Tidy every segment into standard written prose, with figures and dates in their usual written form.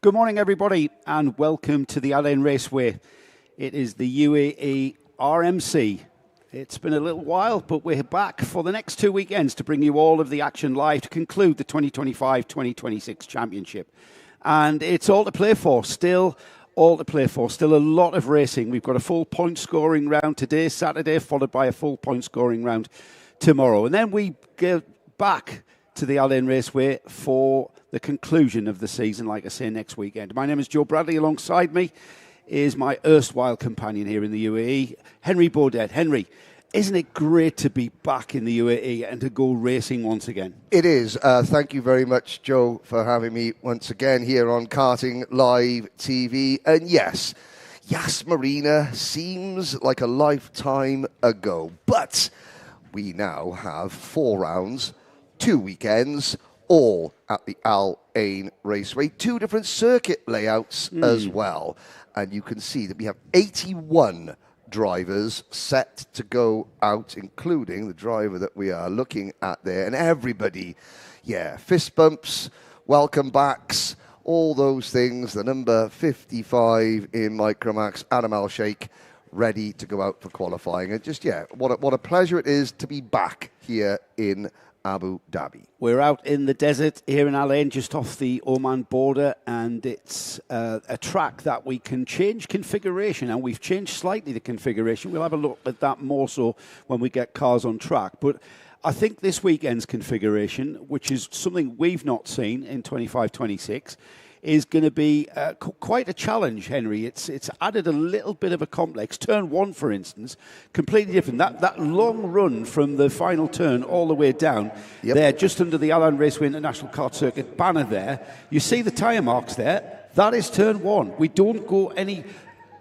Good morning, everybody, and welcome to the Al Ain Raceway. It is the UAE RMC. It's been a little while, but we're back for the next 2 weekends to bring you all of the action live to conclude the 2025-2026 championship. And it's all to play for, still all to play for, still a lot of racing. We've got a full point scoring round today, Saturday, followed by a full point scoring round tomorrow. And then we go back to the Al Ain Raceway for the conclusion of the season, like I say, next weekend. My name is Joe Bradley. Alongside me is my erstwhile companion here in the UAE, Henry Baudet. Henry, isn't it great to be back in the UAE and to go racing once again? It is. Thank you very much, Joe, for having me once again here on Karting Live TV. And yes, Yas Marina seems like a lifetime ago, but we now have 4 rounds, 2 weekends, all at the Al Ain Raceway. 2 different circuit layouts as well. And you can see that we have 81 drivers set to go out, including the driver that we are looking at there. And everybody, fist bumps, welcome backs, all those things. The number 55 in Micromax, Adam Al Shaikh, ready to go out for qualifying. And just, what a pleasure it is to be back here in Abu Dhabi. We're out in the desert here in Al Ain, just off the Oman border, and it's a track that we can change configuration, and we've changed slightly the configuration. We'll have a look at that more so when we get cars on track. But I think this weekend's configuration, which is something we've not seen in 25-26, is going to be quite a challenge, Henry. It's added a little bit of a complex. Turn 1, for instance, completely different. That long run from the final turn all the way down there, just under the Al Ain Raceway International Kart Circuit banner there. You see the tyre marks there? That is turn 1. We don't go any...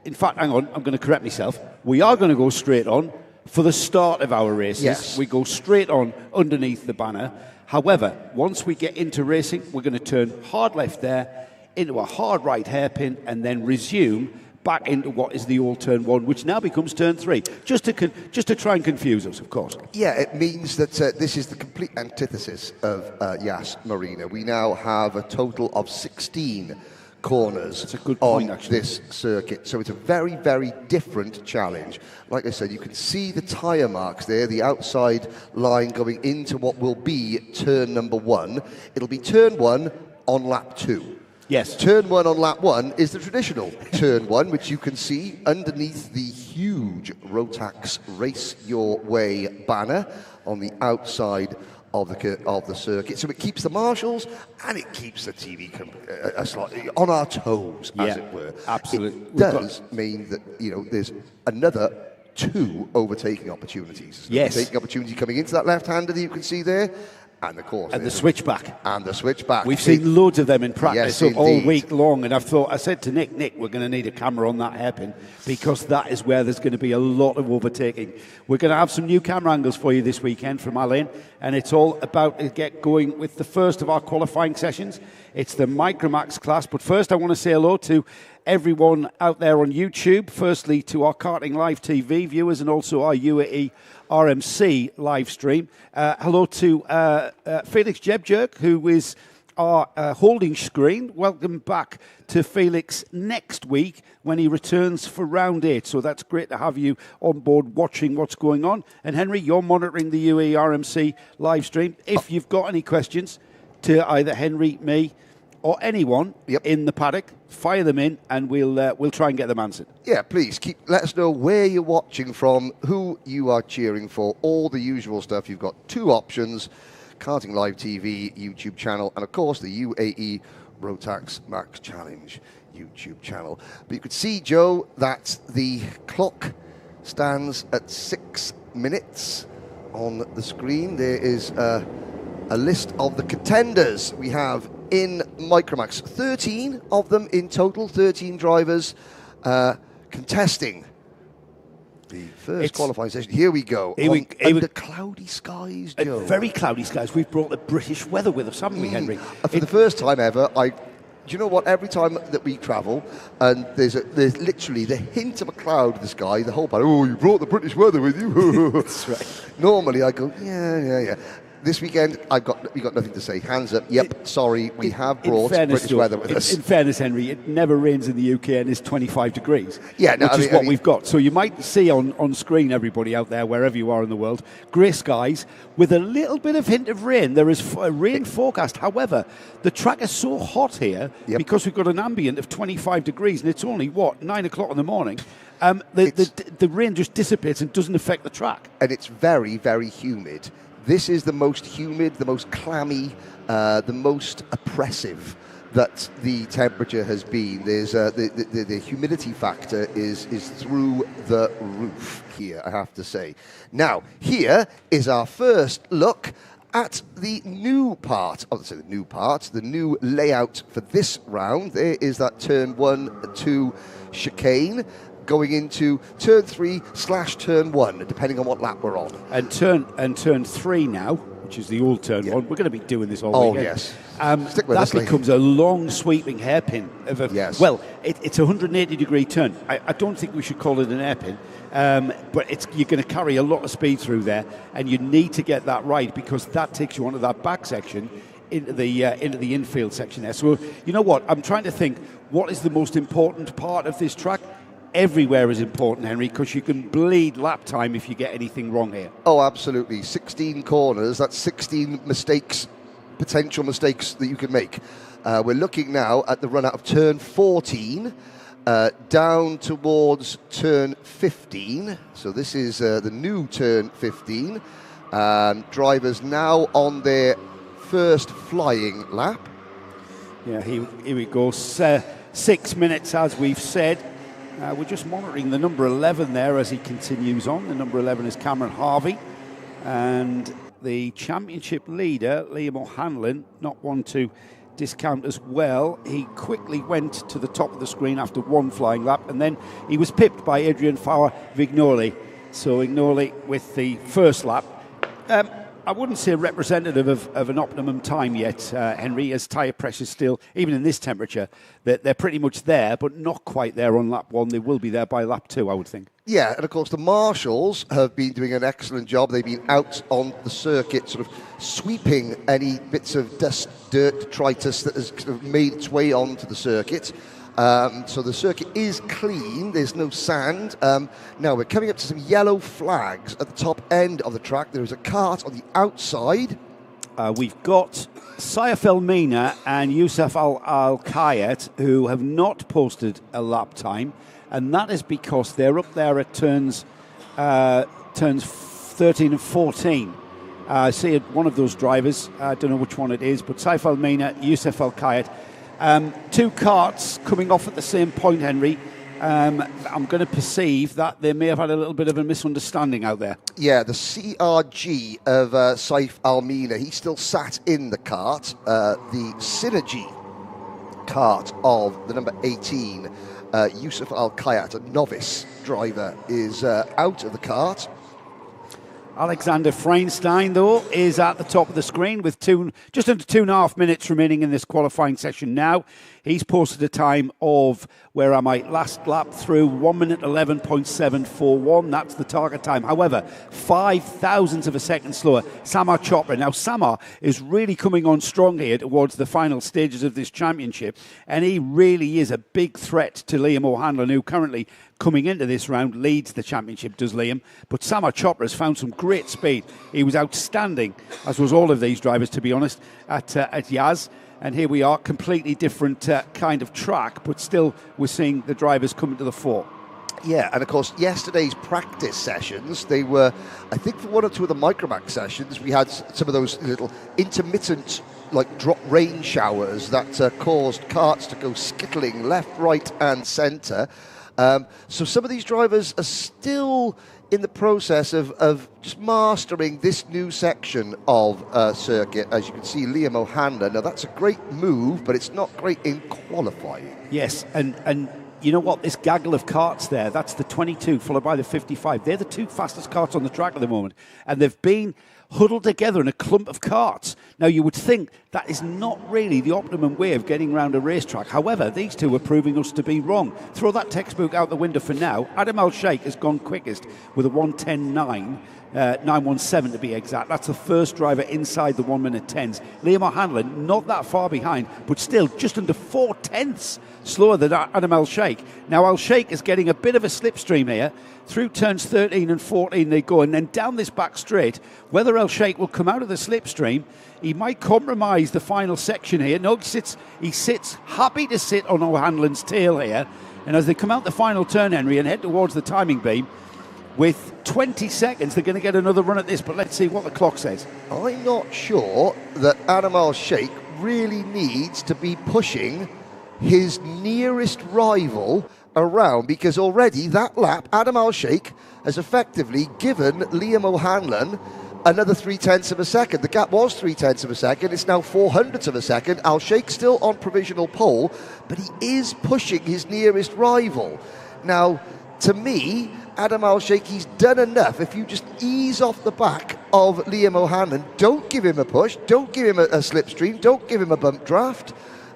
In fact, hang on, I'm going to correct myself. We are going to go straight on for the start of our races. Yes. We go straight on underneath the banner. However, once we get into racing, we're going to turn hard left there, into a hard right hairpin, and then resume back into what is the old turn 1, which now becomes turn 3, just to try and confuse us, of course. Yeah, it means that this is the complete antithesis of Yas Marina. We now have a total of 16 corners That's a good point, on actually. this circuit. So it's a very, very different challenge. Like I said, you can see the tyre marks there, the outside line going into what will be turn number 1. It'll be turn 1 on lap 2. Yes. Turn 1 on lap 1 is the traditional turn 1, which you can see underneath the huge Rotax Race Your Way banner on the outside of the circuit. So it keeps the marshals and it keeps the TV slightly on our toes, as it were. Absolutely. It does mean that, there's another 2 overtaking opportunities. Yes. Overtaking opportunity coming into that left-hander that you can see there. And of course, And the switchback. And the switchback. We've seen loads of them in practice Yes, all week long, and I said to Nick, we're going to need a camera on that hairpin, because that is where there's going to be a lot of overtaking. We're going to have some new camera angles for you this weekend from Al Ain, and it's all about to get going with the first of our qualifying sessions. It's the Micromax class, but first I want to say hello to everyone out there on YouTube. Firstly, to our Karting Live TV viewers and also our UAE RMC live stream. Hello to Felix Jebjerk, who is our holding screen. Welcome back to Felix next week when he returns for round 8. So that's great to have you on board watching what's going on. And Henry, you're monitoring the UAE RMC live stream. If you've got any questions to either Henry, me, or anyone in the paddock, fire them in, and we'll try and get them answered. Yeah, please let us know where you're watching from, who you are cheering for, all the usual stuff. You've got 2 options: Karting Live TV YouTube channel, and of course the UAE Rotax Max Challenge YouTube channel. But you could see, Joe, that the clock stands at 6 minutes on the screen. There is a list of the contenders we have in Micromax. 13 of them in total, 13 drivers contesting the first qualifying session. Here we go. Under cloudy skies, Joe. Very cloudy skies. We've brought the British weather with us, haven't we, Henry? For the first time ever, do you know what? Every time that we travel, and there's literally the hint of a cloud in the sky, the whole part, you brought the British weather with you. That's right. Normally I go, yeah. This weekend, we got nothing to say. Hands up. Yep, sorry, we have brought British weather with us. In fairness, Henry, it never rains in the UK and it's 25 degrees, yeah, no, which is what we've got. So you might see on screen, everybody out there, wherever you are in the world, grey skies with a little bit of hint of rain. There is a rain forecast. However, the track is so hot here because we've got an ambient of 25 degrees and it's only, 9 o'clock in the morning. The rain just dissipates and doesn't affect the track. And it's very, very humid. This is the most humid, the most clammy, the most oppressive that the temperature has been. There's the humidity factor is through the roof here, I have to say. Now, here is our first look at the new part. The new layout for this round. There is that turn 1-2 chicane, going into turn 3/turn 1, depending on what lap we're on. And turn 3 now, which is the old turn 1. We're going to be doing this all weekend. Yes. Stick with that becomes a long sweeping hairpin. Well, it's a 180-degree turn. I don't think we should call it an hairpin, but you're going to carry a lot of speed through there, and you need to get that right because that takes you onto that back section into the infield section there. So you know what? I'm trying to think what is the most important part of this track. Everywhere is important, Henry, because you can bleed lap time if you get anything wrong here. Oh, absolutely. 16 corners, that's 16 mistakes, potential mistakes that you can make. We're looking now at the run out of turn 14, down towards turn 15. So this is the new turn 15. Drivers now on their first flying lap. Yeah, here we go. 6 minutes, as we've said. We're just monitoring the number 11 there as he continues on. The number 11 is Cameron Harvey. And the championship leader, Liam O'Hanlon, not one to discount as well. He quickly went to the top of the screen after one flying lap, and then he was pipped by Adrian Fauer-Vignoli. So Vignoli with the first lap. I wouldn't say representative of an optimum time yet, Henry, as tyre pressure still, even in this temperature, they're pretty much there, but not quite there on lap 1. They will be there by lap 2, I would think. Yeah, and of course the marshals have been doing an excellent job. They've been out on the circuit sort of sweeping any bits of dust, dirt, detritus that has sort of made its way onto the circuit. So the circuit is clean, there's no sand. Now we're coming up to some yellow flags at the top end of the track. There is a kart on the outside. We've got Saif El-Mina and Youssef Al-Kayat who have not posted a lap time, and that is because they're up there at turns 13 and 14. I see one of those drivers, I don't know which one it is, but Saif El-Mina, Youssef Al-Kayat. 2 karts coming off at the same point, Henry. I'm going to perceive that they may have had a little bit of a misunderstanding out there. Yeah, the CRG of Saif El-Mina, he still sat in the kart. The Synergy kart of the number 18, Youssef Al-Kayat, a novice driver, is out of the kart. Alexander Freinstein, though, is at the top of the screen with just under 2.5 minutes remaining in this qualifying session now. He's posted a time of, last lap through, 1 minute 11.741. That's the target time. However, 0.005 of a second slower, Samar Chopra. Now, Samar is really coming on strong here towards the final stages of this championship, and he really is a big threat to Liam O'Hanlon, who currently, coming into this round, leads the championship, does Liam. But Samar Chopra has found some great speed. He was outstanding, as was all of these drivers, to be honest, at Yaz. And here we are, completely different kind of track, but still we're seeing the drivers coming to the fore. Yeah, and of course, yesterday's practice sessions, they were, I think for 1 or 2 of the Micromax sessions, we had some of those little intermittent, drop rain showers that caused karts to go skittling left, right, and centre. So some of these drivers are still in the process of just mastering this new section of circuit. As you can see, Liam O'Hanlon, now that's a great move, but it's not great in qualifying. Yes, and you know what, this gaggle of karts there, that's the 22 followed by the 55. They're the 2 fastest karts on the track at the moment, and they've been huddled together in a clump of carts. Now, you would think that is not really the optimum way of getting around a racetrack. However, these two are proving us to be wrong. Throw that textbook out the window for now. Adam Al Shaikh has gone quickest with a 1:10.9. 9:17 to be exact. That's the first driver inside the 1 minute 10s. Liam O'Hanlon, not that far behind, but still just under 4/10 slower than Adam Al Shaikh. Now, Al Shaikh is getting a bit of a slipstream here. Through turns 13 and 14 they go, and then down this back straight. Whether Al Shaikh will come out of the slipstream, he might compromise the final section here. No, he sits happy to sit on O'Hanlon's tail here. And as they come out the final turn, Henry, and head towards the timing beam, with 20 seconds, they're going to get another run at this, but let's see what the clock says. I'm not sure that Adam Al Shaikh really needs to be pushing his nearest rival around, because already that lap, Adam Al Shaikh has effectively given Liam O'Hanlon another 0.3 of a second. The gap was 0.3 of a second. It's now 0.04 of a second. Al Shaikh still on provisional pole, but he is pushing his nearest rival. Now, to me, Adam Al Shaikh, he's done enough. If you just ease off the back of Liam O'Hanlon, don't give him a push, don't give him a slipstream, don't give him a bump draft,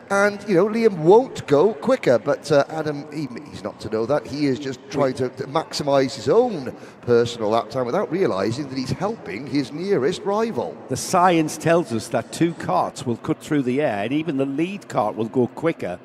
and, Liam won't go quicker. But Adam, he's not to know that. He is just trying to maximise his own personal lap time without realising that he's helping his nearest rival. The science tells us that two carts will cut through the air, and even the lead cart will go quicker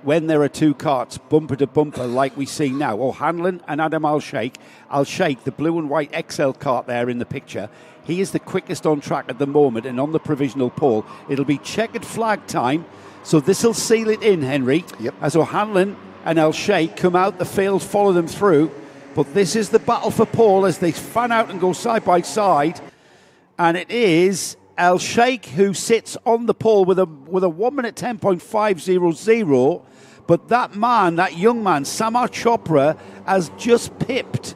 when there are two carts bumper to bumper like we see now. O'Hanlon and Adam Al Shaikh. Al Shaikh, the blue and white XL cart there in the picture, he is the quickest on track at the moment and on the provisional pole. It'll be checkered flag time, so this will seal it in, Henry. Yep. As O'Hanlon and Al Shaikh come out, the fields follow them through. But this is the battle for pole as they fan out and go side by side. And it is Al Shaikh who sits on the pole with a 1 minute 10.500. But that young man, Samar Chopra, has just pipped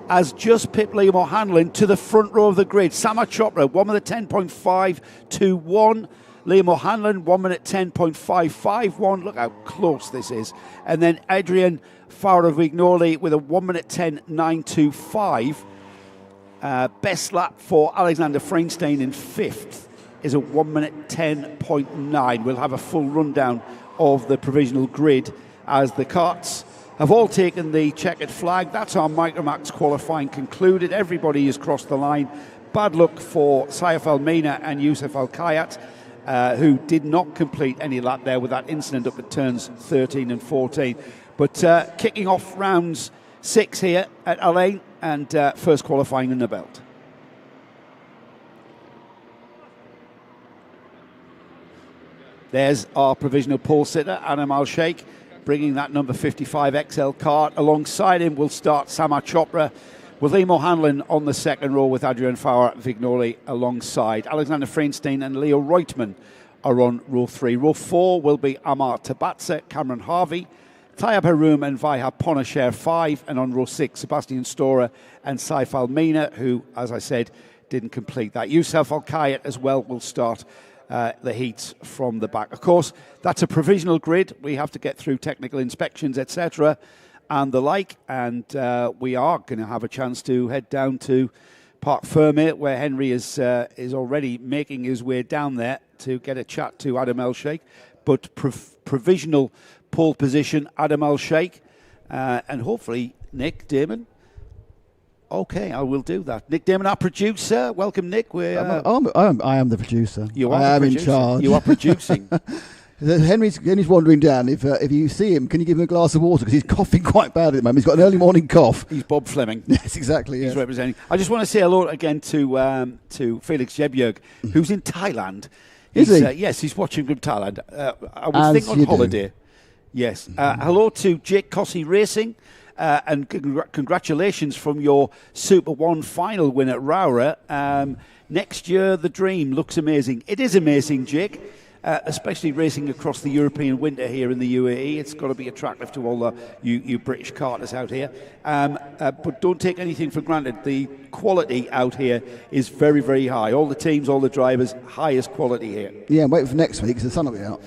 Liam O'Hanlon to the front row of the grid. Samar Chopra, 1 minute 10.521. Liam O'Hanlon, 1 minute 10.551. Look how close this is. And then Adrian Faravignoli with a 1 minute 10.925. Best lap for Alexander Freinstein in fifth is a 1 minute 10.9. We'll have a full rundown of the provisional grid as the carts have all taken the checkered flag. That's our Micromax qualifying concluded. Everybody has crossed the line. Bad luck for Saif Al-Mina and Youssef Al-Kayat, who did not complete any lap there with that incident up at turns 13 and 14. But kicking off rounds 6 here at Al Ain, and first qualifying in the belt. There's our provisional pole sitter, Adam Al Shaikh, bringing that number 55 XL cart. Alongside him will start Samar Chopra, with Liam O'Hanlon on the second row with Adrian Faravignoli alongside. Alexander Freinstein and Leo Reutmann are on row 3. Row 4 will be Amar Tabatsa, Cameron Harvey, Tayyab Haroum and Vaihab Ponna share 5. And on row 6, Sebastian Storer and Saif Al-Mina, who, as I said, didn't complete that. Youssef Al-Kayat as well will start the heats from the back. Of course, that's a provisional grid. We have to get through technical inspections, etc., and the like. And we are going to have a chance to head down to Parc Fermé, where Henry is already making his way down there to get a chat to Adam Al Shaikh. But provisional pole position, Adam Al Shaikh, and hopefully Nick Damon. Okay, I will do that. Nick Damon, our producer. Welcome, Nick. I am the producer. You are. I am in charge. You are producing. Henry's wandering down. If you see him, can you give him a glass of water? Because he's coughing quite bad at the moment. He's got an early morning cough. He's Bob Fleming. Yes, exactly. He's representing. I just want to say hello again to Felix Jebjerg, who's in Thailand. Is he? Yes, he's watching from Thailand. I would think on holiday. Yes. Hello to Jake Cossey Racing. And congratulations from your Super 1 final win at Roura. Next year, the dream looks amazing. It is amazing, Jake, especially racing across the European winter here in the UAE. It's got to be attractive to all you British karters out here. But don't take anything for granted. The quality out here is very, very high. All the teams, all the drivers, highest quality here. Yeah, I'm waiting for next week because the sun will be out.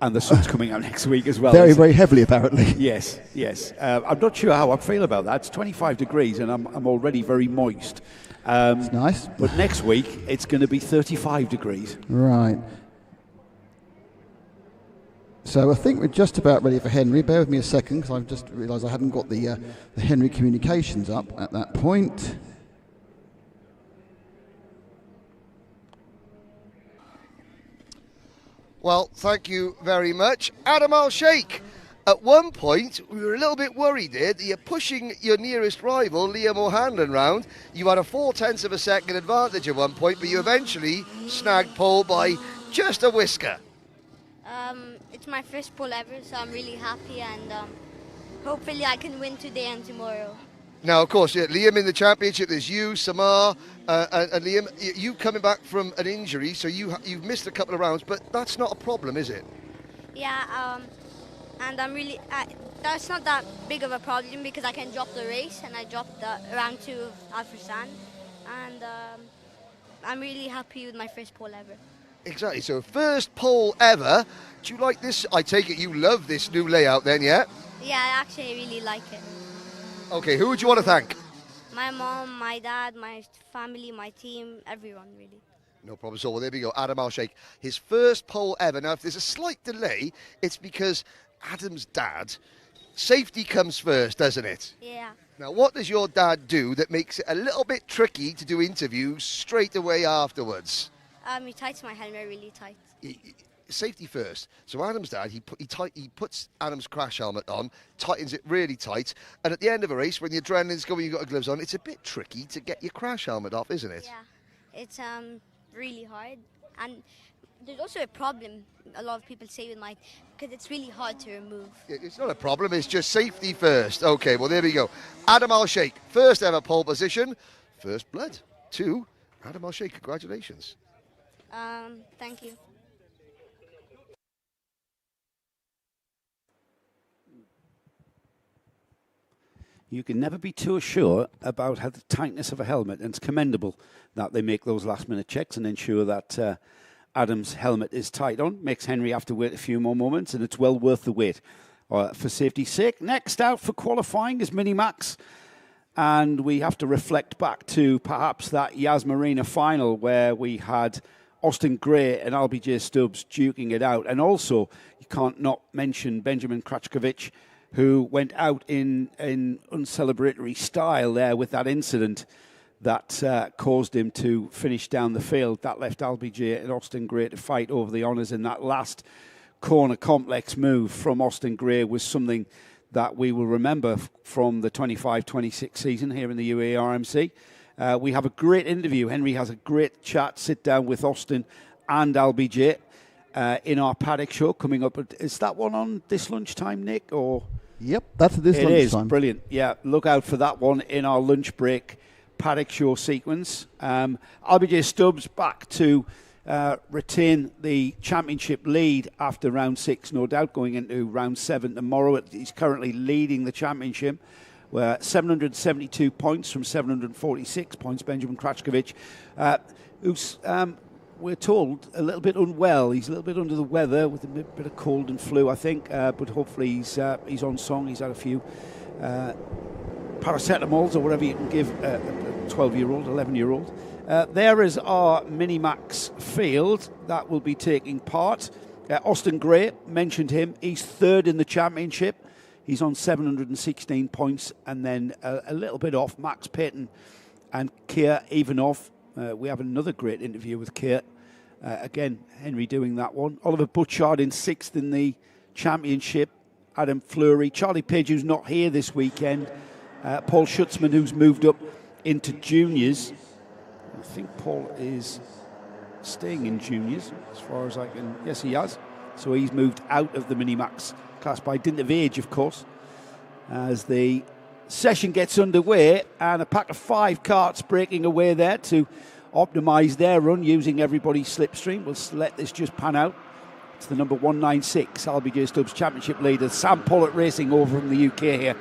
And the sun's coming out next week as well. Very, very heavily, apparently. Yes. I'm not sure how I feel about that. It's 25 degrees and I'm already very moist. It's nice. But next week, it's going to be 35 degrees. Right. So I think we're just about ready for Henry. Bear with me a second, because I've just realised I hadn't got the Henry communications up at that point. Well, thank you very much. Adam Al Shaikh. At one point, we were a little bit worried there that you're pushing your nearest rival, Liam O'Hanlon, round. You had a 0.4 of a second advantage at one point, but you eventually snagged pole by just a whisker. It's my first pole ever, so I'm really happy, and hopefully I can win today and tomorrow. Now, of course, Liam in the championship, there's you, Samar, and Liam. You coming back from an injury, so you've missed a couple of rounds, but that's not a problem, is it? Yeah, and I'm really, that's not that big of a problem because I can drop the race, and I dropped the round 2 of Alfresan, and I'm really happy with my first pole ever. Exactly, so first pole ever. Do you like this? I take it you love this new layout then, yeah? Yeah, I actually really like it. Okay, who would you want to thank? My mom, my dad, my family, my team, everyone really. No problem at all. Well, there we go. Adam Al Shaikh, his first pole ever. Now, if there's a slight delay, it's because Adam's dad, safety comes first, doesn't it? Yeah. Now, what does your dad do that makes it a little bit tricky to do interviews straight away afterwards? He tights my helmet really tight. Safety first. So Adam's dad, he puts Adam's crash helmet on, tightens it really tight, and at the end of a race, when the adrenaline's going, you've got the gloves on, it's a bit tricky to get your crash helmet off, isn't it? Yeah, it's really hard, and there's also a problem. A lot of people say with mine because it's really hard to remove. It's not a problem. It's just safety first. Okay, well there we go. Adam Al Shaikh, first ever pole position, first blood. 2, Adam Al Shaikh. Congratulations. Thank you. You can never be too sure about how the tightness of a helmet, and it's commendable that they make those last-minute checks and ensure that Adam's helmet is tight on. Makes Henry have to wait a few more moments, and it's well worth the wait for safety's sake. Next out for qualifying is Minimax, and we have to reflect back to perhaps that Yas Marina final where we had Austin Gray and LBJ Stubbs duking it out, and also you can't not mention Benjamin Krachkovich, who went out in uncelebratory style there with that incident that caused him to finish down the field. That left LBJ and Austin Gray to fight over the honours, and that last corner complex move from Austin Gray was something that we will remember from the 25-26 season here in the UAE RMC. We have a great interview. Henry has a great chat, sit down with Austin and LBJ in our Paddock show coming up. Is that one on this lunchtime, Nick? Or yep, that's this lunchtime. It is, brilliant. Yeah, look out for that one in our lunch break Paddock show sequence. LBJ Stubbs back to retain the championship lead after round 6, no doubt, going into round 7 tomorrow. He's currently leading the championship. 772 points from 746 points. Benjamin Krachkovich, who's, we're told, a little bit unwell. He's a little bit under the weather with a bit of cold and flu, I think, but hopefully he's on song. He's had a few paracetamols or whatever you can give a 12-year-old, 11-year-old. There is our Minimax field that will be taking part. Austin Gray, mentioned him. He's third in the championship. He's on 716 points, and then a little bit off Max Payton and Keir Ivanov. We have another great interview with Keir. Again, Henry doing that one. Oliver Butchard in 6th in the championship. Adam Fleury. Charlie Page, who's not here this weekend. Paul Schutzman, who's moved up into juniors. I think Paul is staying in juniors, as far as I can... Yes, he has. So he's moved out of the Minimax class by dint of age, of course, as the session gets underway, and a pack of 5 carts breaking away there to optimise their run using everybody's slipstream. We'll let this just pan out. It's the number 196 LBJ Stubbs Championship leader, Sam Pollitt Racing over from the UK here,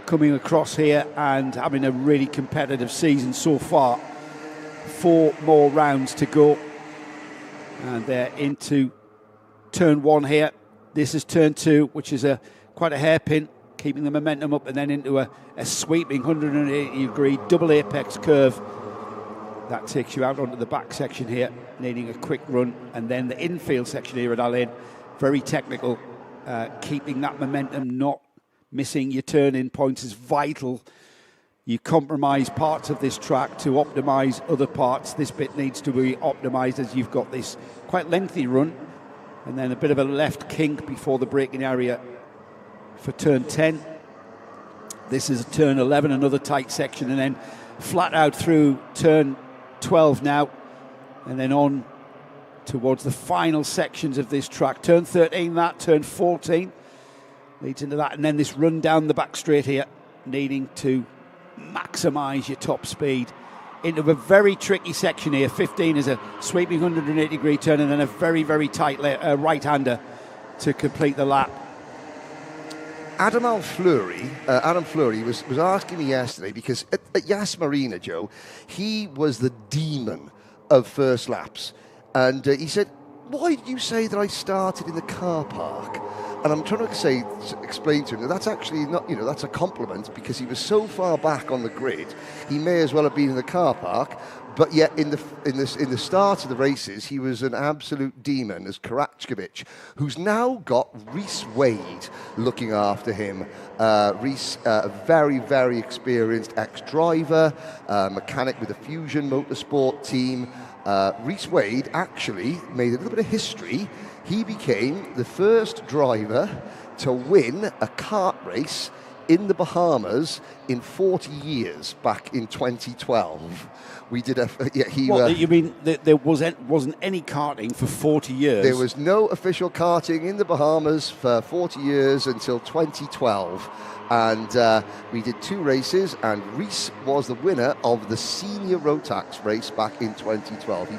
coming across here and having a really competitive season so far. 4 more rounds to go, and they're into turn 1 here. This is turn 2, which is quite a hairpin, keeping the momentum up, and then into a sweeping 180-degree double apex curve That takes you out onto the back section here, needing a quick run, and then the infield section here at Al Ain, very technical. Keeping that momentum, not missing your turn-in points is vital. You compromise parts of this track to optimise other parts. This bit needs to be optimised as you've got this quite lengthy run, and then a bit of a left kink before the braking area for turn 10. This is turn 11, another tight section, and then flat out through turn 12 now, and then on towards the final sections of this track. Turn 13, that turn 14 leads into that, and then this run down the back straight here, needing to maximise your top speed into a very tricky section here. 15 is a sweeping 180 degree turn, and then a very, very tight right-hander to complete the lap. Adam Al Adam Fleury was asking me yesterday, because at Yas Marina, Joe, he was the demon of first laps. And he said, why did you say that I started in the car park? And I'm trying to explain to him that that's actually not, that's a compliment, because he was so far back on the grid, he may as well have been in the car park. But yet, in the start of the races, he was an absolute demon as Karachkovic, who's now got Reese Wade looking after him. Reese, a very, very experienced ex-driver, mechanic with the Fusion Motorsport team. Reese Wade actually made a little bit of history. He became the first driver to win a kart race in the Bahamas in 40 years back in 2012. We did you mean there wasn't any karting for 40 years? There was no official karting in the Bahamas for 40 years until 2012. And we did 2 races, and Reese was the winner of the senior Rotax race back in 2012. He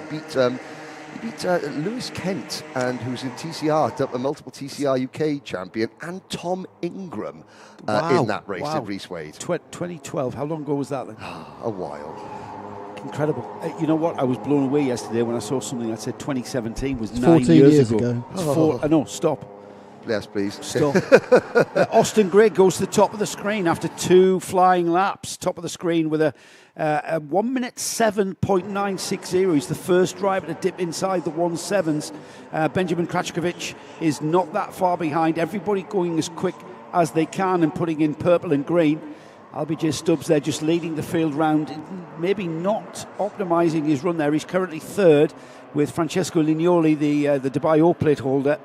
beat Lewis Kent, and who's in TCR, a multiple TCR UK champion, and Tom Ingram in that race in Reese Wade. 2012, how long ago was that then? A while. Incredible. You know what? I was blown away yesterday when I saw something that said 2017 was 9 14 years ago. No, stop. Yes, please. Stop. Austin Gray goes to the top of the screen after 2 flying laps. Top of the screen with a 1 minute 7.960. He's the first driver to dip inside the 1.7s. Benjamin Krachkovic is not that far behind. Everybody going as quick as they can and putting in purple and green. LBJ Stubbs there just leading the field round, maybe not optimising his run there. He's currently third with Francesco Lignoli, the Dubai O-plate holder,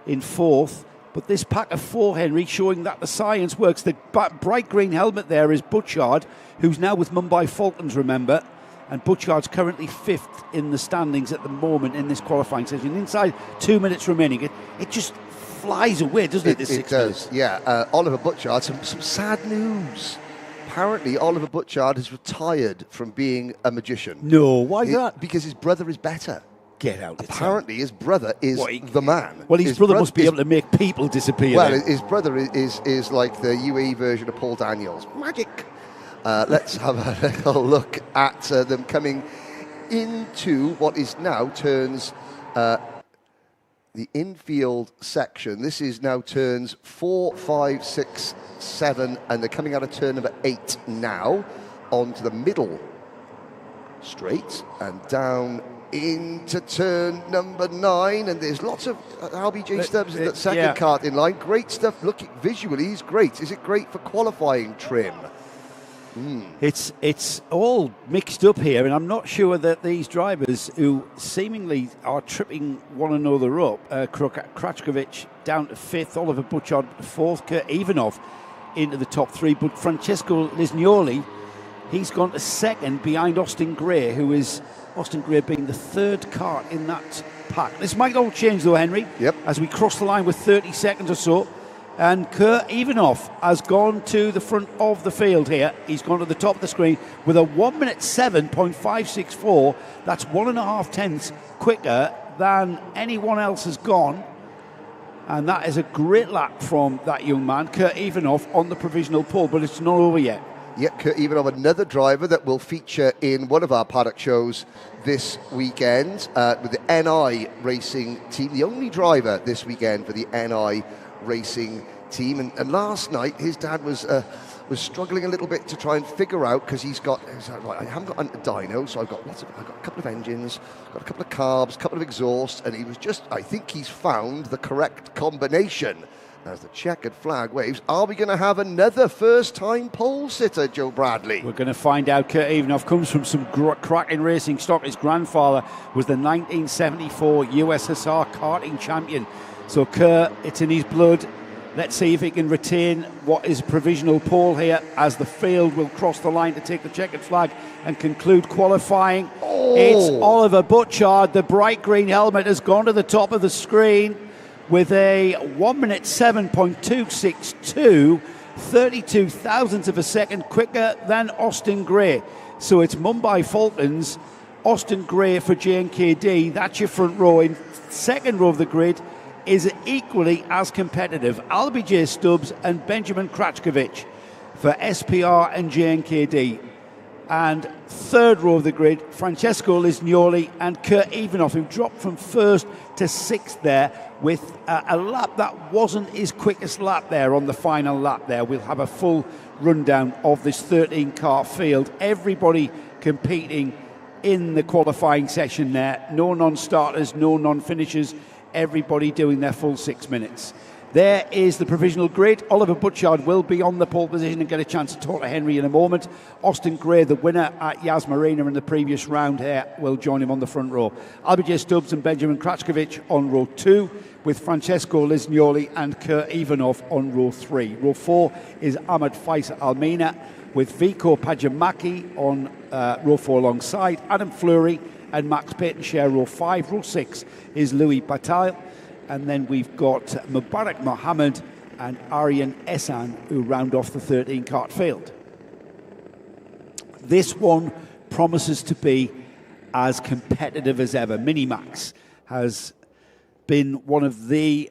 in fourth. But this pack of 4, Henry, showing that the science works. The bright green helmet there is Butchard, who's now with Mumbai Falcons, remember. And Butchard's currently 5th in the standings at the moment in this qualifying session. Inside 2 minutes remaining. It just flies away, doesn't it? This 6 minutes? Does, yeah. Oliver Butchard, some sad news. Apparently, Oliver Butchard has retired from being a magician. No, why that? Because his brother is better. Get out. Apparently, his brother is the man. Well, his brother must be able to make people disappear. Well, his brother is like the UAE version of Paul Daniels. Magic. Let's have a little look at them coming into what is now turns the infield section. This is now turns 4, 5, 6, 7, and they're coming out of turn number 8 now onto the middle straight and down into turn number 9, and there's lots of LBJ Stubbs in that second kart in line. Great stuff. Looking visually, he's great. Is it great for qualifying trim? It's all mixed up here, and I'm not sure that these drivers who seemingly are tripping one another up, Krachkovic down to 5th, Oliver Butchard 4th, Kurt Ivanov into the top 3, but Francesco Lignoli, he's gone to 2nd behind Austin Gray, who is Austin Gray being the 3rd kart in that pack. This might all change though, Henry, as we cross the line with 30 seconds or so. And Kurt Ivanov has gone to the front of the field here. He's gone to the top of the screen with a 1 minute 7.564. That's 1.5 tenths quicker than anyone else has gone. And that is a great lap from that young man, Kurt Ivanov, on the provisional pole, but it's not over yet. Yep, Kurt Ivanov, another driver that will feature in one of our paddock shows this weekend with the NI racing team. The only driver this weekend for the NI racing team, and last night his dad was was struggling a little bit to try and figure out, because he's like, right, I haven't got a dyno, so I've got a couple of engines, got a couple of carbs, a couple of exhausts, and he was just, I think he's found the correct combination. As the checkered flag waves, are we going to have another first-time pole sitter, Joe Bradley? We're going to find out. Kurt Evanoff comes from some cracking racing stock. His grandfather was the 1974 USSR karting champion. So Kurt, it's in his blood. Let's see if he can retain what is a provisional pole here as the field will cross the line to take the checkered flag and conclude qualifying. Oh. It's Oliver Butchard. The bright green helmet has gone to the top of the screen with a 1 minute 7.262, 32 thousandths of a second quicker than Austin Gray. So it's Mumbai Falcons, Austin Gray for JNKD. That's your front row. In second row of the grid is equally as competitive, LBJ Stubbs and Benjamin Krachkovich for SPR and JNKD. And third row of the grid, Francesco Lisgnoli and Kurt Evanoff, who dropped from first to sixth there with a lap that wasn't his quickest lap there on the final lap there. We'll have a full rundown of this 13-car field. Everybody competing in the qualifying session there. No non-starters, no non-finishers. Everybody doing their full 6 minutes. There is the provisional grid. Oliver Butchard will be on the pole position and get a chance to talk to Henry in a moment. Austin Gray, the winner at Yas Marina in the previous round here, will join him on the front row. LBJ Stubbs and Benjamin Krachkovich on row 2, with Francesco Lisgnoli and Kurt Evanoff on row 3. Row 4 is Ahmed Faisal Almina, with Vico Pajamaki on row 4 alongside. Adam Fleury and Max Payton share row 5. Row 6 is Louis Bataille. And then we've got Mubarak Mohammed and Aryan Ehsan, who round off the 13-cart field. This one promises to be as competitive as ever. Minimax has been one of the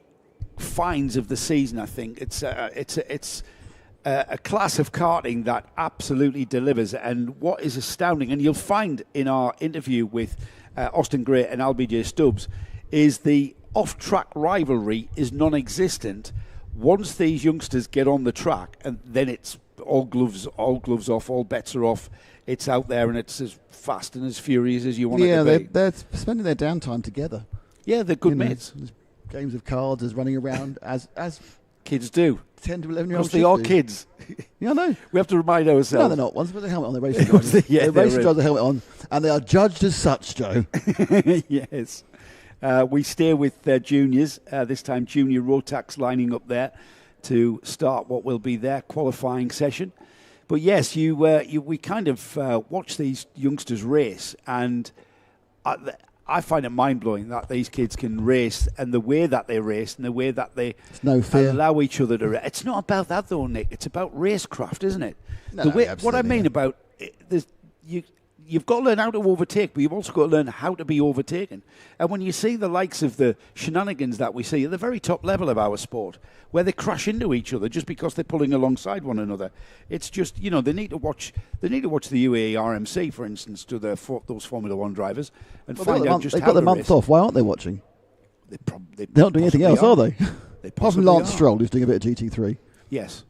finds of the season, I think. It's a class of karting that absolutely delivers. And what is astounding, and you'll find in our interview with Austin Gray and LBJ Stubbs, is the off-track rivalry is non-existent once these youngsters get on the track, and then it's all gloves off, all bets are off. It's out there and it's as fast and as furious as you want it to be. Yeah, they're spending their downtime together. Yeah, they're good mates. There's games of cards, as running around as kids do. 10 to 11-year-olds. Because they are kids. Yeah, I know. We have to remind ourselves. No, they're not. Once they put the helmet on, they're racing drivers. The racing drivers the helmet on, and they are judged as such, Joe. Yes. We stay with juniors, this time Junior Rotax lining up there to start what will be their qualifying session. But yes, we kind of watch these youngsters race, and I find it mind-blowing that these kids can race, and the way that they race and the way that they allow each other to race. It's not about that though, Nick. It's about racecraft, isn't it? What I mean about you've got to learn how to overtake, but you've also got to learn how to be overtaken. And when you see the likes of the shenanigans that we see at the very top level of our sport, where they crash into each other just because they're pulling alongside one another, it's just, they need to watch the UAE RMC, for instance, to those Formula One drivers and find out just how they've got the month off. Why aren't they watching? They're not doing anything else, are they? Apart from Lance Stroll, who's doing a bit of GT3. Yes.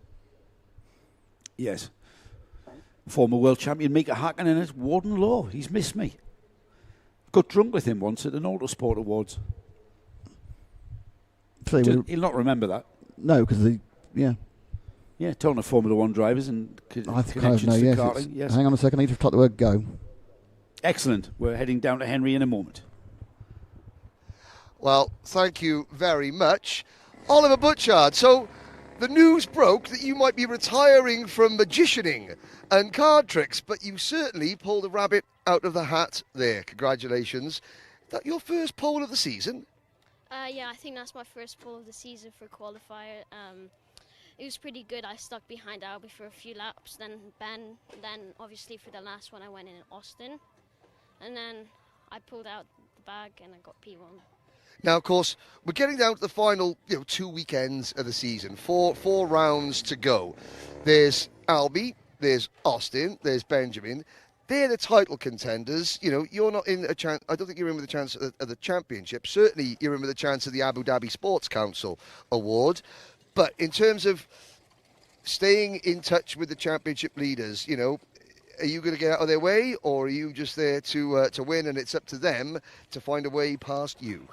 Former world champion Mika Hakkinen at Warden Law. He's missed me. Got drunk with him once at an Autosport Awards. He'll not remember that. No, because Yeah, talking to Formula One drivers and connections to karting. Yes. Hang on a second, I need to type the word go. Excellent. We're heading down to Henry in a moment. Well, thank you very much. Oliver Butchard, so the news broke that you might be retiring from magicianing and card tricks, but you certainly pulled a rabbit out of the hat there. Congratulations. Is that your first pole of the season? Yeah, I think that's my first pole of the season for qualifier. It was pretty good. I stuck behind Albie for a few laps, then Ben, then obviously for the last one I went in Austin, and then I pulled out the bag and I got P1. Now, of course, we're getting down to the final 2 weekends of the season. Four rounds to go. There's Albie, there's Austin, there's Benjamin. They're the title contenders. You're not in a chance. I don't think you're in with a chance of the championship. Certainly, you're in with a chance of the Abu Dhabi Sports Council Award. But in terms of staying in touch with the championship leaders, you know, are you going to get out of their way, or are you just there to win and it's up to them to find a way past you?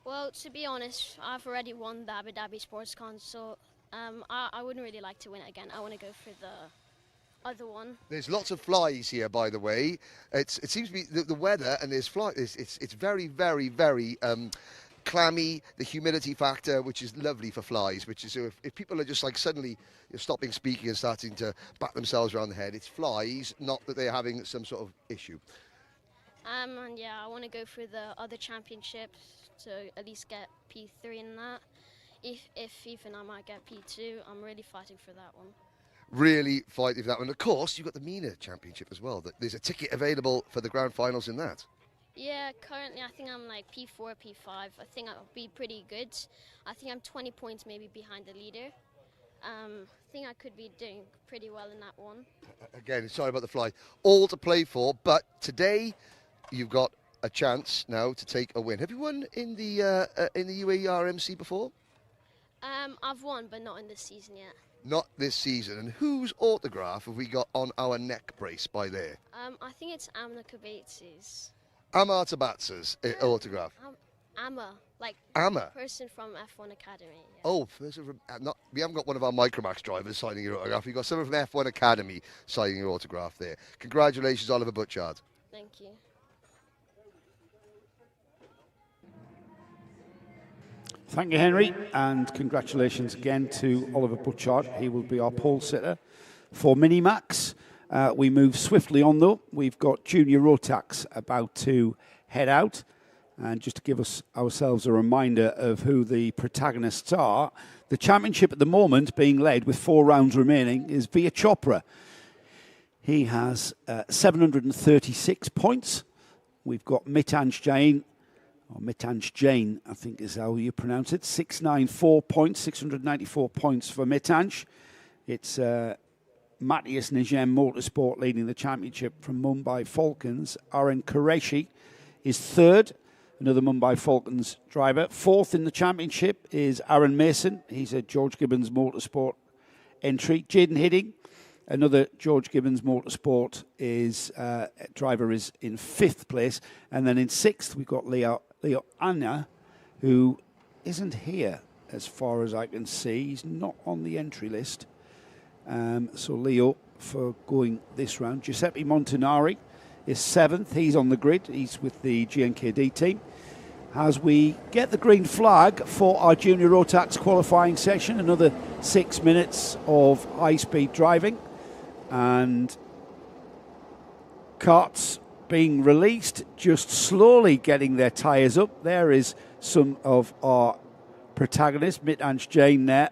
Well, to be honest, I've already won the Abu Dhabi Sports Con, so I wouldn't really like to win it again. I want to go for the other one. There's lots of flies here, by the way. It seems to be the weather, and there's flies. It's very, very, very clammy. The humidity factor, which is lovely for flies. Which is if people are just like suddenly stopping speaking and starting to bat themselves around the head, it's flies, not that they're having some sort of issue. And yeah, I want to go for the other championships to at least get P3 in that. If even I might get P2, I'm really fighting for that one. Really fighting for that one. Of course, you've got the MENA Championship as well. There's a ticket available for the grand finals in that. Yeah, currently I think I'm like P4, P5. I think I'll be pretty good. I think I'm 20 points maybe behind the leader. I think I could be doing pretty well in that one. Again, sorry about the fly. All to play for, but today you've got a chance now to take a win. Have you won in the UAE RMC before? I've won, but not in this season yet. Not this season. And whose autograph have we got on our neck brace by there? I think it's Amna Kabates'. Amar Tabatz's autograph. Amma, like Amma? person from F1 Academy. Yeah. Oh, person from we haven't got one of our Micromax drivers signing your autograph. We've got someone from F1 Academy signing your autograph there. Congratulations, Oliver Butchard. Thank you. Thank you, Henry, and congratulations again to Oliver Butchard. He will be our pole sitter for Minimax. We move swiftly on, though. We've got Junior Rotax about to head out. And just to give ourselves a reminder of who the protagonists are, the championship at the moment being led with 4 rounds remaining is Via Chopra. He has 736 points. We've got Mitanj Jain, or Mitanj Jain, I think is how you pronounce it. 694 points, 694 points for Mitanj. It's Matthias Nigem Motorsport leading the championship from Mumbai Falcons. Aaron Qureshi is third, another Mumbai Falcons driver. Fourth in the championship is Aaron Mason. He's a George Gibbons Motorsport entry. Jaden Hidding, another George Gibbons Motorsport driver, is in 5th place. And then in 6th, we've got Leo Anna, who isn't here as far as I can see. He's not on the entry list. So Leo for going this round. Giuseppe Montanari is 7th. He's on the grid. He's with the GNKD team. As we get the green flag for our Junior Rotax qualifying session, another 6 minutes of high-speed driving. And karts being released, just slowly getting their tyres up. There is some of our protagonists. Mitanj Jain there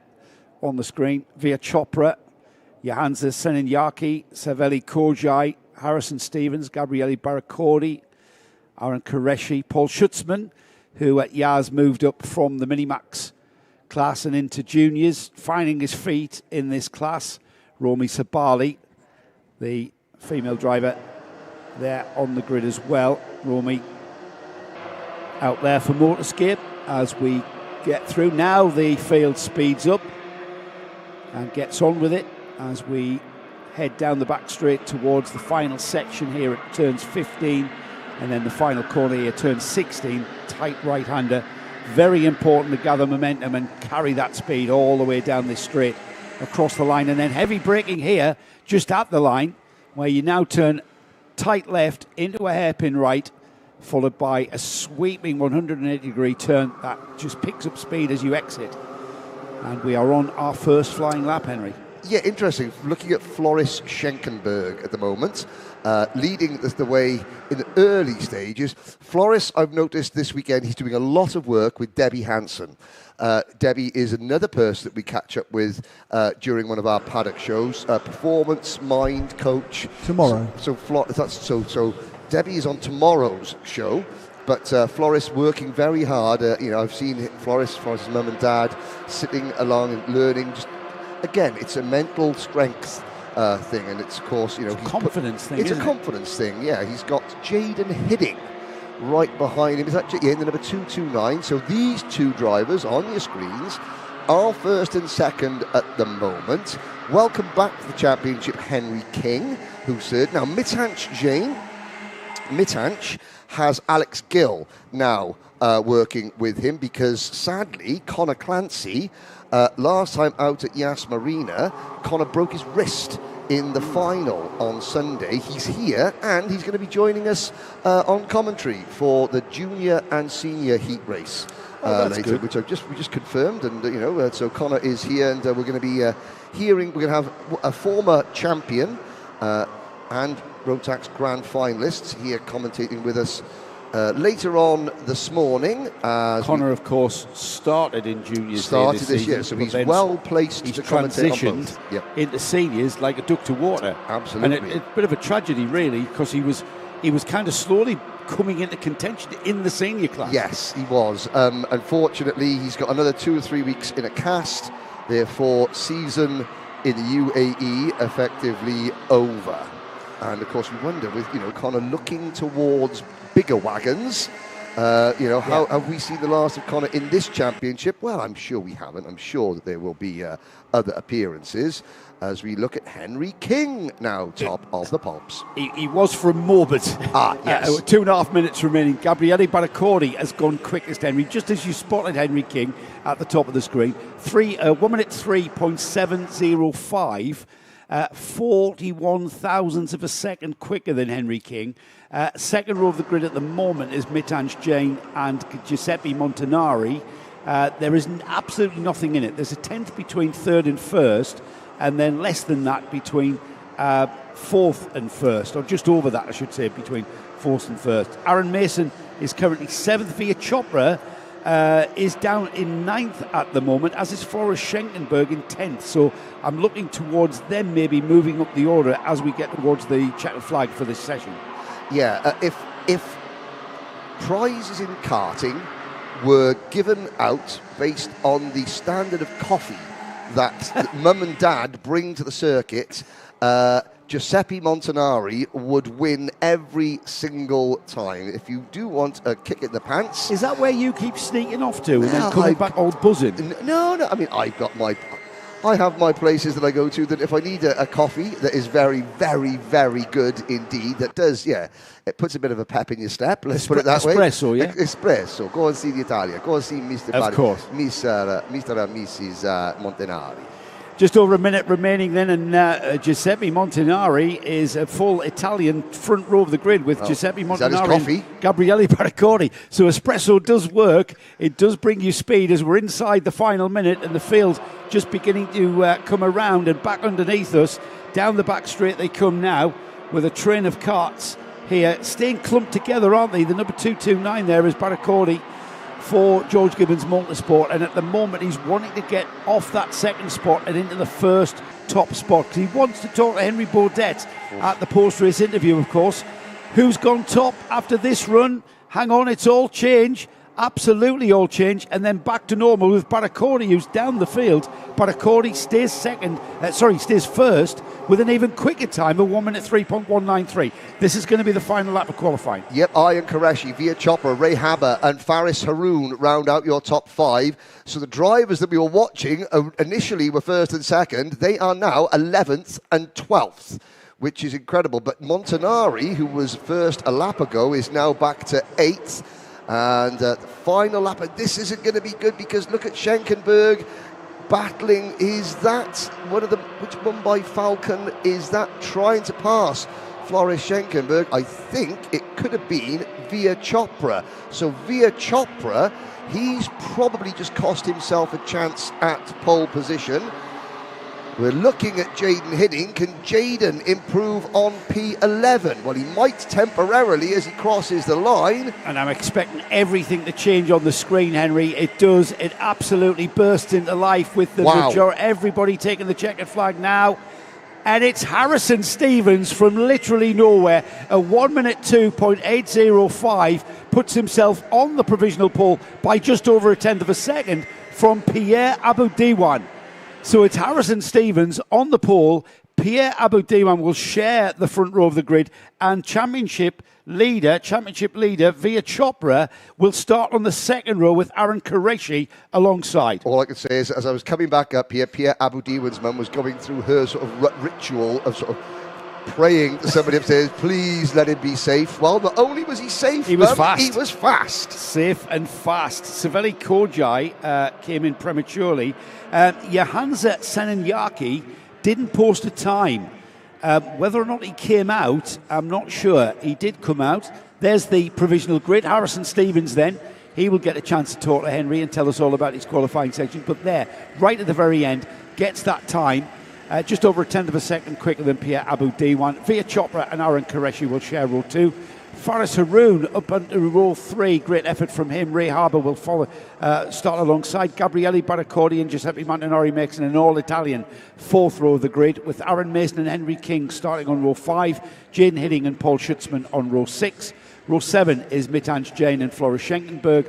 on the screen. Via Chopra, Johansa Seninyaki, Saveli Kojai, Harrison Stevens, Gabriele Baraccordi, Aaron Qureshi, Paul Schutzman, who at Yaz moved up from the Minimax class and into juniors, finding his feet in this class. Romy Sabali, the female driver, there on the grid as well. Romy out there for Motorscape as we get through. Now the field speeds up and gets on with it as we head down the back straight towards the final section here at turns 15, and then the final corner here, turn 16, tight right-hander. Very important to gather momentum and carry that speed all the way down this straight across the line, and then heavy braking here just at the line, where you now turn tight left into a hairpin right, followed by a sweeping 180-degree turn that just picks up speed as you exit. And we are on our first flying lap, Henry. Yeah, interesting. Looking at Floris Schenkenberg at the moment, leading the way in the early stages. Floris, I've noticed this weekend, he's doing a lot of work with Debbie Hansen. Debbie is another person that we catch up with during one of our paddock shows. Performance Mind coach. Tomorrow. So Debbie is on tomorrow's show. But Floris working very hard. I've seen Floris's mum and dad sitting along and learning. Again, it's a mental strength thing, and it's, of course, it's a confidence thing. It's a confidence thing, yeah. He's got Jaden Hidding right behind him. Is that in the number 229? So these two drivers on your screens are first and second at the moment. welcome back to the championship, Henry King, who's third. Now, Mitanch has Alex Gill now working with him because, sadly, Connor Clancy, last time out at Yas Marina, Connor broke his wrist in the final on Sunday. He's here and he's going to be joining us on commentary for the junior and senior heat race later, which we just confirmed. And so Connor is here, and we're going to be hearing. We're going to have a former champion and Rotax Grand finalists here commentating with us later on this morning. Connor, of course, started in juniors. Started this year, so he's well placed to commentate on both. He's transitioned into seniors like a duck to water. Absolutely. And it's a bit of a tragedy, really, because he was kind of slowly coming into contention in the senior class. Yes, he was. Unfortunately, he's got another 2 or 3 weeks in a cast. Therefore, season in the UAE effectively over. And of course, we wonder, with Connor looking towards bigger wagons, how have we seen the last of Connor in this championship? Well, I'm sure we haven't. I'm sure that there will be other appearances as we look at Henry King now, top of the pops. He was from Morbid. Yes. 2.5 minutes remaining. Gabriele Baraccordi has gone quickest, Henry, just as you spotted Henry King at the top of the screen. 1 minute 3.705. 41 thousandths of a second quicker than Henry King. Second row of the grid at the moment is Mitanch Jain and Giuseppe Montanari. There is absolutely nothing in it. There's a tenth between third and first, and then less than that between fourth and first, or just over that, I should say, between fourth and first. Aaron Mason is currently seventh. Via Chopra is down in ninth at the moment, as is Forrest Schenkenberg in 10th. So I'm looking towards them maybe moving up the order as we get towards the checkered flag for this session. Yeah, if prizes in karting were given out based on the standard of coffee that mum and dad bring to the circuit, Giuseppe Montanari would win every single time. If you do want a kick in the pants... Is that where you keep sneaking off to and then coming back all buzzing? No. I mean, I have my places that I go to that if I need a coffee that is very, very, very good indeed, that does, it puts a bit of a pep in your step, let's put it that way. Espresso, yeah? Espresso. Go and see the Italia. Go and see Mr. Of course. Mr. and Mrs. Montanari. Just over a minute remaining then, and Giuseppe Montanari is a full Italian front row of the grid with Giuseppe Montanari and Gabriele Baraccordi. So espresso does work. It does bring you speed as we're inside the final minute and the field just beginning to come around and back underneath us. Down the back straight they come now with a train of carts here, staying clumped together, aren't they? The number 229 there is Baraccordi for George Gibbons Multisport, and at the moment he's wanting to get off that second spot and into the first top spot because he wants to talk to Henry Baudet at the post-race interview, of course. Who's gone top after this run? Hang on, it's all change. Absolutely all change, and then back to normal with Baraccordi, who's down the field. Baraccordi stays stays first with an even quicker time of 1 minute 3.193. This is going to be the final lap of qualifying. Yep, Ian Qureshi, Via Chopra, Ray Haber and Faris Haroun round out your top five. So the drivers that we were watching initially were first and second. They are now 11th and 12th, which is incredible. But Montanari, who was first a lap ago, is now back to 8th. And the final lap, and this isn't going to be good because look at Schenkenberg battling. Is that which Mumbai Falcon is that trying to pass Floris Schenkenberg? I think it could have been Via Chopra. So Via Chopra, he's probably just cost himself a chance at pole position. We're looking at Jaden Hinning. Can Jaden improve on P11? Well, he might temporarily as he crosses the line. And I'm expecting everything to change on the screen, Henry. It does. It absolutely bursts into life with the majority. Everybody taking the checkered flag now. And it's Harrison Stevens from literally nowhere. A 1 minute 2.805 puts himself on the provisional pole by just over a tenth of a second from Pierre Aboudiwan. So it's Harrison Stevens on the pole, Pierre Abu Diwan will share the front row of the grid, and championship leader Via Chopra will start on the second row with Aaron Qureshi alongside. All I can say is, as I was coming back up here, Pierre Abu Diwan's mum was going through her sort of ritual of sort of praying to somebody upstairs, please let him be safe. Well, not only was he safe, he was fast. He was fast. Safe and fast. Saveli Kojai came in prematurely. Johansa Senanyaki didn't post a time. Whether or not he came out, I'm not sure. He did come out. There's the provisional grid. Harrison Stevens then. He will get a chance to talk to Henry and tell us all about his qualifying section. But there, right at the very end, gets that time. Just over a tenth of a second quicker than Pierre Abu Diwan. Via Chopra and Aaron Qureshi will share row 2. Faris Haroun up onto row 3. Great effort from him. Ray Harbour will follow, start alongside. Gabriele Baraccordi and Giuseppe Montanori makes an all-Italian 4th row of the grid, with Aaron Mason and Henry King starting on row 5. Jaden Hidding and Paul Schutzman on row 6. Row 7 is Mitanj Jain and Flora Schenkenberg.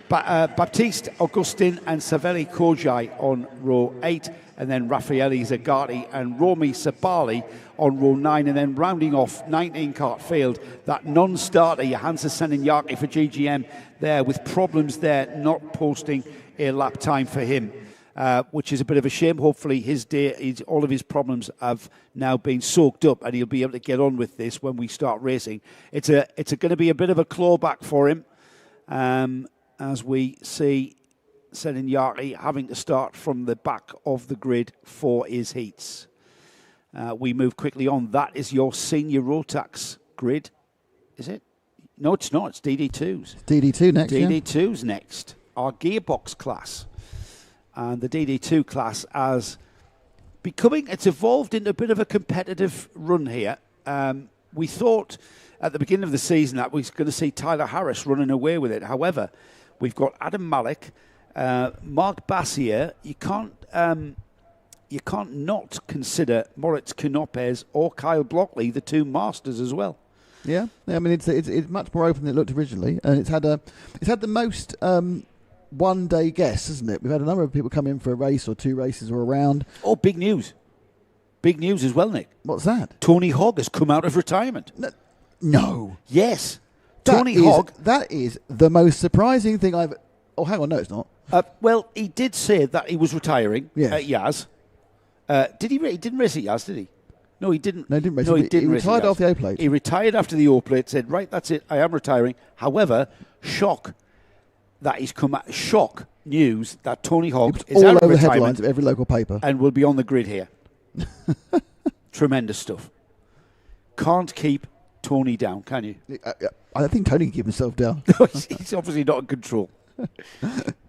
Baptiste Augustin and Saveli Kojai on row 8. And then Raffaele Zagati and Romy Sabali on row 9. And then rounding off 19 cart field, that non-starter Johansa Senanyaki for GGM there, with problems there, not posting a lap time for him, which is a bit of a shame. Hopefully all of his problems have now been soaked up and he'll be able to get on with this when we start racing. It's going to be a bit of a clawback for him, as we see Senanyaki having to start from the back of the grid for his heats. We move quickly on. That is your senior Rotax grid, is it? No, it's not. It's DD2s. DD2 next. DD2's next. Our gearbox class. And the DD2 class it's evolved into a bit of a competitive run here. We thought at the beginning of the season that we were going to see Tyler Harris running away with it. However, we've got Adam Malik, Mark Bassier. You can't not consider Moritz Knopes or Kyle Blockley, the two masters as well. Yeah, I mean it's much more open than it looked originally, and it's had the most one-day guests, isn't it? We've had a number of people come in for a race or 2 races or a round. Oh, big news! Big news as well, Nick. What's that? Tony Hogg has come out of retirement. No. Yes, Tony Hogg. That is the most surprising thing I've. Oh, hang on, no, it's not. Well, he did say that he was retiring at Yaz. Did he? He didn't race at Yaz, did he? No, he didn't. No, he didn't race. No, he didn't. He retired off the O-plate. He retired after the O-plate. Said, "Right, that's it. I am retiring." However, shock news that Tony Hogg is all out of over the retirement headlines of every local paper and will be on the grid here. Tremendous stuff. Can't keep Tony down, can you? I think Tony can keep himself down. He's obviously not in control.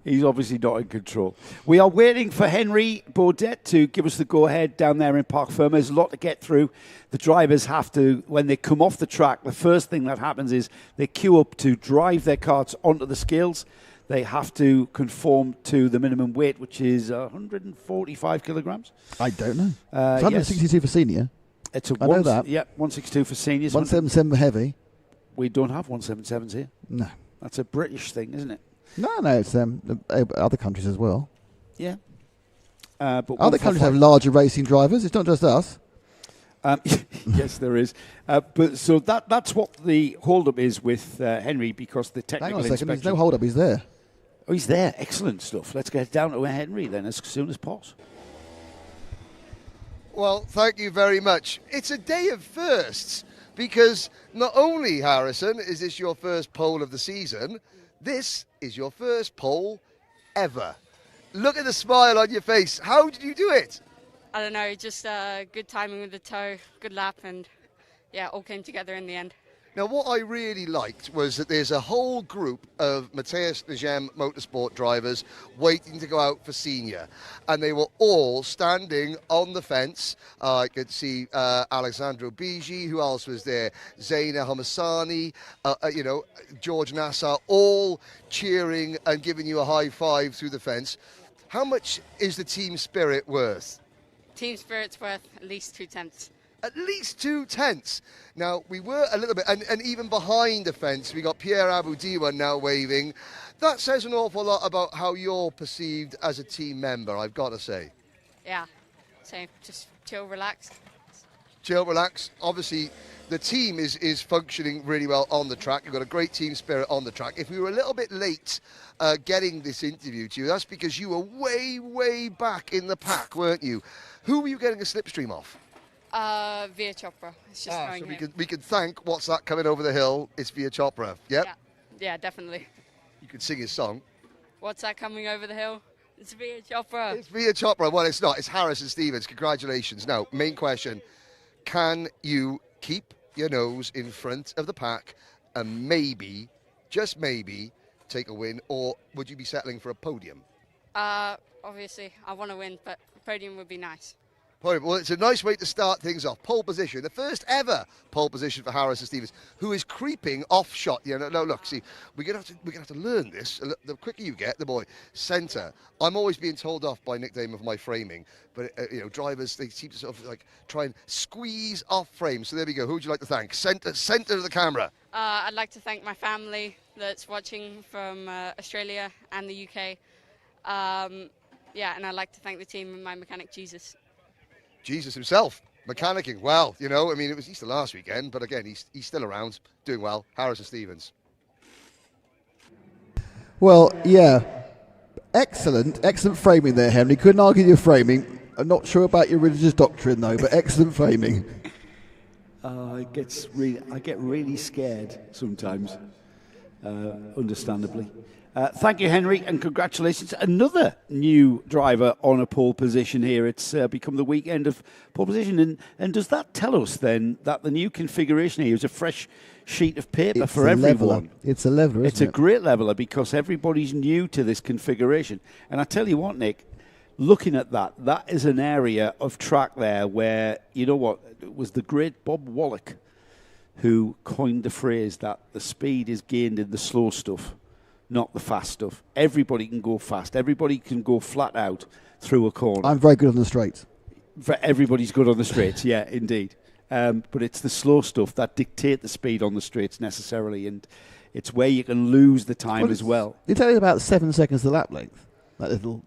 He's obviously not in control. We are waiting for Henry Baudet to give us the go-ahead down there in Parc Ferme. There's a lot to get through. The drivers have to, when they come off the track, the first thing that happens is they queue up to drive their carts onto the scales. They have to conform to the minimum weight, which is 145 kilograms. I don't know. It's 162 for senior. I know that. Yeah, 162 for seniors. 177 for heavy. We don't have 177s here. No. That's a British thing, isn't it? No, it's other countries as well. Yeah. But other countries have larger racing drivers. It's not just us. Yes, there is. But so that's what the hold-up is with Henry, because the technical inspection... Hang on a second, there's no hold-up, he's there. Oh, he's there. Excellent stuff. Let's get down to Henry then as soon as possible. Well, thank you very much. It's a day of firsts, because not only, Harrison, is this your first pole of the season, this is your first pole ever. Look at the smile on your face. How did you do it? I don't know, just good timing with the toe, good lap, and yeah, all came together in the end. Now, what I really liked was that there's a whole group of Matthias Negem Motorsport drivers waiting to go out for senior. And they were all standing on the fence. I could see Alessandro Bigi, who else was there? Zaina Hamasani, George Nassar, all cheering and giving you a high five through the fence. How much is the team spirit worth? Team spirit's worth at least 2 tenths. At least 2 tenths. Now, we were a little bit, and even behind the fence, we got Pierre Abu Diwan now waving. That says an awful lot about how you're perceived as a team member, I've got to say. Yeah, so just chill, relax, chill, relax. Obviously, the team is functioning really well on the track. You've got a great team spirit on the track. If we were a little bit late getting this interview to you, that's because you were way, way back in the pack, weren't you? Who were you getting a slipstream off? Via Chopra. It's just going so we can thank What's That Coming Over the Hill. It's Via Chopra. Yep. Yeah, definitely. You can sing his song. What's that coming over the hill? It's Via Chopra. It's Via Chopra. Well, it's not. It's Harris and Stevens. Congratulations. Now, main question. Can you keep your nose in front of the pack and maybe, just maybe, take a win? Or would you be settling for a podium? Obviously, I want to win, but a podium would be nice. Podium. Well, it's a nice way to start things off. Pole position. The first ever pole position for Harris and Stevens, who is creeping off shot. No, look, see, we're gonna have to learn this. The quicker you get, the more. Centre. I'm always being told off by Nick Dame of my framing, but drivers, they seem to sort of like try and squeeze off frame. So there we go. Who would you like to thank? Centre of the camera. I'd like to thank my family that's watching from Australia and the UK. And I'd like to thank the team and my mechanic, Jesus. Jesus himself, mechanicking. Well, it was Easter last weekend, but again, he's still around, doing well. Harris and Stevens. Well, yeah. Excellent framing there, Henry. Couldn't argue your framing. I'm not sure about your religious doctrine, though, but excellent framing. I get really scared sometimes, understandably. Thank you, Henry, and congratulations. Another new driver on a pole position here. It's become the weekend of pole position. And does that tell us, then, that the new configuration here is a fresh sheet of paper for everyone? It's a leveler, It's a great leveler because everybody's new to this configuration. And I tell you what, Nick, looking at that is an area of track there where, it was the great Bob Wallach who coined the phrase that the speed is gained in the slow stuff, not the fast stuff. Everybody can go fast. Everybody can go flat out through a corner. I'm very good on the straights. Everybody's good on the straights, yeah, indeed. But it's the slow stuff that dictate the speed on the straights necessarily, and it's where you can lose the time as well. It's only about 7 seconds the lap length, that little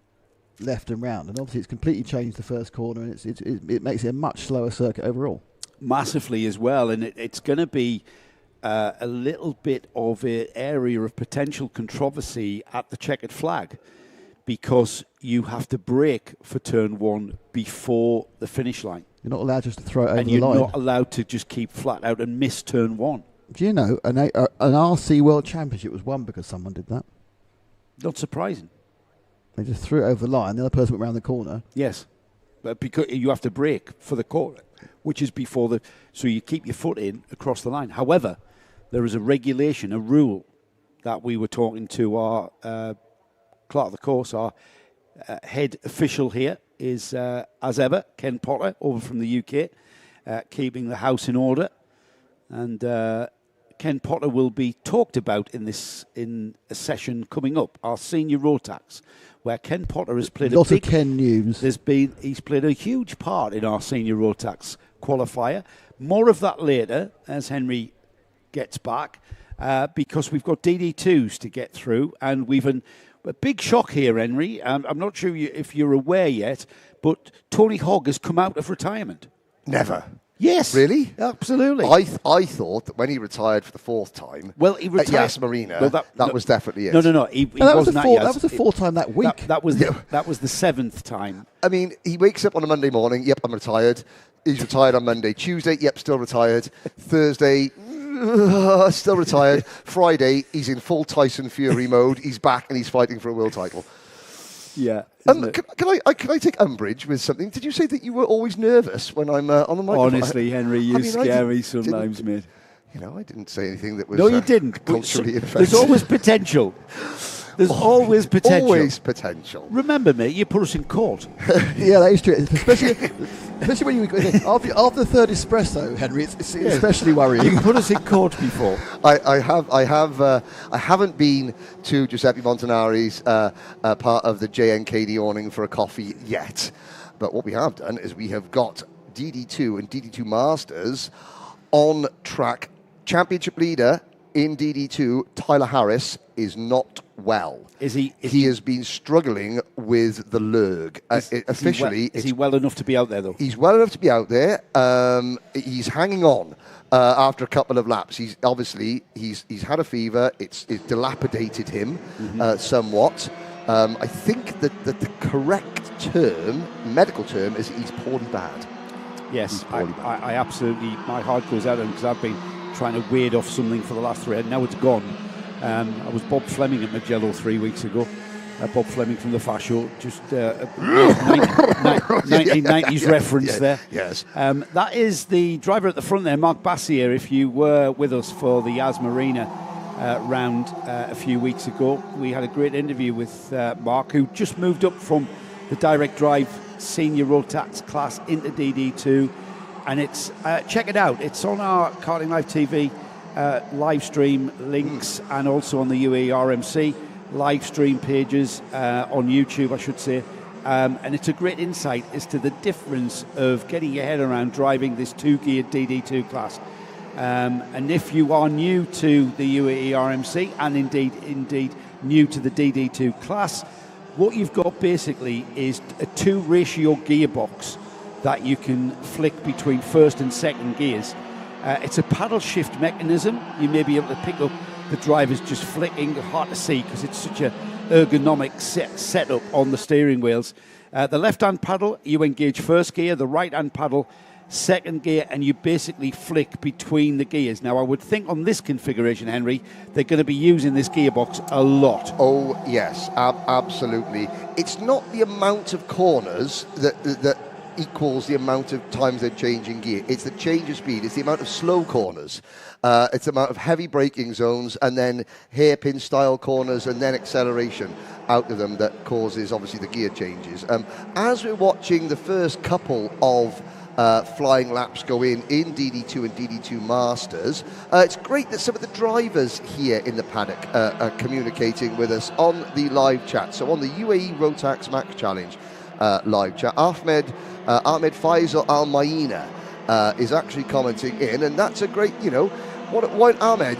left and round, and obviously it's completely changed the first corner, and it makes it a much slower circuit overall. Massively as well, and it's going to be a little bit of an area of potential controversy at the checkered flag because you have to brake for turn one before the finish line. You're not allowed just to throw it over the line. And you're not allowed to just keep flat out and miss turn one. Do you know, an RC World Championship was won because someone did that? Not surprising. They just threw it over the line. The other person went around the corner. Yes, but because you have to brake for the corner, which is before so you keep your foot in across the line. However, there is a regulation, a rule that we were talking to our clerk of the course, our head official here is, as ever, Ken Potter, over from the UK, keeping the house in order. And Ken Potter will be talked about in a session coming up, our senior road tax, where Ken Potter has played lots of Ken news. He's played a huge part in our senior road tax qualifier. More of that later, as Henry gets back, because we've got DD2s to get through, and we've a big shock here, Henry. I'm not sure if you're aware yet, but Tony Hogg has come out of retirement. Never. Yes. Really? Absolutely. I thought that when he retired for the fourth time, he retired at Yas Marina, that was definitely it. No. That was the fourth time that week. That was the seventh time. I mean, he wakes up on a Monday morning, yep, I'm retired. He's retired on Monday. Tuesday, yep, still retired. Thursday, still retired. Friday, he's in full Tyson Fury mode. He's back and he's fighting for a world title. Yeah. Can I take umbrage with something? Did you say that you were always nervous when I'm on the microphone? Honestly, Henry, you scare me sometimes, mate. I didn't say anything that was no, you didn't. culturally offensive. There's always potential. There's always potential. Always potential. Remember, mate, you put us in court. Yeah, that is true. Especially when after the third espresso, Henry, it's especially worrying. You put us in court before. I haven't been to Giuseppe Montanari's part of the JNKD awning for a coffee yet. But what we have done is we have got DD2 and DD2 Masters on track. Championship leader in DD2, Tyler Harris is not well. Is he? He has been struggling with the lurg. Is he well enough to be out there, though? He's well enough to be out there. He's hanging on after a couple of laps. He's had a fever. It's dilapidated him somewhat. I think that the correct medical term, is he's poorly bad. Yes, I absolutely, my heart goes out to him because I've been trying to ward off something for the last 3 years. Now it's gone. I was Bob Fleming at Magello 3 weeks ago. Bob Fleming from the Fast Show, just 1990s reference there. Yes. That is the driver at the front there, Mark Bassier. If you were with us for the Yas Marina round a few weeks ago, we had a great interview with Mark, who just moved up from the direct drive senior Rotax class into DD2. And it's check it out. It's on our Karting Live TV live stream links, and also on the UAE RMC live stream pages on YouTube, I should say. And it's a great insight as to the difference of getting your head around driving this two-geared DD2 class. And if you are new to the UAE RMC, and indeed new to the DD2 class, what you've got basically is a 2-ratio gearbox that you can flick between first and second gears. It's a paddle shift mechanism. You may be able to pick up the drivers just flicking, hard to see because it's such a ergonomic setup on the steering wheels. The left-hand paddle, you engage first gear, the right-hand paddle, second gear, and you basically flick between the gears. Now, I would think on this configuration, Henry, they're going to be using this gearbox a lot. Oh, yes, absolutely. It's not the amount of corners that equals the amount of times they're changing gear. It's the change of speed. It's the amount of slow corners. It's the amount of heavy braking zones, and then hairpin style corners, and then acceleration out of them that causes obviously the gear changes. As we're watching the first couple of flying laps go in DD2 and DD2 Masters, it's great that some of the drivers here in the paddock are communicating with us on the live chat. So on the UAE Rotax Max Challenge live chat, Ahmed Faisal Al Maina is actually commenting in, and that's a great, what Ahmed,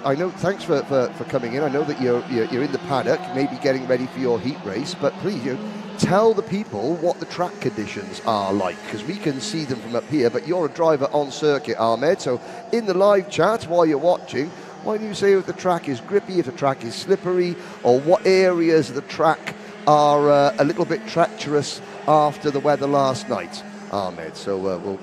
I know, thanks for coming in. I know that you're in the paddock, maybe getting ready for your heat race, but please, tell the people what the track conditions are like, because we can see them from up here, but you're a driver on circuit, Ahmed, so in the live chat while you're watching, why don't you say if the track is grippy, if the track is slippery, or what areas of the track are a little bit treacherous after the weather last night, Ahmed. So we'll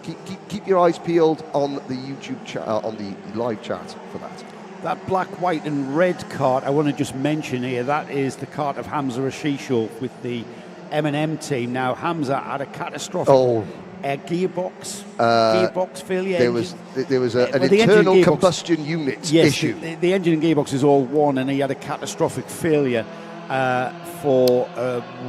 keep your eyes peeled on the YouTube on the live chat for that. That black, white and red kart, I want to just mention here, that is the kart of Hamza Rashishov with the M&M team. Now, Hamza had a catastrophic gearbox failure. There was an internal combustion unit issue. The engine and gearbox is all one, and he had a catastrophic failure for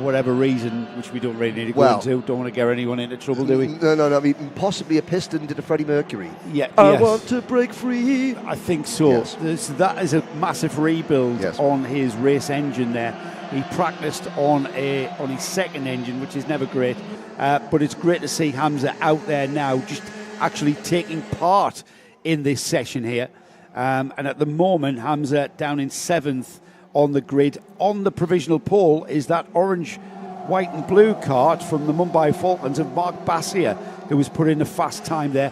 whatever reason, which we don't really need to go into. Don't want to get anyone into trouble, do we? No. I mean, possibly a piston did a Freddie Mercury. Yeah. I want to break free. I think so. Yes. That is a massive rebuild on his race engine there. He practiced on his second engine, which is never great. But it's great to see Hamza out there now, just actually taking part in this session here. And at the moment, Hamza down in 7th on the grid. On the provisional pole is that orange, white and blue kart from the Mumbai Falcons of Mark Bassier, who was put in a fast time there.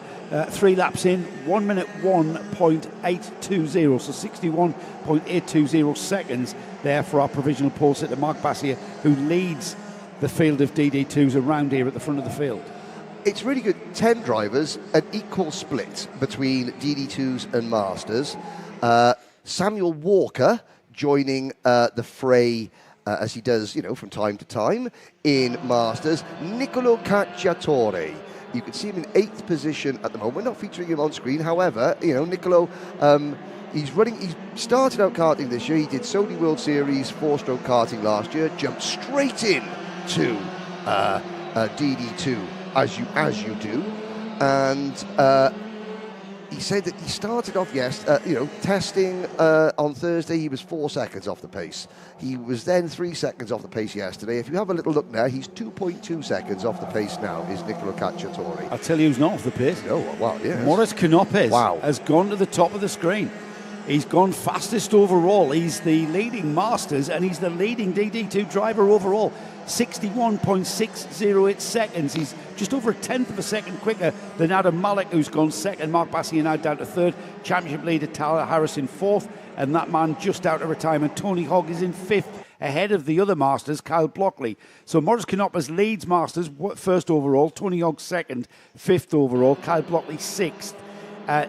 3 laps in, 1 minute 1.820, so 61.820 seconds there for our provisional pole sitter Mark Bassier, who leads the field of DD2s around here at the front of the field. It's really good. 10 drivers, an equal split between DD2s and Masters. Samuel Walker joining the fray as he does, from time to time in Masters. Nicolo Cacciatore, you can see him in 8th position at the moment. We're not featuring him on screen. However, Nicolo, he started out karting this year. He did Sony World Series 4-stroke karting last year, jumped straight in to DD2 as you do, and he said that he started off, testing on Thursday. He was 4 seconds off the pace. He was then 3 seconds off the pace yesterday. If you have a little look now, he's 2.2 seconds off the pace now, is Nicolo Cacciatore. I'll tell you who's not off the pace. Oh, wow, yes. Maurice Canopes has gone to the top of the screen. He's gone fastest overall. He's the leading Masters and he's the leading DD2 driver overall. 61.608 seconds. He's just over a tenth of a second quicker than Adam Malik, who's gone second. Mark Bassier now down to third. Championship leader Tyler Harris in fourth. And that man just out of retirement, Tony Hogg, is in fifth, ahead of the other Masters, Kyle Blockley. So Maurice Knoppers leads Masters first overall, Tony Hogg second, fifth overall, Kyle Blockley sixth,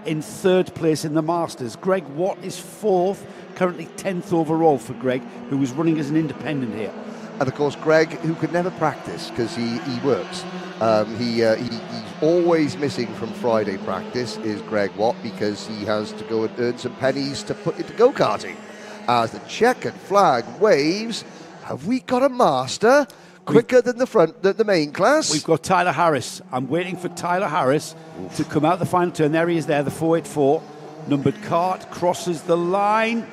in third place in the Masters. Greg Watt is fourth, currently 10th overall for Greg, who was running as an independent here. And of course, Greg, who could never practice because he works. He's always missing from Friday practice, is Greg Watt, because he has to go and earn some pennies to put into go-karting. As the checkered flag waves, have we got a master quicker than the main class? We've got Tyler Harris. I'm waiting for Tyler Harris to come out the final turn. There he is there, the 484. Numbered cart crosses the line.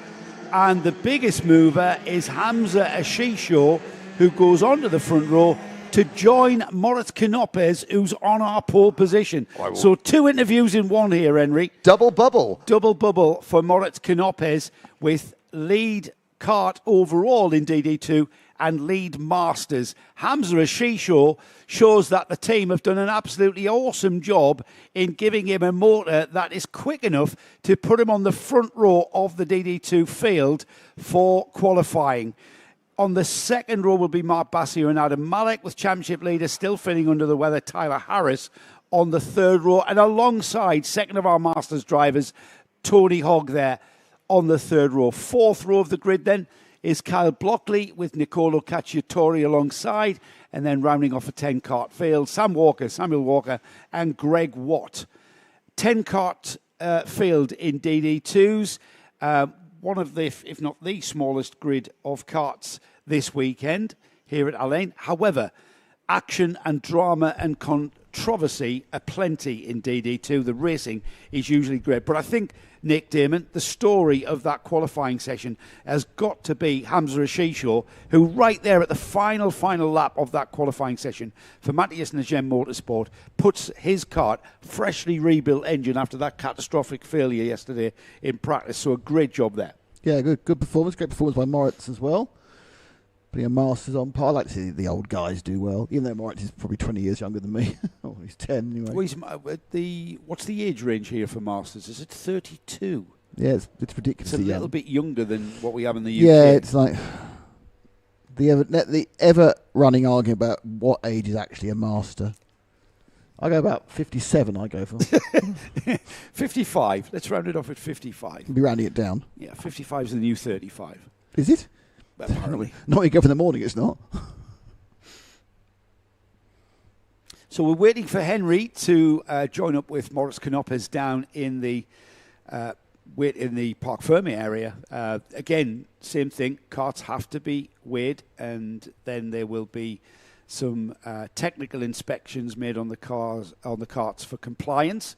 And the biggest mover is Hamza Ashisho, who goes onto the front row to join Moritz Knoppers, who's on our pole position. So 2 interviews in one here, Henry. Double bubble. Double bubble for Moritz Knoppers with lead kart overall in DD2 and lead Masters. Hamza Ashisho shows that the team have done an absolutely awesome job in giving him a motor that is quick enough to put him on the front row of the DD2 field for qualifying. On the second row will be Mark Bassier and Adam Malik, with championship leader still feeling under the weather, Tyler Harris, on the third row. And alongside, second of our Masters drivers, Tony Hogg there on the third row. Fourth row of the grid then is Kyle Blockley with Nicolo Cacciatore alongside, and then rounding off a 10-kart field, Samuel Walker, and Greg Watt. 10-kart field in DD2s. One of the, if not the smallest grid of karts this weekend here at Al Ain. However, action and drama and controversy are plenty in DD2. The racing is usually great. But I think, Nick Damon, the story of that qualifying session has got to be Hamza Ashisho, who right there at the final lap of that qualifying session for Matthias Najm Motorsport puts his kart, freshly rebuilt engine after that catastrophic failure yesterday in practice. So a great job there. Yeah, good performance. Great performance by Moritz as well. Putting a Masters on par. I like to see the old guys do well, even though Moritz is probably 20 years younger than me. Oh, he's 10 anyway. Well, what's the age range here for Masters? Is it 32? Yeah, it's ridiculous. It's a little bit younger than what we have in the UK. Yeah, it's like the ever running argument about what age is actually a Master. I go about 57, I go for. 55. Let's round it off at 55. We'll be rounding it down. Yeah, 55 is the new 35. Is it? Apparently. Not when you go for the morning, it's not. So we're waiting for Henry to join up with Moritz Knoppers down in the Parc Fermé area. Again, same thing. Carts have to be weighed, and then there will be some technical inspections made on the carts for compliance.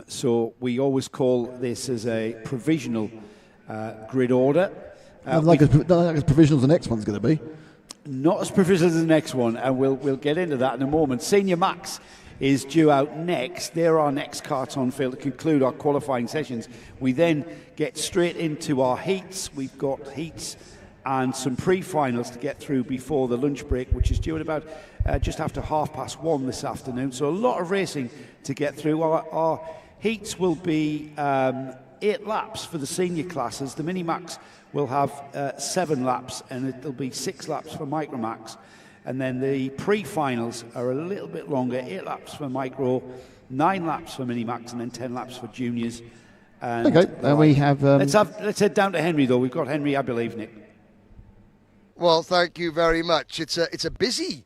So we always call this as a provisional grid order. Not like as provisional as the next one's going to be. Not as provisional as the next one, and we'll get into that in a moment. Senior Max is due out next. They're our next karts on field to conclude our qualifying sessions. We then get straight into our heats. We've got heats and some pre-finals to get through before the lunch break, which is due at about just after 1:30 this afternoon. So a lot of racing to get through. Our heats will be 8 laps for the senior classes. The Mini-Max will have 7 laps, and it'll be 6 laps for Micro-Max. And then the pre-finals are a little bit longer, 8 laps for Micro, 9 laps for Mini-Max, and then 10 laps for juniors. And okay, and we have... Let's head down to Henry, though. We've got Henry, I believe, Nick. Well, thank you very much. It's a busy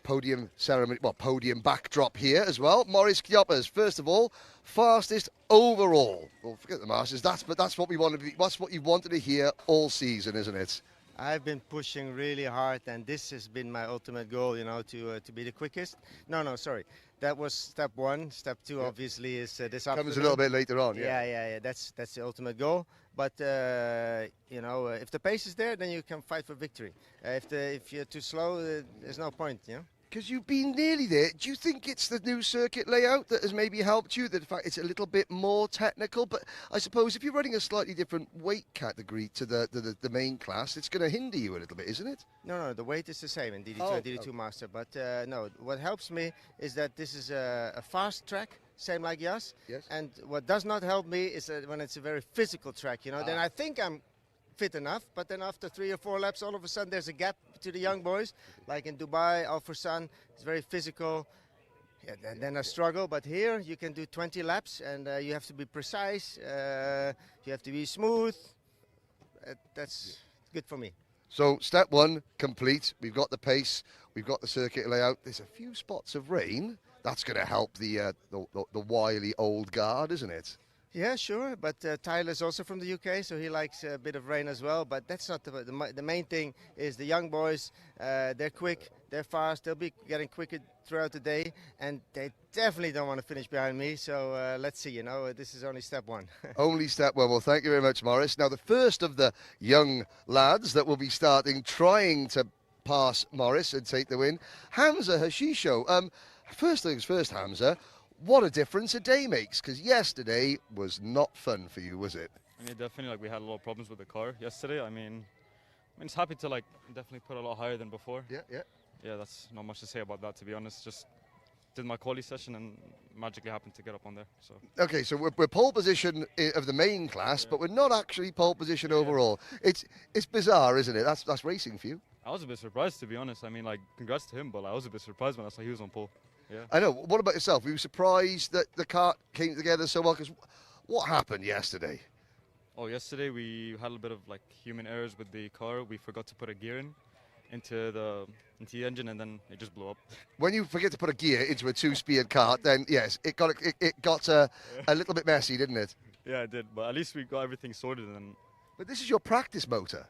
podium ceremony, podium backdrop here as well. Maurice Knoppers, first of all, fastest overall. Well, forget the Masters. That's what we want to be. That's what you wanted to hear all season, isn't it? I've been pushing really hard, and this has been my ultimate goal. to be the quickest. No, sorry. That was step 1. Step 2, obviously, is this afternoon. Comes a little bit later on. Yeah. That's the ultimate goal. But if the pace is there, then you can fight for victory. If you're too slow, there's no point. Because you've been nearly there. Do you think it's the new circuit layout that has maybe helped you? That in fact it's a little bit more technical? But I suppose if you're running a slightly different weight category to the main class, it's going to hinder you a little bit, isn't it? No, the weight is the same in DD2 and DD2 Master. But no, what helps me is that this is a fast track, same like Jas. Yes. And what does not help me is when it's a very physical track, then I think I'm fit enough, but then after 3 or 4 laps, all of a sudden there's a gap to the young boys, like in Dubai, Al Fursan, it's very physical, and then I struggle, but here you can do 20 laps, and you have to be precise, you have to be smooth, that's good for me. So step 1, complete, we've got the pace, we've got the circuit layout, there's a few spots of rain, that's going to help the wily old guard, isn't it? Yeah, sure, but Tyler's also from the UK, so he likes a bit of rain as well. But that's not the main thing. Is the young boys? They're quick, they're fast. They'll be getting quicker throughout the day, and they definitely don't want to finish behind me. So let's see. This is only step 1. Only step 1. Well, thank you very much, Morris. Now, the first of the young lads that will be starting trying to pass Morris and take the win, Hamza Hashisho. First things first, Hamza. What a difference a day makes, because yesterday was not fun for you, was it? I mean, definitely, we had a lot of problems with the car yesterday. I mean, it's happy to definitely put a lot higher than before. Yeah. Yeah, that's not much to say about that, to be honest. Just did my quali session and magically happened to get up on there. So. Okay, so we're pole position of the main class, but we're not actually pole position overall. It's bizarre, isn't it? That's racing for you. I was a bit surprised, to be honest. I mean, congrats to him, but I was a bit surprised when I saw he was on pole. Yeah. I know. What about yourself? Were you surprised that the car came together so well? Because what happened yesterday? Oh, yesterday we had a little bit of human errors with the car. We forgot to put a gear into the engine, and then it just blew up. When you forget to put a gear into a 2-speed car, then yes, it got a little bit messy, didn't it? Yeah, it did. But at least we got everything sorted. And but this is your practice motor.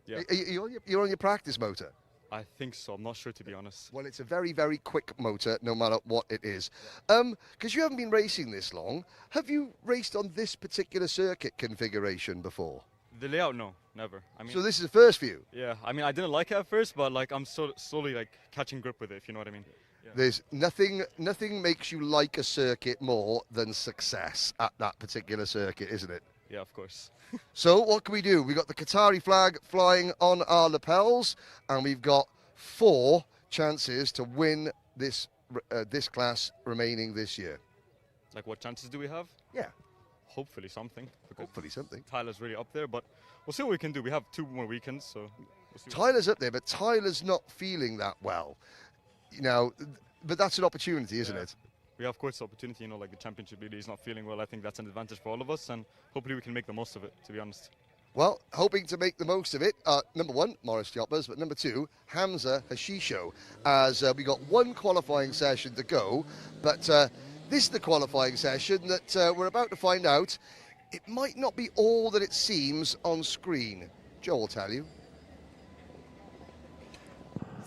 Yeah. You're on your practice motor. I think so. I'm not sure, to be honest. Well, it's a very, very quick motor, no matter what it is. Because you haven't been racing this long, have you raced on this particular circuit configuration before? The layout, no, never. I mean, so this is the first for you? Yeah. I mean, I didn't like it at first, but I'm slowly catching grip with it, if you know what I mean. Yeah. There's nothing makes you like a circuit more than success at that particular circuit, isn't it? Yeah, of course. So what can we do? We've got the Qatari flag flying on our lapels, and we've got 4 chances to win this class remaining this year. What chances do we have? Yeah. Hopefully something. Hopefully something. Tyler's really up there, but we'll see what we can do. We have 2 more weekends, so we'll see. Tyler's up there, but Tyler's not feeling that well. But that's an opportunity, isn't it? We have, of course, the opportunity, the championship leader is not feeling well. I think that's an advantage for all of us, and hopefully we can make the most of it, to be honest. Well, hoping to make the most of it, number 1, Morris Choppers, but number 2, Hamza Hashisho, as we got 1 qualifying session to go, but this is the qualifying session that we're about to find out. It might not be all that it seems on screen. Joe will tell you.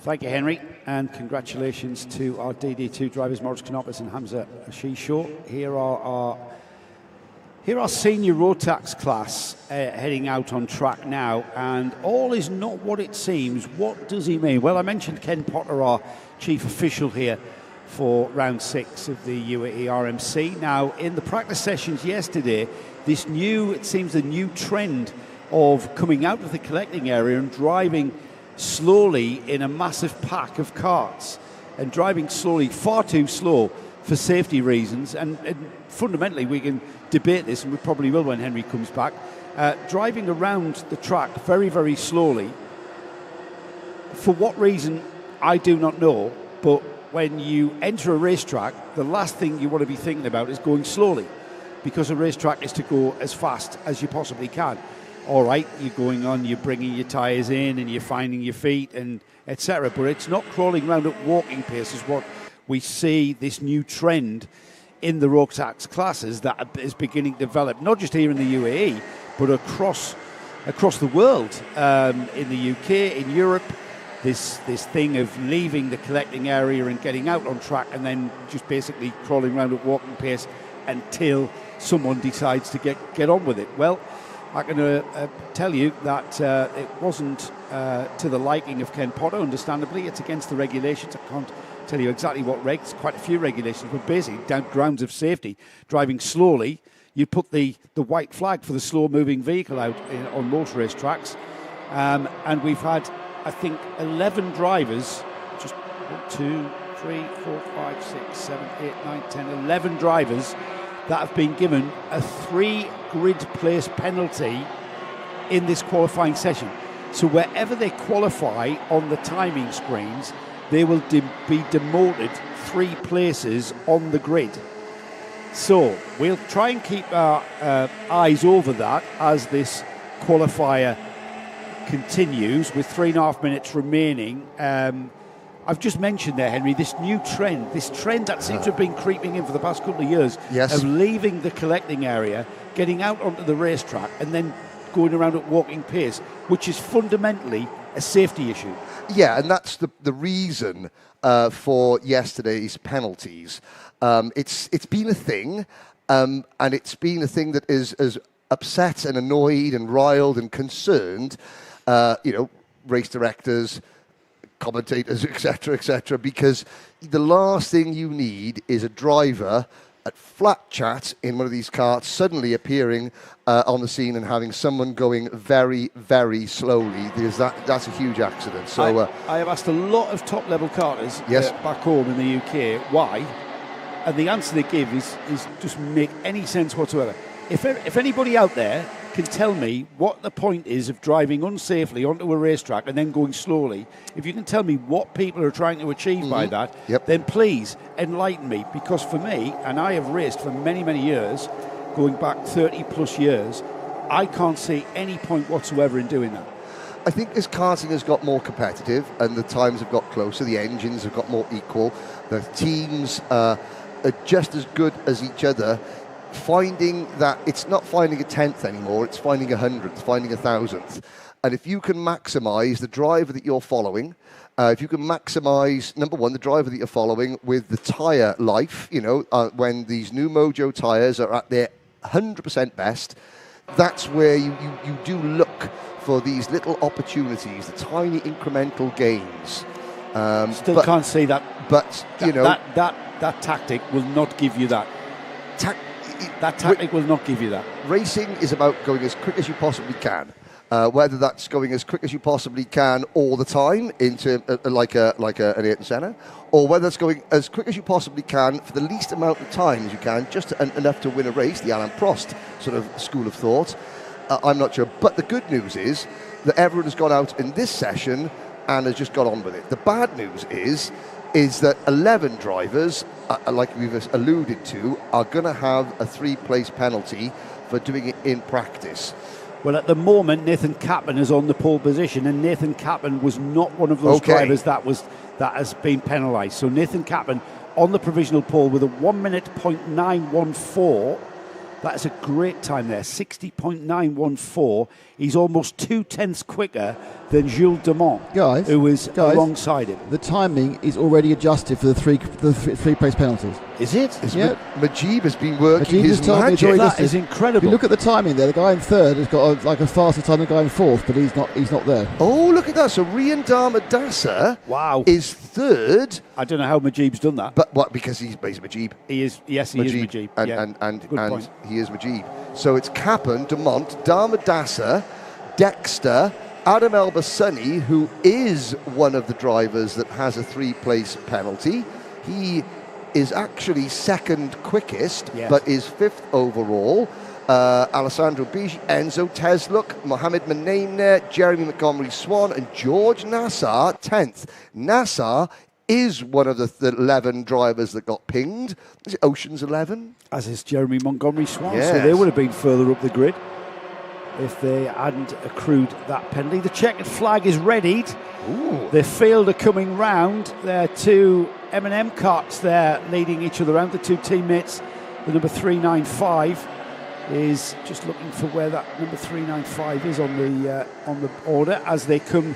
Thank you, Henry, and congratulations to our DD2 drivers, Morris Canopus and Hamza Hashisho. Here our senior Rotax class heading out on track now, and all is not what it seems. What does he mean? Well, I mentioned Ken Potter, our chief official here for round 6 of the UAE RMC. Now, in the practice sessions yesterday, it seems a new trend of coming out of the collecting area and driving slowly in a massive pack of carts, and driving slowly, far too slow for safety reasons, and fundamentally we can debate this, and we probably will when Henry comes back, driving around the track very, very slowly. For what reason, I do not know, but when you enter a racetrack, the last thing you want to be thinking about is going slowly, because a racetrack is to go as fast as you possibly can. All right, you're going on, you're bringing your tyres in and you're finding your feet and etc. But it's not crawling around at walking pace is what we see, this new trend in the Rotax classes that is beginning to develop, not just here in the UAE, but across the world, in the UK, in Europe. This thing of leaving the collecting area and getting out on track and then just basically crawling around at walking pace until someone decides to get on with it. Well, I can tell you that it wasn't to the liking of Ken Potter, understandably. It's against the regulations. I can't tell you exactly what regs, quite a few regulations, but basically down grounds of safety, driving slowly, you put the white flag for the slow-moving vehicle out on motor race tracks. And we've had, I think, 11 drivers, just 1, 2, 3, 4, 5, 6, 7, 8, 9, 10, 11 drivers that have been given a 3 grid place penalty in this qualifying session. So wherever they qualify on the timing screens, they will be demoted 3 places on the grid. So we'll try and keep our eyes over that as this qualifier continues with 3.5 minutes remaining. I've just mentioned there, Henry, this new trend, that seems to have been creeping in for the past couple of years, of leaving the collecting area, getting out onto the racetrack and then going around at walking pace, which is fundamentally a safety issue. Yeah, and that's the reason for yesterday's penalties. It's been a thing, and it's been a thing that is upset and annoyed and riled and concerned, race directors, commentators, etc., because the last thing you need is a driver at flat chat in one of these karts suddenly appearing on the scene and having someone going very, very slowly, because that's a huge accident. So I have asked a lot of top-level karters back home in the UK why, and the answer they give is just make any sense whatsoever. If anybody out there can tell me what the point is of driving unsafely onto a racetrack and then going slowly, if you can tell me what people are trying to achieve by that, then please enlighten me, because for me, and I have raced for many, many years, going back 30 plus years, I can't see any point whatsoever in doing that. I think as karting has got more competitive and the times have got closer, the engines have got more equal, the teams are just as good as each other, finding that it's not finding a 10th anymore, it's finding a 100th, finding a 1000th. And if you can maximise the driver that you're following, if you can maximise, number one, the driver that you're following with the tyre life, when these new Mojo tyres are at their 100% best, that's where you do look for these little opportunities, the tiny incremental gains. Still can't see that. But, that tactic will not give you that. That tactic will not give you that. Racing is about going as quick as you possibly can. Whether that's going as quick as you possibly can all the time into like an Ayrton Senna, or whether it's going as quick as you possibly can for the least amount of time as you can, just enough to win a race, the Alain Prost sort of school of thought. I'm not sure. But the good news is that everyone has gone out in this session and has just got on with it. The bad news is that 11 drivers, like we've alluded to, are going to have a 3-place penalty for doing it in practice. Well, at the moment, Nathan Kaplan is on the pole position, and Nathan Kaplan was not one of those drivers that has been penalised. So Nathan Kaplan on the provisional pole with a 1 minute .914. That is a great time there, 60.914. He's almost 0.2 quicker than Jules Dumont, who is alongside him. The timing is already adjusted for the three place penalties. Is it? Yeah. Majib has been working his magic. That is incredible. If you look at the timing there, the guy in third has got a faster time than the guy in fourth, but he's not there. Oh, look at that. So Rian Dharmadasa is third. I don't know how Majib's done that. But what? Because he's Majib. He is, yes, he is Majib. And he is Majib. So it's Kaplan, Dumont, Dharmadasa, Dexter, Adam Al Shaikh, who is one of the drivers that has a 3-place penalty. He is actually second quickest, but is 5th overall. Alessandro Bigi, Enzo Tesluk, Mohamed Menaimner, Jeremy Montgomery Swan, and George Nassar, 10th. Nassar is one of the 11 drivers that got pinged. Is it Ocean's 11? As is Jeremy Montgomery Swan, so they would have been further up the grid if they hadn't accrued that penalty. The checkered flag is readied. Ooh. The field are coming round. There are 2 M&M carts there leading each other around. The 2 teammates, the number 395 is just looking for where that number 395 is on the order as they come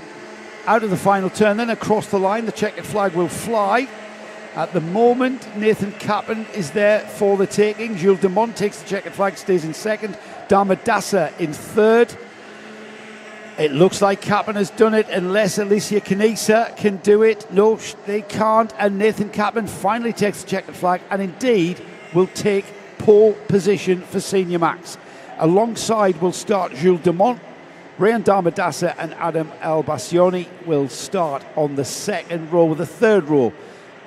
out of the final turn. Then across the line, the checkered flag will fly. At the moment, Nathan Cappan is there for the taking. Jules Dumont takes the checkered flag, stays in second. Damadasa in third. It looks like Cappan has done it unless Alicia Canisa can do it. No, they can't. And Nathan Cappan finally takes the checkered flag and indeed will take pole position for Senior Max. Alongside will start Jules Dumont. Rayan Damadasa and Adam El Bassioni will start on the second row, with the third row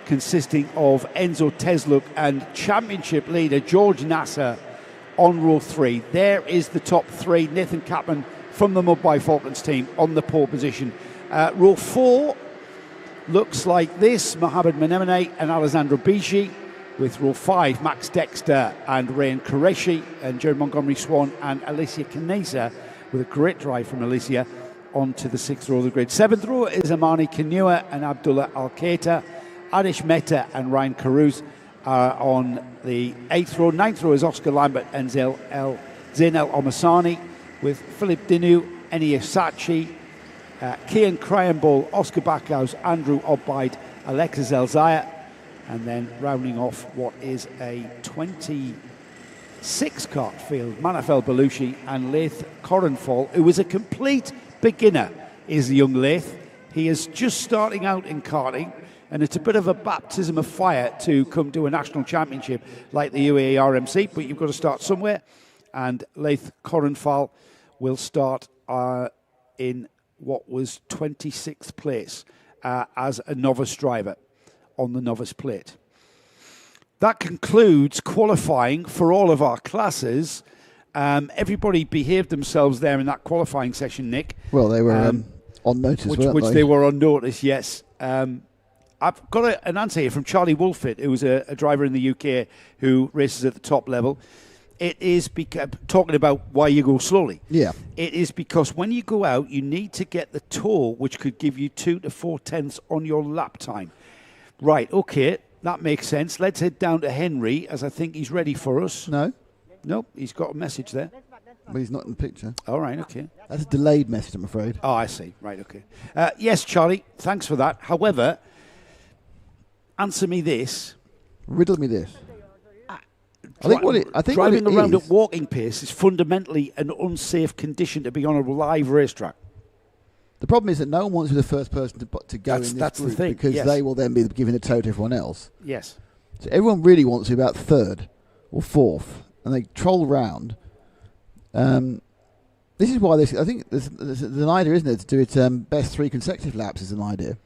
consisting of Enzo Tesluk and championship leader George Nasser on row 3. There is the top 3. Nathan Cappan from the Mudby Falcons team on the pole position. Row 4 looks like this: Mohamed Menemene and Alessandro Bici, with row 5 Max Dexter and Rayan Qureshi, and Jerry Montgomery Swan and Alicia Canesa, with a great drive from Alicia onto the 6th row of the grid. 7th row is Amani Kanua and Abdullah Al-Keita. Adish Mehta and Ryan Carouse are on the 8th row. 9th row is Oscar Lambert and Zain El Omasani, with Philip Dinu, Eni Sachi, Kian Cryanball, Oscar Backhouse, Andrew Obaid, Alexis Elzaya, and then rounding off what is a 26-cart field, Manafel Belushi and Leith Corenfall, who is a complete beginner, is the young Leith. He is just starting out in karting, and it's a bit of a baptism of fire to come to a national championship like the UAE RMC, but you've got to start somewhere, and Leith Corenfall will start in what was 26th place as a novice driver on the novice plate. That concludes qualifying for all of our classes. Everybody behaved themselves there in that qualifying session, Nick. Well, they were on notice, which they were on notice, yes. I've got an answer here from Charlie Wolfit, who's a driver in the UK who races at the top level. It is talking about why you go slowly. Yeah. It is because when you go out, you need to get the tow, which could give you 2 to 4 tenths on your lap time. Right, okay, that makes sense. Let's head down to Henry, as I think he's ready for us. No. Nope, he's got a message there. But he's not in the picture. All right, okay. That's a delayed message, I'm afraid. Oh, I see. Right, okay. Yes, Charlie, thanks for that. However, answer me this. Riddle me this. I think driving around at walking pace is fundamentally an unsafe condition to be on a live racetrack. The problem is that no one wants to be the first person to go in this that's group, the thing, because yes. they will then be giving the tow to everyone else. Yes. So everyone really wants to be about third or fourth, and they troll round. This is why I think there's an idea, isn't it, to do it best 3 consecutive laps is an idea.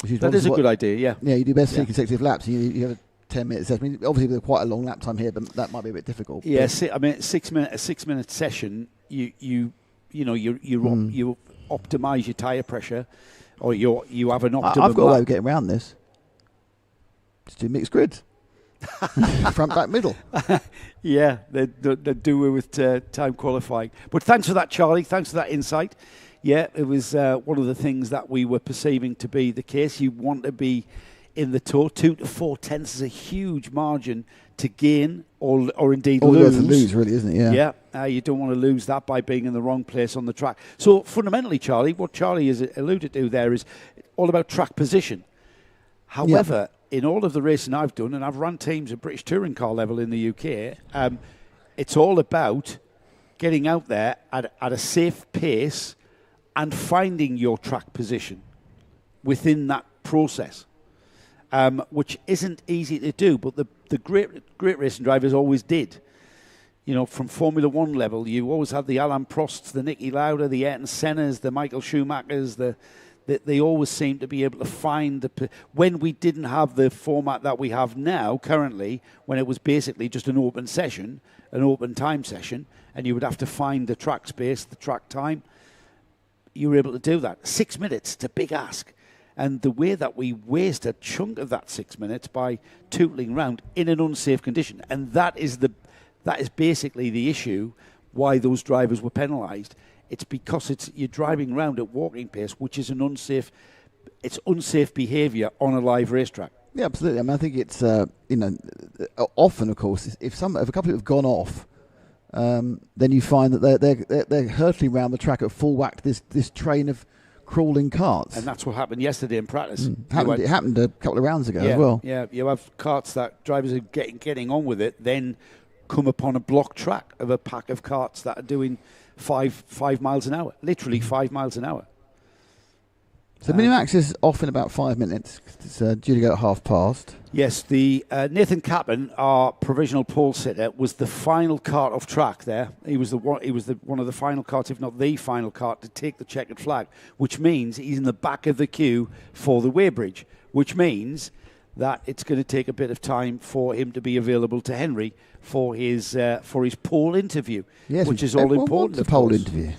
That is a good idea, yeah. Yeah, you do best 3 consecutive laps. You have a 10-minute session. I mean, obviously, with quite a long lap time here, but that might be a bit difficult. Yeah, I mean, a 6-minute session, you optimise your tyre pressure, or you have an optimum. I've got a way of getting around this. Just do mixed grids. Front, back, middle. Yeah, they do it with time qualifying. But thanks for that, Charlie. Thanks for that insight. Yeah, it was one of the things that we were perceiving to be the case. You want to be in the tow. 2 to 4 tenths is a huge margin to gain or indeed lose. To lose, really, isn't it? Yeah. Yeah, you don't want to lose that by being in the wrong place on the track. So fundamentally, Charlie, what Charlie has alluded to there is all about track position. However, in all of the racing I've done, and I've run teams at British touring car level in the UK, it's all about getting out there at a safe pace and finding your track position within that process, which isn't easy to do, but the great racing drivers always did. You know, from Formula One level, you always had the Alain Prosts, the Niki Lauda, the Ayrton Sennas, the Michael Schumachers, they always seem to be able to find when we didn't have the format that we have now currently, when it was basically just an open session, an open time session, and you would have to find the track space, the track time. You were able to do that. 6 minutes, it's a big ask. And the way that we waste a chunk of that 6 minutes by tootling round in an unsafe condition, and that is basically the issue why those drivers were penalised. It's because you're driving around at walking pace, which is unsafe behaviour on a live racetrack. Yeah, absolutely. I mean, I think it's often, of course, if a couple have gone off, then you find that they're hurtling around the track at full whack. This train of crawling carts. And that's what happened yesterday in practice. It happened a couple of rounds ago as well. Yeah, you have carts that drivers are getting on with it, then come upon a block track of a pack of carts that are doing 5 miles an hour, literally 5 miles an hour. So Minimax is off in about 5 minutes. It's due to go at 1:30. Yes, the Nathan Cappan, our provisional pole sitter, was the final cart off track there. He was one of the final carts, if not the final cart, to take the checkered flag, which means he's in the back of the queue for the weighbridge, which means that it's going to take a bit of time for him to be available to Henry for his pole interview, yes, which is all important. Wants a pole interview.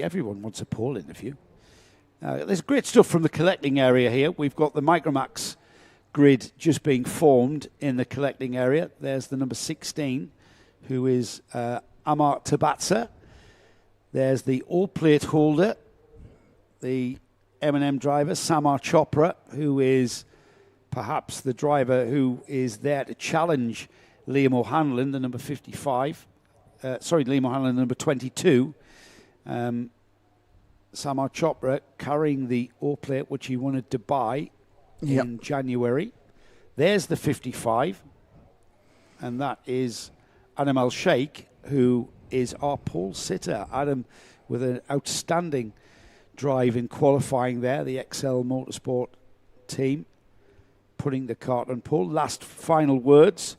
Everyone wants a pole interview. There's great stuff from the collecting area here. We've got the Micromax grid just being formed in the collecting area. There's the number 16, who is Amar Tabatsa. There's the all-plate holder, the M&M driver, Samar Chopra, who is perhaps the driver who is there to challenge Liam O'Hanlon, the number 55. Liam O'Hanlon, the number 22. Samar Chopra carrying the all-plate, which he wanted to buy in January. There's the 55, and that is Adam Al Shaikh, who is our pole sitter. Adam with an outstanding drive in qualifying there, the XL Motorsport team, putting the cart on pole. Last final words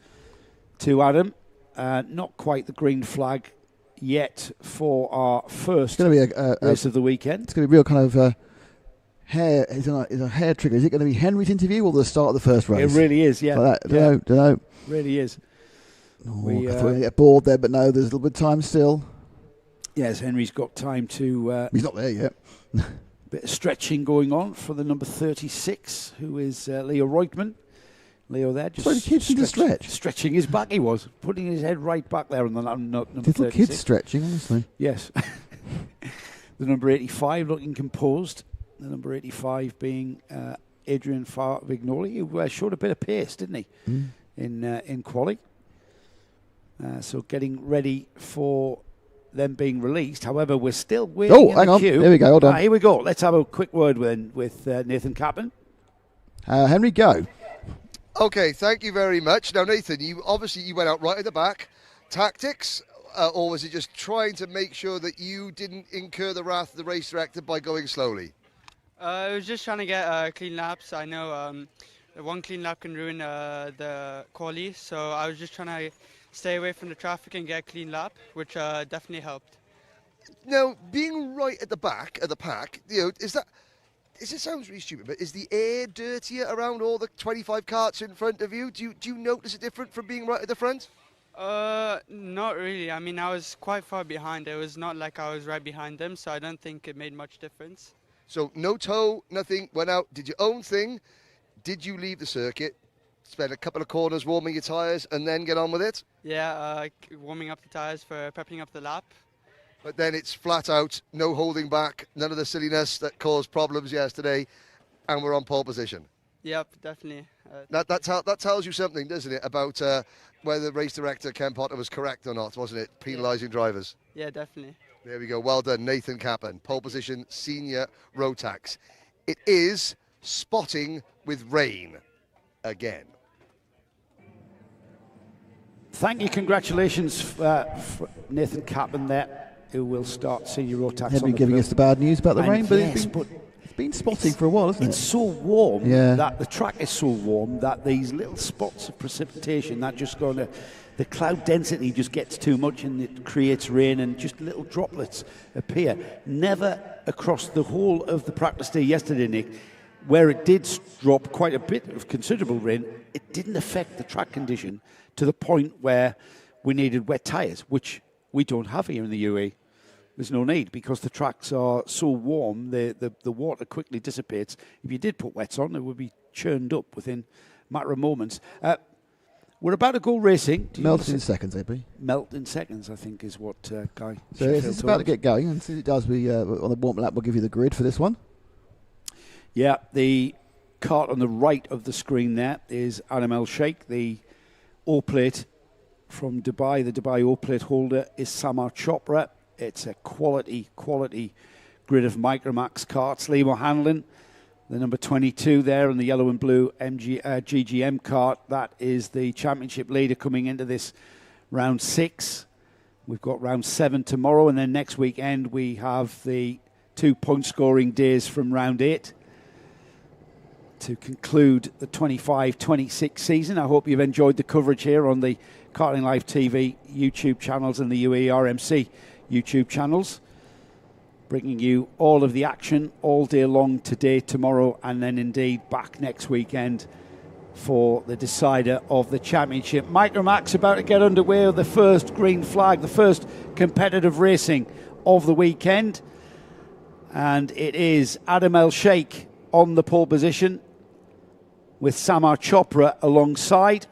to Adam. Not quite the green flag yet for our first race of the weekend. It's going to be real kind of hair. Is a hair trigger. Is it going to be Henry's interview or the start of the first race? It really is, yeah. Like that. Don't know. Really is. I thought we would get bored there, but no, there's a little bit of time still. Yes, Henry's got time to... he's not there yet. Bit of stretching going on for the number 36, who is Leo Reutmann. Leo there just the kids need to stretch. Stretching his back, he was. Putting his head right back there on the number 36. Little kids stretching, honestly. Yes. The number 85 looking composed. The number 85 being Adrian Vignoli, who showed a bit of pace, didn't he, in quali. So getting ready for them being released. However, we're still waiting in the queue. There we go, hold on. Here we go. Let's have a quick word with Nathan Cappan. Henry, go. Okay, thank you very much. Now, Nathan, you went out right at the back. Tactics, or was it just trying to make sure that you didn't incur the wrath of the race director by going slowly? I was just trying to get clean laps. I know one clean lap can ruin the quali, so I was just trying to stay away from the traffic and get a clean lap, which definitely helped. Now, being right at the back of the pack, it sounds really stupid, but is the air dirtier around all the 25 carts in front of you? Do you notice it different from being right at the front? Not really. I mean, I was quite far behind. It was not like I was right behind them, so I don't think it made much difference. So no tow, nothing, went out, did your own thing. Did you leave the circuit, spend a couple of corners warming your tyres, and then get on with it? Yeah, warming up the tyres for prepping up the lap. But then it's flat out, no holding back, none of the silliness that caused problems yesterday, and we're on pole position. Yep, definitely. That tells you something, doesn't it, about whether the race director, Ken Potter, was correct or not, wasn't it? Penalising drivers. Yeah, definitely. There we go. Well done, Nathan Cappan. Pole position, senior Rotax. It is spotting with rain again. Thank you. Congratulations for Nathan Cappan there, who will start senior Rotax. He'll be giving us the bad news about the rain, but yes, it's been spotting for a while, hasn't it? It's so warm that the track is so warm that these little spots of precipitation that just going to, the cloud density just gets too much and it creates rain and just little droplets appear. Never across the whole of the practice day yesterday, Nick, where it did drop quite a bit of considerable rain, it didn't affect the track condition to the point where we needed wet tyres, which we don't have here in the UAE. There's no need because the tracks are so warm, the water quickly dissipates. If you did put wets on, it would be churned up within a matter of moments. We're about to go racing. Melt in seconds, AB. Melt in seconds, I think, is what Guy. So it's about to get going, and as it does, we on the warm lap, we'll give you the grid for this one. Yeah, the cart on the right of the screen there is Adam Al Shaikh, the all-plate from Dubai. The Dubai all-plate holder is Samar Chopra. It's a quality grid of Micromax karts. Liam O'Hanlon, the number 22 there, and the yellow and blue GGM kart. That is the championship leader coming into this round 6. We've got round 7 tomorrow, and then next weekend we have the 2 point scoring days from round 8 to conclude the 25-26 season. I hope you've enjoyed the coverage here on the Karting Live TV YouTube channels and the UAE RMC YouTube channels, bringing you all of the action all day long today, tomorrow, and then indeed back next weekend for the decider of the championship. Micromax about to get underway with the first green flag, the first competitive racing of the weekend. And it is Adam Al Shaikh on the pole position with Samar Chopra alongside.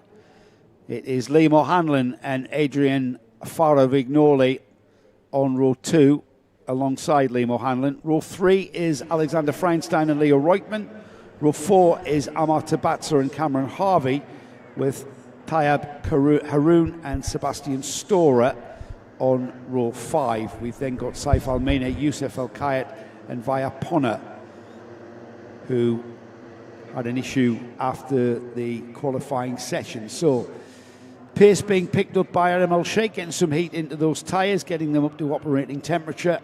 It is Liam O'Hanlon and Adrian Faravignoli on row 2 alongside Liam O'Hanlon. Row 3 is Alexander Feinstein and Leo Reutemann. Row 4 is Amar Tabatsa and Cameron Harvey, with Tayab Haroun and Sebastian Storer on row 5. We've then got Saif Al-Mina, Youssef Al-Kayat and Vaya Ponna, who had an issue after the qualifying session. So pace being picked up by Adam Al Shaikh, getting some heat into those tyres, getting them up to operating temperature,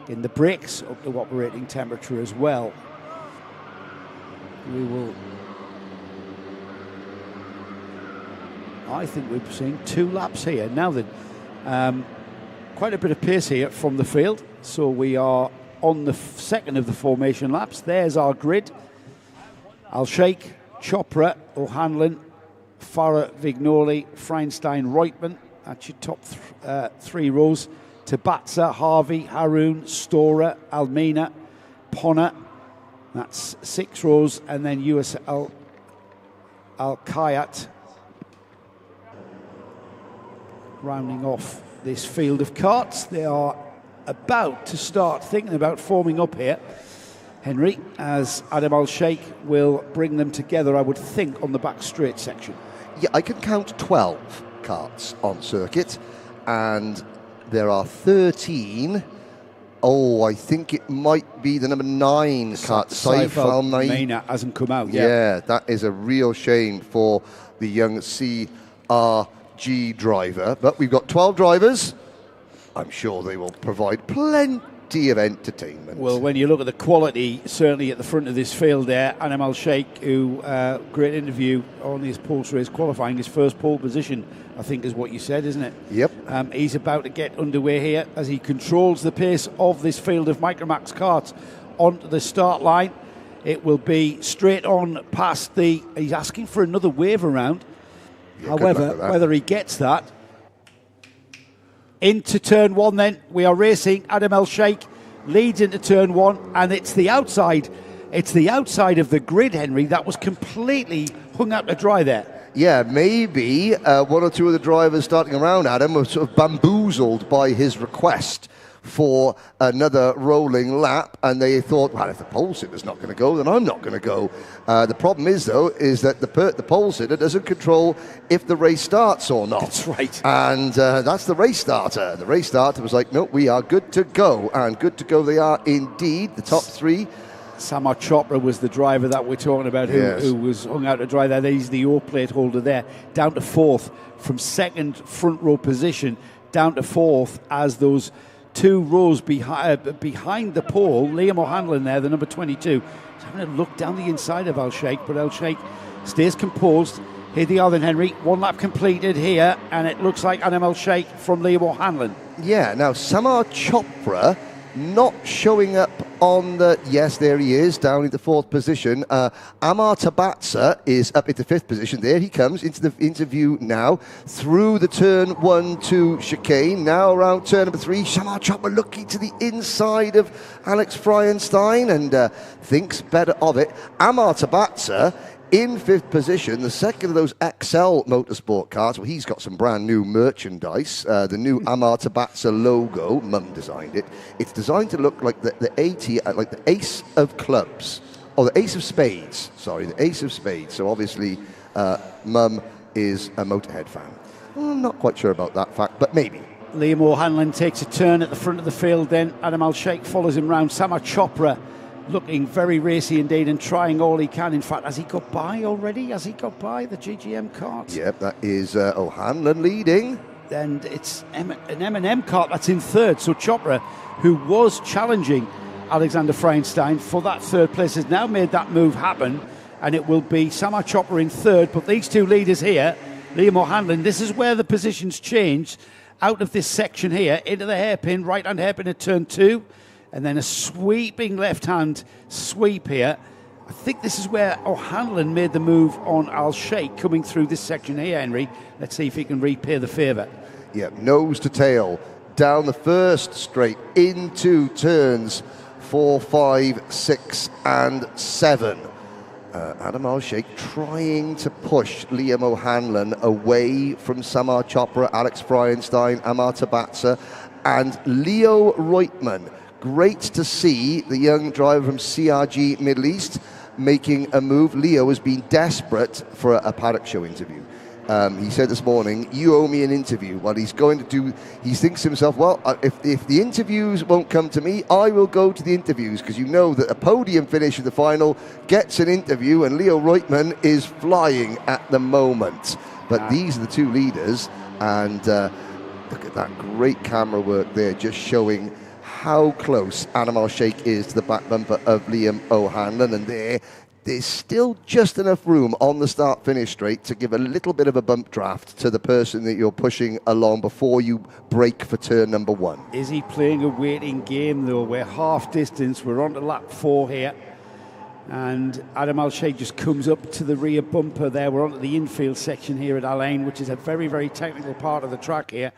getting the brakes up to operating temperature as well. We will, I think we're seeing 2 laps here. Now then, quite a bit of pace here from the field. So we are on the second of the formation laps. There's our grid. Al Shaikh, Chopra, O'Hanlon, Faravignoli, Feinstein, Reutemann. That's your top 3 rows. Tabatsa, Harvey, Haroun, Storer, Almina, Ponna. That's 6 rows, and then US Al-Kayat rounding off this field of karts. They are about to start thinking about forming up here, Henry, as Adam Al Shaikh will bring them together, I would think, on the back straight section. Yeah, I can count 12 karts on circuit, and there are 13. Oh, I think it might be the number 9 kart, Saif Al-Mina hasn't come out yet. Yeah, that is a real shame for the young CRG driver. But we've got 12 drivers. I'm sure they will provide plenty of entertainment. Well, when you look at the quality, certainly at the front of this field there, Adam Al Shaikh, who, great interview on his post-race qualifying, his first pole position, I think is what you said, isn't it? Yep. He's about to get underway here as he controls the pace of this field of Micromax karts onto the start line. It will be straight on past the... He's asking for another wave around. However, whether he gets that... Into turn 1 then, we are racing. Adam Al Shaikh leads into turn 1, and it's the outside of the grid, Henry, that was completely hung out to dry there. Yeah, maybe 1 or 2 of the drivers starting around Adam were sort of bamboozled by his request for another rolling lap, and they thought, well, if the pole sitter's not going to go, then I'm not going to go. The problem is, though, is that the pole sitter doesn't control if the race starts or not. That's right. And that's the race starter. The race starter was like, no, we are good to go. And good to go they are indeed, the top 3. Samar Chopra was the driver that we're talking about, who was hung out to dry there. He's the O plate holder there, down to 4th, from 2nd front row position down to 4th, as those 2 rows behind the pole. Liam O'Hanlon there, the number 22. He's having a look down the inside of Al Shaikh, but Al Shaikh stays composed. Here they are then, Henry. 1 lap completed here, and it looks like Adam Al Shaikh from Liam O'Hanlon. Yeah, now Samar Chopra not showing up on the... Yes, there he is, down into 4th position. Amar Tabatsa is up into 5th position. There he comes into the interview now, through the turn 1-2 chicane. Now around turn number 3, Samar Chopra looking to the inside of Alex Feinstein and thinks better of it. Amar Tabatsa in 5th position, the second of those XL motorsport cars. Well, he's got some brand new merchandise. The new Amar Tabatsa logo, Mum designed it. It's designed to look like the like the ace of clubs, or the ace of spades. Sorry, the ace of spades. So obviously, Mum is a Motorhead fan. I'm not quite sure about that fact, but maybe. Liam O'Hanlon takes a turn at the front of the field, then Adam Al Shaikh follows him round. Samar Chopra looking very racy indeed and trying all he can. In fact, has he got by already? Has he got by the GGM cart? Yep, that is O'Hanlon leading. And it's an M&M cart that's in third. So Chopra, who was challenging Alexander Freienstein for that third place, has now made that move happen. And it will be Samar Chopra in third. But these two leaders here, Liam O'Hanlon, this is where the positions change. Out of this section here, into the hairpin, right-hand hairpin at turn 2, and then a sweeping left-hand sweep here. I think this is where O'Hanlon made the move on Al Shaikh coming through this section here, Henry. Let's see if he can repay the favour. Yeah, nose to tail, down the first straight, into turns 4, 5, 6 and 7. Adam Al Shaikh trying to push Liam O'Hanlon away from Samar Chopra, Alex Freienstein, Amar Tabatsa and Leo Reutemann. Great to see the young driver from CRG Middle East making a move. Leo has been desperate for a Paddock Show interview. He said this morning, you owe me an interview. Well, he thinks to himself, well, if the interviews won't come to me, I will go to the interviews, because you know that a podium finish of the final gets an interview, and Leo Reutemann is flying at the moment. But these are the two leaders, and look at that great camera work there, just showing how close Adam Al Shaikh is to the back bumper of Liam O'Hanlon, and there's still just enough room on the start-finish straight to give a little bit of a bump draft to the person that you're pushing along before you break for turn number 1. Is he playing a waiting game, though? We're half distance. We're on to lap 4 here. And Adam Al Shaikh just comes up to the rear bumper there. We're on to the infield section here at Al Ain, which is a very, very technical part of the track here.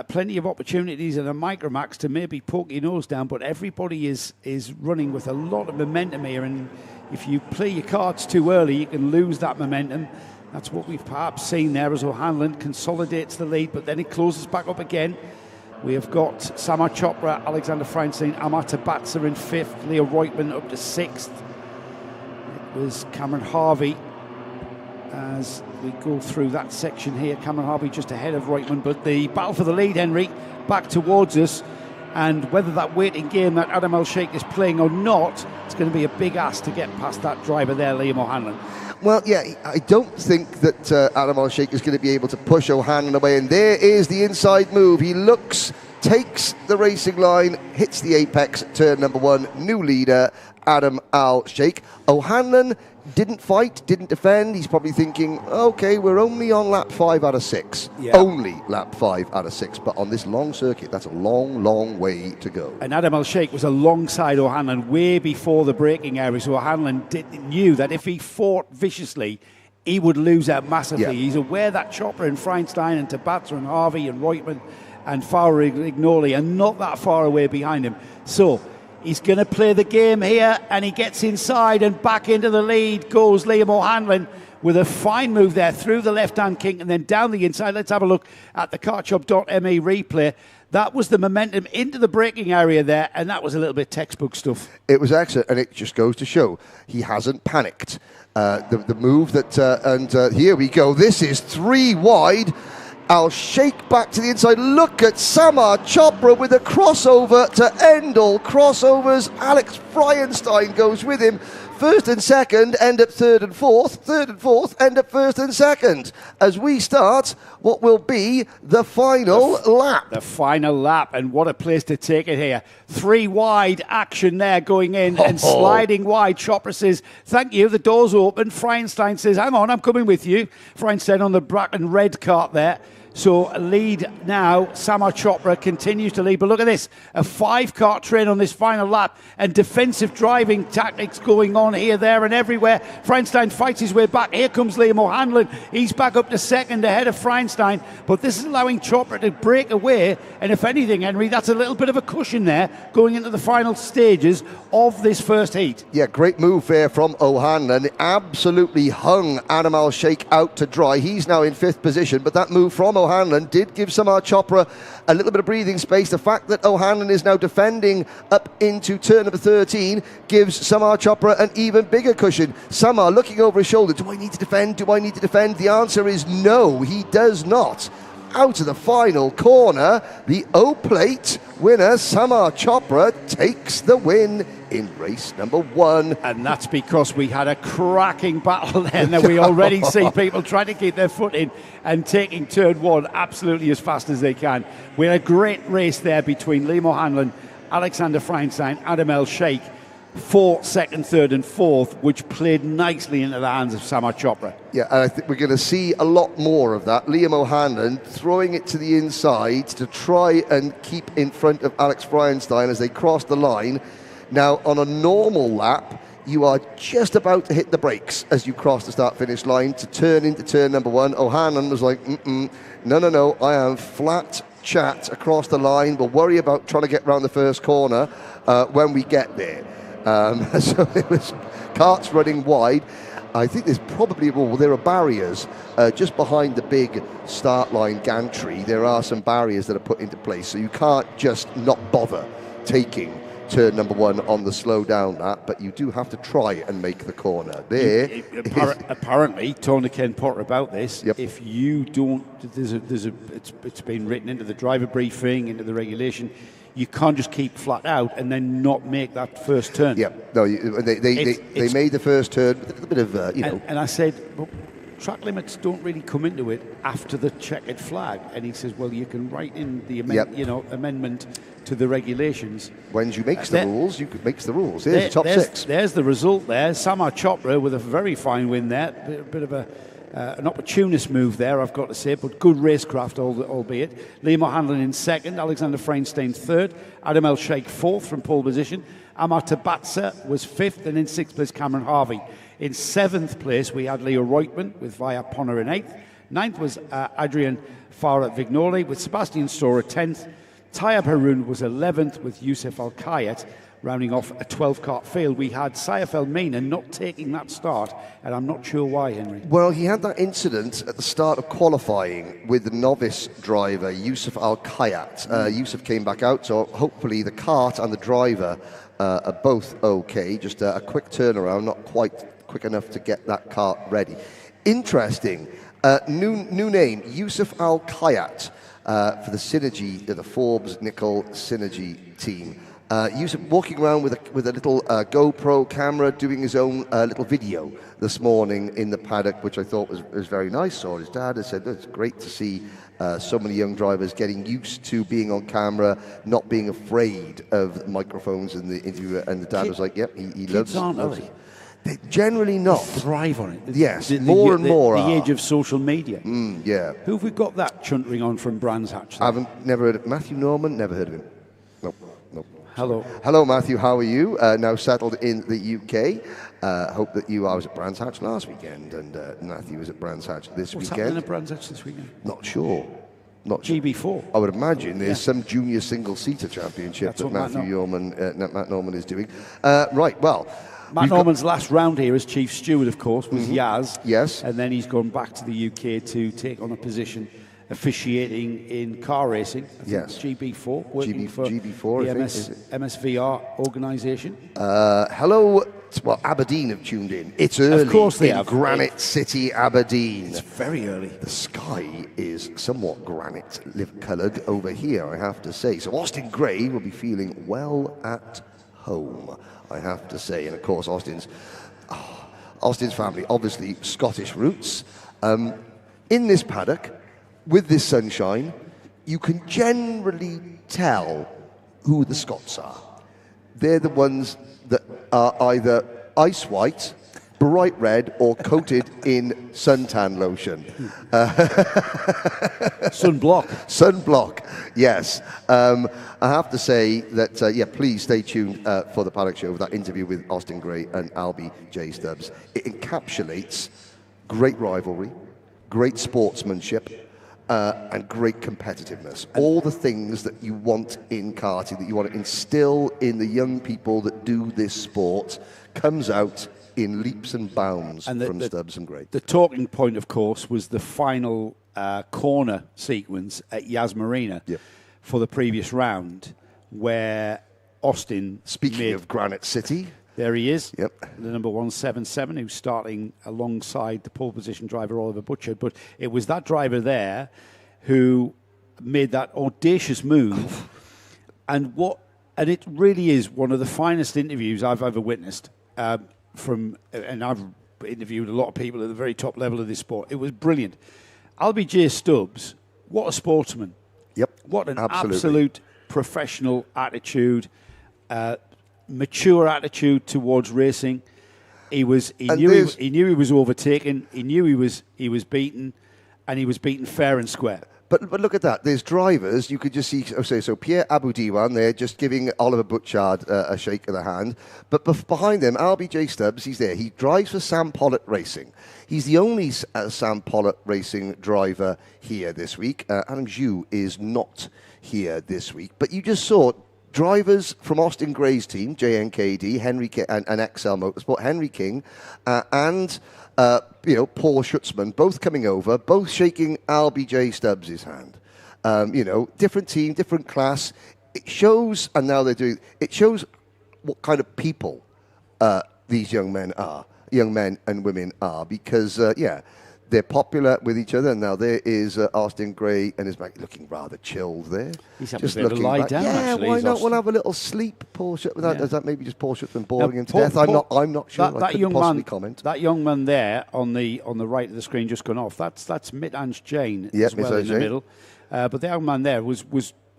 Plenty of opportunities in a Micromax to maybe poke your nose down, but everybody is running with a lot of momentum here, and if you play your cards too early, you can lose that momentum. That's what we've perhaps seen there as O'Hanlon consolidates the lead, but then it closes back up again. We have got Samar Chopra, Alexander Freienstein, Amar Tabatsa in 5th, Leo Reutemann up to 6th. It was Cameron Harvey as we go through that section here. Cameron Harvey just ahead of Reutemann, but the battle for the lead, Henry, back towards us. And whether that waiting game that Adam Al Shaikh is playing or not, it's going to be a big ask to get past that driver there, Liam O'Hanlon. Well, yeah, I don't think that Adam Al Shaikh is going to be able to push O'Hanlon away. And there is the inside move. He looks, takes the racing line, hits the apex, turn number 1, new leader, Adam Al Shaikh. O'Hanlon didn't fight, didn't defend. He's probably thinking, okay, we're only on lap 5 out of 6. Yeah. Only lap 5 out of 6. But on this long circuit, that's a long, long way to go. And Adam Al Shaikh was alongside O'Hanlon way before the braking area. So O'Hanlon knew that if he fought viciously, he would lose out massively. Yeah. He's aware that Chopra and Freienstein and Tabatsa and Harvey and Reutemann and Fowler-Ignoli are not that far away behind him. So he's going to play the game here, and he gets inside, and back into the lead goes Liam O'Hanlon with a fine move there through the left-hand kink and then down the inside. Let's have a look at the kartshop.me replay. That was the momentum into the braking area there, and that was a little bit textbook stuff. It was excellent, and it just goes to show he hasn't panicked. The move that, and here we go. This is 3 wide. Al Shaikh back to the inside. Look at Samar Chopra with a crossover to end all crossovers. Alex Freienstein goes with him. 1st and 2nd end up 3rd and 4th. 3rd and 4th end up 1st and 2nd. As we start what will be the final lap. The final lap, and what a place to take it here. 3 wide action there going in and sliding wide. Chopra says, thank you, the door's open. Freienstein says, hang on, I'm coming with you. Freienstein on the black and red cart there. So lead now, Samar Chopra continues to lead. But look at this, a 5-cart train on this final lap, and defensive driving tactics going on here, there and everywhere. Freienstein fights his way back. Here comes Liam O'Hanlon. He's back up to 2nd ahead of Freienstein. But this is allowing Chopra to break away. And if anything, Henry, that's a little bit of a cushion there going into the final stages of this first heat. Yeah, great move there from O'Hanlon. Absolutely hung Adam Al Shaikh out to dry. He's now in 5th position, but that move from O'Hanlon did give Samar Chopra a little bit of breathing space. The fact that O'Hanlon is now defending up into turn number 13 gives Samar Chopra an even bigger cushion. Samar looking over his shoulder. Do I need to defend? Do I need to defend? The answer is no, he does not. out of the final corner. The O-Plate winner, Samar Chopra, takes the win in race number 1. And that's because we had a cracking battle then, and we already see people trying to keep their foot in and taking turn 1 absolutely as fast as they can. We had a great race there between Liam O'Hanlon, Alexander Feinstein, Adam Al Shaikh for second, third and fourth, which played nicely into the hands of Samar Chopra. Yeah, and I think we're going to see a lot more of that. Liam O'Hanlon throwing it to the inside to try and keep in front of Alex Feinstein as they cross the line. Now, on a normal lap, you are just about to hit the brakes as you cross the start-finish line to turn into turn number 1. O'Hanlon was like, no, I am flat chat across the line. We'll worry about trying to get round the first corner when we get there. So it was karts running wide. I think there's probably, there are barriers just behind the big start line gantry. There are some barriers that are put into place, so you can't just not bother taking turn number 1 on the slow down lap, but you do have to try and make the corner. Apparently, Tony Ken Potter about this. Yep. If you don't, it's been written into the driver briefing, into the regulation. You can't just keep flat out and then not make that first turn. Yeah, no, they made the first turn with a little bit of, you know. And I said, well, track limits don't really come into it after the checkered flag. And he says, well, you can write in the amendment to the regulations. When you make the rules, you could make the rules. Here's the top 6. There's the result there. Samar Chopra with a very fine win there. A bit of an opportunist move there, I've got to say, but good racecraft, albeit. Liam O'Hanlon in second, Alexander Feinstein third, Adam El Sheikh fourth from pole position. Amar Tabatsa was fifth, and in sixth place, Cameron Harvey. In seventh place, we had Leo Reutmann with Via Ponner in eighth. Ninth was Adrian Farah Vignoli with Sebastian Storer 10th. Tayyab Haroun was 11th with Youssef Al-Kayat. Rounding off a 12-kart field, we had Saif El-Mina not taking that start, and I'm not sure why, Henry. Well, he had that incident at the start of qualifying with the novice driver, Youssef Al-Kayat. Youssef came back out, so hopefully the kart and the driver are both okay. Just a quick turnaround, not quite quick enough to get that kart ready. Interesting. New name, Youssef Al-Kayat, for the Synergy, the Forbes Nickel Synergy team. Youssef walking around with a little GoPro camera, doing his own little video this morning in the paddock, which I thought was very nice. Saw his dad and said, it's great to see so many young drivers getting used to being on camera, not being afraid of microphones in the interview. And the dad was like, yep, he loves it. They're generally not. Thrive on it. Yes, more and more the age of social media. Yeah. Who have we got that chuntering on from Brands Hatch? Never heard of Matthew Norman, never heard of him. Nope. Hello, Matthew. How are you? Now settled in the UK. Hope that I was at Brands Hatch last weekend, and Matthew was at Brands Hatch this weekend. What's happening at Brands Hatch this weekend? Not sure. GB4. I would imagine there's some junior single-seater championship that Matt Norman is doing. Right. Well. Matt Norman's last round here as chief steward, of course, was Yaz. Yes. And then he's gone back to the UK to take on a position officiating in car racing. Yes. GB4, working for GB4, the MSVR organisation. Hello. Well, Aberdeen have tuned in. It's early. Of course they have. Granite City, Aberdeen. It's very early. The sky is somewhat granite-coloured over here, I have to say. So Austin Gray will be feeling well at home, I have to say. And of course, Austin's family, obviously Scottish roots. In this paddock, with this sunshine, you can generally tell who the Scots are. They're the ones that are either ice white, bright red, or coated in suntan lotion. Sunblock, yes. I have to say that, please stay tuned for the Paddock Show with that interview with Austin Gray and Albie J. Stubbs. It encapsulates great rivalry, great sportsmanship, and great competitiveness. All the things that you want in karting, that you want to instill in the young people that do this sport, comes out in leaps and bounds from Stubbs and Gray. The talking point, of course, was the final corner sequence at Yas Marina for the previous round, where Austin... Speaking of Granite City... There he is, the number 177, who's starting alongside the pole position driver, Oliver Butchard. But it was that driver there who made that audacious move. And it really is one of the finest interviews I've ever witnessed. And I've interviewed a lot of people at the very top level of this sport. It was brilliant. LBJ Stubbs, what a sportsman. Yep. What an absolutely. absolute professional attitude, mature attitude towards racing. He knew he was overtaken. He knew he was beaten, and he was beaten fair and square. But look at that. There's drivers. You could just see, so Pierre Aboudiwan there just giving Oliver Butchard a shake of the hand. But behind them, LBJ Stubbs, he's there. He drives for Sam Pollitt Racing. He's the only Sam Pollitt Racing driver here this week. Adam Zhu is not here this week. But you just saw drivers from Austin Gray's team, JNKD, Henry King, and XL Motorsport, Henry King, and Paul Schutzman, both coming over, both shaking LBJ Stubbs' hand. Different team, different class. It shows, and now they're doing, it shows what kind of people these young men and women are, because, they're popular with each other. Now there is Austin Gray and his back looking rather chilled there. He's having a bit of a lie down, actually. Why not? We'll have a little sleep, Paul Schutzman. Is that maybe just Paul Schutzman boring him to death? I'm not sure. I couldn't possibly comment. That young man there on the right of the screen just gone off. That's Mitanj Jain as well in the middle. But the young man there was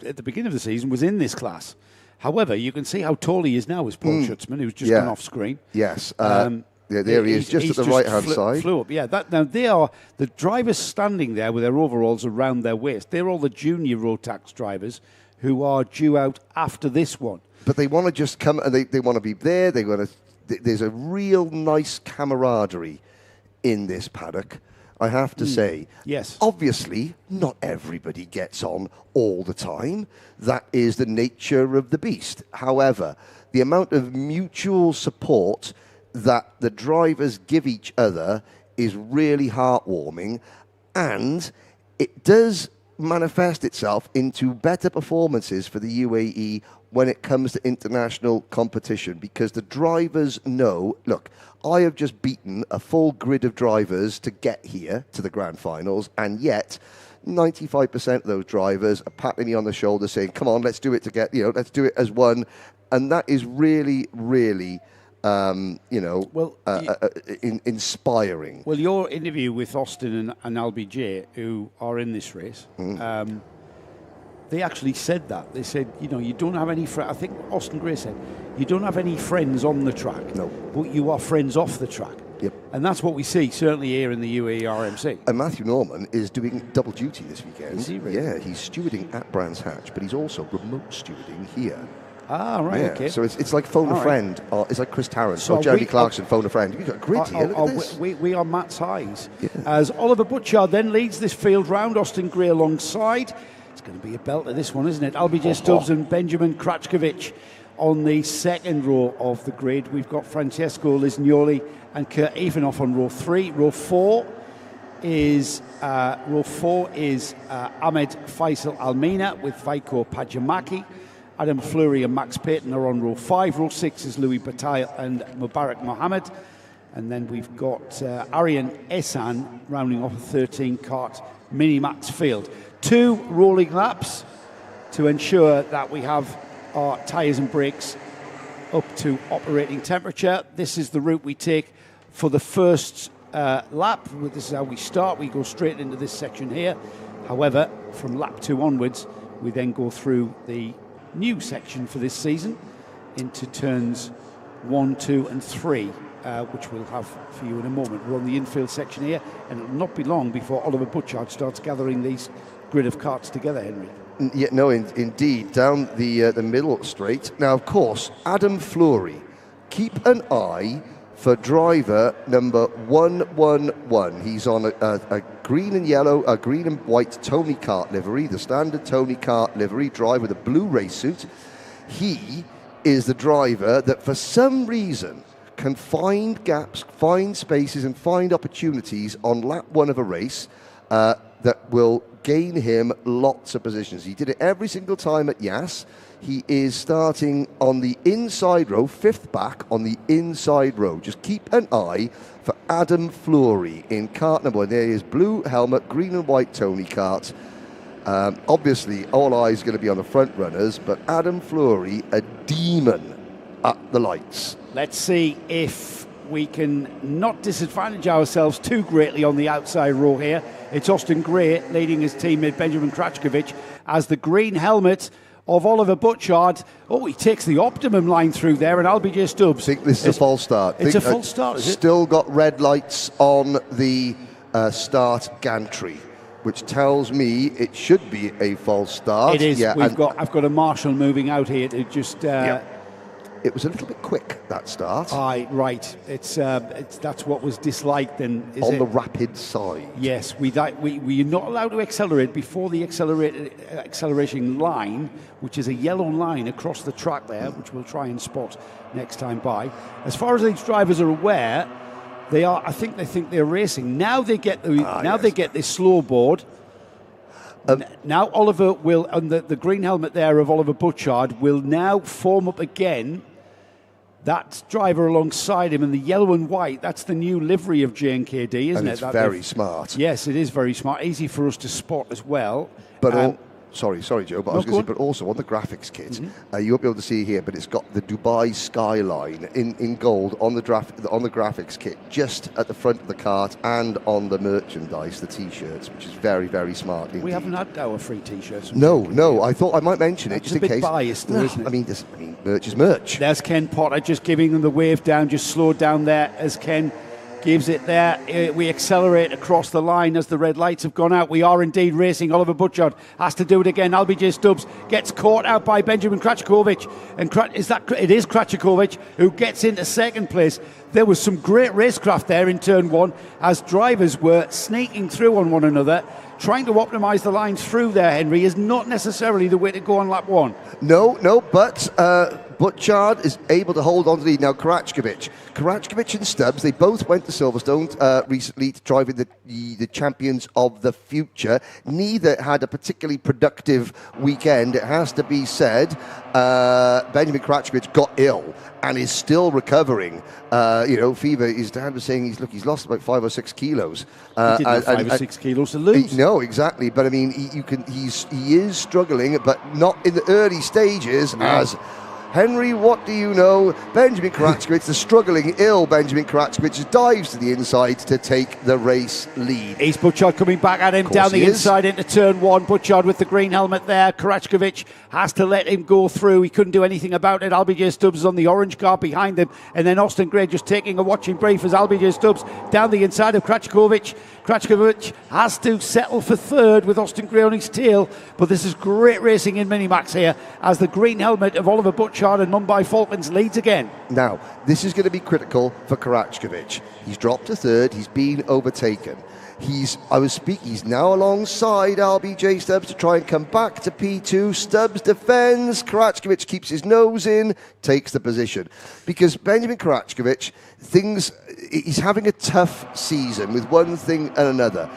at the beginning of the season was in this class. However, you can see how tall he is now as Paul Schutzman, who's just gone off screen. Yes. There he is, just at the right-hand side. Flew up. Yeah, now they are the drivers standing there with their overalls around their waist. They're all the junior Rotax drivers who are due out after this one. But they want to just come, and they want to be there. There's a real nice camaraderie in this paddock, I have to say. Yes. Obviously, not everybody gets on all the time. That is the nature of the beast. However, the amount of mutual support that the drivers give each other is really heartwarming, and it does manifest itself into better performances for the UAE when it comes to international competition, because the drivers know, look, I have just beaten a full grid of drivers to get here to the grand finals, and yet 95% of those drivers are patting me on the shoulder saying, come on, let's do it let's do it as one. And that is really, really inspiring. Well, your interview with Austin and LBJ, who are in this race, they actually said that. They said, you don't have any friends. I think Austin Gray said, you don't have any friends on the track, no, but you are friends off the track. Yep. And that's what we see, certainly here in the UAE RMC. And Matthew Norman is doing double duty this weekend. Is he really? Yeah, he's stewarding at Brands Hatch, but he's also remote stewarding here. Ah, right, yeah, okay. So it's like phone a friend, or it's like Chris Tarrant or Jeremy Clarkson, phone a friend. You've got a grid here, look at this. We are Matt's highs. Yeah. As Oliver Butchard then leads this field round, Austin Gray alongside. It's going to be a belter, this one, isn't it? LBJ Stubbs and Benjamin Kratchkovich on the second row of the grid. We've got Francesco Lisgnoli and Kurt Evanoff on row 3. Row 4 is Ahmed Faisal Almina with Vaiko Pajamaki. Adam Fleury and Max Payton are on row 5. Row 6 is Louis Bataille and Mubarak Mohammed. And then we've got Aryan Ehsan rounding off a 13-cart mini-max field. 2 rolling laps to ensure that we have our tyres and brakes up to operating temperature. This is the route we take for the first lap. This is how we start. We go straight into this section here. However, from lap 2 onwards, we then go through the new section for this season into turns 1, 2 and 3, which we'll have for you in a moment. We're on the infield section here, and it'll not be long before Oliver Butchard starts gathering these grid of carts together, Henry. Yeah, no, indeed, down the middle straight. Now, of course, Adam Fleury, keep an eye for driver number 111. He's on a green and yellow, a green and white Tony Kart livery, the standard Tony Kart livery, driver with a blue race suit. He is the driver that, for some reason, can find gaps, find spaces, and find opportunities on lap 1 of a race that will gain him lots of positions. He did it every single time at Yas. He is starting on the inside row, 5th back on the inside row. Just keep an eye for Adam Fleury in kart number 1. There is blue helmet, green and white Tony kart. Obviously, all eyes are going to be on the front runners, but Adam Fleury, a demon at the lights. Let's see if we can not disadvantage ourselves too greatly on the outside row here. It's Austin Gray leading his teammate Benjamin Krackovic as the green helmet of Oliver Butchard. Oh, he takes the optimum line through there, and LBJ Stubbs. I think this is a false start. It's a false start, is it? Still got red lights on the start gantry, which tells me it should be a false start. It is. Yeah, I've got a marshal moving out here to just. It was a little bit quick, that start. Aye, right. It's that's what was disliked then. On the rapid side. Yes, we're not allowed to accelerate before the acceleration line, which is a yellow line across the track there, which we'll try and spot next time by. As far as these drivers are aware, I think they think they're racing. Now they get they get this slow board. Now Oliver will, and the green helmet there of Oliver Butchard will now form up again. That driver alongside him in the yellow and white, that's the new livery of J&KD, isn't it? It's very smart. Yes, it is very smart. Easy for us to spot as well. But sorry, Joe, but I was going to say, but also on the graphics kit, you won't be able to see here, but it's got the Dubai skyline in gold on the graphics kit, just at the front of the cart and on the merchandise, the T-shirts, which is very, very smart indeed. We haven't had our free T-shirts. No, I thought I might mention it just in case. It's a bit biased, though, isn't it? I mean, merch is merch. There's Ken Potter just giving them the wave down, just slowed down there as Ken gives it there. We accelerate across the line as the red lights have gone out. We are indeed racing. Oliver Butchard has to do it again. LBJ Stubbs gets caught out by Benjamin Krackovic. And it is Krackovic who gets into second place. There was some great racecraft there in turn one as drivers were sneaking through on one another. Trying to optimise the lines through there, Henry, is not necessarily the way to go on lap one. No, but Butchard is able to hold on to the lead. Now, Krackovic and Stubbs, they both went to Silverstone recently to drive in the Champions of the Future. Neither had a particularly productive weekend, it has to be said. Benjamin Krackovic got ill and is still recovering. Fever, his dad was saying he's lost about 5 or 6 kilos. He didn't have 5 or 6 kilos to lose. No, exactly. But I mean, he is struggling, but not in the early stages. No. As Henry, what do you know? Benjamin Krackovic, the struggling, ill Benjamin Krackovic, dives to the inside to take the race lead. He's Butchard coming back at him down the inside into turn one. Butchard with the green helmet there. Krackovic has to let him go through. He couldn't do anything about it. LBJ Stubbs is on the orange car behind him. And then Austin Gray just taking a watching brief as LBJ Stubbs down the inside of Krackovic. Krackovic has to settle for third with Austin Gray on his tail. But this is great racing in Minimax here as the green helmet of Oliver Butchard and Mumbai Falcons leads again. Now, this is going to be critical for Krackovic. He's dropped to third. He's been overtaken. He's now alongside LBJ Stubbs to try and come back to P2. Stubbs defends. Krackovic keeps his nose in, takes the position. Because Benjamin Krackovic, he's having a tough season with one thing and another.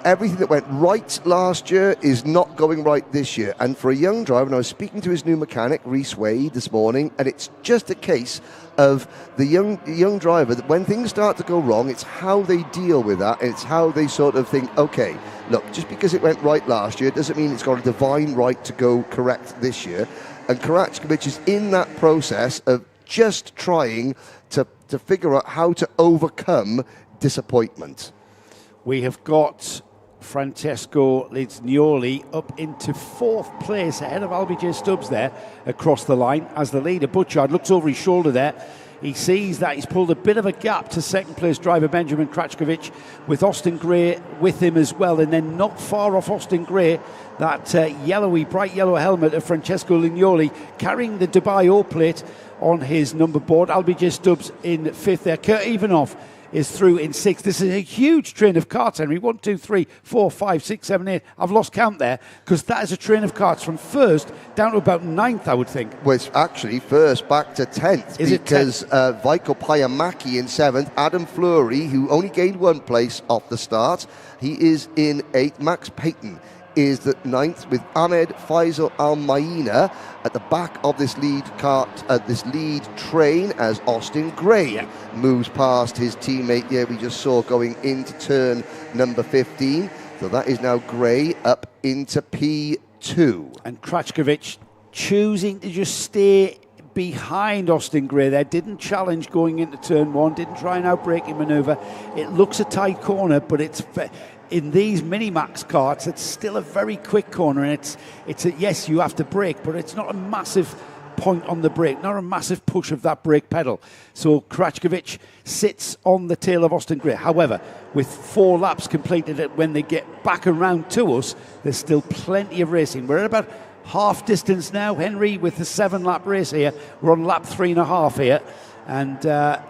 Everything that went right last year is not going right this year. And for a young driver, and I was speaking to his new mechanic, Reese Wade, this morning, and it's just a case of the young driver that when things start to go wrong, it's how they deal with that, and it's how they sort of think, okay, look, just because it went right last year doesn't mean it's got a divine right to go correct this year. And Krackovic is in that process of just trying to figure out how to overcome disappointment. We have got Francesco Lignoli up into fourth place ahead of LBJ Stubbs there across the line as the leader. Butchard looks over his shoulder there. He sees that he's pulled a bit of a gap to second place driver Benjamin Krackovic with Austin Gray with him as well. And then not far off Austin Gray, that bright yellow helmet of Francesco Lignoli carrying the Dubai O plate on his number board. LBJ Stubbs in fifth there. Kurt Ivanov is through in sixth. This is a huge train of carts, Henry. 1, 2, 3, 4, 5, 6, 7, 8. I've lost count there because that is a train of carts from first down to about ninth, I would think. Well, it's actually first back to 10th because Vaiko Payamaki in 7th. Adam Fleury, who only gained 1 place off the start, he is in 8th. Max Payton is the 9th with Ahmed Faisal Al Maina at the back of this lead train as Austin Gray moves past his teammate we just saw going into turn number 15. So that is now Gray up into P2. And Krajkovic choosing to just stay behind Austin Gray there. Didn't challenge going into turn one. Didn't try an outbreaking manoeuvre. It looks a tight corner, but it's in these Minimax karts, it's still a very quick corner. And yes, you have to brake, but it's not a massive point on the brake, not a massive push of that brake pedal. So Krajkovic sits on the tail of Austin Gray. However, with 4 laps completed, when they get back around to us, there's still plenty of racing. We're at about half distance now, Henry, with the 7-lap race here. We're on lap 3.5 here, and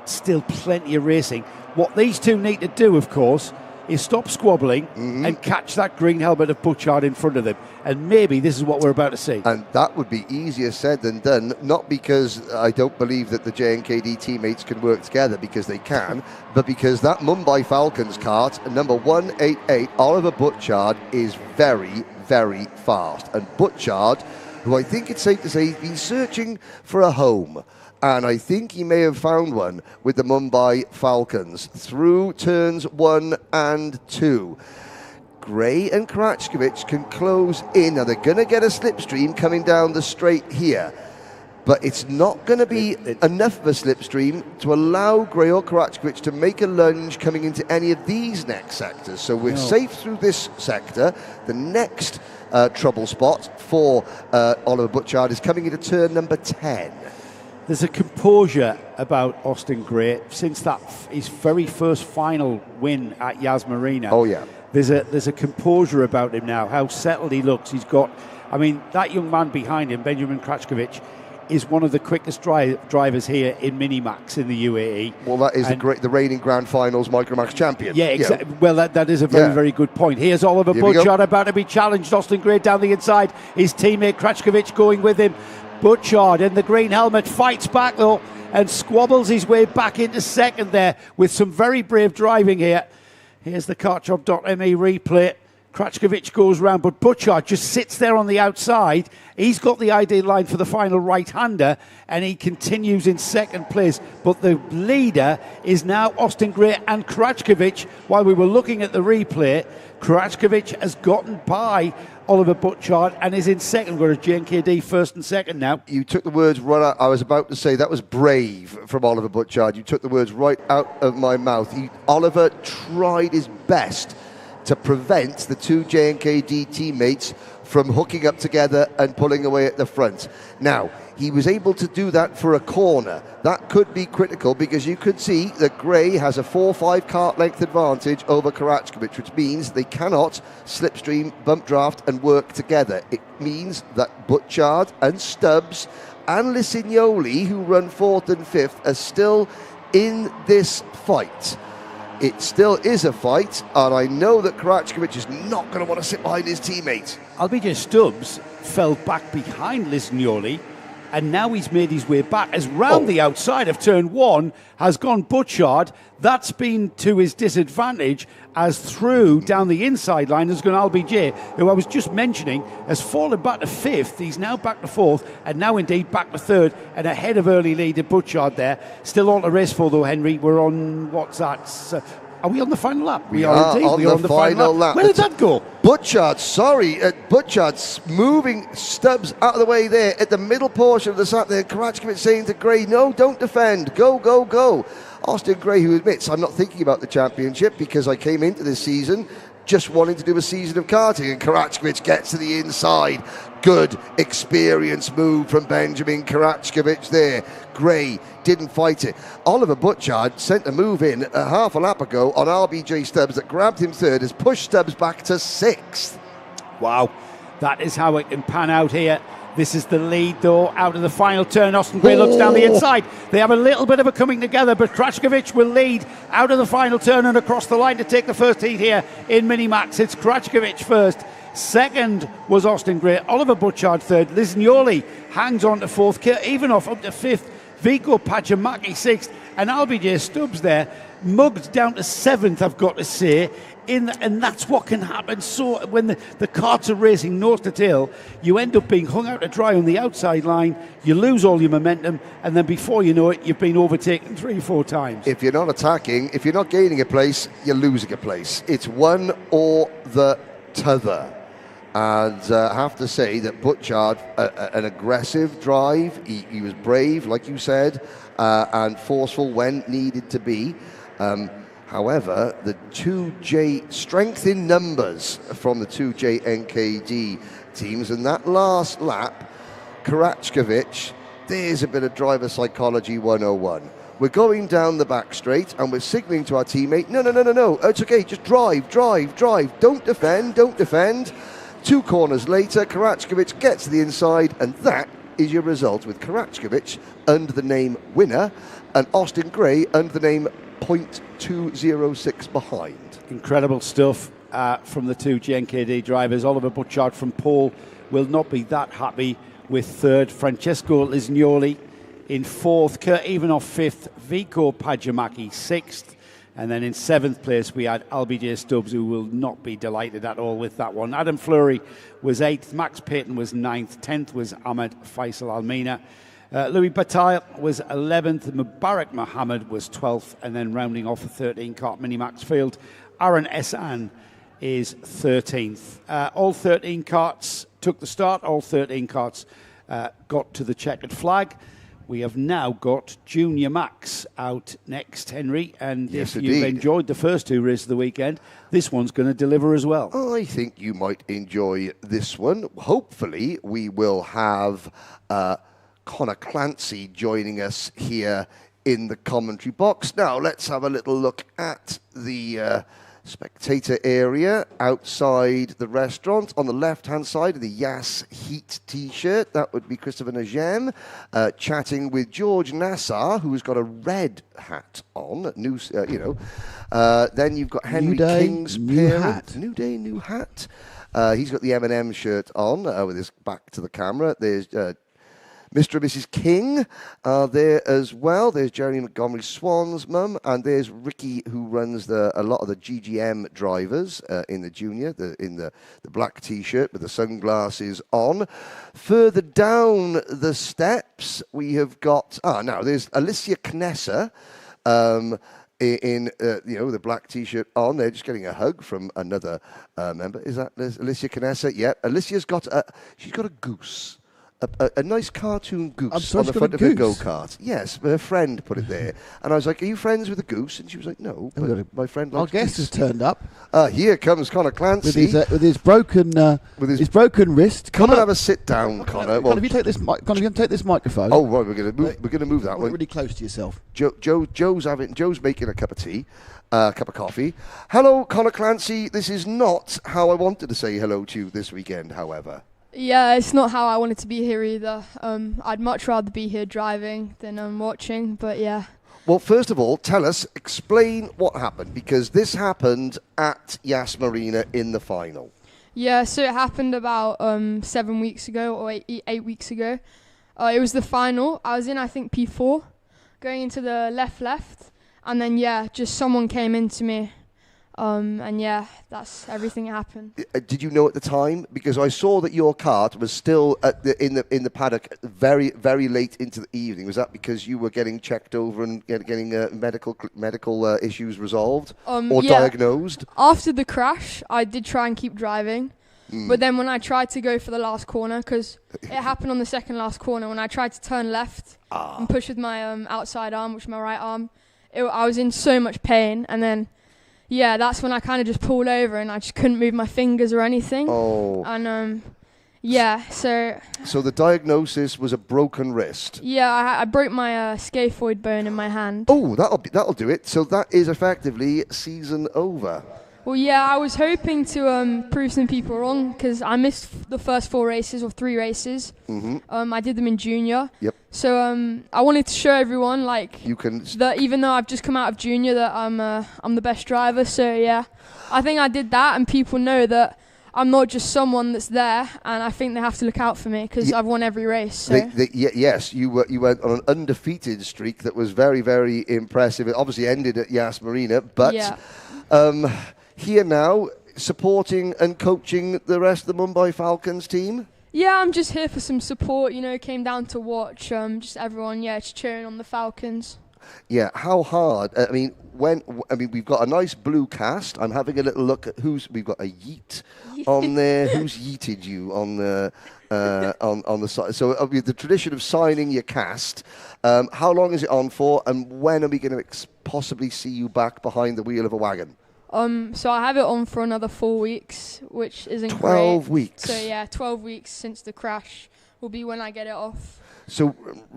still plenty of racing. What these two need to do, of course, is stop squabbling and catch that green helmet of Butchard in front of them. And maybe this is what we're about to see. And that would be easier said than done, not because I don't believe that the JNKD teammates can work together, because they can, but because that Mumbai Falcons kart, number 188, Oliver Butchard, is very, very fast. And Butchard, who I think it's safe to say he's been searching for a home, and I think he may have found one with the Mumbai Falcons through turns 1 and 2. Gray and Krajkovic can close in. Now, they're going to get a slipstream coming down the straight here, but it's not going to be enough of a slipstream to allow Gray or Krajkovic to make a lunge coming into any of these next sectors. So we're safe through this sector. The next trouble spot for Oliver Butchard is coming into turn number 10. There's a composure about Austin Gray since his very first final win at Yas Marina. Oh, yeah. There's a composure about him now, how settled he looks. He's got, I mean, that young man behind him, Benjamin Krajkovic, is one of the quickest drivers here in Minimax in the UAE. Well, that is the reigning Grand Finals Micromax champion. Yeah, exactly. Well, that is a very, very good point. Here's Oliver Butchard about to be challenged. Austin Gray down the inside. His teammate Krajkovic going with him. Butchard in the green helmet fights back though and squabbles his way back into second there with some very brave driving here. Here's the kartjob.me replay. Krajkovic goes round, but Butchard just sits there on the outside. He's got the ideal line for the final right-hander, and he continues in second place. But the leader is now Austin Gray and Krajkovic. While we were looking at the replay, Krajkovic has gotten by Oliver Butchard and is in second. We've got a JNKD first and second now. You took the words right out. I was about to say that was brave from Oliver Butchard. You took the words right out of my mouth. Oliver tried his best to prevent the two JNKD teammates from hooking up together and pulling away at the front. Now, he was able to do that for a corner. That could be critical because you could see that Gray has a 4-5 kart length advantage over Krajkovic, which means they cannot slipstream, bump draft and work together. It means that Butchard and Stubbs and Lisignoli, who run 4th and 5th, are still in this fight. It still is a fight, and I know that Krajkovic is not going to want to sit behind his teammates. Albijay Stubbs fell back behind Lisignoli, and now he's made his way back as round the outside of turn 1 has gone Butchard. That's been to his disadvantage, as through down the inside line has gone Albijay, who I was just mentioning has fallen back to 5th. He's now back to 4th, and now indeed back to 3rd, and ahead of early leader Butchard there. Still on to race for though, Henry. We're on, what's that? Are we on the final lap? We are indeed. We are on the final lap. Where did that go? Butchard's moving Stubbs out of the way there at the middle portion of the track there. Krajkovic saying to Gray, no, don't defend. Go, go, go. Austin Gray, who admits, I'm not thinking about the championship because I came into this season just wanting to do a season of karting, and Krajkovic gets to the inside. Good experience move from Benjamin Krajkovic there. Gray didn't fight it. Oliver Butchard sent a move in half a lap ago on Albijay Stubbs that grabbed him 3rd, has pushed Stubbs back to 6th. Wow, that is how it can pan out here. This is the lead, though, out of the final turn. Austin Gray looks down the inside. They have a little bit of a coming together, but Krajkovic will lead out of the final turn and across the line to take the first heat here in Minimax. It's Krajkovic first. Second was Austin Gray. Oliver Butchard 3rd. Lisignoli hangs on to 4th. Ivanov up to 5th. Vico Pachamaki 6th. And Albijay Stubbs there mugged down to 7th, I've got to say. And that's what can happen. So when the karts are racing nose to tail, you end up being hung out to dry on the outside line, you lose all your momentum, and then before you know it, you've been overtaken 3 or 4 times. If you're not attacking, if you're not gaining a place, you're losing a place. It's one or the t'other. And I have to say that Butchard, an aggressive drive, he was brave, like you said, and forceful when needed to be. However, the 2J strength in numbers from the 2J NKD teams, and that last lap, Karachkovic, there's a bit of driver psychology 101. We're going down the back straight and we're signalling to our teammate, no, it's okay, just drive. Don't defend. 2 corners later, Karachkovic gets to the inside, and that is your result, with Karachkovic under the name winner and Austin Gray under the name 0.206 behind. Incredible stuff from the 2 GNKD drivers. Oliver Butchard from pole will not be that happy with 3rd. Francesco Lisgnoli in 4th. Kurt Ivanov 5th. Vico Pajamaki 6th. And then in 7th place we had LBJ Stubbs, who will not be delighted at all with that one. Adam Fleury was 8th. Max Payton was 9th. 10th was Ahmed Faisal Almina. Louis Bataille was 11th, Mubarak Mohammed was 12th, and then rounding off the 13-kart Minimax field, Aaron Esan is 13th. All 13 karts took the start, all 13 karts got to the checkered flag. We have now got Junior Max out next, Henry, and yes, if you've indeed enjoyed the first 2 races of the weekend, this one's going to deliver as well. I think you might enjoy this one. Hopefully we will have Connor Clancy joining us here in the commentary box. Now let's have a little look at the spectator area outside the restaurant. On the left-hand side of the Yas Heat T-shirt, that would be Christopher Najem, chatting with George Nassar, who's got a red hat on. Then you've got Henry King's parent. New day, new hat. He's got the M&M shirt on with his back to the camera. There's Mr. and Mrs. King are there as well. There's Jeremy Montgomery Swan's mum, and there's Ricky, who runs a lot of the GGM drivers in the junior, in the black T-shirt with the sunglasses on. Further down the steps, we have got now there's Alicia Knessa. In the black T-shirt on. They're just getting a hug from another member. Is that Alicia Knessa? Yeah, Alicia's got she's got a goose. A nice cartoon goose on the front of her go-kart. Yes, her friend put it there. And I was like, are you friends with the goose? And she was like, no, but my friend likes our guest has turned up. Here comes Connor Clancy. With his broken wrist. Come and have a sit down, Connor. Connor, if you take this take this microphone. Oh, right, we're going to move that one. Really close to yourself. Joe's making a cup of tea. Cup of coffee. Hello, Connor Clancy. This is not how I wanted to say hello to you this weekend, however. Yeah, it's not how I wanted to be here either. I'd much rather be here driving than watching, but yeah. Well, first of all, explain what happened, because this happened at Yas Marina in the final. Yeah, so it happened about 7 weeks ago, or 8 weeks ago. It was the final. I was in, I think, P4, going into the left, and then, just someone came into me. And that's everything that happened. Did you know at the time? Because I saw that your kart was still in the paddock very, very late into the evening. Was that because you were getting checked over and getting medical issues resolved or diagnosed? After the crash, I did try and keep driving. But then when I tried to go for the last corner, because it happened on the second last corner, when I tried to turn left and push with my outside arm, which is my right arm, I was in so much pain. And then... that's when I kind of just pulled over and I just couldn't move my fingers or anything. Oh. And, So the diagnosis was a broken wrist? Yeah, I broke my scaphoid bone in my hand. Oh, that'll do it. So that is effectively season over. Well, I was hoping to prove some people wrong, because I missed the first 4 races or 3 races. Mm-hmm. I did them in junior. Yep. So I wanted to show everyone, that even though I've just come out of junior, that I'm the best driver. So I think I did that, and people know that I'm not just someone that's there, and I think they have to look out for me because I've won every race. So. Yes, you went on an undefeated streak that was very, very impressive. It obviously ended at Yas Marina, but here now, supporting and coaching the rest of the Mumbai Falcons team? Yeah, I'm just here for some support, came down to watch, just everyone, just cheering on the Falcons. Yeah, how hard? We've got a nice blue cast. I'm having a little look at we've got a yeet on there. Who's yeeted you on the on the side? So the tradition of signing your cast. How long is it on for, and when are we going to possibly see you back behind the wheel of a wagon? So I have it on for another 4 weeks, which isn't 12 weeks. So 12 weeks since the crash will be when I get it off. So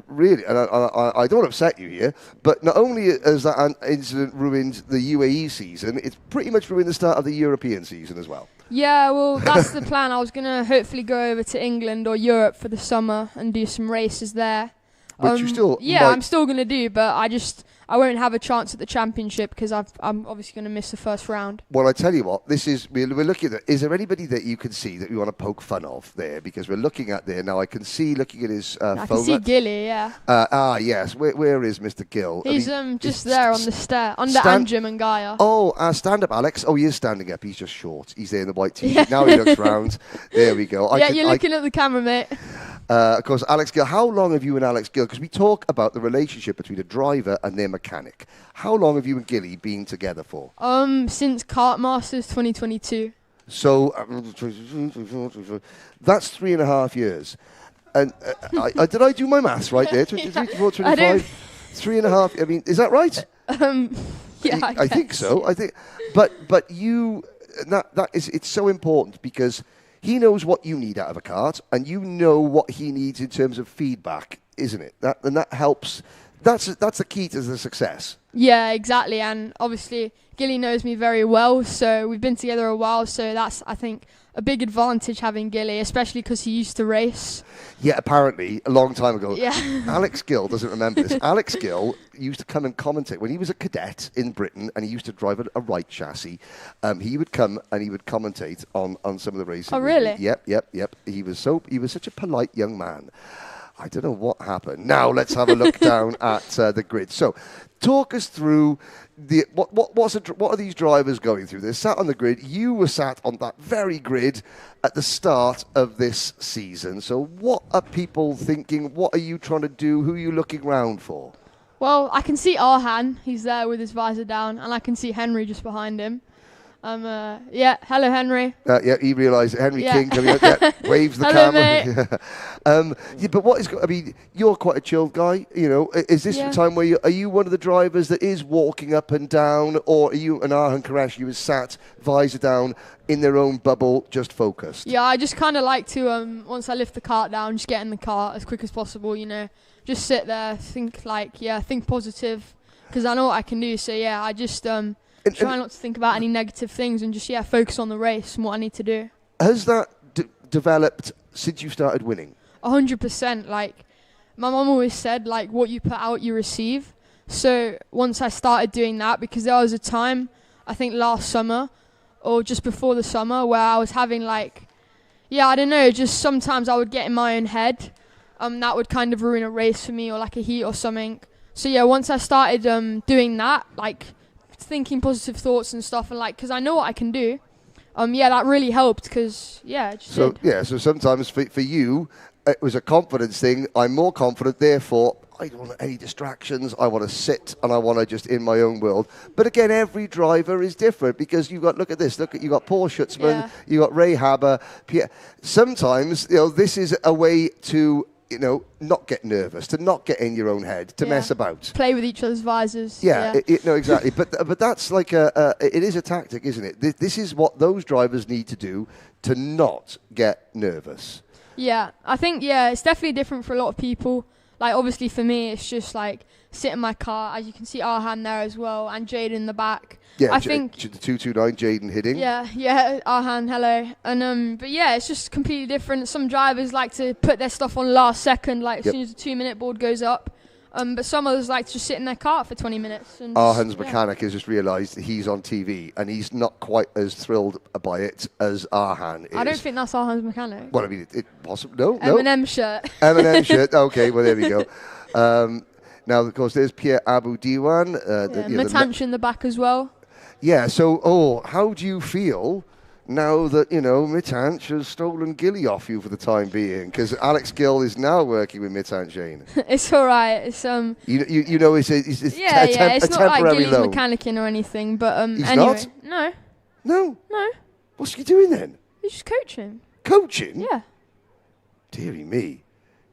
really, and I don't want to upset you here, but not only has that incident ruined the UAE season, it's pretty much ruined the start of the European season as well. Yeah, well, that's the plan. I was going to hopefully go over to England or Europe for the summer and do some races there. Which you still I'm still going to do, but I won't have a chance at the championship because I'm obviously going to miss the first round. Well, I tell you what, we're looking at. Is there anybody that you can see that you want to poke fun of there? Because we're looking at there now. I can see looking at his phone. I can see Gilly, yeah. Yes. Where is Mr. Gill? He's just there on the stair under Anjum and Gaia. Oh, stand up, Alex. Oh, he is standing up. He's just short. He's there in the white t-shirt. Now he looks round. There we go. You're looking at the camera, mate. Of course, Alex Gill. How long have you and Alex Gill? Because we talk about the relationship between a driver and their mechanic. How long have you and Gilly been together for? Since Kart Masters 2022. So that's 3.5 years. And did I do my maths right there? 23, 24, 25, 3.5. I mean, is that right? Yeah, I think so. I think, but you it's so important because he knows what you need out of a kart, and you know what he needs in terms of feedback, isn't it? That helps. That's the key to the success. Yeah, exactly. And obviously, Gilly knows me very well, so we've been together a while. So that's, I think, a big advantage having Gilly, especially because he used to race. Yeah, apparently, a long time ago. Yeah. Alex Gill doesn't remember this. Alex Gill used to come and commentate. When he was a cadet in Britain and he used to drive a right chassis, he would come and he would commentate on some of the races. Oh, really? Yep. He was such a polite young man. I don't know what happened. Now let's have a look down at the grid. So, talk us through what are these drivers going through? They're sat on the grid. You were sat on that very grid at the start of this season. So, what are people thinking? What are you trying to do? Who are you looking round for? Well, I can see Arhan. He's there with his visor down, and I can see Henry just behind him. Hello, Henry. He realised Henry King coming out, waves the camera. But you're quite a chilled guy, Is this the time where are you one of the drivers that is walking up and down, or are you an Arhan Qureshi who is sat, visor down, in their own bubble, just focused? Yeah, I just kind of like to, once I lift the cart down, just get in the cart as quick as possible, Just sit there, think positive, because I know what I can do. So, I just... try not to think about any negative things and just, focus on the race and what I need to do. Has that developed since you started winning? 100%. Like, my mum always said, what you put out, you receive. So once I started doing that, because there was a time, I think last summer or just before the summer, where I was having I don't know, just sometimes I would get in my own head. That would kind of ruin a race for me or a heat or something. So, once I started doing that, thinking positive thoughts and stuff, and because I know what I can do, that really helped because so sometimes for you it was a confidence thing. I'm more confident, therefore I don't want any distractions. I want to sit and I want to just in my own world. But again, every driver is different because you got you got Paul Schutzman, you got Ray Haber, Pierre. Sometimes this is a way to not get nervous, to not get in your own head, to mess about. Play with each other's visors. No, exactly. but that's it is a tactic, isn't it? This is what those drivers need to do to not get nervous. Yeah, I think, it's definitely different for a lot of people. Obviously for me, it's just sit in my car. As you can see Arhan there as well, and Jade in the back. Yeah, I think the 229 Jaden hitting. Yeah, Arhan, hello. And but it's just completely different. Some drivers like to put their stuff on last second, as soon as the 2-minute board goes up. But some others like to just sit in their car for 20 minutes. And Arhan's mechanic has just realised that he's on TV and he's not quite as thrilled by it as Arhan is. I don't think that's Arhan's mechanic. Well, I mean, it possibly. No. M&M shirt. M&M shirt. Okay, well, there we go. Now, of course, there's Pierre Abu Diwan. Matanch in the back as well. Yeah, so, how do you feel now that, Mitanch has stolen Gilly off you for the time being? Because Alex Gill is now working with Mitanch, Jane. It's all right. It's it's it's not like Gilly's mechanicking or anything, but He's anyway. not? No. What's he doing then? He's just coaching. Coaching? Yeah. Dearie me.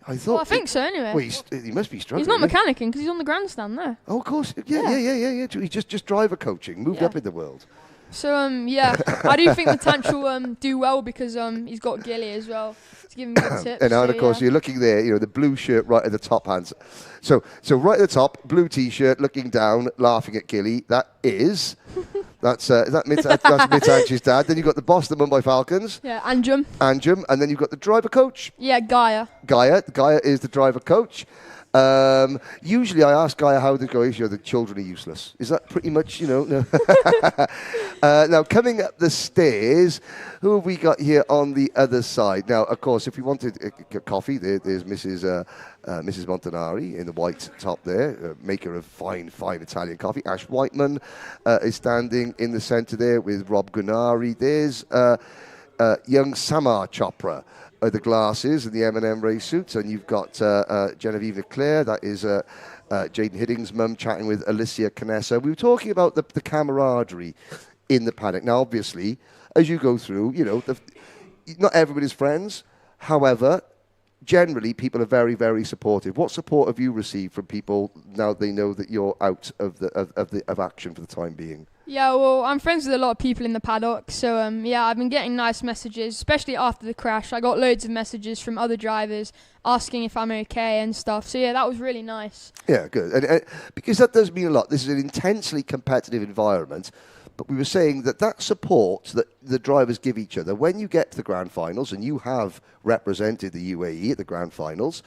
I thought. Well, I think so anyway. Well, he must be struggling. He's not mechanicking because he's on the grandstand there. Oh, of course. Yeah. He's just driver coaching, moved up in the world. So, I do think Matanch will do well because he's got Gilly as well to give him good tips. And of course, you're looking there, the blue shirt right at the top hands. So right at the top, blue T-shirt, looking down, laughing at Gilly. That's Mitanch's dad. Then you've got the boss of the Mumbai Falcons. Yeah, Anjum. And then you've got the driver coach. Yeah, Gaia. Gaia is the driver coach. Usually I ask Gaia how they're going. The children are useless. Is that pretty much, No. Now, coming up the stairs, who have we got here on the other side? Now, of course, if we wanted coffee, there's Mrs. Montanari in the white top there, maker of fine Italian coffee. Ash Whiteman is standing in the centre there with Rob Gunari. There's young Samar Chopra. The glasses and the M&M race suits, and you've got Genevieve Leclerc, that is Jaden Hidding's mum, chatting with Alicia Canessa. We were talking about the camaraderie in the paddock. Now, obviously, as you go through, not everybody's friends. However, generally, people are very, very supportive. What support have you received from people now they know that you're out of action for the time being? Yeah, well, I'm friends with a lot of people in the paddock, so I've been getting nice messages, especially after the crash. I got loads of messages from other drivers asking if I'm okay and stuff. So yeah, that was really nice. Yeah, good. And because that does mean a lot. This is an intensely competitive environment, but we were saying that support that the drivers give each other, when you get to the grand finals, and you have represented the UAE at the grand finals,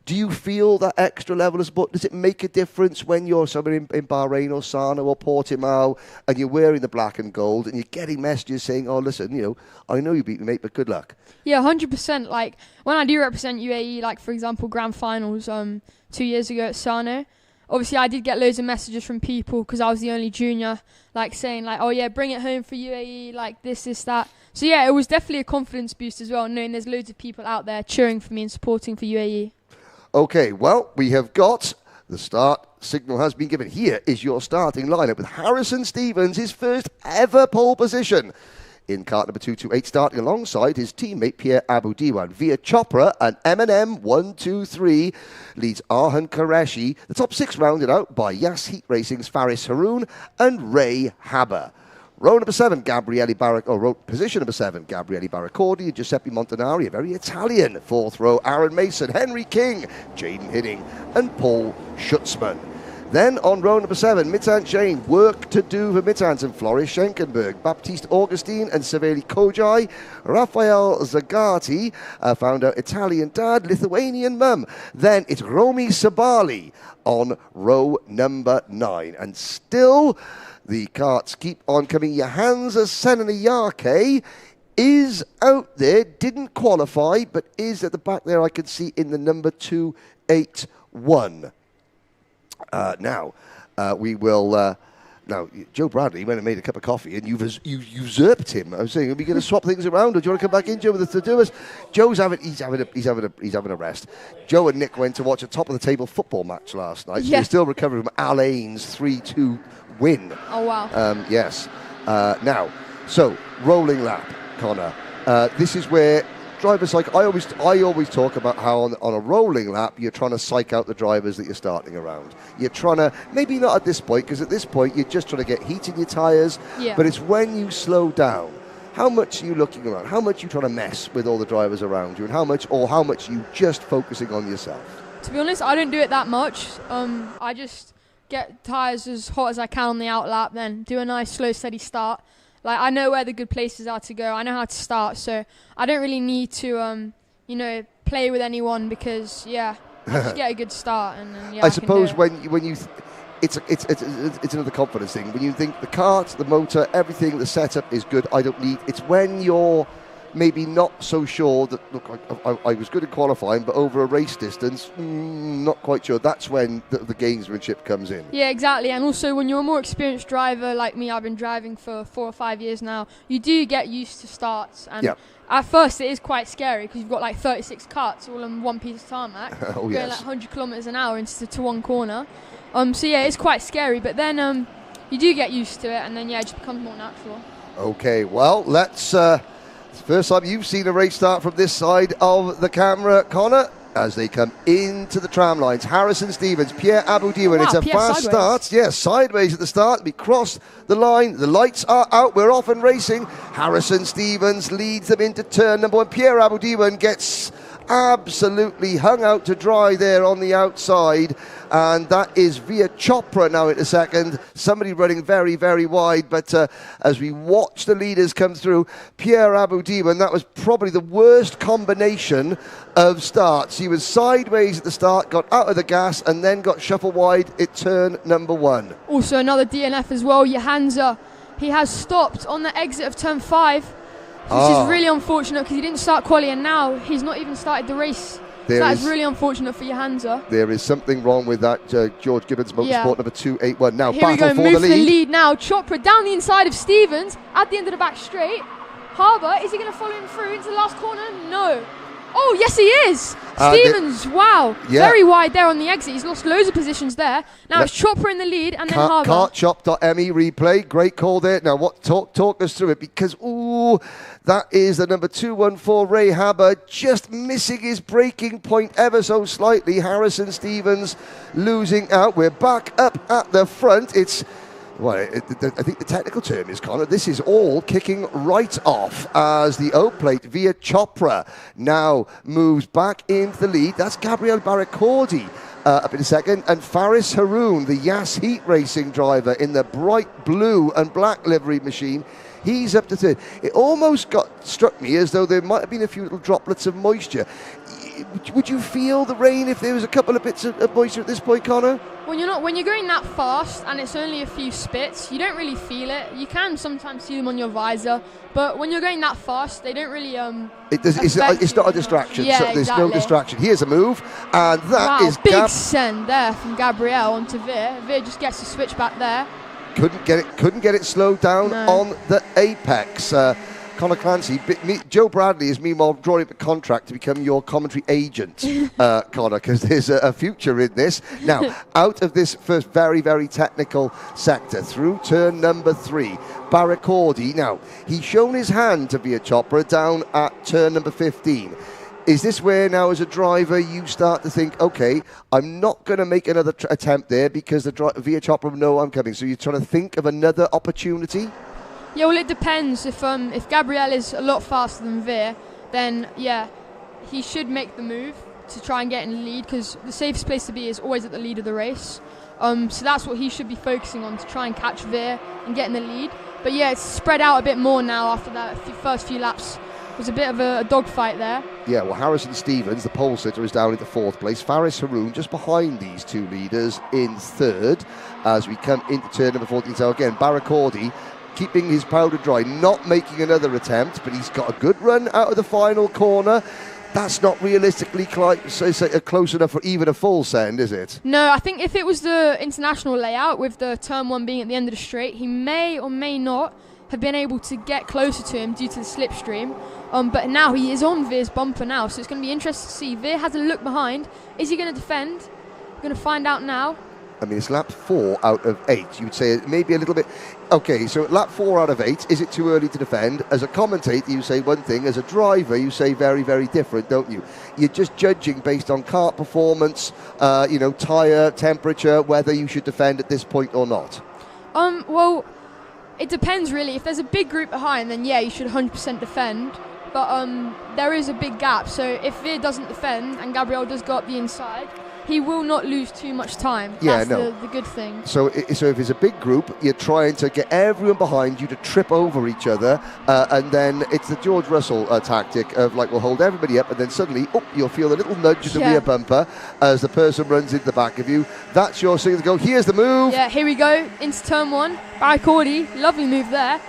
do you feel that extra level of support? Does it make a difference when you're somewhere in Bahrain or Sana or Portimao and you're wearing the black and gold and you're getting messages saying, oh, listen, I know you beat me, mate, but good luck? Yeah, 100%. Like, when I do represent UAE, like, for example, grand finals 2 years ago at Sana, obviously I did get loads of messages from people because I was the only junior, like, saying, like, oh, yeah, bring it home for UAE, like, this, that. So, yeah, it was definitely a confidence boost as well, knowing there's loads of people out there cheering for me and supporting for UAE. Okay, well, we have got the start signal has been given. Here is your starting lineup with Harrison Stevens, his first ever pole position in kart number 228, starting alongside his teammate Pierre Abu Diwan. Via Chopra and M&M 123 leads Arhan Qureshi. The top 6 rounded out by Yas Heat Racing's Faris Haroon and Ray Haber. Row number 7, position number 7, Gabriele Barracordi and Giuseppe Montanari, a very Italian. 4th row, Aaron Mason, Henry King, Jaden Hidding, and Paul Schutzman. Then on row number 7, Mitanch Jane, work to do for Mitanch and Floris Schenkenberg, Baptiste Augustine and Saveli Kojai, Rafael Zagati, found out Italian dad, Lithuanian mum. Then it's Romy Sabali on row number 9. And still, the karts keep on coming. Johansa Senanayake is out there, didn't qualify, but is at the back there, I can see, in the number 281. Now, we will... now, Joe Bradley went and made a cup of coffee, and you usurped him. I was saying, are we going to swap things around, or do you want to come back in, Joe, with us to do us? Joe's having a rest. Joe and Nick went to watch a top-of-the-table football match last night. So yeah. We're still recovering from Alain's 3-2 win. Oh, wow. Yes. Now, so, rolling lap, Connor. This is where drivers, like, I always talk about how on a rolling lap, you're trying to psych out the drivers that you're starting around. You're trying to, maybe not at this point, because at this point, you're just trying to get heat in your tyres. Yeah. But it's when you slow down. How much are you looking around? How much are you trying to mess with all the drivers around you? And how much are you just focusing on yourself? To be honest, I don't do it that much. I just get tyres as hot as I can on the out lap, then do a nice slow steady start. Like, I know where the good places are to go. I know how to start, so I don't really need to play with anyone because, yeah. just get a good start, and then, I suppose when you it's another confidence thing. When you think the kart, the motor, everything, the setup is good, I don't need. It's when you're maybe not so sure that, look, I was good at qualifying, but over a race distance, not quite sure. That's when the gamesmanship comes in. Yeah, exactly. And also when you're a more experienced driver like me, I've been driving for 4 or 5 years now, you do get used to starts. And at first it is quite scary because you've got like 36 karts all on one piece of tarmac, going like 100 kilometers an hour into one corner. So yeah, it's quite scary, but then you do get used to it, and then it just becomes more natural. Okay, well, let's... It's the first time you've seen a race start from this side of the camera, Connor, as they come into the tram lines. Harrison Stevens, Pierre Aboudiwan. It's a fast start. Yes, sideways at the start. We cross the line. The lights are out. We're off and racing. Harrison Stevens leads them into turn number 1. Pierre Aboudiwan gets absolutely hung out to dry there on the outside, and that is via Chopra now into second. Somebody running very, very wide, but as we watch the leaders come through, Pierre Aboudiwan, that was probably the worst combination of starts. He was sideways at the start, got out of the gas, and then got shuffled wide at turn number 1. Also another DNF as well, Johansa. He has stopped on the exit of turn 5. Which is really unfortunate because he didn't start quali, and now he's not even started the race. So that is really unfortunate for Johansa. There is something wrong with that George Gibbons Motorsport number 281. Now here we go, move for the lead now. Chopra down the inside of Stevens at the end of the back straight. Harbour, is he going to follow him through into the last corner? No. Oh, yes, he is. Stevens, wow. Very wide there on the exit. He's lost loads of positions there. Now it's Chopra in the lead, and then Harbour. Kartshop.me replay. Great call there. Now, talk us through it, because, that is the number 214, Ray Harbour, just missing his braking point ever so slightly. Harrison Stevens losing out. We're back up at the front. It's... Well, I think the technical term is, Connor, this is all kicking right off as the O-plate via Chopra now moves back into the lead. That's Gabriel Barracordi up in a second, and Faris Haroun, the Yas Heat Racing driver in the bright blue and black livery machine. He's up to third. It almost struck me as though there might have been a few little droplets of moisture. Would you feel the rain if there was a couple of bits of moisture at this point, Connor? When you're going that fast and it's only a few spits, you don't really feel it. You can sometimes see them on your visor, but when you're going that fast, they don't really. It's not a distraction. Yeah, so there's exactly. no distraction. Here's a move, and that is big send there from Gabriel onto Veer. Veer just gets the switch back there. Couldn't get it slowed down on the apex. Connor Clancy, Joe Bradley is meanwhile drawing up a contract to become your commentary agent, Connor, because there's a future in this. Now, out of this first very, very technical sector, through turn number 3, Barracordi. Now, he's shown his hand to Via Chopra down at turn number 15. Is this where now as a driver you start to think, okay, I'm not going to make another attempt there because the Via Chopra know I'm coming. So you're trying to think of another opportunity? Yeah, well, it depends. If Gabriel is a lot faster than Veer, then he should make the move to try and get in the lead, because the safest place to be is always at the lead of the race. So that's what he should be focusing on, to try and catch Veer and get in the lead. But yeah, it's spread out a bit more now after that first few laps. It was a bit of a dogfight there. Yeah, well, Harrison Stevens, the pole sitter, is down into 4th place. Faris Haroun just behind these two leaders in 3rd as we come into turn number 14. So again, Barracordi keeping his powder dry, not making another attempt, but he's got a good run out of the final corner. That's not realistically close enough for even a full send, is it? No, I think if it was the international layout with the turn 1 being at the end of the straight, he may or may not have been able to get closer to him due to the slipstream. But now he is on Veer's bumper now, so it's going to be interesting to see. Veer has a look behind. Is he going to defend? We're going to find out now. I mean, it's lap 4 out of 8. You would say maybe a little bit. Okay, so lap 4 out of 8, is it too early to defend? As a commentator, you say one thing. As a driver, you say very, very different, don't you? You're just judging based on kart performance, tyre, temperature, whether you should defend at this point or not. Well, it depends really. If there's a big group behind, then yeah, you should 100% defend. but there is a big gap. So if Veer doesn't defend and Gabriel does go up the inside, he will not lose too much time. Yeah, That's the good thing. So if it's a big group, you're trying to get everyone behind you to trip over each other, and then it's the George Russell tactic of like, we'll hold everybody up, and then suddenly, you'll feel a little nudge in the rear bumper as the person runs into the back of you. That's your signal to go, here's the move. Yeah, here we go, into turn 1. Barry Cordy, lovely move there.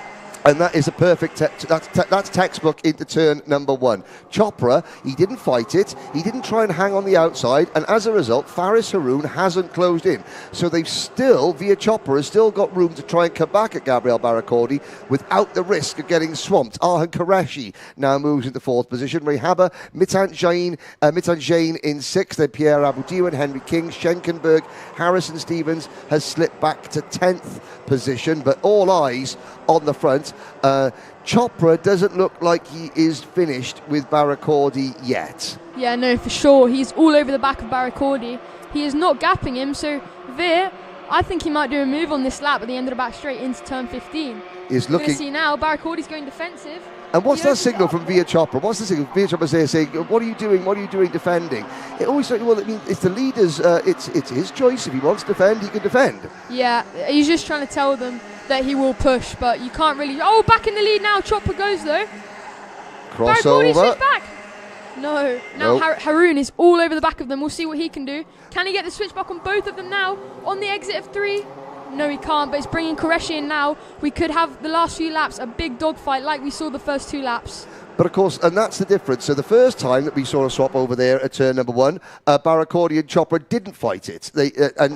And that is a perfect, that's textbook into turn number 1. Chopra, he didn't fight it, he didn't try and hang on the outside, and as a result, Faris Haroon hasn't closed in. So they've still, via Chopra, has still got room to try and come back at Gabriel Barakordi without the risk of getting swamped. Arhan Qureshi now moves into 4th position. Rehaba, Mitan Jain in 6th, then Pierre Aboudiwan, Henry King, Schenkenberg, Harrison Stevens has slipped back to 10th position, but all eyes on the front. Chopra doesn't look like he is finished with Barakordi yet. Yeah, no, for sure. He's all over the back of Barakordi. He is not gapping him, so Veer, I think he might do a move on this lap at the end of the back straight into turn 15. Is looking. We're going to see now, Barakordi's going defensive. And what's that signal from Via Chopra? What's the signal? Via Chopra's there saying, what are you doing? What are you doing defending? It always, well, I mean, it's the leader's, it's his choice. If he wants to defend, he can defend. Yeah, he's just trying to tell them that he will push, but you can't really. Oh, back in the lead now. Chopra goes though. Crossover. Switch back. No. Now Haroon is all over the back of them. We'll see what he can do. Can he get the switch back on both of them now? On the exit of 3. No, he can't, but it's bringing Qureshi in now. We could have the last few laps a big dogfight like we saw the first 2 laps. But of course, and that's the difference. So the first time that we saw a swap over there at turn number 1, Barakordi and Chopra didn't fight it. And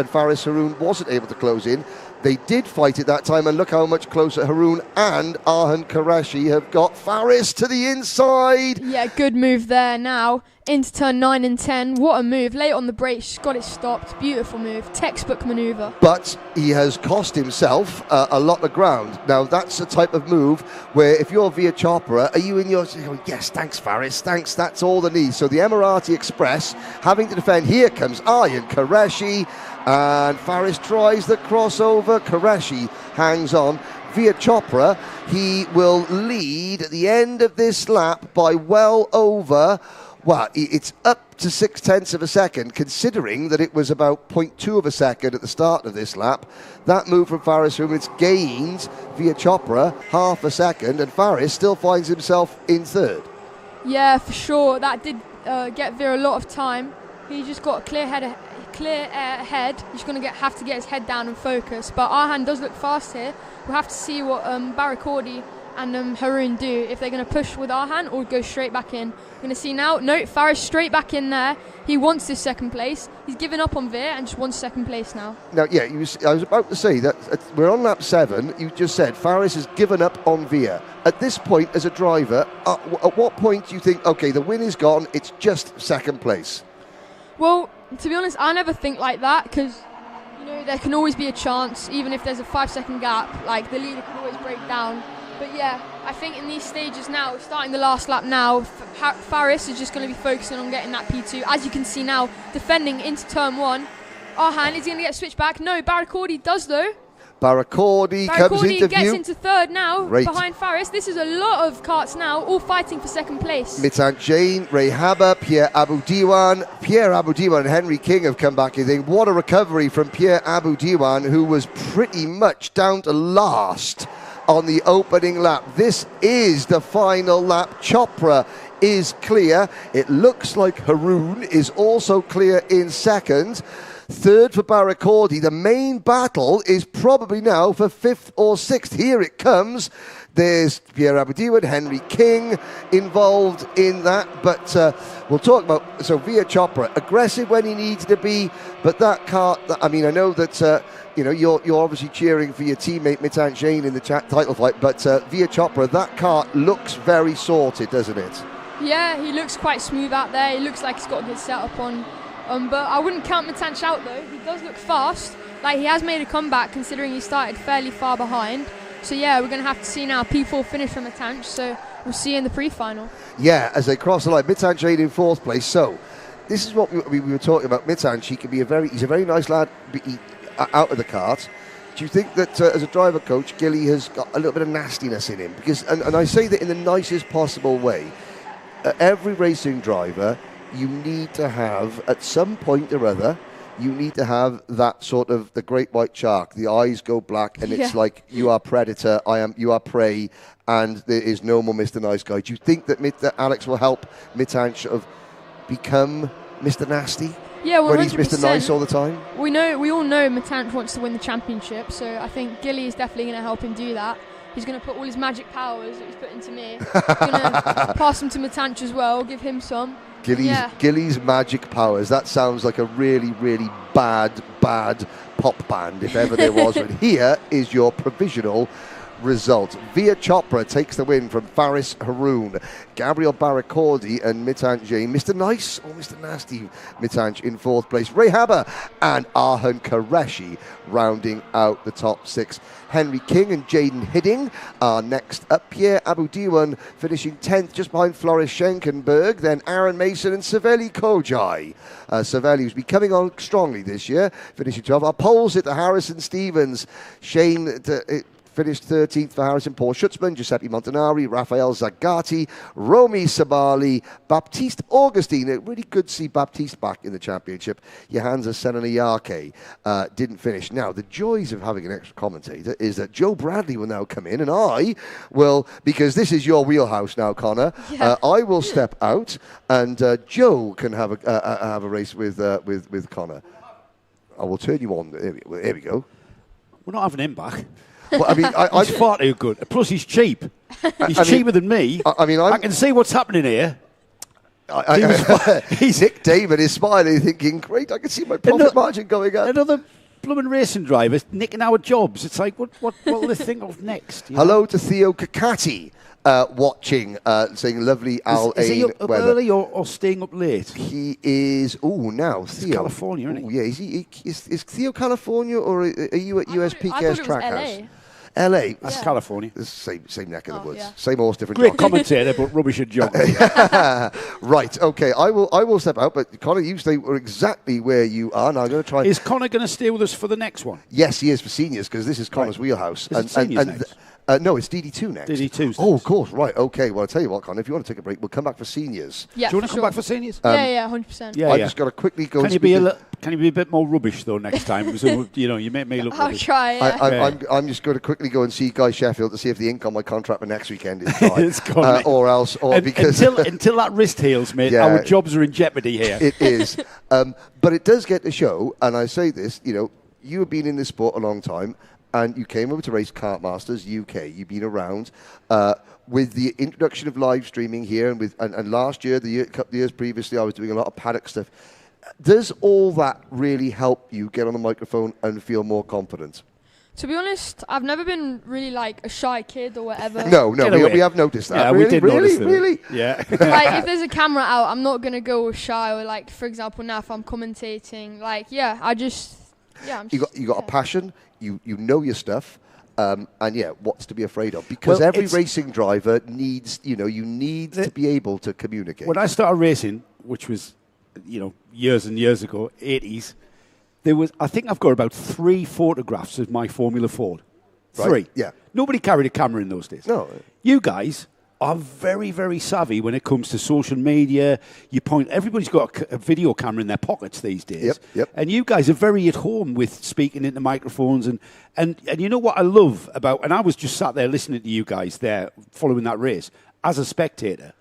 Faris Haroon wasn't able to close in. They did fight it that time, and look how much closer Haroon and Arhan Qureshi have got. Faris to the inside. Yeah, good move there now. Into turn 9 and 10. What a move. Late on the brakes, she's got it stopped. Beautiful move. Textbook manoeuvre. But he has cost himself a lot of ground. Now, that's the type of move where if you're via Chopra, are you in your... yes, thanks, Faris, thanks, that's all the need. So the Emirati Express having to defend. Here comes Arhan Qureshi. And Faris tries the crossover. Qureshi hangs on. Via Chopra, he will lead at the end of this lap by well over... Well, it's up to 0.6 of a second, considering that it was about 0.2 of a second at the start of this lap. That move from Faris, whom it's gained via Chopra, half a second, and Faris still finds himself in 3rd. Yeah, for sure. That did get Veer a lot of time. He just got a clear head. He's going to have to get his head down and focus. But Arhan does look fast here. We'll have to see what Barakordi and Haroon do, if they're going to push with Arhan or go straight back in. We're going to see now. No, Faris straight back in there. He wants this 2nd place. He's given up on Veer and just wants 2nd place now. Now, yeah, I was about to say that we're on lap 7. You just said Faris has given up on Veer. At this point, as a driver, at what point do you think, okay, the win is gone, it's just 2nd place? Well, to be honest, I never think like that, because there can always be a chance, even if there's a 5-second gap. Like, the leader can always break down. But yeah, I think in these stages now, starting the last lap now, Faris is just going to be focusing on getting that P2. As you can see now, defending into turn 1. Arhan, is he going to get switched back? No, Barakordi does though. Barakordi comes into gets view. into 3rd now, Great. behind Faris. This is a lot of karts now, all fighting for 2nd place. Mitan Jain, Rehaba, Pierre Aboudiwan and Henry King have come back, I think. What a recovery from Pierre Aboudiwan, who was pretty much down to last on the opening lap. This is the final lap. Chopra is clear. It looks like Haroon is also clear in 2nd. 3rd for Barakordi. The main battle is probably now for 5th or 6th. Here it comes. There's Pierre Aboudiwan, Henry King involved in that. But we'll talk about, so via Chopra, aggressive when he needs to be, but that car, I mean, I know that you're obviously cheering for your teammate Mitan Jain in the title fight, but via Chopra, that car looks very sorted, doesn't it? Yeah, he looks quite smooth out there. He looks like he's got a good setup on. But I wouldn't count Mitanch out though. He does look fast. Like, he has made a comeback considering he started fairly far behind. So yeah, we're going to have to see now P4 finish from Mitanch. So we'll see in the pre-final. Yeah, as they cross the line, Mitanch Jain in 4th place. So this is what we were talking about. Mitanch, he's a very nice lad out of the kart. Do you think that as a driver coach, Gilly has got a little bit of nastiness in him? Because, and I say that in the nicest possible way, every racing driver, you need to have, at some point or other, you need to have that sort of the great white shark. The eyes go black, and it's like, you are predator, you are prey, and there is no more Mr. Nice Guy. Do you think that Alex will help Mitanch sort of become Mr. Nasty? Yeah, 100%. When he's Mr. Nice all the time? We all know Mitanch wants to win the championship, so I think Gilly is definitely going to help him do that. He's going to put all his magic powers that he's put into me. He's going to pass them to Mitanch as well, give him some. Gilly's magic powers. That sounds like a really, really bad pop band, if ever there was. But here is your provisional result. Via Chopra takes the win from Faris Haroon. Gabriel Baracordi and Mitanch Jain. Mr. Nice or Mr. Nasty Mitanch in fourth place. Ray Haber and Arhan Qureshi rounding out the top six. Henry King and Jaden Hidding are next up. Pierre Abu Diwan finishing 10th just behind Floris Schenkenberg. Then Aaron Mason and Savelli Kojai. Savelli, who's been coming on strongly this year, finishing 12th. Our polls at the Harrison Stevens. Shane finished 13th for Harrison, Paul Schutzman, Giuseppe Montanari, Rafael Zagatti, Romy Sabali, Baptiste Augustine. Really good to see Baptiste back in the championship. Johansa Senanayake didn't finish. Now, the joys of having an extra commentator is that Joe Bradley will now come in, and I will, because this is your wheelhouse now, Connor, I will step out, and Joe can have a race with Connor. I will turn you on. Here we go. We're not having him back. Well, I mean, he's far too good. Plus, he's cheap. He's cheaper than me. I can see what's happening here. Nick Damon is smiling, thinking, "Great! I can see my profit margin going up." Another blooming racing drivers nicking our jobs. It's like, what will they think of next? Hello to Theo Kakati. Watching, saying lovely Al Is he up early or staying up late? He is. Now Theo. He's California, isn't he? Yeah, is Theo California, or are you at USPK's Trackhouse? LA. That's California. Same neck of the woods. Yeah. Same horse, different Great commentator, but rubbish at geography. Right, okay. I will step out, but Connor, you stay exactly where you are. Now I'm going to try. Is Connor going to stay with us for the next one? Yes, he is for seniors, because this is Connor's wheelhouse. Is it seniors next? No, it's DD2 next. DD2. Oh, of course. Right. Okay. Well, I'll tell you what, Connor. If you want to take a break, we'll come back for seniors. Yeah. Do you want to come back for seniors? 100%. Yeah. I've just got to quickly go. Can you be a bit more rubbish though next time? So, you make me look. I'll try. Yeah. I'm just going to quickly go and see Guy Sheffield to see if the ink on my contract for next weekend is dry. It's gone, because until that wrist heals, mate, our jobs are in jeopardy here. It is. But it does get to show, and I say this, you have been in this sport a long time. And you came over to race Kartmasters UK. You've been around with the introduction of live streaming here, and last year, a couple of years previously, I was doing a lot of Paddock stuff. Does all that really help you get on the microphone and feel more confident? To be honest, I've never been really like a shy kid or whatever. No, we have noticed that. Yeah, really, we did notice that. Really? Yeah. Like, if there's a camera out, I'm not going to go shy, or like, for example, now if I'm commentating, You got a passion. You know your stuff, and what's to be afraid of? Because every racing driver needs, you need to be able to communicate. When I started racing, which was, years and years ago, 80s, I think I've got about 3 photographs of my Formula Ford. Right? 3. Yeah. Nobody carried a camera in those days. No. You guys are very, very savvy when it comes to social media. Everybody's got a video camera in their pockets these days. Yep. And you guys are very at home with speaking into microphones. And you know what I love about, and I was just sat there listening to you guys there following that race as a spectator.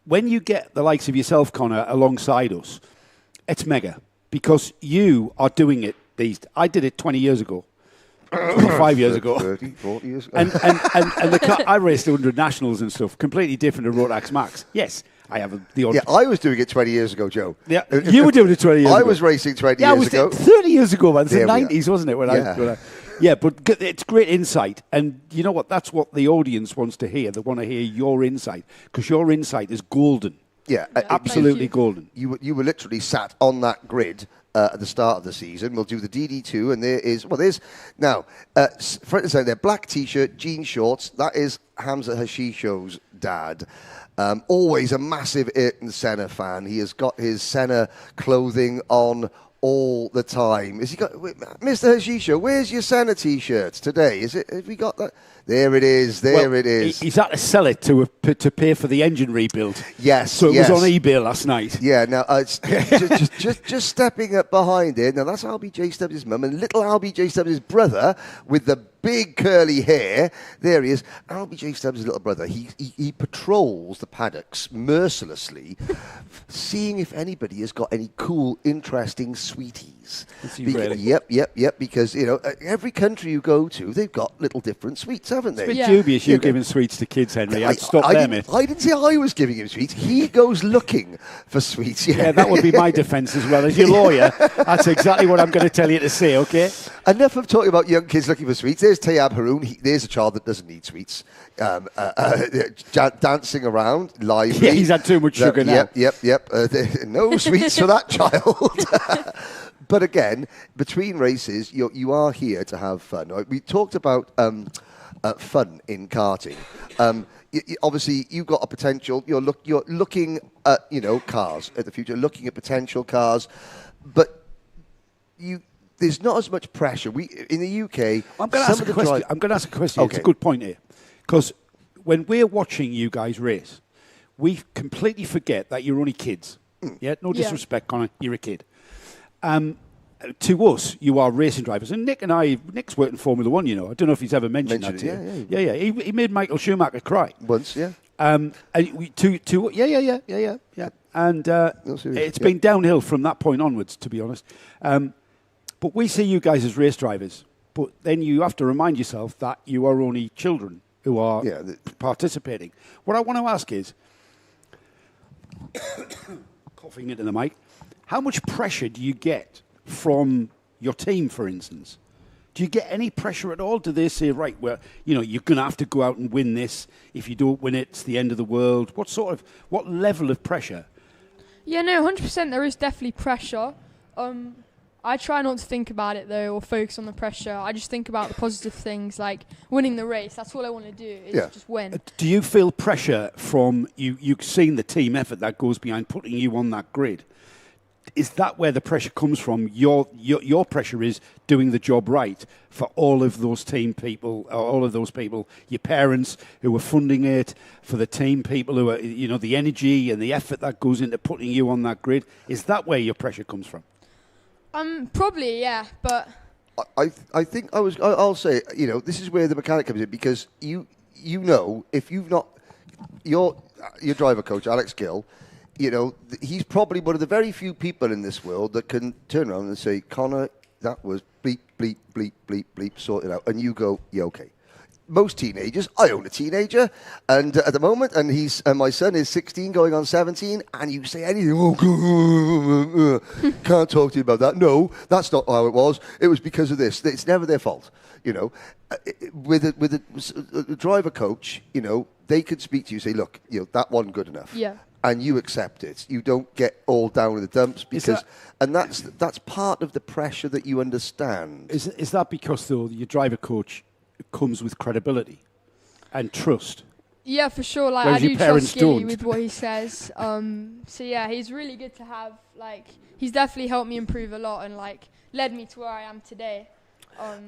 When you get the likes of yourself, Connor, alongside us, it's mega, because you are doing it I did it 20 years ago. 5 years ago. 30, 40 years ago. And I raced 100 nationals and stuff, completely different to Rotax Max. Yes, I have the odd. Yeah, I was doing it 20 years ago, Joe. Yeah, you were doing it 20 years ago. I was racing 20 years ago. 30 years ago, man. It's the 90s, wasn't it? Yeah, but it's great insight. And you know what? That's what the audience wants to hear. They want to hear your insight, because your insight is golden. Yeah, absolutely golden. You were literally sat on that grid at the start of the season. We'll do the DD2, and there's now front and center there, black t-shirt, jean shorts. That is Hamza Hashisho's dad. Always a massive Ayrton Senna fan. He has got his Senna clothing on all the time. Has he got, Mr. Hashisha, where's your Senna t-shirt today? Have we got that? There it is. It is. He's had to sell it to pay for the engine rebuild. Yes. So it was on eBay last night. Yeah. Now it's just stepping up behind it. Now that's LBJ Stubbs' mum and little LBJ Stubbs' brother with the big curly hair. There he is. LBJ Stubbs' little brother. He patrols the paddocks mercilessly, seeing if anybody has got any cool, interesting sweeties. Really? Yep. Because every country you go to, they've got little different sweets, haven't they? It's a bit dubious you giving sweets to kids, Henry. I'd stop there, mate. I didn't say I was giving him sweets. He goes looking for sweets. Yeah, that would be my defence as well. As your lawyer, that's exactly what I'm going to tell you to say, okay? Enough of talking about young kids looking for sweets. There's Tayyab Haroun. There's a child that doesn't need sweets. Dancing around, lively. Yeah, he's had too much sugar now. Yep. No sweets for that child. But again, between races, you are here to have fun. Right? We talked about fun in karting. Obviously, you've got a potential. You're looking at cars at the future, looking at potential cars, but there's not as much pressure. In the UK, I'm going to ask a question. Okay. It's a good point here, because when we're watching you guys race, we completely forget that you're only kids. Yeah, no disrespect, Connor, you're a kid. To us, you are racing drivers, and Nick's worked in Formula One. I don't know if he's ever mentioned that to you. Yeah. He made Michael Schumacher cry once. Yeah. And it's been downhill from that point onwards, to be honest. But we see you guys as race drivers, but then you have to remind yourself that you are only children who are participating. What I want to ask is, coughing into the mic, how much pressure do you get from your team, for instance? Do you get any pressure at all? Do they say, right, well, you're going to have to go out and win this. If you don't win it, it's the end of the world. What level of pressure? Yeah, no, 100% there is definitely pressure. I try not to think about it, though, or focus on the pressure. I just think about the positive things, like winning the race. That's all I want to do, is just win. Do you feel pressure from you've seen the team effort that goes behind putting you on that grid? Is that where the pressure comes from? Your pressure is doing the job right for all of those team people, all of those people, your parents who are funding it, for the team people who are, the energy and the effort that goes into putting you on that grid. Is that where your pressure comes from? Probably, yeah, but I think I'll say, this is where the mechanic comes in, because if you've not, your driver coach, Alex Gill, he's probably one of the very few people in this world that can turn around and say, Connor, that was bleep, bleep, bleep, bleep, bleep, sort it out. And you go, yeah, okay. Most teenagers, I own a teenager, and at the moment, and my son is 16 going on 17, and you say anything, can't talk to you about that. No, that's not how it was. It was because of this. It's never their fault. With a driver coach, they could speak to you, say, look, that wasn't good enough. Yeah. And you accept it. You don't get all down in the dumps, because, and that's part of the pressure that you understand. Is that because, though, your driver coach comes with credibility and trust? Yeah, for sure. Like, whereas I your do parents trust Gilly don't. with what he says. So yeah, he's really good to have. Like, he's definitely helped me improve a lot and led me to where I am today.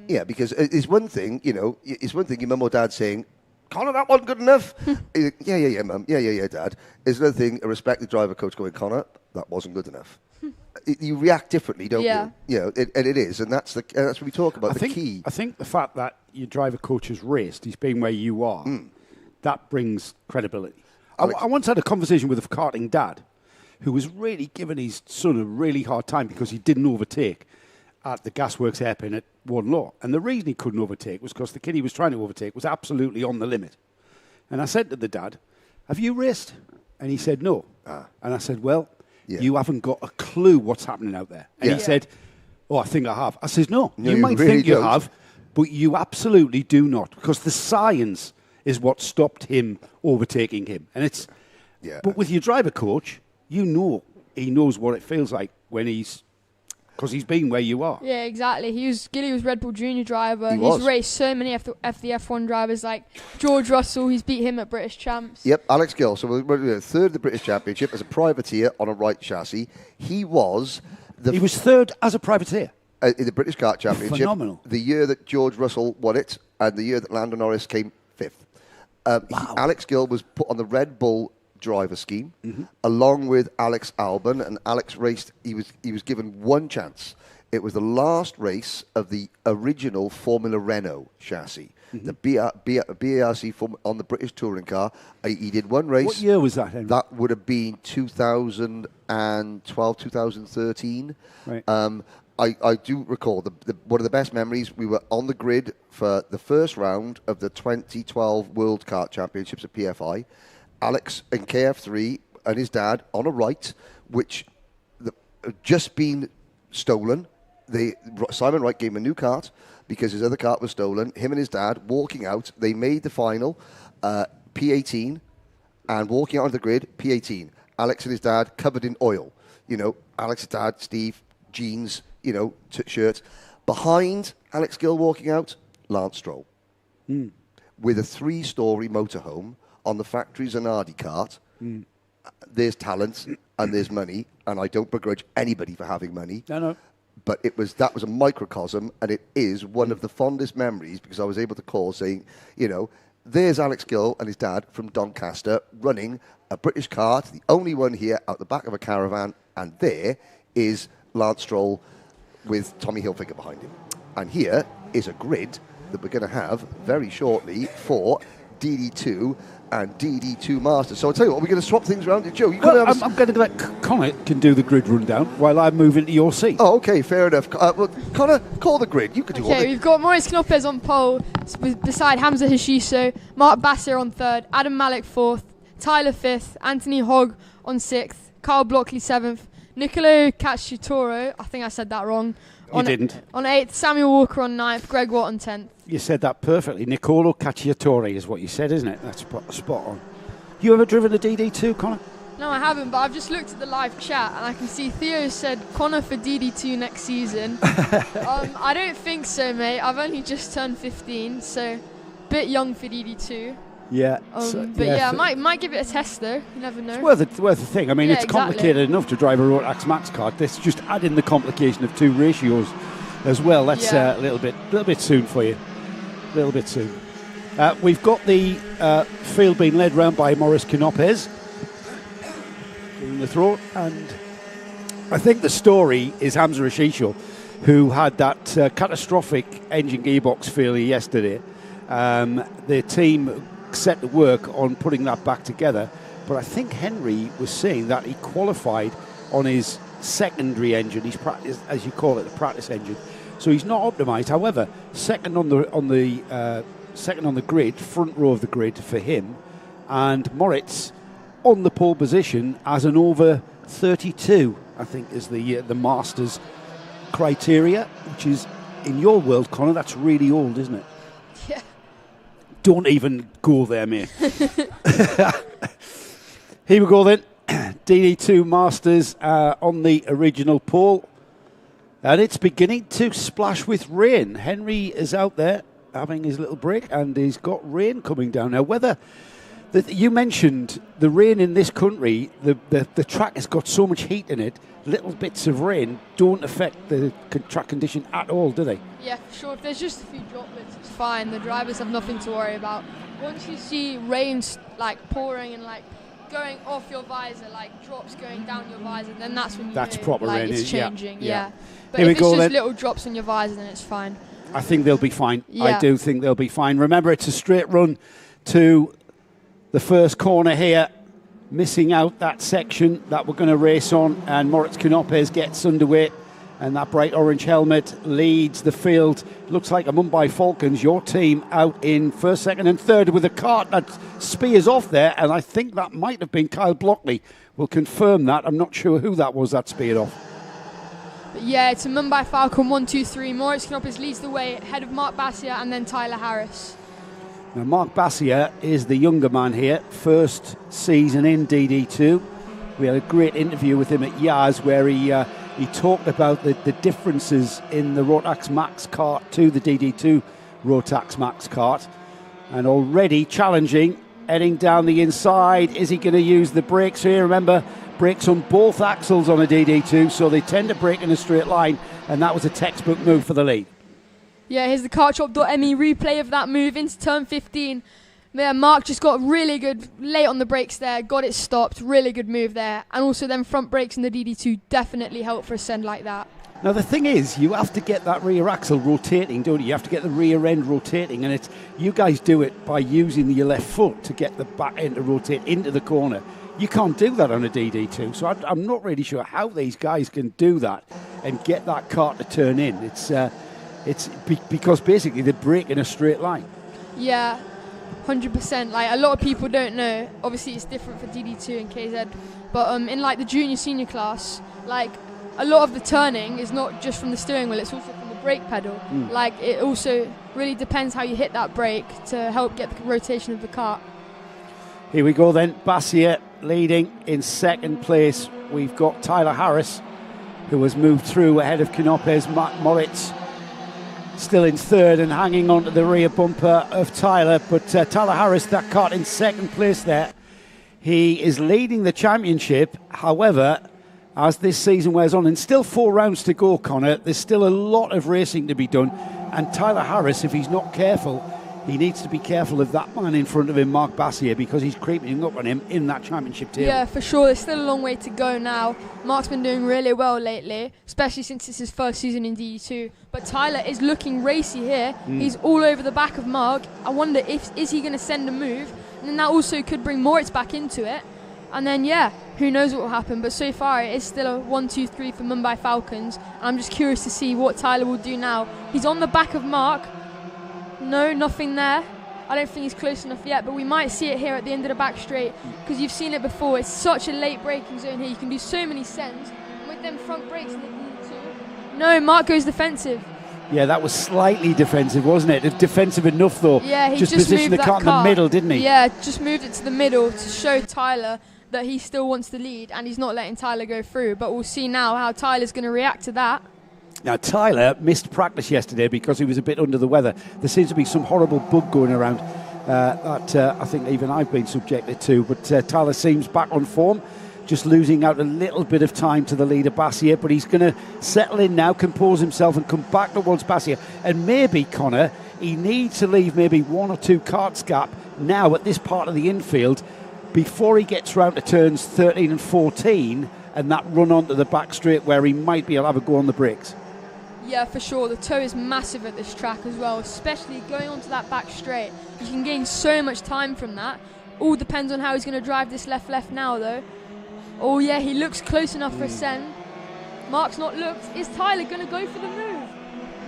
Yeah, because it's one thing, it's one thing your mum or dad saying, Connor, that wasn't good enough. Yeah, mum. Yeah, dad. It's another thing, a respected driver coach going, Connor, that wasn't good enough. You react differently, don't you? And it is, and that's what we talk about. Key. I think the fact that your driver coach has raced, he's been where you are, that brings credibility. I once had a conversation with a karting dad who was really giving his son a really hard time because he didn't overtake at the Gasworks hairpin at One Law. And the reason he couldn't overtake was because the kid he was trying to overtake was absolutely on the limit. And I said to the dad, have you raced? And he said, no. And I said, well, you haven't got a clue what's happening out there. And he said, oh, I think I have. I said, no, you might really think you have, but you absolutely do not, because the science is what stopped him overtaking him. And it's, but with your driver coach, he knows what it feels like when because he's been where you are. Yeah, exactly. Gilly was Red Bull Junior driver. He's raced so many the F1 drivers, like George Russell. He's beat him at British Champs. Yep, Alex Gill. So we're third of the British Championship as a privateer on a right chassis. He was He was third as a privateer. In the British Kart Championship. Phenomenal. The year that George Russell won it, and the year that Lando Norris came fifth. Alex Gill was put on the Red Bull driver scheme, along with Alex Albon, and Alex raced. He was given one chance. It was the last race of the original Formula Renault chassis, the BARC on the British touring car. He did one race. What year was that, Henry? That would have been 2012, 2013. Right. I do recall one of the best memories. We were on the grid for the first round of the 2012 World Kart Championships at PFI. Alex in KF3 and his dad on a right, which had just been stolen. Simon Wright gave him a new kart because his other kart was stolen. Him and his dad walking out. They made the final P18 and walking out of the grid, P18. Alex and his dad covered in oil. You know, Alex's dad, Steve, jeans, you know, shirts. Behind Alex Gill walking out, Lance Stroll. With a 3-story motorhome on the factory Zanardi kart. There's talent and there's money, and I don't begrudge anybody for having money. No. But that was a microcosm, and it is one of the fondest memories because I was able to call saying, you know, there's Alex Gill and his dad from Doncaster running a British kart, the only one here out the back of a caravan, and there is Lance Stroll with Tommy Hilfiger behind him. And here is a grid that we're going to have very shortly for DD2 and DD2 Masters. So I'll tell you what, we're going to swap things around. Joe, you I'm going to let Connor can do the grid rundown while I move into your seat. Oh, okay, fair enough. Well, Connor, call the grid. You can do all Okay, we've got Maurice Knopez on pole beside Hamza Hashiso, Mark Bassir on third, Adam Malik fourth, Tyler fifth, Anthony Hogg on sixth, Carl Blockley seventh, Nicolo Cacciatore, I think I said that wrong. You didn't. On 8th, Samuel Walker on 9th, Greg Watt on 10th. You said that perfectly. Nicolo Cacciatore is what you said, isn't it? That's spot on. You ever driven a DD2, Connor? No, I haven't, but I've just looked at the live chat and I can see Theo said Connor for DD2 next season. I don't think so, mate. I've only just turned 15, so a bit young for DD2. Yeah. I might give it a test though. You never know. It's worth a thing. I mean, it's complicated enough to drive a Rotax Max kart. Let's just add in the complication of 2 ratios as well. That's a little bit soon for you. A little bit soon. We've got the field being led round by Maurice Knopez doing the throw, and I think the story is Hamza Hashiso, who had that catastrophic engine gearbox failure yesterday. The team set to work on putting that back together, but I think Henry was saying that he qualified on his secondary engine, his practice, as you call it, the practice engine. So he's not optimised. However, second on the grid, front row of the grid for him, and Moritz on the pole position as an over 32, I think is the Masters criteria, which is in your world, Connor. That's really old, isn't it? Yeah. Don't even go there, mate. Here we go then. DD2 Masters on the original pole. And it's beginning to splash with rain. Henry is out there having his little break, and he's got rain coming down. Now, you mentioned the rain in this country, the track has got so much heat in it, little bits of rain don't affect the track condition at all, do they? Yeah, for sure. If there's just a few droplets, it's fine. The drivers have nothing to worry about. Once you see rain pouring and going off your visor, drops going down your visor, then that's when you know proper rain. It's changing. Yeah. But Here if it's just little drops on your visor, then it's fine. I think they'll be fine. Yeah. I do think they'll be fine. Remember, it's a straight run to the first corner here. Missing out that section that we're going to race on, and Moritz Knopez gets underway, and that bright orange helmet leads the field. Looks like a Mumbai Falcons, your team, out in first, second and third with a kart that spears off there, and I think that might have been Kyle Blockley. We'll confirm that. I'm not sure who that was that speared off. But yeah, it's a Mumbai Falcon 1, 2, 3. Moritz Knopez leads the way ahead of Mark Bassir and then Tyler Harris. Now, Mark Bassir is the younger man here, first season in DD2. We had a great interview with him at Yaz where he talked about the differences in the Rotax Max kart to the DD2 Rotax Max kart. And already challenging, heading down the inside. Is he going to use the brakes here? Remember, brakes on both axles on a DD2, so they tend to brake in a straight line, and that was a textbook move for the lead. Yeah, here's the kartshop.me replay of that move into turn 15. Yeah, Mark just got really good late on the brakes there, got it stopped, really good move there. And also then front brakes in the DD2 definitely help for a send like that. Now the thing is, you have to get that rear axle rotating, don't you? You have to get the rear end rotating, and it's you guys do it by using your left foot to get the back end to rotate into the corner. You can't do that on a DD2, so I'm not really sure how these guys can do that and get that car to turn in. It's because basically they brake in a straight line. Yeah. 100%. Like, a lot of people don't know. Obviously, it's different for DD2 and KZ. But in like the junior senior class, like a lot of the turning is not just from the steering wheel; it's also from the brake pedal. Like, it also really depends how you hit that brake to help get the rotation of the kart. Here we go then. Bassier leading in second place. We've got Tyler Harris, who has moved through ahead of Canopes. Matt Moritz still in third and hanging on to the rear bumper of Tyler, but Tyler Harris, that kart in second place there. He is leading the championship. However, as this season wears on, and still 4 rounds to go, Connor, there's still a lot of racing to be done, and Tyler Harris, if he's not careful, he needs to be careful of that man in front of him, Mark Bassier, because he's creeping up on him in that championship table. Yeah, for sure. There's still a long way to go now. Mark's been doing really well lately, especially since it's his first season in DD2. But Tyler is looking racy here. He's all over the back of Mark. I wonder is he going to send a move? And then that also could bring Moritz back into it. And then, yeah, who knows what will happen. But so far, it is still a 1-2-3 for Mumbai Falcons. And I'm just curious to see what Tyler will do now. He's on the back of Mark. No, nothing there. I don't think he's close enough yet, but we might see it here at the end of the back straight, because you've seen it before. It's such a late braking zone here. You can do so many sends. And with them front brakes in the DD2. No, Mark goes defensive. Yeah, that was slightly defensive, wasn't it? Defensive enough, though. Yeah, he just moved positioned the car in the middle, didn't he? Yeah, just moved it to the middle to show Tyler that he still wants to lead, and he's not letting Tyler go through. But we'll see now how Tyler's going to react to that. Now, Tyler missed practice yesterday because he was a bit under the weather. There seems to be some horrible bug going around that I think even I've been subjected to. But Tyler seems back on form, just losing out a little bit of time to the leader, Bassier. But he's going to settle in now, compose himself, and come back towards Bassier. And maybe, Connor, he needs to leave maybe 1 or 2 karts gap now at this part of the infield before he gets round to turns 13 and 14 and that run onto the back straight where he might be able to have a go on the brakes. Yeah, for sure. The toe is massive at this track as well, especially going onto that back straight. You can gain so much time from that. All depends on how he's going to drive this left now, though. Oh, yeah, he looks close enough for a send. Mark's not looked. Is Tyler going to go for the move?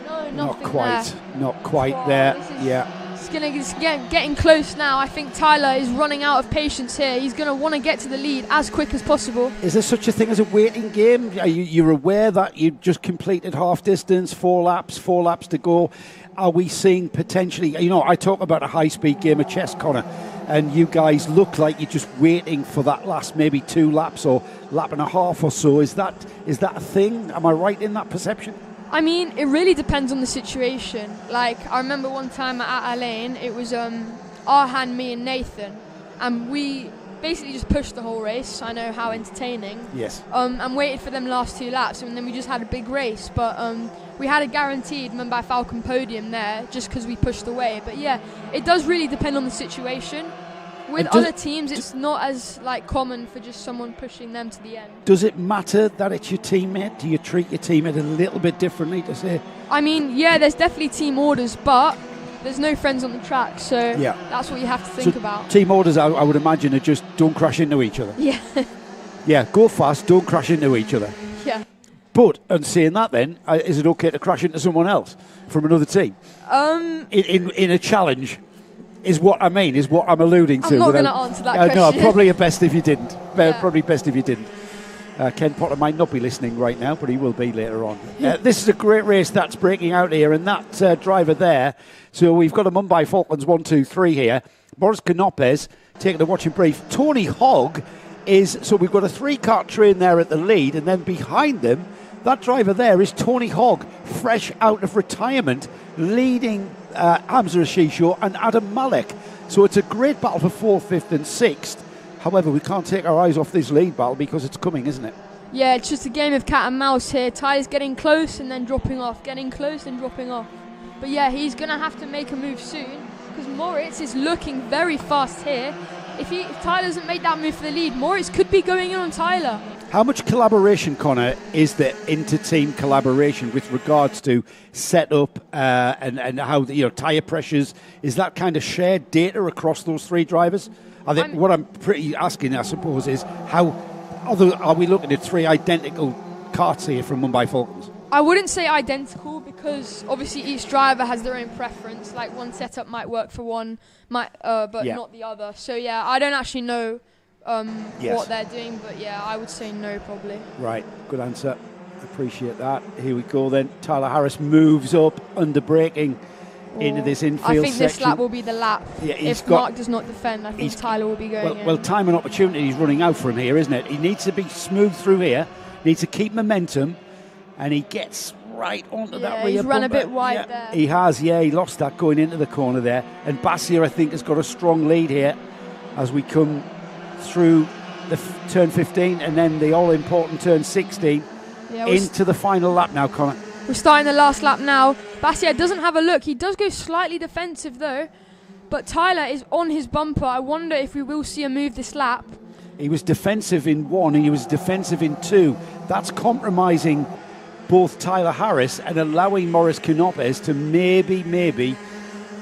No, nothing Not quite there. Yeah. It's getting close now. I think Tyler is running out of patience here. He's going to want to get to the lead as quick as possible. Is there such a thing as a waiting game? You're aware that you just completed half distance, 4 laps to go. Are we seeing potentially, I talk about a high-speed game of chess, Connor, and you guys look like you're just waiting for that last maybe 2 laps or lap and a half or so. Is that a thing? Am I right in that perception? I mean, it really depends on the situation. Like, I remember one time at Alain, it was Arhan, me and Nathan, and we basically just pushed the whole race. I know how entertaining. Yes. And waited for them last 2 laps, and then we just had a big race. But we had a guaranteed Mumbai Falcon podium there just because we pushed away. But yeah, it does really depend on the situation. With other teams, it's not as common for just someone pushing them to the end. Does it matter that it's your teammate? Do you treat your teammate a little bit differently to say? I mean, yeah, there's definitely team orders, but there's no friends on the track, so yeah, that's what you have to think about. Team orders, I would imagine, are just don't crash into each other. Yeah. Yeah, go fast, don't crash into each other. Yeah. But, and saying that then, is it okay to crash into someone else from another team? In a challenge? Is what I mean, is what I'm alluding to. I'm not going to answer that question. No, probably best if you didn't. Yeah. Probably best if you didn't. Ken Potter might not be listening right now, but he will be later on. This is a great race that's breaking out here, and that driver there. So we've got a Mumbai Falcons 1, 2, 3 here. Boris Canopes taking a watching brief. Tony Hogg is, so we've got a 3-kart train there at the lead, and then behind them, that driver there is Tony Hogg, fresh out of retirement, leading Hamza Ashisho and Adam Malek. So it's a great battle for 4th, 5th and 6th. However, we can't take our eyes off this lead battle because it's coming, isn't it? Yeah, it's just a game of cat and mouse here. Tyler's getting close and then dropping off, getting close and dropping off. But yeah, he's going to have to make a move soon because Moritz is looking very fast here. If Tyler doesn't make that move for the lead, Moritz could be going in on Tyler. How much collaboration, Connor, is there inter-team collaboration with regards to setup and how tyre pressures? Is that kind of shared data across those three drivers? What I'm pretty asking, I suppose, is how are we looking at three identical karts here from Mumbai Falcons? I wouldn't say identical because obviously each driver has their own preference. Like one setup might work for one, but not the other. So yeah, I don't actually know what they're doing, but yeah, I would say no probably. Right, good answer. Appreciate that. Here we go then. Tyler Harris moves up under braking into this infield section. I think this lap will be the lap. Yeah, if Mark does not defend, I think Tyler will be going in. Well, time and opportunity is running out for him here, isn't it? He needs to be smooth through here, needs to keep momentum, and he gets right onto that rear he's run bumper. A bit wide there. He has, he lost that going into the corner there. And Bassier, I think, has got a strong lead here as we come through the turn 15 and then the all-important turn 16 into the final lap now, Connor. We're starting the last lap now. Bassier doesn't have a look. He does go slightly defensive though, but Tyler is on his bumper. I wonder if we will see a move this lap. He was defensive in 1 and he was defensive in 2. That's compromising both Tyler Harris and allowing Maurice Canopes to maybe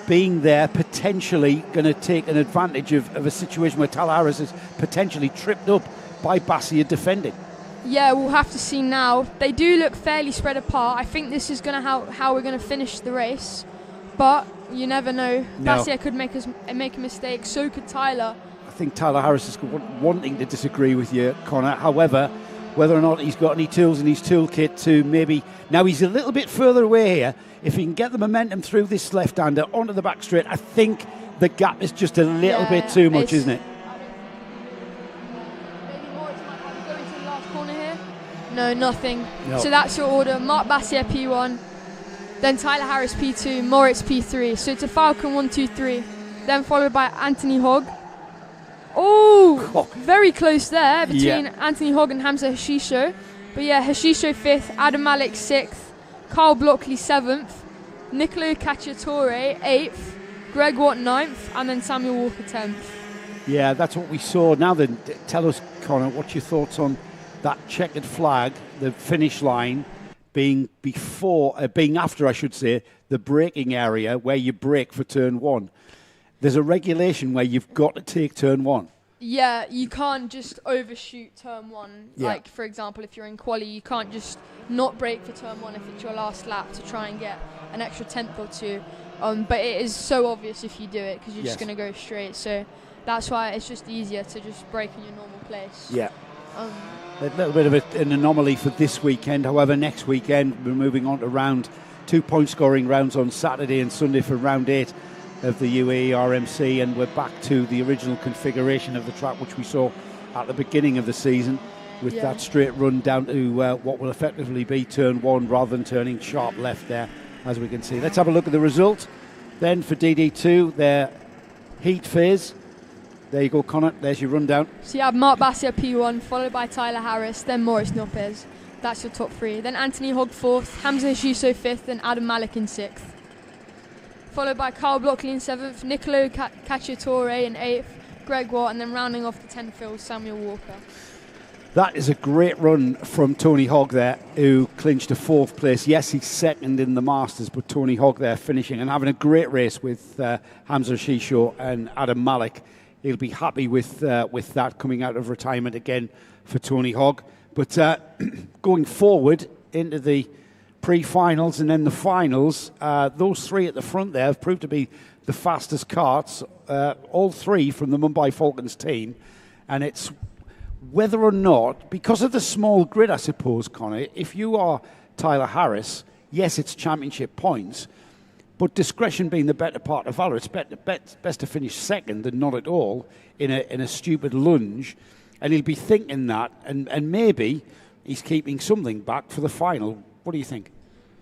being there, potentially going to take an advantage of a situation where Tyler Harris is potentially tripped up by Bassier defending. Yeah, we'll have to see now. They do look fairly spread apart. I think this is going to how we're going to finish the race, but you never know. No. Bassier could make a mistake. So could Tyler. I think Tyler Harris is wanting to disagree with you, Connor. However, whether or not he's got any tools in his toolkit to maybe... Now, he's a little bit further away here. If he can get the momentum through this left-hander onto the back straight, I think the gap is just a little bit too much, isn't it? No, nothing. No. So that's your order. Mark Bassier P1, then Tyler Harris P2, Moritz P3. So it's a Falcon 1, 2, 3. Then followed by Anthony Hogg. Oh, very close there between Anthony Hogg and Hamza Hashisho. But yeah, Hashisho 5th, Adam Malik 6th, Carl Blockley 7th, Nicolo Cacciatore 8th, Greg Watt 9th, and then Samuel Walker 10th. Yeah, that's what we saw. Now then, tell us, Connor, what's your thoughts on that checkered flag, the finish line being after, I should say, the braking area where you brake for turn 1. There's a regulation where you've got to take turn 1. Yeah, you can't just overshoot turn 1. Yeah. Like, for example, if you're in quali, you can't just not brake for turn 1 if it's your last lap to try and get an extra tenth or two. But it is so obvious if you do it because you're just going to go straight. So that's why it's just easier to just brake in your normal place. Yeah. A little bit of an anomaly for this weekend. However, next weekend we're moving on to 2 point scoring rounds on Saturday and Sunday for round 8 of the UAE RMC, and we're back to the original configuration of the track which we saw at the beginning of the season with that straight run down to what will effectively be turn 1 rather than turning sharp left there, as we can see. Let's have a look at the result then for DD2, their heat phase. There you go, Connor. There's your rundown. So you have Mark Bassier P1, followed by Tyler Harris, then Maurice Nopez. That's your top 3. Then Anthony Hogg 4th, Hamza Hashisho 5th, and Adam Malik in 6th. Followed by Carl Blockley in 7th, Nicolo Cacciatore in 8th, Greg Watt, and then rounding off the 10th field, Samuel Walker. That is a great run from Tony Hogg there, who clinched a 4th place. Yes, he's second in the Masters, but Tony Hogg there finishing and having a great race with Hamza Hashisho and Adam Malik. He'll be happy with that coming out of retirement again for Tony Hogg. But going forward into the pre-finals and then the finals, those 3 at the front there have proved to be the fastest karts, all 3 from the Mumbai Falcons team. And it's whether or not, because of the small grid, I suppose, Connor, if you are Tyler Harris, yes, it's championship points, but discretion being the better part of valor, it's best to finish second and not at all in a stupid lunge. And he'll be thinking that, and maybe he's keeping something back for the final. What do you think?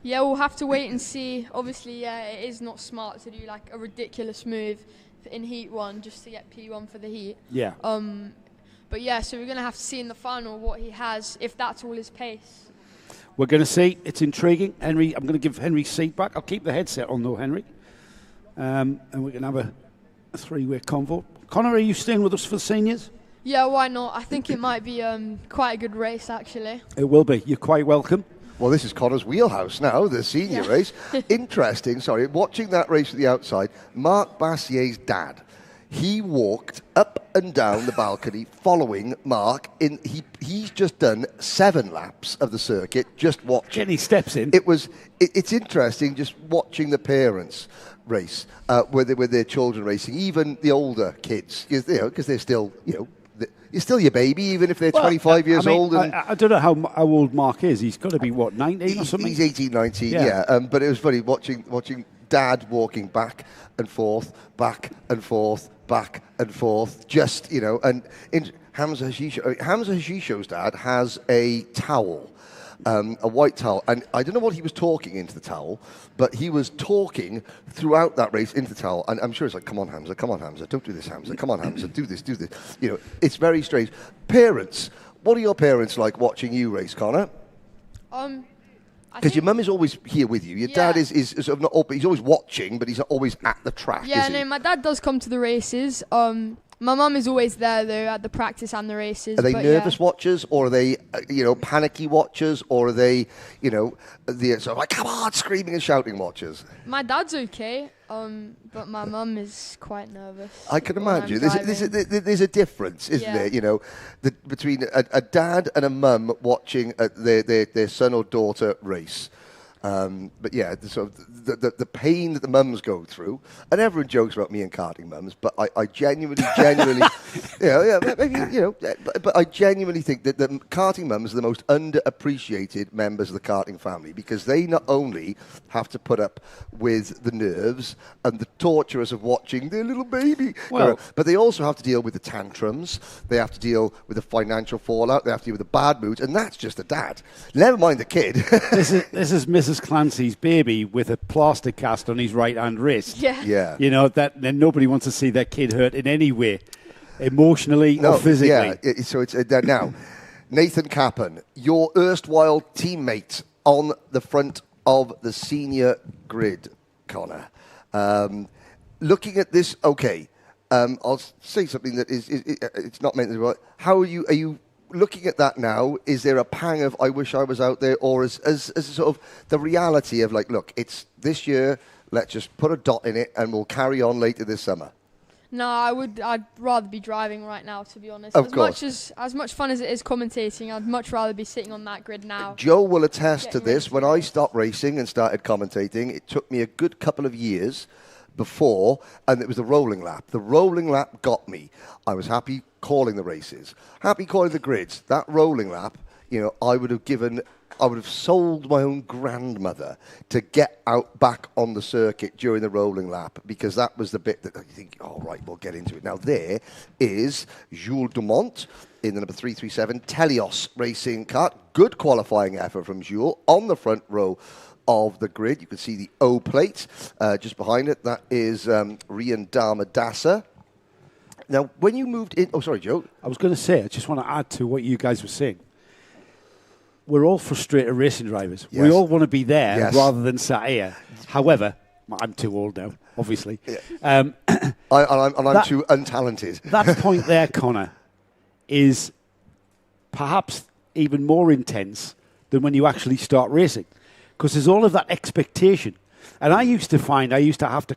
Yeah, we'll have to wait and see. Obviously, it is not smart to do like a ridiculous move in Heat 1 just to get P1 for the heat. Yeah. But yeah, so we're going to have to see in the final what he has, if that's all his pace. We're going to see. It's intriguing. Henry, I'm going to give Henry's seat back. I'll keep the headset on though, Henry. And we can have a three-way convo. Connor, are you staying with us for the seniors? Yeah, why not? I think it might be quite a good race, actually. It will be. You're quite welcome. Well, this is Connor's wheelhouse now, the senior race. Interesting, watching that race at the outside, Marc Bassier's dad, he walked up and down the balcony following Mark. He's just done 7 laps of the circuit, just watching. Getting steps in. It's interesting just watching the parents race with their children racing, even the older kids, because they're still, you're still your baby, even if they're 25 years old. And I don't know how old Mark is. He's got to be, 19 or something? He's 18, 19, yeah. But it was funny watching Dad walking back and forth, back and forth, just, and Hamza Hashisho's dad has a towel, a white towel, and I don't know what he was talking into the towel, but he was talking throughout that race into the towel, and I'm sure it's like, come on Hamza, don't do this Hamza, come on Hamza, do this. It's very strange. Parents, what are your parents like watching you race, Connor? Because your mum is always here with you. Your dad is sort of not, he's always watching, but he's not always at the track. Yeah, no, my dad does come to the races. My mum is always there, though, at the practice and the races. Are they nervous watchers, or are they, panicky watchers, or are they, the sort of like, come on, screaming and shouting watchers? My dad's okay, but my mum is quite nervous. I can imagine. There's a difference, isn't there? Between a dad and a mum watching their son or daughter race. But yeah, the pain that the mums go through, and everyone jokes about me and karting mums, but I genuinely, but I genuinely think that the karting mums are the most underappreciated members of the karting family, because they not only have to put up with the nerves and the torturous of watching their little baby, but they also have to deal with the tantrums, they have to deal with the financial fallout, they have to deal with the bad moods, and that's just the dad. Never mind the kid. This is Mrs. Clancy's baby with a plaster cast on his right hand wrist. Yeah. Then nobody wants to see their kid hurt in any way, emotionally or physically. Yeah, so it's now, Nathan Cappan, your erstwhile teammate on the front of the senior grid, Connor. Looking at this, I'll say something that it's not meant to be. How are you looking at that now? Is there a pang of I wish I was out there, or as sort of the reality of like, look, it's this year, let's just put a dot in it and we'll carry on later this summer? No, I'd rather be driving right now, to be honest. Of course. As much fun as it is commentating, I'd much rather be sitting on that grid now. Joe will attest to this. When I stopped racing and started commentating, it took me a good couple of years before, and it was the rolling lap. The rolling lap got me. I was happy calling the races, happy calling the grids. That rolling lap, I would have sold my own grandmother to get out back on the circuit during the rolling lap, because that was the bit that I think, all right, we'll get into it. Now there is Jules Dumont in the number 337 Telios racing kart. Good qualifying effort from Jules on the front row of the grid. You can see the O plate just behind it. That is Rian Damadasa. Now, when you moved in... Oh, sorry, Joe. I was going to say, I just want to add to what you guys were saying. We're all frustrated racing drivers. Yes. We all want to be there rather than sat here. However, I'm too old now, obviously. Yeah. I'm too untalented. That point there, Connor, is perhaps even more intense than when you actually start racing, because there's all of that expectation. And I used to have to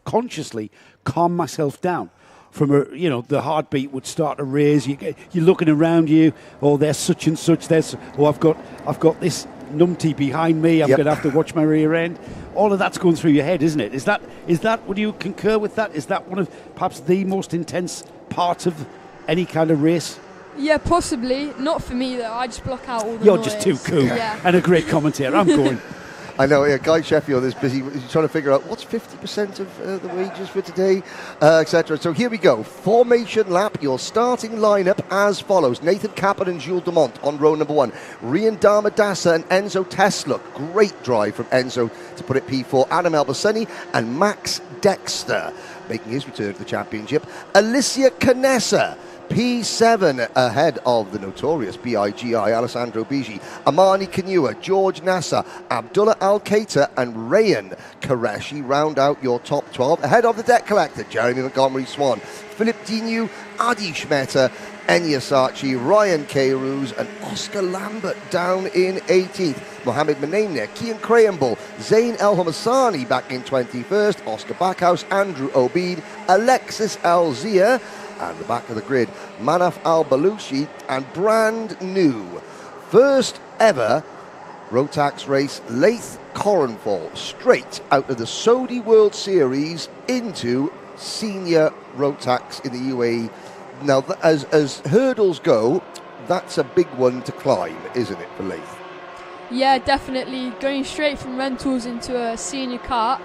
consciously calm myself down. From the heartbeat would start to raise. You're looking around you. Oh, there's such and such. I've got this numpty behind me. I'm going to have to watch my rear end. All of that's going through your head, isn't it? Is that? Would you concur with that? Is that one of perhaps the most intense parts of any kind of race? Yeah, possibly. Not for me though. I just block out all the You're noise. just too cool and a great commentator. I'm going. I know, Guy Sheffield is busy trying to figure out what's 50% of the wages for today, etc. So here we go. Formation lap, your starting lineup as follows. Nathan Cappan and Jules Dumont on row number 1. Rian Damadasa and Enzo Tesla. Great drive from Enzo to put it P4. Adam Al Shaikh and Max Dexter making his return to the championship. Alicia Canessa, P7 ahead of the notorious BIGI, Alessandro Bigi, Amani Kanua, George Nasser, Abdullah Al-Qaita and Rayan Qureshi round out your top 12. Ahead of the debt collector, Jeremy Montgomery Swan, Philip Dinu, Adi Schmetter, Enya Sachi, Ryan Carews and Oscar Lambert down in 18th. Mohamed Menamne, Kian Crayonbull, Zain El Homassani back in 21st, Oscar Backhouse, Andrew Obeid, Alexis Alzia, and the back of the grid, Manaf Al-Baluchi, and brand new, first ever Rotax race, Laith Coronfall, straight out of the Saudi World Series into senior Rotax in the UAE. Now, as hurdles go, that's a big one to climb, isn't it, for Laith? Yeah, definitely. Going straight from rentals into a senior kart,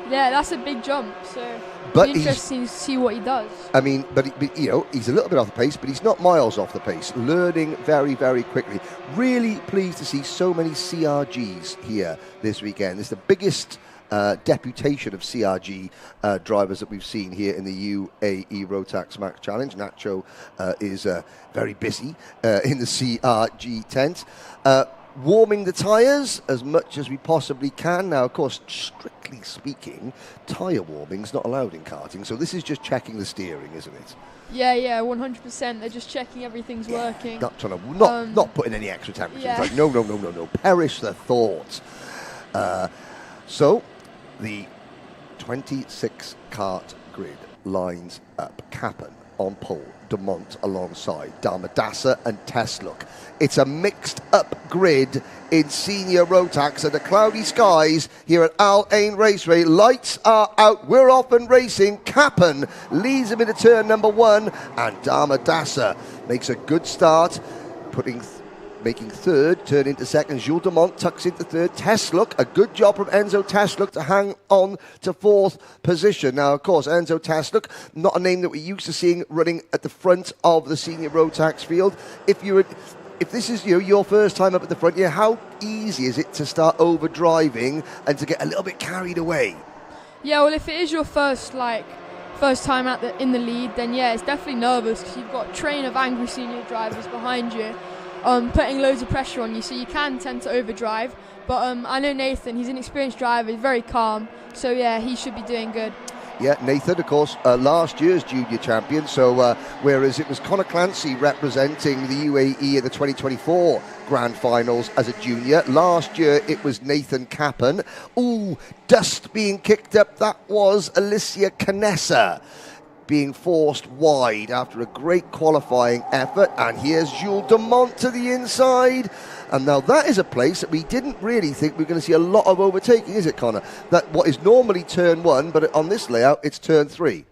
yeah, that's a big jump. So But it's interesting to see what he does. I mean, but you know, he's a little bit off the pace, but he's not miles off the pace. Learning very, very quickly. Really pleased to see so many CRGs here this weekend. It's the biggest deputation of CRG drivers that we've seen here in the UAE Rotax Max Challenge. Nacho is very busy in the CRG tent. Warming the tyres as much as we possibly can. Now, of course, strictly speaking, tyre warming's not allowed in karting, so this is just checking the steering, isn't it? Yeah, 100%. They're just checking everything's working. Not trying to, not putting any extra temperatures. Yeah. Like, no. Perish the thought. So, the 26 kart grid lines up. Kappen on pole, Dumont alongside Darmadasa and Tesluk. It's a mixed up grid in senior Rotax under cloudy skies here at Al Ain Raceway. Lights are out, we're off and racing. Kappen leads him into turn number 1 and Darmadasa makes a good start, making third, turn into second. Jules Dumont tucks into third. Tesluk, a good job from Enzo Tesluk to hang on to fourth position. Now, of course, Enzo Tesluk, not a name that we're used to seeing running at the front of the senior Rotax field. If this is your first time up at the front, how easy is it to start overdriving and to get a little bit carried away? Yeah, well, if it is your first time in the lead, then yeah, it's definitely nervous because you've got a train of angry senior drivers behind you. Putting loads of pressure on you, so you can tend to overdrive. But I know Nathan, he's an experienced driver, he's very calm, so yeah, he should be doing good. Yeah, Nathan, of course, last year's junior champion, so whereas it was Connor Clancy representing the UAE in the 2024 Grand Finals as a junior, last year it was Nathan Kappen. Ooh, dust being kicked up, that was Alicia Canessa being forced wide after a great qualifying effort. And here's Jules Dumont to the inside. And now that is a place that we didn't really think we were going to see a lot of overtaking, is it, Connor? That what is normally turn 1, but on this layout, it's turn 3.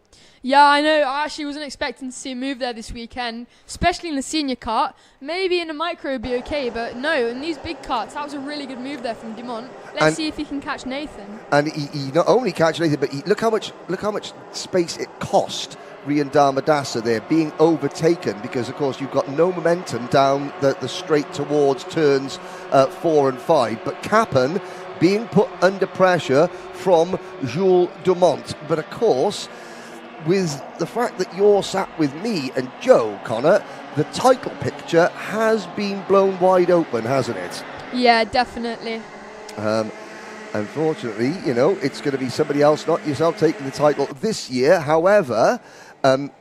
Yeah, I know. I actually wasn't expecting to see a move there this weekend, especially in the senior kart. Maybe in a micro it'd be okay, but no, in these big karts, that was a really good move there from Dumont. Let's see if he can catch Nathan. And he not only catch Nathan, but look how much space it cost Rian Darmadasa there being overtaken, because of course you've got no momentum down the straight towards turns 4 and 5. But Kappen being put under pressure from Jules Dumont. But of course, with the fact that you're sat with me and Joe, Connor, the title picture has been blown wide open, hasn't it? Yeah, definitely. Unfortunately, it's going to be somebody else, not yourself, taking the title this year. However,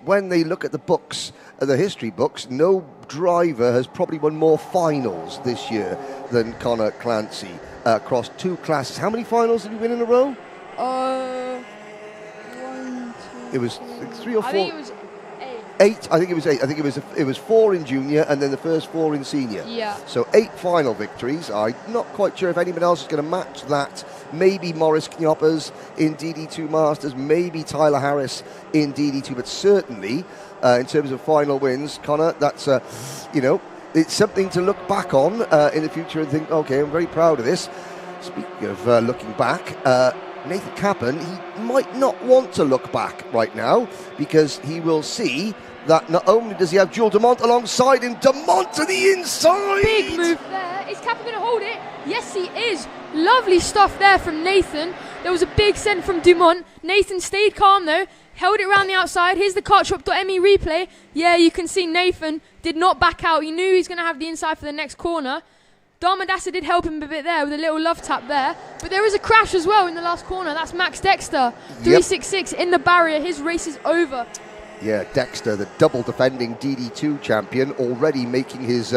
when they look at the books, the history books, no driver has probably won more finals this year than Connor Clancy across 2 classes. How many finals did he win in a row? 1, 2. It was 3 or 4. I think it was 8. I think it was 8. I think it was 4 in junior and then the first 4 in senior. Yeah. So 8 final victories. I'm not quite sure if anyone else is going to match that. Maybe Morris Knoppers in DD2 Masters, maybe Tyler Harris in DD2, but certainly in terms of final wins, Connor, that's it's something to look back on in the future and think, okay, I'm very proud of this. Speaking of looking back, Nathan Kappen, he might not want to look back right now, because he will see that not only does he have Jules Dumont alongside him, Dumont to the inside! Big move there. Is Kappen going to hold it? Yes, he is. Lovely stuff there from Nathan. There was a big send from Dumont. Nathan stayed calm though. held it around the outside. Here's the kartshop.me replay. Yeah, you can see Nathan did not back out. He knew he was going to have the inside for the next corner. Darmadasa did help him a bit there with a little love tap there. But there is a crash as well in the last corner. That's Max Dexter. 366 in the barrier. His race is over. Yeah, Dexter, the double defending DD2 champion, already making his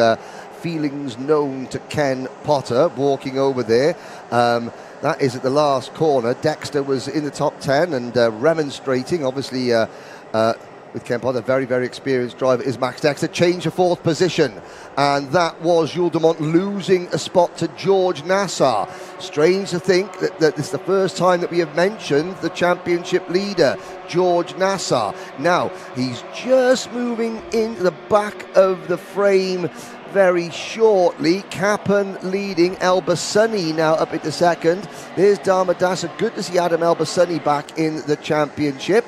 feelings known to Ken Potter, walking over there. That is at the last corner. Dexter was in the top 10 and remonstrating, obviously, with Ken Potter. Very, very experienced driver is Max Dexter. Change of fourth position. And that was Jules de Mont losing a spot to George Nassar. Strange to think that this is the first time that we have mentioned the championship leader, George Nassar. Now, he's just moving into the back of the frame very shortly. Capon leading, El Bassani now up into second. There's Darmadasa. Good to see Adam El Bassani back in the championship.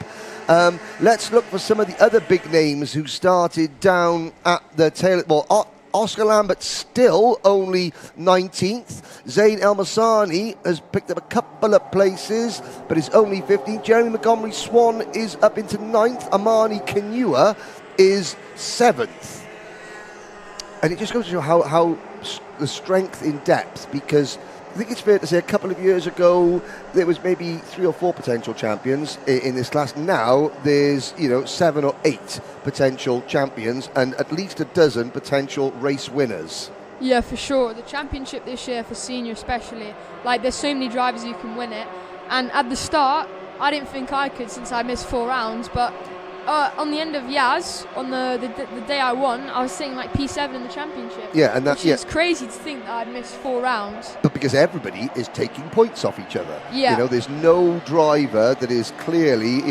Let's look for some of the other big names who started down at the tail. Well, Oscar Lambert still only 19th. Zayn El Massani has picked up a couple of places, but is only 15th. Jeremy Montgomery Swan is up into 9th. Amani Kenua is 7th. And it just goes to show how the strength in depth, because I think it's fair to say a couple of years ago there was maybe 3 or 4 potential champions in this class. Now there's 7 or 8 potential champions and at least a dozen potential race winners. Yeah, for sure. The championship this year, for senior especially, like there's so many drivers who can win it. And at the start, I didn't think I could since I missed 4 rounds, but on the end of Yaz, on the day I won, I was sitting like P7 in the championship. Yeah, and that's it's crazy to think that I'd missed 4 rounds. But because everybody is taking points off each other. Yeah. There's no driver that is clearly,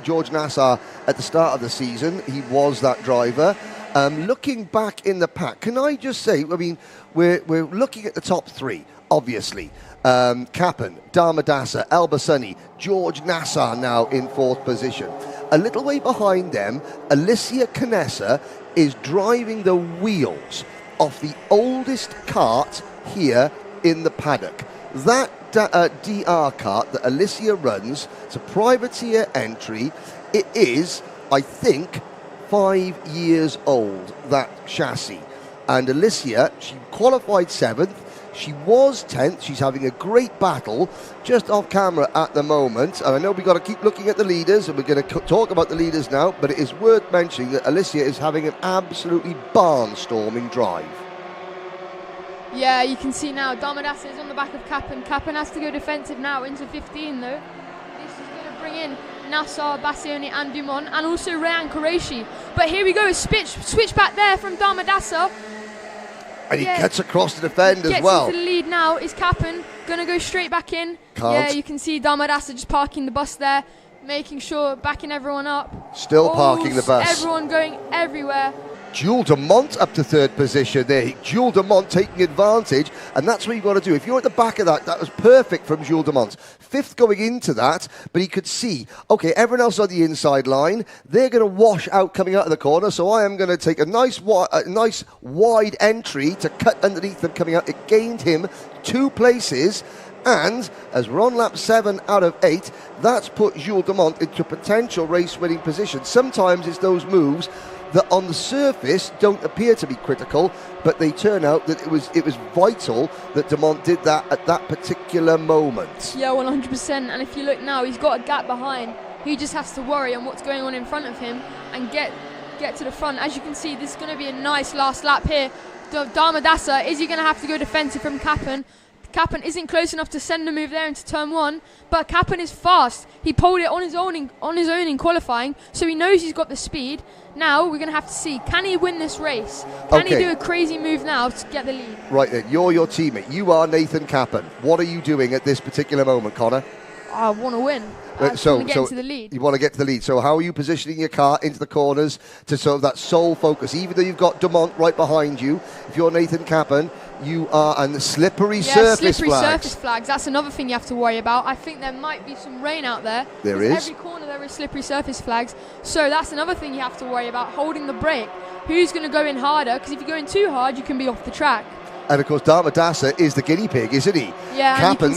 George Nassar at the start of the season, he was that driver. Looking back in the pack, can I just say, we're looking at the top 3, obviously. Capon, Darmadasa, El Bassani, George Nassar now in 4th position. A little way behind them, Alicia Canessa is driving the wheels off the oldest kart here in the paddock. That DR kart that Alicia runs, it's a privateer entry. It is, I think, 5 years old, that chassis. And Alicia, she qualified 7th. She was 10th. She's having a great battle just off camera at the moment. And I know we've got to keep looking at the leaders, and we're going to talk about the leaders now, but it is worth mentioning that Alicia is having an absolutely barnstorming drive. Yeah, you can see now Darmadasa is on the back of Capon. Capon has to go defensive now into 15 though. This is going to bring in Nassar, Bassioni and Dumont, and also Rayan Qureshi. But here we go, a switch back there from Darmadasa. And he gets across to defend as well. Gets into the lead now. Is Capon going to go straight back in? Yeah, you can see Darmadasa just parking the bus there, making sure, backing everyone up. Still parking the bus. Everyone going everywhere. Jules de Mont up to 3rd position there. Jules de Mont taking advantage, and that's what you've got to do. If you're at the back of that was perfect from Jules de Mont. 5th going into that, but he could see, okay, everyone else on the inside line, they're going to wash out coming out of the corner, so I am going to take a nice wide entry to cut underneath them coming out. It gained him 2 places, and as we're on lap 7 out of 8, that's put Jules de Mont into a potential race-winning position. Sometimes it's those moves that on the surface don't appear to be critical, but they turn out that it was vital that de Mont did that at that particular moment. Yeah, 100%. And if you look now, he's got a gap behind. He just has to worry on what's going on in front of him and get to the front. As you can see, this is going to be a nice last lap here. Darmadasa, is he going to have to go defensive from Capon? Capon isn't close enough to send a move there into turn 1, but Capon is fast. He pulled it on his own in qualifying, so he knows he's got the speed. Now we're going to have to see, can he win this race? Can he do a crazy move now to get the lead? Right then, you're your teammate. You are Nathan Capon. What are you doing at this particular moment, Connor? I want to win. I want to get into the lead. You want to get to the lead. So how are you positioning your car into the corners to sort of that sole focus? Even though you've got de Mont right behind you, if you're Nathan Capon, you are on the slippery surface flags. That's another thing you have to worry about. I think there might be some rain out there. There is. Every corner there is slippery surface flags. So that's another thing you have to worry about, holding the brake. Who's going to go in harder? Because if you go in too hard, you can be off the track. And of course, Darmadasa is the guinea pig, isn't he? Yeah, Kappen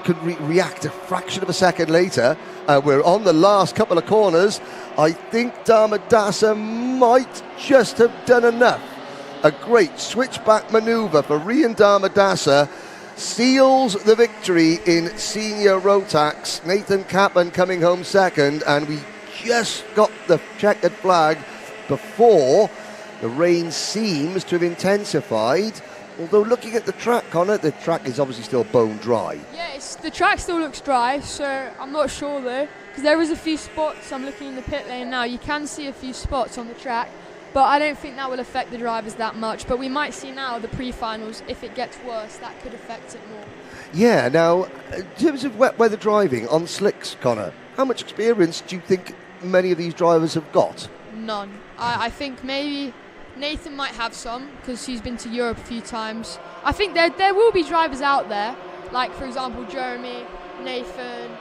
can react a fraction of a second later. We're on the last couple of corners. I think Darmadasa might just have done enough. A great switchback manoeuvre for Rian Darmadasa seals the victory in senior Rotax. Nathan Kappen coming home second, and we just got the checkered flag before the rain seems to have intensified. Although looking at the track, Connor, the track is obviously still bone dry. Yeah, the track still looks dry, so I'm not sure though, because there is a few spots. I'm looking in the pit lane now. You can see a few spots on the track, but I don't think that will affect the drivers that much. But we might see now the pre-finals. If it gets worse, that could affect it more. Yeah, now, in terms of wet weather driving on slicks, Connor, how much experience do you think many of these drivers have got? None. I think maybe Nathan might have some, because he's been to Europe a few times. I think there will be drivers out there, like, for example, Jeremy, Nathan,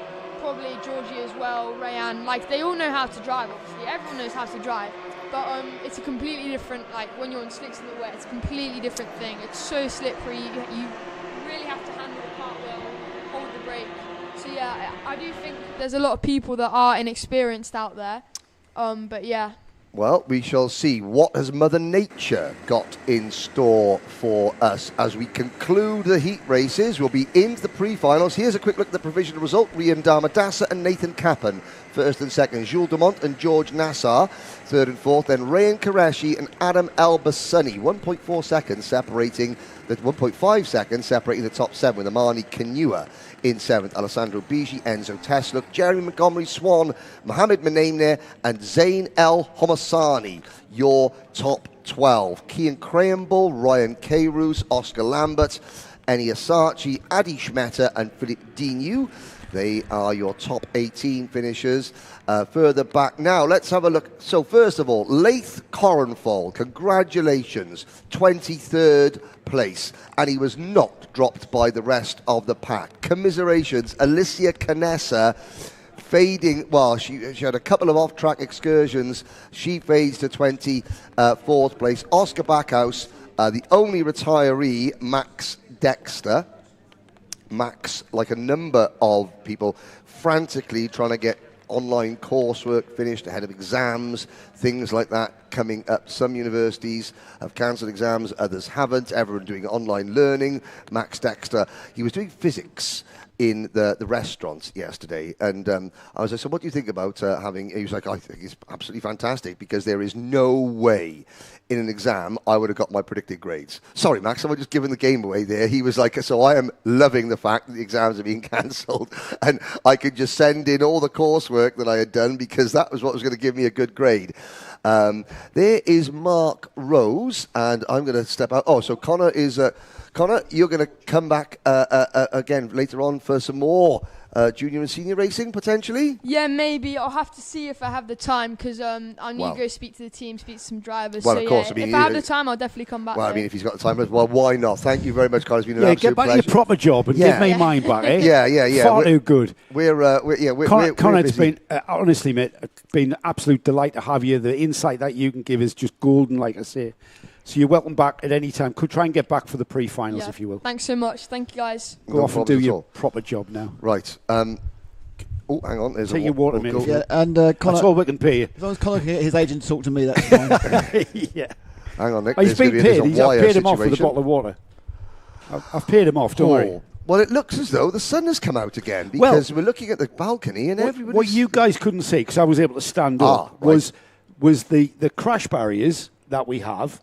probably Georgie as well, Rayan. Like, they all know how to drive, obviously. Everyone knows how to drive. But it's a completely different, like, when you're on slicks in the wet, it's a completely different thing. It's so slippery. You really have to handle the cart well, hold the brake. So, yeah, I do think there's a lot of people that are inexperienced out there. But, yeah. Well, we shall see what has Mother Nature got in store for us as we conclude the heat races. We'll be into the pre-finals. Here's a quick look at the provisional result. Rian Darmadasa and Nathan Kappen, first and second. Jules Dumont and George Nassar, third and fourth. Then Rayan Qureshi and Adam Al Shaikh, 1.4 seconds separating the 1.5 seconds separating the top seven, with Amani Kanua in seventh, Alessandro Bigi, Enzo Tesluk, Jeremy Montgomery Swan, Mohamed Menaimne and Zain El Homassani, your top 12. Kian Krahenbull, Ryan Carews, Oscar Lambert, Eni Asachi, Adi Schmetter and Philippe Dignoux. They are your top 18 finishers. Further back now, let's have a look. So first of all, Leith Corenfall, congratulations, 23rd place, and he was not dropped by the rest of the pack. Commiserations, Alicia Canessa fading, well, she had a couple of off-track excursions. She fades to 24th place. Oscar Backhouse, the only retiree, Max Dexter. Max, like a number of people, frantically trying to get online coursework finished ahead of exams, things like that coming up. Some universities have cancelled exams, others haven't. Everyone doing online learning. Max Dexter, he was doing physics in the restaurant yesterday, and I was like, so what do you think about having, he was like, I think it's absolutely fantastic, because there is no way in an exam I would have got my predicted grades. Sorry, Max, I'm just giving the game away there. He was like, so I am loving the fact that the exams are being cancelled, and I could just send in all the coursework that I had done, because that was what was going to give me a good grade. There is Mark Rose, and I'm going to step out. Oh, so Connor is... Connor, you're going to come back again later on for some more junior and senior racing, potentially? Yeah, maybe. I'll have to see if I have the time, because I need to go speak to the team, speak to some drivers. Well, so, of course. Yeah, I mean, if I have the time, I'll definitely come back. Well, I mean, if he's got the time, well, why not? Thank you very much, Connor. It's been an absolute get back pleasure. to your proper job and give me mine back, eh? Yeah. Far too good. Connor, it's been, honestly, mate, it's been an absolute delight to have you. The insight that you can give is just golden, like I say. So you're welcome back at any time. Could try and get back for the pre-finals, if you will. Thanks so much. Thank you, guys. Go off and do your proper job now. Right. Oh, hang on. Take your water, mate. Yeah, and Connor, that's all we can pay you. As long as Connor can get his agent to talk to me, that's fine. Yeah. Hang on, Nick. He's been paid. I've paid him off with a bottle of water. I've paid him off, don't worry. Well, it looks as though the sun has come out again, because we're looking at the balcony and everybody. What you guys couldn't see, because I was able to stand up, was the crash barriers that we have,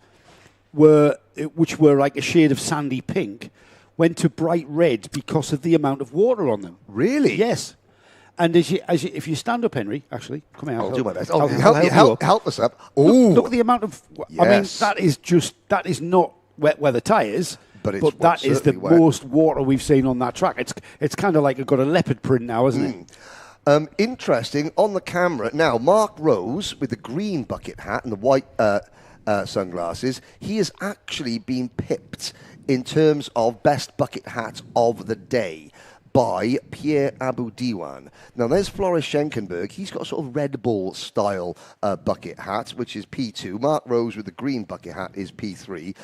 which were like a shade of sandy pink, went to bright red because of the amount of water on them. Really? Yes. And if you stand up, Henry, actually, come here. I'll do my best. Help us up. Look at the amount of. Yes. I mean, that is not wet weather tyres. But that is the most water we've seen on that track. It's kind of like it got a leopard print now, isn't it? Interesting on the camera now. Mark Rose with the green bucket hat and the white sunglasses. He has actually been pipped in terms of best bucket hat of the day by Pierre Abu-Diwan. Now, there's Floris Schenkenberg. He's got a sort of Red Bull-style bucket hat, which is P2. Mark Rose with the green bucket hat is P3.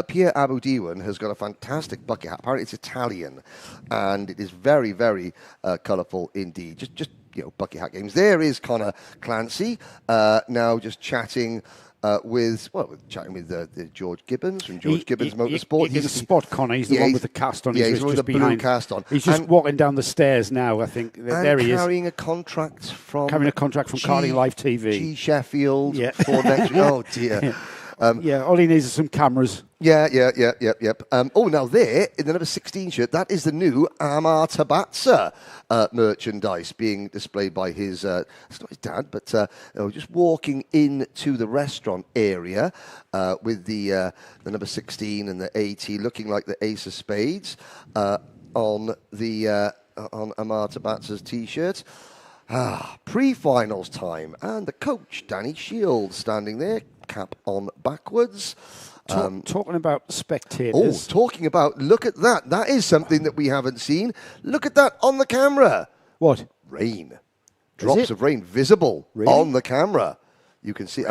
Pierre Abu-Diwan has got a fantastic bucket hat. Apparently, it's Italian, and it is very, very colourful indeed. Just bucket hat games. There is Connor Clancy, now just chatting with George Gibbons from George Gibbons Motorsport. He's a spot Connor. He's the one with the cast on. Yeah, he's with the blue cast on. He's just walking down the stairs now. I think there he is. Carrying a contract from Karting Live TV. G Sheffield. Yeah. For next. Oh dear. All he needs is some cameras. Yep. Now there, in the number 16 shirt, that is the new Amar Tabatsa merchandise being displayed by his, it's not his dad, but just walking into the restaurant area with the number 16 and the 80, looking like the Ace of Spades on Amar Tabatsa's T-shirt. Pre-finals time, and the coach, Danny Shields, standing there, cap on backwards. Talking about spectators. Look at that. That is something that we haven't seen. Look at that on the camera. What? Rain. Drops of rain visible on the camera. You can see,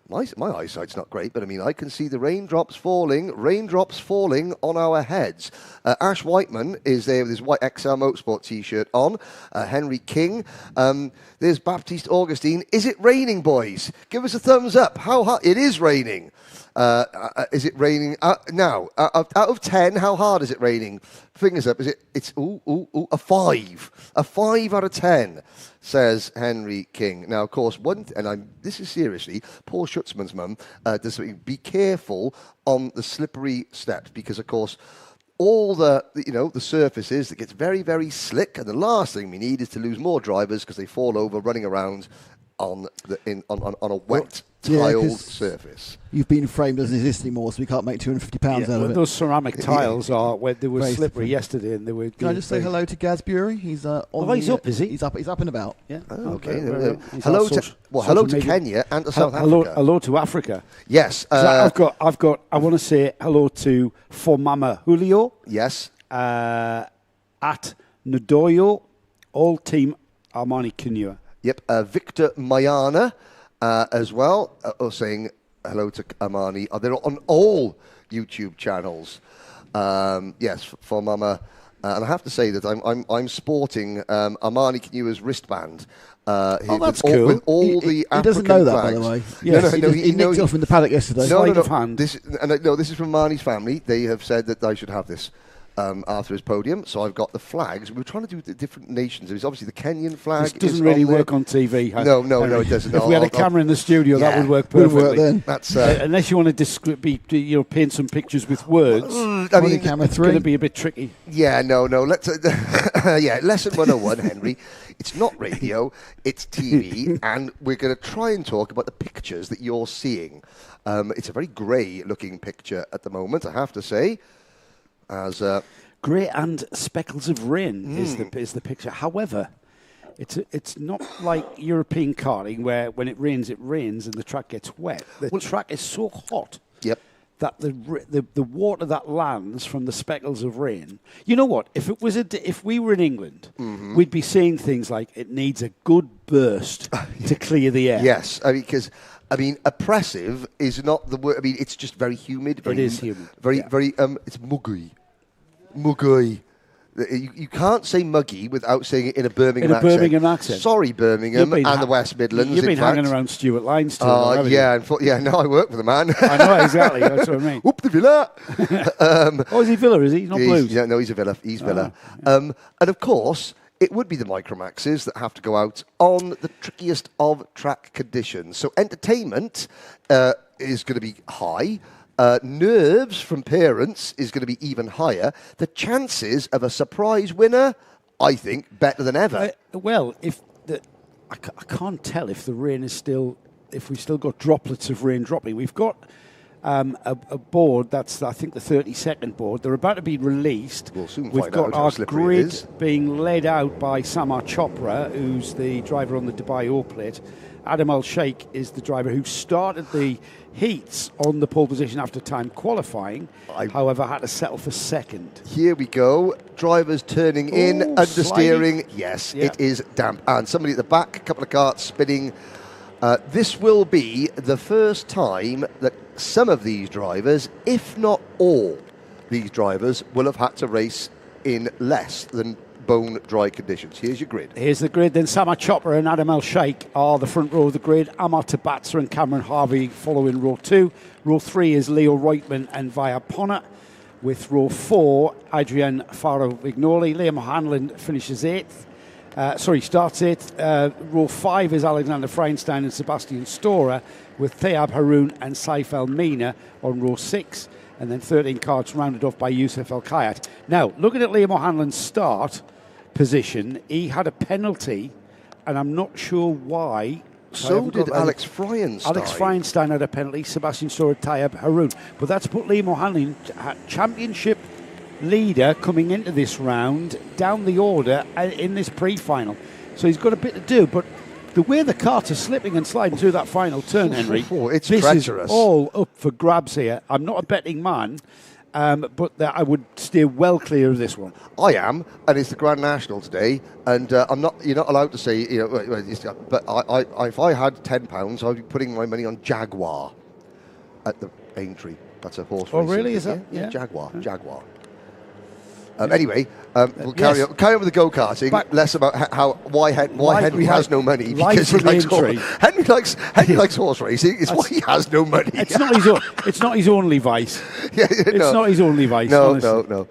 my eyesight's not great, but I can see the raindrops falling on our heads. Ash Whiteman is there with his white XL Motorsport T-shirt on. Henry King. There's Baptiste Augustine. Is it raining, boys? Give us a thumbs up. How hard? It is raining. Is it raining now? Out of 10, how hard is it raining? Fingers up. It's a 5. A 5 out of 10, says Henry King. Now, of course, this is seriously, Paul Schutzman's mum does something. Be careful on the slippery steps because, of course, all the surfaces that gets very, very slick, and the last thing we need is to lose more drivers because they fall over running around on a wet tiled surface. You've been framed doesn't exist anymore, so we can't make £250 out of it. Those ceramic tiles are where they were slippery yesterday, and they were. Can I just say hello to Gaz Bury? He's he's up, is he? He's up and about. Yeah. Okay. Hello to Kenya and to South Africa. Hello to Africa. Yes. I want to say hello to For Mama Julio. Yes. At Ndoyo, all team Armani Kinua. Yep. Victor Mayana. As well, saying hello to Armani. They're on all YouTube channels. Yes, for Mama. And I have to say that I'm sporting Armani Kinua's wristband. That's cool. With all the African he doesn't know that, flags. by the way. Yes. He nicked it off in the paddock yesterday. No. Hand. This is from Armani's family. They have said that I should have this. After his podium, so I've got the flags. We were trying to do the different nations. There's obviously the Kenyan flag. This doesn't really work on TV. No, it doesn't. If we had a camera in the studio, that would work perfectly. Would work then. That's unless you want to paint some pictures with words. Camera it's going to be a bit tricky. Yeah, no. Let's. Lesson 101, Henry. It's not radio. It's TV, and we're going to try and talk about the pictures that you're seeing. It's a very grey-looking picture at the moment, I have to say. As grey and speckles of rain is the picture. However, it's not like European karting where when it rains and the track gets wet. The track is so hot that the water that lands from the speckles of rain. You know what? If we were in England, we'd be saying things like it needs a good burst to clear the air. Yes, because. Oppressive is not the word. It's just very humid. It is humid. Very. It's muggy. Muggy. You can't say muggy without saying it in a Birmingham accent. Sorry, Birmingham and the West Midlands. You've been hanging around Stuart Lyne's too. No, I work for the man. I know, exactly. That's what I mean. Whoop the Villa. Is he Villa, is he? Not Blues? Yeah, no, he's a Villa. He's Villa. And of course, it would be the Micromaxes that have to go out on the trickiest of track conditions. So entertainment is going to be high. Nerves from parents is going to be even higher. The chances of a surprise winner, I think, better than ever. I can't tell if the rain is if we've still got droplets of rain dropping. We've got a board that's, I think, the 30-second board. They're about to be released. We'll soon We've find got out how our slippery it grid is. being led out by Samar Chopra, who's the driver on the Dubai O-Plate. Adam Al Shaikh is the driver who started the heats on the pole position after time qualifying, however had to settle for second. Here we go. Drivers turning in, understeering. Yes, Yeah. it is damp. And somebody at the back, a couple of carts spinning. This will be the first time that some of these drivers, if not all these drivers, will have had to race in less than bone dry conditions. Here's your grid. Here's the grid. Then Samar Chopra and Adam Al Shaikh are the front row of the grid. Amar Tabatsa and Cameron Harvey following row 2. Row 3 is Leo Reutmann and Via Ponnet. With row 4, Adrian Faro-Vignoli. Liam Hanlon finishes 8th. Starts 8th. Row 5 is Alexander Feinstein and Sebastian Storer, with Thayab Haroun and Saif El Mina on row 6. And then 13 carts rounded off by Youssef El Kayat. Now, looking at Liam O'Hanlon's start position, he had a penalty, and I'm not sure why. So did Alex Freienstein. Alex Freienstein had a penalty, Sebastian Storer, Thayab Haroun. But that's put Liam O'Hanlon, championship leader, coming into this round, down the order in this pre-final. So he's got a bit to do, but the way the carts are slipping and sliding through that final turn, Henry, it's this treacherous. is all up for grabs here. I'm not a betting man, but I would steer well clear of this one. I am, and it's the Grand National today, and I'm not. You're not allowed to say, but if I had £10, I'd be putting my money on Jaguar at the Aintree. That's a horse. Oh, racing really? thing, Is that? Yeah, Yeah. Jaguar. Anyway, we'll carry on with the go-karting. Less about why Henry has no money, because he likes Henry likes horse racing. It's why he has no money. It's not his own. It's not his only vice. It's not his only vice. No.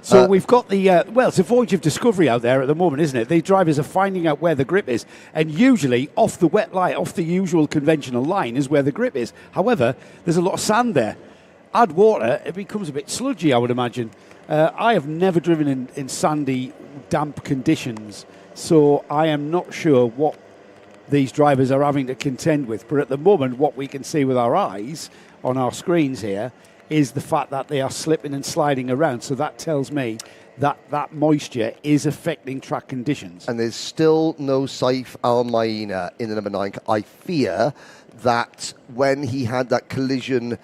So we've got the it's a voyage of discovery out there at the moment, isn't it? The drivers are finding out where the grip is, and usually off the wet line, off the usual conventional line, is where the grip is. However, there's a lot of sand there. Add water, it becomes a bit sludgy, I would imagine. I have never driven in sandy, damp conditions, so I am not sure what these drivers are having to contend with. But at the moment, what we can see with our eyes on our screens here is the fact that they are slipping and sliding around. So that tells me that moisture is affecting track conditions. And there's still no Saif Al Maina in the number 9. I fear that when he had that collision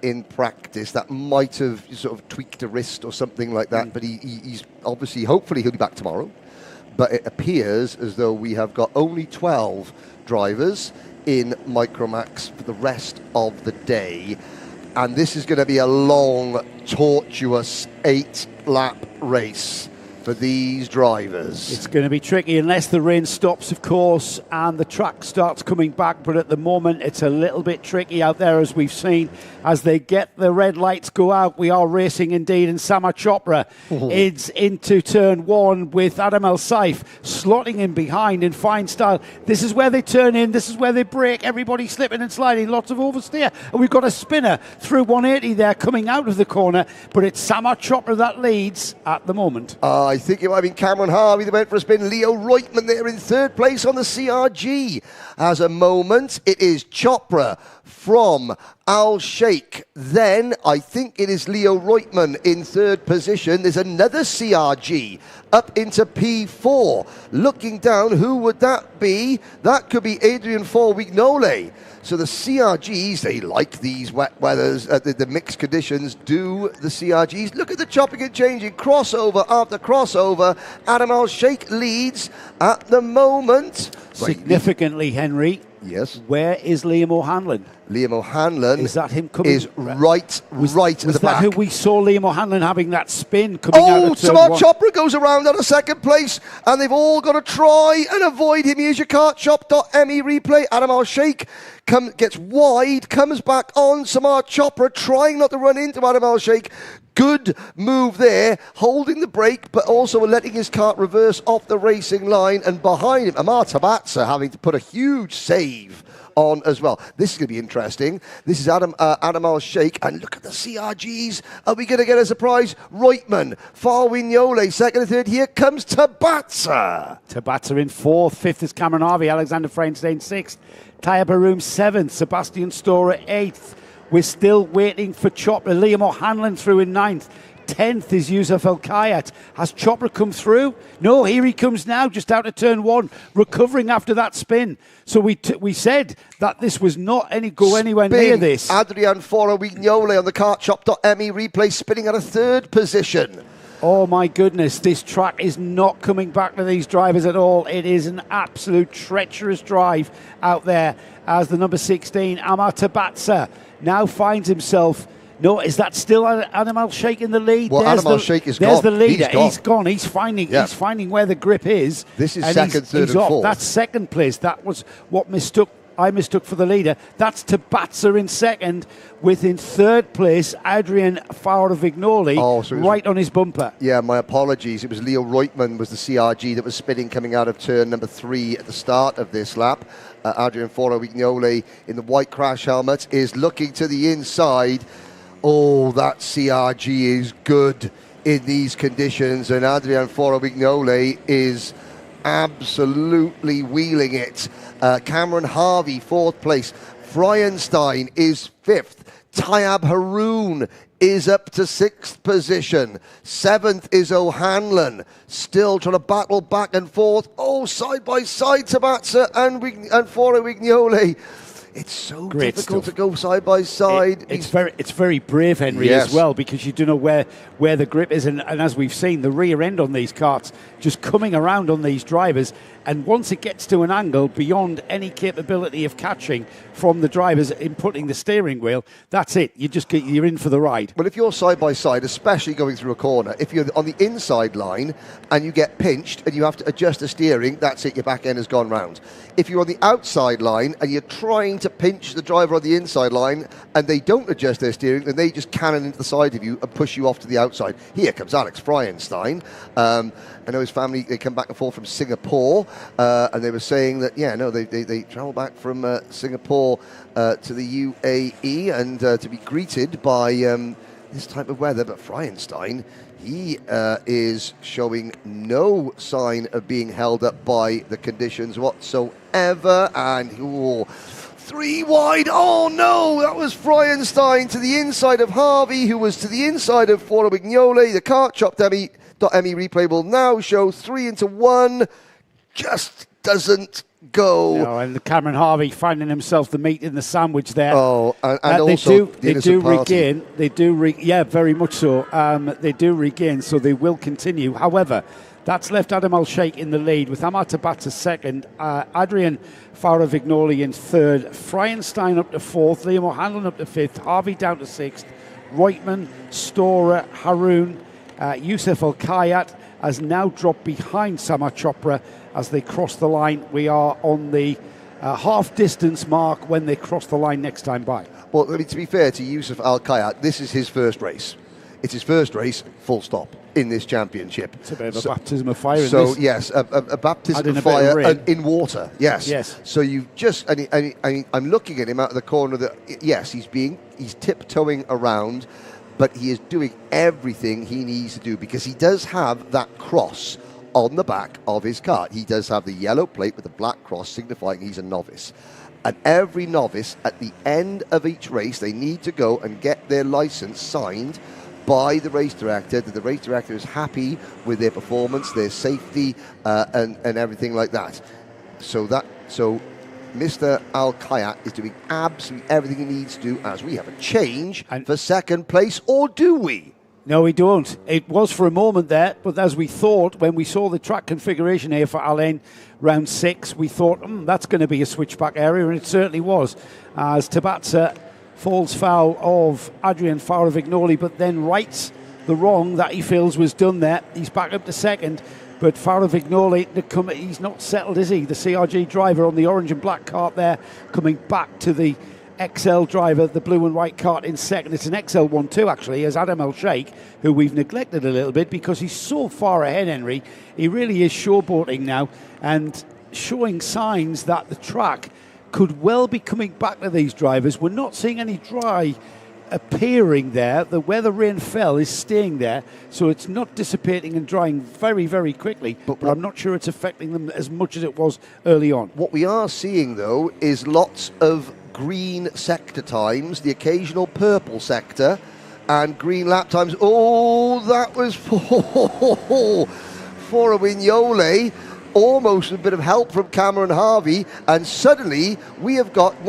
in practice, that might have sort of tweaked a wrist or something like that. But he's obviously, hopefully he'll be back tomorrow. But it appears as though we have got only 12 drivers in Micromax for the rest of the day. And this is going to be a long, tortuous 8-lap race for these drivers. It's going to be tricky unless the rain stops, of course, and the track starts coming back. But at the moment, it's a little bit tricky out there, as we've seen. As they get the red lights go out, we are racing indeed. And Samar Chopra is into turn 1 with Adam Al Shaikh slotting in behind in fine style. This is where they turn in. This is where they break. Everybody slipping and sliding. Lots of oversteer. And we've got a spinner through 180 there coming out of the corner. But it's Samar Chopra that leads at the moment. I think it might have been Cameron Harvey that went for a spin. Leo Reutmann there in 3rd place on the CRG. As a moment, it is Chopra from Al Shaikh. Then I think it is Leo Reutmann in 3rd position. There's another CRG up into P4. Looking down, who would that be? That could be Adrian Faro-Vignoli. So the CRGs, they like these wet weathers, the mixed conditions, do the CRGs. Look at the chopping and changing, crossover after crossover. Adam Al Shaikh leads at the moment. Significantly, Henry. Yes. Where is Liam O'Hanlon? Liam O'Hanlon is that him coming? Is right at the back. Was that who we saw Liam O'Hanlon having that spin coming out of turn 1? Chopra goes around out of 2nd place, and they've all got to try and avoid him. Here's your kartshop.me replay. Adam Al Shaikh gets wide, comes back on. Samar Chopra trying not to run into Adam Al Shaikh. Good move there, holding the brake, but also letting his kart reverse off the racing line. And behind him, Amar Tabatsa having to put a huge save on as well. This is going to be interesting. This is Adam Al Shaikh, and look at the CRGs. Are we going to get a surprise? Reutmann, Faro-Vignoli, 2nd and 3rd. Here comes Tabatsa. Tabatsa in 4th. 5th is Cameron Harvey. Alexander Freienstein 6th. Thayab Haroun 7th. Sebastian Storer 8th. We're still waiting for Chopra. Liam O'Hanlon through in 9th. 10th is Yusuf Al Kayat. Has Chopra come through? No, here he comes now, just out of turn 1, recovering after that spin. So we said that this was not anywhere near this. Adrian Foro-Wignole on the kartshop.me replay, spinning at a 3rd position. Oh my goodness, this track is not coming back to these drivers at all. It is an absolute treacherous drive out there as the number 16, Amar Tabatsa, now finds himself. No, is that still Adam Al Shaikh in the lead? Well, Adam Al Shaikh is gone. There's the leader. He's gone. He's finding where the grip is. This is second, third, and fourth. That's second place. That was what I mistook for the leader. That's Tabatsa in second, with in third place Adrian Faurovignoli right on his bumper. Yeah, my apologies. It was Leo Reutmann was the CRG that was spinning coming out of turn number 3 at the start of this lap. Adrian Faurovignoli in the white crash helmet is looking to the inside. Oh, that CRG is good in these conditions, and Adrian Faurovignoli is absolutely wheeling it. Cameron Harvey, 4th place. Freuenstein is 5th. Tayab Haroon is up to 6th position. 7th is O'Hanlon, still trying to battle back and forth. Oh, side by side, Tabatsa and Faurovignoli. It's so Great difficult stuff. to go side by side. It's very brave, Henry, Yes. as well, because you don't know where the grip is. And as we've seen, the rear end on these karts just coming around on these drivers. And once it gets to an angle beyond any capability of catching from the drivers inputting the steering wheel, that's it. You're in for the ride. Well, if you're side by side, especially going through a corner, if you're on the inside line and you get pinched and you have to adjust the steering, that's it, your back end has gone round. If you're on the outside line and you're trying to pinch the driver on the inside line and they don't adjust their steering, then they just cannon into the side of you and push you off to the outside. Here comes Alex Freuenstein. I know his family, they come back and forth from Singapore, and they were saying that, they travel back from Singapore to the UAE and to be greeted by this type of weather. But Freuenstein, he is showing no sign of being held up by the conditions whatsoever. And 3 wide. Oh no, that was Freuenstein to the inside of Harvey, who was to the inside of Faurovignoli. The kartshop.me replay will now show 3 into 1. Just doesn't go. No, and Cameron Harvey finding himself the meat in the sandwich there. Oh, and also they do regain. Yeah, very much so. They do regain, so they will continue. However, that's left Adam Al Shaikh in the lead with Amar Tabatsa second, Adrian Faurovignoli in third, Freuenstein up to 4th, Liam O'Hanlon up to 5th, Harvey down to 6th, Reutmann, Storer, Haroon, Yusuf Al Kayat has now dropped behind Samar Chopra as they cross the line. We are on the half distance mark when they cross the line next time by. Well, I mean, to be fair to Yusuf Al Kayat, this is his first race. It's his first race, full stop, in this championship. It's a bit of a baptism of fire. So, yes, a baptism of fire in water. Yes. Yes. So you just, I'm looking at him out of the corner. Yes, he's tiptoeing around, but he is doing everything he needs to do because he does have that cross on the back of his car. He does have the yellow plate with the black cross signifying he's a novice. And every novice, at the end of each race, they need to go and get their license signed by the race director, that the race director is happy with their performance, their safety, and everything like that. So Mr. Al Kayat is doing absolutely everything he needs to do, as we have a change for second place, or do we? No, we don't. It was for a moment there, but as we thought, when we saw the track configuration here for Alain round 6, we thought, that's going to be a switchback area, and it certainly was, as Tabatsa falls foul of Adrian Faurovignoli, but then rights the wrong that he feels was done there. He's back up to second, but Faurovignoli, he's not settled, is he? The CRG driver on the orange and black cart there, coming back to the XL driver, the blue and white cart in second. It's an XL1 too, actually, as Adam Al Shaikh, who we've neglected a little bit because he's so far ahead, Henry. He really is showboating now and showing signs that the track could well be coming back to these drivers. We're not seeing any dry appearing there. Where the rain fell is staying there, so it's not dissipating and drying very, very quickly, but I'm not sure it's affecting them as much as it was early on. What we are seeing, though, is lots of green sector times, the occasional purple sector, and green lap times. Oh, that was for a Vignole. Almost a bit of help from Cameron Harvey, and suddenly we have got 6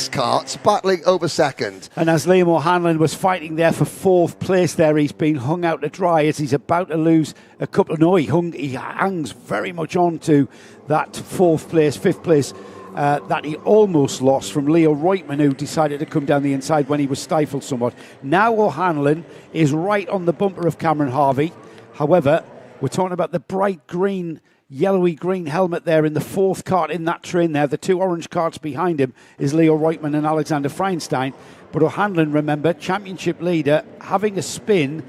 karts battling over second. And as Liam O'Hanlon was fighting there for 4th place there, he's been hung out to dry as he's about to lose a couple. No, he hangs very much on to that 4th place, 5th place that he almost lost from Leo Reutemann, who decided to come down the inside when he was stifled somewhat. Now O'Hanlon is right on the bumper of Cameron Harvey. However, we're talking about the bright green, yellowy green helmet there in the 4th kart in that train there. The 2 orange karts behind him is Leo Reutemann and Alexander Feinstein. But O'Hanlon, remember, championship leader, having a spin,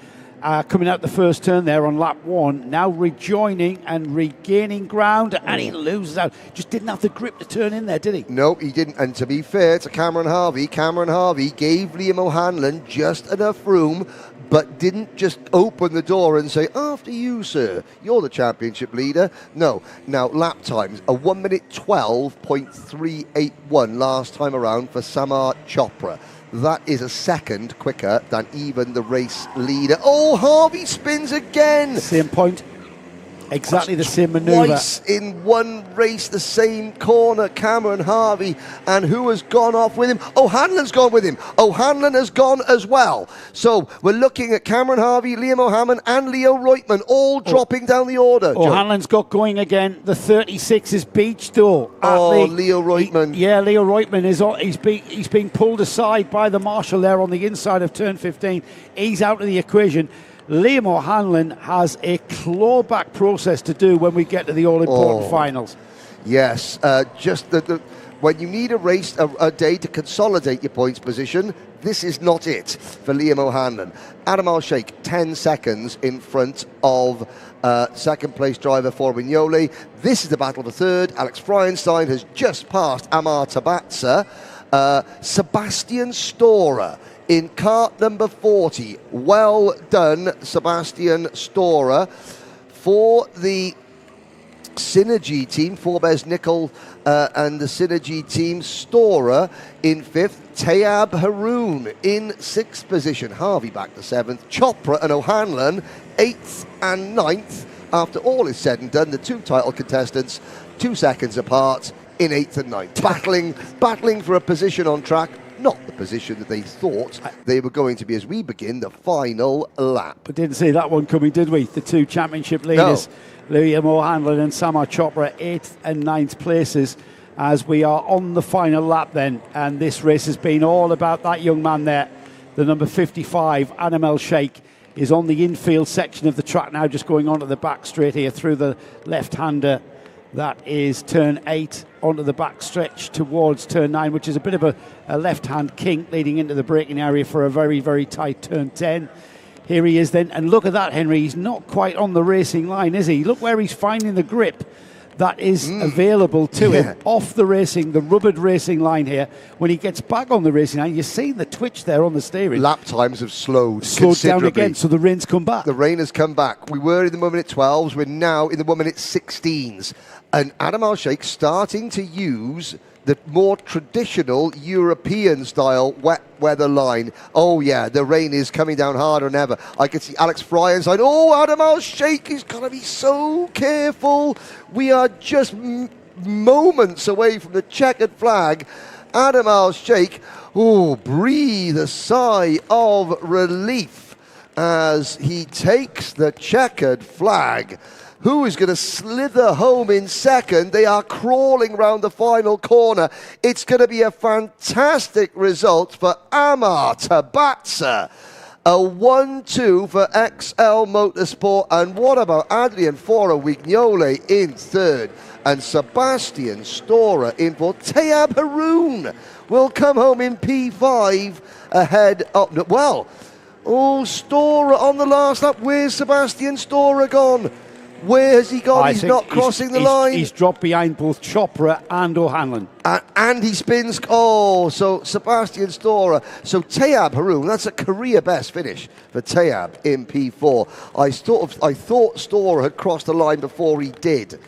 coming out the first turn there on lap 1, now rejoining and regaining ground, and he loses out. Just didn't have the grip to turn in there, did he? No, he didn't. And to be fair to Cameron Harvey gave Liam O'Hanlon just enough room, but didn't just open the door and say, after you, sir, you're the championship leader. No. Now, lap times, a 1 minute 12.381 last time around for Samar Chopra. That is a second quicker than even the race leader. Oh, Harvey spins again. Same point. Exactly the same manoeuvre. Twice in one race, the same corner, Cameron Harvey. And who has gone off with him? O'Hanlon's gone with him. O'Hanlon has gone as well. So we're looking at Cameron Harvey, Liam O'Hanlon and Leo Reutemann all dropping down the order. O'Hanlon's got going again. The 36 is beached though. Leo Reutemann. Leo Reutemann he's being pulled aside by the marshal there on the inside of turn 15. He's out of the equation. Liam O'Hanlon has a clawback process to do when we get to the all-important finals. Yes, just when you need a race, a day to consolidate your points position, this is not it for Liam O'Hanlon. Adam Al Shaikh, 10 seconds in front of second place driver for Vignole. This is the battle for third. Alex Freienstein has just passed Amar Tabatsa. Sebastian Storer in kart number 40. Well done, Sebastian Storer. For the Synergy team, Forbes Nickel and the Synergy team, Storer in 5th. Tayab Haroon in 6th position. Harvey back to 7th. Chopra and O'Hanlon 8th and 9th. After all is said and done, the 2 title contestants 2 seconds apart in 8th and 9th. Battling for a position on track. Not the position that they thought they were going to be as we begin the final lap. But didn't see that one coming, did we? The 2 championship leaders, Liam O'Hanlon and Samar Chopra, 8th and 9th places as we are on the final lap then. And this race has been all about that young man there, the number 55, Adam Al Shaikh, is on the infield section of the track now, just going onto the back straight here through the left-hander. That is turn 8 onto the back stretch towards turn 9, which is a bit of a left-hand kink leading into the braking area for a very, very tight turn 10. Here he is then, and look at that, Henry. He's not quite on the racing line, is he? Look where he's finding the grip that is available to him off the rubbered racing line here. When he gets back on the racing line, you're seeing the twitch there on the steering. Lap times have slowed down again, so the rain's come back. The rain has come back. We were in the 1 minute 12s, we're now in the 1 minute 16s. And Adam Al Shaikh starting to use the more traditional European style wet weather line. Oh yeah, the rain is coming down harder than ever. I can see Alex Freienstein. Oh, Adam Al Shaikh is going to be so careful. We are just moments away from the checkered flag. Adam Al Shaikh, breathe a sigh of relief as he takes the checkered flag. Who is going to slither home in second? They are crawling round the final corner. It's going to be a fantastic result for Amar Tabatsa. A 1-2 for XL Motorsport. And what about Adrian Vignole in third? And Sebastian Storer in fourth. Tayab Haroon will come home in P5 ahead of... Storer on the last lap. Where's Sebastian Storer gone? Where has he gone? I He's think not crossing the he's- line. He's dropped behind both Chopra and O'Hanlon. And he spins. Oh, so Sebastian Storer. So Tayab Haroun, that's a career best finish for Tayab in P4. I thought Storer had crossed the line before he did.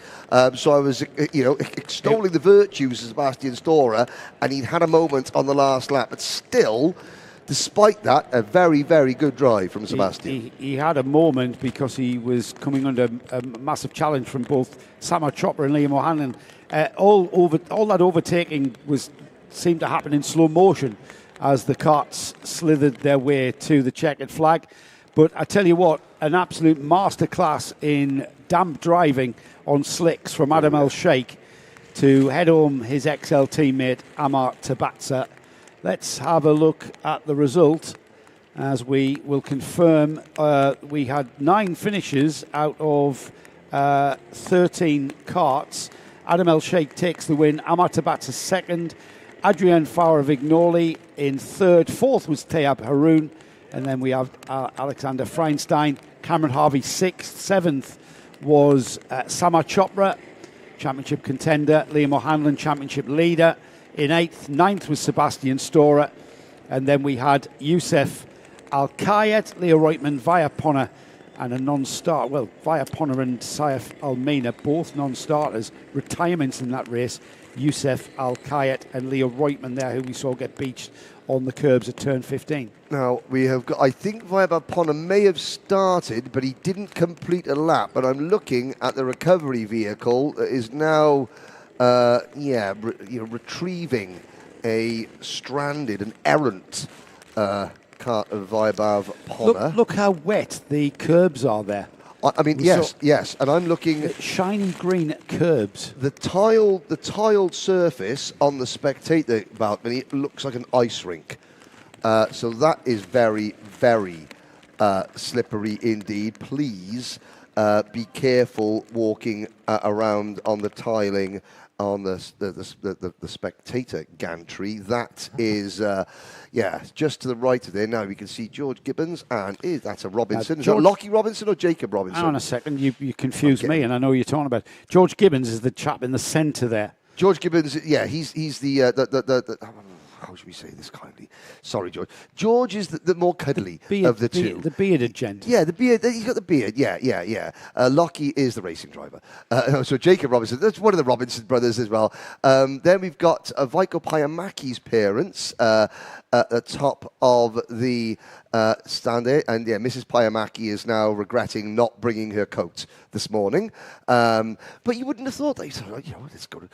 So I was, extolling the virtues of Sebastian Storer, and he'd had a moment on the last lap. But still, despite that, a very, very good drive from Sebastian. He had a moment because he was coming under a massive challenge from both Samar Chopra and Liam O'Hanlon. All that overtaking seemed to happen in slow motion as the carts slithered their way to the checkered flag. But I tell you what, an absolute masterclass in damp driving on slicks from Adam Al Shaikh to head home his XL teammate Amar Tabatsa. Let's have a look at the result as we will confirm we had 9 finishes out of 13 carts. Adam El Sheikh takes the win. Amar Tabatsa second. Adrian Fowler-Vignoli in third. Fourth was Tayab Haroun. And then we have Alexander Feinstein. Cameron Harvey sixth. Seventh was Samar Chopra, championship contender. Liam O'Hanlon, championship leader. In eighth. Ninth was Sebastian Storer. And then we had Youssef Al-Kayet, Leo Reutemann, Via-Ponner, and a non-start. Well, Via-Ponner and Saif Al-Mina, both non-starters. Retirements in that race. Youssef Al-Kayet and Leo Reutemann there, who we saw get beached on the curbs at turn 15. Now, we have got, I think Via-Ponner may have started, but he didn't complete a lap. But I'm looking at the recovery vehicle that is now, retrieving a stranded, an errant cart of Via-Ponner. Look how wet the curbs are there. I mean, yes, and I'm looking at shiny green curbs. The tiled surface on the spectator balcony looks like an ice rink. So that is very, very slippery indeed. Please be careful walking around on the tiling on the spectator gantry. That is, just to the right of there. Now we can see George Gibbons, and that's a Robinson. Is that Lockie Robinson or Jacob Robinson? Hang on a second, you confused me, and I know you're talking about. George Gibbons is the chap in the centre there. George Gibbons, he's the how should we say this kindly? Sorry, George. George is the more cuddly of the two. The bearded gent. Yeah, the beard. He's got the beard. Yeah. Lockie is the racing driver. So Jacob Robinson, that's one of the Robinson brothers as well. Then we've got Vaiko Payamaki's parents at the top of the stand there. And Mrs. Payamaki is now regretting not bringing her coat this morning. But you wouldn't have thought that. Let's go to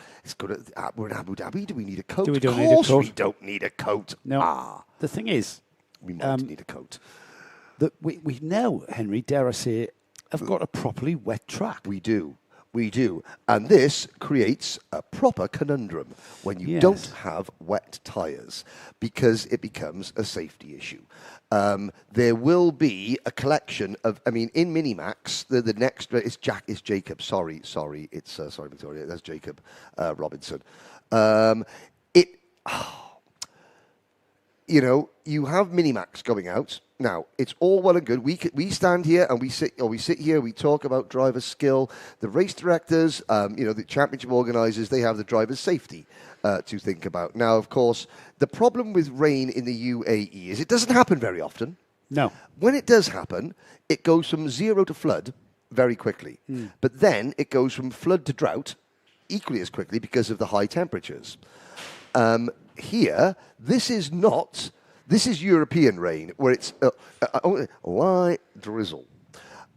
we're in Abu Dhabi. Do we need a coat? We don't of need a course coat. we don't need a coat. No. The thing is, we might need a coat. That we now, Henry, dare I say, have got a properly wet track. We do. And this creates a proper conundrum when you don't have wet tyres, because it becomes a safety issue. There will be a collection of, in Minimax, the next is Jacob. Sorry, it's sorry, Victoria. That's Jacob Robinson. You have Minimax going out. Now, it's all well and good. We stand here and we sit here, we talk about driver skill. The race directors, the championship organisers, they have the driver's safety to think about. Now, of course, the problem with rain in the UAE is it doesn't happen very often. No. When it does happen, it goes from zero to flood very quickly. But then it goes from flood to drought equally as quickly because of the high temperatures. Here, this is European rain, where it's light drizzle,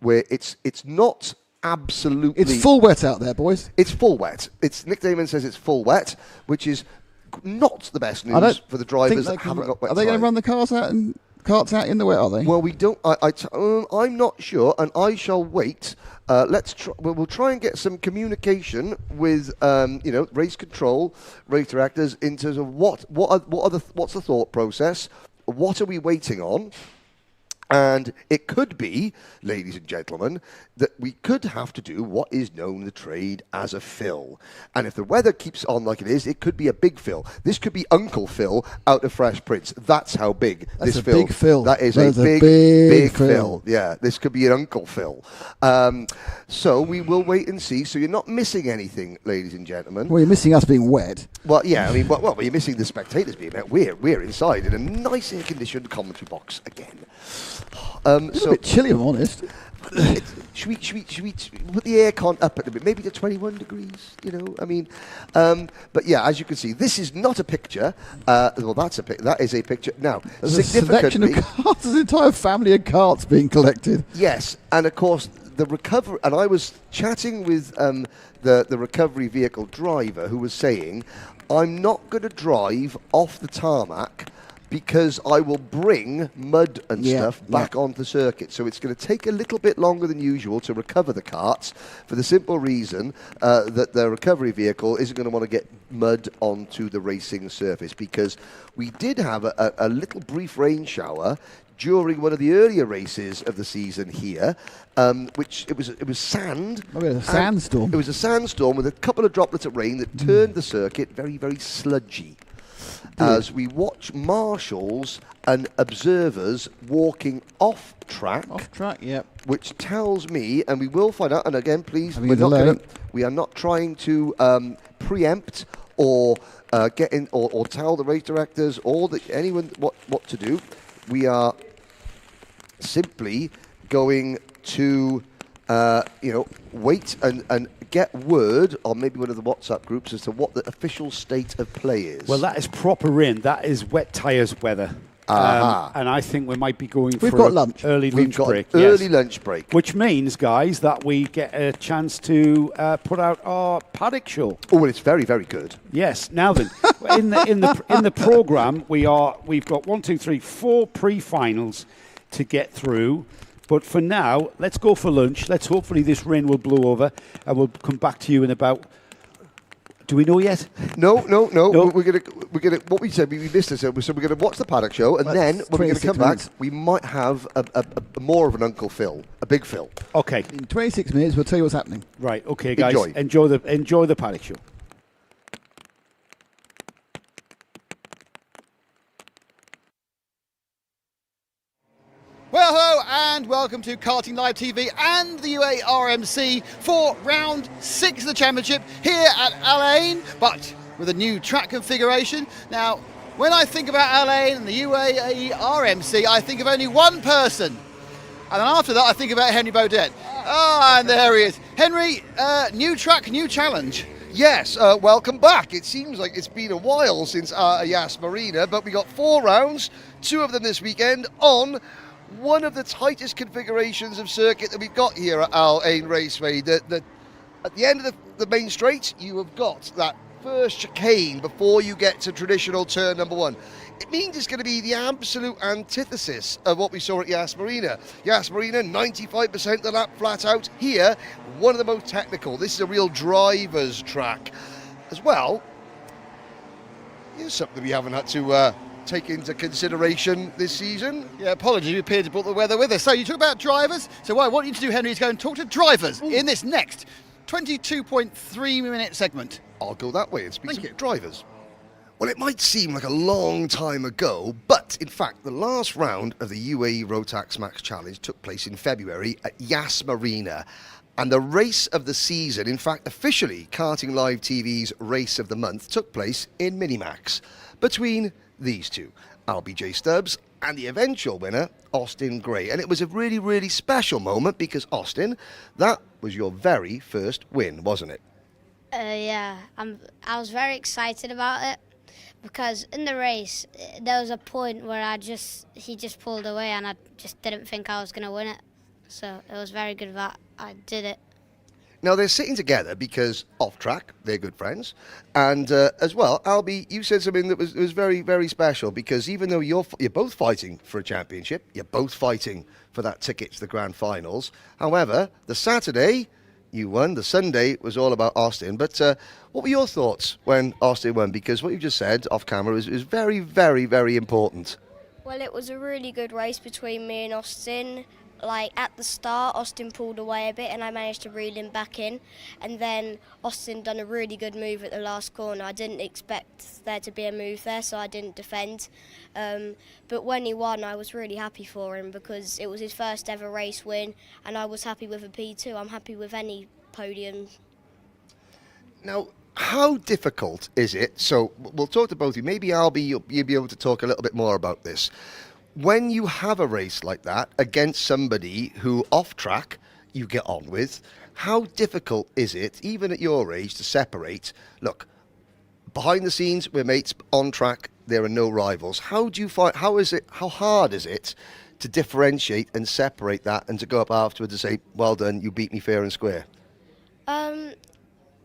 where it's not absolutely... It's full wet out there, boys. It's full wet. Nick Damon says it's full wet, which is not the best news for the drivers that haven't got wet Are they going to run the carts out in the wet, are they? Well, we don't... I'm not sure, and I shall wait. We'll try and get some communication with race control, race directors in terms of what's the thought process, what are we waiting on, And it could be, ladies and gentlemen, that we could have to do what is known in the trade as a fill. And if the weather keeps on like it is, it could be a big fill. This could be Uncle Phil out of Fresh Prince. That's how big this fill. Big fill. That is That's a big fill. Yeah, this could be an Uncle Phil. So we will wait and see. So you're not missing anything, ladies and gentlemen. Well, you're missing us being wet. Well, yeah, I mean, well, you're missing the spectators being wet. We're inside in a nice air-conditioned commentary box again. It's a bit chilly, if I'm honest. Should we put the aircon up a little bit, maybe to 21 degrees, you know? I mean, but yeah, as you can see, this is not a picture. Well, that is a picture. Now, there's a selection of carts, there's an entire family of carts being collected. Yes, and of course, the recovery, and I was chatting with the recovery vehicle driver who was saying, I'm not going to drive off the tarmac because I will bring mud and stuff back onto the circuit. So it's going to take a little bit longer than usual to recover the carts for the simple reason that the recovery vehicle isn't going to want to get mud onto the racing surface, because we did have a little brief rain shower during one of the earlier races of the season here, which it was sand. Oh, yeah, a sandstorm. It was a sandstorm with a couple of droplets of rain that turned the circuit very, very sludgy. As we watch marshals and observers walking off track. Off track, yep. Which tells me, and we will find out, and again, please, we are not trying to preempt or get in or tell the race directors or anyone what to do. We are simply going to wait and get word on maybe one of the WhatsApp groups as to what the official state of play is. Well, that is proper rain. That is wet tyres weather. And I think we might be going for lunch. Early lunch break. Early lunch break. Which means, guys, that we get a chance to put out our Paddock show. Oh, well, it's very, very good. Yes. Now then, in the programme, we've got 4 pre-finals to get through. But for now, let's go for lunch. Hopefully this rain will blow over, and we'll come back to you in about. Do we know yet? No. We're gonna. What we said, we missed this. So we're gonna watch the Paddock show, and then when we're gonna come back, we might have a more of an Uncle Phil, a big Phil. Okay. In 26 minutes, we'll tell you what's happening. Right. Okay, guys. Enjoy the Paddock show. Well, hello and welcome to Karting Live TV and the UAE RMC for round 6 of the championship here at Al Ain, but with a new track configuration. Now, when I think about Al Ain and the UAE RMC, I think of only one person. And then after that, I think about Henry Baudet. And there he is. Henry, new track, new challenge. Yes, welcome back. It seems like it's been a while since Yas Marina, but we got 4 rounds, 2 of them this weekend on one of the tightest configurations of circuit that we've got here at Al Ain Raceway. At the end of the main straight, you have got that first chicane before you get to traditional turn number 1. It means it's going to be the absolute antithesis of what we saw at Yas Marina. Yas Marina, 95% of the lap flat out. Here, one of the most technical. This is a real driver's track. As well, here's something we haven't had to take into consideration this season. Yeah, apologies, we appeared to brought the weather with us. So you talk about drivers. So what I want you to do, Henry, is go and talk to drivers in this next 22.3 minute segment. I'll go that way and speak to drivers. Well, it might seem like a long time ago, but in fact, the last round of the UAE Rotax Max Challenge took place in February at Yas Marina. And the race of the season, in fact, officially Karting Live TV's race of the month, took place in Minimax between these two, LBJ Stubbs and the eventual winner, Austin Gray. And it was a really, really special moment because, Austin, that was your very first win, wasn't it? Yeah, I was very excited about it because in the race, there was a point where he just pulled away and I just didn't think I was going to win it. So it was very good that I did it. Now, they're sitting together because off track, they're good friends. And as well, Albie, you said something that was very, very special because even though you're both fighting for a championship, you're both fighting for that ticket to the grand finals. However, the Saturday, you won. The Sunday was all about Austin. But what were your thoughts when Austin won? Because what you just said off camera is very, very, very important. Well, it was a really good race between me and Austin. Like, at the start, Austin pulled away a bit and I managed to reel him back in. And then Austin done a really good move at the last corner. I didn't expect there to be a move there, so I didn't defend. But when he won, I was really happy for him because it was his first ever race win, and I was happy with a P2. I'm happy with any podium. Now, how difficult is it? So we'll talk to both of you. Maybe you'll be able to talk a little bit more about this. When you have a race like that against somebody who off track you get on with, how difficult is it, even at your age, to separate? Look, behind the scenes we're mates, on track there are no rivals. How do you find? How hard is it to differentiate and separate that, and to go up afterwards and say, "Well done, you beat me fair and square"?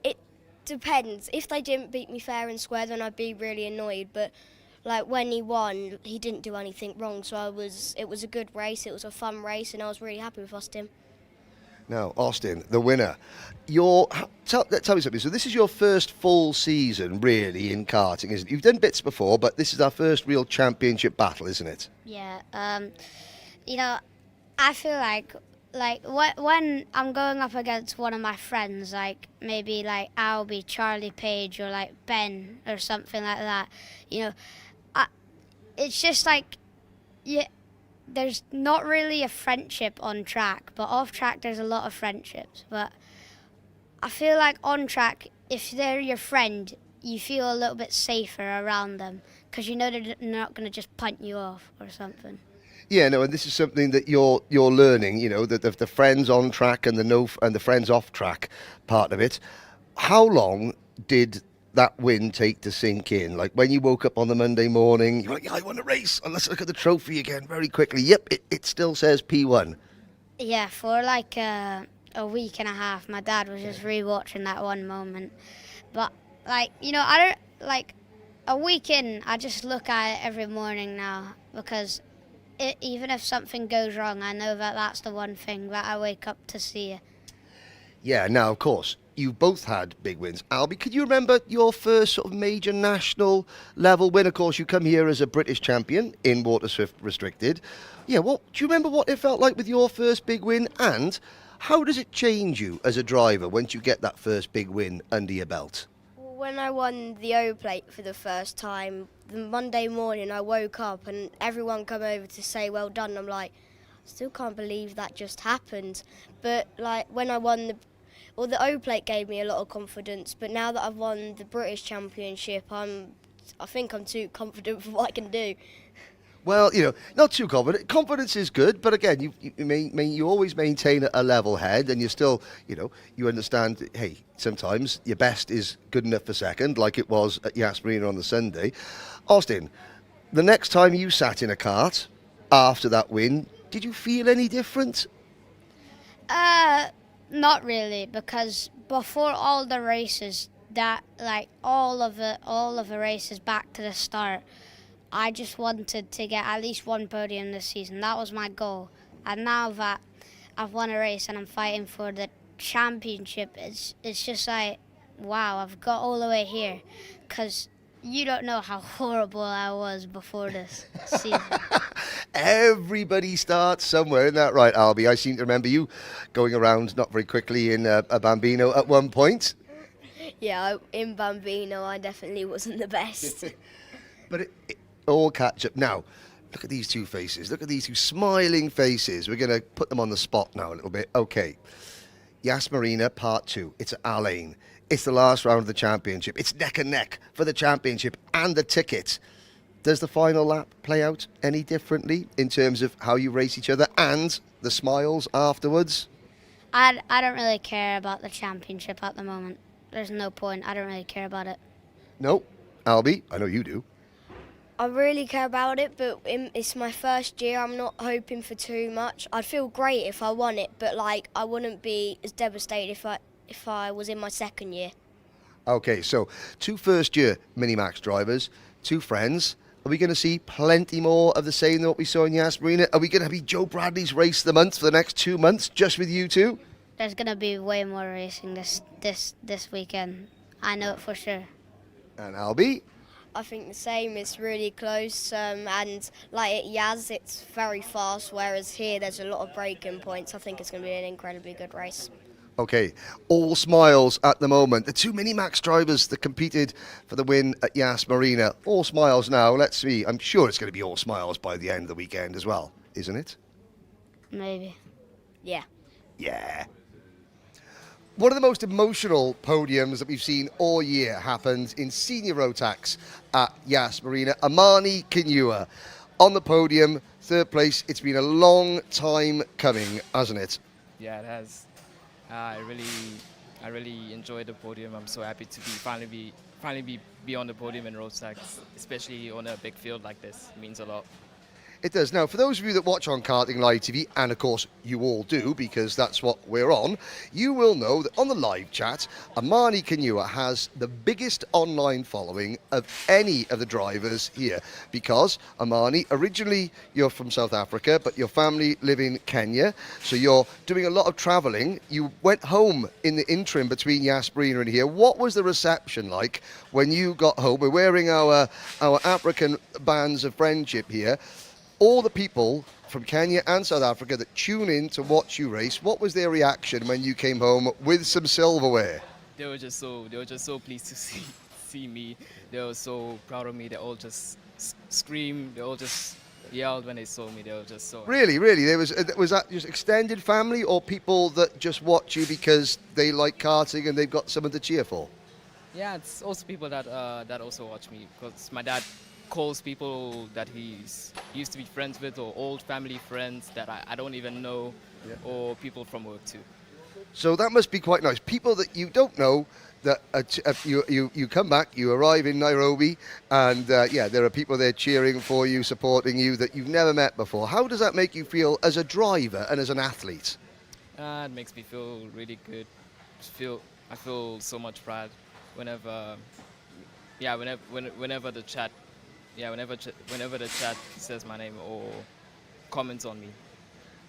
It depends. If they didn't beat me fair and square, then I'd be really annoyed. But like when he won, he didn't do anything wrong, so it was a good race, it was a fun race, and I was really happy with Austin. Now, Austin, the winner. Tell me something. So this is your first full season, really, in karting, isn't it? You've done bits before, but this is our first real championship battle, isn't it? Yeah. You know, I feel like when I'm going up against one of my friends, like maybe like Albie, Charlie Page, or like Ben, or something like that, you know, it's just like, yeah, there's not really a friendship on track, but off track there's a lot of friendships. But I feel like on track, if they're your friend, you feel a little bit safer around them because you know they're not going to just punt you off or something. Yeah, no, and this is something that you're learning. You know, the friends on track and the friends off track part of it. How long did that win take to sink in? Like when you woke up on the Monday morning, you're like, "Yeah, I won a race. And let's look at the trophy again very quickly." Yep, it still says P1. Yeah, for like a week and a half, my dad was just rewatching that one moment. But like, you know, I don't like a week in. I just look at it every morning now because even if something goes wrong, I know that that's the one thing that I wake up to see. Yeah, now, of course, you both had big wins. Albie, could you remember your first sort of major national level win? Of course, you come here as a British champion in Water Swift Restricted. Yeah, do you remember what it felt like with your first big win? And how does it change you as a driver once you get that first big win under your belt? When I won the O plate for the first time, the Monday morning I woke up and everyone come over to say well done. I'm like, I still can't believe that just happened. But like when I won the O plate gave me a lot of confidence, but now that I've won the British Championship, I think I'm too confident for what I can do. Well, you know, not too confident. Confidence is good, but again, you always maintain a level head, and you still, you know, you understand, hey, sometimes your best is good enough for second, like it was at Yas Marina on the Sunday. Austin, the next time you sat in a kart after that win, did you feel any different? Not really, because before all the races, all of the races back to the start, I just wanted to get at least one podium this season. That was my goal. And now that I've won a race and I'm fighting for the championship, it's just like, wow, I've got all the way here. Because you don't know how horrible I was before this season. Everybody starts somewhere, isn't that right, Albie? I seem to remember you going around not very quickly in a Bambino at one point. Yeah, in Bambino I definitely wasn't the best. But it all catch up. Now, look at these two faces. Look at these two smiling faces. We're going to put them on the spot now a little bit. Okay. Yas Marina Part 2. It's at Al Ain. It's the last round of the championship. It's neck and neck for the championship and the ticket. Does the final lap play out any differently in terms of how you race each other and the smiles afterwards? I don't really care about the championship at the moment. There's no point. I don't really care about it. No. Albie, I know you do. I really care about it, but it's my first year. I'm not hoping for too much. I'd feel great if I won it, but like I wouldn't be as devastated if I was in my second year. Okay, so 2 first-year Minimax drivers, 2 friends. Are we going to see plenty more of the same than what we saw in Yas Marina? Are we going to be Joe Bradley's race of the month for the next 2 months, just with you two? There's going to be way more racing this weekend. I know it for sure. And Albie? I think the same. It's really close, and like at Yaz, it's very fast, whereas here there's a lot of braking points. I think it's going to be an incredibly good race. Okay, all smiles at the moment. The two Minimax drivers that competed for the win at Yas Marina, all smiles now. Let's see. I'm sure it's going to be all smiles by the end of the weekend as well, isn't it? Maybe. Yeah. Yeah. One of the most emotional podiums that we've seen all year happened in senior Rotax at Yas Marina. Amani Kinua on the podium, third place. It's been a long time coming, hasn't it? Yeah, it has. I really enjoyed the podium. I'm so happy to finally be on the podium in Rotax, especially on a big field like this. It means a lot. It does. Now, for those of you that watch on Karting Live TV, and of course you all do because that's what we're on, you will know that on the live chat, Amani Kinua has the biggest online following of any of the drivers here because, Amani, originally you're from South Africa, but your family live in Kenya, so you're doing a lot of travelling. You went home in the interim between Yas Marina and here. What was the reception like when you got home? We're wearing our African bands of friendship here. All the people from Kenya and South Africa that tune in to watch you race, what was their reaction when you came home with some silverware? They were just so pleased to see me. They were so proud of me. They all just screamed. They all just yelled when they saw me. They were just so. Really? Was that just extended family or people that just watch you because they like karting and they've got someone to cheer for? Yeah, it's also people that also watch me because my dad calls people that he used to be friends with or old family friends that I don't even know, or people from work too. So that must be quite nice. People that you don't know, that you come back, you arrive in Nairobi, and there are people there cheering for you, supporting you that you've never met before. How does that make you feel as a driver and as an athlete? It makes me feel really good. I feel so much pride whenever the chat. Yeah, whenever the chat says my name or comments on me.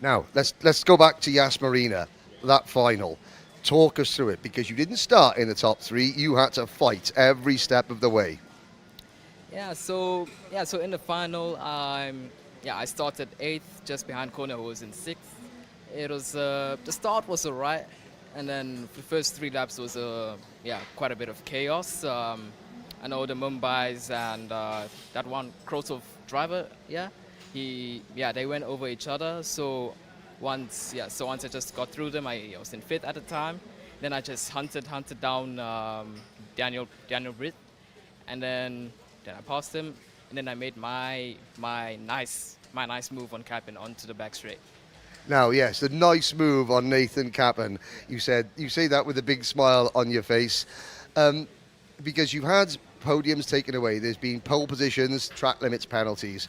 Now, let's go back to Yas Marina, that final. Talk us through it, because you didn't start in the top three. You had to fight every step of the way. So in the final, I started 8th, just behind Connor, who was in 6th. It was the start was alright, and then the first 3 laps was quite a bit of chaos. I know the Mumbai's and that one Krotov driver, they went over each other. So once I just got through them, I was in 5th at the time. Then I just hunted down Daniel Britt, and then I passed him, and then I made my nice move on Capin onto the back straight. Now, yes, the nice move on Nathan Capin. You say that with a big smile on your face, because you had podiums taken away. There's been pole positions, track limits, penalties.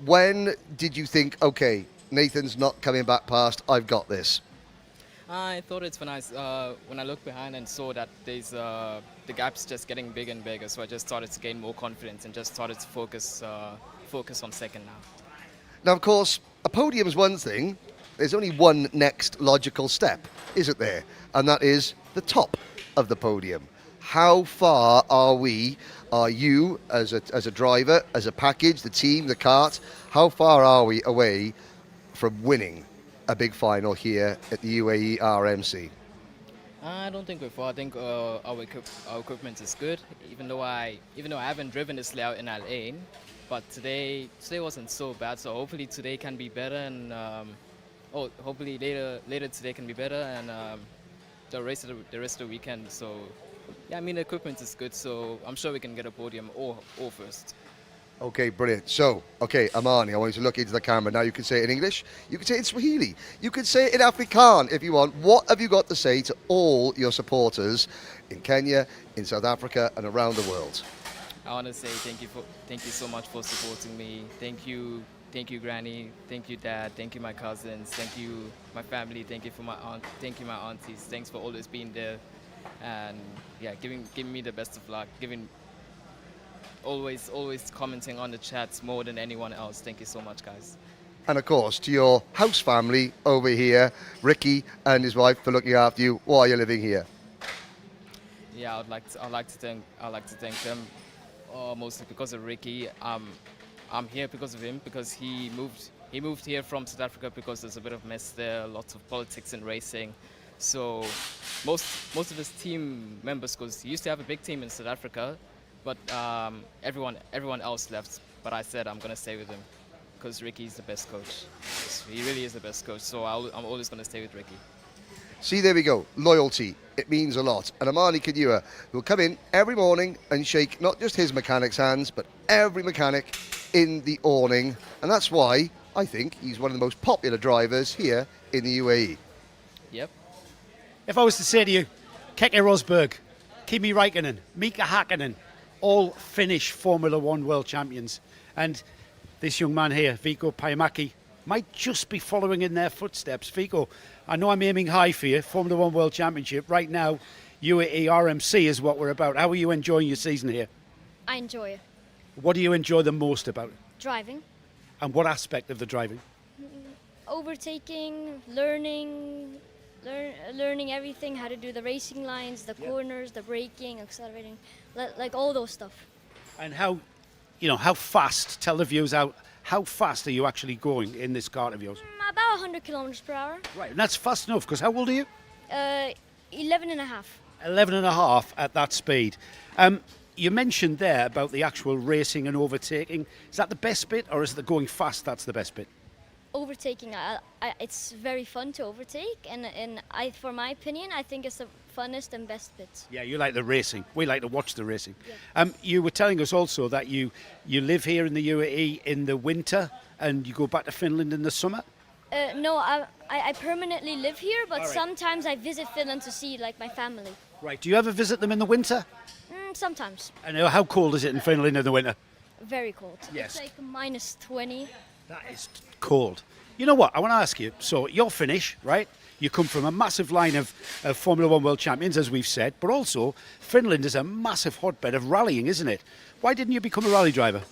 When did you think, okay, Nathan's not coming back past, I've got this? I thought it's when I looked behind and saw that there's the gap's just getting bigger and bigger, so I just started to gain more confidence and just started to focus on second now. Now, of course, a podium's one thing. There's only one next logical step, isn't there? And that is the top of the podium. How far are you as a driver, as a package, the team, the kart, how far are we away from winning a big final here at the UAE RMC? I don't think we're far. I think our equipment is good, even though I haven't driven this layout in LA, but today wasn't so bad. So hopefully today can be better, and hopefully later today can be better, and the rest of the weekend. So. Yeah, I mean, the equipment is good, so I'm sure we can get a podium or first. Okay, brilliant. So, Amani, I want you to look into the camera. Now you can say it in English, you can say it in Swahili, you can say it in Afrikaans if you want. What have you got to say to all your supporters in Kenya, in South Africa, and around the world? I want to say thank you so much for supporting me. Thank you, Granny. Thank you, Dad. Thank you, my cousins. Thank you, my family. Thank you for my aunt. Thank you, my aunties. Thanks for always being there. And giving me the best of luck, always commenting on the chats more than anyone else. Thank you so much, guys. And of course, to your house family over here, Ricky and his wife, for looking after you while you're living here. Yeah, I'd like to thank them mostly because of Ricky. I'm here because of him, because he moved here from South Africa because there's a bit of mess there, lots of politics and racing. So most of his team members, because he used to have a big team in South Africa, but everyone else left. But I said I'm gonna stay with him because Ricky's the best coach. He really is the best coach. So I'm always gonna stay with Ricky. See, there we go. Loyalty. It means a lot. And Amani Kadua will come in every morning and shake not just his mechanic's hands, but every mechanic in the awning. And that's why I think he's one of the most popular drivers here in the UAE. Yep. If I was to say to you, Keke Rosberg, Kimi Räikkönen, Mika Hakkinen, all Finnish Formula One world champions. And this young man here, Vico Päimäki, might just be following in their footsteps. Vico, I know I'm aiming high for you, Formula One World Championship. Right now, UAE RMC is what we're about. How are you enjoying your season here? I enjoy it. What do you enjoy the most about it? Driving. And what aspect of the driving? Overtaking, learning everything, how to do the racing lines, the corners, the braking, accelerating, like all those stuff. And how fast, tell the viewers how fast are you actually going in this kart of yours? About 100 kilometers per hour. Right, and that's fast enough, because how old are you? 11 and a half. 11 and a half at that speed. You mentioned there about the actual racing and overtaking. Is that the best bit, or is it the going fast that's the best bit? Overtaking, it's very fun to overtake, and for my opinion, I think it's the funnest and best bit. Yeah, you like the racing. We like to watch the racing. Yeah. You were telling us also that you live here in the UAE in the winter and you go back to Finland in the summer? No, I permanently live here, but sometimes I visit Finland to see like my family. Right. Do you ever visit them in the winter? Sometimes. And how cold is it in Finland in the winter? Very cold. Yes. It's like minus 20. That is cold. You know what? I want to ask you. So you're Finnish, right? You come from a massive line of Formula One world champions, as we've said, but also Finland is a massive hotbed of rallying, isn't it? Why didn't you become a rally driver?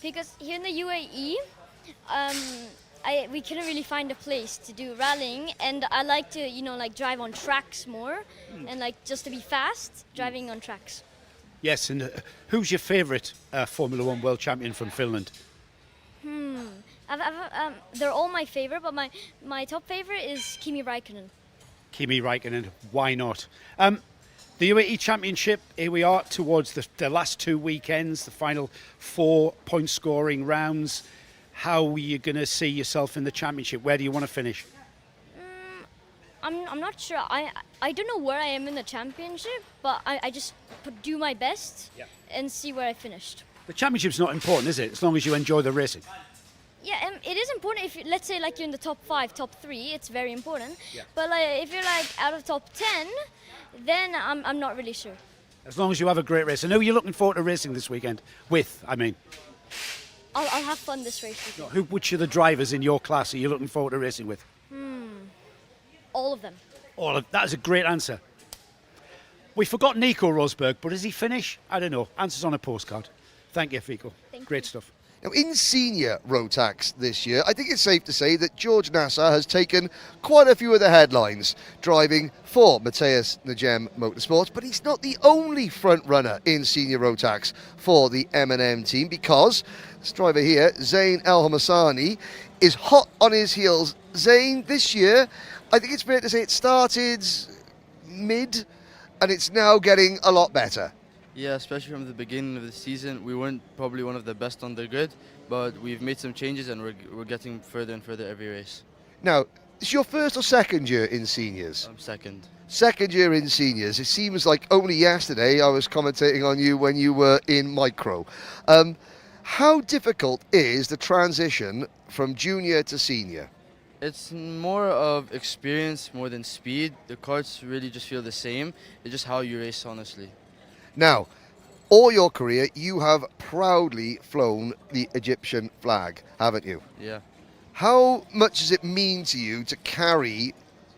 Because here in the UAE, we couldn't really find a place to do rallying, and I like to, drive on tracks more, and just to be fast, driving on tracks. Yes, and who's your favourite Formula One world champion from Finland? They're all my favorite, but my top favorite is Kimi Räikkönen. Kimi Räikkönen, why not? The UAE Championship, here we are towards the last two weekends, the final 4 point scoring rounds. How are you going to see yourself in the championship? Where do you want to finish? I'm not sure. I don't know where I am in the championship, but I just do my best and see where I finished. The championship's not important, is it? As long as you enjoy the racing. Yeah, it is important. If let's say you're in the top 5, top 3, it's very important. Yeah. But if you're out of top 10, then I'm not really sure. As long as you have a great race. I know you're looking forward to racing this weekend. I'll have fun this race weekend. Which of the drivers in your class are you looking forward to racing with? All of them. That is a great answer. We forgot Nico Rosberg, but is he Finnish? I don't know. Answers on a postcard. Thank you, Fico. Great stuff. Now, in senior Rotax this year, I think it's safe to say that George Nassar has taken quite a few of the headlines, driving for Matthias Nagem Motorsports, but he's not the only front runner in senior Rotax for the M&M team, because this driver here, Zain El Hamasani, is hot on his heels. Zain, this year, I think it's fair to say it started mid, and it's now getting a lot better. Yeah, especially from the beginning of the season, we weren't probably one of the best on the grid, but we've made some changes and we're getting further and further every race. Now, it's your first or second year in seniors? Second. Second year in seniors. It seems like only yesterday I was commentating on you when you were in micro. How difficult is the transition from junior to senior? It's more of experience more than speed. The karts really just feel the same. It's just how you race, honestly. Now, all your career, you have proudly flown the Egyptian flag, haven't you? Yeah. How much does it mean to you to carry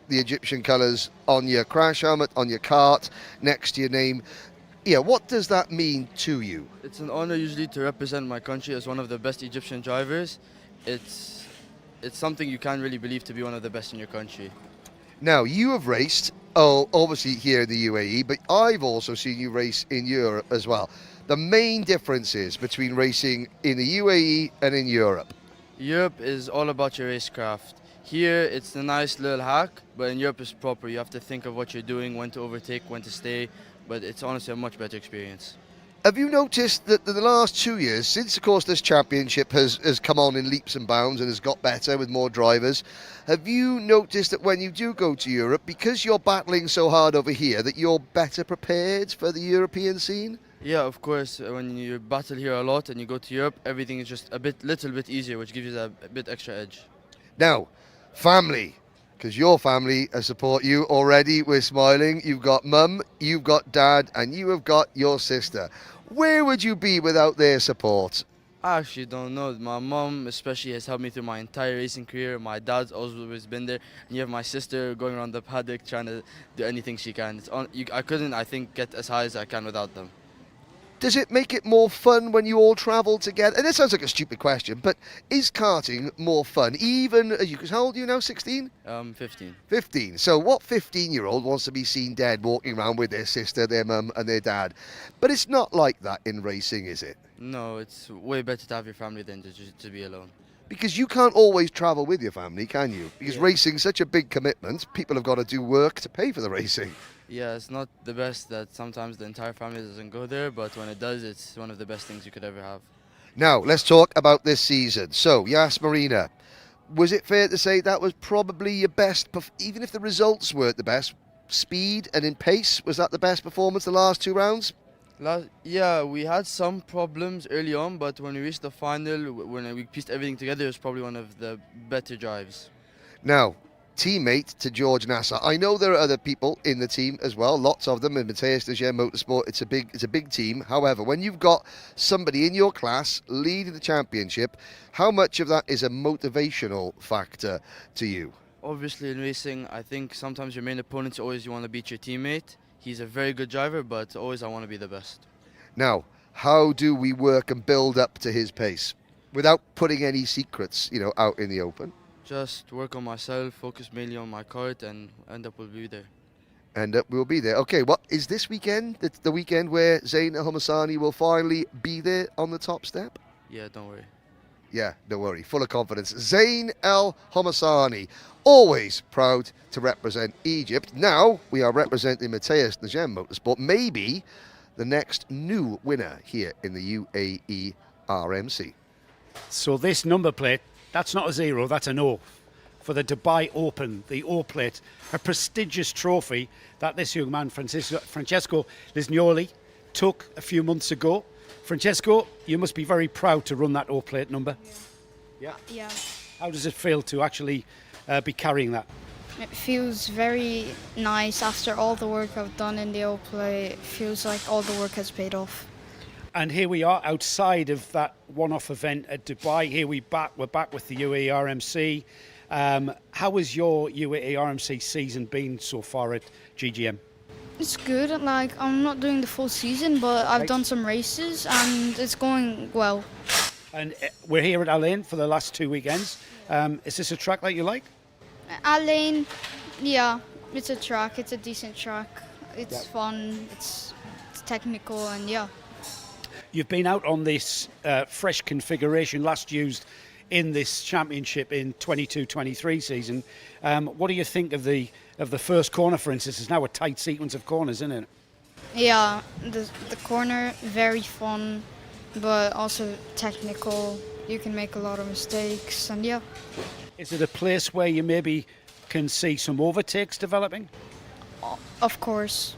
the Egyptian colours on your crash helmet, on your kart, next to your name? Yeah, what does that mean to you? It's an honor usually to represent my country as one of the best Egyptian drivers. It's something you can't really believe to be one of the best in your country. Now, you have raced, obviously here in the UAE, but I've also seen you race in Europe as well. The main differences between racing in the UAE and in Europe? Europe is all about your racecraft. Here it's a nice little hack, but in Europe it's proper. You have to think of what you're doing, when to overtake, when to stay, but it's honestly a much better experience. Have you noticed that in the last 2 years, since of course this championship has come on in leaps and bounds and has got better with more drivers, have you noticed that when you do go to Europe, because you're battling so hard over here, that you're better prepared for the European scene? Yeah, of course. When you battle here a lot and you go to Europe, everything is just little bit easier, which gives you a bit extra edge. Now, family, because your family support you already. We're smiling. You've got mum, you've got dad, and you have got your sister. Where would you be without their support? I actually don't know. My mom especially has helped me through my entire racing career. My dad's always been there. And you have my sister going around the paddock trying to do anything she can. I couldn't, I think, get as high as I can without them. Does it make it more fun when you all travel together? And this sounds like a stupid question, but is karting more fun? Even, because how old are you now, 16? 15. 15. So what 15-year-old wants to be seen dead walking around with their sister, their mum and their dad? But it's not like that in racing, is it? No, it's way better to have your family than to be alone. Because you can't always travel with your family, can you? Because racing's such a big commitment, people have got to do work to pay for the racing. Yeah, it's not the best that sometimes the entire family doesn't go there, but when it does, it's one of the best things you could ever have. Now, let's talk about this season. So, Yas Marina, was it fair to say that was probably your best, even if the results weren't the best, speed and in pace, was that the best performance the last 2 rounds? Yeah, we had some problems early on, but when we reached the final, when we pieced everything together, it was probably one of the better drives. Now, teammate to George Nasser. I know there are other people in the team as well, lots of them in Mateus de Gem Motorsport. It's a big team. However, when you've got somebody in your class leading the championship, how much of that is a motivational factor to you? Obviously in racing, I think sometimes your main opponents always you want to beat your teammate. He's a very good driver, but always I want to be the best. Now, how do we work and build up to his pace without putting any secrets, out in the open? Just work on myself, focus mainly on my kart, and end up will be there. End up we'll be there. Okay, what is this weekend? The weekend where Zain Al Homassani will finally be there on the top step? Yeah, don't worry. Yeah, don't worry. Full of confidence. Zain Al Homassani, always proud to represent Egypt. Now we are representing Mateus de Gem Motorsport. Maybe the next new winner here in the UAE RMC. So this number plate, that's not a 0, that's an O for the Dubai Open, the O plate, a prestigious trophy that this young man, Francesco Lisgnoli, took a few months ago. Francesco, you must be very proud to run that O plate number. Yeah. Yeah. How does it feel to actually be carrying that? It feels very nice after all the work I've done in the O plate. It feels like all the work has paid off. And here we are outside of that one-off event at Dubai. Here we're back with the UAE RMC. How has your UAE RMC season been so far at GGM? It's good. Like, I'm not doing the full season, but I've done some races and it's going well. And we're here at Al Ain for the last 2 weekends. Is this a track that you like? Al Ain, yeah, it's a track. It's a decent track. It's fun. It's technical, and yeah. You've been out on this fresh configuration last used in this championship in 22-23 season. What do you think of the first corner, for instance? It's now a tight sequence of corners, isn't it? Yeah, the corner, very fun, but also technical. You can make a lot of mistakes, and yeah. Is it a place where you maybe can see some overtakes developing? Of course.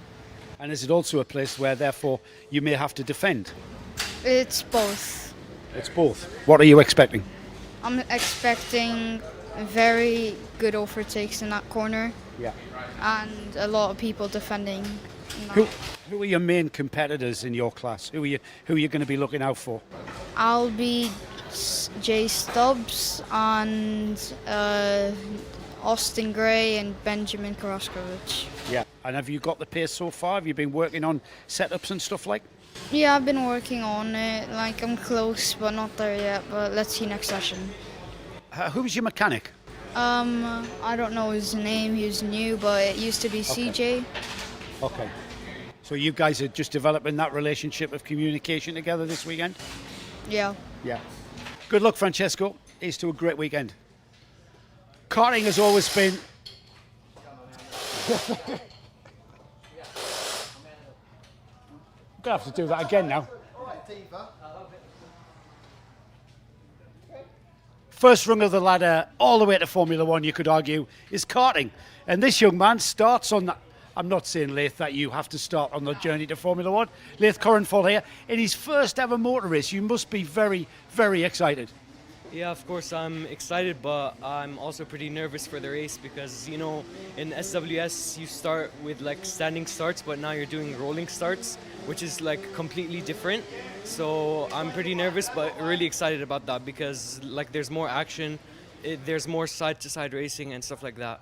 And is it also a place where, therefore, you may have to defend? It's both. It's both. What are you expecting? I'm expecting very good overtakes in that corner. Yeah. And a lot of people defending. Who are your main competitors in your class? Who are you going to be looking out for? I'll be Jay Stubbs and Austin Gray and Benjamin Karaskovic. Yeah. And have you got the pace so far? Have you been working on setups and stuff like? Yeah, I've been working on it. Like, I'm close, but not there yet. But let's see next session. Who's your mechanic? I don't know his name. He's new, but it used to be CJ. Okay. So you guys are just developing that relationship of communication together this weekend? Yeah. Yeah. Good luck, Francesco. Here's to a great weekend. Karting has always been... I'm going to have to do that again now. First rung of the ladder, all the way to Formula One, you could argue, is karting. And this young man starts on that. I'm not saying, Leith, that you have to start on the journey to Formula One. Leith Corenfall here, in his first ever motor race. You must be very, very excited. Yeah, of course I'm excited, but I'm also pretty nervous for the race because, you know, in SWS you start with like standing starts, but now you're doing rolling starts, which is like completely different. So I'm pretty nervous, but really excited about that because like there's more action, there's more side-to-side racing and stuff like that.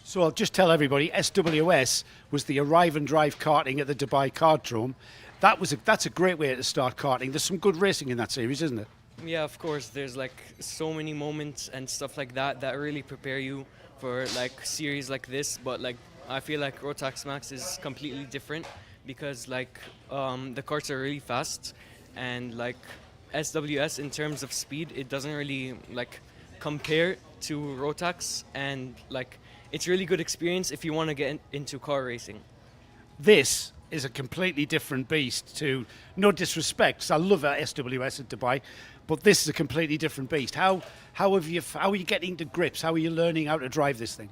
So I'll just tell everybody, SWS was the arrive and drive karting at the Dubai Kartdrome. That's a great way to start karting. There's some good racing in that series, isn't it? Yeah, of course. There's like so many moments and stuff like that that really prepare you for like series like this. But like I feel like Rotax Max is completely different because like the karts are really fast and like SWS in terms of speed, it doesn't really like compare to Rotax, and like it's really good experience if you want to get into car racing. This is a completely different beast to, no disrespect, 'cause I love SWS at Dubai, but this is a completely different beast. How are you getting to grips? How are you learning how to drive this thing?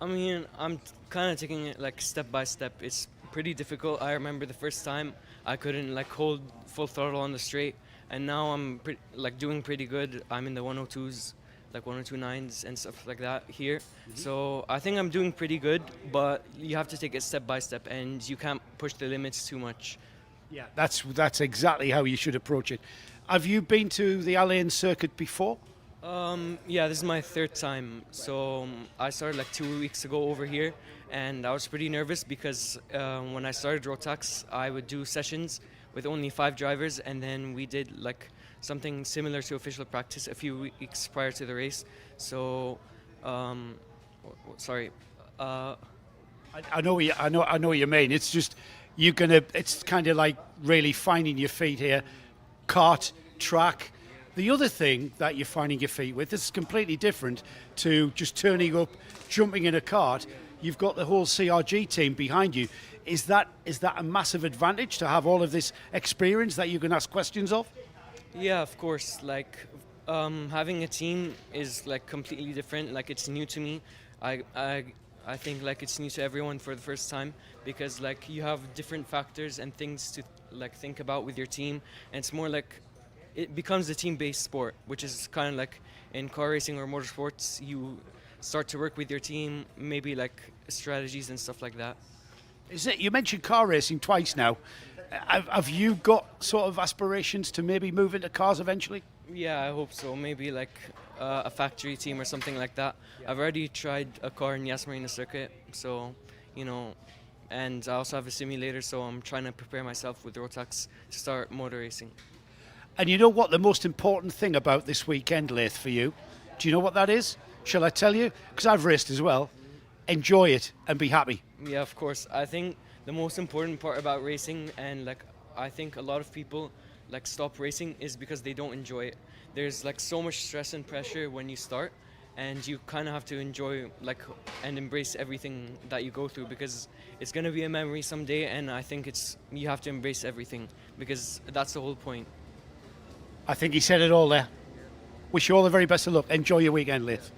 I mean, I'm kind of taking it like step by step. It's pretty difficult. I remember the first time I couldn't like hold full throttle on the straight, and now I'm doing pretty good. I'm in the 102s, like 102.9s and stuff like that here. So I think I'm doing pretty good, but you have to take it step by step, and you can't push the limits too much. Yeah, that's exactly how you should approach it. Have you been to the Al Ain circuit before? Yeah, this is my third time. So I started like 2 weeks ago over here, and I was pretty nervous because when I started Rotax, I would do sessions with only 5 drivers, and then we did like something similar to official practice a few weeks prior to the race. So, sorry. I know what you mean. It's just it's kind of like really finding your feet here. Kart, track. The other thing that you're finding your feet with, this is completely different to just turning up, jumping in a kart. You've got the whole CRG team behind you. Is that a massive advantage to have all of this experience that you can ask questions of? Yeah, of course. Like having a team is like completely different. Like it's new to me. I think like it's new to everyone for the first time because like you have different factors and things to like think about with your team, and it's more like it becomes a team-based sport, which is kind of like in car racing or motorsports. You start to work with your team, maybe like strategies and stuff like that. Is it? You mentioned car racing twice now. Have you got sort of aspirations to maybe move into cars eventually? Yeah, I hope so. Maybe like a factory team or something like that. I've already tried a car in Yas Marina circuit, so you know, and I also have a simulator, so I'm trying to prepare myself with Rotax to start motor racing. And you know what the most important thing about this weekend, Leith, for you? Do you know what that is? Shall I tell you? Because I've raced as well. Enjoy it and be happy. Yeah, of course. I think the most important part about racing, and like I think a lot of people like stop racing, is because they don't enjoy it. There's like so much stress and pressure when you start, and you kind of have to enjoy like and embrace everything that you go through, because it's going to be a memory someday, and I think you have to embrace everything because that's the whole point. I think he said it all there. Wish you all the very best of luck. Enjoy your weekend, Leith.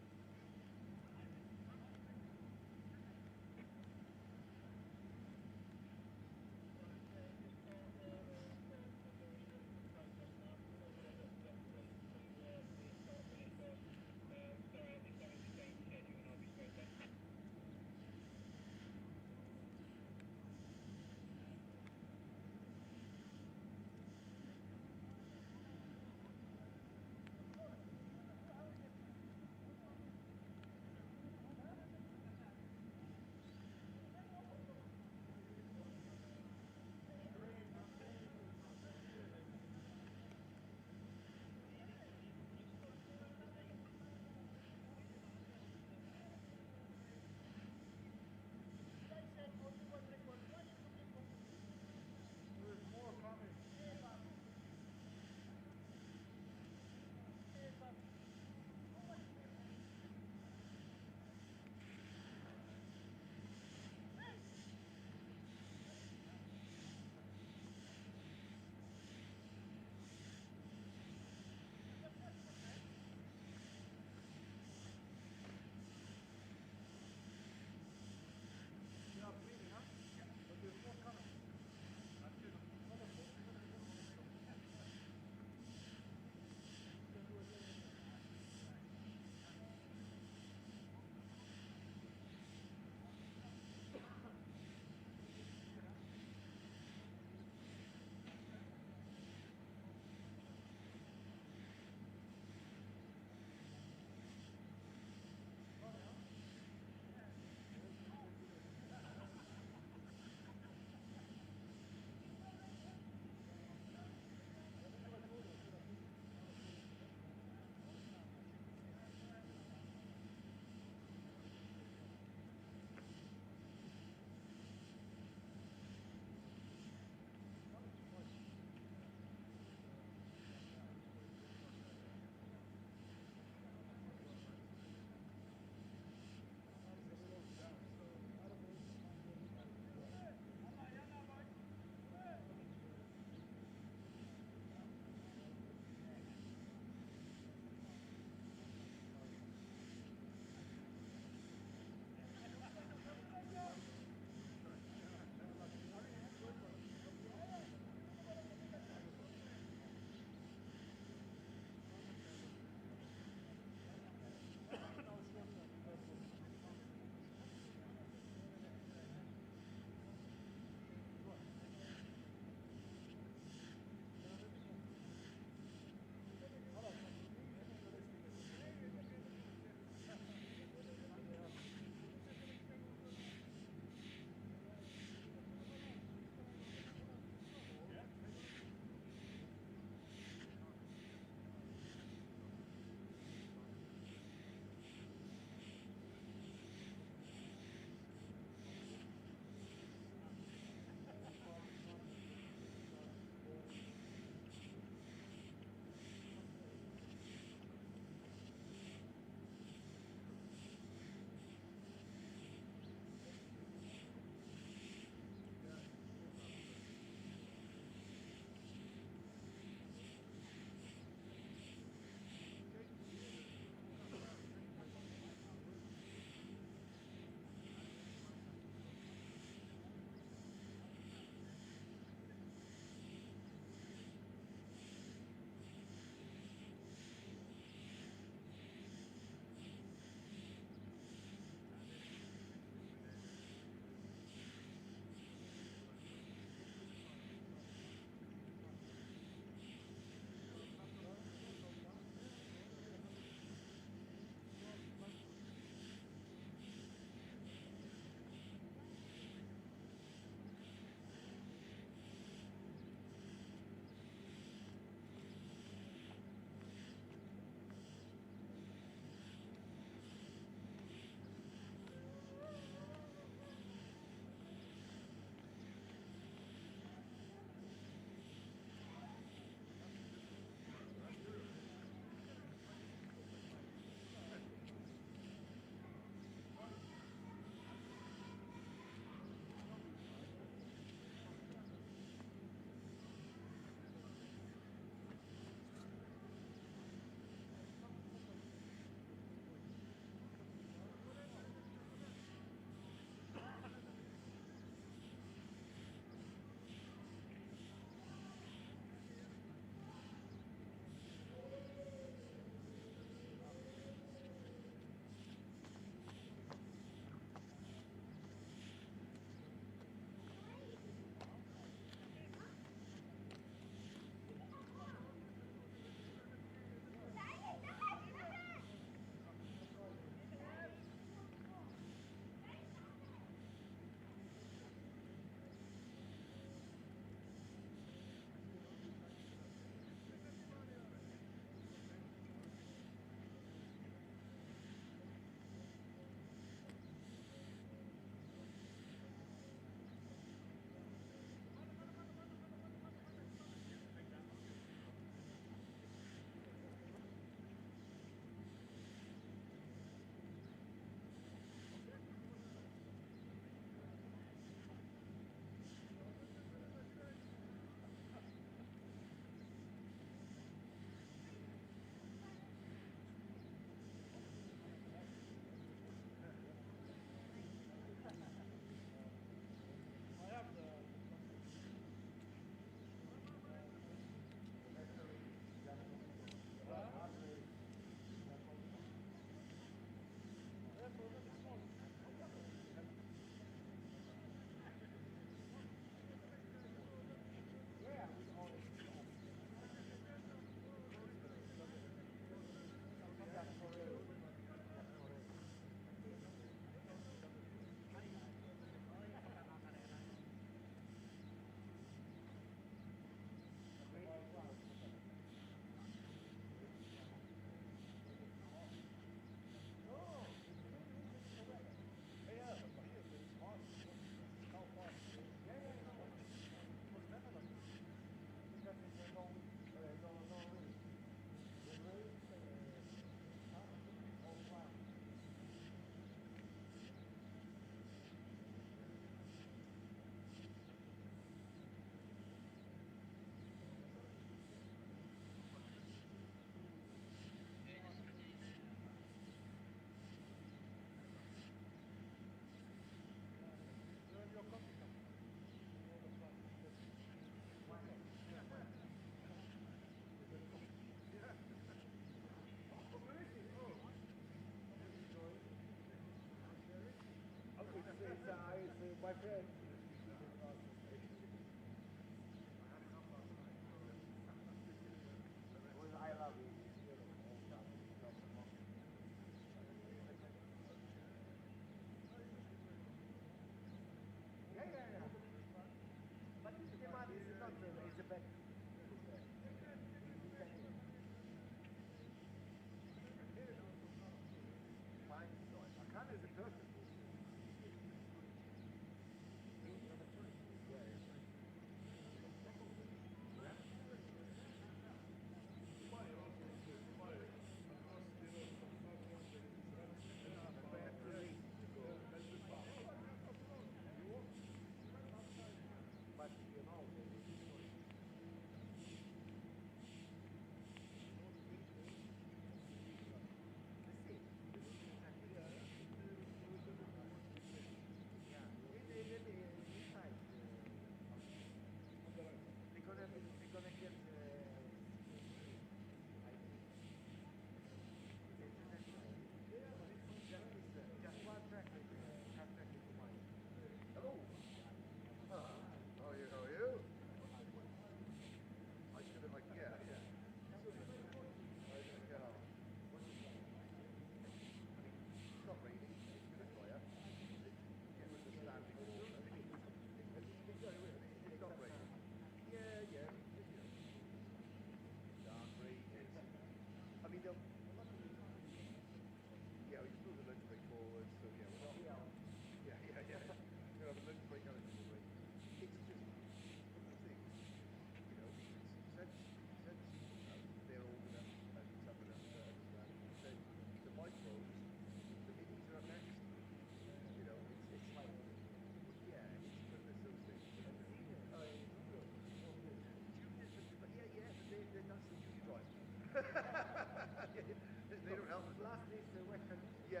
They don't help us. Last is the Western. Yeah.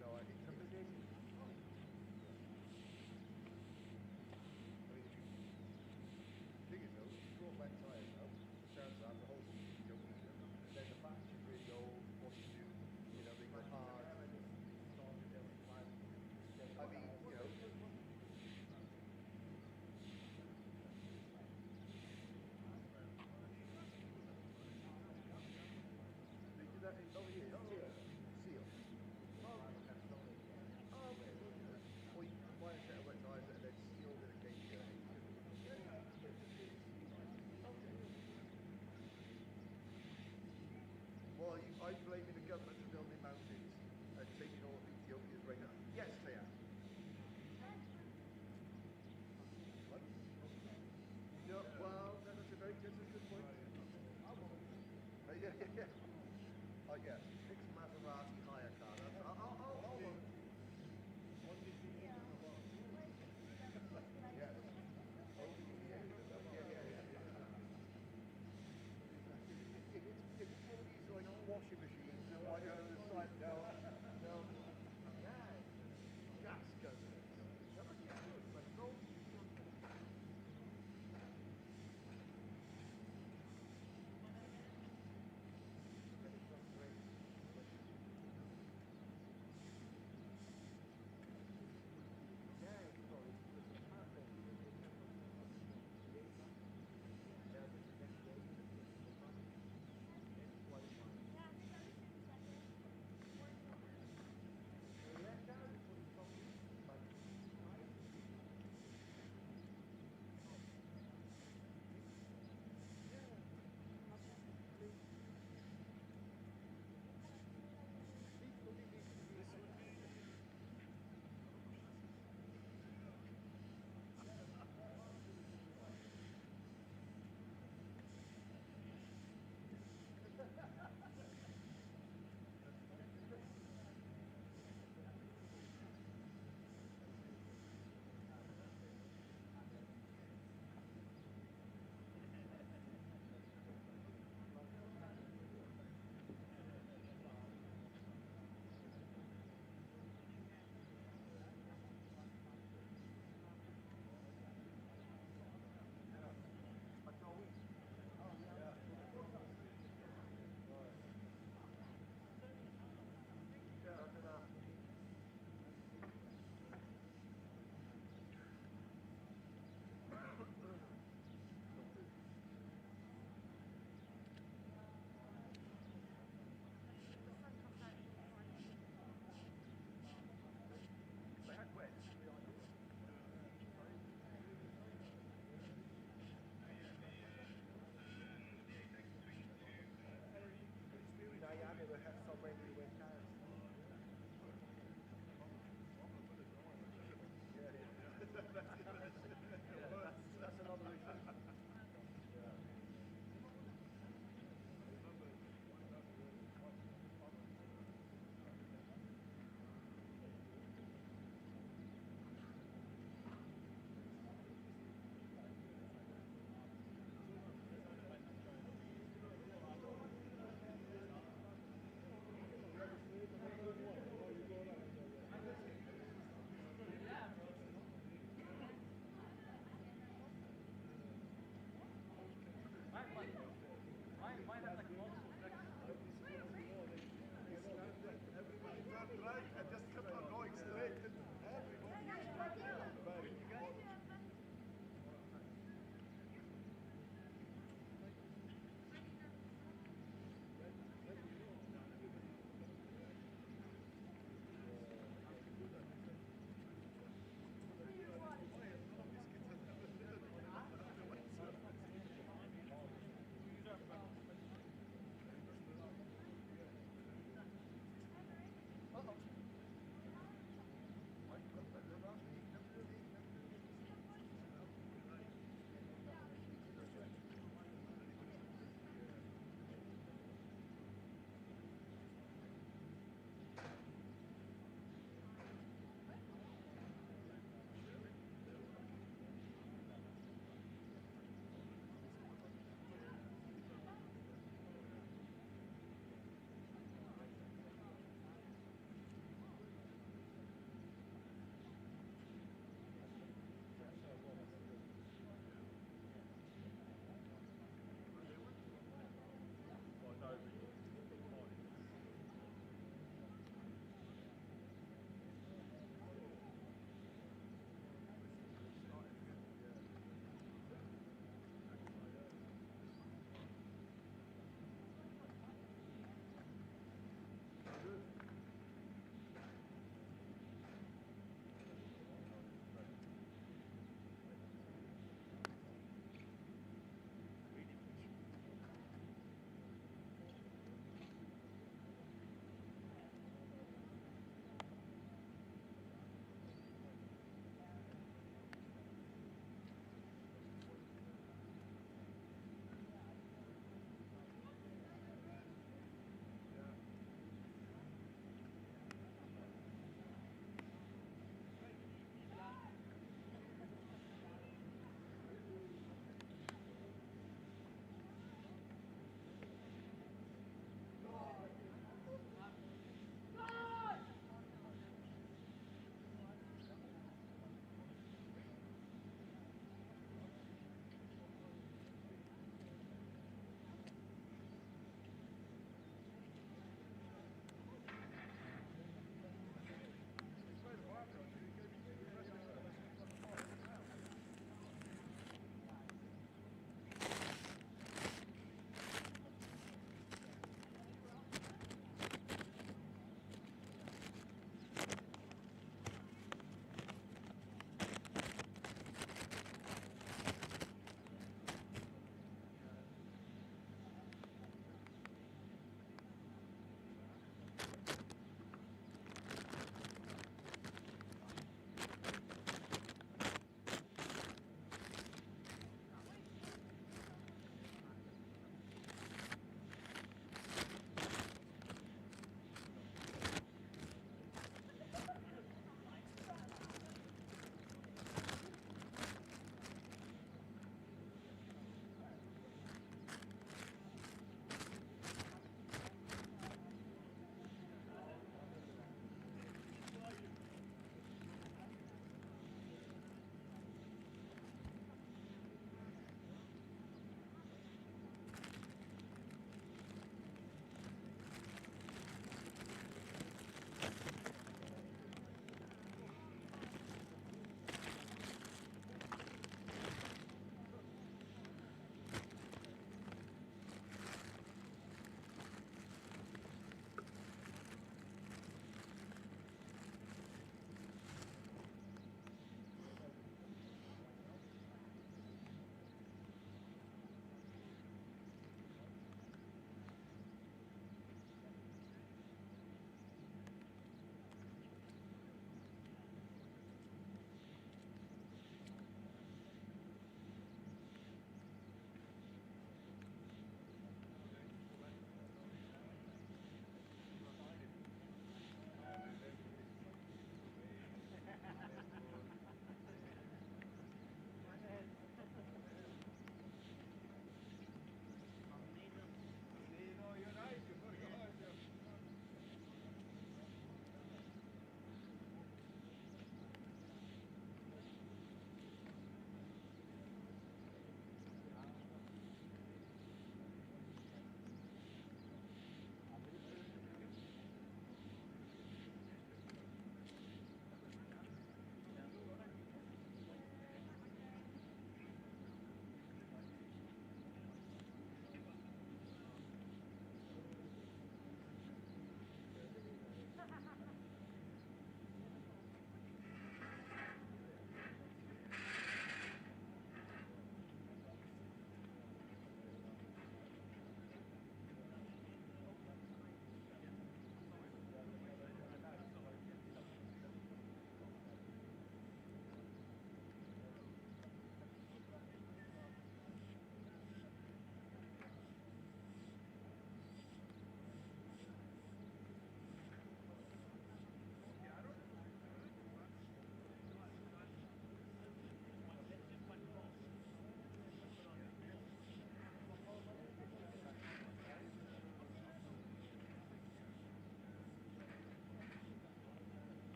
No, I think some thing is though, if you go back tires now, the chances are the whole season you don't need them. Then the batch is really old, what you do, they go hard. I mean, that is over here. Seal. Or you can buy a set of wet tires and then seal with a case. Well, I'm blaming the government for building mountains and taking all of Ethiopia's rain. Yes, Claire. What? No, well, that's a very good point. Yeah. Oh yeah, fixed Maserati hire car. I'll yeah. It's one of these like washing machines and like on the side no. Gas guzzlers.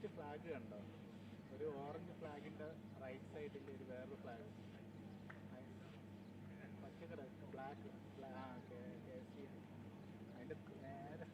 Orange flag കണ്ടോ? ഒരു orange ഫ്ലാഗിൻ്റെ right സൈഡിൽ ഒരു വേറൊരു flag പച്ചക്കട black അതിൻ്റെ നേരെ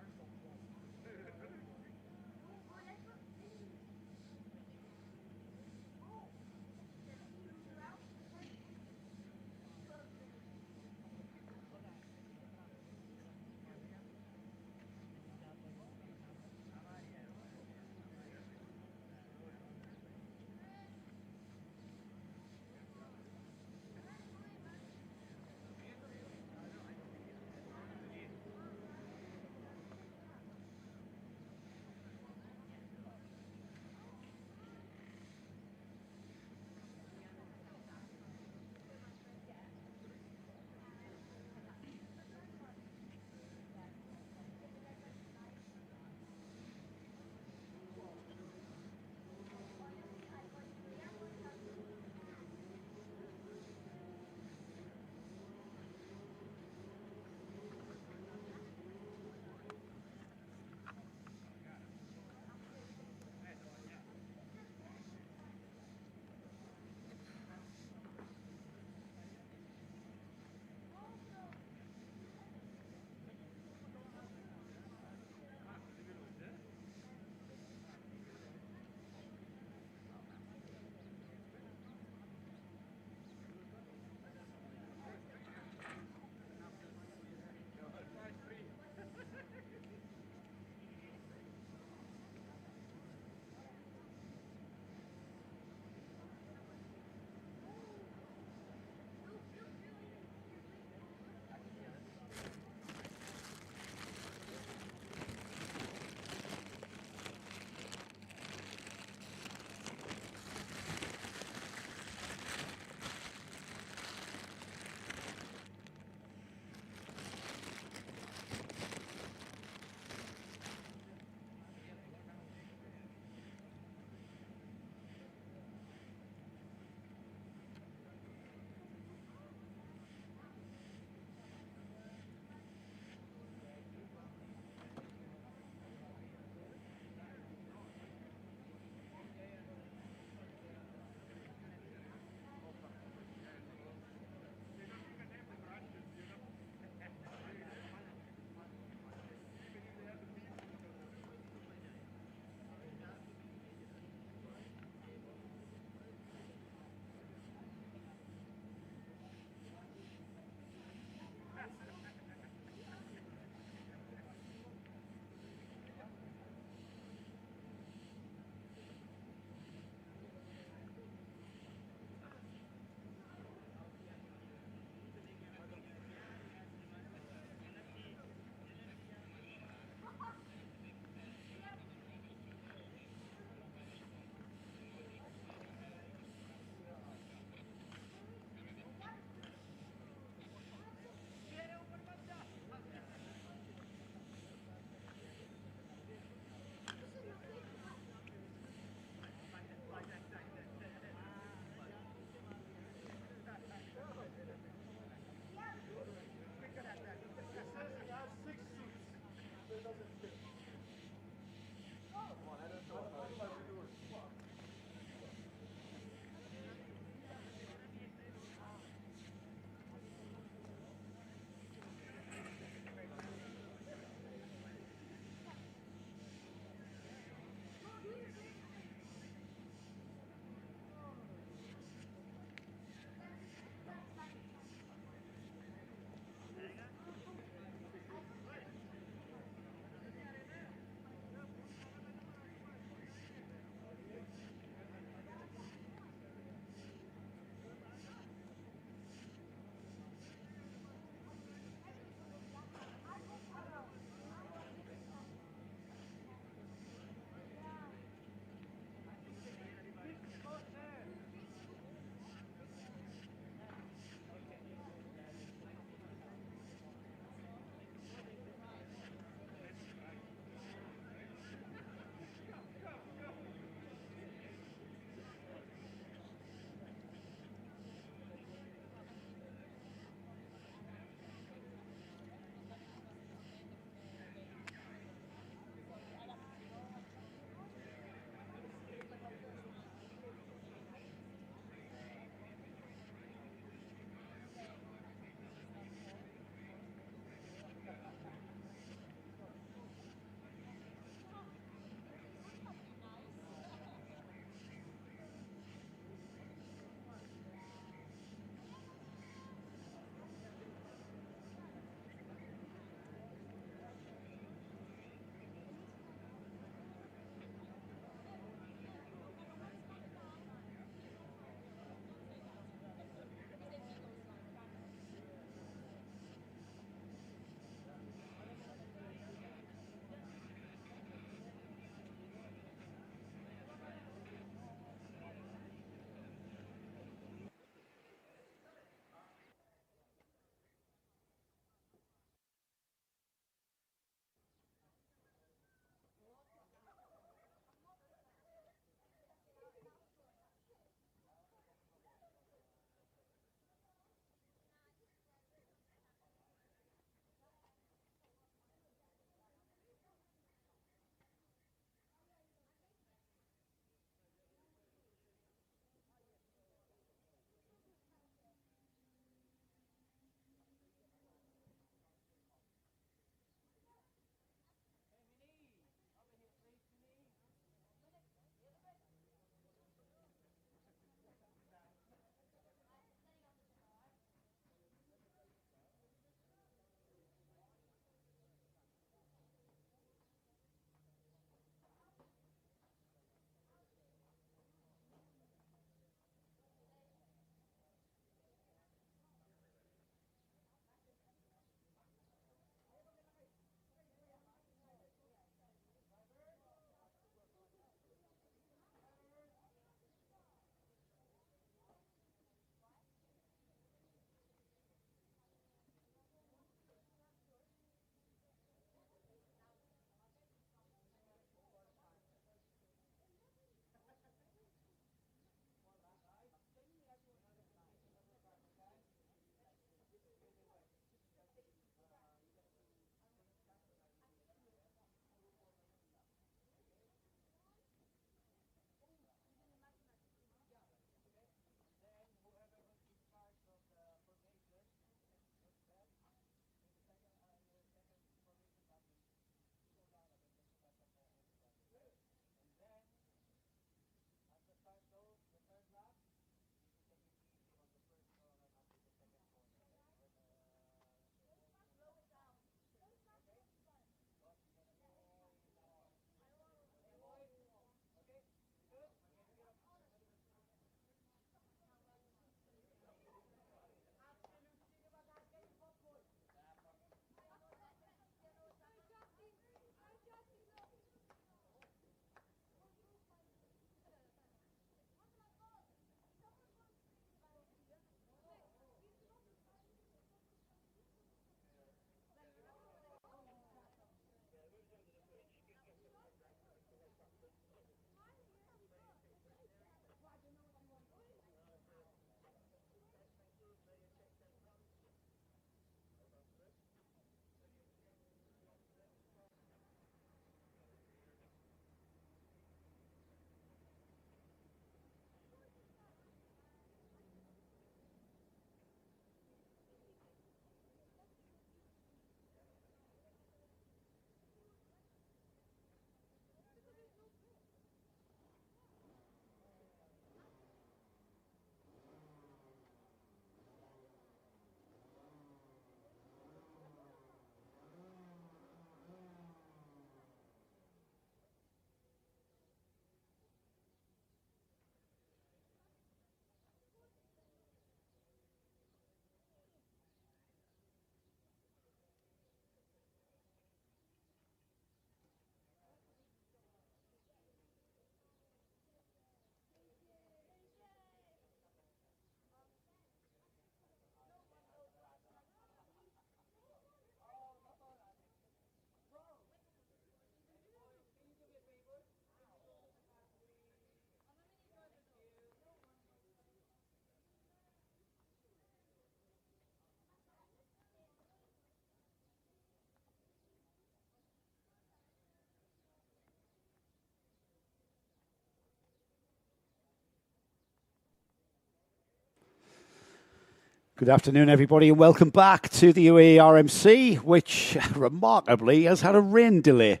Good afternoon, everybody, and welcome back to the UAE RMC, which remarkably has had a rain delay.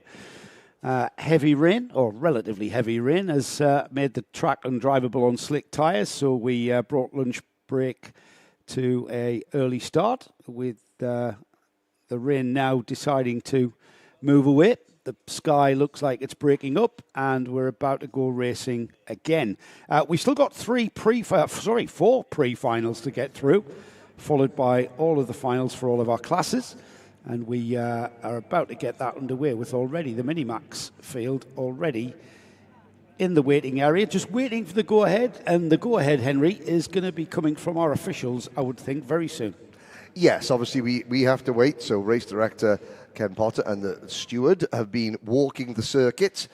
Heavy rain, or relatively heavy rain, has made the track undrivable on slick tyres, so we brought lunch break to a early start with the rain now deciding to move away. The sky looks like it's breaking up, and we're about to go racing again. We've still got four pre-finals to get through, followed by all of the finals for all of our classes. And we are about to get that underway with already the Minimax field already in the waiting area, just waiting for the go-ahead. And the go-ahead, Henry, is going to be coming from our officials, I would think, very soon. Yes, obviously we have to wait. So race director Ken Potter and the steward have been walking the circuit.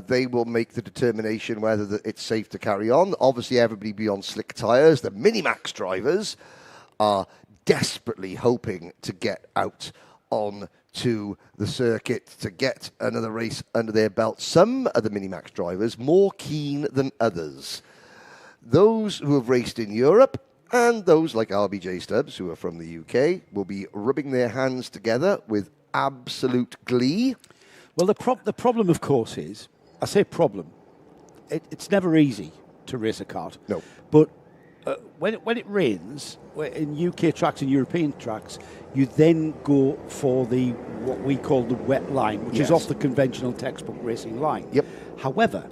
They will make the determination whether it's safe to carry on. Obviously, everybody be on slick tyres. The Minimax drivers are desperately hoping to get out on to the circuit to get another race under their belt. Some of the Minimax drivers more keen than others. Those who have raced in Europe and those like RBJ Stubbs, who are from the UK, will be rubbing their hands together with absolute glee. Well, the problem, of course, is, I say problem, it's never easy to race a kart. No. But when it rains, in UK tracks and European tracks, you then go for what we call the wet line, which is off the conventional textbook racing line. Yep. However,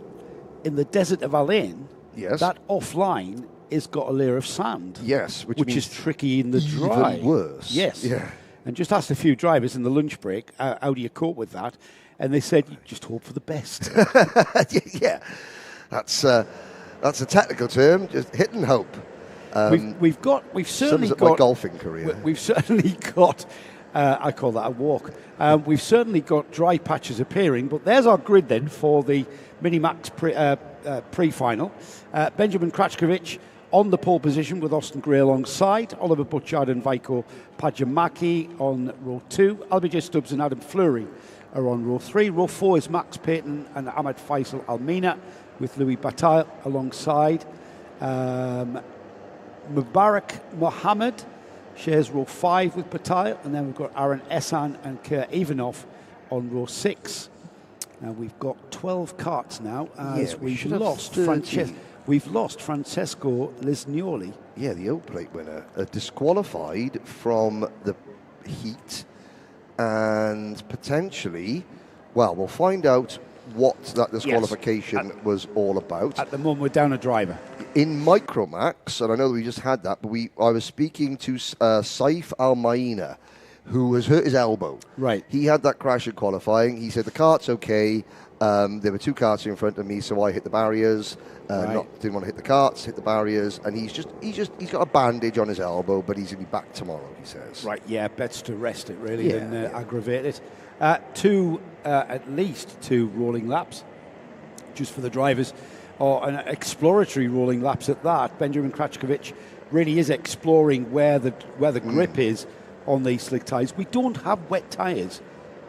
in the desert of Al Ain, yes, that offline has got a layer of sand. Yes, which is tricky in the dry. Even worse. Yes. Yeah. And just asked a few drivers in the lunch break, how do you cope with that? And they said, you just hope for the best. Yeah, that's a technical term. Just hit and hope. We've certainly sums up got my golfing career. We've certainly got. I call that a walk. We've certainly got dry patches appearing, but there's our grid then for the Minimax pre-final. Benjamin Krachkovic on the pole position with Austin Gray alongside. Oliver Butchard and Vaiko Pajamaki on row 2. RBJ Stubbs and Adam Fleury are on row 3. Row 4 is Max Payton and Ahmed Faisal Almina with Louis Bataille alongside. Mubarak Mohammed shares row 5 with Bataille, and then we've got Aaron Essan and Kerr Ivanov on row 6. Now we've got 12 karts now as we've lost Francesco Lisnioli. Yeah, the old plate winner, disqualified from the heat, and potentially, well, we'll find out what that disqualification was all about. At the moment, we're down a driver. In Micromax, and I know that we just had that, but I was speaking to Saif Al-Maina, who has hurt his elbow. Right. He had that crash in qualifying. He said, the kart's okay. There were 2 karts in front of me, so I hit the barriers. Didn't want to hit the karts, hit the barriers, and he's got a bandage on his elbow, but he's going to be back tomorrow, he says. Right, yeah, best to rest it really than aggravate it. At least 2 rolling laps, just for the drivers, or an exploratory rolling laps at that. Benjamin Krachkovic really is exploring where the grip is on these slick tyres. We don't have wet tyres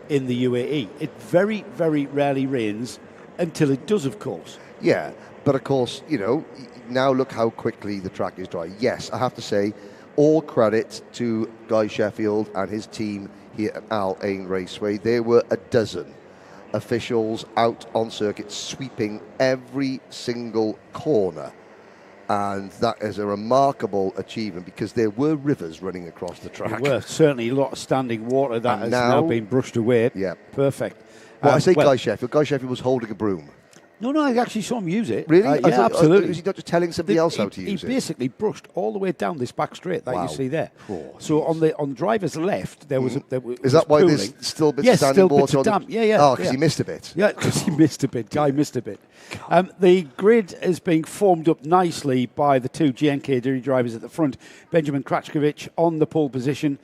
in the UAE. It very, very rarely rains until it does, of course. Yeah, but of course, now look how quickly the track is dry. Yes, I have to say, all credit to Guy Sheffield and his team here at Al Ain Raceway. There were a dozen officials out on circuit sweeping every single corner. And that is a remarkable achievement because there were rivers running across the track. There were certainly a lot of standing water that has now been brushed away. Yeah. Perfect. Well, I say Guy Sheffield. Guy Sheffield was holding a broom. No, I actually saw him use it. Really? Yeah, absolutely. Was he not just telling somebody else how to use it? He basically brushed all the way down this back straight that you see there. Oh, so on the driver's left, there was... Is that why there's still bits of standing water on damp. Yeah. Oh, because he missed a bit. Yeah, because he missed a bit. Guy missed a bit. The grid is being formed up nicely by the 2 GNK drivers at the front. Benjamin Krachkovic on the pole position.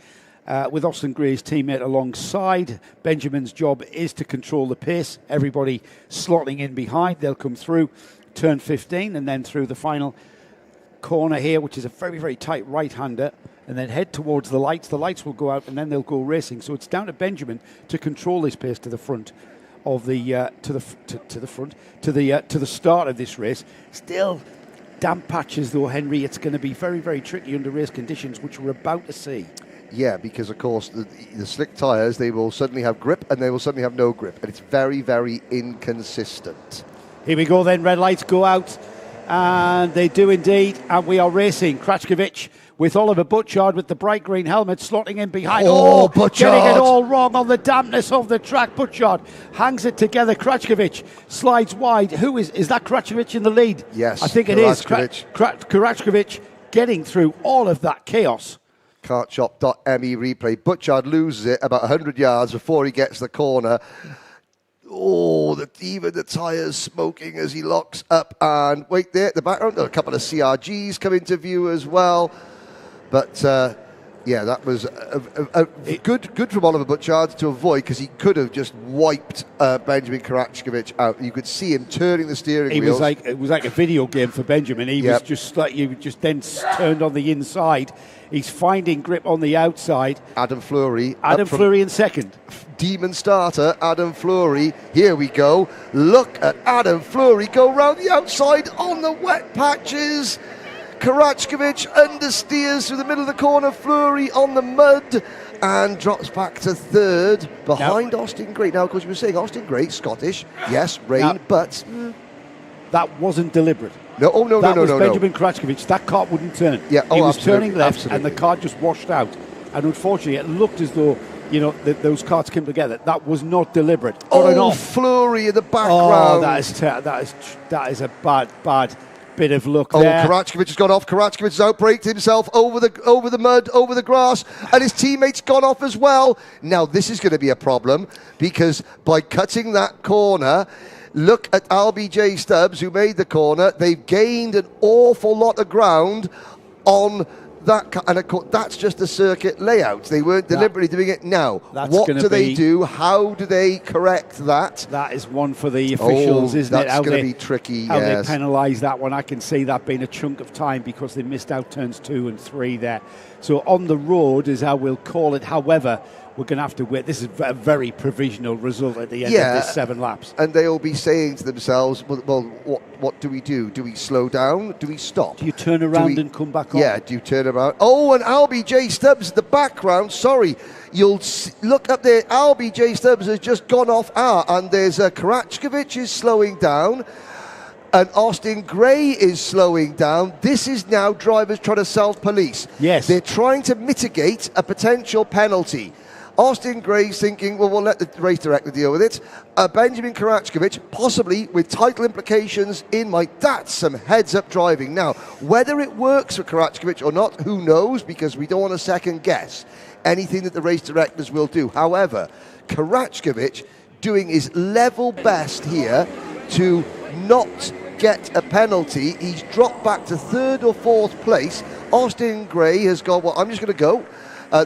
With Austin Gray's teammate alongside. Benjamin's job is to control the pace. Everybody slotting in behind. They'll come through turn 15 and then through the final corner here, which is a very, very tight right-hander, and then head towards the lights. The lights will go out and then they'll go racing. So it's down to Benjamin to control this pace to the front of the to the start of this race. Still damp patches, though, Henry, it's going to be very, very tricky under race conditions, which we're about to see. Yeah, because of course the slick tyres, they will suddenly have grip and they will suddenly have no grip, and it's very, very inconsistent. Here we go then, red lights go out, and they do indeed, and we are racing. Krajkovic with Oliver Butchard with the bright green helmet slotting in behind. Oh, Butchard! Getting it all wrong on the dampness of the track. Butchard hangs it together. Krajkovic slides wide. Who is that Krajkovic in the lead? Yes, I think it is. Krajkovic getting through all of that chaos. Kartshop.me replay. Butchard loses it about 100 yards before he gets the corner. Oh, even the tyres smoking as he locks up. And wait there at the background, a couple of CRGs come into view as well. But yeah, that was good from Oliver Butchard to avoid, because he could have just wiped Benjamin Krajkovic out. You could see him turning the steering wheels. It was like a video game for Benjamin. He was just like, you just then turned on the inside. He's finding grip on the outside. Adam Fleury in second. Demon starter, Adam Fleury. Here we go. Look at Adam Fleury go round the outside on the wet patches. Krajkovic understeers through the middle of the corner. Fleury on the mud and drops back to third behind Austin Gray. Now, of course, you were saying Austin Gray, Scottish, yes, rain, but that wasn't deliberate. No, that was Benjamin Krajkovic. That car wouldn't turn. Yeah, he was turning left, absolutely. and the car just washed out. And unfortunately, it looked as though those cars came together. That was not deliberate. Fleury in the background. Oh, that is a bad bit of luck there. Krajkovic has gone off. Krajkovic has outbraked himself over the mud, over the grass, and his teammate's gone off as well. Now this is going to be a problem, because by cutting that corner, look at LBJ Stubbs, who made the corner. They've gained an awful lot of ground on that, and of course, that's just the circuit layout. They weren't deliberately doing it. Now, what do they do? How do they correct that? That is one for the officials, isn't it? That's going to be tricky, How they penalise that one. I can see that being a chunk of time, because they missed out turns 2 and 3 there. So on the road is how we'll call it. However, we're going to have to wait. This is a very provisional result at the end of this 7 laps. And they'll be saying to themselves, well, what do we do? Do we slow down? Do we stop? Do you turn around and come back on? Yeah, do you turn around? Oh, and LBJ Stubbs in the background. Sorry, you'll look up there. LBJ Stubbs has just gone off. And there's Krajkovic is slowing down. And Austin Gray is slowing down. This is now drivers trying to self-police. Yes. They're trying to mitigate a potential penalty. Austin Gray's thinking, well, we'll let the race director deal with it. Benjamin Krajkovic, possibly with title implications in mind. That's some heads-up driving. Now, whether it works for Krajkovic or not, who knows, because we don't want to second-guess anything that the race directors will do. However, Krajkovic doing his level best here to not get a penalty. He's dropped back to 3rd or 4th place. Austin Gray has gone, well, I'm just going to go.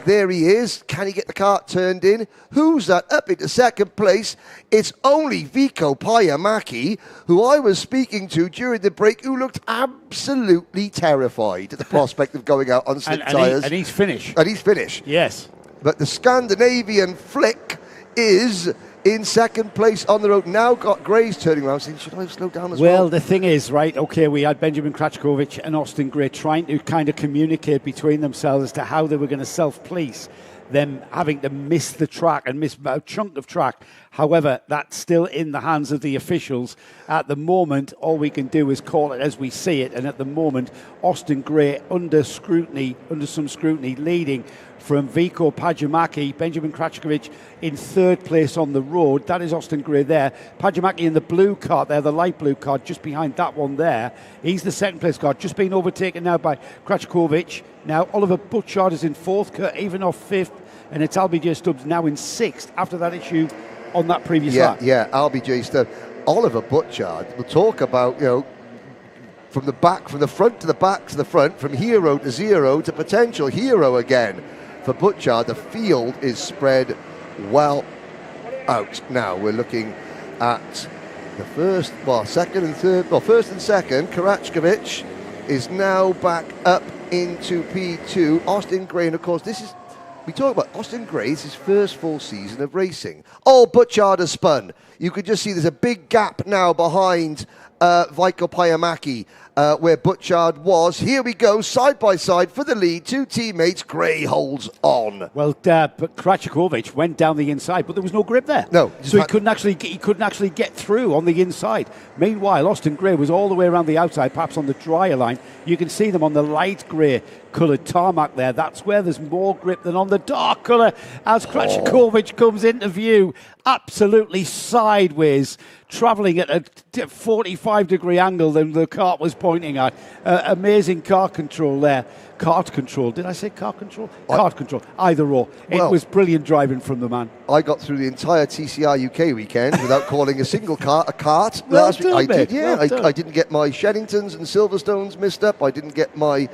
There he is. Can he get the car turned in? Who's that? Up into 2nd place. It's only Vico Payamaki, who I was speaking to during the break, who looked absolutely terrified at the prospect of going out on slick tyres. And he's finished. And he's finished. Yes. But the Scandinavian flick is in 2nd place on the road. Now got Gray's turning around saying, should I slow down as well? Well, the thing is, right, okay, we had Benjamin Krajkovic and Austin Gray trying to kind of communicate between themselves as to how they were going to self-police, them having to miss the track and miss a chunk of track. However, that's still in the hands of the officials. At the moment, all we can do is call it as we see it. And at the moment, Austin Gray under some scrutiny, leading from Vico Pajamaki. Benjamin Krajkovic in 3rd place on the road. That is Austin Gray there. Pajamaki in the blue car there, the light blue car, just behind that one there. He's the 2nd place car, just being overtaken now by Krajkovic. Now Oliver Butchard is in 4th, Kurt Even off 5th, and it's LBJ Stubbs now in 6th after that issue on that previous lap. Yeah, LBJ Stubbs. Oliver Butchard, we'll talk about, from the front to the back to the front, from hero to zero to potential hero again. For Butchard, the field is spread well out. Now we're looking at the first and second. Krajkovic is now back up into P2. Austin Gray, and of course, we talk about Austin Gray's his first full season of racing. Oh, Butchard has spun. You could just see there's a big gap now behind Vico Payamaki. where Butchard was. Here we go, side by side for the lead. Two teammates, Gray holds on. Well, but Kracikovic went down the inside, but there was no grip there. No, so he couldn't actually get through on the inside. Meanwhile, Austin Gray was all the way around the outside, perhaps on the drier line. You can see them on the light grey coloured tarmac there. That's where there's more grip than on the dark colour as Kracikovic comes into view, absolutely sideways, travelling at a 45-degree angle than the kart was pointing at. Amazing car control there. Kart control. Did I say car control? Kart control. Either or. It was brilliant driving from the man. I got through the entire TCR UK weekend without calling a single car a kart. Well last week. done, I did, mate. yeah. Well I didn't get my Sheddingtons and Silverstones missed up. I didn't get my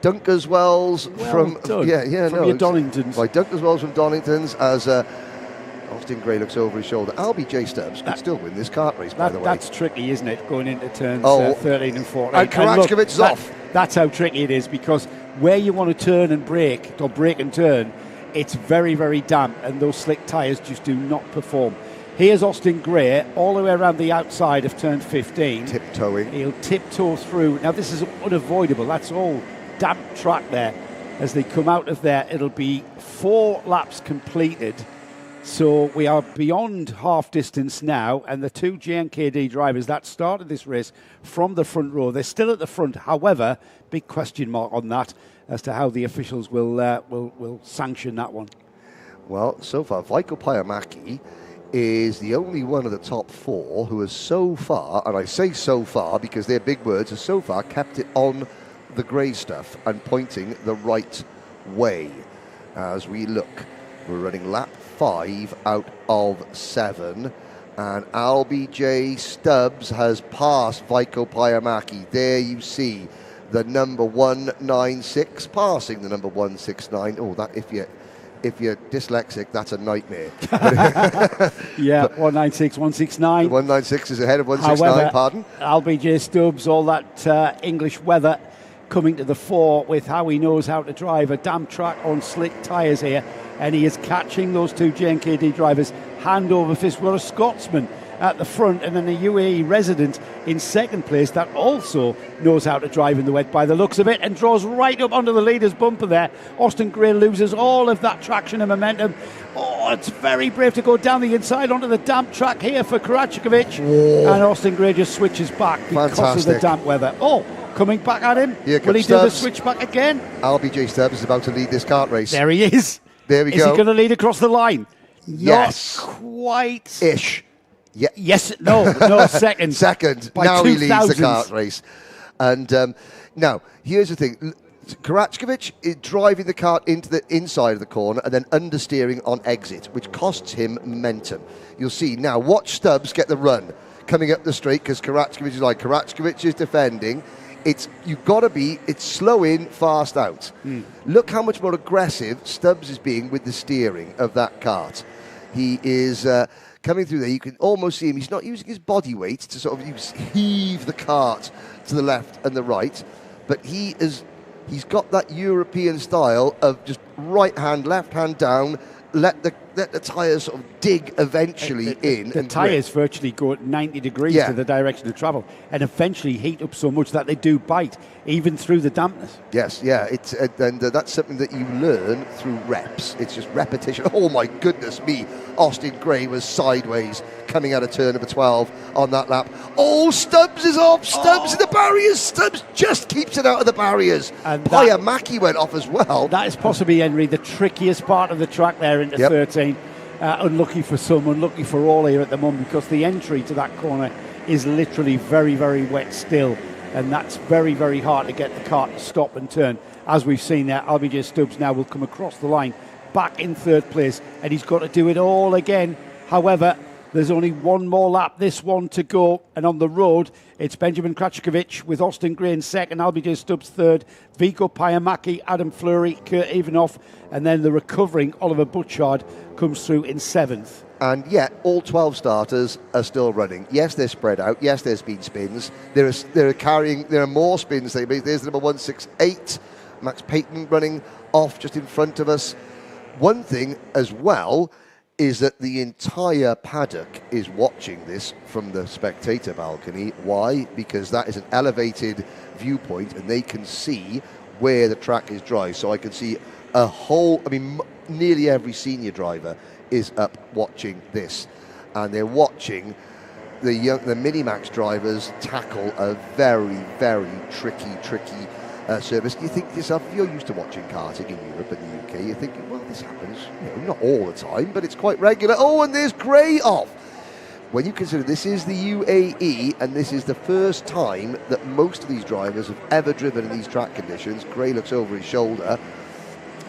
Dunkerswells from your Doningtons. My Dunkerswells from Doningtons as Austin Gray looks over his shoulder. LBJ Stubbs could still win this kart race, by the way. That's tricky, isn't it, going into turns 13 and 14. And Kracikovic is off. That's how tricky it is, because where you want to turn and brake, or brake and turn, it's very, very damp, and those slick tyres just do not perform. Here's Austin Gray all the way around the outside of turn 15. Tiptoeing. He'll tiptoe through. Now, this is unavoidable. That's all damp track there. As they come out of there, it'll be 4 laps completed. So we are beyond half distance now, and the two JNKD drivers that started this race from the front row, they're still at the front. However, big question mark on that as to how the officials will sanction that one. Well, so far, Veikko Pajamäki is the only one of the top 4 who has so far, and I say so far because they're big words, has so far kept it on the grey stuff and pointing the right way. As we look, we're running lap 5 out of 7, and LBJ Stubbs has passed Veikko Pajamäki. There you see the number 196 passing the number 169. Oh, that if you're dyslexic, that's a nightmare. Yeah, 196, 169. 196 is ahead of 169, However, pardon? LBJ Stubbs, all that English weather coming to the fore with how he knows how to drive a damp track on slick tyres here, and he is catching those two JNKD drivers hand over fist. We're a Scotsman at the front, and then a UAE resident in second place that also knows how to drive in the wet by the looks of it, and draws right up onto the leader's bumper there. Austin Gray loses all of that traction and momentum. Oh, it's very brave to go down the inside onto the damp track here for Kracikovic, and Austin Gray just switches back because of the damp weather. Oh, coming back at him. Will he do the switch back again? LBJ Stubbs is about to lead this kart race. There he is. There we go. Is he going to lead across the line? Yes. Not quite. Ish. Yeah. Yes. No, second. Second. By now 2000s. he leads the kart race. And now, here's the thing. Kracikovic is driving the kart into the inside of the corner and then understeering on exit, which costs him momentum. You'll see now, watch Stubbs get the run coming up the straight, because Kracikovic is defending. It's slow in, fast out. Look how much more aggressive Stubbs is being with the steering of that kart. He is coming through there. You can almost see him. He's not using his body weight to sort of heave the kart to the left and the right, but he's got that European style of just right hand, left hand down. Let the tyres sort of dig eventually in. The tyres virtually go at 90 degrees to the direction of travel, and eventually heat up so much that they do bite, even through the dampness. Yes, yeah, and that's something that you learn through reps. It's just repetition. Oh my goodness me, Austin Gray was sideways coming out of turn number 12 on that lap. Oh, Stubbs is off. Stubbs in the barriers. Stubbs just keeps it out of the barriers. And Pajamäki went off as well. That is possibly, Henry, the trickiest part of the track there into 13. Unlucky for some, unlucky for all here at the moment, because the entry to that corner is literally very, very wet still, and that's very, very hard to get the kart to stop and turn. As we've seen there, LBJ Stubbs now will come across the line back in third place, and he's got to do it all again. However, there's only one more lap, this one to go, and on the road it's Benjamin Kracikovic with Austin Gray in second, LBJ Stubbs third, Veikko Pajamäki, Adam Fleury, Kurt Evanoff, and then the recovering Oliver Butchard comes through in seventh. And yet, all 12 starters are still running. Yes, they're spread out. Yes, there's been spins. There are more spins. There's the number 168, Max Payton running off just in front of us. One thing as well is that the entire paddock is watching this from the spectator balcony. Why? Because that is an elevated viewpoint and they can see where the track is dry. So I can see nearly every senior driver is up watching this. And they're watching the Minimax drivers tackle a very, very tricky surface. You think to yourself, if you're used to watching karting in Europe and the UK, you're thinking, well, this happens, not all the time, but it's quite regular. Oh, and there's Gray off. When you consider this is the UAE, and this is the first time that most of these drivers have ever driven in these track conditions, Gray looks over his shoulder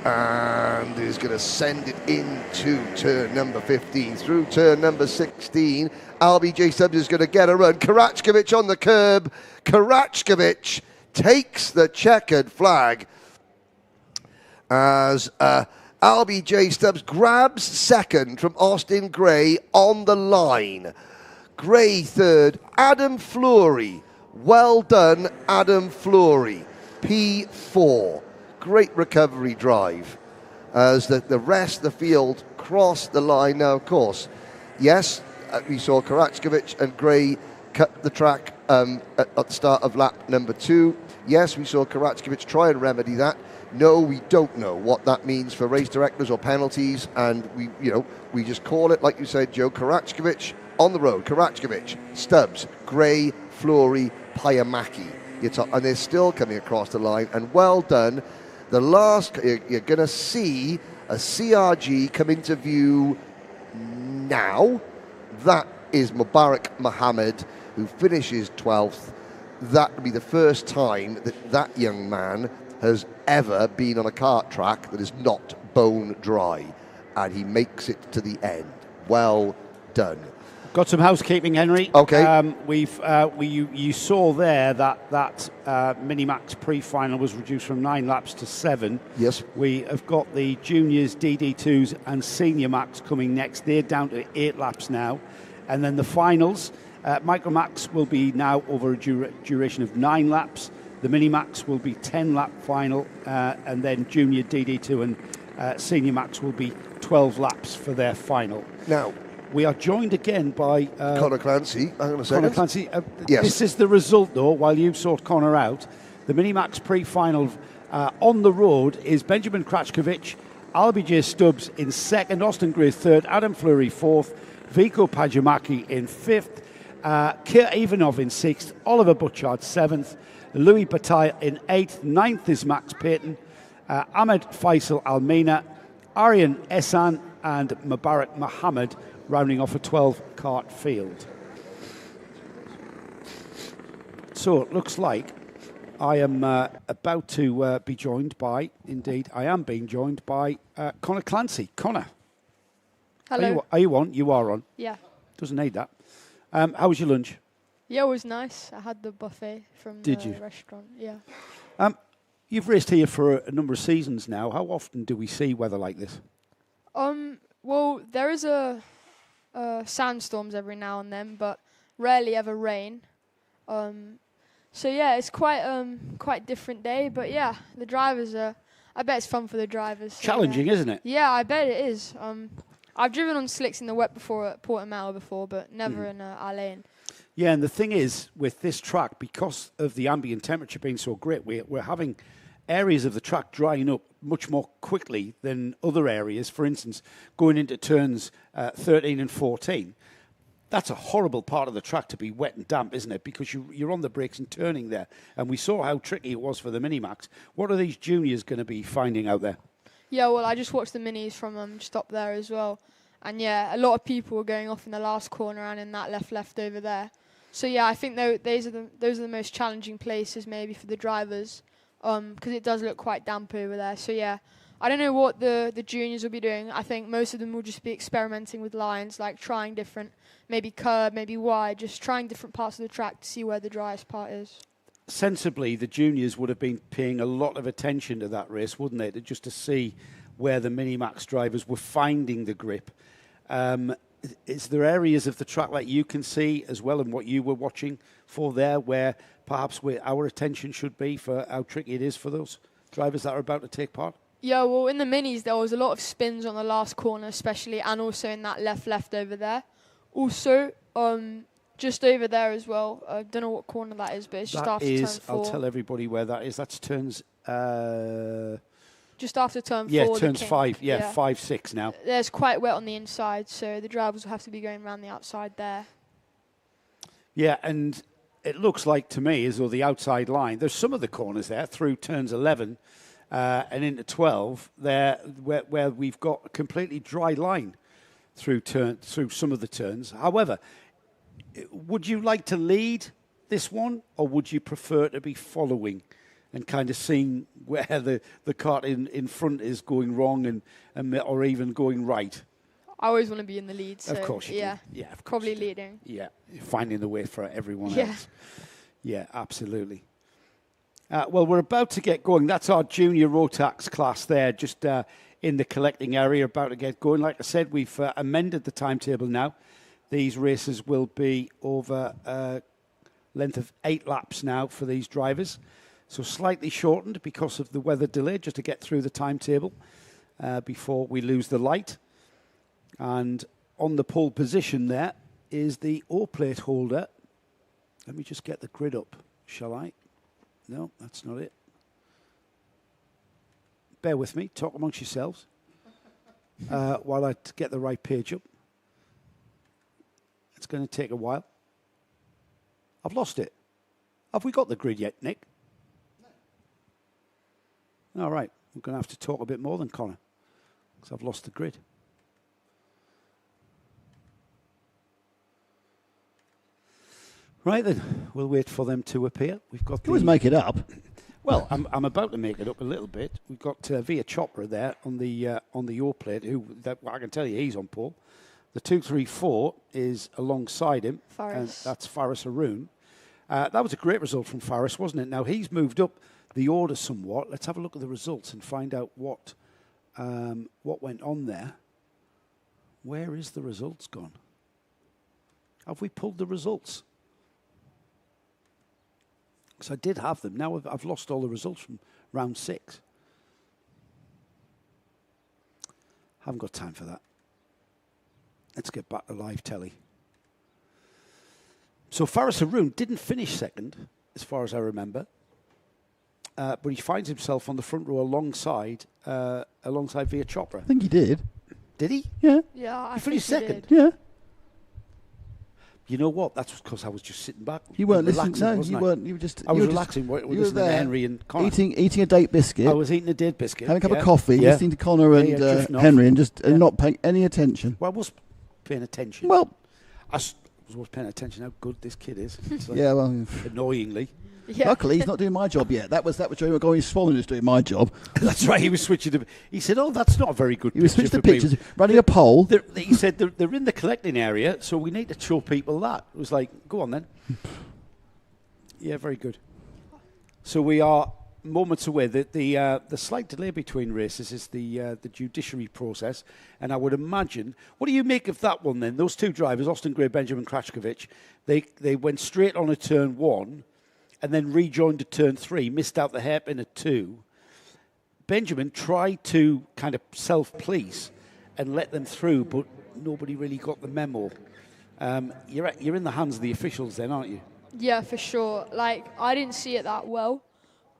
and is going to send it into turn number 15. Through turn number 16, LBJ Stubbs is going to get a run. Karachkovic on the curb. Karachkovic takes the checkered flag as LBJ Stubbs grabs second from Austin Gray on the line. Gray third. Adam Fleury. Well done, Adam Fleury. P4. Great recovery drive as the rest of the field crossed the line. Now, of course, yes, we saw Karachkovic and Gray cut the track at the start of lap number 2. Yes, we saw Karachkovic try and remedy that. No, we don't know what that means for race directors or penalties, and we just call it, like you said, Joe, Karachkovic on the road. Karachkovic, Stubbs, Gray, Fleury, Payamaki. And they're still coming across the line, and well done. The last, you're going to see a CRG come into view now. That is Mubarak Mohammed, who finishes 12th. That will be the first time that young man has ever been on a kart track that is not bone dry. And he makes it to the end. Well done. Got some housekeeping, Henry. Okay. You saw there that Minimax pre-final was reduced from 9 laps to 7. Yes. We have got the juniors, DD2s, and senior Max coming next. They're down to 8 laps now, and then the finals. Micromax will be now over a duration of 9 laps. The Minimax will be 10-lap final, and then junior, DD2, and senior Max will be 12 laps for their final. Now, we are joined again by Connor Clancy. Hang on a second. Connor Clancy. Yes. This is the result, though, while you sort Connor out. The Minimax pre-final on the road is Benjamin Krachkovic, LBJ Stubbs in second, Austin Gray third, Adam Fleury fourth, Vico Pajamaki in fifth, Kir Ivanov in sixth, Oliver Butchard seventh, Louis Bataille in eighth, ninth is Max Payton, Ahmed Faisal Almina, Aryan Ehsan and Mubarak Mohammed rounding off a 12-kart field. So it looks like I am about to be joined by, indeed, I am being joined by Connor Clancy. Connor. Hello. Are you on? You are on. Yeah. Doesn't need that. How was your lunch? Yeah, it was nice. I had the buffet from the restaurant. Yeah. You've raced here for a number of seasons now. How often do we see weather like this? Well, there is sandstorms every now and then, but rarely ever rain. So yeah, it's quite different day. But yeah, the drivers I bet it's fun for the drivers. So challenging, isn't it? Yeah, I bet it is. I've driven on slicks in the wet before at Portimao before, but never in Alain. Yeah, and the thing is, with this track, because of the ambient temperature being so great, we're having areas of the track drying up much more quickly than other areas. For instance, going into turns 13 and 14, that's a horrible part of the track to be wet and damp, isn't it? Because you're on the brakes and turning there. And we saw how tricky it was for the Minimax. What are these juniors going to be finding out there? Yeah, well, I just watched the Minis from just up there as well. And yeah, a lot of people were going off in the last corner and in that left over there. So yeah, I think those are the most challenging places maybe for the drivers, because it does look quite damp over there. So yeah, I don't know what the juniors will be doing. I think most of them will just be experimenting with lines, like trying different, maybe curb, maybe wide, just trying different parts of the track to see where the driest part is. Sensibly, the juniors would have been paying a lot of attention to that race, wouldn't they? Just to see where the Minimax drivers were finding the grip. Is there areas of the track that you can see as well, and what you were watching for there, where perhaps our attention should be for how tricky it is for those drivers that are about to take part? Yeah, well, in the minis, there was a lot of spins on the last corner, especially, and also in that left over there. Also, just over there as well. I don't know what corner that is, but it's just after turn 4. I'll tell everybody where that is. That's turns... just after turn 4. Yeah, turns 5. Yeah, 5, 6 now. There's quite wet on the inside, so the drivers will have to be going around the outside there. Yeah, and it looks like to me as though the outside line, there's some of the corners there through turns 11 and into 12 there where we've got a completely dry line through some of the turns. However, would you like to lead this one, or would you prefer to be following and kind of seeing where the cart in front is going wrong or even going right? I always want to be in the lead. So of course you do. Yeah, of probably leading. Yeah, finding the way for everyone else. Yeah, absolutely. Well, we're about to get going. That's our junior Rotax class there, just in the collecting area, about to get going. Like I said, we've amended the timetable now. These races will be over a length of 8 laps now for these drivers. So slightly shortened because of the weather delay, just to get through the timetable before we lose the light. And on the pole position there is the O-plate holder. Let me just get the grid up, shall I? No, that's not it. Bear with me, talk amongst yourselves while I get the right page up. It's going to take a while. I've lost it. Have we got the grid yet, Nick? No. All right, we're going to have to talk a bit more than Connor, because I've lost the grid. Right then, we'll wait for them to appear. We've got. You always make it up. Well, I'm about to make it up a little bit. We've got Via Chopra there on the O plate. I can tell you he's on pole. The 234 is alongside him, and that's Faris Haroon. That was a great result from Faris, wasn't it? Now he's moved up the order somewhat. Let's have a look at the results and find out what went on there. Where is the results gone? Have we pulled the results? Because I did have them. Now I've lost all the results from round 6. Haven't got time for that. Let's get back to live telly. So Faris Haroon didn't finish second, as far as I remember. But he finds himself on the front row alongside Via Chopra. I think he did. Did he? Yeah. Yeah, he finished second. Yeah. You know what? That's because I was just sitting back. You weren't listening. No, you weren't. You were just. I was relaxing. You were there, Henry and Connor. Eating a date biscuit. I was eating a date biscuit. Having a cup of coffee, listening to Connor and Henry, and just not paying any attention. Well, I was paying attention. Well, I was paying attention how good this kid is. Yeah, well, annoyingly. Yeah. Luckily, he's not doing my job yet. That was Joey McGowan's Swollen who's doing my job. That's right. He was switching to. He said, "Oh, that's not a very good." He was switching the for pictures, people. running a poll. He said they're in the collecting area, so we need to show people that. It was like, go on then. Yeah, very good. So we are moments away. The slight delay between races is the judiciary process, and I would imagine. What do you make of that one then? Those two drivers, Austin Gray, Benjamin Krachkovich, they went straight on a turn 1. And then rejoined at turn 3, missed out the hairpin at 2. Benjamin tried to kind of self-police and let them through, but nobody really got the memo. You're in the hands of the officials then, aren't you? Yeah, for sure. Like, I didn't see it that well.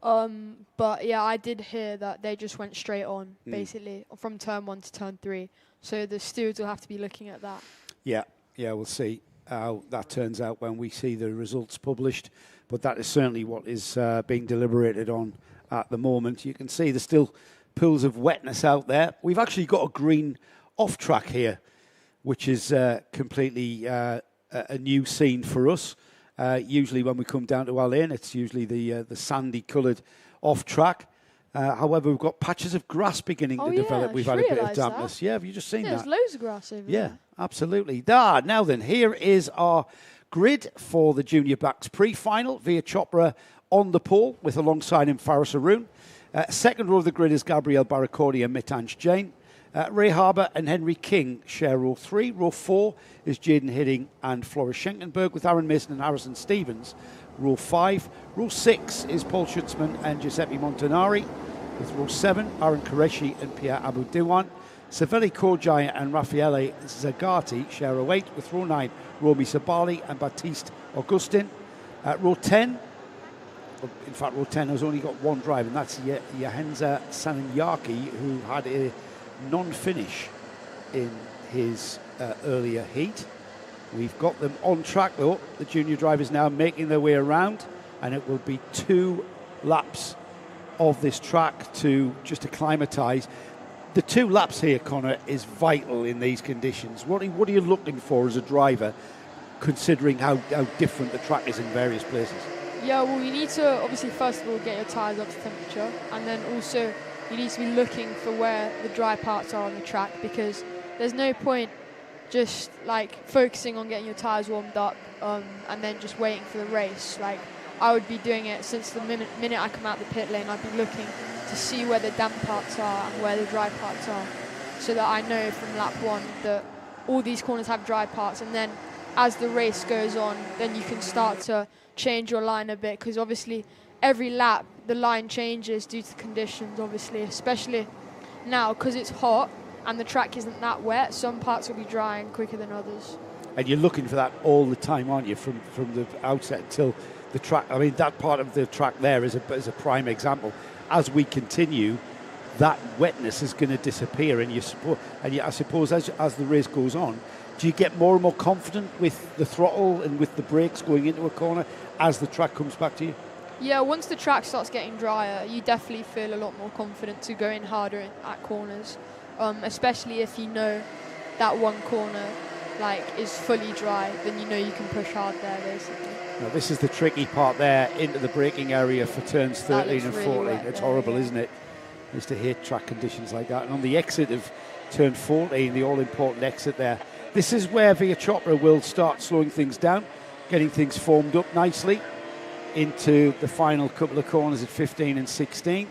But, yeah, I did hear that they just went straight on, basically, from turn 1 to turn 3. So the stewards will have to be looking at that. Yeah, we'll see how that turns out when we see the results published. But that is certainly what is being deliberated on at the moment. You can see there's still pools of wetness out there. We've actually got a green off-track here, which is completely a new scene for us. Usually when we come down to our lane, it's usually the sandy-coloured off-track. However, we've got patches of grass beginning to develop. We've had a bit of dampness. Yeah, have you just seen that? There's loads of grass over there. Yeah, absolutely. Now then, here is our grid for the Junior Backs pre-final. Via Chopra on the pole with alongside him Faris Haroon. Second row of the grid is Gabriel Barracordi and Mitanj Jain. Ray Harbour and Henry King share row 3. Row 4 is Jaden Hidding and Floris Schenkenberg with Aaron Mason and Harrison Stevens. Row 5. Row 6 is Paul Schutzman and Giuseppe Montanari. With row 7, Aaron Qureshi and Pierre Aboudiwan. Savelli Kojai and Raffaele Zagati share row 8. With row 9, Romy Sabali and Baptiste Augustin. Row 10, in fact, row 10 has only got one drive, and that's Yahenza Sananyaki, who had a non-finish in his earlier heat. We've got them on track, though. The junior drivers now making their way around, and it will be 2 laps of this track to acclimatise. The 2 laps here, Connor, is vital in these conditions. What are you looking for as a driver, considering how different the track is in various places? Yeah, well, you need to obviously first of all get your tyres up to temperature, and then also you need to be looking for where the dry parts are on the track, because there's no point just like focusing on getting your tyres warmed up and then just waiting for the race. Like, I would be doing it since the minute I come out the pit lane. I'd be looking to see where the damp parts are and where the dry parts are, so that I know from lap 1 that all these corners have dry parts, and then as the race goes on, then you can start to change your line a bit, because obviously every lap the line changes due to conditions, obviously, especially now because it's hot and the track isn't that wet. Some parts will be drying quicker than others. And you're looking for that all the time, aren't you, from the outset until the track? I mean, that part of the track there is a prime example. As we continue, that wetness is going to disappear, and I suppose as the race goes on, do you get more and more confident with the throttle and with the brakes going into a corner as the track comes back to you? Yeah, once the track starts getting drier, you definitely feel a lot more confident to go in harder at corners, especially if you know that one corner is fully dry, then you know you can push hard there, basically. Now, this is the tricky part there, into the braking area for turns 13 and 14. It's horrible, isn't it? I used to hate track conditions like that. And on the exit of turn 14, the all-important exit there, this is where Via Chopra will start slowing things down, getting things formed up nicely into the final couple of corners at 15 and 16.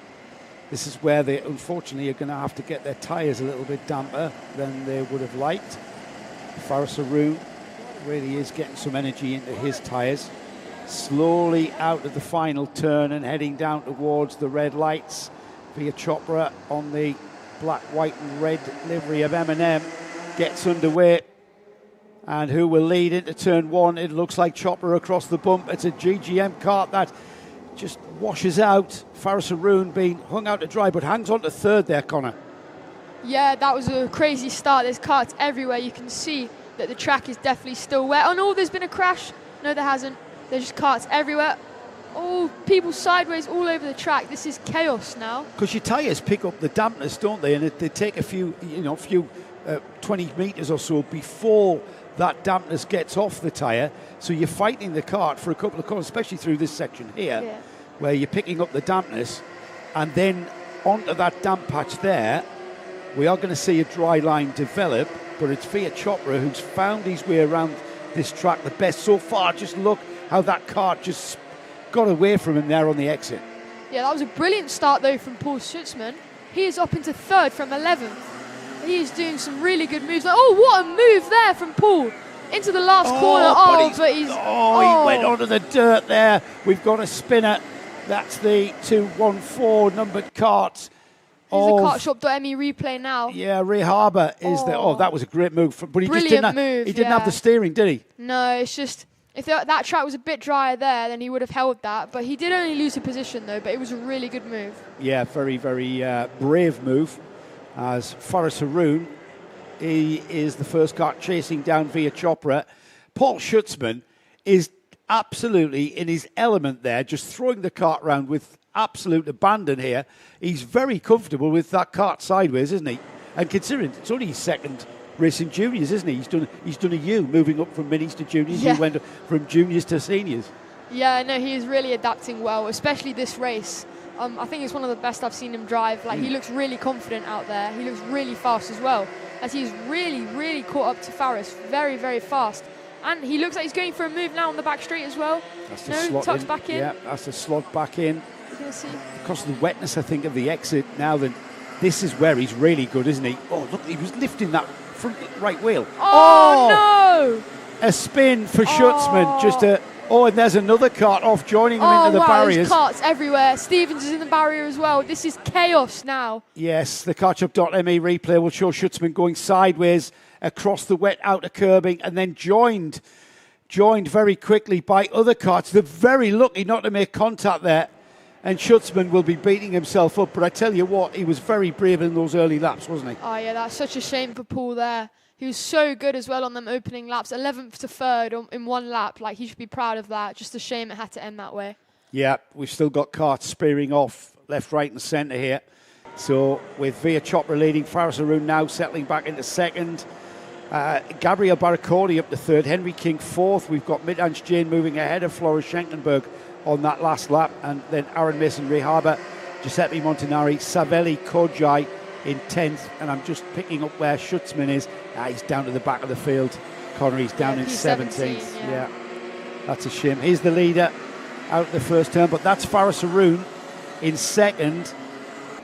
This is where they, unfortunately, are going to have to get their tyres a little bit damper than they would have liked. Faris Haroun really is getting some energy into his tyres. Slowly out of the final turn and heading down towards the red lights. Via Chopra on the black, white and red livery of M&M gets underway. And who will lead into turn 1? It looks like Chopra across the bump. It's a GGM kart that just washes out. Faris Haroun being hung out to dry, but hangs on to third there, Connor. Yeah, that was a crazy start. There's karts everywhere. You can see that the track is definitely still wet. Oh no, there's been a crash. No, there hasn't. There's just karts everywhere. Oh, people sideways all over the track. This is chaos now. Because your tyres pick up the dampness, don't they? And they take a few 20 metres or so before that dampness gets off the tyre. So you're fighting the kart for a couple of corners, especially through this section here, where you're picking up the dampness. And then onto that damp patch there, we are going to see a dry line develop, but it's Via Chopra who's found his way around this track the best so far. Just look how that kart just got away from him there on the exit. Yeah, that was a brilliant start though from Paul Schutzman. He is up into third from 11th. He is doing some really good moves. Oh, what a move there from Paul into the last corner. He went onto the dirt there. We've got a spinner. That's the 214 numbered kart. Here's the kartshop.me replay now. Yeah, Ray Harbour is there. Oh, that was a great move. But he Brilliant just didn't move, he didn't have the steering, did he? No, it's just, if that track was a bit drier there, then he would have held that. But he did only lose a position, though. But it was a really good move. Yeah, very, very brave move. As Faris Haroun, he is the first kart chasing down Via Chopra. Paul Schutzman is absolutely in his element there, just throwing the kart around with absolute abandon here. He's very comfortable with that kart sideways, isn't he? And considering it's only his second race in juniors, isn't he? He's done a U, moving up from minis to juniors. Yeah. He went from juniors to seniors. Yeah, no, he is really adapting well, especially this race. I think it's one of the best I've seen him drive. He looks really confident out there. He looks really fast as well, as he's really, really caught up to Faris very, very fast. And he looks like he's going for a move now on the back straight as well. That's the slot tucks in. back in. Yeah, that's the slot back in. You can see. Because of the wetness, I think, of the exit now, then this is where he's really good, isn't he? Oh, look, he was lifting that front right wheel. Oh no! A spin for Schutzman, just Oh, and there's another kart off, joining them into the wow, barriers. There's karts everywhere. Stevens is in the barrier as well. This is chaos now. Yes, the Kartup.me replay will show Schutzman going sideways across the wet outer curbing and then joined very quickly by other karts. They're very lucky not to make contact there. And Schutzman will be beating himself up. But I tell you what, he was very brave in those early laps, wasn't he? Oh, yeah, that's such a shame for Paul there. He was so good as well on them opening laps, 11th to 3rd in one lap. Like, he should be proud of that. Just a shame it had to end that way. Yeah, we've still got karts spearing off left, right and centre here. So with Via Chopra leading, Faris Haroun now settling back into second. Gabriel Baraccordi up to third, Henry King fourth. We've got Mitanj Jain moving ahead of Floris Schenkenberg on that last lap. And then Aaron Mason, Rehaba, Giuseppe Montanari, Savelli, Kojai in 10th. And I'm just picking up where Schutzman is. He's down to the back of the field. Connery's down in 17th. Yeah, that's a shame. He's the leader out the first turn, but that's Faris Haroun in second.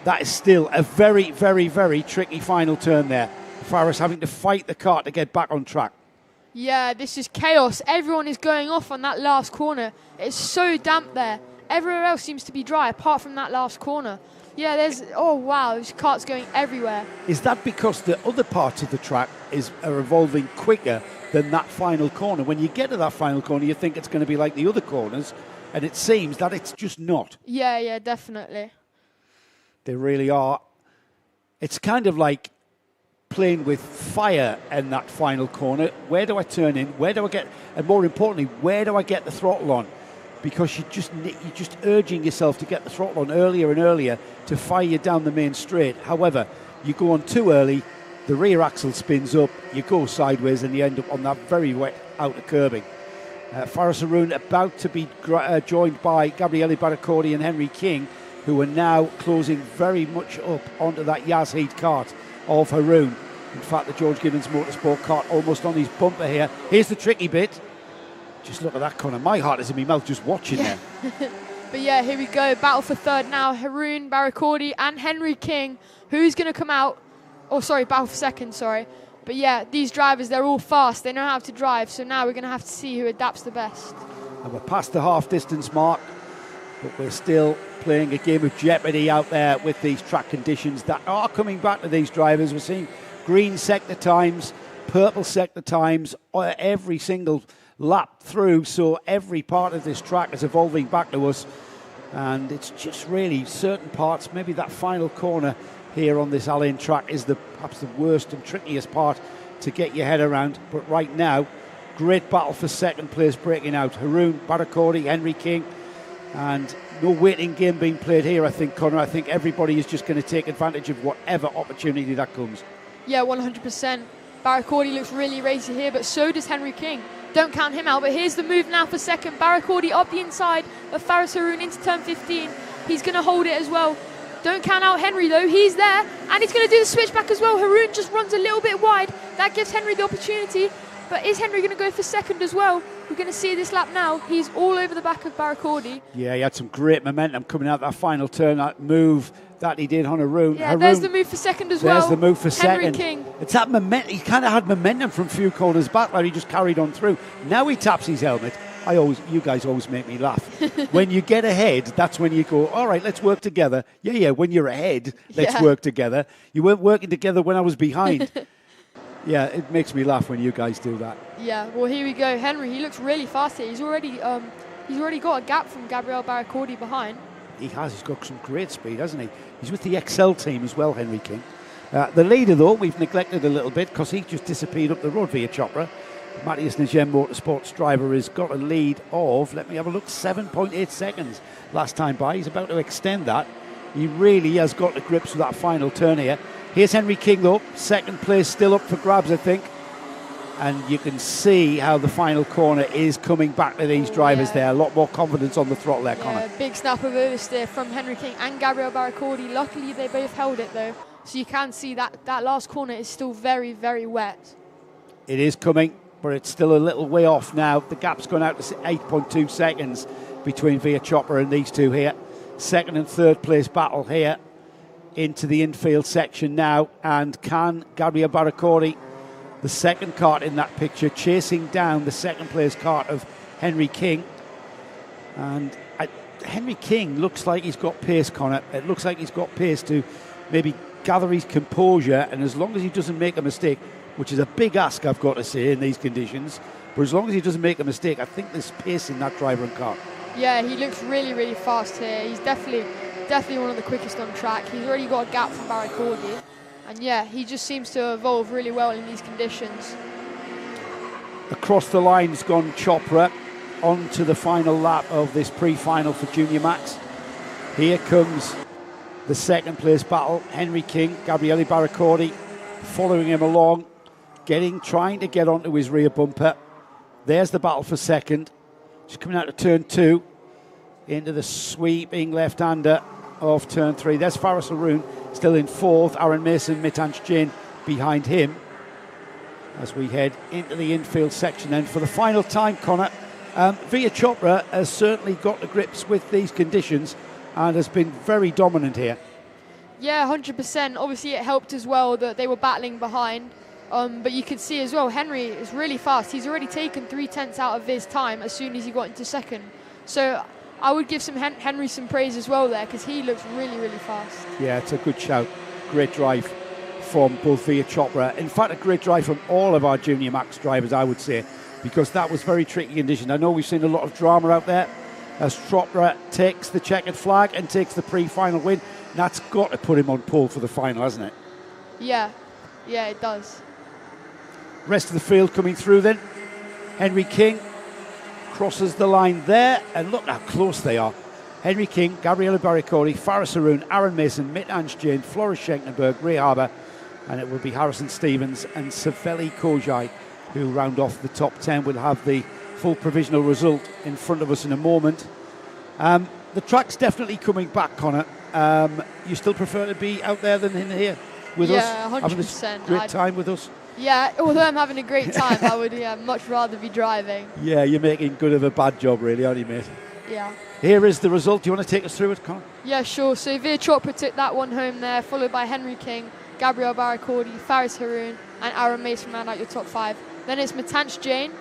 That is still a very, very, very tricky final turn there. Faris having to fight the kart to get back on track. Yeah, this is chaos. Everyone is going off on that last corner. It's so damp there. Everywhere else seems to be dry apart from that last corner. Yeah, oh wow, there's karts going everywhere. Is that because the other parts of the track are evolving quicker than that final corner? When you get to that final corner, you think it's going to be like the other corners, and it seems that it's just not. Yeah, definitely. They really are. It's kind of like playing with fire in that final corner. Where do I turn in? Where do I get, and more importantly, where do I get the throttle on? Because you're just urging yourself to get the throttle on earlier and earlier to fire you down the main straight. However, you go on too early, the rear axle spins up, you go sideways, and you end up on that very wet outer curbing. Faris Haroun about to be joined by Gabriele Baraccordi and Henry King, who are now closing very much up onto that Yas Heat kart of Haroun. In fact, the George Gibbons Motorsport kart almost on his bumper here. Here's the tricky bit. Just look at that corner. My heart is in my mouth just watching there. But yeah, here we go. Battle for third now. Haroun, Baraccordi and Henry King. Who's going to come out? Oh, sorry, battle for second, sorry. But yeah, these drivers, they're all fast. They know how to drive. So now we're going to have to see who adapts the best. And we're past the half distance mark, but we're still playing a game of jeopardy out there with these track conditions that are coming back to these drivers. We're seeing green sector times, purple sector times, every single lap through, so every part of this track is evolving back to us, and it's just really certain parts. Maybe that final corner here on this Al Ain track is perhaps the worst and trickiest part to get your head around, but right now great battle for second place breaking out. Haroun, Baraccordi, Henry King, and no waiting game being played here. I think, Connor, everybody is just going to take advantage of whatever opportunity that comes. Yeah, 100%. Baraccordi looks really racy here, but so does Henry King. Don't count him out, but here's the move now for second. Baraccordi up the inside of Faris Haroun into turn 15. He's going to hold it as well. Don't count out Henry though, he's there, and he's going to do the switchback as well. Haroun just runs a little bit wide. That gives Henry the opportunity, but is Henry going to go for second as well? We're going to see this lap now. He's all over the back of Baraccordi. Yeah, he had some great momentum coming out that final turn, that move that he did on Haroun. Yeah, there's the move for second as well. There's the move for Henry second. King. It's that momentum. He kind of had momentum from a few corners back where he just carried on through. Now he taps his helmet. You guys always make me laugh. When you get ahead, that's when you go, all right, let's work together. Yeah, when you're ahead, let's work together. You weren't working together when I was behind. Yeah, it makes me laugh when you guys do that. Yeah, well, here we go. Henry, he looks really fast here. He's already got a gap from Gabriel Baraccordi behind. He has. He's got some great speed, hasn't he? He's with the XL team as well, Henry King. The leader, though, we've neglected a little bit because he just disappeared up the road via Chopra. Matthias Nagem Motorsports driver has got a lead of, let me have a look, 7.8 seconds last time by. He's about to extend that. He really has got the grips with that final turn here. Here's Henry King, though. Second place still up for grabs, I think. And you can see how the final corner is coming back to these drivers there. A lot more confidence on the throttle there, Connor. Big snap of oversteer from Henry King and Gabriel Baraccordi. Luckily, they both held it, though. So you can see that last corner is still very, very wet. It is coming, but it's still a little way off now. The gap's gone out to 8.2 seconds between Via Chopra and these two here. Second and third place battle here into the infield section now. And can Gabriel Baraccordi, the second kart in that picture, chasing down the second place kart of Henry King. And Henry King looks like he's got pace, Connor. It looks like he's got pace to maybe gather his composure, and as long as he doesn't make a mistake, which is a big ask, I've got to say, in these conditions, but as long as he doesn't make a mistake, I think there's pace in that driver and car. Yeah, he looks really, really fast here. He's definitely one of the quickest on track. He's already got a gap from Barracordi. And yeah, he just seems to evolve really well in these conditions. Across the line's gone Chopra on to the final lap of this pre-final for Junior Max. Here comes the second place battle. Henry King, Gabriele Barracordi following him along, trying to get onto his rear bumper. There's the battle for second. Just coming out of turn 2 into the sweeping left-hander of turn 3. There's Faris Haroun still in 4th. Aaron Mason, Mitansh Jain behind him as we head into the infield section then for the final time, Connor. Via Chopra has certainly got to grips with these conditions and has been very dominant here. Yeah, 100%. Obviously, it helped as well that they were battling behind. But you can see as well, Henry is really fast. He's already taken 3/10 out of his time as soon as he got into second. So I would give Henry some praise as well there because he looks really, really fast. Yeah, it's a good shout. Great drive from both Via Chopra. In fact, a great drive from all of our Junior Max drivers, I would say, because that was very tricky condition. I know we've seen a lot of drama out there as Chopra takes the checkered flag and takes the pre-final win. That's got to put him on pole for the final, hasn't it? Yeah, it does. Rest of the field coming through then. Henry King crosses the line there, and look how close they are. Henry King, Gabriele Barracordi, Faris Haroun, Aaron Mason, Mitansh Jain, Floris Schenkenberg, Ray Harbour, and it will be Harrison Stevens and Savelli Kojai who round off the top 10. We'll have the full provisional result in front of us in a moment. The track's definitely coming back, Connor. You still prefer to be out there than in here with us? Yeah, 100%. Having this great time with us? Yeah, although I'm having a great time, I would much rather be driving. Yeah, you're making good of a bad job, really, aren't you, mate? Yeah. Here is the result. Do you want to take us through it, Connor? Yeah, sure. So Veer Chopra took that one home there, followed by Henry King, Gabriele Barracordi, Faris Haroun, and Aaron Mason round out your top 5. Then it's Mitansh Jain,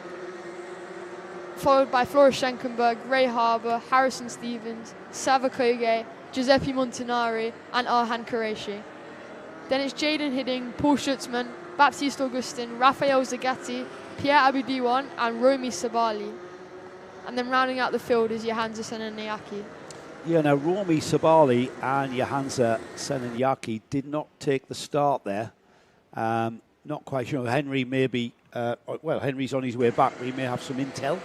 followed by Floris Schenkenberg, Ray Harbour, Harrison Stevens, Sava Koge, Giuseppe Montanari, and Arhan Qureshi. Then it's Jaden Hidding, Paul Schutzman, Baptiste Augustin, Raphael Zagatti, Pierre Abidiwan, and Romy Sabali. And then rounding out the field is Johansa Senanayaki. Yeah, now Romy Sabali and Johansa Senanayaki did not take the start there. Not quite sure. Henry may be, Henry's on his way back. We may have some intel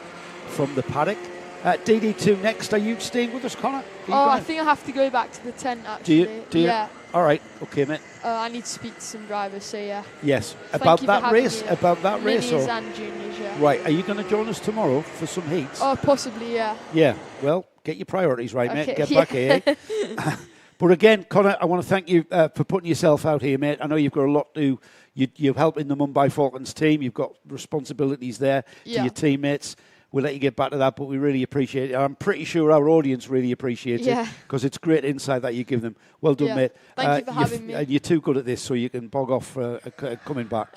from the paddock. DD2 next. Are you staying with us, Connor? I think I have to go back to the tent, actually. Do you? Yeah. All right. Okay, mate. I need to speak to some drivers, so yeah. Yes. Thank About you that for race? having me. About that race? Minis and juniors, yeah. Right. Are you going to join us tomorrow for some heats? Oh, possibly, yeah. Yeah. Well, get your priorities right, mate. Okay. Get back here. But again, Connor, I want to thank you for putting yourself out here, mate. I know you've got a lot to... You're helping the Mumbai Falcons team. You've got responsibilities there to your teammates. We'll let you get back to that, but we really appreciate it. I'm pretty sure our audience really appreciates it because it's great insight that you give them. Well done, mate. Thank you for having me. You're too good at this, so you can bog off coming back.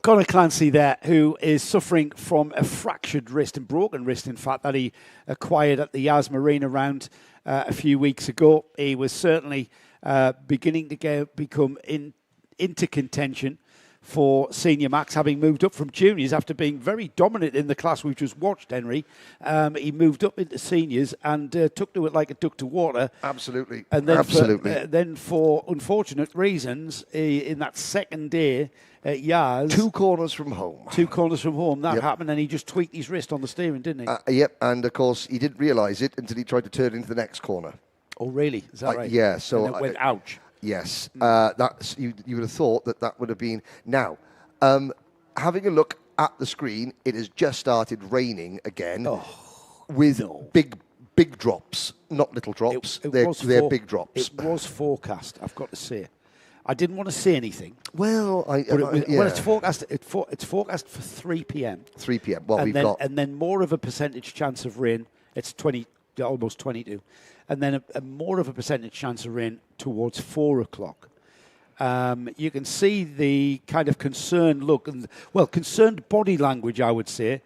Connor Clancy there, who is suffering from a fractured wrist and broken wrist, in fact, that he acquired at the Yas Marina round a few weeks ago. He was certainly beginning to become into contention for Senior Max, having moved up from juniors after being very dominant in the class we've just watched, Henry. He moved up into seniors and took to it like a duck to water. Absolutely. And then Absolutely. Then for unfortunate reasons, in that second day at Yas... 2 corners from home. 2 corners from home. That happened, and he just tweaked his wrist on the steering, didn't he? Yep, and of course, he didn't realise it until he tried to turn into the next corner. Oh, really? Is that right? Yeah, so... And it went, ouch. Yes, that's you would have thought that would have been... Now, having a look at the screen, it has just started raining again with big drops, not little drops. They're big drops. It was forecast, I've got to say. I didn't want to say anything. Well, it's forecast. It's forecast for 3 p.m. 3 p.m. Well, and then more of a percentage chance of rain. It's almost 22. And then a more of a percentage chance of rain towards 4 o'clock. You can see the kind of concerned look, concerned body language, I would say,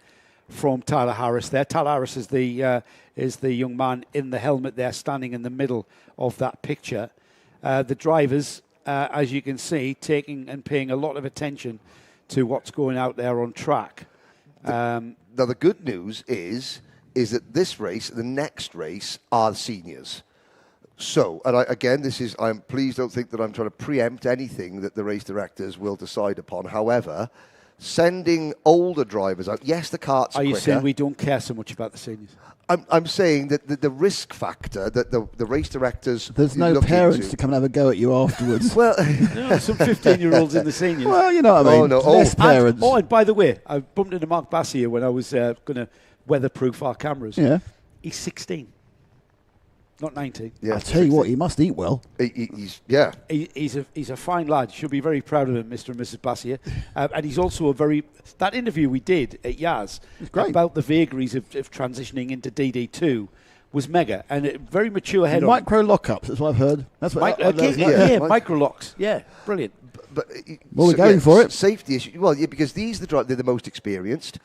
from Tyler Harris there. Tyler Harris is the young man in the helmet there, standing in the middle of that picture. The drivers, as you can see, taking and paying a lot of attention to what's going out there on track. Now, the good news is that this race, the next race, are the seniors. So, and I'm pleased don't think that I'm trying to preempt anything that the race directors will decide upon. However, sending older drivers out, yes, the carts are quicker. Are you saying we don't care so much about the seniors? I'm saying that the risk factor that the race directors... There's no parents to come and have a go at you afterwards. Well, some 15-year-olds in the seniors. Well, you know what I mean. Less parents. And by the way, I bumped into Mark Bassier when I was going to weatherproof our cameras. Yeah. He's 16. Not 19. Yeah, I'll tell you what, he must eat well. He's a fine lad. Should be very proud of him, Mr. and Mrs. Bassier. And he's also that interview we did at Yaz about the vagaries of transitioning into DD2 was mega and very mature head on. Micro lockups, that's what I've heard. That's what micro locks. Yeah, brilliant. But we're going for it. Safety issue. Well, yeah, because they're the most experienced.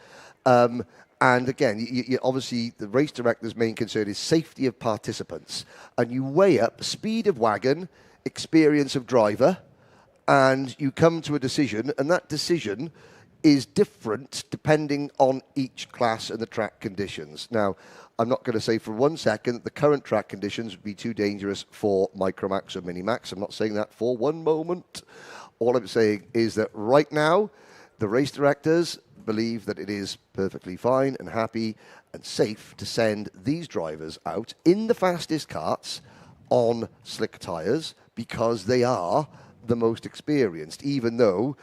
And again, you obviously, the race director's main concern is safety of participants. And you weigh up speed of wagon, experience of driver, and you come to a decision. And that decision is different depending on each class and the track conditions. Now, I'm not going to say for 1 second that the current track conditions would be too dangerous for Micromax or Minimax. I'm not saying that for one moment. All I'm saying is that right now, the race directors believe that it is perfectly fine and happy and safe to send these drivers out in the fastest karts on slick tyres because they are the most experienced, even though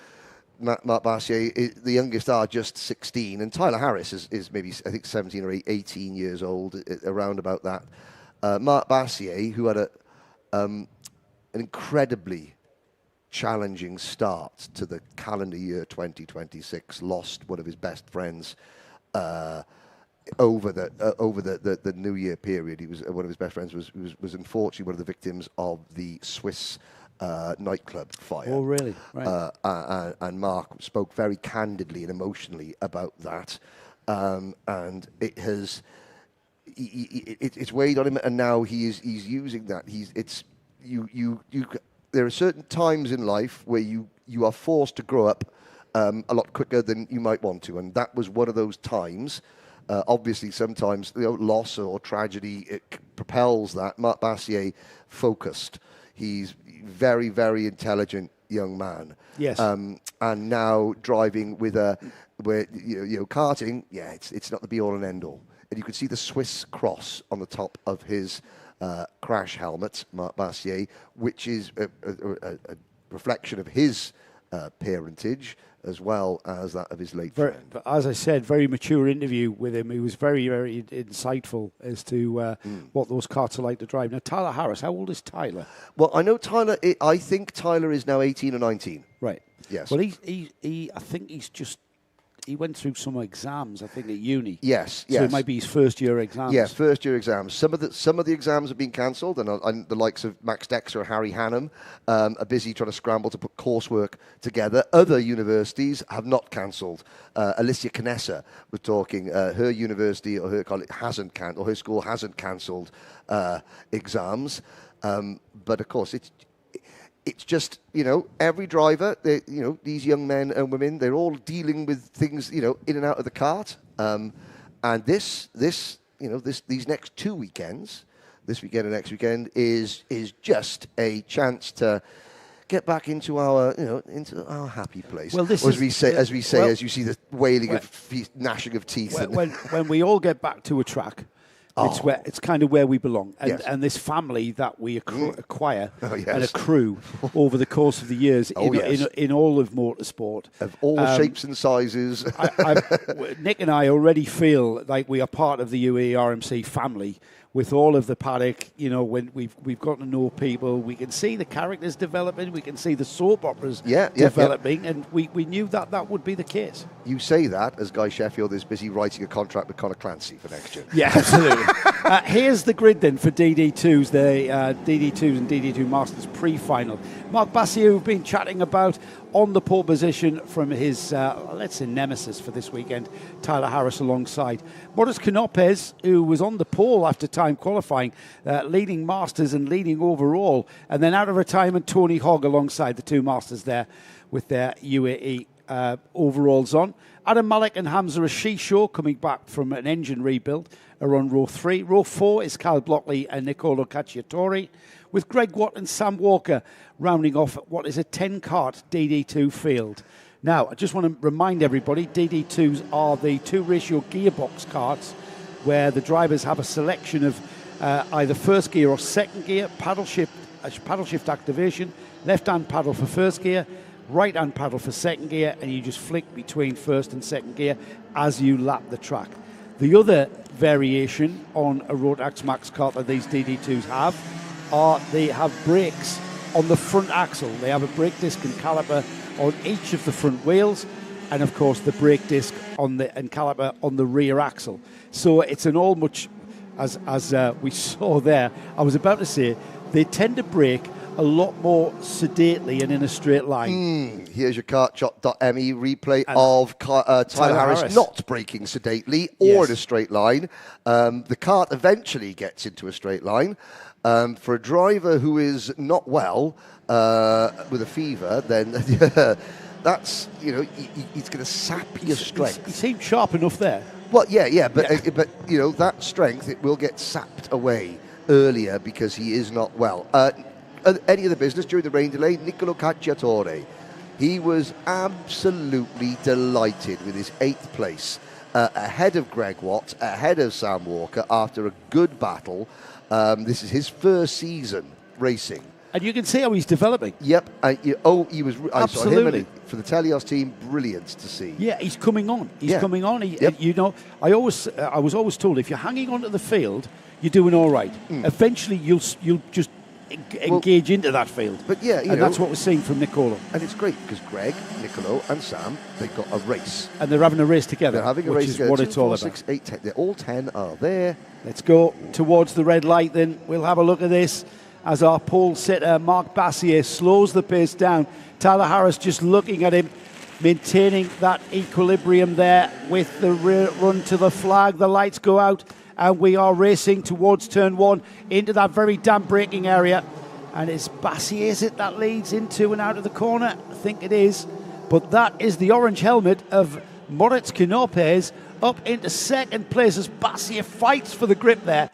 Mark Bassier, the youngest, are just 16, and Tyler Harris is maybe, I think, 17 or 18 years old, around about that. Mark Bassier, who had an incredibly challenging start to the calendar year 2026, lost one of his best friends over the New Year period. He was one of his best friends was unfortunately one of the victims of the Swiss nightclub fire. Oh, really? Right. And Mark spoke very candidly and emotionally about that, and it's weighed on him, and now he's using that. There are certain times in life where you are forced to grow up a lot quicker than you might want to, and that was one of those times. Obviously, sometimes loss or tragedy propels that. Mark Bassier focused. He's very, very intelligent young man. Yes. And now driving with karting. Yeah, it's not the be all and end all. And you can see the Swiss cross on the top of his crash helmet, Mark Bassier, which is a reflection of his parentage as well as that of his late friend. But as I said, very mature interview with him. He was very, very insightful as to what those karts are like to drive. Now, Tyler Harris, how old is Tyler? Well, I know Tyler. I think Tyler is now 18 or 19. Right. Yes. Well, I think he went through some exams, I think, at uni. Yes, so it might be his first year exams. Yeah, first year exams. Some of the exams have been cancelled, and the likes of Max Dexter or Harry Hannum are busy trying to scramble to put coursework together. Other universities have not cancelled. Alicia Canessa was talking. Her university or her college hasn't cancelled, or her school hasn't cancelled exams. But of course, it's just, every driver, these young men and women, they're all dealing with things, in and out of the kart. And these next 2 weekends, this weekend and next weekend, is just a chance to get back into our happy place. Well, as you see the wailing of gnashing of teeth. When we all get back to a track. It's kind of where we belong. And this family that we acquire and accrue over the course of the years in all of motorsport. Of all shapes and sizes. Nick and I already feel like we are part of the UAE RMC family. With all of the Paddock, when we've got to know people, we can see the characters developing, we can see the soap operas developing, and we knew that would be the case. You say that as Guy Sheffield is busy writing a contract with Connor Clancy for next year. Yeah, absolutely. Here's the grid then for DD2s, the DD2s and DD2 Masters pre-final. Mark Bassier, who've been chatting about on the pole position from his, let's say, nemesis for this weekend, Tyler Harris alongside. Moritz Knopes, who was on the pole after time qualifying, leading Masters and leading overall. And then out of retirement, Tony Hogg alongside the two Masters there with their UAE overalls on. Adam Malik and Hamza Ashisho, coming back from an engine rebuild, are on row 3. Row 4 is Cal Blockley and Nicolo Cacciatore, with Greg Watt and Sam Walker rounding off what is a 10-kart DD2 field. Now, I just want to remind everybody, DD2s are the 2-ratio gearbox karts where the drivers have a selection of either first gear or second gear, paddle shift activation, left-hand paddle for first gear, right-hand paddle for second gear, and you just flick between first and second gear as you lap the track. The other variation on a Rotax Max kart that these DD2s have are they have brakes on the front axle. They have a brake disc and caliper on each of the front wheels, and of course the brake disc and caliper on the rear axle. So it's an all much, as we saw there, I was about to say, they tend to brake a lot more sedately and in a straight line. Here's your kartshot.me replay of Tyler Harris not braking sedately or in a straight line. The kart eventually gets into a straight line. For a driver who is not well with a fever, then that's, it's going to sap your strength. He seemed sharp enough there. Well, but that strength, it will get sapped away earlier because he is not well. Any of the business during the rain delay, Nicolo Cacciatore, he was absolutely delighted with his 8th place, ahead of Greg Watt, ahead of Sam Walker after a good battle. This is his first season racing. And you can see how he's developing. Yep. He was. I saw him Absolutely. for the Telios team. Brilliant to see. Yeah, he's coming on. He's coming on. I was always told if you're hanging onto the field, you're doing all right. Eventually, you'll just engage into that field. But yeah, and that's what we're seeing from Nicolo. And it's great because Greg, Nicolo, and Sam, they've got a race. And they're having a race together. They're having a which race is together. what 2, it's all 4, about. 6, 8, 10. They're all 10 are there. Let's go towards the red light then. We'll have a look at this as our pole sitter, Marc Bassier, slows the pace down. Tyler Harris just looking at him, maintaining that equilibrium there with the run to the flag. The lights go out and we are racing towards turn 1 into that very damp braking area. And it's Bassier, is it, that leads into and out of the corner? I think it is. But that is the orange helmet of Moritz Knopes up into second place as Bassier fights for the grip there.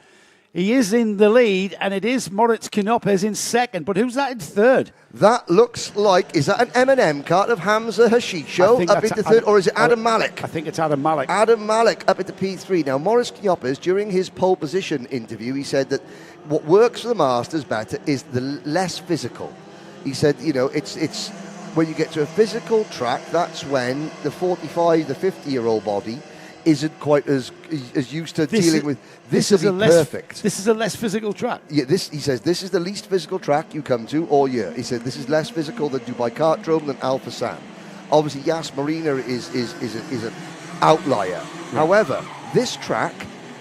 He is in the lead, and it is Moritz Knopes in second. But who's that in third? That looks like, is that an M&M kart of Hamza Hashisho up into third, or is it Adam Malik? I think it's Adam Malik. Adam Malik up into P3. Now, Moritz Knopes, during his pole position interview, he said that what works for the Masters better is the less physical. He said, it's when you get to a physical track, that's when the 45, the 50-year-old body isn't quite as used to dealing with. This will be perfect. This is a less physical track. Yeah, he says this is the least physical track you come to all year. He said this is less physical than Dubai Kartdrome, than Al Fassan. Obviously, Yas Marina is an outlier. Yeah. However, this track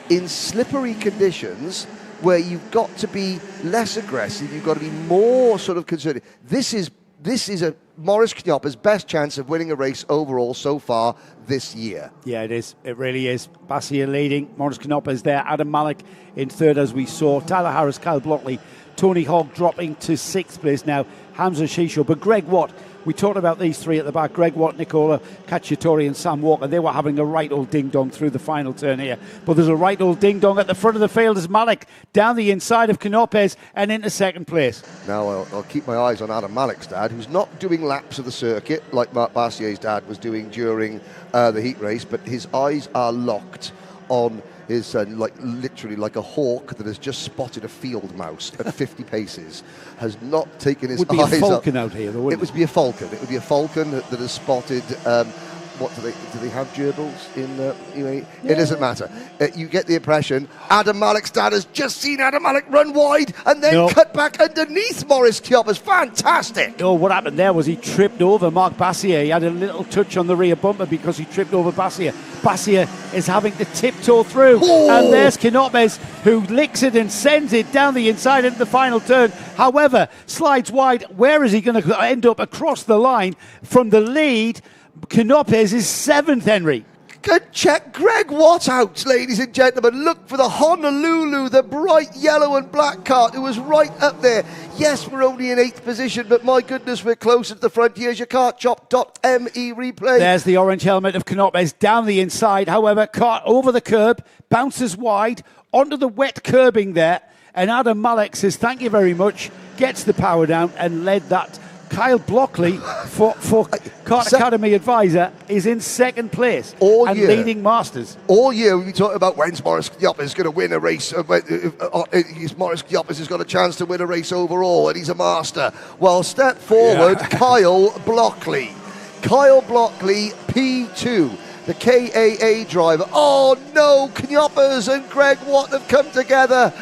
in slippery conditions where you've got to be less aggressive, you've got to be more sort of conservative. This is a Moritz Knopes' best chance of winning a race overall so far this year. Yeah, it is. It really is. Bassier leading. Moritz Knopes there. Adam Malik in third, as we saw. Tyler Harris, Kyle Blockley, Tony Hogg dropping to 6th place now. Hamza Shisho. But Greg Watt, we talked about these three at the back. Greg Watt, Nicolo Cacciatore and Sam Walker. They were having a right old ding-dong through the final turn here. But there's a right old ding-dong at the front of the field as Malik down the inside of Knopes and into second place. Now I'll keep my eyes on Adam Malik's dad, who's not doing laps of the circuit like Marc Bassier's dad was doing during the heat race, but his eyes are locked on his son, literally like a hawk that has just spotted a field mouse at 50 paces, has not taken his eyes up. Would be a falcon out here, though, wouldn't it? Would be a falcon. It would be a falcon that has spotted what do they have gerbils in UAE? It doesn't matter. You get the impression. Adam Malik's dad has just seen Adam Malik run wide and then cut back underneath Maurice Chioppas. Fantastic. No, what happened there was he tripped over Marc Bassier. He had a little touch on the rear bumper because he tripped over Bassier. Bassier is having to tiptoe through. And there's Knoppes, who licks it and sends it down the inside into the final turn. However, slides wide. Where is he going to end up? Across the line from the lead. Knoppes is 7th, Henry. Check Greg Watt out, ladies and gentlemen. Look for the Honolulu, the bright yellow and black kart, who was right up there. Yes, we're only in 8th position, but my goodness, we're closer to the front. Here's your kartchop.me replay. There's the orange helmet of Knoppes down the inside. However, kart over the curb, bounces wide, onto the wet curbing there. And Adam Malik says, thank you very much, gets the power down and led that. Kyle Blockley, for Kart Academy advisor, is in 2nd place and leading Masters. All year we've been talking about when's Maurice Chioppas going to win a race. Maurice Chioppas has got a chance to win a race overall, and he's a master. Well, step forward, Kyle Blockley. Kyle Blockley, P2. The KAA driver. Oh no, Chioppas and Greg Watt have come together.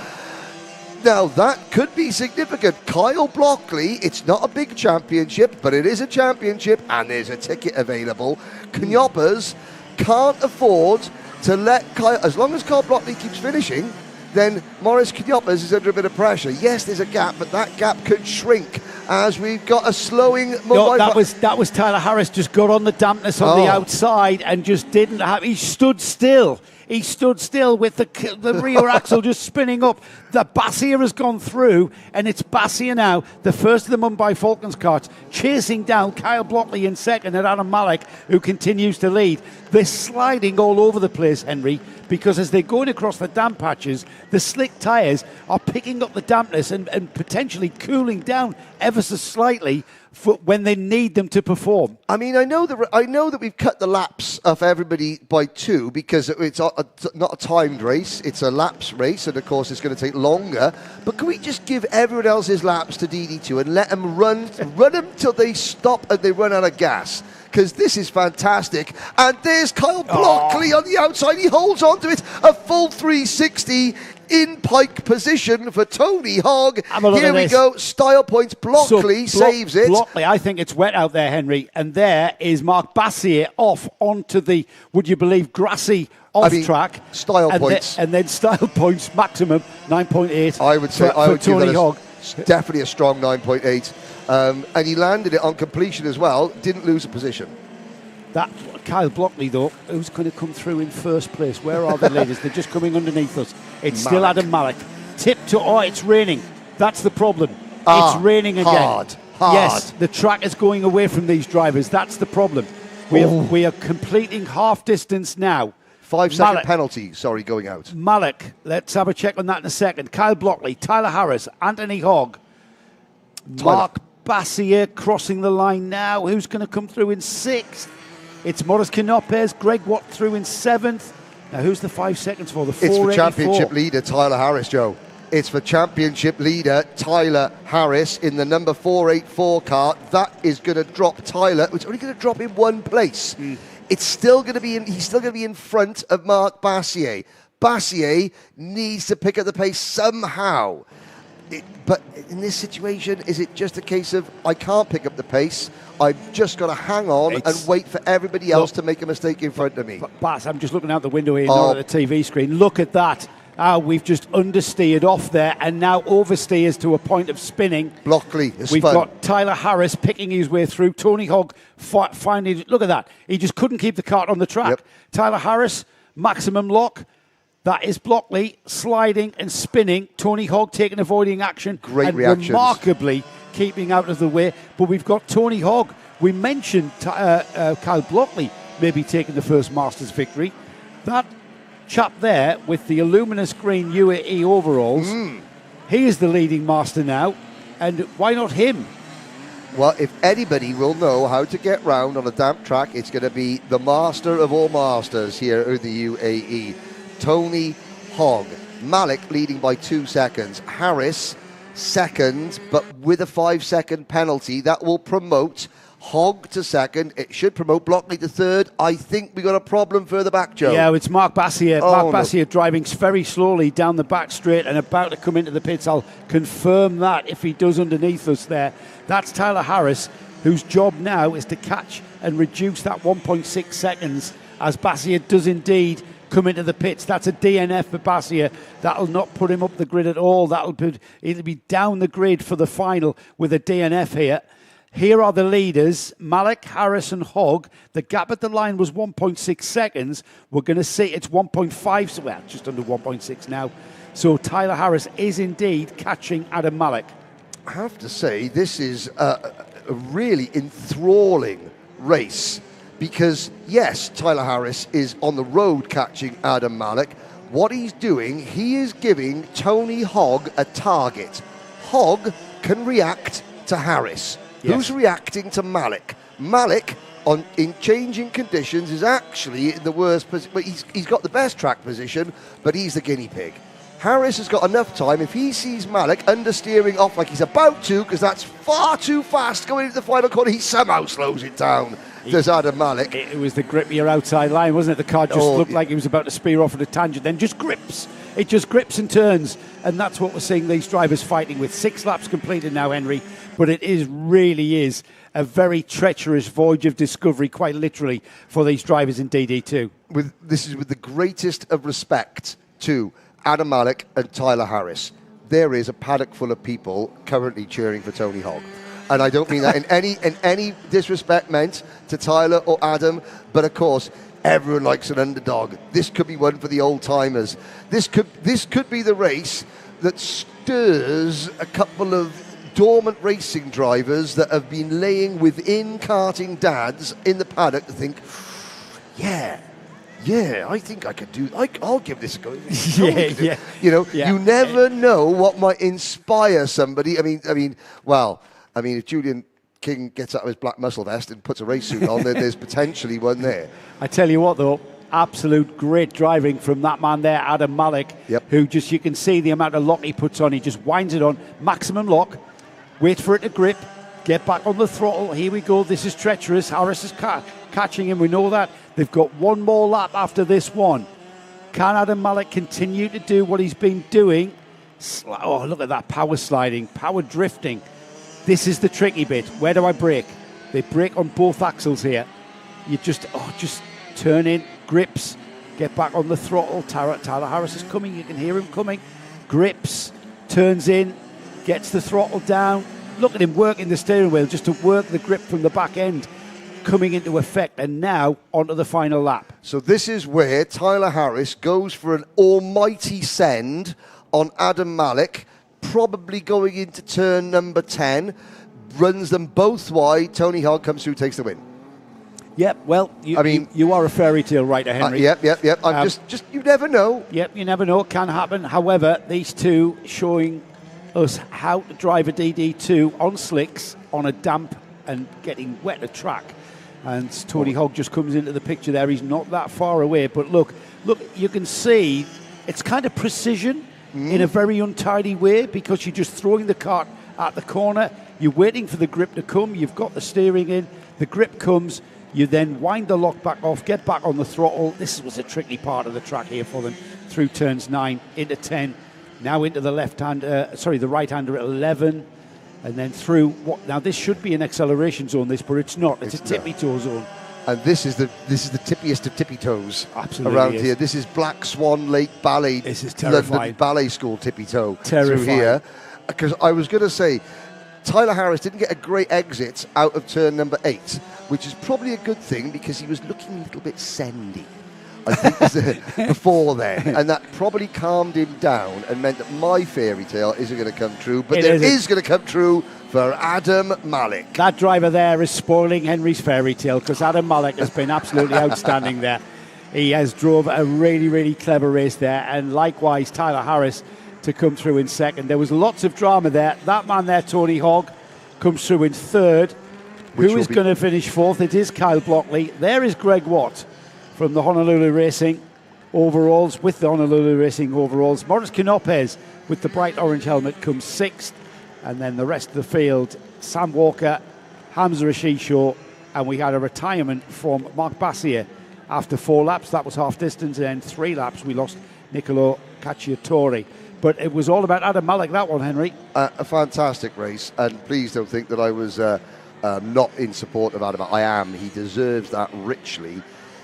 Now, that could be significant. Kyle Blockley, it's not a big championship, but it is a championship, and there's a ticket available. Chioppas can't afford to let Kyle, as long as Kyle Blockley keeps finishing, then Maurice Chioppas is under a bit of pressure. Yes, there's a gap, but that gap could shrink as we've got a slowing... No, that was Tyler Harris, just got on the dampness on the outside and just didn't have... He stood still. He stood still with the rear axle just spinning up. The Bassier has gone through, and it's Bassier now, the first of the Mumbai Falcons karts, chasing down Kyle Blockley in 2nd and Adam Malik, who continues to lead. They're sliding all over the place, Henry, because as they're going across the damp patches, the slick tyres are picking up the dampness and potentially cooling down ever so slightly for when they need them to perform. I mean, I know that we've cut the laps of everybody by 2 because it's not a timed race, it's a laps race, and of course it's going to take longer. But can we just give everyone else's laps to DD2 and let them run them till they stop and they run out of gas? Because this is fantastic. And there's Kyle Blockley on the outside. He holds on to it. A full 360 in pike position for Tony Hogg. Here we go. Style points. Blockley saves it. Blockley, I think it's wet out there, Henry. And there is Marc Bassier off onto the, would you believe, grassy track. Style points. And then style points, maximum 9.8. I would say for Tony Hogg. Definitely a strong 9.8. And he landed it on completion as well, didn't lose a position. That Kyle Blockley, though, who's going to come through in 1st place? Where are the ladies? They're just coming underneath us. It's still Adam Malik. It's raining. That's the problem. It's raining again. Hard. Yes, the track is going away from these drivers. That's the problem. We are completing half distance now. 5-second penalty, going out. Malik, let's have a check on that in a second. Kyle Blockley, Tyler Harris, Anthony Hogg, Marc Bassier crossing the line now. Who's going to come through in 6th? It's Maurice Knoppes, Greg Watt through in 7th. Now, who's the 5 seconds for? The 484. It's for championship leader Tyler Harris, Joe. It's for championship leader Tyler Harris in the number 484 kart. That is going to drop Tyler. It's only going to drop him 1 place. It's still going to be he's still going to be in front of Marc Bassier. Bassier needs to pick up the pace somehow. But in this situation, is it just a case of I can't pick up the pace? I've just got to hang on and wait for everybody else to make a mistake in front of me. Bass, I'm just looking out the window here, not at the TV screen. Look at that. We've just understeered off there and now oversteers to a point of spinning. Blockley is We've got Tyler Harris picking his way through. Tony Hogg finding... Look at that. He just couldn't keep the kart on the track. Yep. Tyler Harris, maximum lock. That is Blockley sliding and spinning. Tony Hogg taking avoiding action. Great reactions. Remarkably keeping out of the way. But we've got Tony Hogg. We mentioned Kyle Blockley maybe taking the first Masters victory. That chap there with the luminous green UAE overalls, he is the leading master now. And why not him? Well, if anybody will know how to get round on a damp track, it's going to be the master of all masters here in the UAE. Tony Hogg. Malik leading by 2 seconds. Harris second, but with a 5-second penalty that will promote Hogg to second. It should promote Blockley to third. I think we got a problem further back, Joe. Yeah, it's Mark Bassier. Oh, Mark Bassier driving very slowly down the back straight and about to come into the pits. I'll confirm that if he does underneath us there. That's Tyler Harris, whose job now is to catch and reduce that 1.6 seconds as Bassier does indeed come into the pits. That's a DNF for Bassier. That'll not put him up the grid at all. It'll be down the grid for the final with a DNF here. Here are the leaders, Malik, Harris and Hogg. The gap at the line was 1.6 seconds. We're going to see it's 1.5, well, just under 1.6 now. So Tyler Harris is indeed catching Adam Malik. I have to say, this is a really enthralling race because, yes, Tyler Harris is on the road catching Adam Malik. What he's doing, he is giving Tony Hogg a target. Hogg can react to Harris. Yes. Who's reacting to Malik? Malik, in changing conditions, is actually in the worst position. But he's got the best track position, but he's the guinea pig. Harris has got enough time. If he sees Malik understeering off like he's about to, because that's far too fast going into the final corner, he somehow slows it down. Does Adam Malik? It was the grippier outside line, wasn't it? The car just looked like he was about to spear off at a tangent, then just grips. It just grips and turns, and that's what we're seeing these drivers fighting with. 6 laps completed now, Henry, but it really is a very treacherous voyage of discovery, quite literally, for these drivers in DD2. This is with the greatest of respect to Adam Malik and Tyler Harris. There is a paddock full of people currently cheering for Tony Hogg. And I don't mean that in any disrespect meant to Tyler or Adam, but of course, everyone likes an underdog. This could be one for the old-timers. This could be the race that stirs a couple of dormant racing drivers that have been laying within karting dads in the paddock to think, yeah, I think I could do. I'll give this a go. Yeah. You never know what might inspire somebody. I mean, if Julian King gets out of his black muscle vest and puts a race suit on, then there's potentially one there. I tell you what, though, absolute great driving from that man there, Adam Malik, who you can see the amount of lock he puts on. He just winds it on, maximum lock, wait for it to grip, get back on the throttle. Here we go. This is treacherous. Harris is catching him. We know that. They've got one more lap after this one. Can Adam Malik continue to do what he's been doing? Oh, look at that power sliding, power drifting. This is the tricky bit. Where do I brake? They brake on both axles here. You just turn in, grips, get back on the throttle. Tyler Harris is coming. You can hear him coming. Grips, turns in, gets the throttle down. Look at him working the steering wheel just to work the grip from the back end coming into effect, and now onto the final lap. So this is where Tyler Harris goes for an almighty send on Adam Malik, probably going into turn number 10, runs them both wide. Tony Hogg comes through, takes the win. Yep, well, you are a fairy tale writer, Henry. Yep. I'm just you never know. Yep, you never know. It can happen. However, these two showing us how to drive a DD2 on slicks, on a damp and getting wet track. And Tony Hogg just comes into the picture there. He's not that far away. But look, you can see it's kind of precision in a very untidy way because you're just throwing the cart at the corner. You're waiting for the grip to come. You've got the steering in. The grip comes. You then wind the lock back off, get back on the throttle. This was a tricky part of the track here for them through turns 9 into 10. Now into the the right-hander at 11. And then through now this should be an acceleration zone, but it's not. It's a tippy toe zone. And this is the tippiest of tippy toes around here. This is Black Swan Lake Ballet. This is terrifying. London Ballet School tippy toe Terrifying. through here. Because I was going to say, Tyler Harris didn't get a great exit out of turn number 8, which is probably a good thing because he was looking a little bit sendy, I think, before then. And that probably calmed him down and meant that my fairy tale isn't going to come true. But it is going to come true for Adam Malik. That driver there is spoiling Henry's fairy tale because Adam Malik has been absolutely outstanding there. He has drove a really, really clever race there. And likewise, Tyler Harris to come through in second. There was lots of drama there. That man there, Tony Hogg, comes through in third. Who is going to finish fourth? It is Kyle Blockley. There is Greg Watt from the Honolulu Racing overalls, with the Honolulu Racing overalls. Morris Canopez with the bright orange helmet comes sixth. And then the rest of the field, Sam Walker, Hamza Ashisho, and we had a retirement from Mark Bassier after 4 laps. That was half distance, and then 3 laps we lost Nicolo Cacciatore. But it was all about Adam Malik, that one, Henry. A fantastic race, and please don't think that I was not in support of Adam. I am. He deserves that richly.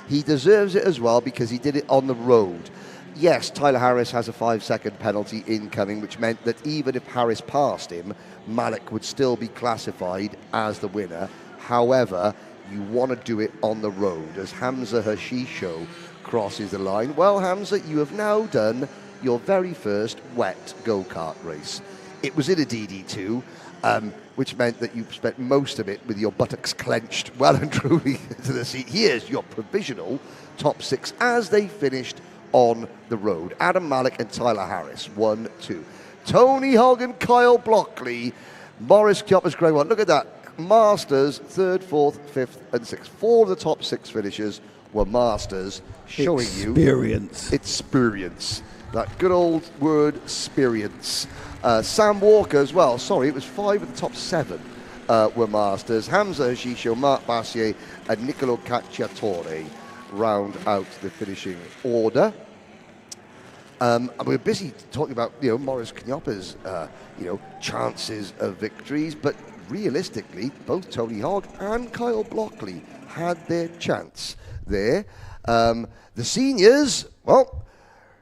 He deserves it as well because he did it on the road. Yes, Tyler Harris has a 5-second penalty incoming, which meant that even if Harris passed him, Malik would still be classified as the winner. However, you want to do it on the road as Hamza Hashisho crosses the line. Well, Hamza, you have now done your very first wet go-kart race. It was in a DD2, which meant that you spent most of it with your buttocks clenched well and truly to the seat. Here's your provisional top 6 as they finished on the road. Adam Malik and Tyler Harris, 1, 2. Tony Hogg and Kyle Blockley, Maurice Kjopper's grey one. Look at that. Masters, 3rd, 4th, 5th, and 6th. 4 of the top 6 finishes were Masters, showing you experience. That good old word, experience. Sam Walker as well. Sorry, it was 5 of the top 7 were Masters. Hamza Hashisho, Mark Bassier, and Nicolo Cacciatore round out the finishing order. And we're busy talking about, Maurice Kjopper's, chances of victories, but realistically, both Tony Hogg and Kyle Blockley had their chance there. The seniors, well,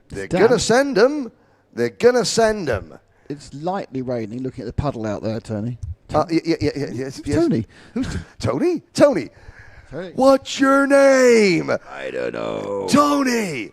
they're going to send them. They're going to send them. It's lightly raining, looking at the puddle out there, Tony. Yes. Tony? Who's Tony? Tony. What's your name? I don't know. Tony.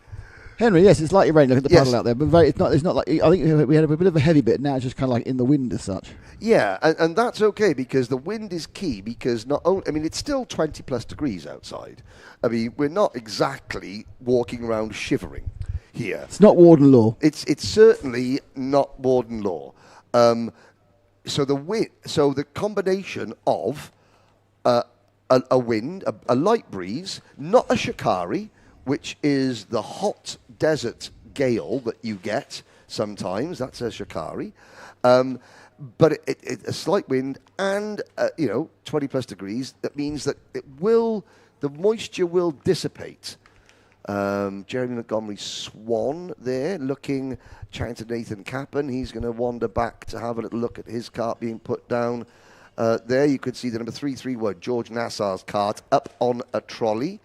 Henry, yes, it's lightly raining. Look at the puddle out there, but it's not like. I think we had a bit of a heavy bit. Now it's just kind of like in the wind as such. Yeah, and that's okay because the wind is key. Because not only, it's still 20 plus degrees outside. We're not exactly walking around shivering here. It's not Warden Law. It's certainly not Warden Law. So the combination of a wind, a light breeze, not a shikari, which is the hot desert gale that you get sometimes. That's a shikari. But a slight wind and, 20 plus degrees, that means that the moisture will dissipate. Jeremy Montgomery Swan there, chatting to Nathan Cappan. He's going to wander back to have a little look at his cart being put down. There you could see the number 331, George Nassar's cart, up on a trolley.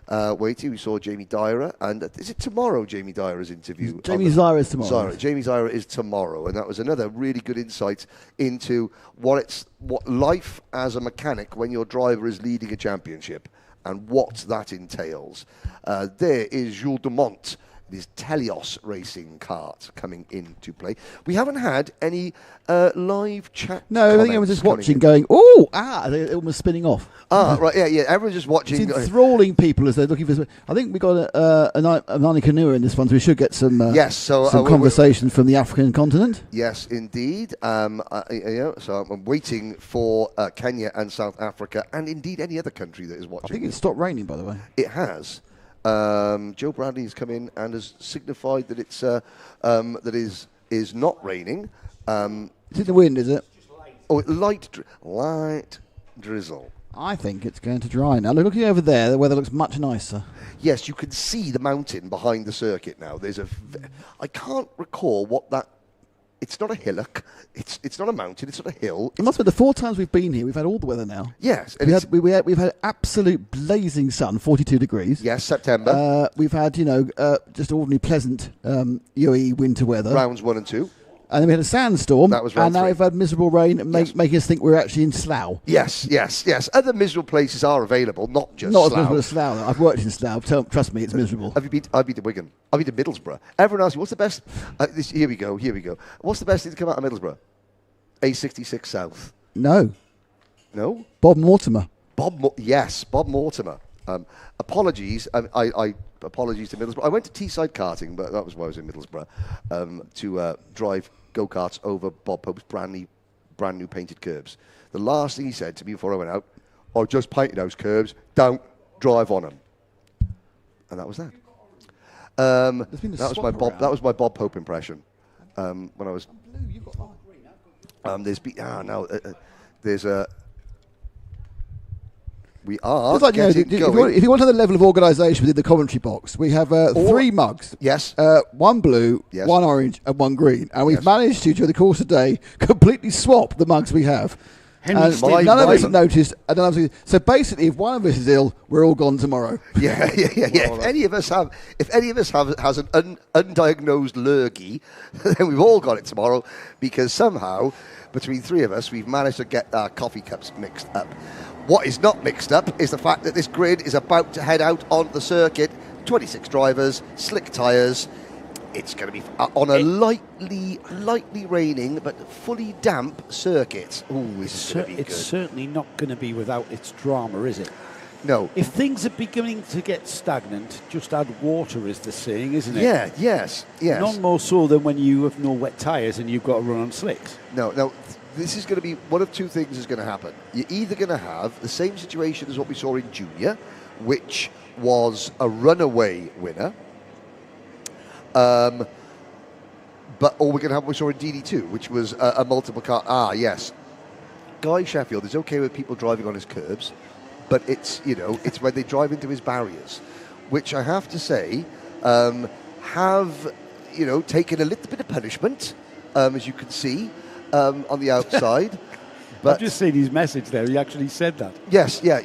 Waiting, we saw Jamie Dyer, and is it tomorrow Jamie Dyer's interview? Jamie Zyra is tomorrow. Jamie Zyra is tomorrow, and that was another really good insight into what life as a mechanic when your driver is leading a championship and what that entails. There is Jules Dumont, his Telios racing cart coming into play. We haven't had any live chat. No, I think everyone's just watching, going, they're almost spinning off. Right, yeah, everyone's just watching. It's enthralling people as they're looking for. I think we got a Nani Kanua in this one, so we should get some some conversation from the African continent. Yes, indeed. So I'm waiting for Kenya and South Africa, and indeed any other country that is watching. I think it's stopped raining, by the way. It has. Joe Bradley has come in and has signified that it's that is not raining. Is it the wind? Is it? Oh, light drizzle. I think it's going to dry now. Looking over there, the weather looks much nicer. Yes, you can see the mountain behind the circuit now. I can't recall what that. It's not a hillock. It's not a mountain. It's not a hill. It must be the 4 times we've been here. We've had all the weather now. Yes, and we've had absolute blazing sun, 42 degrees. Yes, September. We've had just ordinary pleasant UAE winter weather. Rounds 1 and 2. And then we had a sandstorm. That was round 3. Now we've had miserable rain, making us think we're actually in Slough. Yes. Other miserable places are available, not just Not Slough. as miserable as Slough. I've worked in Slough. Trust me, it's miserable. I've been to Wigan. I've been to Middlesbrough. Everyone asks me, what's the best? Here we go. What's the best thing to come out of Middlesbrough? A66 South. No. Bob Mortimer. Yes, Bob Mortimer. Apologies. I apologies to Middlesbrough. I went to Teesside karting, but that was why I was in Middlesbrough, to drive go-karts over Bob Pope's brand new painted curbs. The last thing he said to me before I went out, I just painted those curbs, don't drive on them. And that was that. That was my Bob Pope impression when I was. There's We are Just like, getting going. if you want to the level of organisation within the commentary box, we have 3 mugs. Yes. 1 blue, Yes. 1 orange, and 1 green. And we've managed to, during the course of the day, completely swap the mugs we have. And none of us have noticed. So basically, if one of us is ill, we're all gone tomorrow. Yeah. If any of us has an undiagnosed lurgy, then we've all got it tomorrow, because somehow between 3 of us we've managed to get our coffee cups mixed up. What is not mixed up is the fact that this grid is about to head out on the circuit. 26 drivers, slick tyres. It's going to be on a lightly raining but fully damp circuit. Ooh, this is going to be good. It's certainly not going to be without its drama, is it? No. If things are beginning to get stagnant, just add water, is the saying, isn't it? Yeah, yes. None more so than when you have no wet tyres and you've got to run on slicks. No. This is going to be one of 2 things is going to happen. You're either going to have the same situation as what we saw in Junior, which was a runaway winner, or we're going to have what we saw in DD2, which was a multiple car. Yes. Guy Sheffield is okay with people driving on his curbs, but it's when they drive into his barriers, which I have to say have taken a little bit of punishment, as you can see on the outside. But I've just seen his message there. He actually said that. Yes, yeah.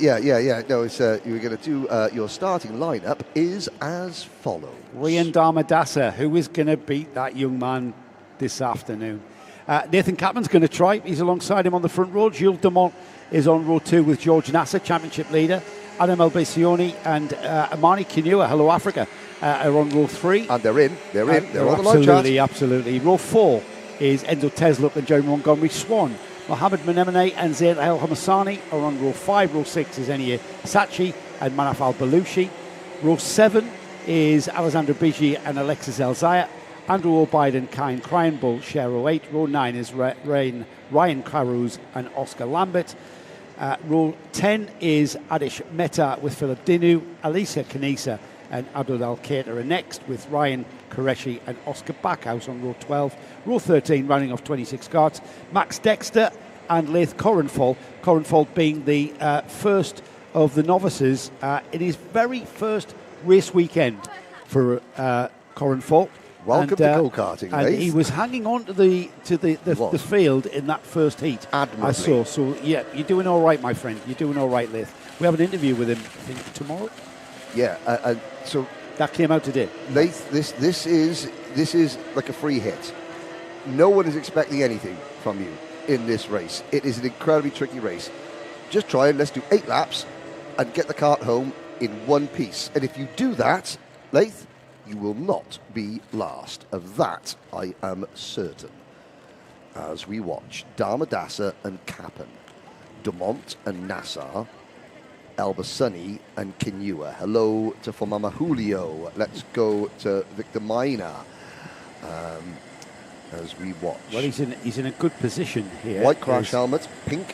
No, it's you were going to do your starting lineup is as follows. Ryan Darmadasa, who is going to beat that young man this afternoon. Nathan Capman's going to try. He's alongside him on the front row. Gilles Dumont is on row 2 with George Nasser, championship leader. Adam El and Amani Kinua, Hello Africa, are on row 3. And they're in. They're on the live chat. Absolutely. Row 4 is Enzo Tesluk and Jeremy Montgomery Swan. Mohamed Menemene and Zaid El Hamasani are on row 5. Row 6 is Enia Sachi and Manaf Al Balushi. Row 7 is Alexander Biji and Alexis Elzaya. Andrew O'Biden and Kine Kreinbull share row 8. Row 9 is Ryan Caruz and Oscar Lambert. Row 10 is Adish Mehta with Philip Dinu. Alisa Kanisa and Abdul Al Qatar are next, with Ryan Qureshi and Oscar Backhouse on row 12. Row 13, running off 26 carts, Max Dexter and Leith Corenfall. Corenfall being the first of the novices in his very first race weekend for Corenfall. Welcome to go-karting, and Leith. he was hanging on to the field in that first heat. Admirably. I saw. So yeah, you're doing all right, my friend. You're doing all right, Leith. We have an interview with him, I think, tomorrow. Yeah, so that came out today. Leith, this is like a free hit. No one is expecting anything from you in this race. It is an incredibly tricky race. Just try and let's do 8 laps and get the cart home in one piece. And if you do that, Leith, you will not be last. Of that, I am certain. As we watch Darmadasa and Kappen, Dumont and Nassar, Albasani and Kinua. Hello to Fomama Julio. Let's go to Victor Maina as we watch. Well, he's in a good position here. White crash helmet, pink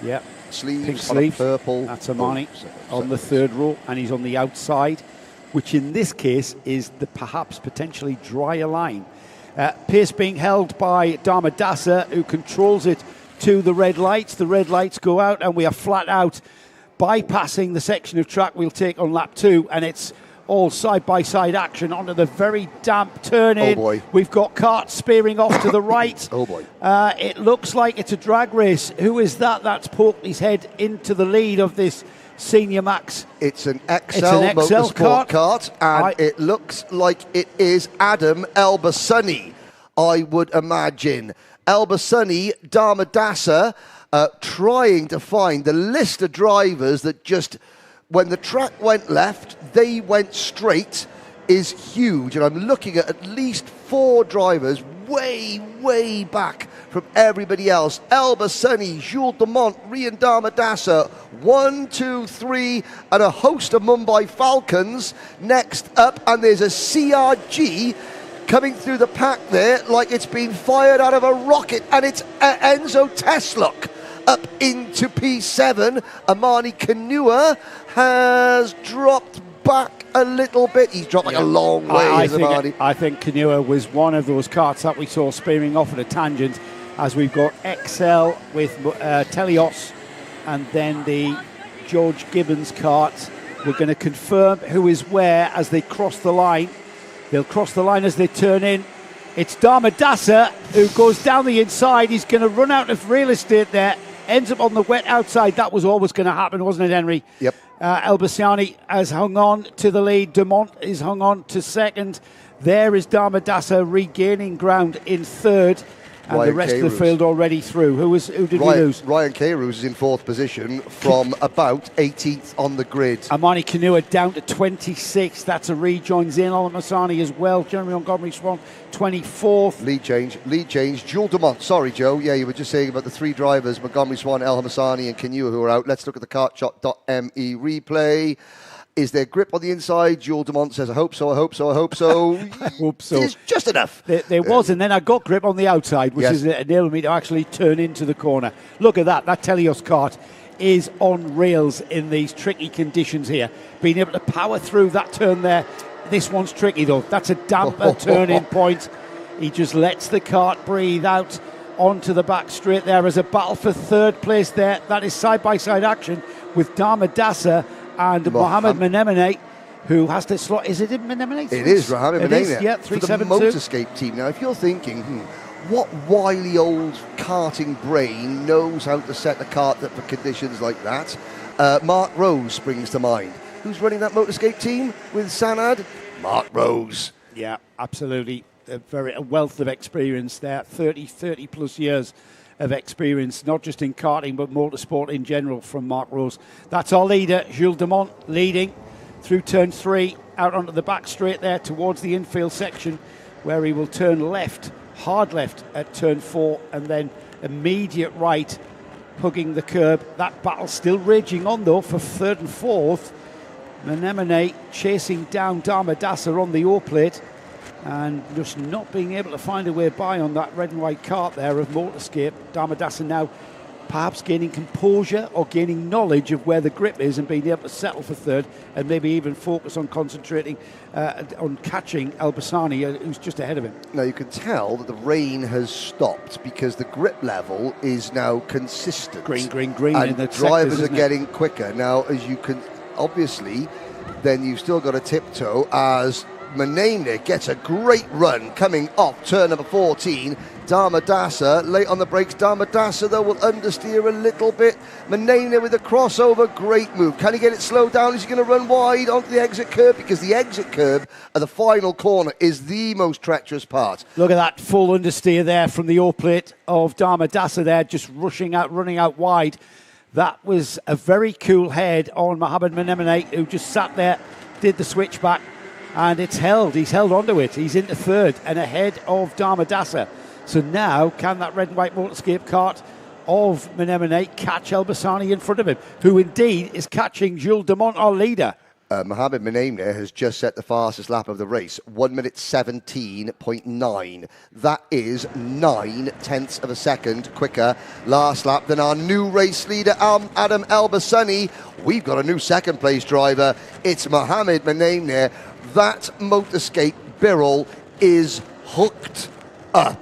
sleeves, pink sleeves, purple. That's Amani on the third row, and he's on the outside, which in this case is the perhaps potentially drier line. Pace being held by Darmadasa, who controls it to the red lights. The red lights go out, and we are flat out bypassing the section of track we'll take on lap 2, and it's all side-by-side action onto the very damp turn-in. Oh boy. We've got carts spearing off to the right. Oh boy. It looks like it's a drag race. Who is that? That's poked his head into the lead of this Senior Max. It's an XL Motorsport kart, and it looks like it is Adam Albasani, I would imagine. Albasani, Darmadasa, trying to find the list of drivers that just, when the track went left, they went straight, is huge. And I'm looking at least 4 drivers way back from everybody else. Albasani, Jules Dumont, Ryan Darmadasa, 1, 2, 3, and a host of Mumbai Falcons next up. And there's a CRG coming through the pack there like it's been fired out of a rocket. And it's Enzo Tesluk up into P7. Amani Kinua has dropped back a little bit. He's dropped like a long way. I think Kinua was one of those carts that we saw spearing off at a tangent, as we've got XL with Telios, and then the George Gibbons' kart. We're going to confirm who is where as they cross the line. They'll cross the line as they turn in. It's Damadasa who goes down the inside. He's going to run out of real estate there. Ends up on the wet outside. That was always going to happen, wasn't it, Henry? Yep. Elbasani has hung on to the lead. Dumont is hung on to second. There is Damadasa regaining ground in third. And Ryan the rest Carews. of the field already through. Who did we lose? Ryan Carews is in fourth position from about 18th on the grid. Amani Kanua down to 26. That's a rejoin. Zain Al-Masani as well. Jeremy Montgomery Swan, 24th. Lead change. Jules Dumont. Sorry, Joe. Yeah, you were just saying about the three drivers, Montgomery Swan, El Hamasani and Kanua, who are out. Let's look at the kartshot.me replay. Is there grip on the inside? Jules Dumont says, I hope so, I hope so, I hope so. I hope so. It's just enough. There was, and then I got grip on the outside, which is enabled me to actually turn into the corner. Look at that. That Telios kart is on rails in these tricky conditions here. Being able to power through that turn there. This one's tricky, though. That's a damper turn-in point. He just lets the kart breathe out onto the back straight there as a battle for third place there. That is side-by-side action with Damadasa and Mohamed Menemene, who has to slot. Is it in Menemene? It is Mohamed Menemene. Yeah, for the 372. Motorscape team. Now, if you're thinking, what wily old karting brain knows how to set a kart up for conditions like that? Mark Rose springs to mind. Who's running that Motorscape team with Sanad? Mark Rose. Yeah, absolutely. A wealth of experience there. 30 plus years of experience, not just in karting, but motorsport in general from Mark Rose. That's our leader, Jules Dumont, leading through turn 3, out onto the back straight there towards the infield section, where he will turn left, hard left at turn 4, and then immediate right, hugging the curb. That battle still raging on, though, for third and fourth. Menemene chasing down Damadasa on the O-plate, and just not being able to find a way by on that red and white kart there of Motorscape. Damadasa now perhaps gaining composure or gaining knowledge of where the grip is and being able to settle for third and maybe even focus on concentrating on catching Elbasani, who's just ahead of him. Now you can tell that the rain has stopped because the grip level is now consistent. Green and in the drivers sectors, are getting quicker. Now, as you can, obviously, then you've still got a tiptoe as Menemene gets a great run coming off turn number 14. Damadasa late on the brakes. Damadasa, though, will understeer a little bit. Menemene with a crossover, great move. Can he get it slowed down? Is he going to run wide onto the exit curb? Because the exit curb at the final corner is the most treacherous part. Look at that full understeer there from the O-plate of Damadasa there, just running out wide. That was a very cool head on Mohamed Menemene, who just sat there, did the switchback. And it's held. He's held onto it. He's into third and ahead of Damadasa. So now, can that red and white Motorscape kart of Menemene catch Elbasani in front of him, who indeed is catching Jules Dumont, our leader? Mohamed Menemene has just set the fastest lap of the race, 1 minute 17.9. That is 9/10 of a second quicker last lap than our new race leader, Adam Elbasani. We've got a new second place driver. It's Mohamed Menemene. That Motorscape Birrell is hooked up.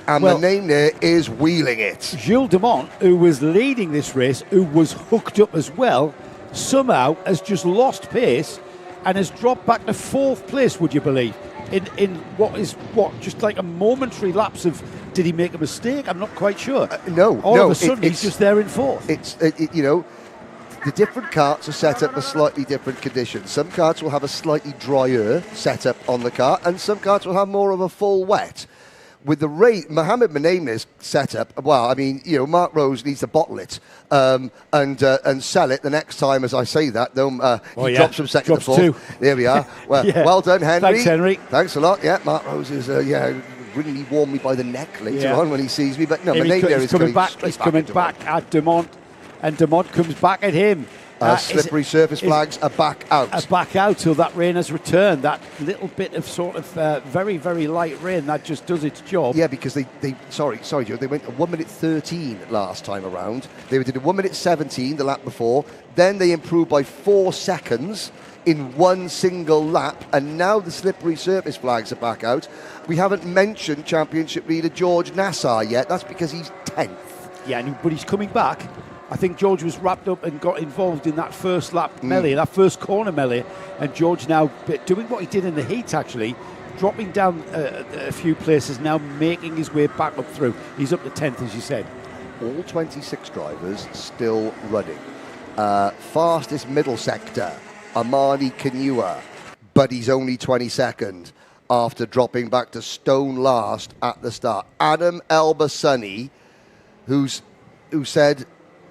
And Menemene is wheeling it. Jules Dumont, who was leading this race, who was hooked up as well, somehow has just lost pace and has dropped back to fourth place, would you believe? In just like a momentary lapse of, did he make a mistake? I'm not quite sure. All of a sudden, he's just there in fourth. The different karts are set up for slightly different conditions. Some karts will have a slightly drier setup on the kart, and some karts will have more of a full wet. With the Mohamed Menemene's setup, Mark Rose needs to bottle it and sell it the next time. As I say that, he drops from second to fourth. 2. There we are. Well, well done, Henry. Thanks, Henry. Thanks a lot. Yeah, Mark Rose is really warm me by the neck later on when he sees me. But no, Menemene is coming back. He's coming back at Dumont. And Dumont comes back at him. Slippery surface flags are back out. So that rain has returned. That little bit of sort of very, very light rain, that just does its job. Yeah, because sorry, Joe, they went 1 minute 13 last time around. They did a 1 minute 17 the lap before. Then they improved by 4 seconds in one single lap. And now the slippery surface flags are back out. We haven't mentioned championship leader George Nassar yet. That's because he's 10th. Yeah, but he's coming back. I think George was wrapped up and got involved in that first lap melee, that first corner melee, and George now doing what he did in the heat, actually, dropping down a few places, now making his way back up through. He's up to 10th, as you said. All 26 drivers still running. Fastest middle sector, Amani Kanua, but he's only 22nd after dropping back to stone last at the start. Adam Al Shaikh, who said,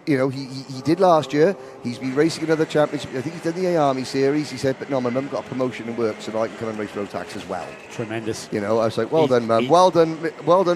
you know, he did last year. He's been racing another championship. I think he's done the Army series. He said, but no, my mum got a promotion in work, so now I can come and race Rotax as well. Tremendous. You know, I was like, well done, Mum. Well done,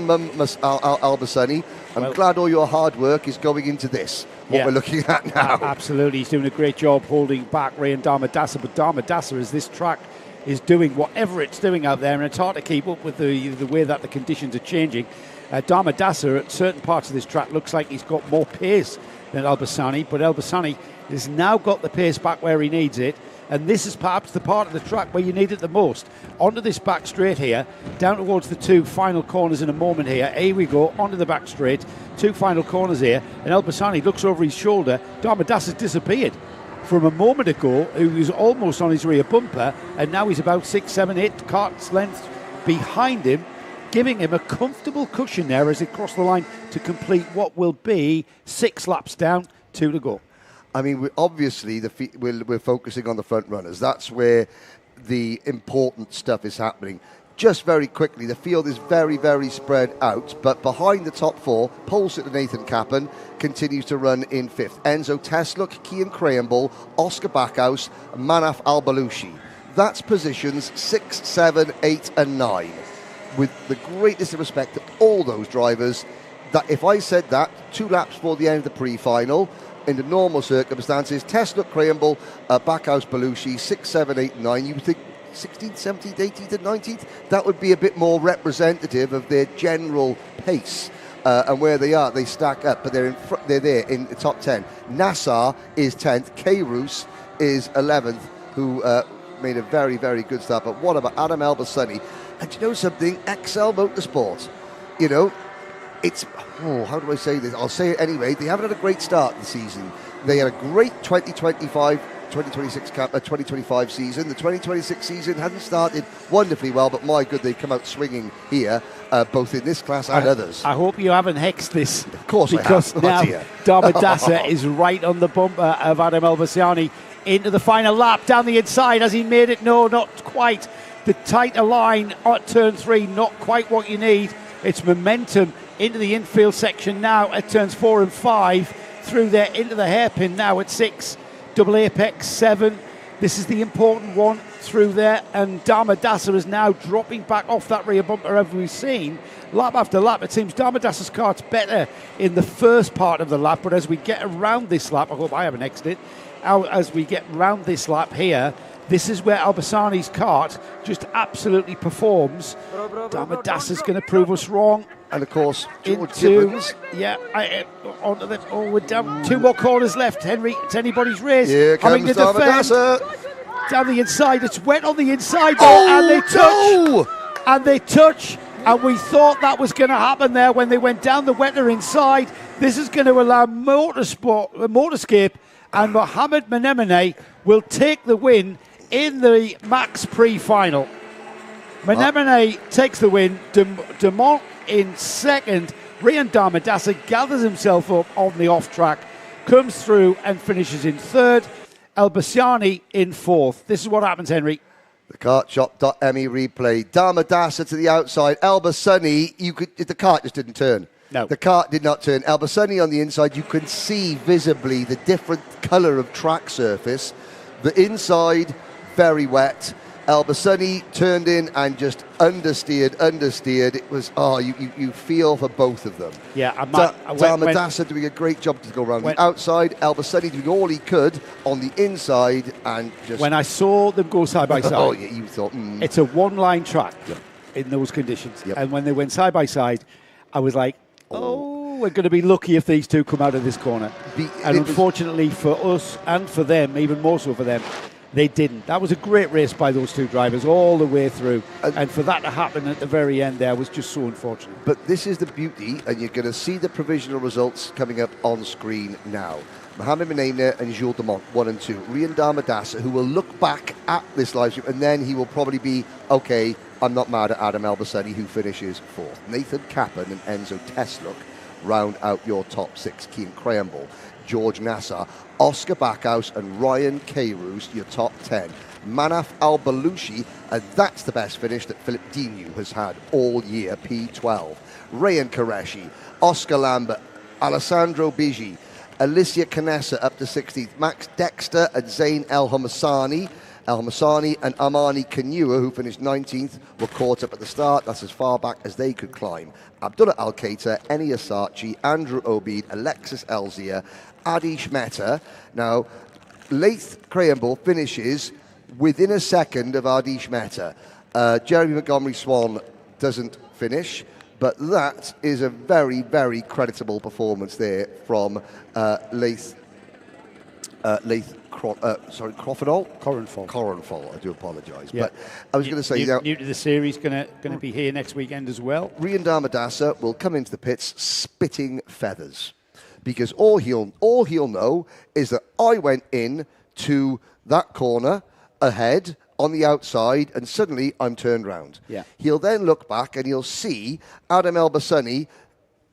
Mum Al Shaikh. I'm glad all your hard work is going into this, what we're looking at now. Absolutely. He's doing a great job holding back Ray and Damadasa, but Damadasa, as this track is doing whatever it's doing out there, and it's hard to keep up with the way that the conditions are changing. Damadasa, at certain parts of this track, looks like he's got more pace than Al Shaikh, but Al Shaikh has now got the pace back where he needs it, and this is perhaps the part of the track where you need it the most. Onto this back straight here, down towards the 2 final corners in a moment here. Here we go, onto the back straight, 2 final corners here, and Al Shaikh looks over his shoulder. Damadasa's disappeared from a moment ago. He was almost on his rear bumper, and now he's about 6, 7, 8 carts length behind him, giving him a comfortable cushion there as he crossed the line to complete what will be 6 laps down, 2 to go. I mean, obviously, we're focusing on the front runners. That's where the important stuff is happening. Just very quickly, the field is very, very spread out, but behind the top 4, pole sitter Nathan Kappen continues to run in 5th. Enzo Tesluk, Kian Krahenbull, Oscar Backhaus, Manaf Al-Balushi. That's positions 6, 7, 8 and 9. With the greatest of respect to all those drivers, that if I said that 2 laps before the end of the pre-final, in the normal circumstances, Tesluk, Krahenbull, Backhaus, Balushi, 6, 7, 8, 9, you would think 16th, 17th, 18th and 19th, that would be a bit more representative of their general pace and where they are. They stack up, but they're there in the top 10. Nassar is 10th, K-Roos is 11th, who made a very, very good start. But what about Adam Al Shaikh? And do you know something? XL Motorsport, you know, it's, how do I say this? I'll say it anyway. They haven't had a great start to the season. They had a great 2025 season. The 2026 season hasn't started wonderfully well, but my good, they've come out swinging here, both in this class and others. I hope you haven't hexed this. Of course because now Damadasa is right on the bumper of Adam Al Shaikh into the final lap down the inside. Has he made it? No, not quite. The tighter line at turn 3, not quite what you need. It's momentum into the infield section now at turns 4 and 5. Through there into the hairpin now at 6. Double apex 7. This is the important one through there. And Damadasa is now dropping back off that rear bumper, as we've seen. Lap after lap, it seems Damadasa's car's better in the first part of the lap. But as we get around this lap, I hope I haven't exited. As we get round this lap here, this is where Al Shaikh's cart just absolutely performs. Damadasa's going to prove us wrong. And of course, George Gibbons. Yeah, onto the, we're down 2 more corners left, Henry. It's anybody's race. Here comes Damadasa. Down the inside, it's wet on the inside. And they touch. And they touch. And we thought that was going to happen there when they went down the wetter inside. This is going to allow Motorscape and Mohamed Menemene will take the win in the Max pre-final. Menemene takes the win. Dumont in second. Ryan Damadasa gathers himself up on the off-track, comes through and finishes in third. Al Shaikh in fourth. This is what happens, Henry. The kartshop.me replay. Damadasa to the outside. Al Shaikh, the cart just didn't turn. No. The cart did not turn. Al Shaikh on the inside, you can see visibly the different colour of track surface. The inside, very wet. Al Shaikh turned in and just understeered. It was, you feel for both of them. Yeah, Damadasa doing a great job to go around the outside. Al Shaikh doing all he could on the inside and just... When I saw them go side by side, you thought, it's a one-line track in those conditions. And when they went side by side, I was like, we're going to be lucky if these two come out of this corner. And unfortunately for us and for them, even more so for them, They didn't. That was a great race by those two drivers all the way through. And for that to happen at the very end there was just so unfortunate. But this is the beauty, and you're going to see the provisional results coming up on screen now. Mohamed Menaina and Jules Demont, 1 and 2. Rian Darmadasa, who will look back at this live stream, and then he will probably be, okay, I'm not mad at Adam Al Shaikh, who finishes 4th. Nathan Cappan and Enzo Tesluk round out your top 6. Kean Crayenball, George Nassar, Oscar Backhouse and Ryan Carews, your top 10. Manaf Al-Balushi, and that's the best finish that Philip Dinu has had all year, P12. Rayan Qureshi, Oscar Lambert, Alessandro Bigi, Alicia Canessa up to 16th. Max Dexter and Zain El Hamasani and Amani Kanua, who finished 19th, were caught up at the start. That's as far back as they could climb. Abdullah Al-Qaita, Eni Asachi, Andrew Obeid, Alexis Elzia, Adish Mehta. Now, Laith Crayenball finishes within a second of Adish Mehta. Jeremy Montgomery Swan doesn't finish, but that is a very, very creditable performance there from Coronfol. I do apologise. Yeah. But I was going to say... New to the series, going to be here next weekend as well. Rian Darmadasa will come into the pits spitting feathers, because all he'll know is that I went in to that corner ahead on the outside, and suddenly I'm turned round. Yeah. He'll then look back and he'll see Adam El Bassani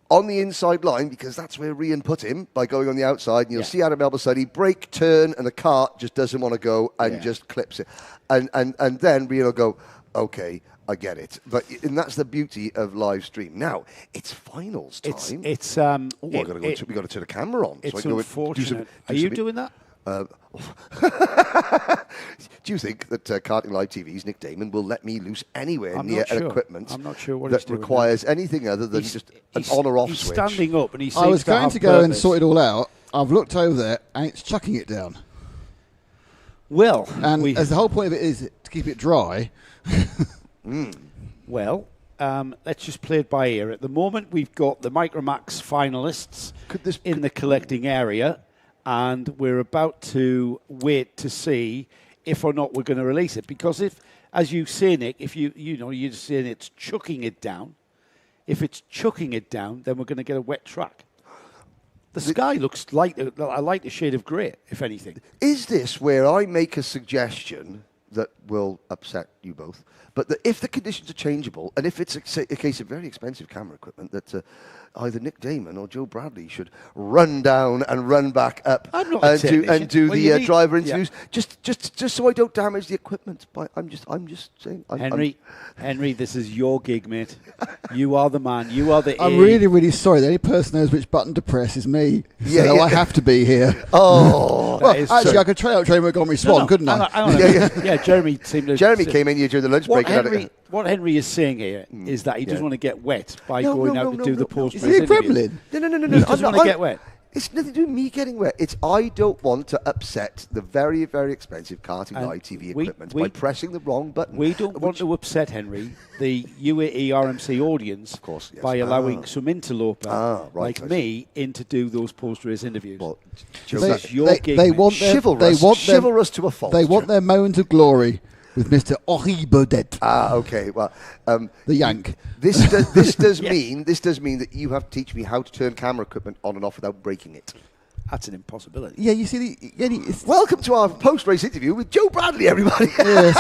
on the inside line, because that's where Rian put him by going on the outside, and you'll see Adam El Bassani break, turn, and the cart just doesn't want to go and just clips it. And then Rian will go, okay, I get it. And that's the beauty of live stream. Now, it's finals time. We got to turn the camera on. It's so I can unfortunate. Are you doing that? Do you think that Karting Live TV's Nick Damon will let me loose anywhere I'm near not sure. equipment I'm not sure what that he's doing requires anything other than just an on or off he's switch? standing up and he seems I was going to go purpose. and sort it all out. I've looked over there and it's chucking it down. Well, and as the whole point of it is to keep it dry. Well, let's just play it by ear. At the moment, we've got the Micromax finalists in the collecting area, and we're about to wait to see if or not we're going to release it. Because if, as you say, Nick, if you're saying it's chucking it down, if it's chucking it down, then we're going to get a wet track. The sky looks like a shade of grey, if anything. Is this where I make a suggestion that will upset you both, but that if the conditions are changeable, and if it's a case of very expensive camera equipment, that either Nick Damon or Joe Bradley should run down and run back up and do the driver interviews, just so I don't damage the equipment. I'm just saying. Henry, this is your gig, mate. You are the man. You are the. I'm really, really sorry. The only person who knows which button to press is me. So I have to be here. Oh, well, actually, I could try out Jeremy Montgomery Swan, couldn't I? Yeah, Jeremy seemed to. Jeremy came in here during the lunch break. What Henry is saying here is that he doesn't want to get wet by going out to do the post. Is he a gremlin? No. He doesn't want to get wet. It's nothing to do with me getting wet. It's I don't want to upset the very, very expensive Karting Live TV equipment by pressing the wrong button. We don't want to upset, Henry, the UAE RMC audience, of course, by allowing some interloper like me in to do those post-race interviews. Well, they want chivalrous to a fault. They want their moment of glory with Mr. Henri Baudet. Okay. Well, the Yank. This does mean that you have to teach me how to turn camera equipment on and off without breaking it. That's an impossibility. Yeah, you see, welcome to our post-race interview with Joe Bradley, everybody. Yes.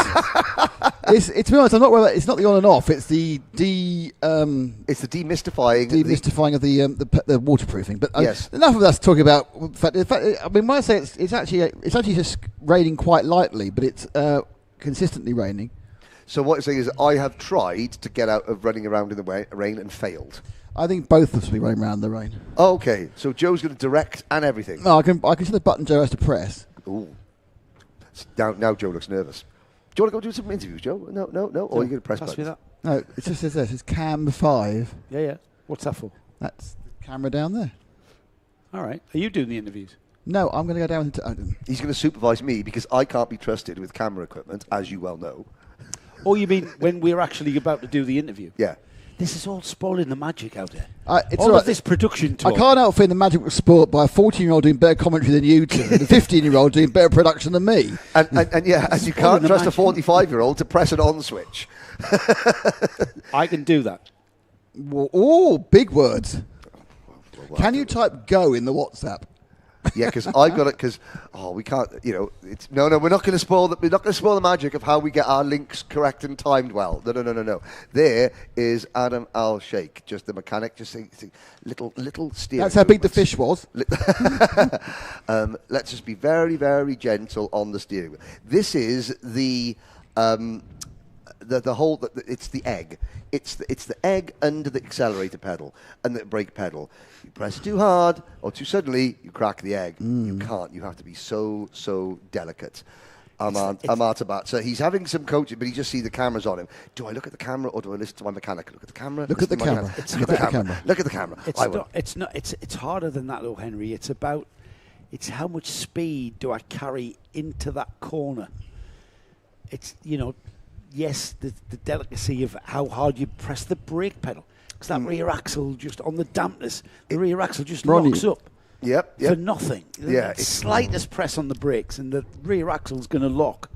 To be honest, I'm not worried about. It's not the on and off. It's the it's the demystifying of the waterproofing. But yes. Enough of us talking about. In fact, I mean, when I say it's actually just raining quite lightly, but it's consistently raining. So what you're saying is I have tried to get out of running around in the rain and failed. I think both of us will be running around in the rain. Oh, okay, so Joe's going to direct and everything. No, I can see the button Joe has to press. Ooh. Now Joe looks nervous. Do you want to go do some interviews, Joe? No. Or are you going to press buttons? That. No, it just says this. It's cam 5. Yeah. What's that for? That's the camera down there. All right. Are you doing the interviews? No, I'm going to go down into... He's going to supervise me because I can't be trusted with camera equipment, as you well know. Oh, you mean when we're actually about to do the interview? Yeah. This is all spoiling the magic out there. It's all all of this production talk. I can't help feeling the magic was spoilt by a 14-year-old doing better commentary than you two, and a 15-year-old doing better production than me. And you can't trust a 45-year-old to press an on switch. I can do that. Oh, big words. Can you type "go" in the WhatsApp? Yeah, because I've got it. Because we can't. It's no. We're not going to spoil the. We're not going to spoil the magic of how we get our links correct and timed well. No. There is Adam Al Shaikh, just the mechanic, just little steering. That's how big the fish was. Let's just be very, very gentle on the steering wheel. This is the whole. It's the egg. It's the egg under the accelerator pedal and the brake pedal. You press too hard or too suddenly, you crack the egg. You can't. You have to be so delicate. Amartabat. So he's having some coaching, but he just sees the cameras on him. Do I look at the camera or do I listen to my mechanic? Look at the camera. Look at the camera. Look at the camera. Look at the camera. It's harder than that, though, Henry. It's how much speed do I carry into that corner. It's yes, the delicacy of how hard you press the brake pedal. Because that rear axle, just on the dampness, the rear axle just locks up. Yep. For nothing. Yeah. The slightest press on the brakes and the rear axle's going to lock.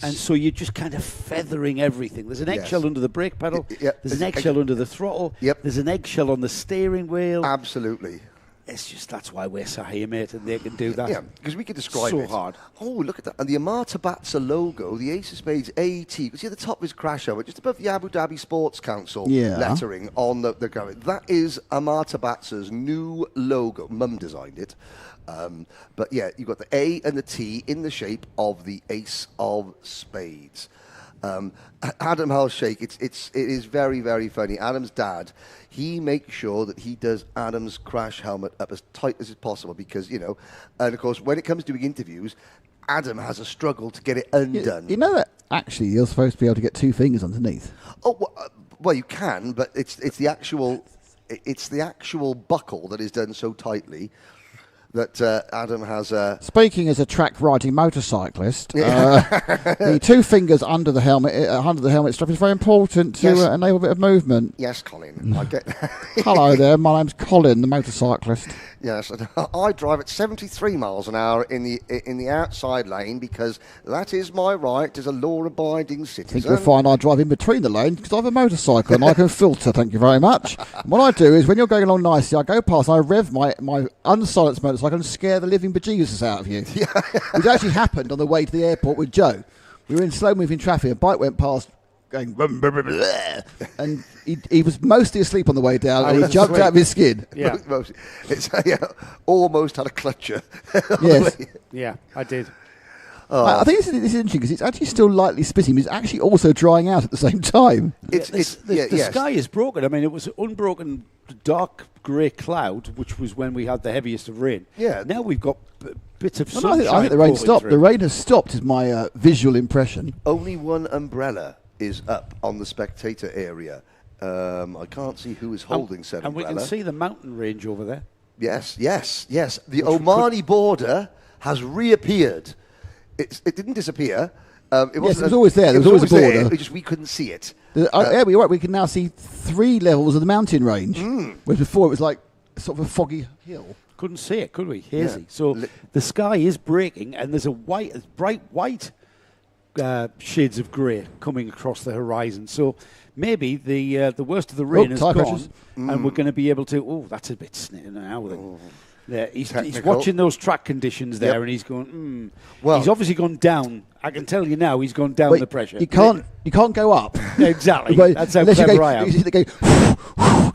And so you're just kind of feathering everything. There's an eggshell under the brake pedal. There's an eggshell under the throttle. There's an eggshell on the steering wheel. Absolutely. It's just, that's why we're sat here, mate, and they can do that. Yeah, because we can describe so it. hard. Oh, look at that. And the Amartabatsa logo, the Ace of Spades AT, you can see at the top of his crash helmet, just above the Abu Dhabi Sports Council lettering on the garage. That is Amartabatsa's new logo. Mum designed it. But yeah, you've got the A and the T in the shape of the Ace of Spades. Adam Al Shaikh, it is very, very funny. Adam's dad, he makes sure that he does Adam's crash helmet up as tight as possible because, and of course, when it comes to doing interviews, Adam has a struggle to get it undone. You know that actually you're supposed to be able to get 2 fingers underneath. Oh, well, you can, but it's the actual buckle that is done so tightly that Adam has. Speaking as a track riding motorcyclist, the 2 fingers under the helmet strap is very important to enable a bit of movement. Yes, Colin. I get. Hello there, my name's Colin, the motorcyclist. Yes, I drive at 73 miles an hour in the outside lane because that is my right as a law-abiding citizen. I think you'll find I drive in between the lanes because I have a motorcycle and I can filter, thank you very much. And what I do is when you're going along nicely, I go past and I rev my unsilenced motorcycle and scare the living bejesus out of you. Which actually happened on the way to the airport with Joe. We were in slow-moving traffic, a bike went past going and he was mostly asleep on the way down and he jumped out of his skin. Yeah. Almost had a clutcher. Yes. Yeah, I did. I think this is interesting because it's actually still lightly spitting, but it's actually also drying out at the same time. The sky is broken. I mean, it was unbroken dark grey cloud, which was when we had the heaviest of rain. Yeah. Now we've got bits of sunshine. I think the rain stopped. Through. The rain has stopped is my visual impression. Only one umbrella is up on the spectator area. I can't see who is holding said umbrella. And we can see the mountain range over there. Yes. The Omani border has reappeared. It didn't disappear. It was always there. There was always a border. There, we couldn't see it. Yeah, you're right. We can now see 3 levels of the mountain range, whereas before it was like sort of a foggy hill. Couldn't see it, could we? Hazy. Yeah. So the sky is breaking, and there's a bright white shades of grey coming across the horizon. So maybe the worst of the rain is gone, and we're going to be able to. Oh, that's a bit snitting now. Then. Yeah, he's watching those track conditions there, and he's going. Well, he's obviously gone down. I can tell you now, he's gone down the pressure. You can't go up. Exactly. That's how clever I am.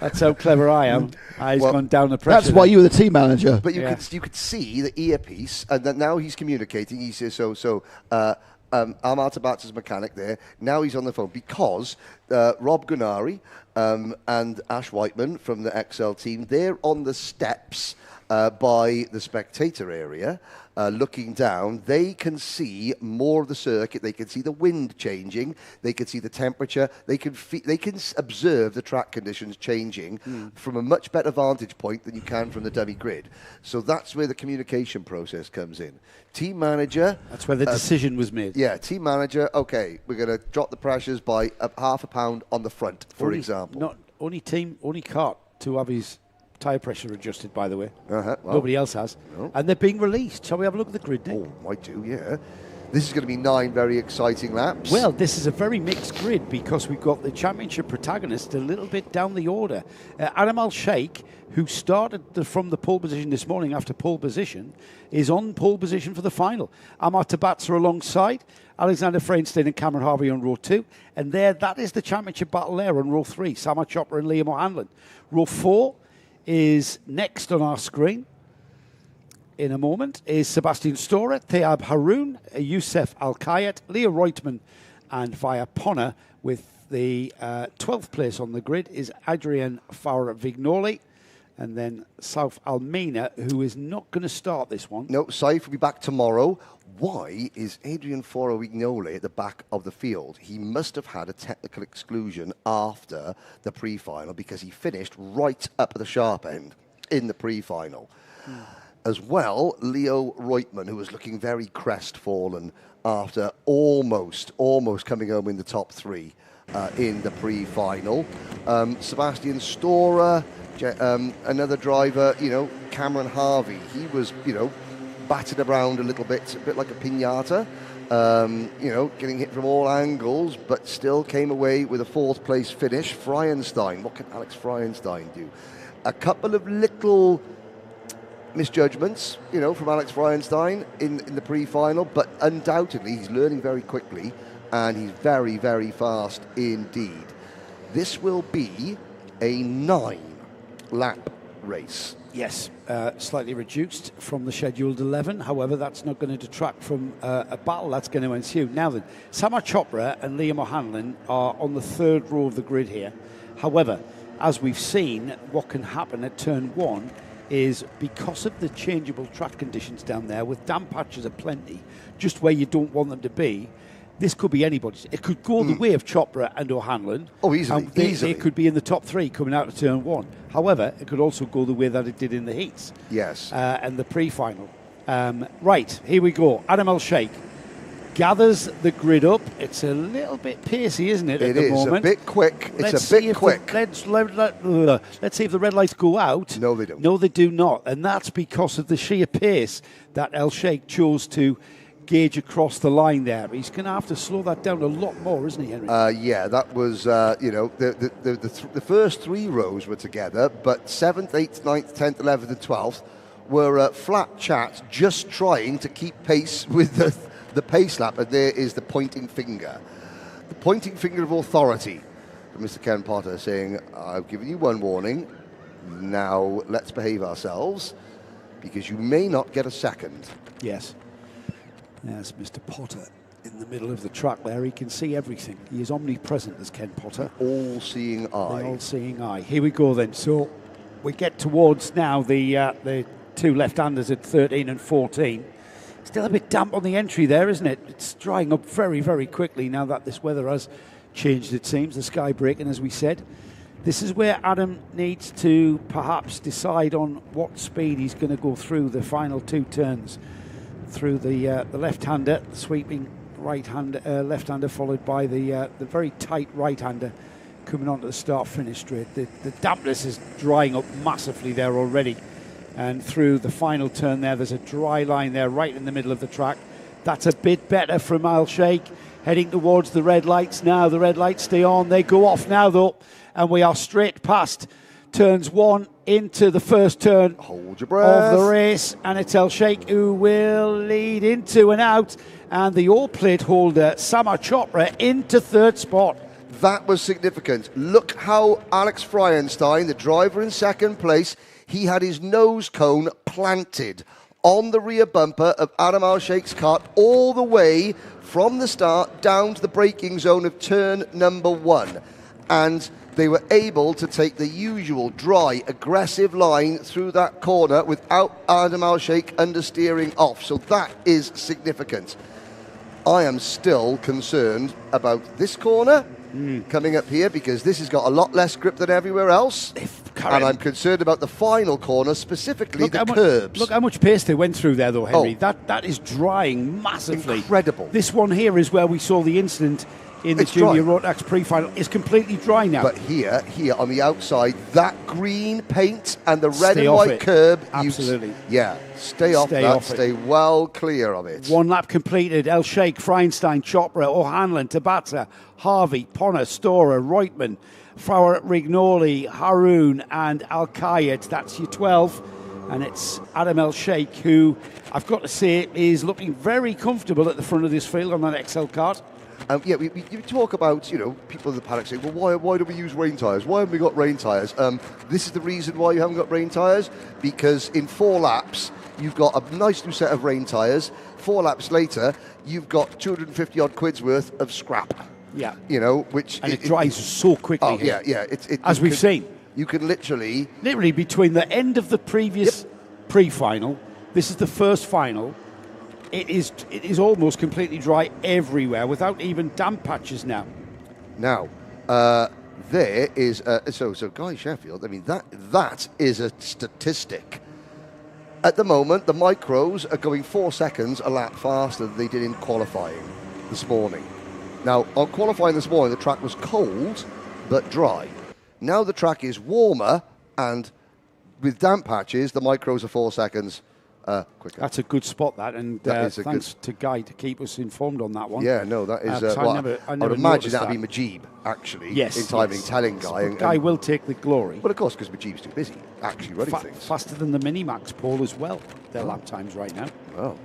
That's how clever I am. He's gone down the pressure. That's why you were the team manager. But you could see the earpiece, and then now he's communicating. He says Amar Tabat's mechanic there. Now he's on the phone because Rob Gunari and Ash Whiteman from the XL team, they're on the steps by the spectator area, looking down. They can see more of the circuit. They can see the wind changing. They can see the temperature. They can observe the track conditions changing from a much better vantage point than you can from the dummy grid. So that's where the communication process comes in. Team manager. That's where the decision was made. Yeah, team manager. Okay, we're going to drop the pressures by half a pound on the front, for example. only kart to have his tyre pressure adjusted, by the way. Well, Nobody else has. No. And they're being released. Shall we have a look at the grid, Nick? Oh, I do, yeah. This is going to be 9 very exciting laps. Well, this is a very mixed grid because we've got the championship protagonist a little bit down the order. Adam Al Shaikh, who started from the pole position this morning after pole position, is on pole position for the final. Amar Tabatz are alongside. Alexander Freinstein and Cameron Harvey on row 2. And that is the championship battle there on row 3. Samar Chopra and Liam O'Hanlon. Row 4 is next on our screen. In a moment is Sebastian Storer, Thayab Haroun, Youssef Al-Kayat, Leo Reutemann and Via Ponna. With the 12th place on the grid is Adrian Faurer-Vignoli. And then Saif Almeida, who is not going to start this one. No, Saif will be back tomorrow. Why is Adrian Faurer-Vignoli at the back of the field? He must have had a technical exclusion after the pre-final because he finished right up at the sharp end in the pre-final. As well, Leo Reutemann, who was looking very crestfallen after almost coming home in the top 3 in the pre-final. Sebastian Storer, another driver, Cameron Harvey. He was, battered around a bit like a piñata, getting hit from all angles, but still came away with a 4th place finish. Freienstein, what can Alex Freienstein do? A couple of little misjudgments, from Alex Freienstein in the pre-final, but undoubtedly he's learning very quickly and he's very, very fast indeed. This will be a 9-lap race. Yes, slightly reduced from the scheduled 11. However, that's not going to detract from a battle that's going to ensue. Now then, Samar Chopra and Liam O'Hanlon are on the 3rd row of the grid here. However, as we've seen, what can happen at turn 1 is because of the changeable track conditions down there, with damp patches aplenty, just where you don't want them to be, this could be anybody's. It could go the way of Chopra and O'Hanlon. Oh, easily. They could be in the top 3 coming out of turn 1. However, it could also go the way that it did in the heats. Yes. And the pre-final. Right, here we go. Adam Al Shaikh gathers the grid up. It's a little bit pacey, isn't it, at the moment? It is a bit quick. It's a bit quick. Let's see if the red lights go out. No, they don't. No, they do not. And that's because of the sheer pace that Al Shaikh chose to gauge across the line there. He's going to have to slow that down a lot more, isn't he, Henry? Yeah, that was, the first 3 rows were together, but 7th, 8th, 9th, 10th, 11th and 12th were flat chats just trying to keep pace with the pace lap, and there is the pointing finger. The pointing finger of authority from Mr. Ken Potter saying, I've given you one warning, now let's behave ourselves, because you may not get a second. Yes. Yes, Mr. Potter in the middle of the track there. He can see everything. He is omnipresent as Ken Potter. All-seeing eye. The all-seeing eye. Here we go then. So we get towards now the 2 left-handers at 13 and 14. Still a bit damp on the entry there, isn't it? It's drying up very, very quickly now that this weather has changed, it seems. The sky breaking, as we said. This is where Adam needs to perhaps decide on what speed he's going to go through the final 2 turns. Through the left-hander, sweeping left-hander, followed by the very tight right-hander coming onto the start-finish straight. The dampness is drying up massively there already. And through the final turn there's a dry line there right in the middle of the track. That's a bit better from Al Shaikh, heading towards the red lights now. The red lights stay on. They go off now, though, and we are straight past turns 1 into the first turn Hold your breath. of the race, and it's Al Shaikh who will lead into and out, and the all-plate holder Samar Chopra into 3rd spot. That was significant. Look how Alex Freienstein, the driver in 2nd place, he had his nose cone planted on the rear bumper of Adam Al Shaikh's kart all the way from the start down to the braking zone of turn number 1. And they were able to take the usual dry, aggressive line through that corner without Adam Al Shaikh understeering off. So that is significant. I am still concerned about this corner coming up here because this has got a lot less grip than everywhere else. And I'm concerned about the final corner, specifically the curbs. Look how much pace they went through there, though, Henry. That is drying massively. Incredible. This one here is where we saw the incident in the It's Junior dry. Rotax pre-final. It's completely dry now. But here on the outside, that green paint and the red Stay and off white it. curb. Absolutely. Stay off Stay that. off it. Stay well clear of it. One lap completed. Al Shaikh, Feinstein, Chopra, O'Hanlon, Tabata, Harvey, Ponner, Storer, Reutman, Fowler, Rignoli, Haroon and Al-Kayed. That's your 12. And it's Adam Al Shaikh, who I've got to say is looking very comfortable at the front of this field on that XL kart. You talk about, people in the paddock saying, well, why do we use rain tyres? Why haven't we got rain tyres? This is the reason why you haven't got rain tyres, because in 4 laps, you've got a nice new set of rain tyres. 4 laps later, you've got 250 odd quid's worth of scrap. Yeah. Which... And it dries so quickly. Oh, here. yeah. As we've seen. You can literally between the end of the previous pre-final, this is the first final, it is almost completely dry everywhere without even damp patches now. Now, there is so Guy Sheffield. I mean that is a statistic. At the moment, the micros are going 4 seconds a lap faster than they did in qualifying this morning. Now, on qualifying this morning, the track was cold but dry. Now the track is warmer, and with damp patches, the micros are 4 seconds quicker. That's a good spot, that, and thanks to Guy to keep us informed on that one. Yeah, no, that is... I would imagine that would be Majib, actually, in timing, telling Guy. But Guy will take the glory. Well, of course, because Majib's too busy, actually running things. Faster than the Minimax, Paul, as well, their lap times right now. Oh.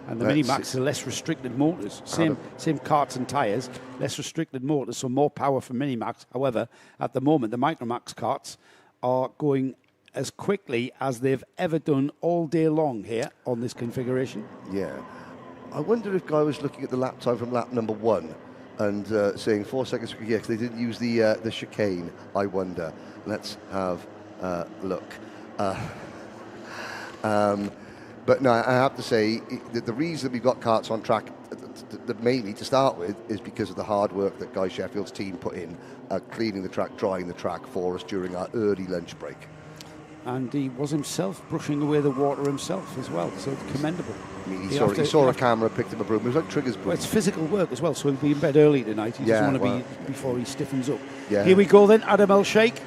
And the Minimax are less restricted motors. Same karts and tyres, less restricted motors, so more power for Minimax. However, at the moment, the Micromax karts are going as quickly as they've ever done all day long here on this configuration. Yeah. I wonder if Guy was looking at the lap time from lap number 1 and saying 4 seconds quicker, because they didn't use the chicane, I wonder. Let's have a look. But no, I have to say that the reason we've got karts on track, mainly to start with, is because of the hard work that Guy Sheffield's team put in, cleaning the track, drying the track for us during our early lunch break. And he was himself brushing away the water himself as well, so it's commendable. I mean, he saw a camera, picked up a broom. It was like Trigger's broom. Well, it's physical work as well, so he'll be in bed early tonight. He doesn't want to be before he stiffens up. Yeah. Here we go then, Adam Al Shaikh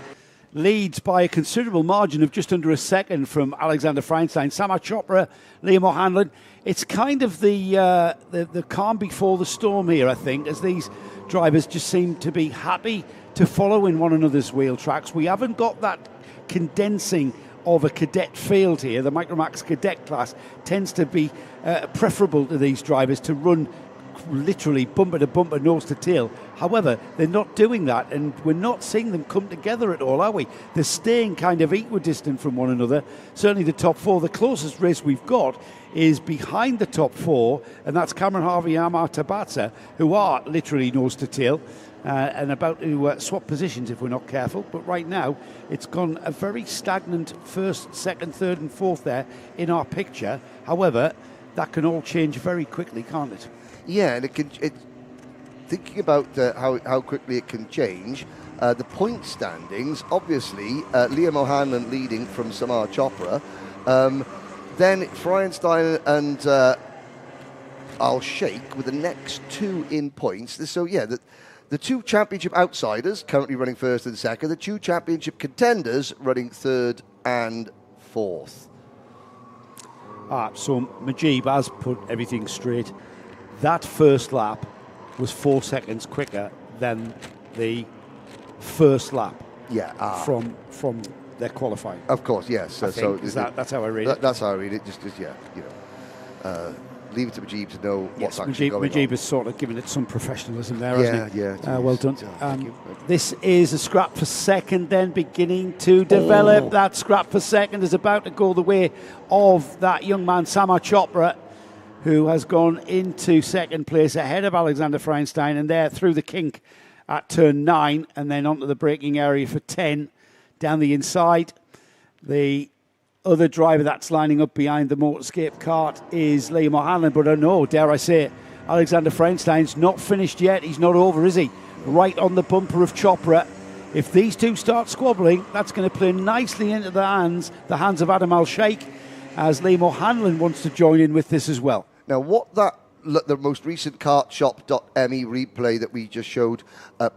leads by a considerable margin of just under a second from Alexander Feinstein. Samar Chopra, Liam O'Hanlon. It's kind of the calm before the storm here, I think, as these drivers just seem to be happy to follow in one another's wheel tracks. We haven't got that condensing of a cadet field here. The Micromax cadet class tends to be preferable to these drivers to run literally bumper to bumper, nose to tail. However, they're not doing that, and we're not seeing them come together at all, are we? They're staying kind of equidistant from one another. Certainly the top 4. The closest race we've got is behind the top 4, and that's Cameron Harvey and Amar Tabata, who are literally nose to tail and about to swap positions if we're not careful. But right now, it's gone a very stagnant first, second, third and fourth there in our picture. However, that can all change very quickly, can't it? Yeah, and thinking about how quickly it can change, the point standings, obviously, Liam O'Hanlon leading from Samar Chopra, then Feinstein and Al Shaikh with the next 2 in points. So, yeah, the 2 championship outsiders currently running first and second, the 2 championship contenders running third and fourth. So Majib has put everything straight. That first lap was 4 seconds quicker than the first lap. Yeah, from their qualifying. Of course, yes. That's how I read it. That's how I read it. Just leave it to Majib to know what's actually going on. Majib has sort of given it some professionalism there, hasn't he? Yeah. Well done. This is a scrap for second then beginning to develop. That scrap for second is about to go the way of that young man, Samar Chopra, who has gone into second place ahead of Alexander Feinstein, and there through the kink at turn 9 and then onto the braking area for 10 down the inside. The other driver that's lining up behind the motorscape cart is Liam O'Hanlon, but I know, dare I say it, Alexander Feinstein's not finished yet. He's not over, is he? Right on the bumper of Chopra. If these two start squabbling, that's going to play nicely into the hands of Adam Al Shaikh, as Liam O'Hanlon wants to join in with this as well. Now, what that the most recent kartshop.me replay that we just showed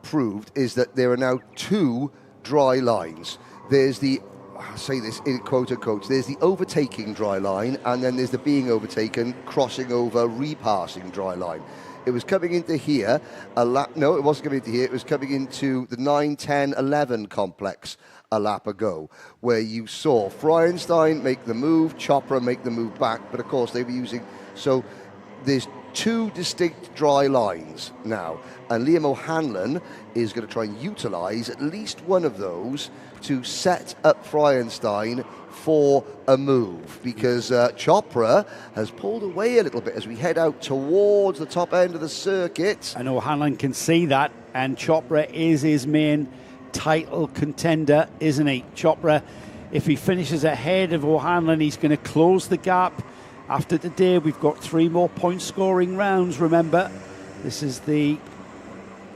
proved is that there are now 2 dry lines. There's the, I'll say this in quote unquote, there's the overtaking dry line, and then there's the being overtaken, crossing over, repassing dry line. It was coming into here, no, it wasn't coming into here, it was coming into the 9, 10, 11 complex a lap ago, where you saw Freienstein make the move, Chopra make the move back, but of course they were using, so there's 2 distinct dry lines now, and Liam O'Hanlon is going to try and utilise at least one of those to set up Freienstein for a move, because Chopra has pulled away a little bit as we head out towards the top end of the circuit. And O'Hanlon can see that, and Chopra is his main title contender, isn't he? Chopra, if he finishes ahead of O'Hanlon, he's going to close the gap. After today, we've got 3 more point scoring rounds, remember. This is the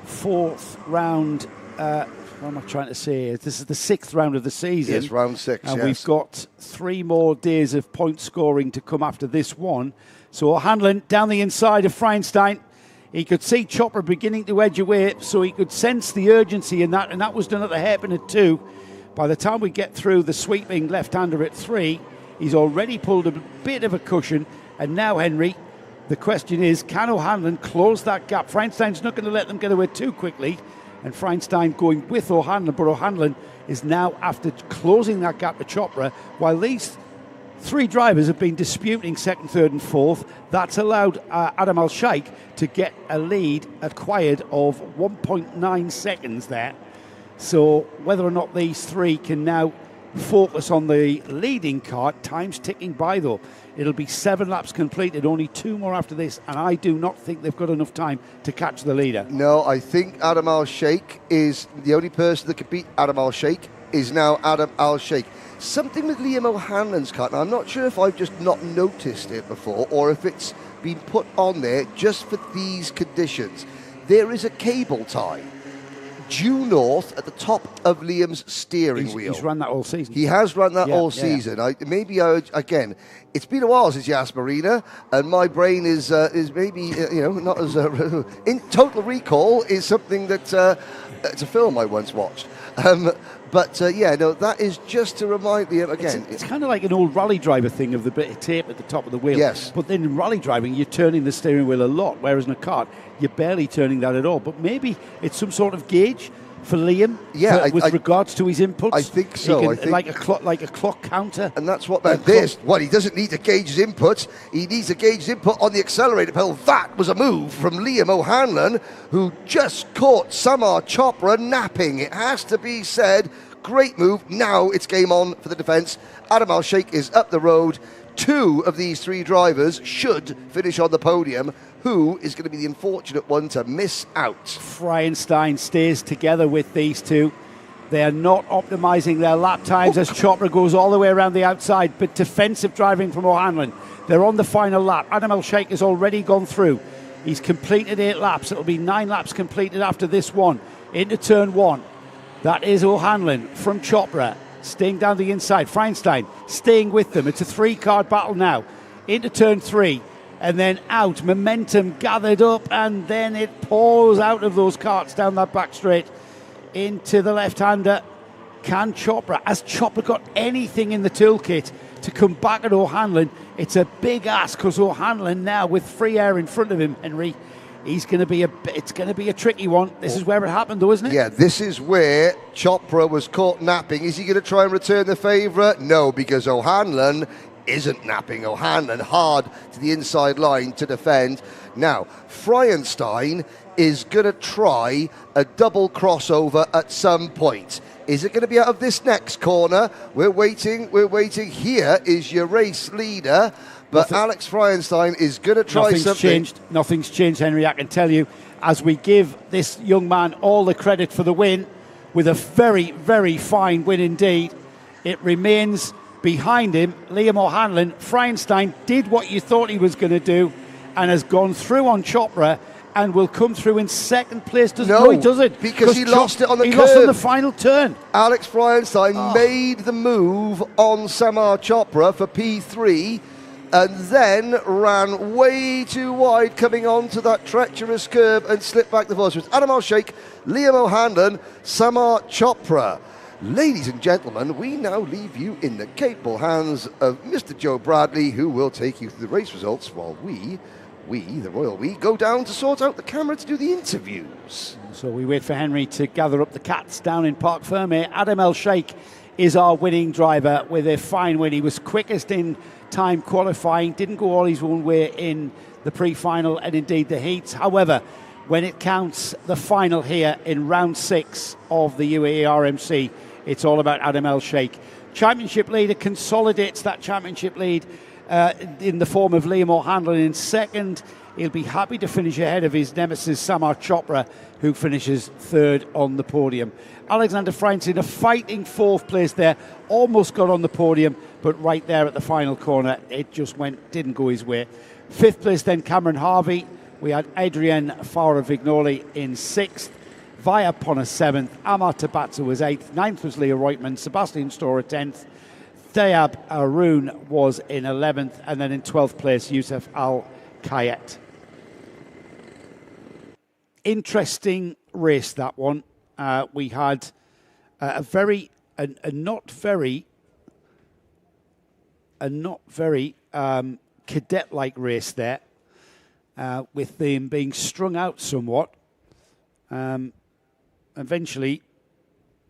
4th round, what am I trying to say? This is the 6th round of the season. Yes, round 6, and yes. we've got 3 more days of point scoring to come after this one. So O'Hanlon down the inside of Freienstein. He could see Chopra beginning to edge away, so he could sense the urgency in that, and that was done at the hairpin at 2. By the time we get through the sweeping left-hander at 3, he's already pulled a bit of a cushion, and now, Henry, the question is, can O'Hanlon close that gap? Freienstein's not going to let them get away too quickly, and Freienstein going with O'Hanlon, but O'Hanlon is now after closing that gap to Chopra, while these 3 drivers have been disputing 2nd, 3rd and 4th. That's allowed Adam Al Shaikh to get a lead acquired of 1.9 seconds there. So whether or not these 3 can now focus on the leading kart, time's ticking by though. It'll be 7 laps completed, only 2 more after this, and I do not think they've got enough time to catch the leader. No, I think Adam Al Shaikh is the only person that could beat Adam Al Shaikh is now Adam Al Shaikh. Something with Liam O'Hanlon's kart, now I'm not sure if I've just not noticed it before or if it's been put on there just for these conditions. There is a cable tie due north at the top of Liam's steering wheel. He's run that all season. He has run that all season. Again, it's been a while since Yas Marina, and my brain is maybe not as in Total Recall is something that it's a film I once watched. That is just to remind Liam again. It's kind of like an old rally driver thing of the bit of tape at the top of the wheel. Yes. But then in rally driving, you're turning the steering wheel a lot, whereas in a kart, you're barely turning that at all. But maybe it's some sort of gauge for Liam with regards to his inputs. I think so. I think like a clock counter. And that's what he doesn't need to gauge his inputs. He needs to gauge his input on the accelerator pedal. That was a move from Liam O'Hanlon, who just caught Samar Chopra napping. It has to be said. Great move. Now it's game on for the defence. Adam Al Shaikh is up the road. 2 of these 3 drivers should finish on the podium. Who is going to be the unfortunate one to miss out? Freienstein stays together with these 2. They are not optimising their lap times as Chopra goes all the way around the outside, but defensive driving from O'Hanlon. They're on the final lap. Adam Al Shaikh has already gone through. He's completed 8 laps. It'll be 9 laps completed after this one. Into turn 1. That is O'Hanlon from Chopra, staying down the inside. Freienstein staying with them. It's a 3-car battle now. Into turn 3. And then out, momentum gathered up, and then it pours out of those karts down that back straight into the left-hander. Can Chopra, has Chopra got anything in the toolkit to come back at O'Hanlon? It's a big ask, because O'Hanlon now with free air in front of him, Henry, it's going to be a tricky one. This is where it happened though, isn't it? Yeah, this is where Chopra was caught napping. Is he going to try and return the favour? No, because O'Hanlon isn't napping. O'Hanlon hard to the inside line to defend. Now, Freienstein is going to try a double crossover at some point. Is it going to be out of this next corner? We're waiting. Here is your race leader, but Alex Freienstein is going to try something. Nothing's changed, Henry, I can tell you, as we give this young man all the credit for the win, with a very, very fine win indeed. It remains behind him, Liam O'Hanlon. Freienstein did what you thought he was going to do and has gone through on Chopra and will come through in 2nd place. No, he doesn't. Because he lost it on the curve. He lost on the final turn. Alex Freienstein made the move on Samar Chopra for P3. and then ran way too wide coming onto that treacherous curb and slipped back the force. It was Adam Al Shaikh, Liam O'Hanlon, Samar Chopra. Ladies and gentlemen, we now leave you in the capable hands of Mr. Joe Bradley, who will take you through the race results while we, the Royal We, go down to sort out the camera to do the interviews. So we wait for Henry to gather up the cats down in Parc Fermé. Adam Al Shaikh is our winning driver with a fine win. He was quickest in time qualifying, didn't go all his own way in the pre-final and indeed the heats. However, when it counts the final here in round 6 of the UAE RMC, it's all about Adam Al Shaikh. Championship leader consolidates that championship lead in the form of Liam O'Hanlon in second. He'll be happy to finish ahead of his nemesis Samar Chopra, who finishes third on the podium. Alexander Franz in a fighting fourth place there, almost got on the podium, but right there at the final corner, it just didn't go his way. Fifth place then Cameron Harvey. We had Adrian Fowler-Vignoli in sixth. Via Ponna 7th, Amar Tabatsa was 8th, 9th was Leo Reutmann, Sebastian Storer 10th, Dayab Arun was in 11th, and then in 12th place, Youssef Al Kayet. Interesting race, that one. We had a not very cadet-like race there, with them being strung out somewhat. Eventually,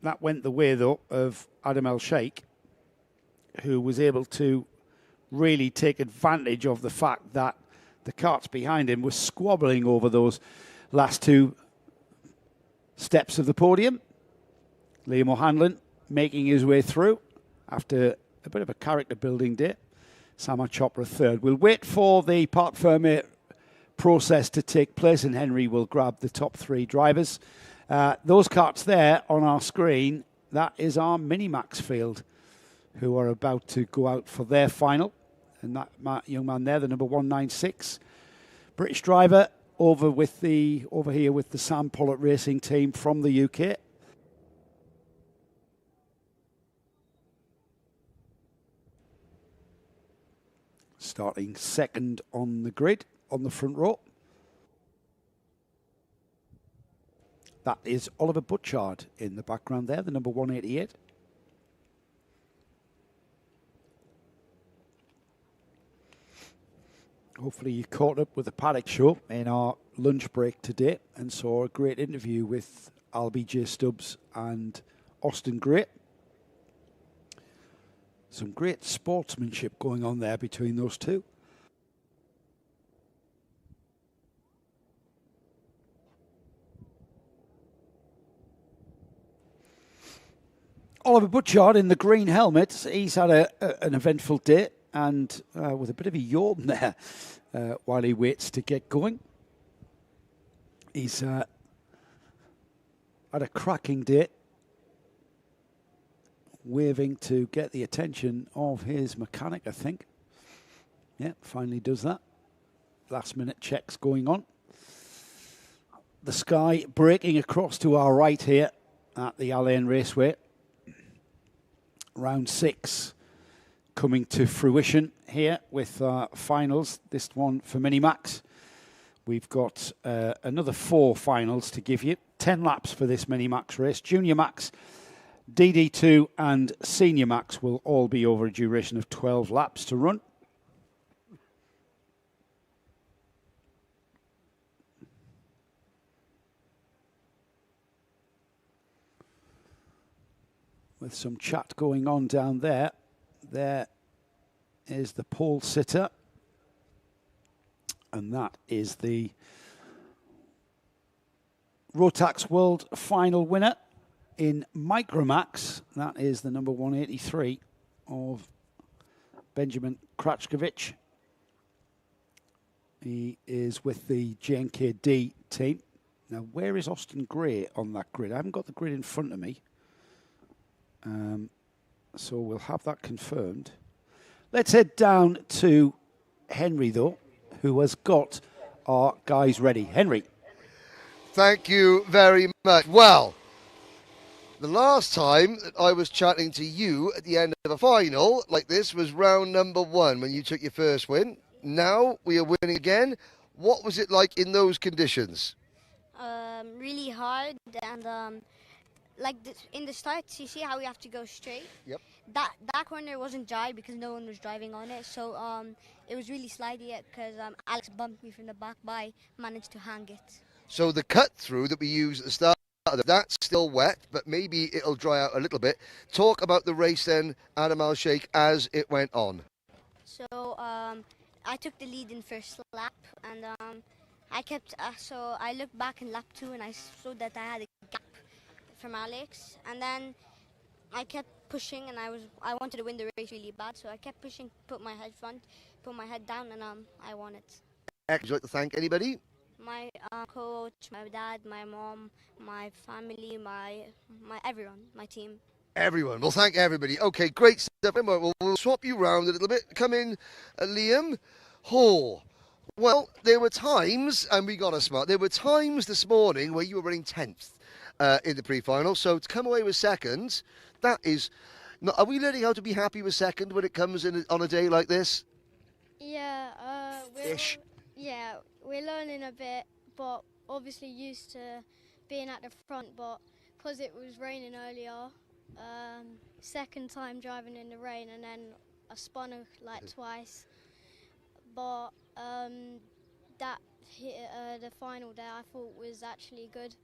that went the way, though, of Adam Al Shaikh, who was able to really take advantage of the fact that the carts behind him were squabbling over those last two steps of the podium. Liam O'Hanlon making his way through after a bit of a character-building day. Samar Chopra third. We'll wait for the Parc Fermé process to take place, and Henry will grab the top 3 drivers. Those carts there on our screen, that is our Minimax field, who are about to go out for their final. And that young man there, the number 196, British driver, over here with the Sam Pollitt Racing team from the UK. Starting second on the grid, on the front row. That is Oliver Butchard in the background there, the number 188. Hopefully you caught up with the Paddock show in our lunch break today and saw a great interview with Albie J. Stubbs and Austin Gray. Some great sportsmanship going on there between those two. Oliver Butchard in the green helmet. He's had an eventful day and with a bit of a yawn there while he waits to get going. He's had a cracking day, waving to get the attention of his mechanic, I think. Yeah, finally does that. Last minute checks going on. The sky breaking across to our right here at the Al Ain Raceway. Round 6 coming to fruition here with finals. This one for Minimax. We've got another 4 finals to give you. 10 laps for this Minimax race. Junior Max, DD2 and Senior Max will all be over a duration of 12 laps to run. With some chat going on down there. There is the pole sitter. And that is the Rotax World Final winner in Micromax. That is the number 183 of Benjamin Kratchkovich. He is with the JNKD team. Now, where is Austin Gray on that grid? I haven't got the grid in front of me. So we'll have that confirmed. Let's head down to Henry, though, who has got our guys ready. Henry. Thank you very much. Well, The last time that I was chatting to you at the end of a final like this was round number 1 when you took your first win. Now we are winning again. What was it like in those conditions? Really hard, and in the start, you see how we have to go straight? Yep. That corner wasn't dry because no one was driving on it, so it was really slidey because Alex bumped me from the back, but I managed to hang it. So the cut through that we used at the start, that's still wet, but maybe it'll dry out a little bit. Talk about the race then, Adam Al Shaikh, as it went on. So I took the lead in first lap, and I kept. So I looked back in lap 2, and I saw that I had a gap from Alex, and then I kept pushing, and I wanted to win the race really bad, so I kept pushing, put my head down, and I won it. Would you like to thank anybody? My coach, my dad, my mom, my family, my everyone, my team. Everyone. Well, thank everybody. Okay, great stuff. We'll swap you round a little bit. Come in, Liam. Well, there were times, and we got a smart, there were times this morning where you were running 10th in the pre-final. So to come away with second, that is... Are we learning how to be happy with second when it comes in on a day like this? Yeah, Ish. Yeah, we're learning a bit, but obviously used to being at the front, but because it was raining earlier, second time driving in the rain, and then I spun twice. But the final day I thought was actually good.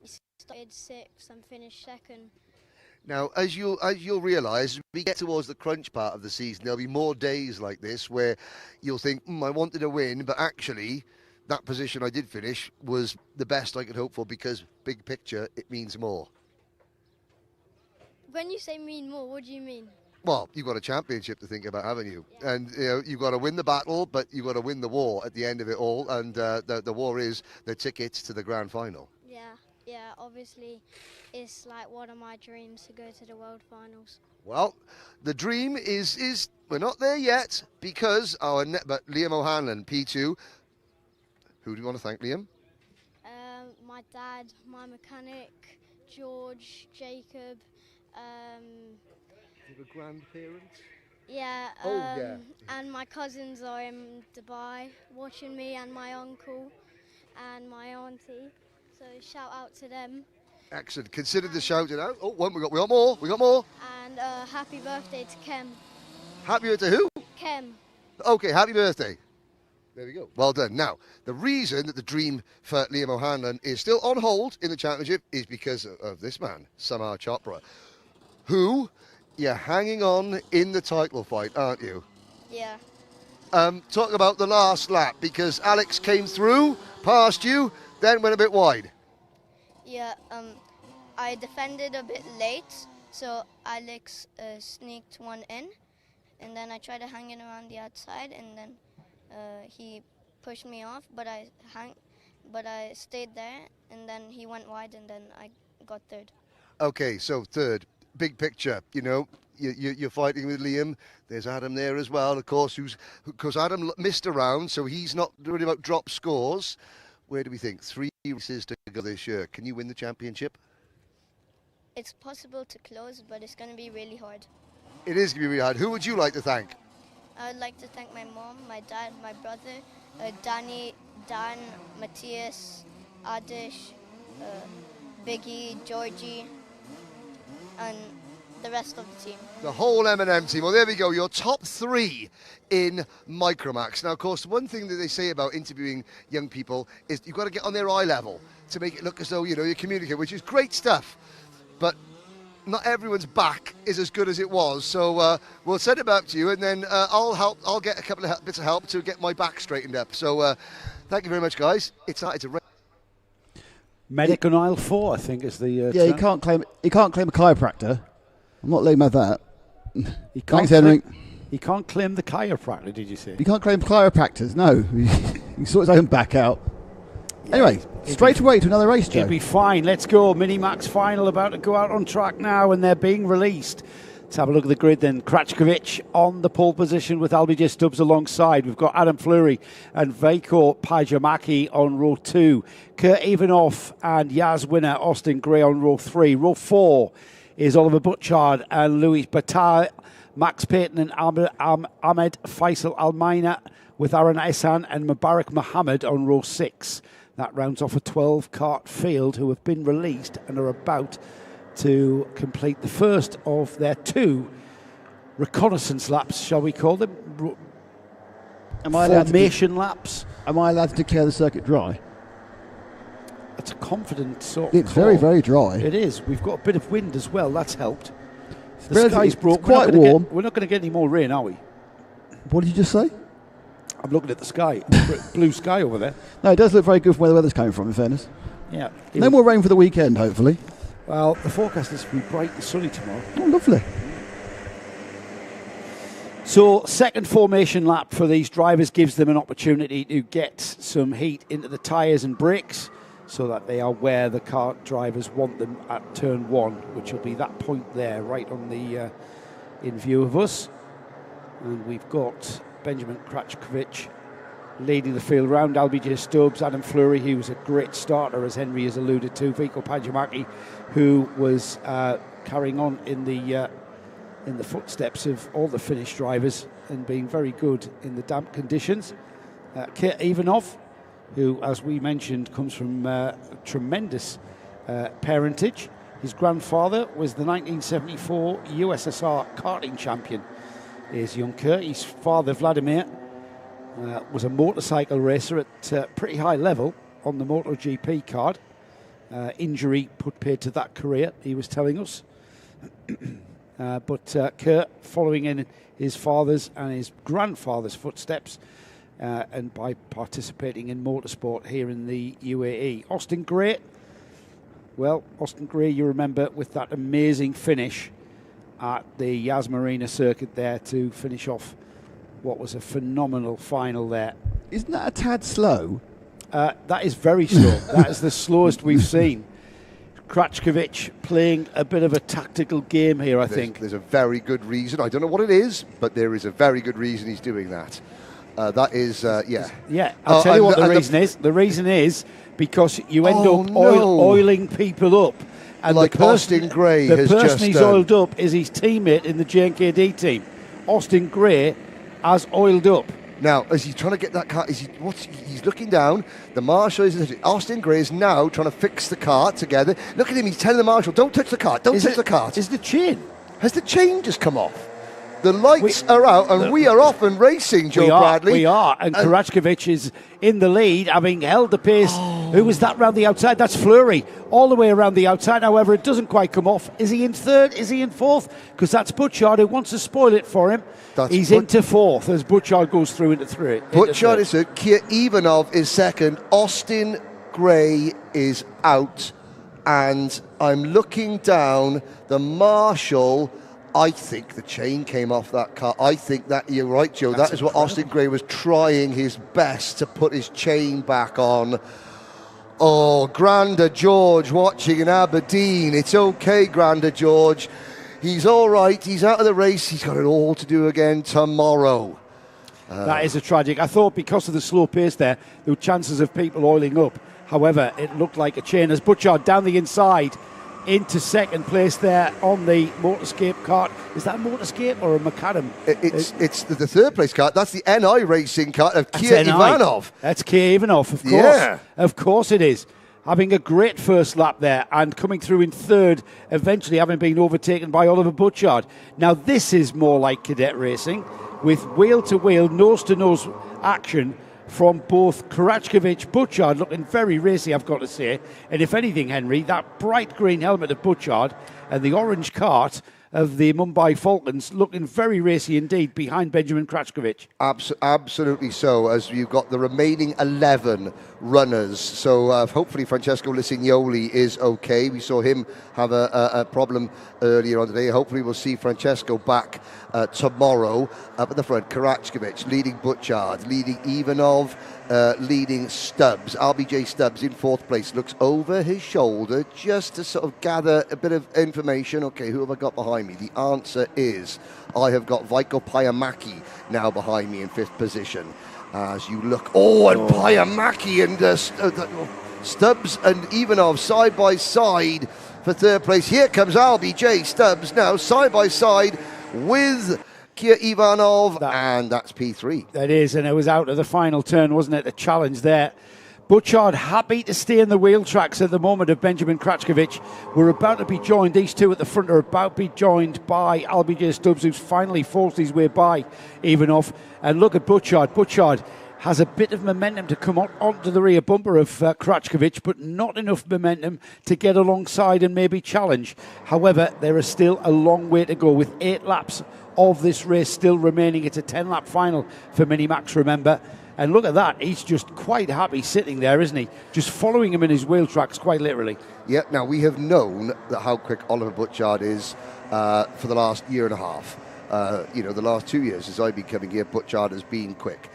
We started 6th and finished 2nd. Now, as you'll realise, we get towards the crunch part of the season, there'll be more days like this where you'll think, I wanted to win, but actually that position I did finish was the best I could hope for because big picture, it means more. When you say mean more, what do you mean? Well, you've got a championship to think about, haven't you? Yeah. And you've got to win the battle, but you've got to win the war at the end of it all, and the war is the tickets to the grand final. Yeah, obviously it's like one of my dreams to go to the World Finals. Well, the dream is we're not there yet because but Liam O'Hanlon, P2. Who do you want to thank, Liam? My dad, my mechanic, George, Jacob. Your grandparents? Yeah. Yeah. And my cousins are in Dubai watching me, and my uncle and my auntie. So shout out to them. Excellent. Consider the shouting out. Oh, we got more. We got more. And happy birthday to Kem. Happy birthday to who? Kem. Okay, happy birthday. There we go. Well done. Now, the reason that the dream for Liam O'Hanlon is still on hold in the championship is because of this man, Samar Chopra, who you're hanging on in the title fight, aren't you? Yeah. Talk about the last lap, because Alex came through, passed you, then went a bit wide. Yeah, I defended a bit late, so Alex sneaked one in, and then I tried to hang it around the outside, and then he pushed me off, but I stayed there, and then he went wide, and then I got third. Okay, so third, big picture, you're fighting with Liam. There's Adam there as well, of course, because Adam missed a round, so he's not worried about drop scores. Where do we think? 3 races to go this year. Can you win the championship? It's possible to close, but it's going to be really hard. It is going to be really hard. Who would you like to thank? I would like to thank my mom, my dad, my brother, Danny, Dan, Matthias, Adish, Biggie, Georgie, and the rest of the team. The whole M&M team. Well, there we go. Your top 3 in Micromax. Now, of course, one thing that they say about interviewing young people is you've got to get on their eye level to make it look as though, you communicate, which is great stuff. But not everyone's back is as good as it was. So we'll send it back to you, and then I'll get a couple of bits of help to get my back straightened up. So thank you very much, guys. It's a Medic on aisle 4, I think, is the. Yeah, he can't claim a chiropractor. I'm not letting him have that. He can't Thanks, Henry. He can't claim the chiropractor, did you say? He can't claim chiropractors, no. He sorts his own back out. Yeah, anyway, straight away to another race, Joe. It'll be fine. Let's go. Minimax final about to go out on track now, and they're being released. Let's have a look at the grid then. Krachkovic on the pole position with LBJ Stubbs alongside. We've got Adam Fleury and Veiko Pajamaki on row 2. Kurt Ivanov and Yaz winner Austin Gray on row 3. Row 4 is Oliver Butchard and Louis Bataille. Max Payton and Ahmed Faisal Almaina with Aaron Ehsan and Mubarak Mohammed on row 6. That rounds off a 12-kart field who have been released and are about to complete the first of their 2 reconnaissance laps, shall we call them? Formation laps. Am I allowed to declare the circuit dry? It's a confident sort of It's very, very dry. It is. We've got a bit of wind as well. That's helped. The It's sky's broke. quite warm. We're not going to get any more rain, are we? What did you just say? I'm looking at the sky. Blue sky over there. No, it does look very good from where the weather's coming from, in fairness. Yeah. No more rain for the weekend, hopefully. Well, the forecast is to be bright and sunny tomorrow. Oh, lovely. So, second formation lap for these drivers gives them an opportunity to get some heat into the tyres and brakes so that they are where the kart drivers want them at turn 1, which will be that point there, right on the in view of us. And we've got Benjamin Krachkovic leading the field round. LBJ Stubbs, Adam Fleury, who was a great starter, as Henry has alluded to. Veiko Pajamaki, who was carrying on in the footsteps of all the Finnish drivers and being very good in the damp conditions. Kurt Ivanov, who, as we mentioned, comes from tremendous parentage. His grandfather was the 1974 USSR karting champion. Is young Kurt. His father, Vladimir, was a motorcycle racer at pretty high level on the MotoGP card. Injury put paid to that career, he was telling us. But Kurt, following in his father's and his grandfather's footsteps, and by participating in motorsport here in the UAE. Austin Gray, well, Austin Gray, you remember, with that amazing finish at the Yas Marina circuit there to finish off what was a phenomenal final there. Isn't that a tad slow? That is very slow. That is the slowest we've seen. Krachkovic playing a bit of a tactical game here, I think. There's a very good reason. I don't know what it is, but there is a very good reason he's doing that. That is, yeah. Yeah, I'll tell you what the reason is. The reason is because you end up oiling people up. And like Austin Gray has just the person he's oiled up is his teammate in the JNKD team. Austin Gray has oiled up. Now, as he's trying to get that car, he's looking down. The marshal is Austin Gray is now trying to fix the car together. Look at him, he's telling the marshal, don't touch the car, don't touch the car. Is the chain? Has the chain just come off? The lights are out and we are off and racing, Joe Bradley. We are, and Krachkovic is in the lead, having held the pace. Who was that round the outside? That's Fleury, all the way around the outside. However, it doesn't quite come off. Is he in third? Is he in fourth? Because that's Butchard who wants to spoil it for him. He's into fourth as Butchard goes through into three. Butchard is third. Kurt Ivanov is second. Austin Gray is out. And I'm looking down. The marshal, I think the chain came off that car. I think that, you're right, Joe. That is what Austin Gray was trying his best to put his chain back on. Oh, Granda George watching in Aberdeen. It's okay, Granda George. He's all right. He's out of the race. He's got it all to do again tomorrow. That is a tragic. I thought because of the slow pace there were chances of people oiling up. However, it looked like a chain as Butchard down the inside into second place there on the Motorscape kart. Is that a Motorscape or a Macadam? It's the third place kart. That's the NI racing kart of Kurt Ivanov. That's Kurt Ivanov, of course. Yeah. Of course it is. Having a great first lap there and coming through in third, eventually having been overtaken by Oliver Butchard. Now this is more like cadet racing with wheel-to-wheel, nose-to-nose action from both Krachkovic, Butchard looking very racy, I've got to say. And if anything, Henry, that bright green helmet of Butchard and the orange kart of the Mumbai Falcons looking very racy indeed behind Benjamin Krachkovic. Absolutely so, as you've got the remaining 11 runners. So hopefully Francesco Lisignoli is okay. We saw him have a problem earlier on today. Hopefully we'll see Francesco back tomorrow. Up at the front, Krachkovic leading Butchard, leading Ivanov, leading Stubbs. RBJ Stubbs in 4th place, looks over his shoulder just to sort of gather a bit of information. Okay, who have I got behind me? The answer is I have got Veiko Pajamaki now behind me in 5th position. As you look, and Pajamaki and Stubbs and Ivanov side by side for 3rd place. Here comes RBJ Stubbs now side by side with Kia Ivanov, and that's P3. That is, and it was out of the final turn, wasn't it? The challenge there. Butchard happy to stay in the wheel tracks at the moment of Benjamin Krackovic. We're about to be joined, these two at the front are about to be joined by RBJ Stubbs, who's finally forced his way by Ivanov. And look at Butchard. Butchard has a bit of momentum to come onto the rear bumper of Krackovic, but not enough momentum to get alongside and maybe challenge. However, there is still a long way to go with 8 laps of this race still remaining. It's a 10-lap final for Minimax, remember. And look at that, he's just quite happy sitting there, isn't he? Just following him in his wheel tracks, quite literally. Yeah, now we have known that how quick Oliver Butchard is for the last year and a half. The last 2 years since I've been coming here, Butchard has been quick.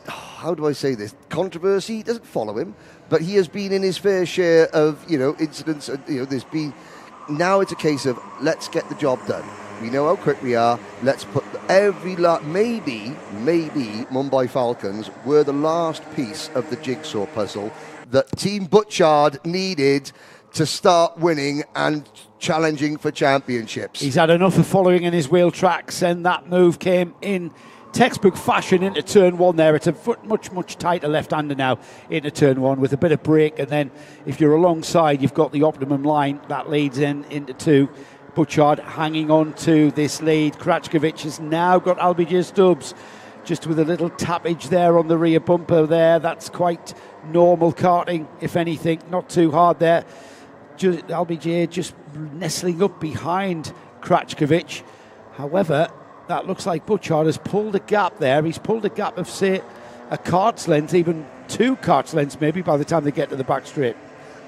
How do I say this? Controversy doesn't follow him, but he has been in his fair share of, incidents. There's been. Now it's a case of let's get the job done. We know how quick we are. Let's put every lap. Maybe Mumbai Falcons were the last piece of the jigsaw puzzle that Team Butchard needed to start winning and challenging for championships. He's had enough of following in his wheel tracks, and that move came in textbook fashion into turn 1 there. It's a much tighter left-hander now into turn 1 with a bit of brake, and then if you're alongside, you've got the optimum line that leads into 2. Butchard hanging on to this lead. Krackovic has now got RBJ Stubbs just with a little tappage there on the rear bumper there. That's quite normal karting, if anything, not too hard there. RBJ just nestling up behind Krackovic. However, that looks like Butchard has pulled a gap there. He's pulled a gap of, say, a cart's length, even 2 cart's lengths maybe by the time they get to the back straight.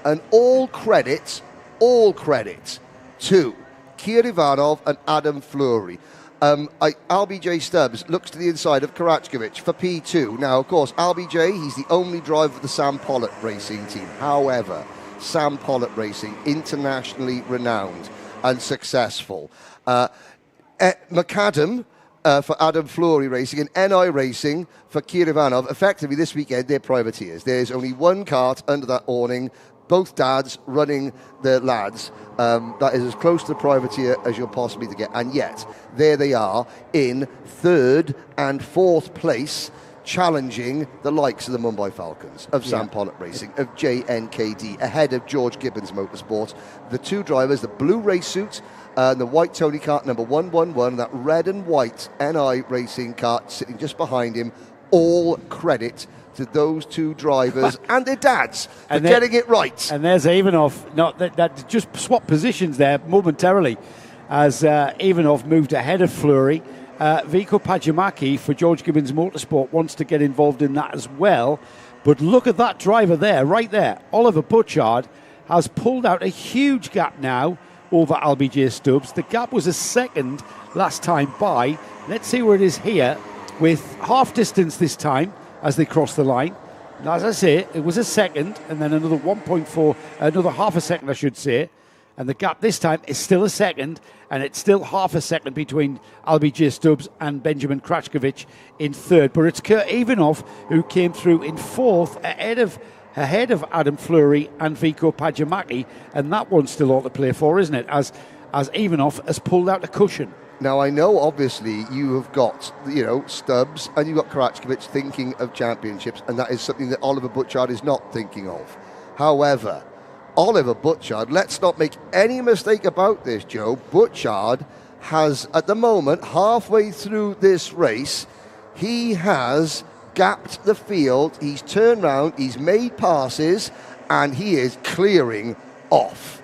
And all credit to Kia Ivanov and Adam Fleury. RBJ Stubbs looks to the inside of Krackovic for P2. Now, of course, RBJ, he's the only driver of the Sam Pollitt racing team. However, Sam Pollitt Racing, internationally renowned and successful. Macadam for Adam Fleury Racing and NI Racing for Kia Ivanov. Effectively, this weekend, they're privateers. There's only one kart under that awning, both dads running the lads. That is as close to the privateer as you'll possibly get. And yet, there they are in 3rd and 4th place, challenging the likes of the Mumbai Falcons, of Sam Pollitt Racing, of JNKD, ahead of George Gibbons Motorsports. The 2 drivers, the blue race suit, the white Tony kart number 111, that red and white NI Racing kart sitting just behind him. All credit to those 2 drivers and their dads for getting it right. And there's Ivanov. That just swapped positions there momentarily as Ivanov moved ahead of Fleury. Veiko Pajamaki for George Gibbons Motorsport wants to get involved in that as well. But look at that driver there, right there. Oliver Butchard has pulled out a huge gap now over RBJ Stubbs. The gap was a second last time by. Let's see where it is here with half distance this time as they cross the line. Now, as I say, it was a second and then another 1.4, another half a second, I should say. And the gap this time is still a second, and it's still half a second between RBJ Stubbs and Benjamin Krackovic in 3rd. But it's Kurt Ivanov who came through in 4th ahead of Adam Fleury and Veiko Pajamaki, and that one's still all to play for, isn't it? As Ivanov has pulled out a cushion. Now, I know, obviously, you have got, Stubbs and you've got Krackovic thinking of championships, and that is something that Oliver Butchard is not thinking of. However, Oliver Butchard, let's not make any mistake about this, Joe. Butchard has, at the moment, halfway through this race, he has gapped the field, he's turned round, he's made passes, and he is clearing off.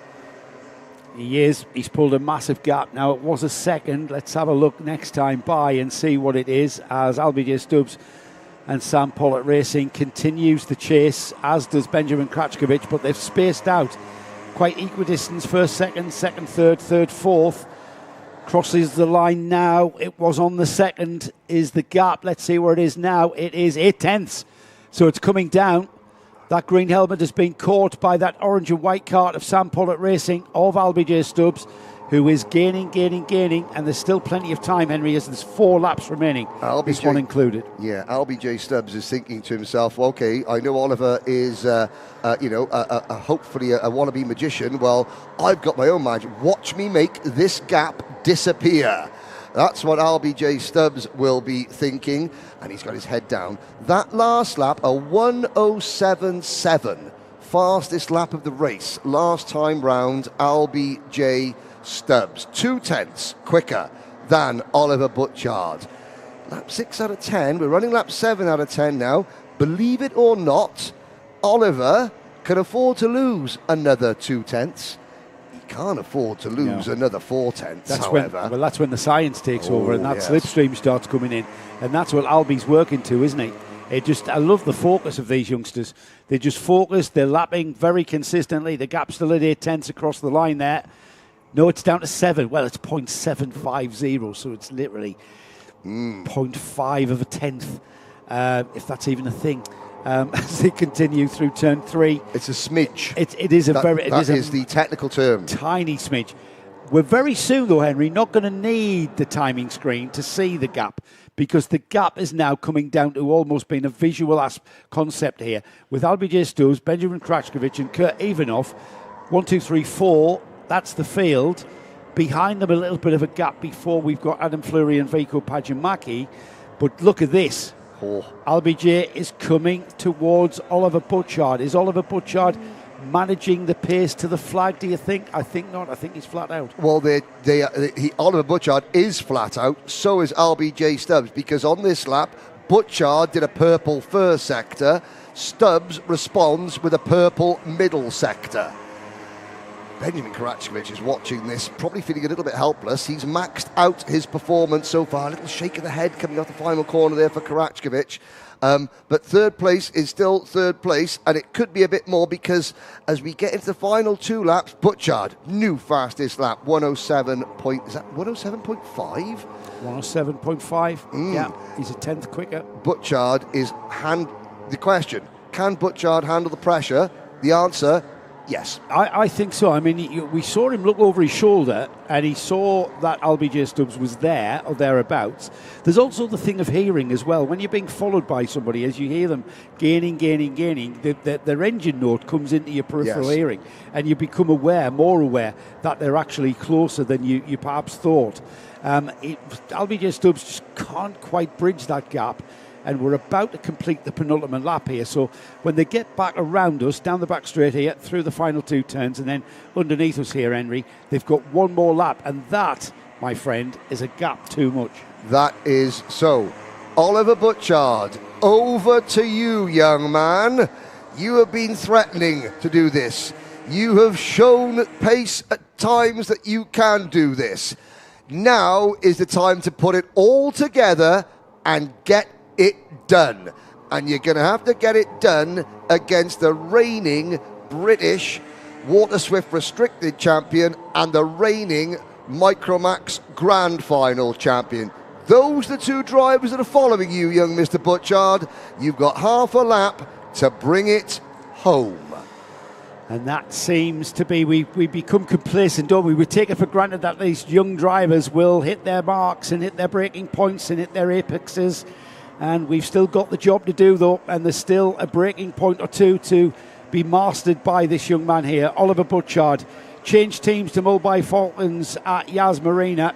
He is. He's pulled a massive gap. Now, it was a second. Let's have a look next time by and see what it is as RBJ Stubbs and Sam Pollitt Racing continues the chase, as does Benjamin Krackovic, but they've spaced out quite equidistant. 1st, 2nd, 2nd, 3rd, 3rd, 4th. crosses the line now. It was on the second. Is the gap? Let's see where it is now. It is 8/10. So it's coming down. That green helmet has been caught by that orange and white cart of Sam Pollitt Racing of LBJ Stubbs, who is gaining, and there's still plenty of time, Henry, as there's 4 laps remaining, this one included. Yeah, LBJ Stubbs is thinking to himself, okay, I know Oliver is, hopefully a wannabe magician. Well, I've got my own magic. Watch me make this gap disappear. That's what LBJ Stubbs will be thinking, and he's got his head down. That last lap, a 1:07.7, fastest lap of the race. Last time round, LBJ Stubbs, 0.2 quicker than Oliver Butchard. Lap 6 out of 10. We're running lap 7 out of 10 now. Believe it or not, Oliver can afford to lose another 0.2. He can't afford to lose another 0.4. However, that's when the science takes over, and that slipstream starts coming in, and that's what Albie's working to, isn't he? I love the focus of these youngsters. They're just focused. They're lapping very consistently. The gap's still at 8/10 across the line there. No, it's down to 7. Well, it's 0.750, so it's literally 0.5 of a tenth, if that's even a thing. As they continue through turn 3. It's a smidge. It is a very... That is the technical term. Tiny smidge. We're very soon, though, Henry, not going to need the timing screen to see the gap, because the gap is now coming down to almost being a visual concept here. With LBJ Stubbs, Benjamin Krachkovich and Kurt Ivanov, 1, 2, 3, 4... That's the field. Behind them, a little bit of a gap before we've got Adam Fleury and Veiko Pajamaki. But look at this. LBJ is coming towards Oliver Butchard. Is Oliver Butchard managing the pace to the flag, do you think? I think not. I think he's flat out. Well, Oliver Butchard is flat out. So is LBJ Stubbs, because on this lap, Butchard did a purple first sector. Stubbs responds with a purple middle sector. Benjamin Krachkovich is watching this, probably feeling a little bit helpless. He's maxed out his performance so far. A little shake of the head coming off the final corner there for Krachkovich. But third place is still third place, and it could be a bit more, because as we get into the final 2 laps, Butchard, new fastest lap, 107. Is that 107.5? 107.5. Yeah, he's a tenth quicker. Butchard is the question, can Butchard handle the pressure? The answer, yes. I think so. I mean, we saw him look over his shoulder, and he saw that LBJ Stubbs was there or thereabouts. There's also the thing of hearing as well. When you're being followed by somebody, as you hear them gaining, their engine note comes into your peripheral hearing, and you become more aware that they're actually closer than you perhaps thought. LBJ Stubbs just can't quite bridge that gap. And we're about to complete the penultimate lap here. So when they get back around us, down the back straight here, through the final 2 turns, and then underneath us here, Henry, they've got one more lap. And that, my friend, is a gap too much. That is so. Oliver Butchard, over to you, young man. You have been threatening to do this. You have shown pace at times that you can do this. Now is the time to put it all together and get it done, and you're going to have to get it done against the reigning British Water Swift Restricted champion and the reigning Micromax Grand Final champion. Those are the 2 drivers that are following you, young Mr. Butchard. You've got half a lap to bring it home. And that seems to be, we become complacent, don't we? We take it for granted that these young drivers will hit their marks and hit their breaking points and hit their apexes. And we've still got the job to do, though, and there's still a breaking point or 2 to be mastered by this young man here, Oliver Butchard. Changed teams to Mobile Falcons at Yas Marina,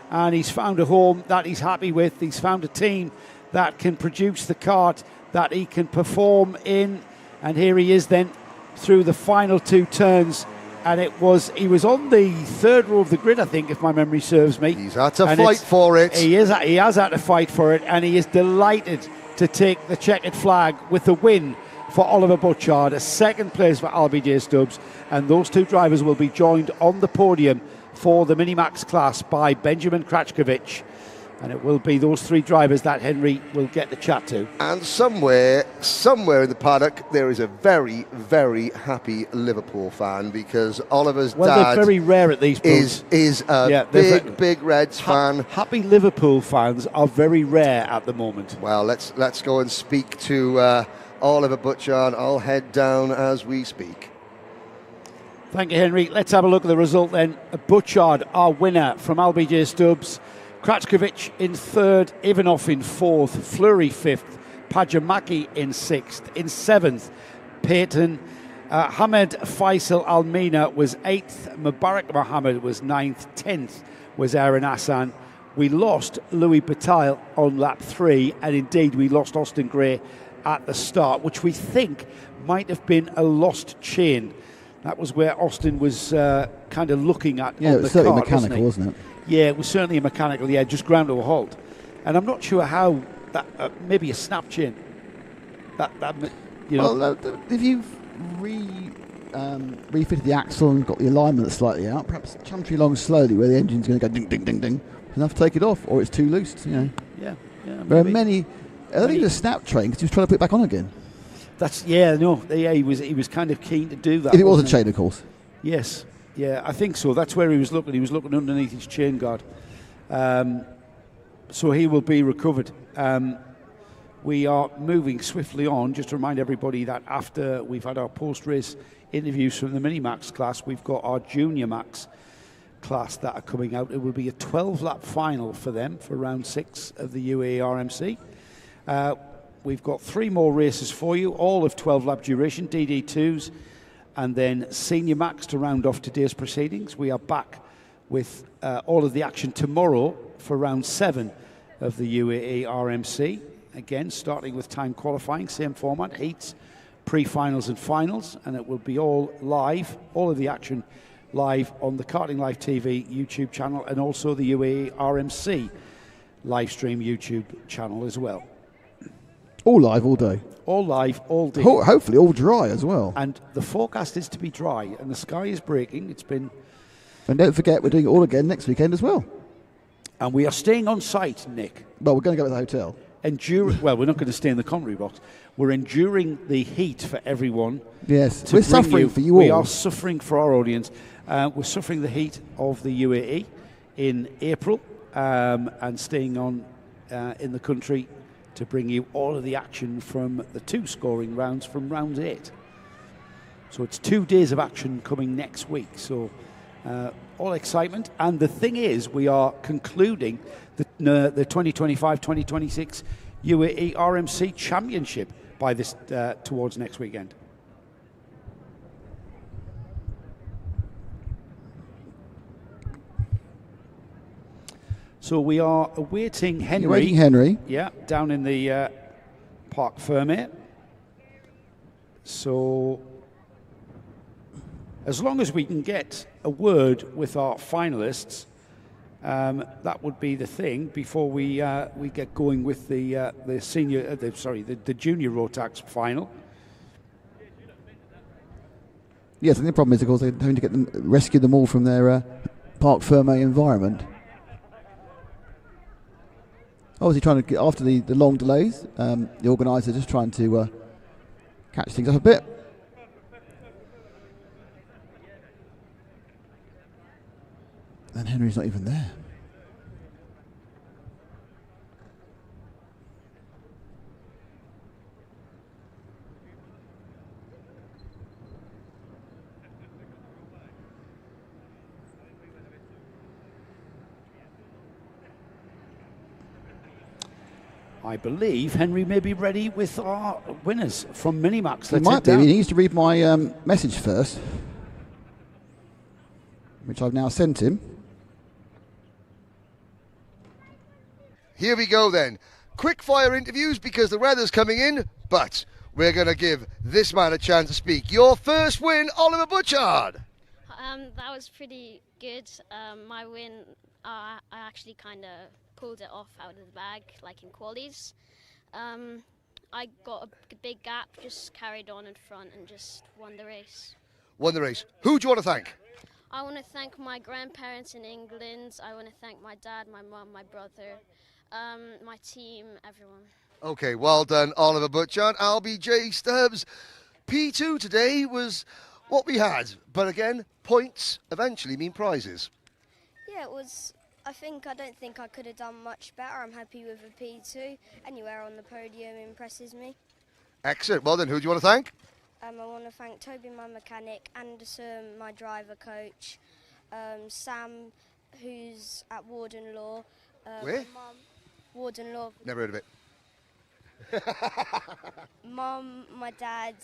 and he's found a home that he's happy with. He's found a team that can produce the kart that he can perform in, and here he is then through the final 2 turns. And he was on the 3rd row of the grid, I think, if my memory serves me. He's had to fight for it. He has had to fight for it, and he is delighted to take the checkered flag with the win for Oliver Butchard, a 2nd place for LBJ Stubbs, and those 2 drivers will be joined on the podium for the Minimax class by Benjamin Krachkovich And it will be those three drivers that Henry will get the chat to. And somewhere in the paddock, there is a very, very happy Liverpool fan, because Oliver's dad they're very rare at these pubs. is a big Reds fan. Happy Liverpool fans are very rare at the moment. Well, let's go and speak to Oliver Butchard. I'll head down as we speak. Thank you, Henry. Let's have a look at the result then. Butchard, our winner from LBJ Stubbs. Kratkovic in third, Ivanov in fourth, Fleury fifth, Pajamaki in sixth, in seventh, Payton. Hamed Faisal Almina was eighth, Mubarak Mohammed was ninth, 10th was Aaron Hassan. We lost Louis Bataille on lap 3, and indeed we lost Austin Gray at the start, which we think might have been a lost chain. That was where Austin was kind of looking at. Yeah, on it was the certainly card, mechanical, wasn't it? Yeah, it was certainly a mechanical, just ground to a halt. And I'm not sure how that, maybe a snap chain. Well, if you've refitted the axle and got the alignment slightly out, perhaps chantry along slowly where the engine's going to go ding, ding, ding, ding, enough to take it off, or it's too loose, Yeah. There are many, I don't think it was a snap train because he was trying to put it back on again. He was kind of keen to do that. If it was a chain, of course. Yes. Yeah, I think so. That's where he was looking. He was looking underneath his chain guard. So he will be recovered. We are moving swiftly on. Just to remind everybody that after we've had our post-race interviews from the Mini-Max class, we've got our Junior Max class that are coming out. It will be a 12-lap final for them for round 6 of the UAE RMC. We've got 3 more races for you, all of 12-lap duration, DD2s, and then Senior Max to round off today's proceedings. We are back with all of the action tomorrow for round 7 of the UAE RMC. Again, starting with time qualifying, same format, heats, pre-finals and finals, and it will be all live, all of the action live on the Karting Live TV YouTube channel, and also the UAE RMC live stream YouTube channel as well. All live, all day. All live, all day. Hopefully all dry as well. And the forecast is to be dry, and the sky is breaking. It's been... And don't forget, we're doing it all again next weekend as well. And we are staying on site, Nick. Well, we're going to go to the hotel. Well, we're not going to stay in the commentary box. We're enduring the heat for everyone. Yes, we're suffering for you all. We are suffering for our audience. We're suffering the heat of the UAE in April and staying on in the country to bring you all of the action from the 2 scoring rounds from round 8. So it's 2 days of action coming next week. So all excitement. And the thing is, we are concluding the 2025-2026 UAE RMC Championship by this towards next weekend. So we are awaiting Henry. You're waiting Henry. Yeah, down in the Parc Fermé. So as long as we can get a word with our finalists, that would be the thing before we get going with the junior Rotax final. Yes, and the problem is, of course, they're having to get them rescue them all from their Parc Fermé environment. Obviously, trying to get after the long delays, the organiser just trying to catch things up a bit. And Henry's not even there. I believe Henry may be ready with our winners from Minimax. He might be. He needs to read my message first, which I've now sent him. Here we go then. Quick fire interviews because the weather's coming in, but we're going to give this man a chance to speak. Your first win, Oliver Butchard. That was pretty good. My win, I actually kind of pulled it off out of the bag, like in qualies. I got a big gap, just carried on in front and just won the race. Won the race. Who do you want to thank? I want to thank my grandparents in England. I want to thank my dad, my mum, my brother, my team, everyone. Okay, well done, Oliver Butchard. LBJ Stubbs. P2 today was what we had, but again, points eventually mean prizes. Yeah, it was. I don't think I could have done much better. I'm happy with a P2. Anywhere on the podium impresses me. Excellent. Well then, who do you want to thank? I want to thank Toby, my mechanic, Anderson, my driver coach, Sam, who's at Warden Law. Where? Mum, Warden Law. Never heard of it. Mum, my dad,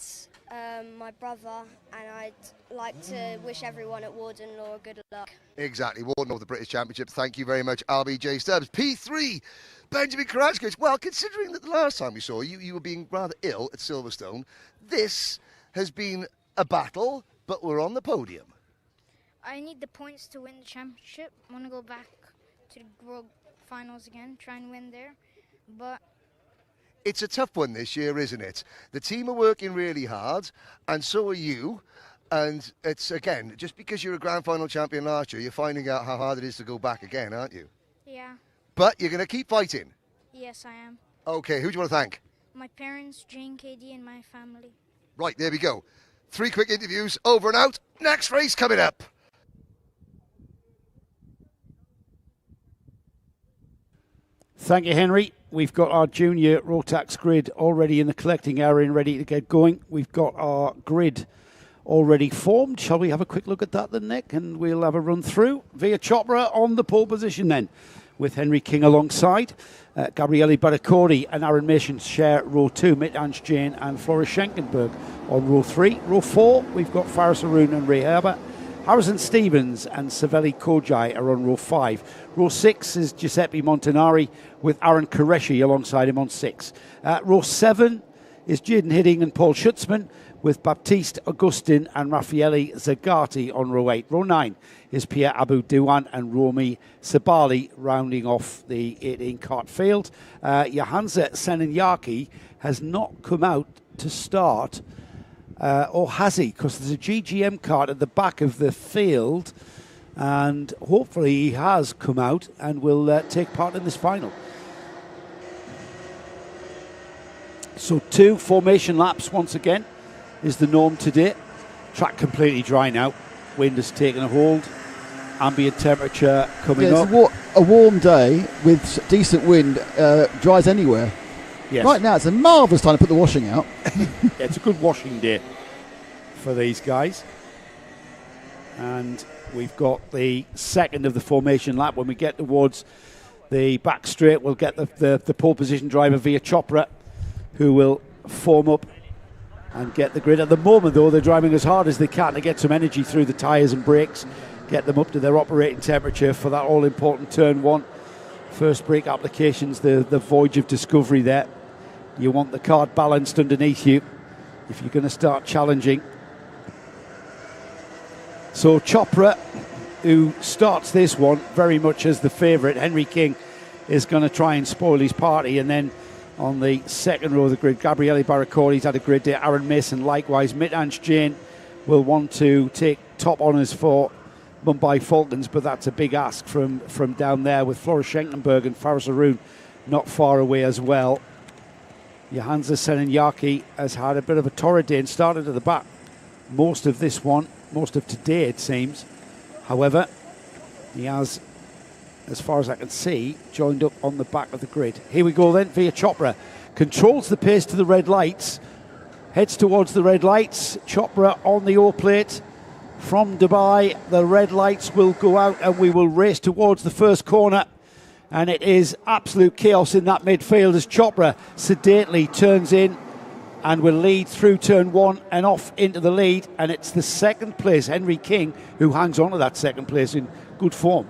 my brother, and I'd like to wish everyone at Warden Law good luck. Exactly. Warden of the British Championship. Thank you very much, LBJ Stubbs. P3, Benjamin Karachkowicz. Well, considering that the last time we saw you, you were being rather ill at Silverstone, this has been a battle, but we're on the podium. I need the points to win the championship. I want to go back to the World Finals again, try and win there. But it's a tough one this year, isn't it? The team are working really hard, and so are you. And it's, again, just because you're a grand final champion last year, you're finding out how hard it is to go back again, aren't you? yeah, But you're going to keep fighting. yes, I am. Okay, who do you want to thank? My parents, Jane, Katie, and my family. Right, there we go. 3 quick interviews, over and out. Next race coming up. Thank you, Henry. We've got our junior Rotax grid already in the collecting area and ready to get going. We've got our grid already formed. Shall we have a quick look at that then, Nick? And we'll have a run through. Via Chopra on the pole position then, with Henry King alongside. Gabriele Baracori and Aaron Mason share row 2. Mittange Jane and Flora Schenkenberg on row 3. Row 4, we've got Faris Arun and Ray Herbert. Harrison Stevens and Savelli Kojai are on row 5. Row 6 is Giuseppe Montanari with Aaron Qureshi alongside him on 6. Row 7 is Jaden Hidding and Paul Schutzman with Baptiste Augustin and Raffaele Zagati on row 8. Row 9 is Pierre Abu Diwan and Romy Sabali rounding off the 18 kart field. Johansa Seninyaki has not come out to start, or has he? Because there's a GGM kart at the back of the field, and hopefully he has come out and will take part in this final. So 2 formation laps once again is the norm today. Track completely dry now. Wind has taken a hold. Ambient temperature coming up. A warm day with decent wind dries anywhere. Yes. Right now it's a marvellous time to put the washing out. Yeah, it's a good washing day for these guys. And we've got the second of the formation lap. When we get towards the back straight, we'll get the pole position driver Via Chopra, who will form up and get the grid. At the moment, though, they're driving as hard as they can to get some energy through the tyres and brakes, get them up to their operating temperature for that all-important turn 1. First brake applications, the voyage of discovery there. You want the cart balanced underneath you if you're going to start challenging. So Chopra, who starts this one very much as the favourite, Henry King, is going to try and spoil his party. And then on the second row of the grid, Gabriele Baracori's had a great day. Aaron Mason likewise. Mittange Jane will want to take top honours for Mumbai Falcons, but that's a big ask from down there, with Flora Schenkenberg and Faris Arun not far away as well. Johansa Seninyaki has had a bit of a torrid day and started at the back most of today it seems. However, he has, as far as I can see, joined up on the back of the grid. Here we go then. Via Chopra controls the pace to the red lights, heads towards the red lights. Chopra on the O plate from Dubai. The red lights will go out and we will race towards the first corner. And it is absolute chaos in that midfield as Chopra sedately turns in and will lead through turn 1 and off into the lead. And it's the second place, Henry King, who hangs on to that second place in good form.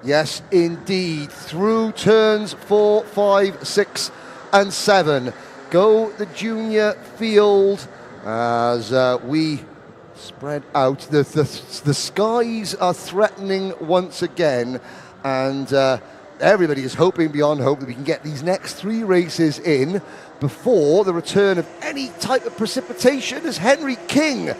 Yes, indeed. Through turns 4, 5, 6 and 7 go the junior field as we spread out. The skies are threatening once again, and everybody is hoping beyond hope that we can get these next 3 races in before the return of any type of precipitation, as Henry King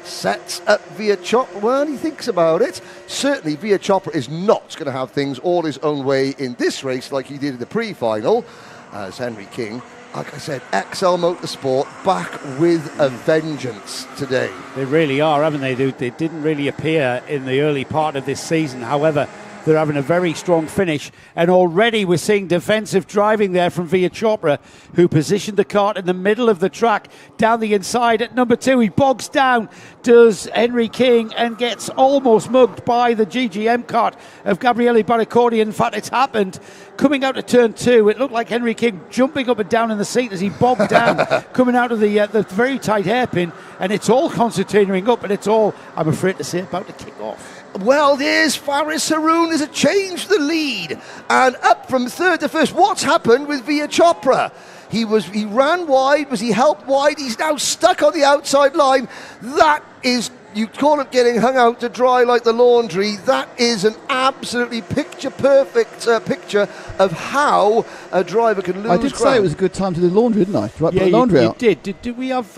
sets at Via Chopra. Well, he thinks about it. Certainly, Via Chopra is not going to have things all his own way in this race like he did in the pre-final, as Henry King, like I said, XL Motorsport back with a vengeance today. They really are, haven't they? They didn't really appear in the early part of this season. However, they're having a very strong finish, and already we're seeing defensive driving there from Via Chopra, who positioned the kart in the middle of the track down the inside at number 2. He bogs down, does Henry King, and gets almost mugged by the GGM kart of Gabriele Barricordi. In fact, it's happened coming out of turn 2. It looked like Henry King jumping up and down in the seat as he bogged down, coming out of the very tight hairpin, and it's all concentrating up, and it's all, I'm afraid to say, about to kick off. Well, there's Faris Haroun has changed the lead, and up from third to first. What's happened with Via Chopra? He ran wide, was he helped wide? He's now stuck on the outside line. That is, you call it getting hung out to dry like the laundry. That is an absolutely picture-perfect picture of how a driver can lose I did say it was a good time to do laundry, didn't I? To put the laundry out. You did. Did we have...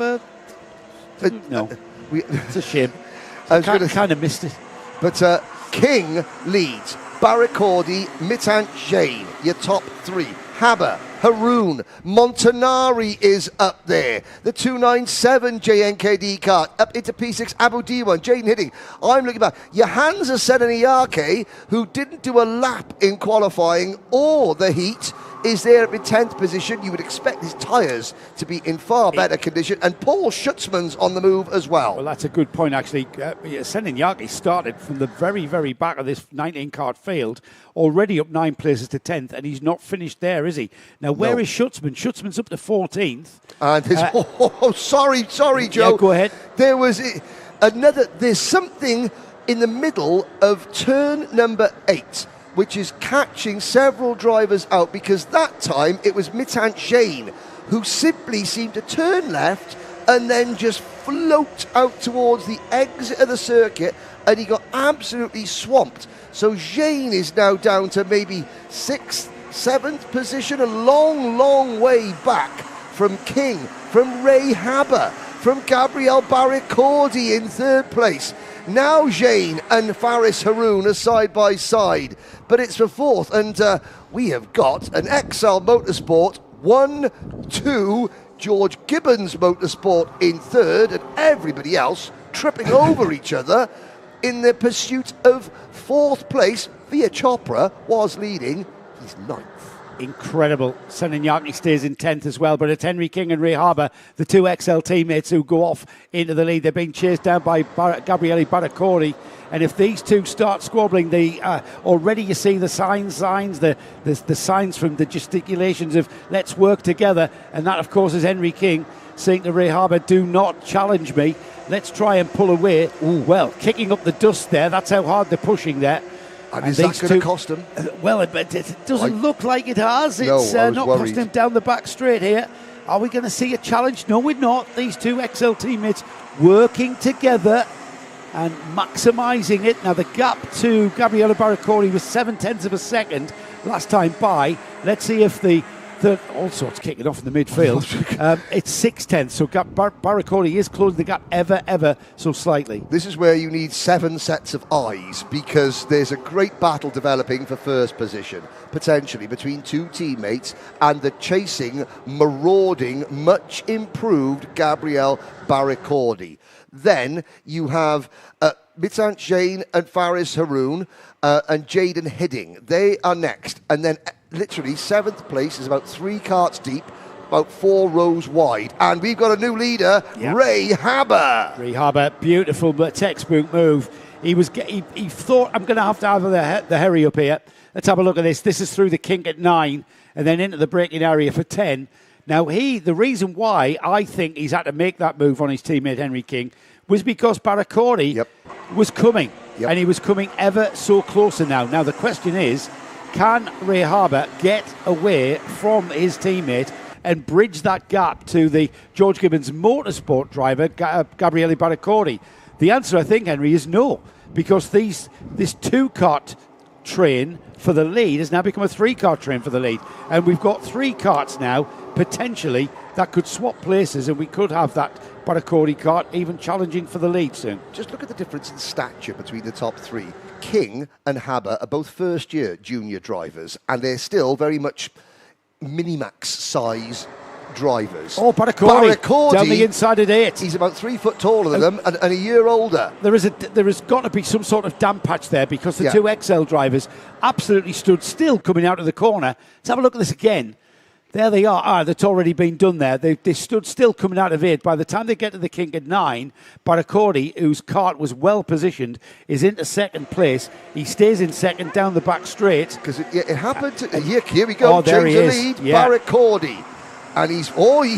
no. It's a shame. I kind of missed it. But King leads. Barricordi, Mitan Jain, your top 3. Haber, Haroun, Montanari is up there. The 297 JNKD kart up into P6, Abu D1, Jaden Hidding. I'm looking back. Johansa Senaniake, who didn't do a lap in qualifying or the heat, is there in 10th position. You would expect his tyres to be in far better condition. And Paul Schutzman's on the move as well. Well, that's a good point, actually. Senaniake started from the very, very back of this 19-kart field, already up 9 places to 10th, and he's not finished there, is he? Now, where is Schutzman? Schutzman's up to 14th. And sorry, Joe. Yeah, go ahead. There was there's something in the middle of turn number 8, which is catching several drivers out, because that time it was Mitan Jain who simply seemed to turn left and then just float out towards the exit of the circuit, and he got absolutely swamped. So Jain is now down to maybe 6th, 7th position, a long, long way back from King, from Ray Haber, from Gabriele Barricordi in 3rd place. Now Jain and Faris Haroun are side by side, but it's for 4th, and we have got an XL Motorsport 1-2, George Gibbons Motorsport in 3rd, and everybody else tripping over each other in the pursuit of 4th place. Via Chopra was leading, he's 9th. Incredible. Senaniake stays in 10th as well, but it's Henry King and Ray Harbour, the 2 XL teammates, who go off into the lead. They're being chased down by Gabriele Barricordi, and if these two start squabbling, already you see the signs, the signs from the gesticulations of let's work together, and that of course is Henry King saying to Ray Harbour, do not challenge me, let's try and pull away. Ooh, well, kicking up the dust there, that's how hard they're pushing there. And is that going to cost him? Well, it doesn't look like it has. It's not worried. costing him down the back straight here. Are we going to see a challenge? No, we're not. These 2 XL teammates working together and maximising it. Now, the gap to Gabriele Barricordi was 0.7 of a second last time by. Let's see if all sorts kicking off in the midfield. It's 0.6, so Barricordi is closing the gap ever so slightly. This is where you need 7 sets of eyes, because there's a great battle developing for first position, potentially, between 2 teammates and the chasing, marauding, much improved Gabriele Barricordi. Then you have Mitan Jain and Faris Haroun and Jaden Hidding. They are next. And then literally 7th place is about 3 karts deep, about 4 rows wide. And we've got a new leader, Ray Haber. Ray Haber, beautiful but textbook move. He thought, I'm going to have the hurry up here. Let's have a look at this. This is through the kink at 9 and then into the braking area for 10. Now, the reason why I think he's had to make that move on his teammate Henry King was because Barricordi was coming, and he was coming ever so closer now. Now, the question is, can Ray Haber get away from his teammate and bridge that gap to the George Gibbons Motorsport driver, Gabriele Barricordi? The answer, I think, Henry, is no, because this 2 kart train for the lead has now become a 3-car train for the lead. And we've got 3 karts now, potentially, that could swap places, and we could have that Barracuda kart even challenging for the lead soon. Just look at the difference in stature between the top 3. King and Haber are both first-year junior drivers, and they're still very much minimax size drivers. Oh, Barracuda down the inside at 8. He's about 3 foot taller than them and a year older. There has got to be some sort of damp patch there, because the 2 XL drivers absolutely stood still coming out of the corner. Let's have a look at this again. There they are. That's already been done there. They stood still coming out of 8. By the time they get to the kink at 9, Barracuda, whose kart was well positioned, is into second place. He stays in second down the back straight. Because it happened. Here we go. Oh, there Change he the is. lead. Yeah. Barracuda. And he's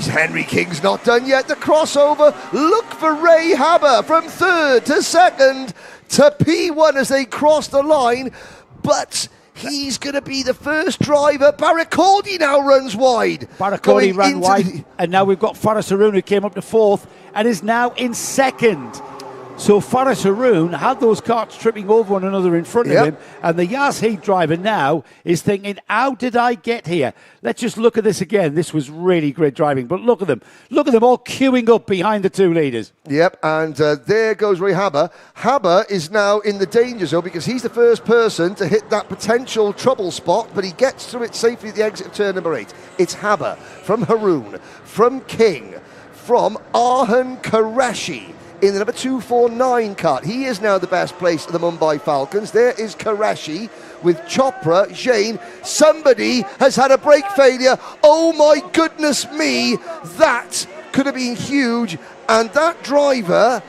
Henry King's not done yet. The crossover. Look for Ray Haber from 3rd to 2nd to P1 as they cross the line. But he's going to be the first driver. Barracuda now runs wide. Barracuda ran wide, and now we've got Faris Haroun, who came up to 4th and is now in 2nd. So Faris Haroun had those karts tripping over one another in front of him, and the Yas Heat driver now is thinking, how did I get here? Let's just look at this again. This was really great driving, but look at them. Look at them all queuing up behind the 2 leaders. Yep, and there goes Ray Haber. Haber is now in the danger zone because he's the first person to hit that potential trouble spot, but he gets through it safely at the exit of turn number 8. It's Haber from Haroun, from King, from Arhan Qureshi in the number 249 kart. He is now the best place at the Mumbai Falcons. There is Qureshi with Chopra, Jain. Somebody has had a brake failure. Oh my goodness me, that could have been huge. And that driver,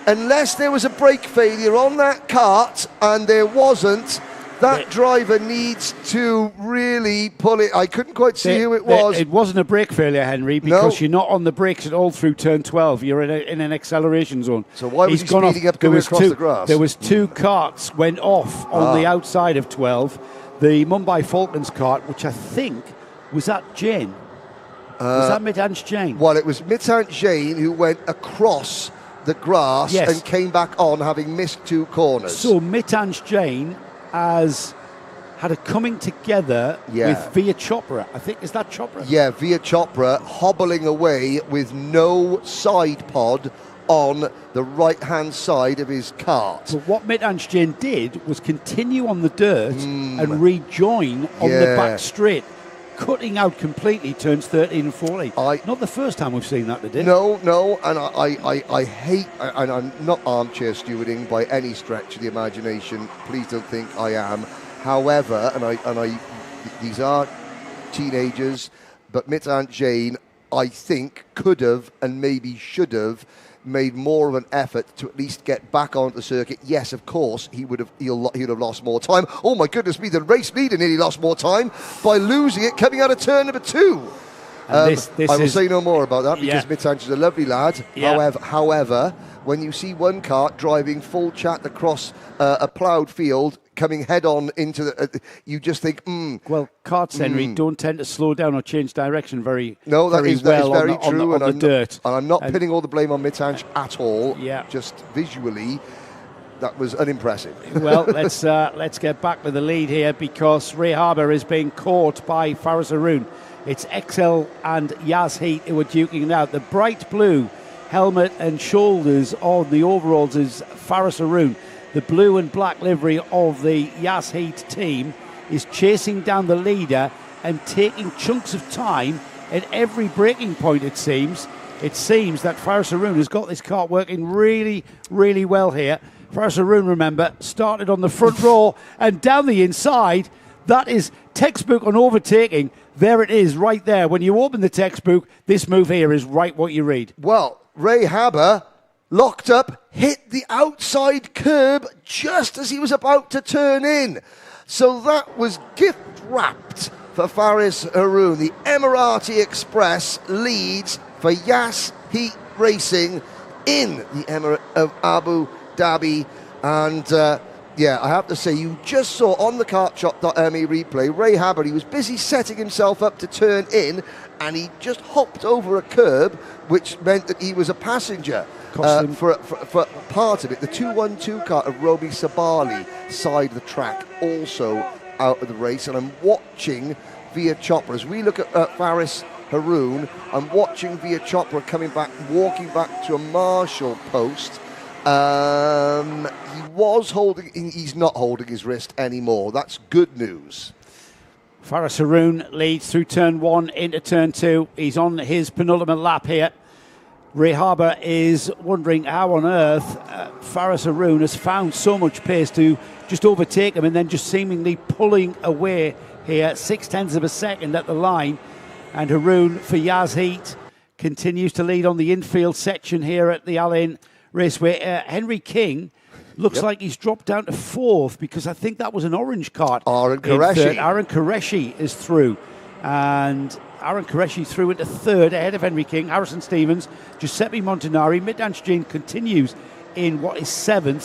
unless there was a brake failure on that kart, and there wasn't, that driver needs to really pull it. I couldn't quite see who it was. It wasn't a brake failure, Henry, because you're not on the brakes at all through turn 12. You're in an acceleration zone. So why was he speeding up going across the grass? There was 2 karts went off on the outside of 12. The Mumbai Falcons kart, which I think was that Jain. Was that Mitansh Jain? Well, it was Mitansh Jain who went across the grass and came back on, having missed 2 corners. So Mitansh Jain has had a coming together with Via Chopra. I think, is that Chopra? Yeah, Via Chopra hobbling away with no side pod on the right-hand side of his kart. But what Mitansh Jain did was continue on the dirt and rejoin on the back straight, cutting out completely turns 13 and 14. Not the first time we've seen that today. No, and I hate, and I'm not armchair stewarding by any stretch of the imagination. Please don't think I am. However, and these are teenagers, but Mitansh Jain, I think, could have and maybe should have made more of an effort to at least get back onto the circuit. Yes, of course, he would have lost more time. Oh my goodness me, the race leader nearly lost more time by losing it coming out of turn number 2. I will say no more about that because Mitansh is a lovely lad. Yeah. However, when you see one kart driving full chat across a ploughed field, coming head on into the, you just think, Well, karts, Henry, don't tend to slow down or change direction very No, that is very true. On the dirt. And I'm not pinning all the blame on Mitansh at all. Yeah. Just visually, that was unimpressive. Well, let's get back to the lead here because Ray Haber is being caught by Faris Haroun. It's XL and Yas Heat who are duking it out. The bright blue helmet and shoulders on the overalls is Faris Haroun. The blue and black livery of the Yas Heat team is chasing down the leader and taking chunks of time at every braking point, it seems. It seems that Faris Haroun has got this kart working really, really well here. Faris Haroun, remember, started on the front row and down the inside. That is textbook on overtaking. There it is, right there. When you open the textbook, this move here is right what you read. Well, Ray Haber locked up, hit the outside curb just as he was about to turn in. So that was gift wrapped for Faris Haroun. The Emirati Express leads for Yas Heat Racing in the Emirate of Abu Dhabi. And Yeah, I have to say, you just saw on the kartshop.me replay, Ray Haber, he was busy setting himself up to turn in, and he just hopped over a curb, which meant that he was a passenger for part of it. The 212 car of Romy Sabali side of the track also out of the race, and I'm watching Via Chopra. As we look at Faris Haroon, I'm watching Via Chopra coming back, walking back to a marshal post. He was holding, he's not holding his wrist anymore. That's good news. Faris Haroon leads through turn 1 into turn 2. He's on his penultimate lap here. Ray Harbour is wondering how on earth Faris Haroon has found so much pace to just overtake him and then just seemingly pulling away here, 0.6 of a second at the line. And Haroon for Yas Heat continues to lead on the infield section here at the Al Ain Raceway. Henry King looks like he's dropped down to 4th because I think that was an orange cart. Aaron Qureshi. Aaron Qureshi is through. And Aaron Qureshi through into 3rd ahead of Henry King, Harrison Stevens, Giuseppe Montanari. Middange Jean continues in what is 7th.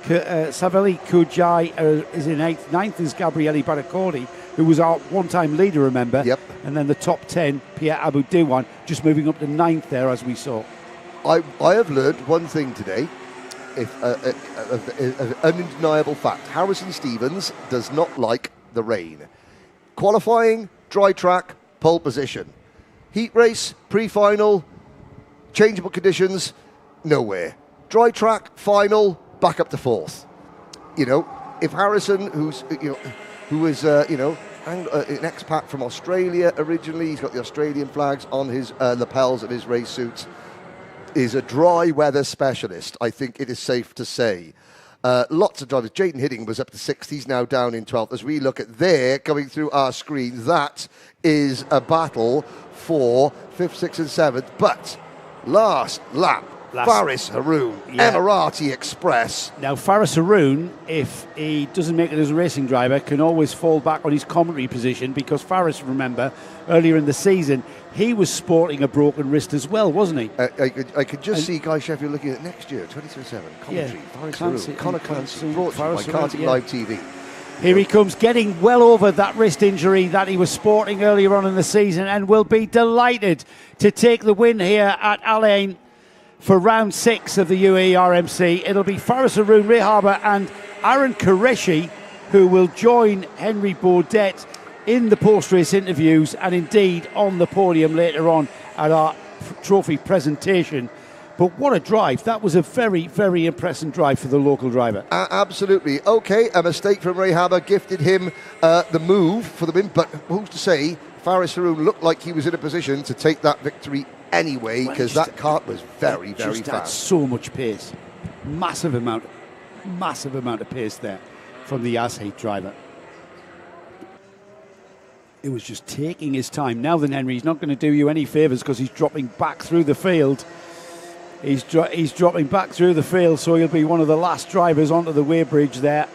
Saveli Kujai is in 8th. 9th is Gabriele Baraccordi, who was our one-time leader, remember? Yep. And then the top 10, Pierre Abu Diwan, just moving up to 9th there, as we saw. I have learned one thing today, an undeniable fact. Harrison Stevens does not like the rain. Qualifying, dry track, pole position. Heat race, pre-final, changeable conditions, nowhere. Dry track, final, back up to 4th. You know, if Harrison, who is an expat from Australia originally, he's got the Australian flags on his lapels of his race suits, is a dry weather specialist, I think it is safe to say. Lots of drivers. Jayden Hidding was up to 6th. He's now down in 12th. As we look at there, going through our screen, that is a battle for 5th, 6th and 7th. But last lap, Faris Haroon, Emirati Express. Now, Faris Haroon, if he doesn't make it as a racing driver, can always fall back on his commentary position because Faris, remember, earlier in the season, he was sporting a broken wrist as well, wasn't he? I could just see Guy Sheffield looking at next year, 2027, commentary, Faris Haroon, Connor Clancy, brought to you by Karting Live TV. Here he comes, getting well over that wrist injury that he was sporting earlier on in the season, and will be delighted to take the win here at Al Ain for round 6 of the UAE RMC. It'll be Faris Haroon, Ray Harbour and Aaron Qureshi who will join Henry Baudet in the post-race interviews and indeed on the podium later on at our trophy presentation. But what a drive. That was a very, very impressive drive for the local driver. Absolutely. Okay, a mistake from Ray Haber gifted him the move for the win, but who's to say Faris Haroon looked like he was in a position to take that victory anyway, because that kart was very, very fast. Had so much pace. Massive amount of pace there from the Yas Heat driver. It was just taking his time. Now then, Henry, he's not going to do you any favours because he's dropping back through the field. He's dropping back through the field, so he'll be one of the last drivers onto the weighbridge there.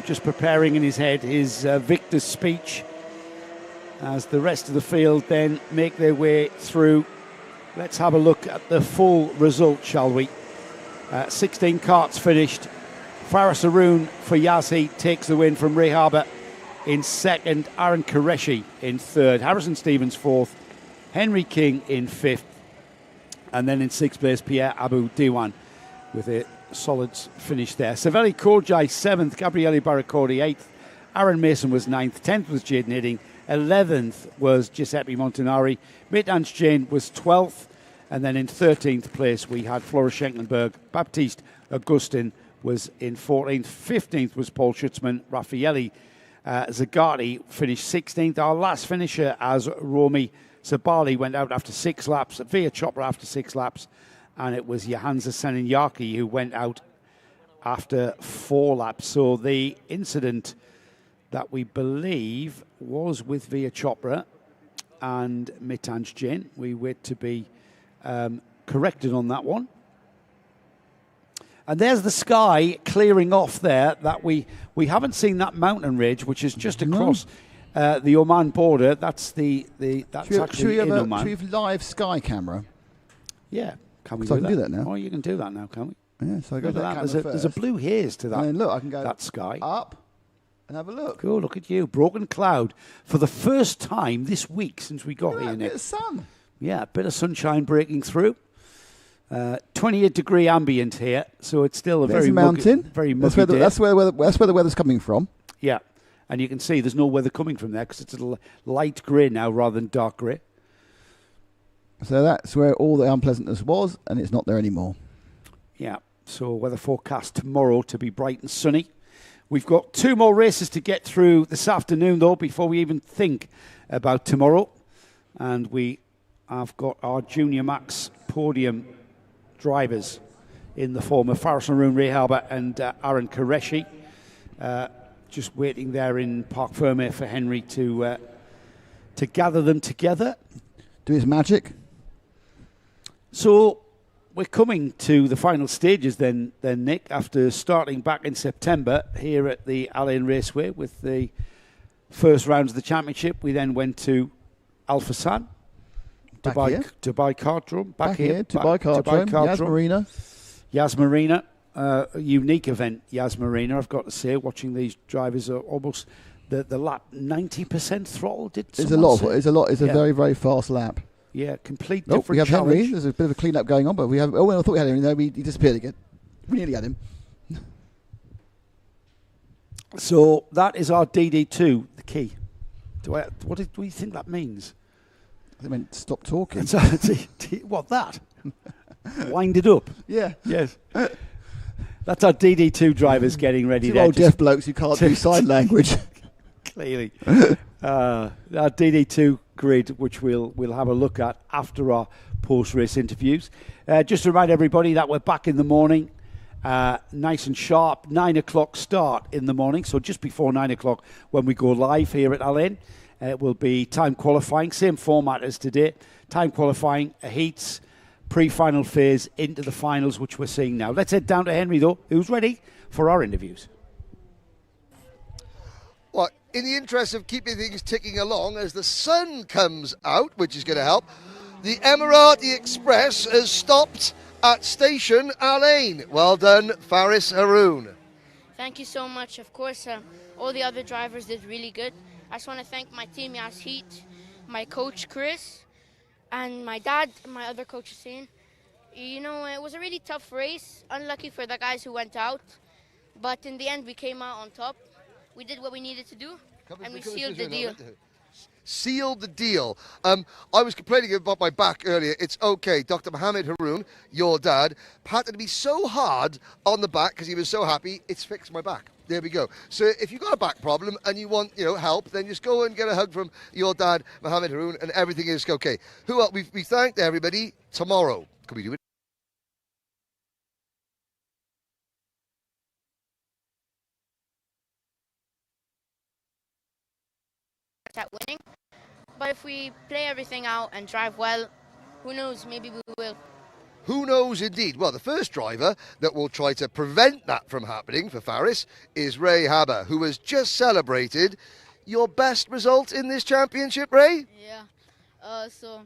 Just preparing in his head his victor's speech as the rest of the field then make their way through. Let's have a look at the full result, shall we? 16 karts finished. Faris Haroon for Yas Heat takes the win from Ray Harbour in 2nd, Aaron Qureshi in 3rd, Harrison Stevens 4th, Henry King in 5th, and then in 6th place Pierre Abu Diwan with a solid finish there. Saveli Kojai 7th, Gabriele Baraccordi 8th, Aaron Mason was 9th, 10th was Jayden Hidding, 11th was Giuseppe Montanari, Middange Jane was 12th, and then in 13th place we had Flora Schenklenberg. Baptiste Augustin was in 14th, 15th was Paul Schutzman, Raffaele Zagati finished 16th. Our last finisher as Romy Sabali went out after 6 laps, Via Chopra after 6 laps, and it was Johansa Seninyaki who went out after 4 laps. So the incident that we believe was with Via Chopra and Middange Jane. We wait to be corrected on that one. And there's the sky clearing off there. That we haven't seen that mountain ridge, which is just across the Oman border. That's actually in Oman. Should we have live sky camera? Yeah, can we do do that now? Oh, you can do that now, can we? Yeah, so I go Look to at that that. camera There's a first. blue haze to that. And then look, I can go that sky up and have a look. Cool, look at you. Broken cloud. For the first time this week since we got here, A Nick. bit of sun. Yeah, a bit of sunshine breaking through. 28-degree ambient here, so it's still a There's very a mountain. very That's muggy day. where the weather's coming from. Yeah, and you can see there's no weather coming from there because it's a light grey now rather than dark grey. So that's where all the unpleasantness was, and it's not there anymore. Yeah, so weather forecast tomorrow to be bright and sunny. We've got 2 more races to get through this afternoon, though, before we even think about tomorrow. And we have got our Junior Max podium drivers in the form of Faris Haroon, Ray Harbour and Aaron Qureshi. Just waiting there in Parc Fermé for Henry to gather them together. Do his magic. So we're coming to the final stages then Nick, after starting back in September here at the Al Ain Raceway with the first rounds of the championship. We then went to Al Fassan, Dubai Kartdrome, back here, Dubai Kartdrome, Yas Marina. Yas Marina, a unique event, Yas Marina, I've got to say, watching these drivers are almost the lap 90% throttle. It's a very, very fast lap. Yeah, complete different we have challenge. Henry. There's a bit of a clean-up going on, but we have... Oh, I thought we had him. No, he disappeared again. We nearly had him. So that is our DD2, the key. What do you think that means? I meant stop talking. What, that? Wind it up. Yeah. Yes. That's our DD2 drivers getting ready. Two old deaf blokes who can't do sign language. Clearly. Our DD2 grid, which we'll have a look at after our post-race interviews. Just to remind everybody that we're back in the morning, nice and sharp, 9 o'clock start in the morning, so just before 9 o'clock when we go live here at Al Ain. It will be time qualifying, same format as today. Time qualifying, heats, pre-final phase into the finals, which we're seeing now. Let's head down to Henry, though, who's ready for our interviews. Well, in the interest of keeping things ticking along, as the sun comes out, which is going to help, the Emirati Express has stopped at station Al Ain. Well done, Faris Haroon. Thank you so much. Of course, all the other drivers did really good. I just want to thank my team, Yas Heat, my coach, Chris, and my dad, and my other coach, Hussein. You know, it was a really tough race. Unlucky for the guys who went out. But in the end, we came out on top. We did what we needed to do, and we sealed the deal. Sealed the deal. I was complaining about my back earlier. It's okay. Dr. Mohammed Haroon, your dad, patted me so hard on the back because he was so happy, it's fixed my back. There we go. So if you've got a back problem and you want, help, then just go and get a hug from your dad, Mohammed Haroon, and everything is okay. Who else? We thanked everybody. Tomorrow. Can we do it? At winning. But if we play everything out and drive well, who knows, maybe we will. Who knows indeed? Well, the first driver that will try to prevent that from happening for Faris is Ray Harbour, who has just celebrated your best result in this championship, Ray? Yeah. So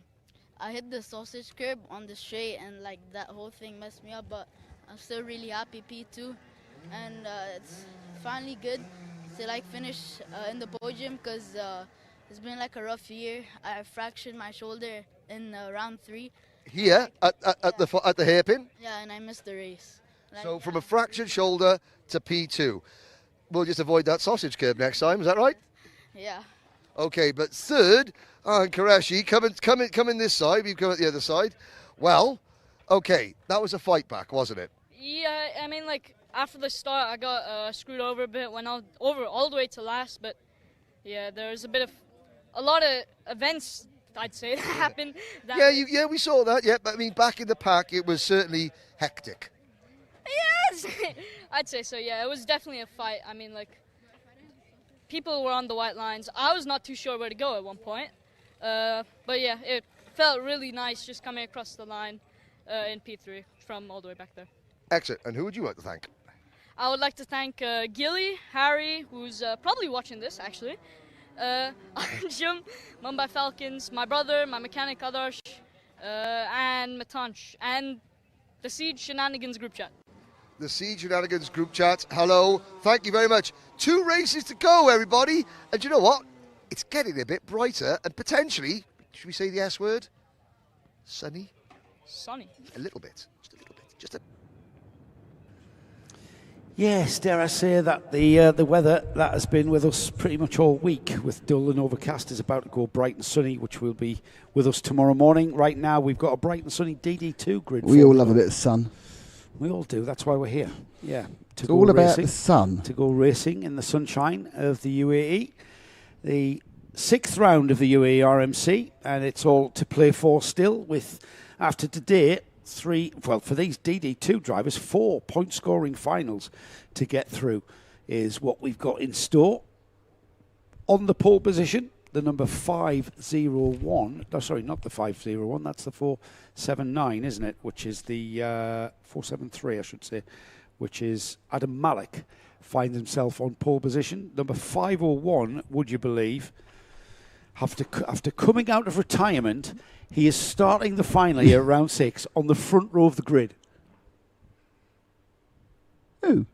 I hit the sausage curb on the straight and that whole thing messed me up, but I'm still really happy, P2. And it's finally good to finish in the podium because it's been a rough year. I fractured my shoulder in round 3. Here at the hairpin? Yeah, and I missed the race. So from a fractured shoulder to P2. We'll just avoid that sausage curb next time, is that right? Yeah. Okay, but third, Qureshi, come in this side. We've come at the other side. Well, okay, that was a fight back, wasn't it? Yeah, I mean, after the start, I got screwed over a bit, went over all the way to last, but yeah, there's a lot of events, I'd say, that happened. Yeah, we saw that, yeah, but I mean, back in the pack, it was certainly hectic. Yes, I'd say so, yeah, it was definitely a fight. I mean, people were on the white lines. I was not too sure where to go at one point, but yeah, it felt really nice just coming across the line in P3 from all the way back there. Excellent, and who would you like to thank? I would like to thank Gilly, Harry, who's probably watching this, actually, Anjum, Mumbai Falcons, my brother, my mechanic Adarsh, and Matanch, and the Siege Shenanigans group chat. The Siege Shenanigans group chat. Hello. Thank you very much. 2 races to go, everybody. And you know what? It's getting a bit brighter and potentially, should we say the S word? Sunny? Sunny. A little bit. Just a little bit. Just a... Yes, dare I say that the weather that has been with us pretty much all week, with dull and overcast, is about to go bright and sunny, which will be with us tomorrow morning. Right now, we've got a bright and sunny DD2 grid. We all love a bit of sun. We all do. That's why we're here. Yeah, it's all about the sun. To go racing in the sunshine of the UAE, the 6th round of the UAE RMC, and it's all to play for still. With after today. For these DD2 drivers, 4 point-scoring finals to get through is what we've got in store. On the pole position, the number 501. No, sorry, not the 501. That's the 479, isn't it? Which is the 473, I should say, which is Adam Malik. Finds himself on pole position. Number 501, would you believe, after coming out of retirement, he is starting the final here at round 6 on the front row of the grid. Who?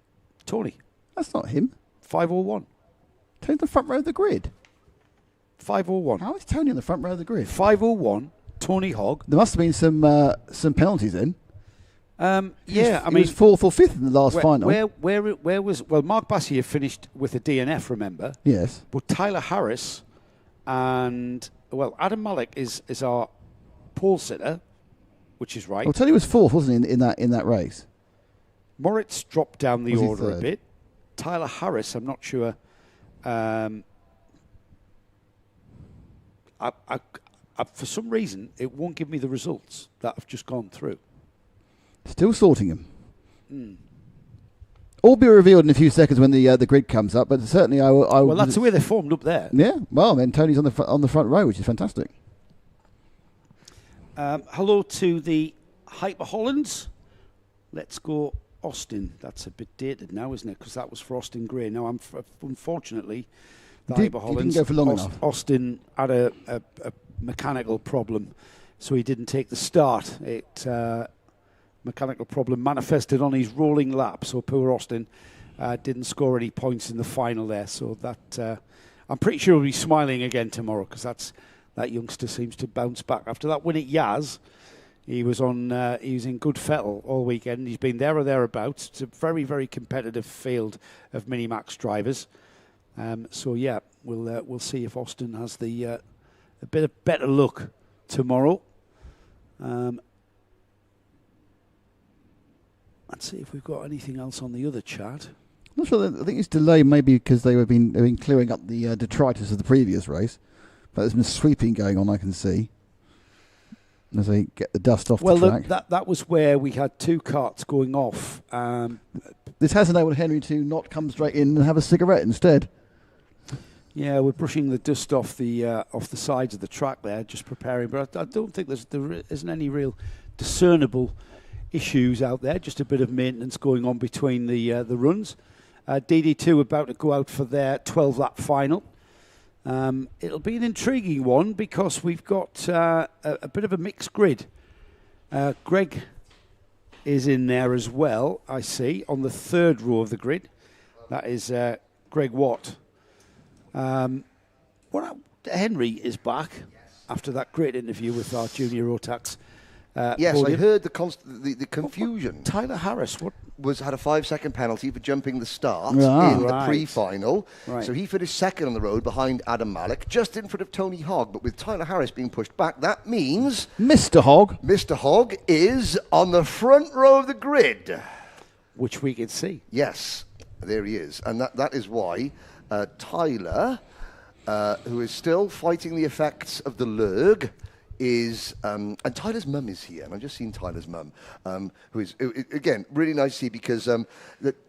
Tony. That's not him. 501. Tony's the front row of the grid. 501. How is Tony on the front row of the grid? 501. Tony Hogg. There must have been some penalties in. Yeah, he was 4th or 5th in the last final. Where was Mark Bassier finished with a DNF? Remember? Yes. But Tyler Harris and Adam Malik is our pole sitter, which is right. Well, Tony was 4th, wasn't he, in that race? Moritz dropped down the Was he order a third? bit. Tyler Harris, I'm not sure. For some reason, it won't give me the results that have just gone through. Still sorting them. All be revealed in a few seconds when the grid comes up, but certainly I Well, that's the way they're formed up there. Yeah, well, then Tony's on the front row, which is fantastic. Hello to the Hyper Hollands. Let's go Austin. That's a bit dated now, isn't it? Because that was for Austin Gray. Now, unfortunately, the Hyper Hollands, didn't go for long enough. Austin had a mechanical problem, so he didn't take the start. Mechanical problem manifested on his rolling lap, so poor Austin didn't score any points in the final there. So that I'm pretty sure he'll be smiling again tomorrow, because that youngster seems to bounce back after that win at Yaz. He was in good fettle all weekend. He's been there or thereabouts. It's a very, very competitive field of Minimax drivers. So yeah, we'll see if Austin has a bit of better luck tomorrow. Let's see if we've got anything else on the other chat. I'm not sure. I think it's delayed maybe because they've been clearing up the detritus of the previous race. But there's been sweeping going on, I can see, as they get the dust off the track. Well, that was where we had 2 carts going off. This has enabled Henry to not come straight in and have a cigarette instead. Yeah, we're brushing the dust off the sides of the track there, just preparing. But I don't think there isn't any real discernible issues out there. Just a bit of maintenance going on between the runs. DD2 about to go out for their 12-lap final. It'll be an intriguing one because we've got a bit of a mixed grid. Greg is in there as well, I see, on the 3rd row of the grid. That is Greg Watt. Henry is back after that great interview with our junior Rotax. Yes, podium. I heard the confusion. Tyler Harris had a 5-second penalty for jumping the start in the pre-final. Right. So he finished 2nd on the road behind Adam Malik, just in front of Tony Hogg. But with Tyler Harris being pushed back, that means Mr. Hogg is on the front row of the grid, which we can see. Yes, there he is, and that is why Tyler, who is still fighting the effects of the lurg, is and Tyler's mum is here, and I've just seen Tyler's mum, who is again really nice to see because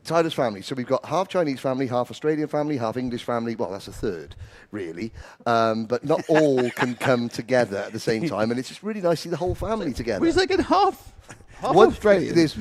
Tyler's family. So we've got half Chinese family, half Australian family, half English family. Well, that's a third, really, but not all can come together at the same time, and it's just really nice to see the whole family together. What are you thinking? Half Australian. There's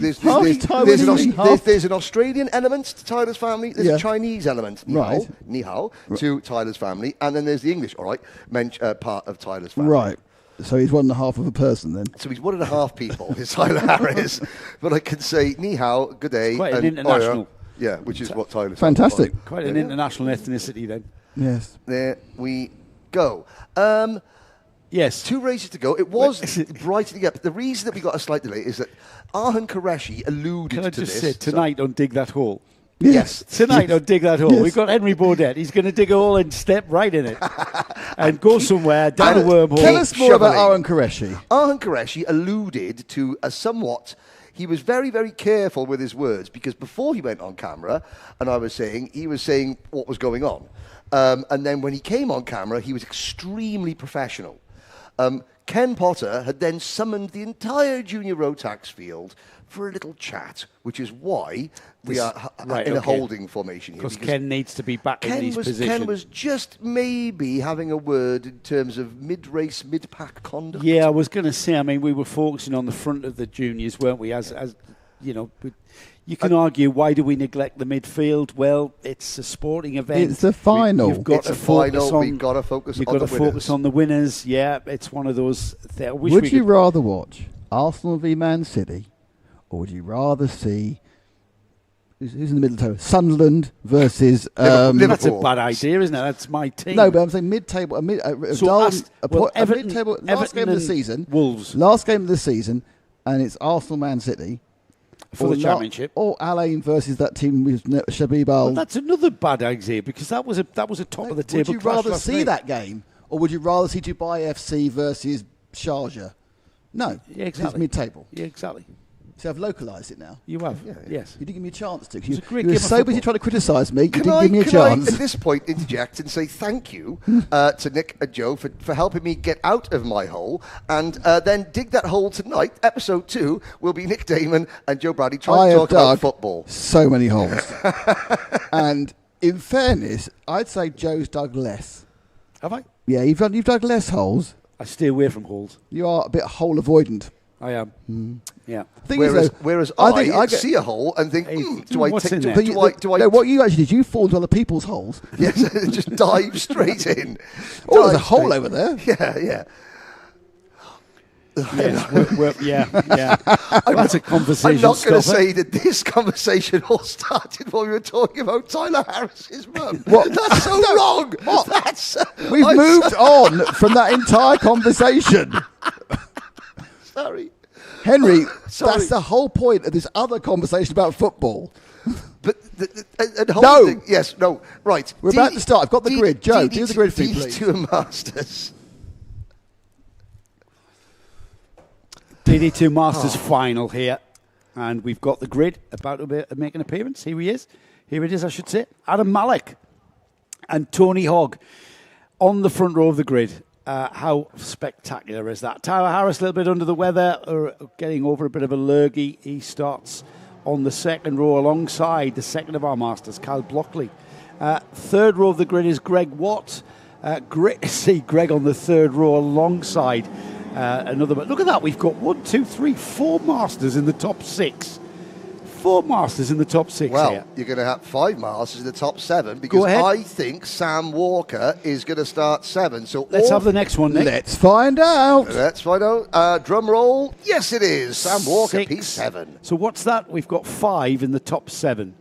an Australian element to Tyler's family. There's a Chinese element, ni hao, to Tyler's family, and then there's the English, part of Tyler's family. Right. So he's 1.5 of a person then. So he's 1.5 people, is Tyler Harris. But I can say, ni hao, good day. Quite an international. Yeah, which is what Tyler said. Fantastic. Quite an international ethnicity then. Yes. There we go. Yes. 2 races to go. It was brightening up. The reason that we got a slight delay is that Arhan Qureshi alluded Can I to just this. say, tonight on Dig That Hole. Yes. Tonight on Dig That Hole. Yes. We've got Henry Baudet. He's going to dig a hole and step right in it. And go somewhere down a wormhole. Tell us more about Arhan Qureshi. Arhan Qureshi alluded to a somewhat... He was very, very careful with his words because before he went on camera, and he was saying what was going on. And then when he came on camera, he was extremely professional. Ken Potter had then summoned the entire junior road tax field for a little chat, which is why we are in a holding formation here. Because Ken needs to be back in his position. Ken was just maybe having a word in terms of mid-race, mid-pack conduct. Yeah, I was going to say, I mean, we were focusing on the front of the juniors, weren't we? As you know, you can argue, why do we neglect the midfield? Well, it's a sporting event. It's a final. We've got to focus on the winners. Yeah, it's one of those. Would you rather watch Arsenal v Man City, or would you rather see who's in the middle of the table? Sunderland versus Liverpool. That's a bad idea, isn't it? That's my team. No, but I'm saying mid-table. Everton, mid-table. Last game of the season. Wolves. Last game of the season, and it's Arsenal Man City. For the championship, or Al Ain versus that team with Shabib Al. Well, that's another bad idea because that was a top of the table. Would you rather see that game, or would you rather see Dubai FC versus Sharjah? No, yeah, exactly. It's mid-table. Yeah, exactly. So I've localised it now. You have, yes. You didn't give me a chance to. You great were game so of busy trying to criticise me, you Can didn't give me a chance. I, at this point, interject and say thank you to Nick and Joe for helping me get out of my hole, and then dig that hole tonight. Episode 2 will be Nick Damon and Joe Bradley trying to talk about football. So many holes. And in fairness, I'd say Joe's dug less. Have I? Yeah, you've dug less holes. I stay away from holes. You are a bit hole avoidant. I am. Yeah. Whereas I see a hole and think, do I take? No, what you actually did, you fall into other people's holes. Yes, just dive straight in. Oh, there's a hole over there. Yeah. Yes, yeah. That's a conversation. I'm not going to say that this conversation all started while we were talking about Tyler Harris's mum. That's so wrong. We've moved on from that entire conversation. Sorry. Henry, that's the whole point of this other conversation about football. But right. We're about to start. I've got the grid. Joe, do the grid for me, please. DD2 Masters. DD2 Masters final here. And we've got the grid about to make an appearance. Here he is. Here it is, I should say. Adam Malik and Tony Hogg on the front row of the grid. How spectacular is that? Tyler Harris a little bit under the weather, or getting over a bit of a lurgy. He starts on the second row alongside the second of our masters, Kyle Blockley. Third row of the grid is Greg Watt. Great to see Greg on the third row alongside another. But look at that, we've got 4 masters in the top 6. 4 masters in the top 6 well, here. You're going to have 5 masters in the top 7 because I think Sam Walker is going to start 7. So let's have the next one, Nick. Let's find out. Drum roll. Yes, it is. Sam Walker, P7. So what's that? We've got 5 in the top 7.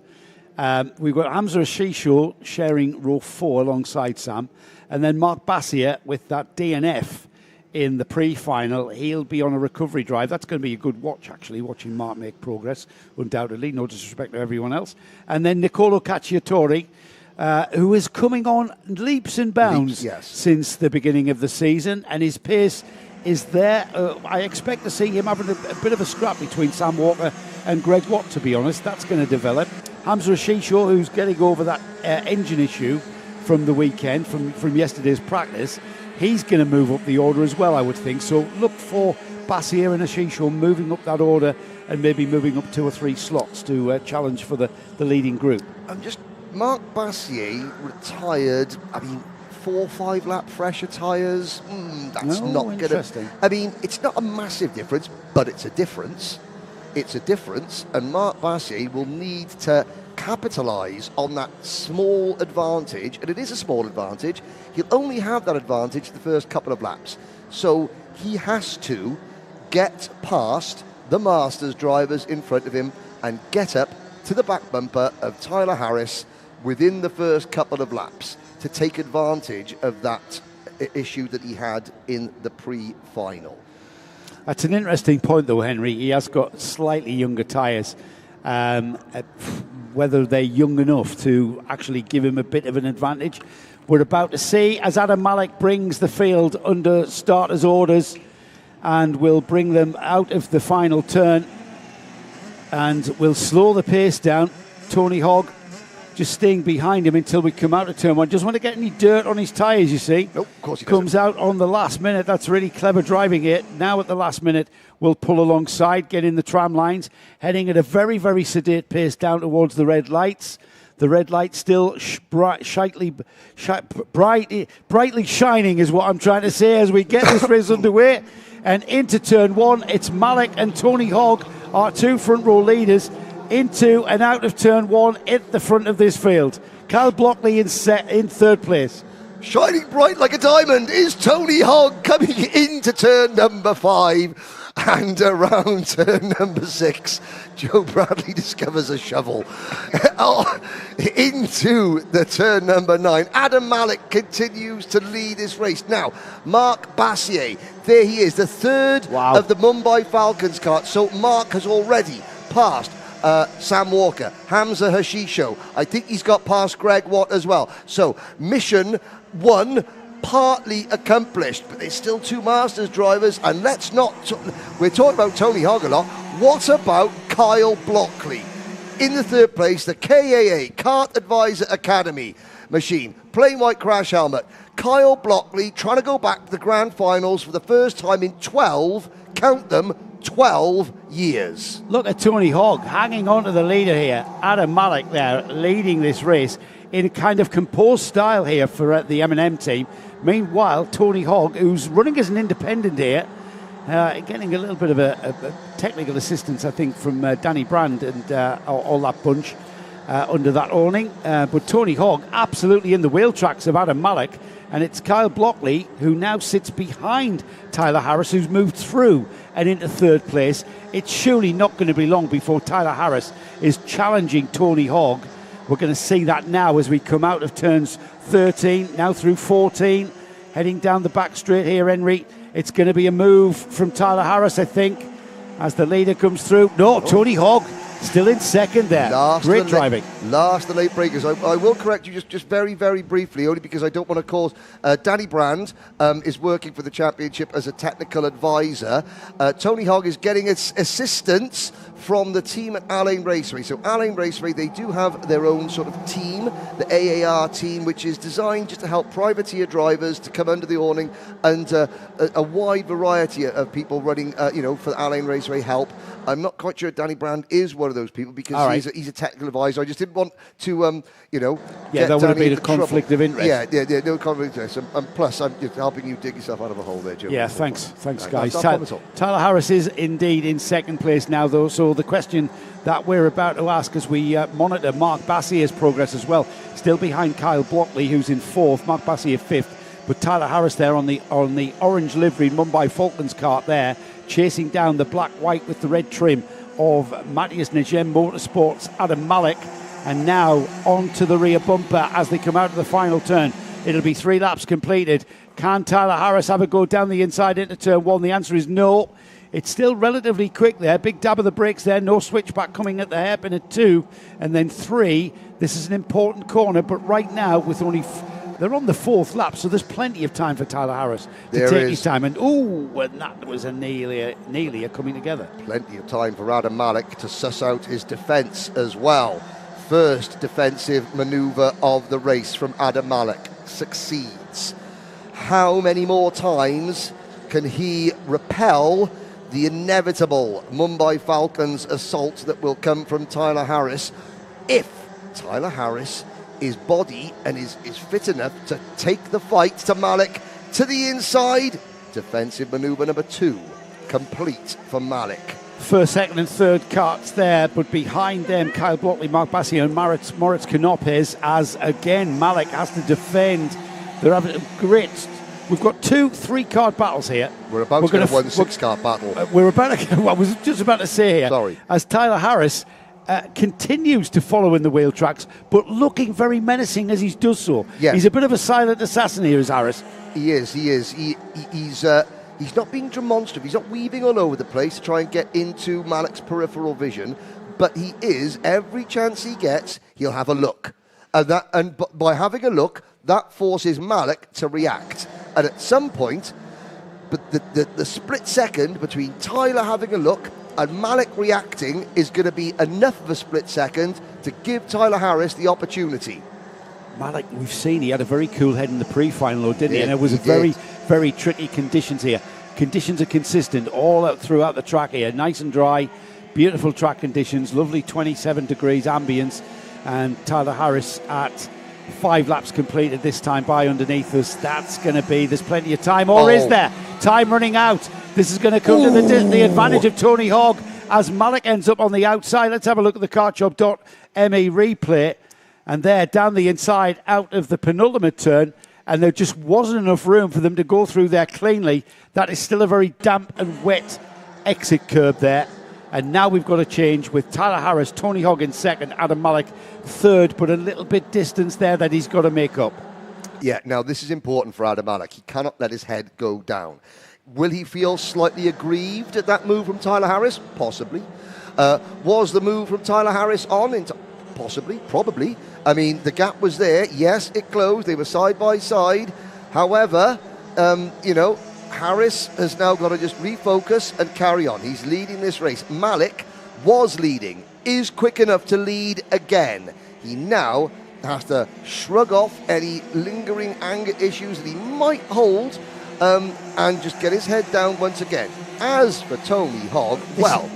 We've got Hamza Ashisho sharing row 4 alongside Sam. And then Mark Bassier with that DNF in the pre-final. He'll be on a recovery drive. That's going to be a good watch, actually, watching Mark make progress, undoubtedly. No disrespect to everyone else. And then Nicolo Cacciatore, who is coming on leaps and bounds since the beginning of the season. And his pace is there. I expect to see him having a bit of a scrap between Sam Walker and Greg Watt, to be honest. That's going to develop. Hamza Ashisho, who's getting over that engine issue from the weekend, from yesterday's practice, he's going to move up the order as well, I would think. So look for Bassier and Ashisho moving up that order and maybe moving up 2 or 3 slots to challenge for the leading group. Mark Bassier retired, 4 or 5 lap fresher tyres. That's not going to... it's not a massive difference, but it's a difference. It's a difference, and Mark Bassier will need to capitalise on that small advantage, and it is a small advantage. He'll only have that advantage the first couple of laps. So he has to get past the Masters drivers in front of him and get up to the back bumper of Tyler Harris within the first couple of laps to take advantage of that issue that he had in the pre-final. That's an interesting point, though, Henry. He has got slightly younger tyres. Whether they're young enough to actually give him a bit of an advantage, we're about to see as Adam Malik brings the field under starters' orders and will bring them out of the final turn and will slow the pace down. Tony Hogg just staying behind him until we come out of turn one. Just want to get any dirt on his tyres, you see. Nope, of course he comes out on the last minute. That's really clever driving it. Now at the last minute, we'll pull alongside, get in the tram lines, heading at a very, very sedate pace down towards the red lights. The red light still brightly shining is what I'm trying to say as we get this race underway. And into turn one, it's Malik and Tony Hogg, our two front row leaders, into and out of turn one at the front of this field. Kyle Blockley in third place. Shining bright like a diamond is Tony Hogg coming into turn number 5. And around turn number 6, Joe Bradley discovers a shovel. Into the turn number 9, Adam Malik continues to lead this race. Now, Mark Bassier, there he is, the third of the Mumbai Falcons car. So Mark has already passed Sam Walker, Hamza Hashisho. I think he's got past Greg Watt as well. So mission 1 partly accomplished, but there's still 2 Masters drivers, and let's not we're talking about Tony Hogg a lot. What about Kyle Blockley in the third place? The KAA Kart Advisor Academy machine, plain white crash helmet. Kyle Blockley trying to go back to the grand finals for the first time in 12, count them, 12 years. Look at Tony Hogg hanging on to the leader here. Adam Malik there leading this race in a kind of composed style here for the M&M team. Meanwhile, Tony Hogg, who's running as an independent here, getting a little bit of a technical assistance, I think, from Danny Brand and all that bunch under that awning. But Tony Hogg absolutely in the wheel tracks of Adam Malik. And it's Kyle Blockley who now sits behind Tyler Harris, who's moved through and into third place. It's surely not going to be long before Tyler Harris is challenging Tony Hogg. We're going to see that now as we come out of turns 13, now through 14, heading down the back straight here, Henry. It's going to be a move from Tyler Harris, I think, as the leader comes through. No, Tony Hogg still in second there. Great driving. Last the late breakers. I will correct you just very, very briefly, only because I don't want to cause... Danny Brand is working for the championship as a technical advisor. Tony Hogg is getting assistance from the team at Al Ain Raceway. So Al Ain Raceway, they do have their own sort of team, the AAR team, which is designed just to help privateer drivers to come under the awning, and a wide variety of people running, for Al Ain Raceway help. I'm not quite sure Danny Brand is one of those people because he's a technical advisor. I just didn't want to, that would have been a conflict of interest. Yeah, no conflict of interest. And plus, I'm just helping you dig yourself out of a hole there, Joe. Yeah, thanks, guys. Tyler Harris is indeed in second place now, though. So the question that we're about to ask as we monitor Mark Bassier's progress as well, still behind Kyle Blockley, who's in fourth. Mark Bassier fifth, but Tyler Harris there on the orange livery Mumbai Falcons kart there, chasing down the black-white with the red trim of Matthias Negem Motorsports, Adam Malik, and now on to the rear bumper as they come out of the final turn. It'll be 3 laps completed. Can Tyler Harris have a go down the inside into turn 1? The answer is no. It's still relatively quick there. Big dab of the brakes there. No switchback coming at the hairpin at 2. And then 3. This is an important corner, but right now with only... they're on the 4th lap, so there's plenty of time for Tyler Harris to take his time. And that was a Nelia coming together. Plenty of time for Adam Malik to suss out his defence as well. First defensive manoeuvre of the race from Adam Malik succeeds. How many more times can he repel the inevitable Mumbai Falcons assault that will come from Tyler Harris if Tyler Harris is body and is fit enough to take the fight to Malik to the inside? Defensive manoeuvre number 2 complete for Malik. First, second and third karts there, but behind them Kyle Blockley, Mark Bassier and Moritz Canopes, as again Malik has to defend. They're having a great We've got 2 3-card battles here. We're about to get a 1-6-card battle. We're about to. Well, I was just about to say here. Sorry. As Tyler Harris continues to follow in the wheel tracks, but looking very menacing as he does so. Yeah. He's a bit of a silent assassin here, is Harris. He is. He's not being demonstrative. He's not weaving all over the place to try and get into Malik's peripheral vision, but he is. Every chance he gets, he'll have a look, and by having a look, that forces Malik to react. And at some point, but the split second between Tyler having a look and Malik reacting is going to be enough of a split second to give Tyler Harris the opportunity. Malik, we've seen he had a very cool head in the pre-final, didn't he? And it was he very, did. very tricky conditions here. Conditions are consistent all out throughout the track here. Nice and dry, beautiful track conditions, lovely 27 degrees ambience. And Tyler Harris at 5 laps completed this time by underneath us. That's going to be, there's plenty of time, or is there? Time running out. This is going to come to the advantage of Tony Hogg as Malik ends up on the outside. Let's have a look at the kartjob.me replay. And there, down the inside, out of the penultimate turn, and there just wasn't enough room for them to go through there cleanly. That is still a very damp and wet exit curb there. And now we've got a change with Tyler Harris, Tony Hogg in second, Adam Malik third, but a little bit distance there that he's got to make up. Yeah, now this is important for Adam Malik. He cannot let his head go down. Will he feel slightly aggrieved at that move from Tyler Harris? Possibly. Was the move from Tyler Harris on? Possibly, probably. I mean, the gap was there. Yes, it closed. They were side by side. However, Harris has now got to just refocus and carry on. He's leading this race. Malik was leading, is quick enough to lead again. He now has to shrug off any lingering anger issues that he might hold and just get his head down once again. As for Tony Hogg,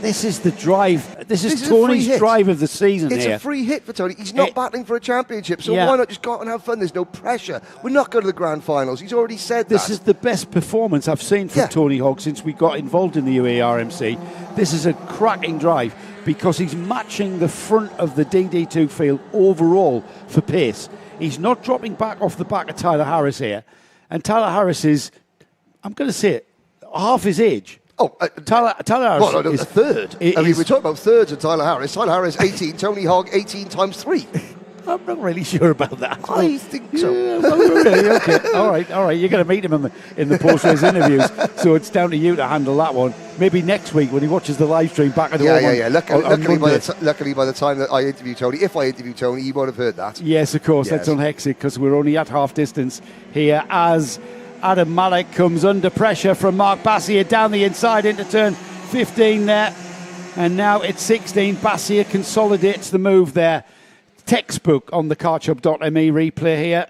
this is the drive. This is Tony's drive of the season. It's here. a free hit for Tony. He's not battling for a championship, so why not just go out and have fun? There's no pressure. We're not going to the grand finals. He's already said this is the best performance I've seen from Tony Hogg since we got involved in the UAE RMC. This is a cracking drive because he's matching the front of the DD2 field overall for pace. He's not dropping back off the back of Tyler Harris here, and Tyler Harris is, I'm going to say it, half his age. Tyler Harris is a third. We're talking about thirds of Tyler Harris. Tyler Harris, 18. Tony Hogg, 18 times 3. I'm not really sure about that. I think so. Really? Okay. All right. You're going to meet him in the post-race interviews, so it's down to you to handle that one. Maybe next week when he watches the live stream back at home. Yeah. Luckily, by the time that I interview Tony, if I interview Tony, he won't have heard that. Yes, of course. Let's unhex it because we're only at half distance here as Adam Malik comes under pressure from Mark Bassier down the inside into turn 15 there. And now it's 16. Bassier consolidates the move there. Textbook on the kartjob.me replay here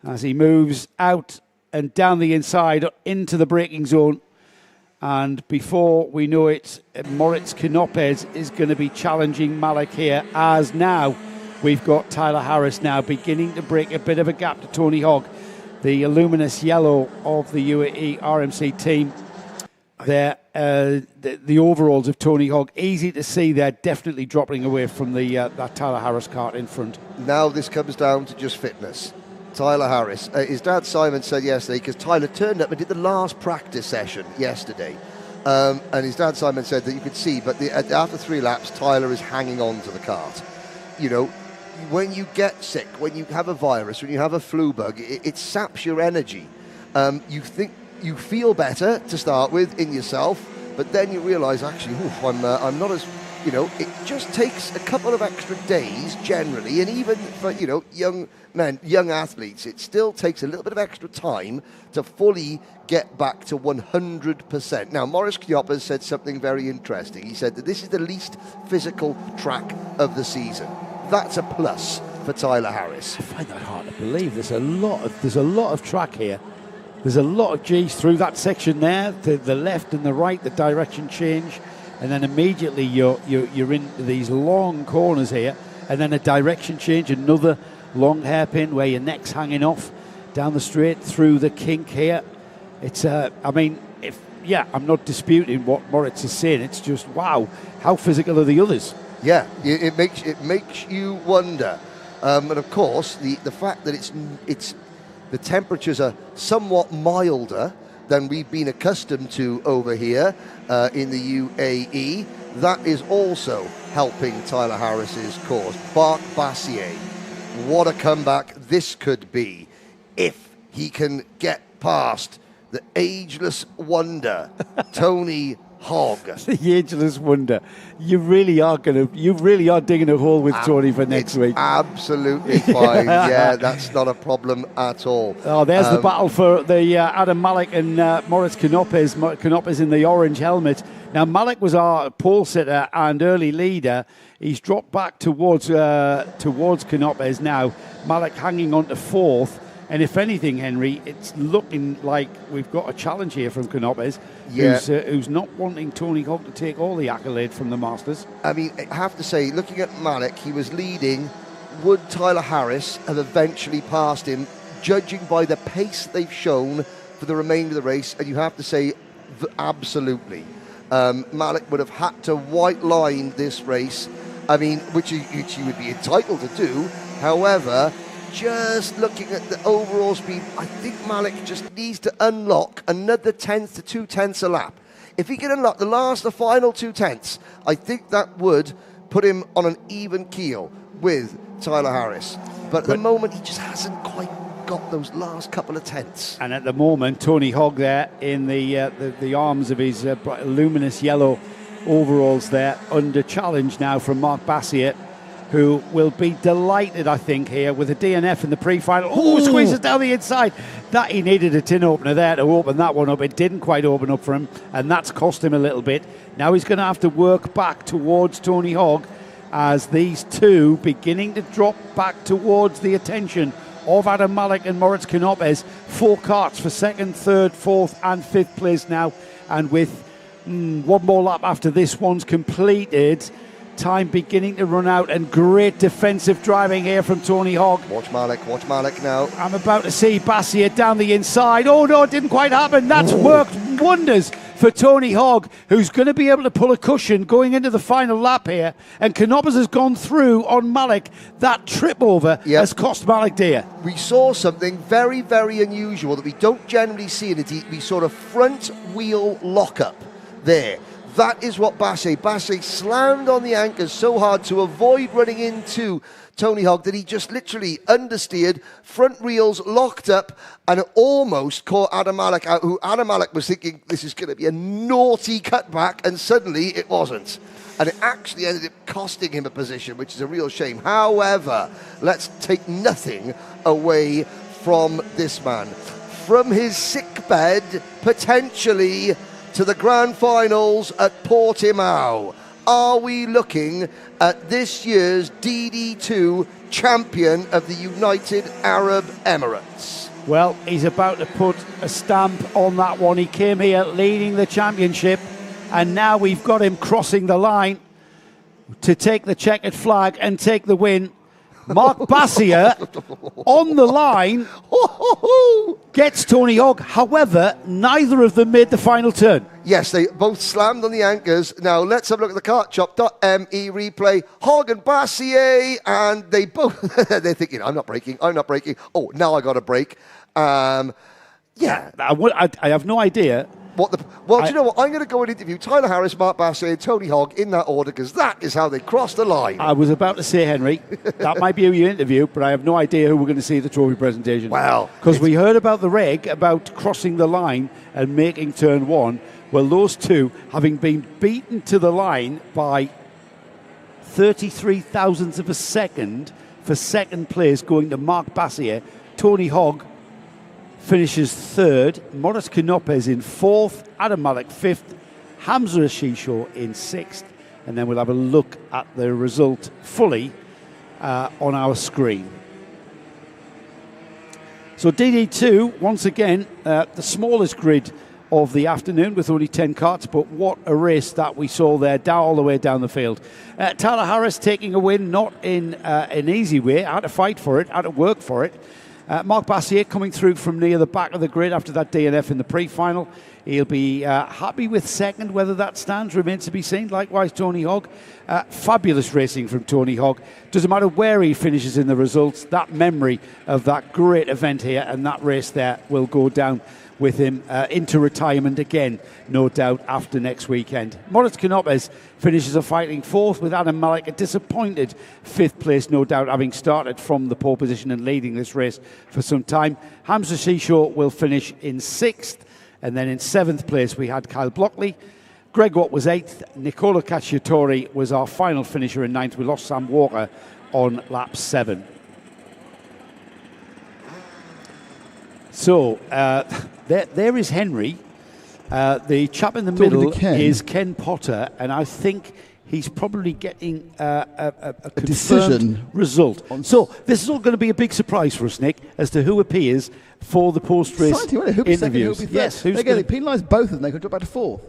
as he moves out and down the inside into the braking zone. And before we know it, Moritz Knopez is going to be challenging Malik here as now we've got Tyler Harris now beginning to break a bit of a gap to Tony Hogg. The luminous yellow of the UAE RMC team there, the overalls of Tony Hogg, easy to see they're definitely dropping away from that Tyler Harris kart in front. Now this comes down to just fitness. Tyler Harris, his dad Simon said yesterday, because Tyler turned up and did the last practice session yesterday, and his dad Simon said that you could see, but after 3 laps, Tyler is hanging on to the kart. When you get sick, when you have a virus, when you have a flu bug, it saps your energy. You feel better to start with in yourself, but then you realise, actually, I'm not as, it just takes a couple of extra days generally, and even for, young men, young athletes, it still takes a little bit of extra time to fully get back to 100%. Now, Maurice Knopper said something very interesting. He said that this is the least physical track of the season. That's a plus for Tyler Harris. I find that hard to believe. There's a lot of track here. There's a lot of G's through that section there. The left and the right, the direction change, and then immediately you're in these long corners here, and then a direction change, another long hairpin where your neck's hanging off down the straight through the kink here. It's I'm not disputing what Moritz is saying. It's just wow, how physical are the others? Yeah, it makes you wonder, and of course the fact that it's the temperatures are somewhat milder than we've been accustomed to over here in the UAE. That is also helping Tyler Harris's cause. Marc Bassier, what a comeback this could be if he can get past the ageless wonder, Tony Hogg. The ageless wonder. You really are digging a hole with Tony for next week. Absolutely fine. Yeah, that's not a problem at all. Oh, there's the battle for the Adam Malik and Moritz Knopes. Knopes in the orange helmet. Now, Malik was our pole sitter and early leader. He's dropped back towards Knopes now. Malik hanging on to fourth. And if anything, Henry, it's looking like we've got a challenge here from Knopes, who's not wanting Tony Hogg to take all the accolade from the Masters. I mean, I have to say, looking at Malik, he was leading. Would Tyler Harris have eventually passed him, judging by the pace they've shown for the remainder of the race? And you have to say, absolutely. Malik would have had to white line this race, I mean, which he would be entitled to do. However, just looking at the overall speed, I think Malik just needs to unlock another 1/10 to 2/10 a lap. If he can unlock the final 2/10, I think that would put him on an even keel with Tyler Harris. But at the moment, he just hasn't quite got those last couple of tenths. And at the moment, Tony Hogg there in the arms of his luminous yellow overalls there, under challenge now from Marc Bassier, who will be delighted, I think, here with a DNF in the pre-final. Oh, squeezes down the inside. That he needed a tin opener there to open that one up. It didn't quite open up for him, and that's cost him a little bit. Now he's going to have to work back towards Tony Hogg as these two beginning to drop back towards the attention of Adam Malik and Moritz Knopes. 4 carts for second, third, fourth and fifth place now. And with one more lap after this one's completed, time beginning to run out, and great defensive driving here from Tony Hogg. Watch Malik now. I'm about to see Bassier down the inside. Oh no, it didn't quite happen. That's worked wonders for Tony Hogg, who's going to be able to pull a cushion going into the final lap here. And Knopes has gone through on Malik. That trip over has cost Malik dear. We saw something very, very unusual that we don't generally see in the sort of front wheel lockup there. That is what Bassier slammed on the anchors so hard to avoid running into Tony Hogg that he just literally understeered, front wheels locked up, and almost caught Adam Malik out, who Adam Malik was thinking this is going to be a naughty cutback, and suddenly it wasn't. And it actually ended up costing him a position, which is a real shame. However, let's take nothing away from this man. From his sickbed, potentially, to the grand finals at Portimao. Are we looking at this year's DD2 champion of the United Arab Emirates? Well, he's about to put a stamp on that one. He came here leading the championship, and now we've got him crossing the line to take the checkered flag and take the win. Marc Bassier on the line gets Tony Hogg. However, neither of them made the final turn. Yes, they both slammed on the anchors. Now let's have a look at the kartshop.me replay. Hogg and Bassier, and they both they're thinking, I'm not braking. Oh, now I got to brake. I have no idea. Do you know what? I'm going to go and interview Tyler Harris, Marc Bassier, and Tony Hogg in that order, because that is how they crossed the line. I was about to say, Henry, that might be who you interview, but I have no idea who we're going to see at the trophy presentation. Well, because we heard about the reg, about crossing the line and making turn one. Well, those two, having been beaten to the line by 33 thousandths of a second for second place, going to Marc Bassier, Tony Hogg finishes third, Moritz Knopes in fourth, Adam Malik fifth, Hamza Ashisho in sixth, and then we'll have a look at the result fully on our screen. So DD2, once again, the smallest grid of the afternoon with only 10 karts, but what a race that we saw there, all the way down the field. Tyler Harris taking a win, not in an easy way, had to fight for it, had to work for it. Mark Bassier coming through from near the back of the grid after that DNF in the pre-final. He'll be happy with second. Whether that stands remains to be seen. Likewise, Tony Hogg. Fabulous racing from Tony Hogg. Doesn't matter where he finishes in the results, that memory of that great event here and that race there will go down with him into retirement again, no doubt, after next weekend. Moritz Canopes finishes a fighting fourth with Adam Malik, a disappointed fifth place, no doubt, having started from the pole position and leading this race for some time. Hamza Shisho will finish in sixth, and then in seventh place we had Kyle Blockley. Greg Watt was eighth. Nicola Cacciatore was our final finisher in ninth. We lost Sam Walker on lap 7. So there is Henry. The chap in the middle is Ken Potter, and I think he's probably getting a decision result. So this is all going to be a big surprise for us, Nick, as to who appears for the post-race interviews. Yes, who's going to penalise both of them? They could drop back to fourth.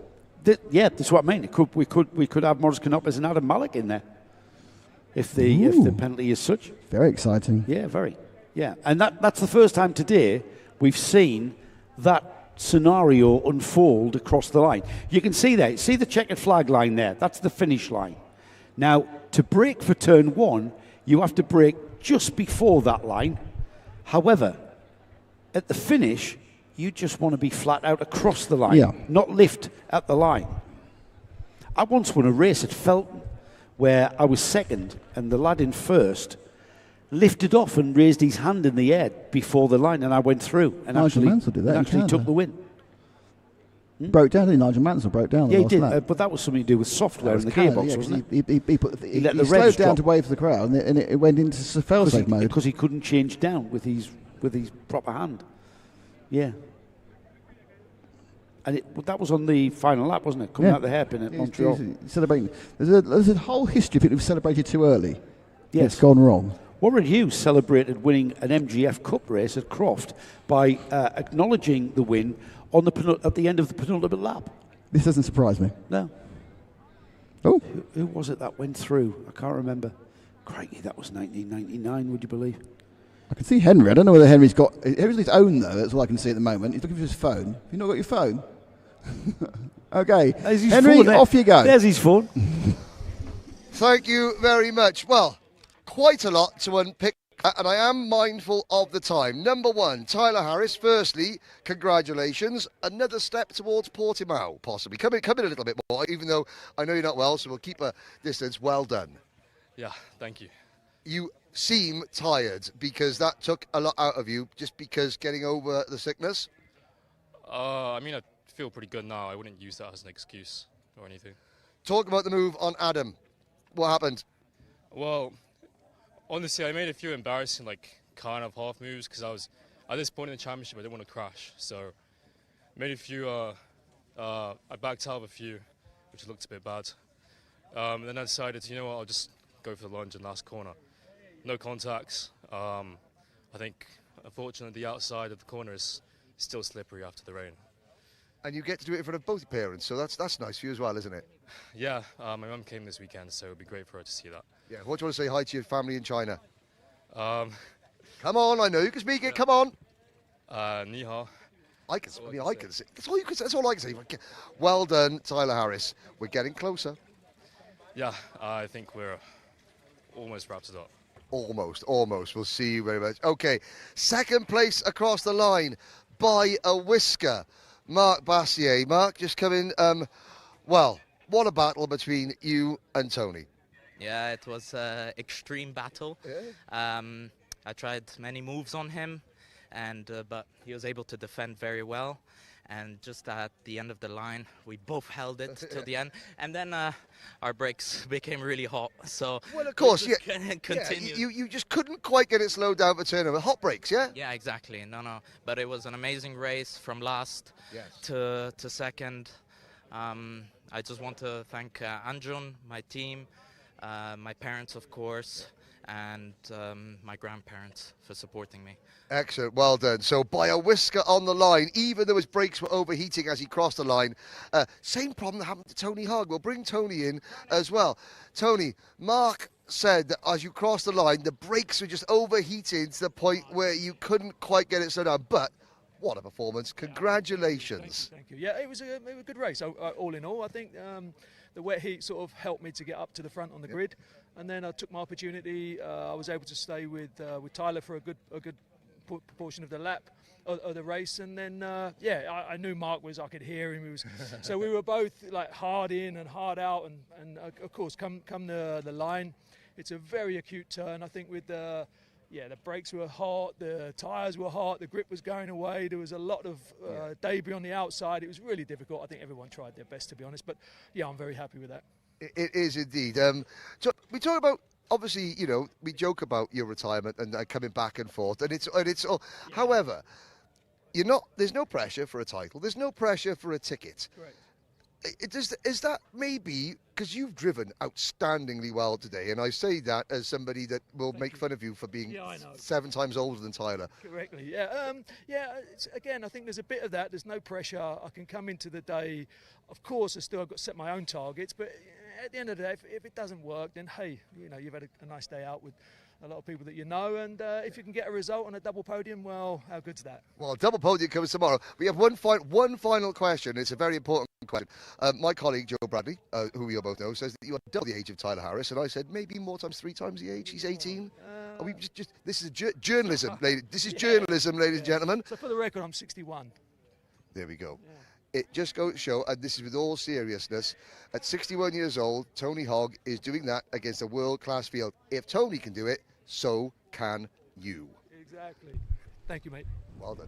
Yeah, that's what I mean. We could have Moritz Canopes and Adam Malik in there if the penalty is such. Very exciting. Yeah, very. Yeah, and that's the first time today we've seen that scenario unfold across the line. You can see there. See the checkered flag line there? That's the finish line. Now, to brake for turn 1, you have to brake just before that line. However, at the finish, you just want to be flat out across the line, not lift at the line. I once won a race at Felton where I was second and the lad in first lifted off and raised his hand in the air before the line, and I went through and actually took the win. Broke down, didn't he? Nigel Mansell broke down. Yeah, he did, but that was something to do with software in the gearbox, wasn't it? He slowed down to wave for the crowd, and it went into fail-safe mode. Because he couldn't change down with his proper hand. Yeah. And that was on the final lap, wasn't it? Coming out the hairpin at Montreal. Celebrating. There's a whole history of people who've celebrated too early. Yes. It's gone wrong. Warren Hughes celebrated winning an MGF Cup race at Croft by acknowledging the win at the end of the penultimate lap. This doesn't surprise me. No. Oh. Who was it that went through? I can't remember. Crikey, that was 1999, would you believe? I can see Henry. I don't know whether Henry's got his own, though. That's all I can see at the moment. He's looking for his phone. Have you not got your phone? Okay. Henry, off you go. There's his phone. Thank you very much. Well, quite a lot to unpick, and I am mindful of the time. Number 1, Tyler Harris. Firstly, congratulations. Another step towards Portimao, possibly. Come in a little bit more, even though I know you're not well, so we'll keep a distance. Well done. Yeah, thank you. You seem tired because that took a lot out of you, just because getting over the sickness. I mean, I feel pretty good now. I wouldn't use that as an excuse or anything. Talk about the move on Adam. What happened? Well, honestly, I made a few embarrassing, kind of half moves because I was, at this point in the championship, I didn't want to crash. So, made a few, I backed out of a few, which looked a bit bad. And then I decided, you know what, I'll just go for the lunge in last corner. No contacts. I think, unfortunately, the outside of the corner is still slippery after the rain. And you get to do it in front of both parents, so that's nice for you as well, isn't it? Yeah, my mum came this weekend, so it would be great for her to see that. Yeah, what do you want to say hi to your family in China? Come on, I know you can speak it, come on. Ni hao. I can say. That's all you can say. That's all I can say. Well done, Tyler Harris. We're getting closer. Yeah, I think we're almost wrapped it up. Almost. We'll see you very much. Okay, second place across the line by a whisker. Mark Bassier. Mark, just come in. Well, what a battle between you and Tony. Yeah, it was an extreme battle. Yeah. I tried many moves on him, but he was able to defend very well. And just at the end of the line, we both held it till the end. And then our brakes became really hot. So well, of course, continue. You just couldn't quite get it slowed down for turnover. Hot brakes, yeah? Yeah, exactly. No. But it was an amazing race from last to second. I just want to thank Anjun, my team, my parents, of course, and my grandparents for supporting me. Excellent, well done. So by a whisker on the line, even though his brakes were overheating as he crossed the line, same problem that happened to Tony Hogg. We'll bring Tony in as well. Tony, Mark said that as you crossed the line, the brakes were just overheating to the point where you couldn't quite get it slowed down. But what a performance. Congratulations. Thank you. Yeah, it was a good race. All in all, I think the wet heat sort of helped me to get up to the front on the grid. And then I took my opportunity. I was able to stay with Tyler for a good proportion of the lap. Of the race, and then I knew Mark I could hear him. So we were both like hard in and hard out, and of course come the line, it's a very acute turn. I think with the brakes were hot, the tyres were hot, the grip was going away. There was a lot of debris on the outside. It was really difficult. I think everyone tried their best, to be honest. But yeah, I'm very happy with that. It is indeed. So we talk about. Obviously, we joke about your retirement and coming back and forth, and it's all. Yeah. However, there's no pressure for a title. There's no pressure for a ticket. Correct. Is that maybe because you've driven outstandingly well today, and I say that as somebody that will make fun of you for being 7 times older than Tyler. Correctly, again, I think there's a bit of that. There's no pressure. I can come into the day. Of course, I've got to set my own targets, but at the end of the day, if it doesn't work, then hey, you've had a nice day out with a lot of people that and if you can get a result on a double podium, well, how good's that? Well, double podium comes tomorrow. We have one final question. It's a very important question. My colleague Joe Bradley, who we all both know, says that you are double the age of Tyler Harris, and I said maybe more times 3 times the age. He's 18. Are we just this is journalism, ladies. This is journalism, ladies and gentlemen. So for the record, I'm 61. There we go. Yeah. It just goes to show, and this is with all seriousness, at 61 years old, Tony Hogg is doing that against a world-class field. If Tony can do it, so can you. Exactly. Thank you, mate. Well done.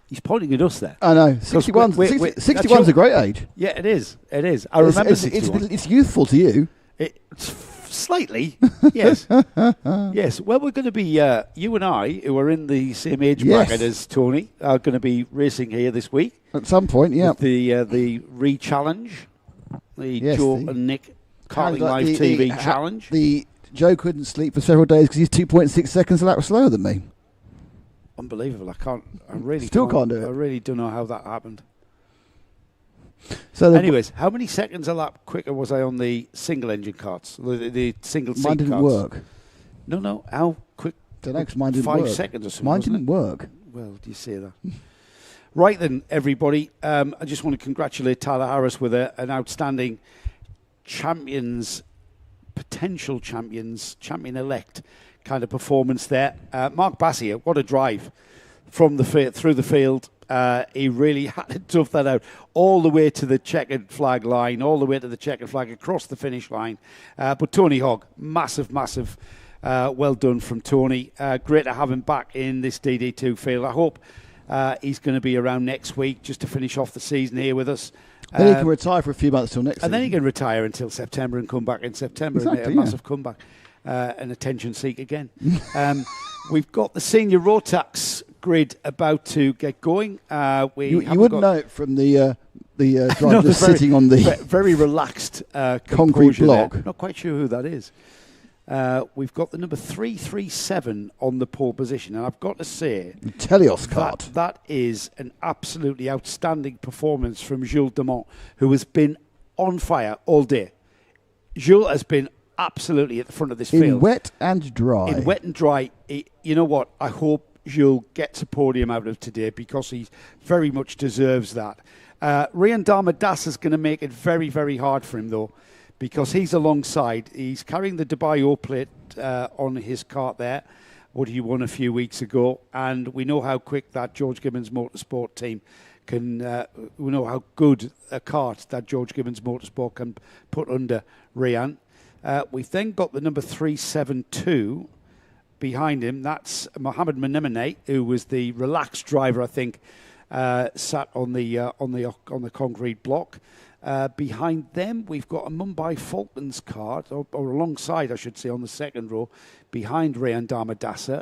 He's pointing at us there. I know. 61's a great age. Yeah, it is. It is. I remember 61. It's youthful to you. It's slightly, yes. Yes. Well, we're going to be, you and I, who are in the same age bracket as Tony, are going to be racing here this week. At some point, yeah. The re-challenge. Joe and Nick Karting Live TV challenge. The Joe couldn't sleep for several days because he's 2.6 seconds a lap slower than me. Unbelievable. I really can't do it. I really don't know how that happened. So anyways, how many seconds a lap quicker was I on the single engine carts? The single seat carts? Mine didn't work. No. How quick? Don't know, 'cause mine didn't 5 work. seconds or something. Mine didn't work. Well, do you say that? Right then, everybody. I just want to congratulate Tyler Harris with an outstanding potential champion-elect kind of performance there. Mark Bassier, what a drive from through the field. He really had to tough that out all the way to the checkered flag line, all the way to the checkered flag across the finish line. But Tony Hogg, massive, well done from Tony. Great to have him back in this DD2 field. I hope he's going to be around next week just to finish off the season here with us. Then he can retire for a few months till next season. And then he can retire until September and come back in September and make a massive comeback. An attention seek again. We've got the senior Rotax grid about to get going. You wouldn't know it from the driver just sitting on the very relaxed concrete block. There. Not quite sure who that is. We've got the number 337 on the pole position, and I've got to say, Telios cart. That is an absolutely outstanding performance from Jules Demont, who has been on fire all day. Jules has been absolutely at the front of this field. In wet and dry. In wet and dry. You know what? I hope Jules gets a podium out of today because he very much deserves that. Rian Darmadas is going to make it very, very hard for him, though, because he's alongside. He's carrying the Dubai O plate on his kart there, what he won a few weeks ago. And we know how quick that George Gibbons Motorsport team can, we know how good a kart that George Gibbons Motorsport can put under Rian. We've then got the number 372 behind him. That's Mohamed Menemene, who was the relaxed driver, I think, sat on the concrete block. Behind them, we've got a Mumbai Falcons card, or alongside, I should say, on the second row, behind Rayan Darmadasa.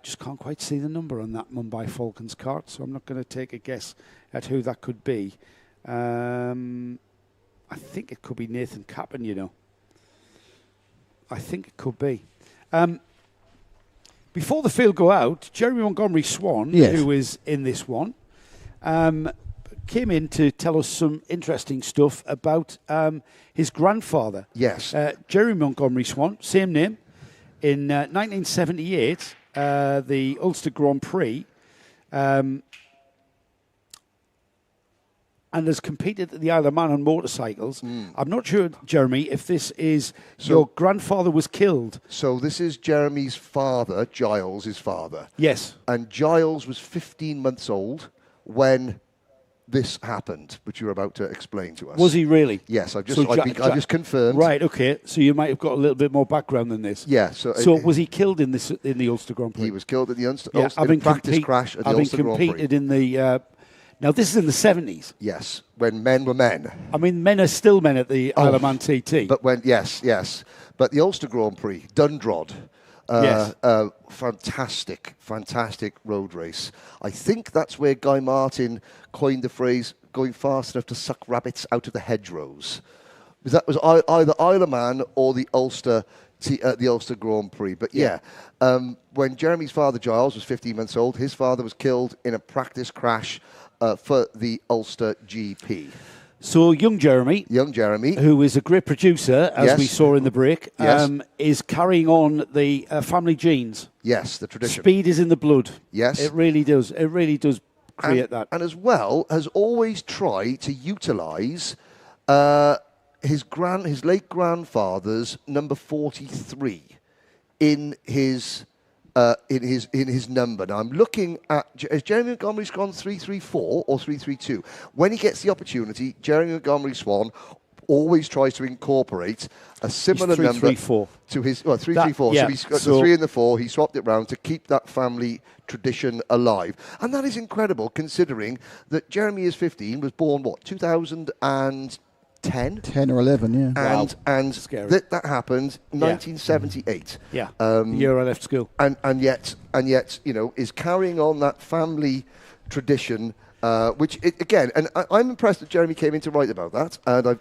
Just can't quite see the number on that Mumbai Falcons card, so I'm not going to take a guess at who that could be. I think it could be Nathan Kappen, you know. I think it could be. Before the field go out, Jeremy Montgomery Swan, who is in this one, came in to tell us some interesting stuff about his grandfather. Yes. Jeremy Montgomery Swan, same name. In 1978, the Ulster Grand Prix, and has competed at the Isle of Man on motorcycles. I'm not sure, Jeremy, if this is your grandfather was killed. So this is Jeremy's father, Giles' father. Yes. And Giles was 15 months old when this happened, which you're about to explain to us. Was he really? Yes, I've So just confirmed. Right, okay. So you might have got a little bit more background than this. Yeah. So was he killed in the Ulster Grand Prix? He was killed at the Ulster practice crash at the Ulster Grand Prix. Competed in the. Now this is in the 70s. Yes, when men were men. I mean, men are still men at the Isle of Man TT. But yes. But the Ulster Grand Prix, Dundrod. Yes. Fantastic road race. I think that's where Guy Martin coined the phrase "going fast enough to suck rabbits out of the hedgerows." That was either Isle of Man or the Ulster Grand Prix. But when Jeremy's father Giles was 15 months old, his father was killed in a practice crash for the Ulster GP. So young Jeremy, who is a great producer, as we saw in the break, Yes. is carrying on the family genes. Yes, the tradition. Speed is in the blood. Yes. It really does. It really does create that. And as well, has always tried to utilise his late grandfather's number 43 in his number. Now I'm looking at, has Jeremy Montgomery gone 334 or 332? When he gets the opportunity, Jeremy Montgomery Swan always tries to incorporate a similar number to his 334. So he's got the 3 and the 4. He swapped it round to keep that family tradition alive, and that is incredible considering that Jeremy is 15, was born 2010 or 11, yeah. And that happened in 1978. Yeah. The year I left school. And yet, is carrying on that family tradition, which again, and I'm impressed that Jeremy came in to write about that. And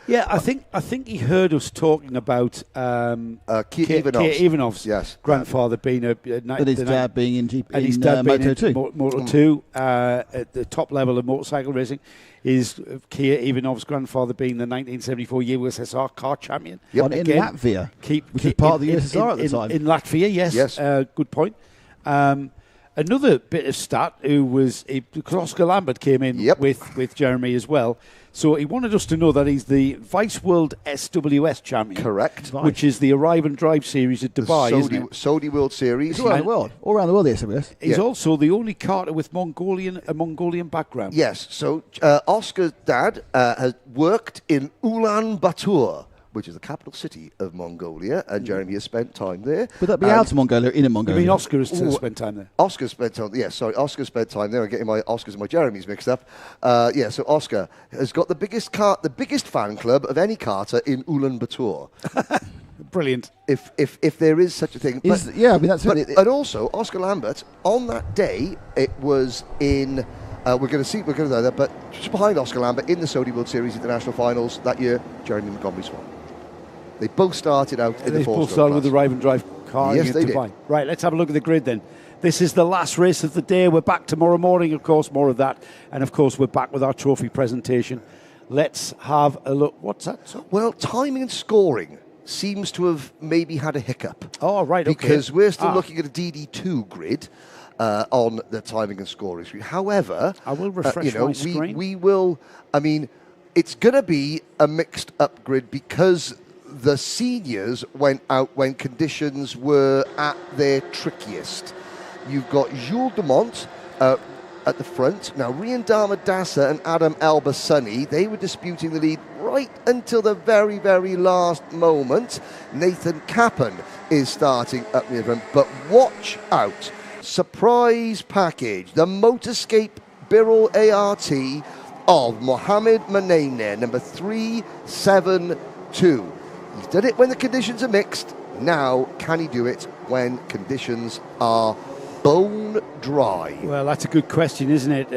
Yeah, I think he heard us talking about Keir Ivanov's grandfather being and his dad being in GP, and his dad being Moto2. in Moto2 at the top level of motorcycle racing. Is Keir Ivanov's grandfather being the 1974 USSR car champion? Yep. In Latvia, which is part of the USSR at the time. In Latvia, yes. Good point. Another bit of stat, because Oscar Lambert came in with Jeremy as well. So he wanted us to know that he's the Vice World SWS champion. Correct. Which is the Arrive and Drive series at Dubai, isn't it? Saudi World Series. All around the world, the SWS. He's also the only karter with a Mongolian background. Yes. So Oscar's dad has worked in Ulaanbaatar, which is the capital city of Mongolia, and Jeremy has spent time there. Would that be out of Mongolia or in Mongolia? I mean, Oscar has spent time there. Oscar spent time there. I'm getting my Oscars and my Jeremys mixed up. So Oscar has got the biggest fan club of any karter in Ulaanbaatar. Brilliant. If there is such a thing. And also, Oscar Lambert, on that day, it was in... we're going to know that, but just behind Oscar Lambert in the Saudi World Series International Finals that year, Jeremy Montgomery Swan. They both started out in the four-stroke both started class. with the Arrive and Drive car. Yes, they Dubai. did. Right, let's have a look at the grid then. This is the last race of the day. We're back tomorrow morning, of course, more of that. And, of course, we're back with our trophy presentation. Let's have a look. What's that? Well, timing and scoring seems to have maybe had a hiccup. Oh, right, okay. Because we're still looking at a DD2 grid on the timing and scoring screen. However, I will refresh my screen. We will, it's going to be a mixed up grid because the seniors went out when conditions were at their trickiest. You've got Jules Dumont at the front. Now, Rian Damadasa and Adam Al Shaikh, they were disputing the lead right until the very, very last moment. Nathan Kappen is starting up near them, but watch out. Surprise package, the Motorscape Birol ART of Mohamed Manene, number 372. He's done it when the conditions are mixed. Now, can he do it when conditions are bone dry? Well, that's a good question, isn't it?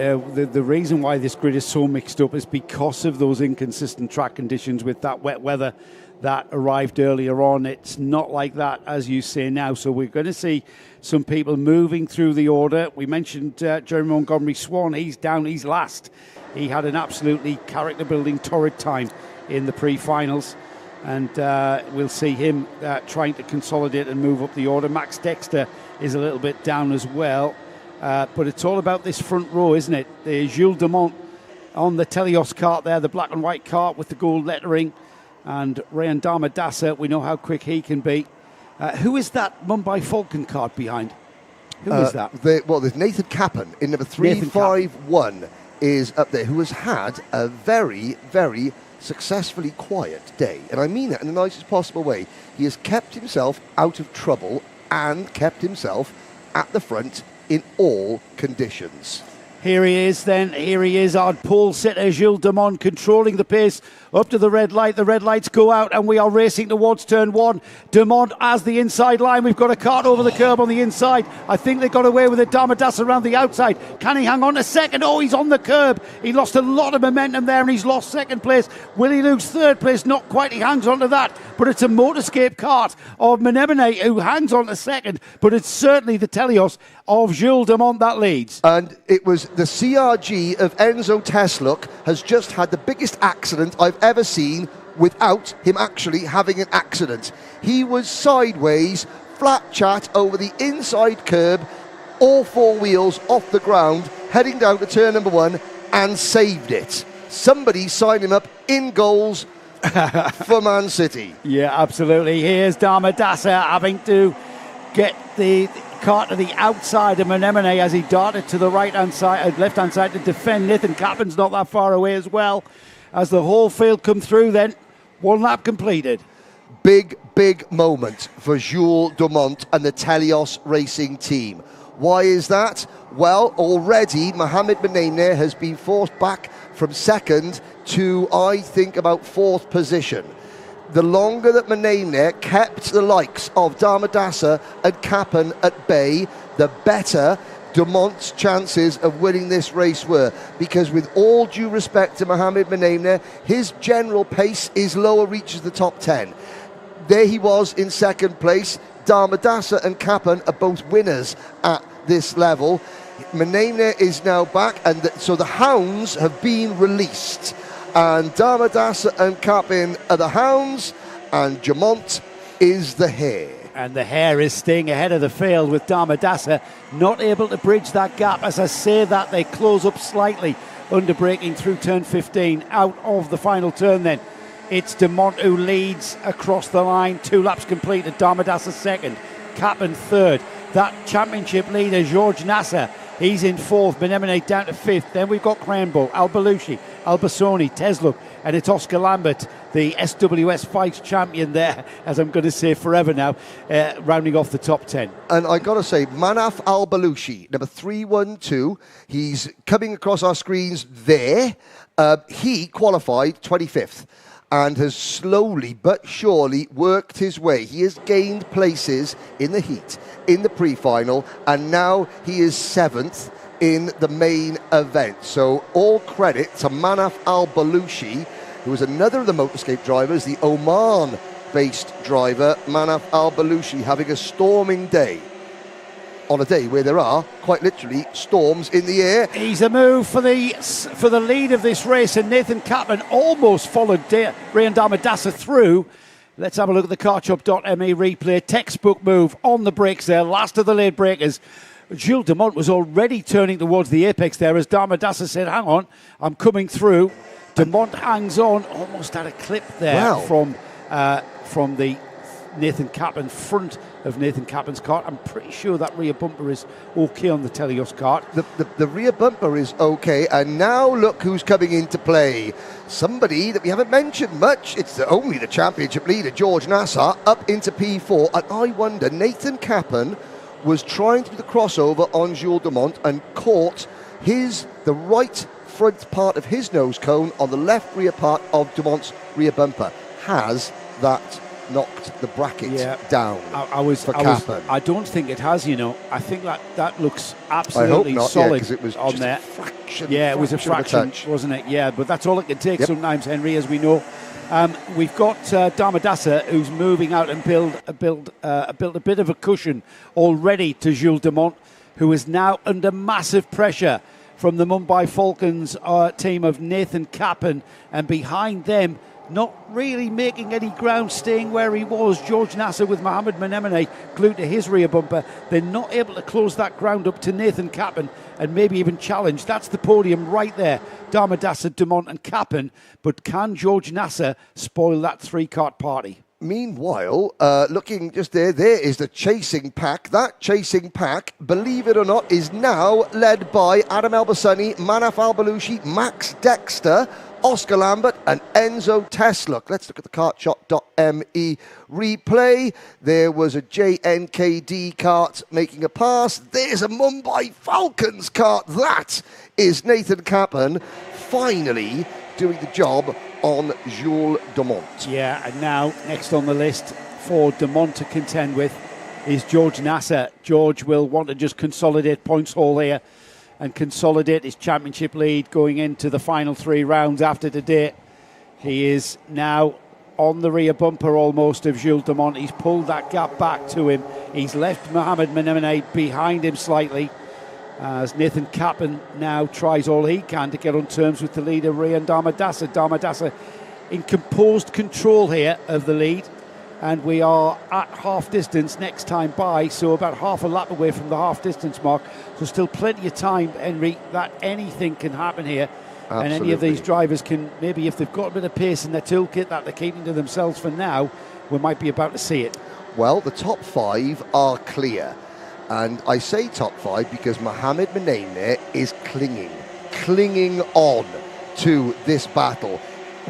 The reason why this grid is so mixed up is because of those inconsistent track conditions with that wet weather that arrived earlier on. It's not like that, as you say now. So we're going to see some people moving through the order. We mentioned Jeremy Montgomery Swan. He's down, he's last. He had an absolutely character-building torrid time in the pre-finals. And we'll see him trying to consolidate and move up the order. Max Dexter is a little bit down as well. But it's all about this front row, isn't it? There's Jules Dumont on the Telios kart there, the black and white kart with the gold lettering. And Rayan Damadasa, we know how quick he can be. Who is that Mumbai Falcon kart behind? Who is that? There's Nathan Kappen in number 351 is up there, who has had a very, very successfully quiet day. And I mean that in the nicest possible way. He has kept himself out of trouble and kept himself at the front in all conditions. Here he is then. Here he is, our pole sitter, Jules Dumont, controlling the pace up to the red light. The red lights go out and we are racing towards turn one. Dumont has the inside line. We've got a kart over the curb on the inside. I think they got away with it. Damadasa around the outside. Can he hang on a second? Oh, he's on the curb. He lost a lot of momentum there and he's lost second place. Will he lose third place? Not quite. He hangs on to that. But it's a Motorscape kart of Menemone who hangs on to second. But it's certainly the Telios of Jules Dumont that leads. And it was the CRG of Enzo Tesluk has just had the biggest accident I've ever seen without him actually having an accident. He was sideways, flat chat over the inside curb, all four wheels off the ground, heading down to turn number one and saved it. Somebody signed him up in goals for Man City. Yeah, absolutely. Here's Damadasa having to get the kart to the outside of Menemone as he darted to the right-hand side, left-hand side to defend. Nathan Kappen's not that far away as well. As the whole field come through then, one lap completed. Big, big moment for Jules Dumont and the Telios Racing team. Why is that? Well, already Mohamed Menemone has been forced back from second to, I think, about fourth position. The longer that Menemone kept the likes of Damadasa and Kappen at bay, the better Dumont's chances of winning this race were. Because with all due respect to Mohamed Menemone, his general pace is lower reaches the top 10. There he was in second place. Damadasa and Kappen are both winners at this level. Menemone is now back, and so the hounds have been released. And Damadasa and Kappen are the hounds, and Dumont is the hare. And the hare is staying ahead of the field with Damadasa not able to bridge that gap. As I say that, they close up slightly under braking through turn 15 out of the final turn then. It's Dumont who leads across the line. 2 laps completed. Damadasa second, Kappen third. That championship leader, George Nasser, he's in fourth. Menemone down to fifth. Then we've got Cranbo, Al Belushi, Albasoni, Tesluk, and it's Oscar Lambert, the SWS Fikes champion there, as I'm going to say forever now, rounding off the top 10. And I got to say, Manaf Al Belushi, number 312, he's coming across our screens there. He qualified 25th and has slowly but surely worked his way. He has gained places in the heat, in the pre-final, and now he is 7th in the main event. So all credit to Manaf Al Belushi, who is another of the Motorscape drivers, the Oman-based driver, Manaf Al Belushi, having a storming day on a day where there are, quite literally, storms in the air. He's a move for the lead of this race, and Nathan Kappen almost followed Rayan Damadasa through. Let's have a look at the carshop.me replay. Textbook move on the brakes there, last of the late breakers. Jules Dumont was already turning towards the apex there as Damadasa said, hang on, I'm coming through. Dumont hangs on, almost had a clip there from the Nathan Kappen, front of Nathan Kappen's kart. I'm pretty sure that rear bumper is okay on the Telios kart. The rear bumper is okay, and now look who's coming into play. Somebody that we haven't mentioned much. It's only the championship leader, George Nassar, up into P4. And I wonder, Nathan Kappen was trying to do the crossover on Jules Dumont and caught the right front part of his nose cone on the left rear part of Dumont's rear bumper. Has that knocked the bracket down for Kappen. I don't think it has, you know. I think that looks I hope absolutely not, solid because it was on just there. a fraction. Yeah, it was a of a fraction, touch. wasn't it? Yeah, but that's all it can take sometimes, Henry, as we know. We've got Damadassa, who's moving out and built a bit of a cushion already to Jules Dumont, who is now under massive pressure from the Mumbai Falcons team of Nathan Kappen, and behind them, not really making any ground, staying where he was, George Nasser with Mohamed Menemene glued to his rear bumper. They're not able to close that ground up to Nathan Kappen and maybe even challenge. That's the podium right there, Damadassa, Dumont and Kappen. But can George Nasser spoil that three-cart party? Meanwhile, looking just there is the chasing pack. That chasing pack, believe it or not, is now led by Adam Al Manaf Al-Balushi, Max Dexter, Oscar Lambert and Enzo Tesluk. Let's look at the kartshot.me replay. There was a JNKD kart making a pass. There's a Mumbai Falcons kart. That is Nathan Kappen finally doing the job on Jules Dumont. Yeah, and now next on the list for Dumont to contend with is George Nasser. George will want to just consolidate points haul here and consolidate his championship lead going into the final 3 rounds after today. He is now on the rear bumper almost of Jules Dumont. He's pulled that gap back to him. He's left Mohamed Menemene behind him slightly as Nathan Kappen now tries all he can to get on terms with the leader, Rian Damadassa. Damadassa in composed control here of the lead. And we are at half distance next time by, so about half a lap away from the half distance mark. So still plenty of time, Henry, that anything can happen here. Absolutely. And any of these drivers can, maybe if they've got a bit of pace in their toolkit that they're keeping to themselves for now, we might be about to see it. Well, the top 5 are clear. And I say top 5 because Mohamed Menemene is clinging on to this battle.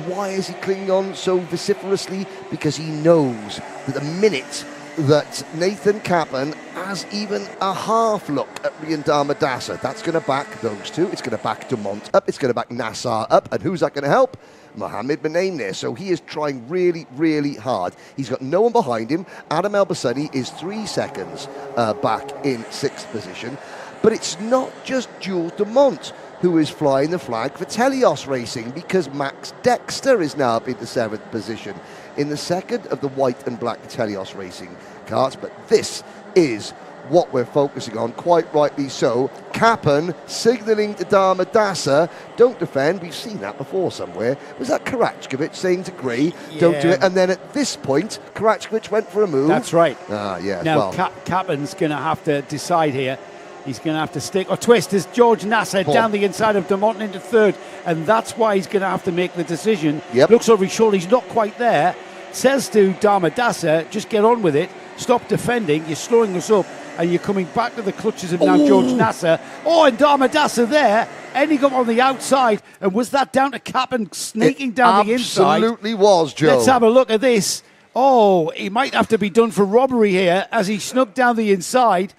Why is he clinging on so vociferously? Because he knows that the minute that Nathan Kappen has even a half look at Rian Damadassa, that's going to back those two. It's going to back Dumont up. It's going to back Nassar up. And who's that going to help? Mohamed Menemene. So he is trying really, really hard. He's got no one behind him. Adam El Bassani is 3 seconds back in 6th position. But it's not just Jules Dumont who is flying the flag for Telios Racing, because Max Dexter is now up in the 7th position in the 2nd of the white and black Telios Racing karts. But this is what we're focusing on, quite rightly so. Kappen signalling to Damadassa, don't defend. We've seen that before somewhere. Was that Karachkovic saying to Gray, don't do it? And then at this point, Karachkovic went for a move. That's right. Yeah. Now, Kappen's going to have to decide here. He's going to have to stick or twist as George Nasser down the inside of Dumont into 3rd, and that's why he's going to have to make the decision. Looks over his shoulder, he's not quite there. Says to Damadassa, just get on with it, stop defending, you're slowing us up, and you're coming back to the clutches of now George Nasser. And Damadassa there, ending up on the outside. And was that down to Kappen sneaking down the inside? Absolutely was, Joe. Let's have a look at this. He might have to be done for robbery here as he snuck down the inside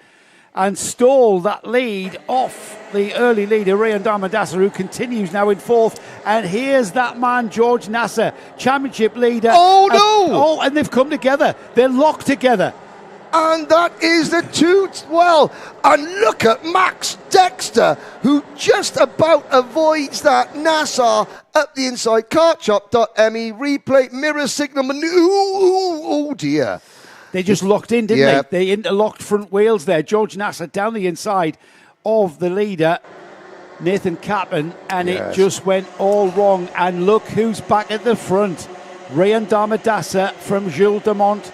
and stole that lead off the early leader, Rian Damadassa, who continues now in 4th. And here's that man, George Nasser, championship leader. And they've come together. They're locked together. And that is the and look at Max Dexter, who just about avoids that. Nassar up the inside, kartshot.me, replay, mirror signal maneuver. Oh dear. They just locked in, didn't they? They interlocked front wheels there. George Nasser down the inside of the leader, Nathan Kappen, and it just went all wrong. And look who's back at the front. Rian Damadassa from Jules Dumont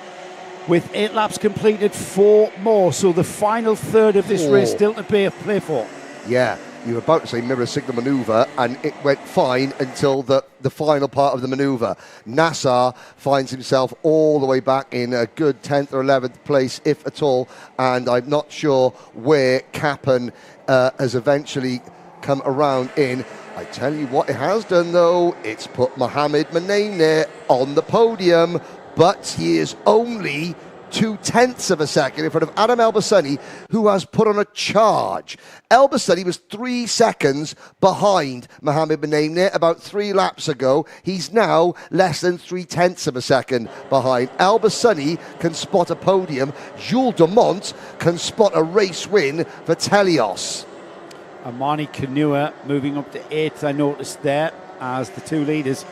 with 8 laps completed, 4 more. So the final third of this race still to play for. Yeah, you were about to say mirror signal manoeuvre, and it went fine until the final part of the manoeuvre. Nassar finds himself all the way back in a good 10th or 11th place, if at all, and I'm not sure where Kappen has eventually come around in. I tell you what it has done, though. It's put Mohamed Menemene on the podium, but he is only 0.2 of a second in front of Adam Al Shaikh, who has put on a charge. Al Shaikh was 3 seconds behind Mohammed Benamne about 3 laps ago. He's now less than 0.3 of a second behind. Al Shaikh can spot a podium. Jules Dumont can spot a race win for Telios. Amani Kanua moving up to 8th, I noticed there, as the two leaders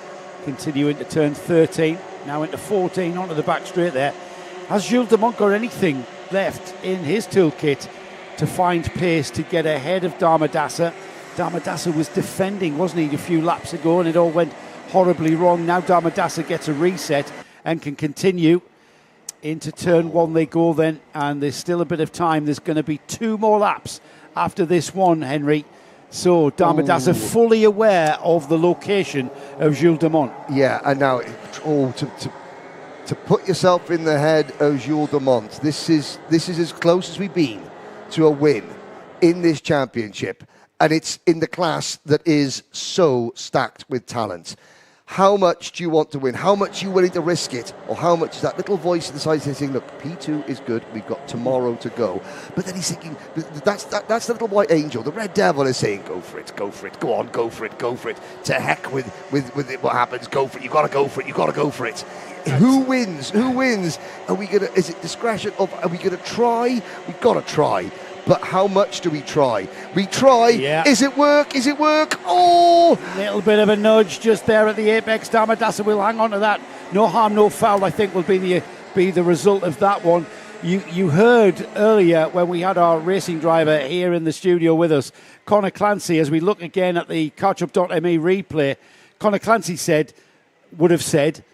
continue into turn 13, now into 14, onto the back straight there. Has Jules Dumont got anything left in his toolkit to find pace to get ahead of Damadasa? Damadasa was defending, wasn't he, a few laps ago, and it all went horribly wrong. Now Damadasa gets a reset and can continue. Into turn 1 they go then, and there's still a bit of time. There's going to be 2 more laps after this one, Henry. So Damadasa fully aware of the location of Jules Dumont. Yeah, and now to put yourself in the head of Jules Dumont, this is as close as we've been to a win in this championship, and it's in the class that is so stacked with talent. How much do you want to win? How much are you willing to risk it? Or how much is that little voice inside saying, look, P2 is good, we've got tomorrow to go. But then he's thinking, that's the little white angel. The red devil is saying, go for it, go on, go for it. To heck with what happens, go for it, you've got to go for it. Who wins? Is it discretion? Are we going to try? We've got to try. But how much do we try? We try. Yeah. Is it work? Oh! Little bit of a nudge just there at the apex. Damadasa will hang on to that. No harm, no foul, I think, will be the result of that one. You heard earlier when we had our racing driver here in the studio with us, Connor Clancy, as we look again at the catchup.me replay, Connor Clancy would have said,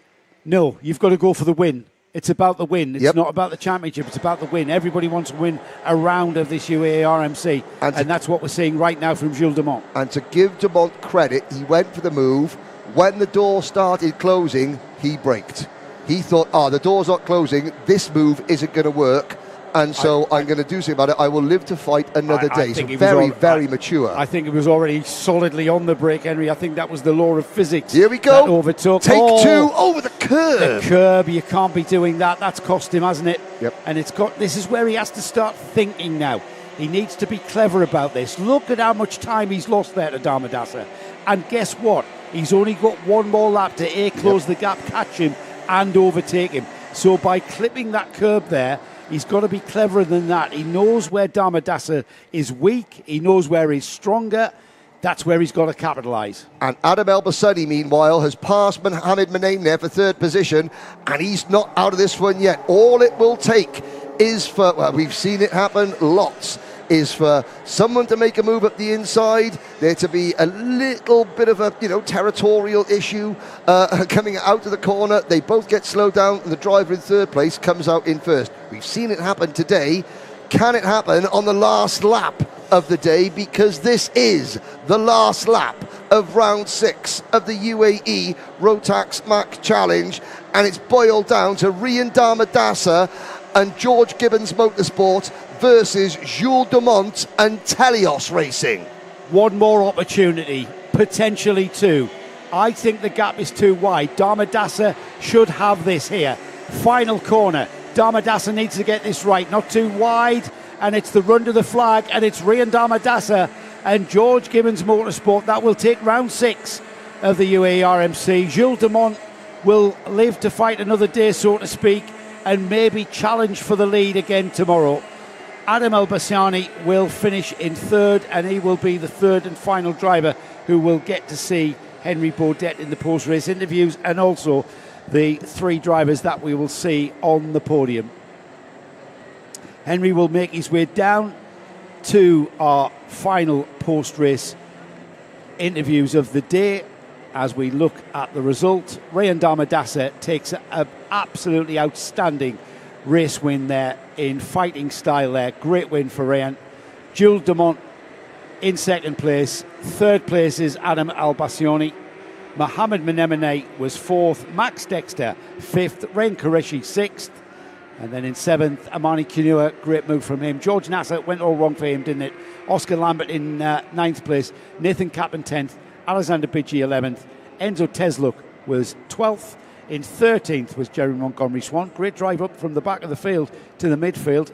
no, you've got to go for the win. It's about the win. It's not about the championship. It's about the win. Everybody wants to win a round of this UAE RMC. And that's what we're seeing right now from Jules Dumont. And to give Dumont credit, he went for the move. When the door started closing, he braked. He thought, the door's not closing. This move isn't going to work. And so I'm going to do something about it. I will live to fight another day. So very mature. I think it was already solidly on the brake, Henry. I think that was the law of physics. Here we go. That overtook. Take 2 over the curb. The curb, you can't be doing that. That's cost him, hasn't it? Yep. And this is where he has to start thinking now. He needs to be clever about this. Look at how much time he's lost there to Damadasa. And guess what? He's only got 1 more lap to close the gap, catch him, and overtake him. So by clipping that curb there, he's got to be cleverer than that. He knows where Damadasa is weak. He knows where he's stronger. That's where he's got to capitalise. And Adam Al Shaikh, meanwhile, has passed Mohammed Benamne there for 3rd position, and he's not out of this one yet. All it will take is for, we've seen it happen lots, is for someone to make a move up the inside, there to be a little bit of a territorial issue coming out of the corner. They both get slowed down, and the driver in 3rd place comes out in 1st. We've seen it happen today. Can it happen on the last lap of the day? Because this is the last lap of round 6 of the UAE Rotax Mac Challenge, and it's boiled down to Rian Damadasa and George Gibbons Motorsport versus Jules Dumont and Telios Racing. 1 more opportunity, potentially 2. I think the gap is too wide. Damadasa should have this here. Final corner. Damadasa needs to get this right, not too wide, and it's the run to the flag, and it's Rian Damadasa and George Gibbons Motorsport. That will take round 6 of the UAE RMC. Jules Dumont will live to fight another day, so to speak, and maybe challenge for the lead again tomorrow. Adam Al Shaikh will finish in 3rd, and he will be the 3rd and final driver who will get to see Henry Baudet in the post-race interviews, and also the 3 drivers that we will see on the podium. Henry will make his way down to our final post-race interviews of the day as we look at the result. Rian Damadasa takes an absolutely outstanding race win there in fighting style there. Great win for Rian. Jules Dumont in 2nd place. 3rd place is Adam Al Shaikh. Mohammed Benamne was 4th. Max Dexter 5th. Rain Qureshi 6th. And then in 7th, Amani Kanua. Great move from him. George Nasser went all wrong for him, didn't it? Oscar Lambert in 9th place. Nathan Kaplan 10th. Alexander Bidgie 11th. Enzo Tesluk was 12th. In 13th was Jerry Montgomery Swan. Great drive up from the back of the field to the midfield.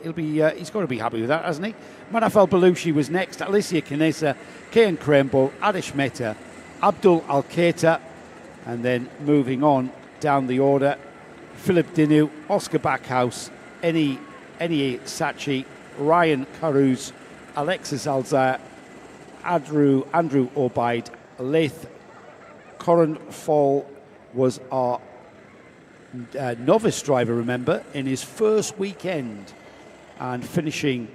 He's got to be happy with that, hasn't he? Manafal Belushi was next. Alicia Kinesa, Kian Krembo, Adish Mehta, Abdul Al-Qaita, and then moving on down the order, Philip Dinu, Oscar Backhouse, Eni Sachi, Ryan Caruz, Alexis Alzire, Andrew Obaid, Laith Corin Fall was our novice driver, remember, in his first weekend, and finishing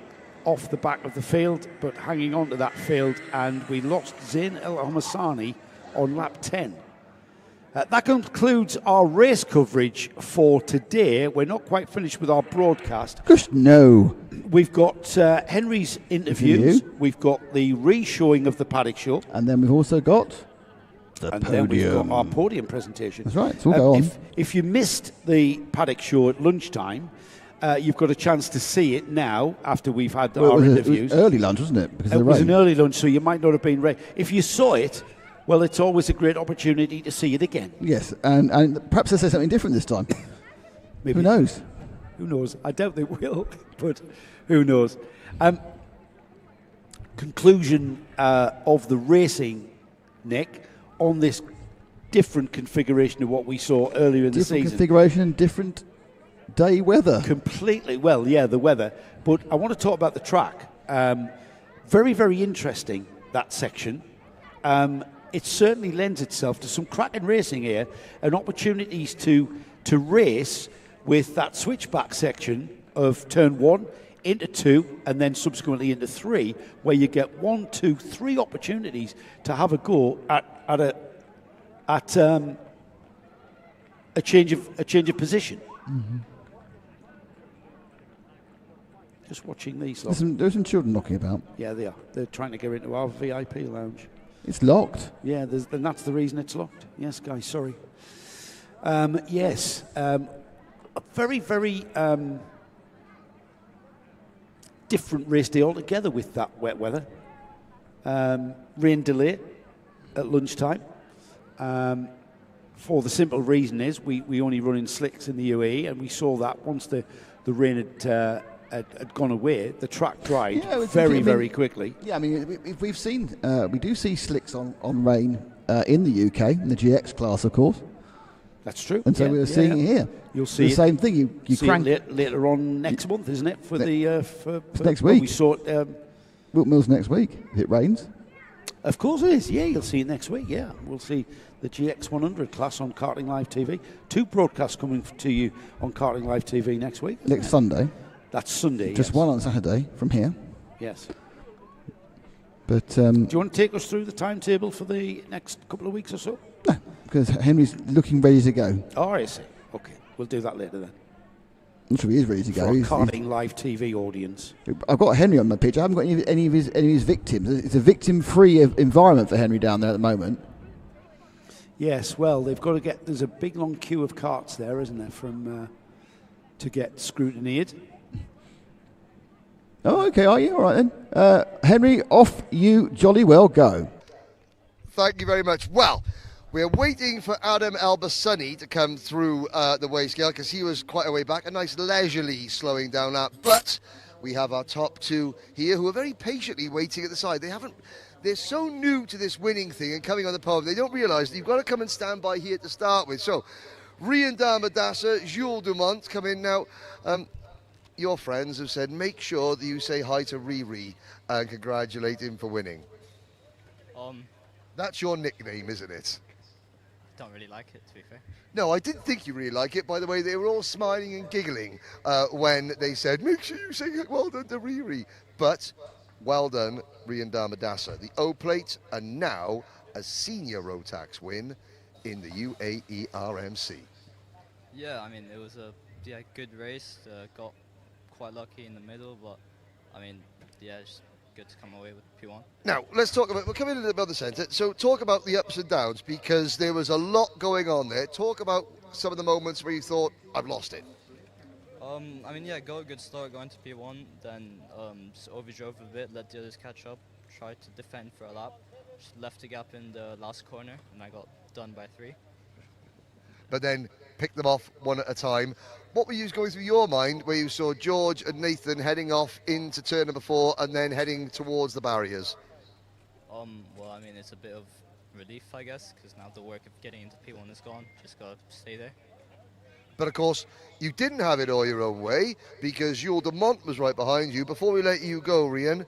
off the back of the field, but hanging on to that field, and we lost Zain El Hamasani on lap 10. That concludes our race coverage for today. We're not quite finished with our broadcast. Just no. We've got Henry's interviews. We've got the re-showing of the Paddock Show. And then we've also got the and podium. then we've got our podium presentation. That's right, so we'll go on. If you missed the Paddock Show at lunchtime, you've got a chance to see it now after we've had our interviews. It was early lunch, wasn't it? Because It was an early lunch, so you might not have been ready. If you saw it, well, it's always a great opportunity to see it again. Yes, and perhaps they'll say something different this time. Maybe. Who knows? Who knows? I doubt they will, but who knows? Conclusion of the racing, Nick, on this different configuration of what we saw earlier in the season. Different configuration, different day weather. Completely. Well, yeah, the weather. But I want to talk about the track. Very, very interesting, that section. It certainly lends itself to some cracking racing here and opportunities to race with that switchback section of turn 1 into 2 and then subsequently into 3, where you get 1, 2, 3 opportunities to have a go at a change of position. Mm-hmm. Just watching these. There's some children knocking about. Yeah, they are. They're trying to get into our VIP lounge. It's locked. Yeah, and that's the reason it's locked. Yes, guys, sorry. Yes, a very, very different race day altogether with that wet weather. Rain delay at lunchtime. For the simple reason is we only run in slicks in the UAE, and we saw that once the rain had gone away, the track dried very quickly. Yeah, I mean, we've seen, we do see slicks on rain in the UK, in the GX class, of course. That's true. And so we're seeing it here. You'll see the same thing. You see crank it later on next month, isn't it? For next week. We saw it. Wilton Mills next week, if it rains. Of course it is. Yeah, you'll see it next week. Yeah, we'll see the GX 100 class on Karting Live TV. 2 broadcasts coming to you on Karting Live TV next week. Next Sunday. That's Sunday. Just one on Saturday from here. Yes. But do you want to take us through the timetable for the next couple of weeks or so? No, because Henry's looking ready to go. Oh, I see. Okay, we'll do that later then. I'm sure he is ready to go. For our Karting Live TV audience. I've got Henry on my pitch. I haven't got any of his victims. It's a victim-free environment for Henry down there at the moment. Yes, well, they've got to get. There's a big long queue of carts there, isn't there, from to get scrutineered. Oh, okay, are you? All right then. Henry, off you jolly well go. Thank you very much. Well, we're waiting for Adam Al Shaikh to come through the weigh scale because he was quite a way back. A nice leisurely slowing down that. But we have our top 2 here who are very patiently waiting at the side. They're so new to this winning thing and coming on the podium, they don't realise that you've got to come and stand by here to start with. So, Rian Damadassa, Jules Dumont come in now. Your friends have said, make sure that you say hi to Riri and congratulate him for winning. That's your nickname, isn't it? Don't really like it, to be fair. No, I didn't think you really like it. By the way, they were all smiling and giggling when they said, make sure you say well done to Riri. But well done, Rian Damadassa. The O-plate and now a senior Rotax win in the UAE RMC. Yeah, I mean, it was a good race. Got quite lucky in the middle, but I mean, yeah, it's good to come away with P1. Now, let's talk about, we'll come in about the centre. So talk about the ups and downs because there was a lot going on there. Talk about some of the moments where you thought, I've lost it. I mean, yeah, got a good start going to P1, then just overdrove a bit, let the others catch up, tried to defend for a lap, just left a gap in the last corner, and I got done by 3. but then pick them off one at a time. What were you going through your mind where you saw George and Nathan heading off into turn number 4 and then heading towards the barriers? Well, I mean, it's a bit of relief, I guess, because now the work of getting into P1 is gone. Just got to stay there. But of course, you didn't have it all your own way because Jules de Mont was right behind you. Before we let you go, Rian,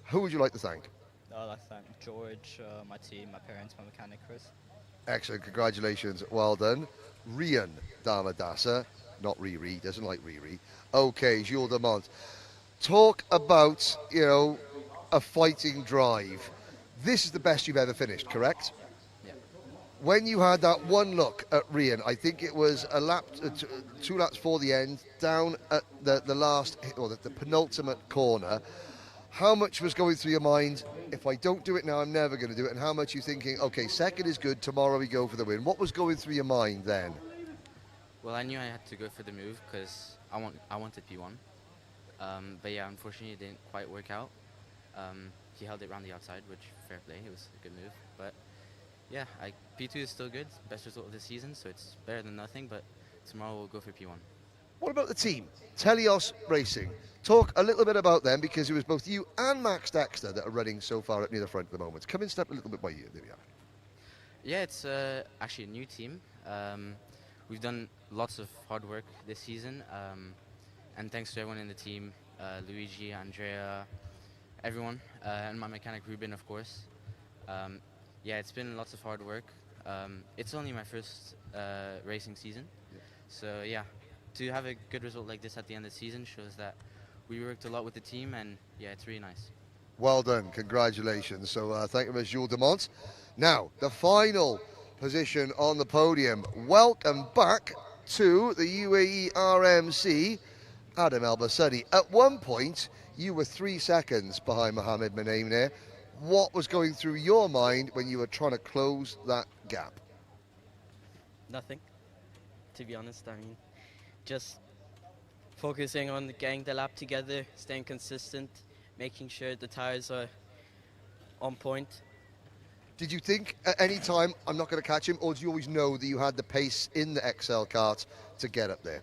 who would you like to thank? I'd like to thank George, my team, my parents, my mechanic, Chris. Excellent, congratulations, well done. Rian Damadasa, not Riri, doesn't like Riri. Okay, Jules de Mont. Talk about, a fighting drive. This is the best you've ever finished, correct? Yeah. When you had that one look at Rian, I think it was a lap, 2 laps for the end, down at the last, or the penultimate corner. How much was going through your mind, if I don't do it now, I'm never going to do it, and how much you thinking, okay, second is good, tomorrow we go for the win? What was going through your mind then? Well, I knew I had to go for the move because I wanted P1. But yeah, unfortunately it didn't quite work out. He held it around the outside, which fair play, it was a good move. But yeah, P2 is still good, best result of the season, so it's better than nothing, but tomorrow we'll go for P1. What about the team? Telios Racing. Talk a little bit about them because it was both you and Max Dexter that are running so far up near the front at the moment. Come and step a little bit by you. There we are. Yeah, it's actually a new team. We've done lots of hard work this season, and thanks to everyone in the team, Luigi, Andrea, everyone, and my mechanic Ruben, of course. Yeah, it's been lots of hard work. It's only my first racing season, so yeah, to have a good result like this at the end of the season shows that we worked a lot with the team, and yeah, it's really nice. Well done, congratulations. So thank you very much, Jules de Mont. Now, the final position on the podium. Welcome back to the UAE RMC, Adam Al Shaikh. At one point, you were 3 seconds behind Mohamed Menaim there. What was going through your mind when you were trying to close that gap? Nothing, to be honest. I mean, just focusing on getting the lap together, staying consistent, making sure the tires are on point. Did you think at any time, I'm not going to catch him, or do you always know that you had the pace in the XL kart to get up there?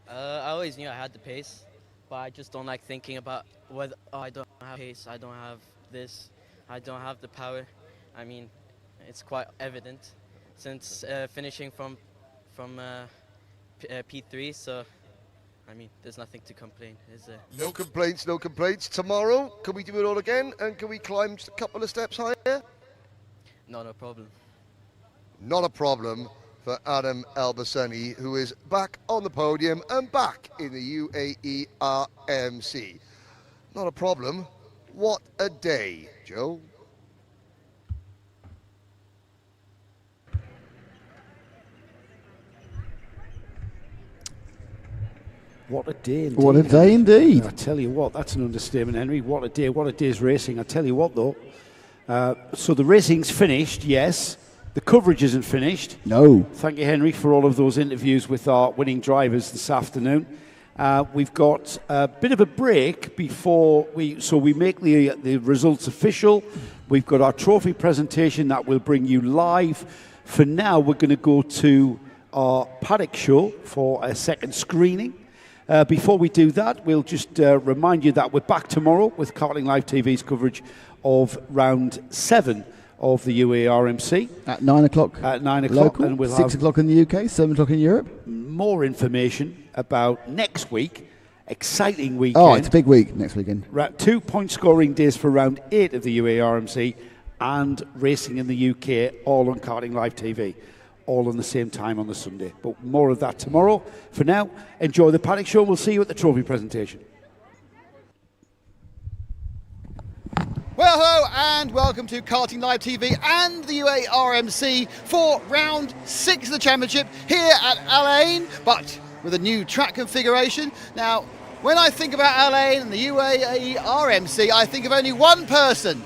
I always knew I had the pace, but I just don't like thinking about whether I don't have pace, I don't have this, I don't have the power. I mean, it's quite evident since finishing from P3, so I mean, there's nothing to complain, is there? No complaints, no complaints. Tomorrow, can we do it all again, and can we climb just a couple of steps higher? Not a problem. Not a problem for Adam Al Shaikh, who is back on the podium and back in the UAE RMC. Not a problem. What a day, Joe. What a day indeed. What a day indeed. I tell you what, that's an understatement, Henry. What a day's racing. I tell you what, though. So the racing's finished, yes. The coverage isn't finished. No. Thank you, Henry, for all of those interviews with our winning drivers this afternoon. We've got a bit of a break before we make the results official. We've got our trophy presentation that will bring you live. For now, we're going to go to our Paddock show for a second screening. Before we do that, we'll just remind you that we're back tomorrow with Karting Live TV's coverage of round 7 of the UAE RMC. At 9 o'clock. At 9 o'clock. Local, and we'll 6 o'clock in the UK, 7 o'clock in Europe. More information about next week. Exciting weekend. Oh, it's a big week next weekend. 2 point scoring days for round 8 of the UAE RMC and racing in the UK, all on Karting Live TV. All on the same time on the Sunday. But more of that tomorrow. For now, enjoy the Paddock show. We'll see you at the trophy presentation. Well, hello and welcome to Karting Live TV and the UAE RMC for round 6 of the championship here at Al Ain, but with a new track configuration. Now, when I think about Al Ain and the UAE RMC, I think of only one person.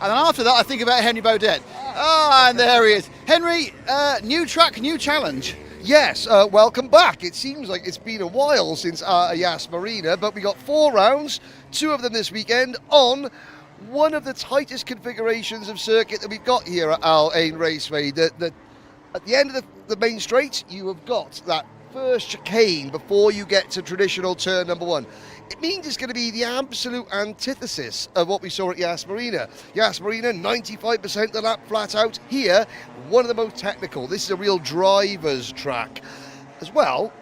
And then after that, I think about Henry Baudet. Ah, and there he is. Henry, new track, new challenge. Yes, welcome back. It seems like it's been a while since Yas Marina, but we got 4 rounds, 2 of them this weekend on one of the tightest configurations of circuit that we've got here at Al Ain Raceway. The at the end of the main straight, you have got that first chicane before you get to traditional turn number 1. It means it's going to be the absolute antithesis of what we saw at Yas Marina. Yas Marina, 95% of the lap flat out. Here, one of the most technical. This is a real driver's track. As well,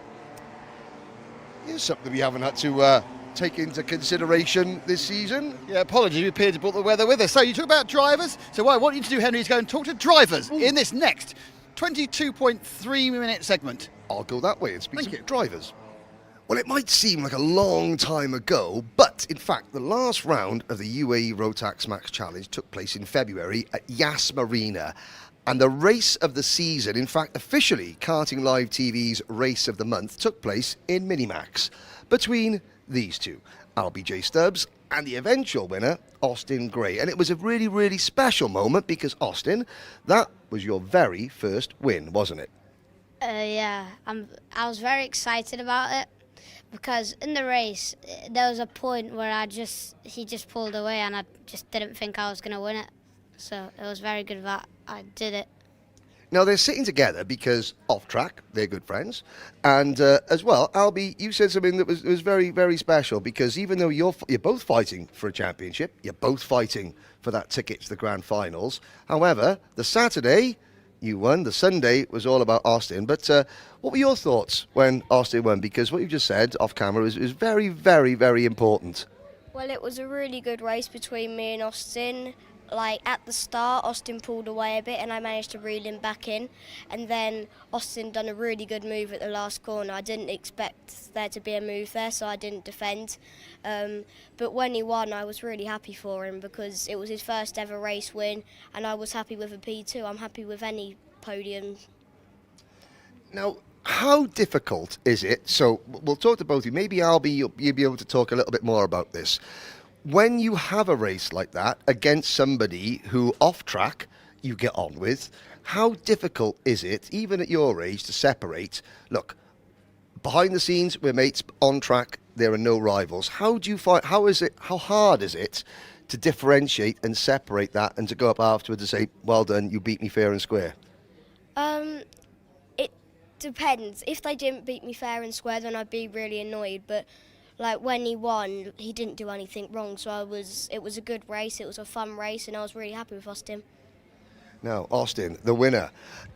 here's something we haven't had to take into consideration this season. Yeah, apologies, we appeared to brought the weather with us. So you talk about drivers. So what I want you to do, Henry, is go and talk to drivers in this next 22.3 minute segment. I'll go that way and speak to drivers. Well, it might seem like a long time ago, but in fact, the last round of the UAE Rotax Max Challenge took place in February at Yas Marina. And the race of the season, in fact, officially Karting Live TV's race of the month, took place in Minimax between these two, LBJ Stubbs and the eventual winner, Austin Gray. And it was a really, really special moment because, Austin, that was your very first win, wasn't it? Yeah, I was very excited about it because in the race there was a point where he just pulled away and I just didn't think I was going to win it. So it was very good that I did it. Now they're sitting together because off track they're good friends, and as well, Albie, you said something that was very, very special because even though you're both fighting for a championship, you're both fighting for that ticket to the grand finals. However, the Saturday you won, the Sunday was all about Austin. But what were your thoughts when Austin won? Because what you just said off camera is very, very, very important. Well, it was a really good race between me and Austin. Like at the start, Austin pulled away a bit and I managed to reel him back in. And then Austin done a really good move at the last corner. I didn't expect there to be a move there, so I didn't defend. But when he won, I was really happy for him because it was his first ever race win and I was happy with a P2. I'm happy with any podium. Now, how difficult is it? So we'll talk to both of you. Maybe Albie, you'll be able to talk a little bit more about this. When you have a race like that against somebody who off track you get on with, how difficult is it, even at your age, to separate? Look, behind the scenes, we're mates. On track, there are no rivals. How do you find? How hard is it to differentiate and separate that, and to go up afterwards and say, "Well done, you beat me fair and square"? It depends. If they didn't beat me fair and square, then I'd be really annoyed. But like when he won, he didn't do anything wrong, so it was a good race, it was a fun race, and I was really happy with Austin. Now, Austin, the winner.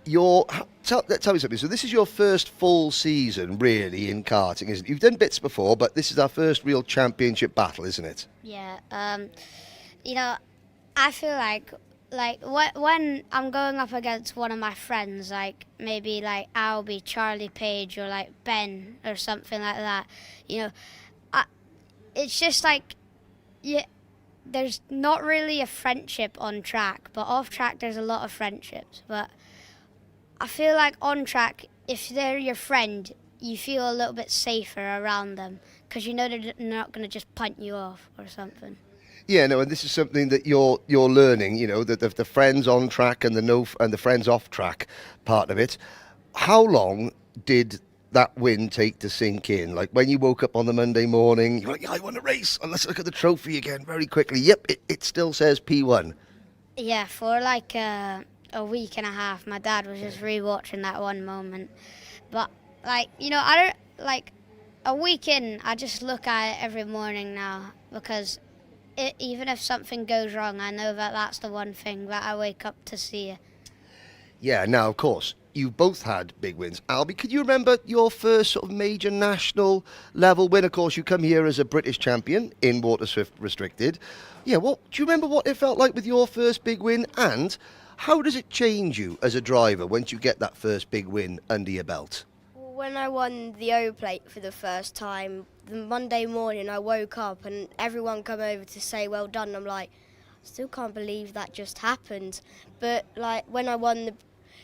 Tell me something. So this is your first full season, really, in karting, isn't it? You've done bits before, but this is our first real championship battle, isn't it? Yeah. You know, I feel like when I'm going up against one of my friends, like maybe like Albie, Charlie Page, or like Ben, or something like that, you know, it's just like, yeah, there's not really a friendship on track, but off track there's a lot of friendships. But I feel like on track, if they're your friend, you feel a little bit safer around them because you know they're not going to just punt you off or something. Yeah, no, and this is something that you're learning. You know, that the friends on track and the friends off track part of it. How long did that win take to sink in? Like when you woke up on the Monday morning, you're like, yeah, I won a race. And let's look at the trophy again very quickly. Yep, it still says P1. Yeah, for like a week and a half, my dad was just rewatching that one moment. But like, you know, I don't like a week in. I just look at it every morning now because even if something goes wrong, I know that that's the one thing that I wake up to see. Yeah, now, of course, you've both had big wins. Albie, could you remember your first sort of major national level win? Of course, you come here as a British champion in Water Swift Restricted. Yeah, do you remember what it felt like with your first big win? And how does it change you as a driver once you get that first big win under your belt? When I won the O plate for the first time, the Monday morning I woke up and everyone come over to say well done. I'm like, I still can't believe that just happened. But like when I won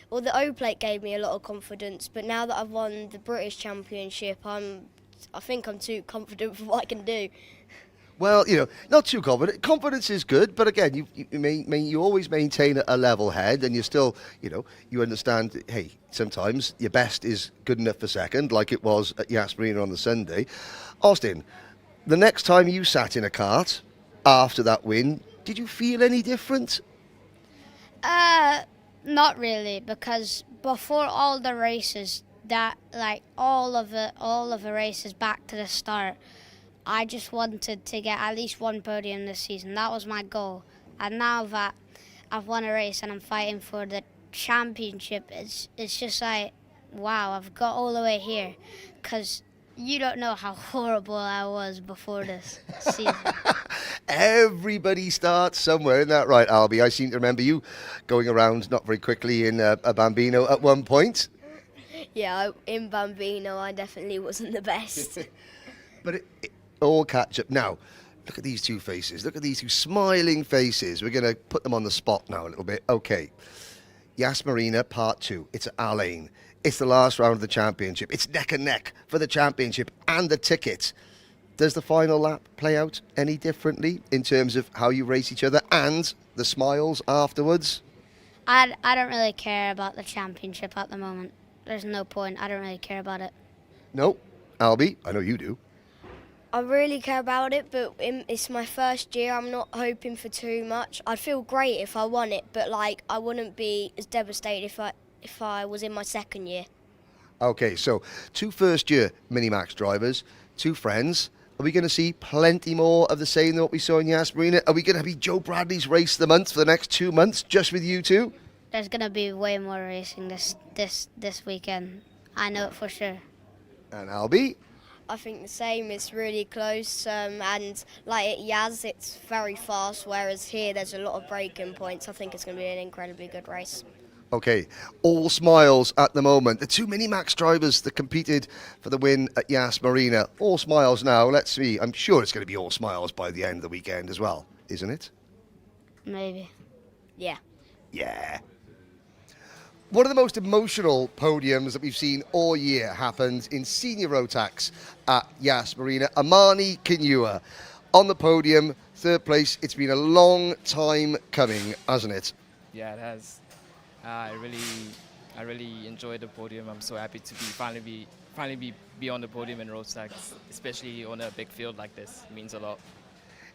the O plate gave me a lot of confidence. But now that I've won the British Championship, I think I'm too confident for what I can do. Well, you know, not too confident. Confidence is good, but again, you always maintain a level head, and you still, you know, you understand. Hey, sometimes your best is good enough for second, like it was at Yas Marina on the Sunday. Austin, the next time you sat in a kart after that win, did you feel any different? Not really, because before all the races, all of the races back to the start, I just wanted to get at least one podium this season. That was my goal. And now that I've won a race and I'm fighting for the championship, it's just like, wow, I've got all the way here. Because you don't know how horrible I was before this season. Everybody starts somewhere, isn't that right, Albie? I seem to remember you going around not very quickly in a Bambino at one point. Yeah, in Bambino, I definitely wasn't the best. But it all catch up. Now, look at these two faces. Look at these two smiling faces. We're going to put them on the spot now a little bit. Okay. Yas Marina, part 2. It's at Al Ain. It's the last round of the championship. It's neck and neck for the championship and the ticket. Does the final lap play out any differently in terms of how you race each other and the smiles afterwards? I don't really care about the championship at the moment. There's no point. I don't really care about it. No. Albie, I know you do. I really care about it, but it's my first year. I'm not hoping for too much. I'd feel great if I won it, but I wouldn't be as devastated if I was in my second year. Okay, so 2 first-year Minimax drivers, 2 friends. Are we going to see plenty more of the same than what we saw in Yas Marina? Are we going to be Joe Bradley's race of the month for the next 2 months, just with you two? There's going to be way more racing this weekend. I know it for sure. And Albie? I think the same. It's really close, and like at Yas, it's very fast, whereas here there's a lot of braking points. I think it's going to be an incredibly good race. Okay, all smiles at the moment. The 2 Minimax drivers that competed for the win at Yas Marina, all smiles now. Let's see. I'm sure it's going to be all smiles by the end of the weekend as well, isn't it? Maybe. Yeah. Yeah. One of the most emotional podiums that we've seen all year happened in Senior Rotax at Yas Marina. Amani Kinua on the podium, 3rd place. It's been a long time coming, hasn't it? Yeah, it has. I really enjoyed the podium. I'm so happy to finally be on the podium in Rotax, especially on a big field like this. It means a lot.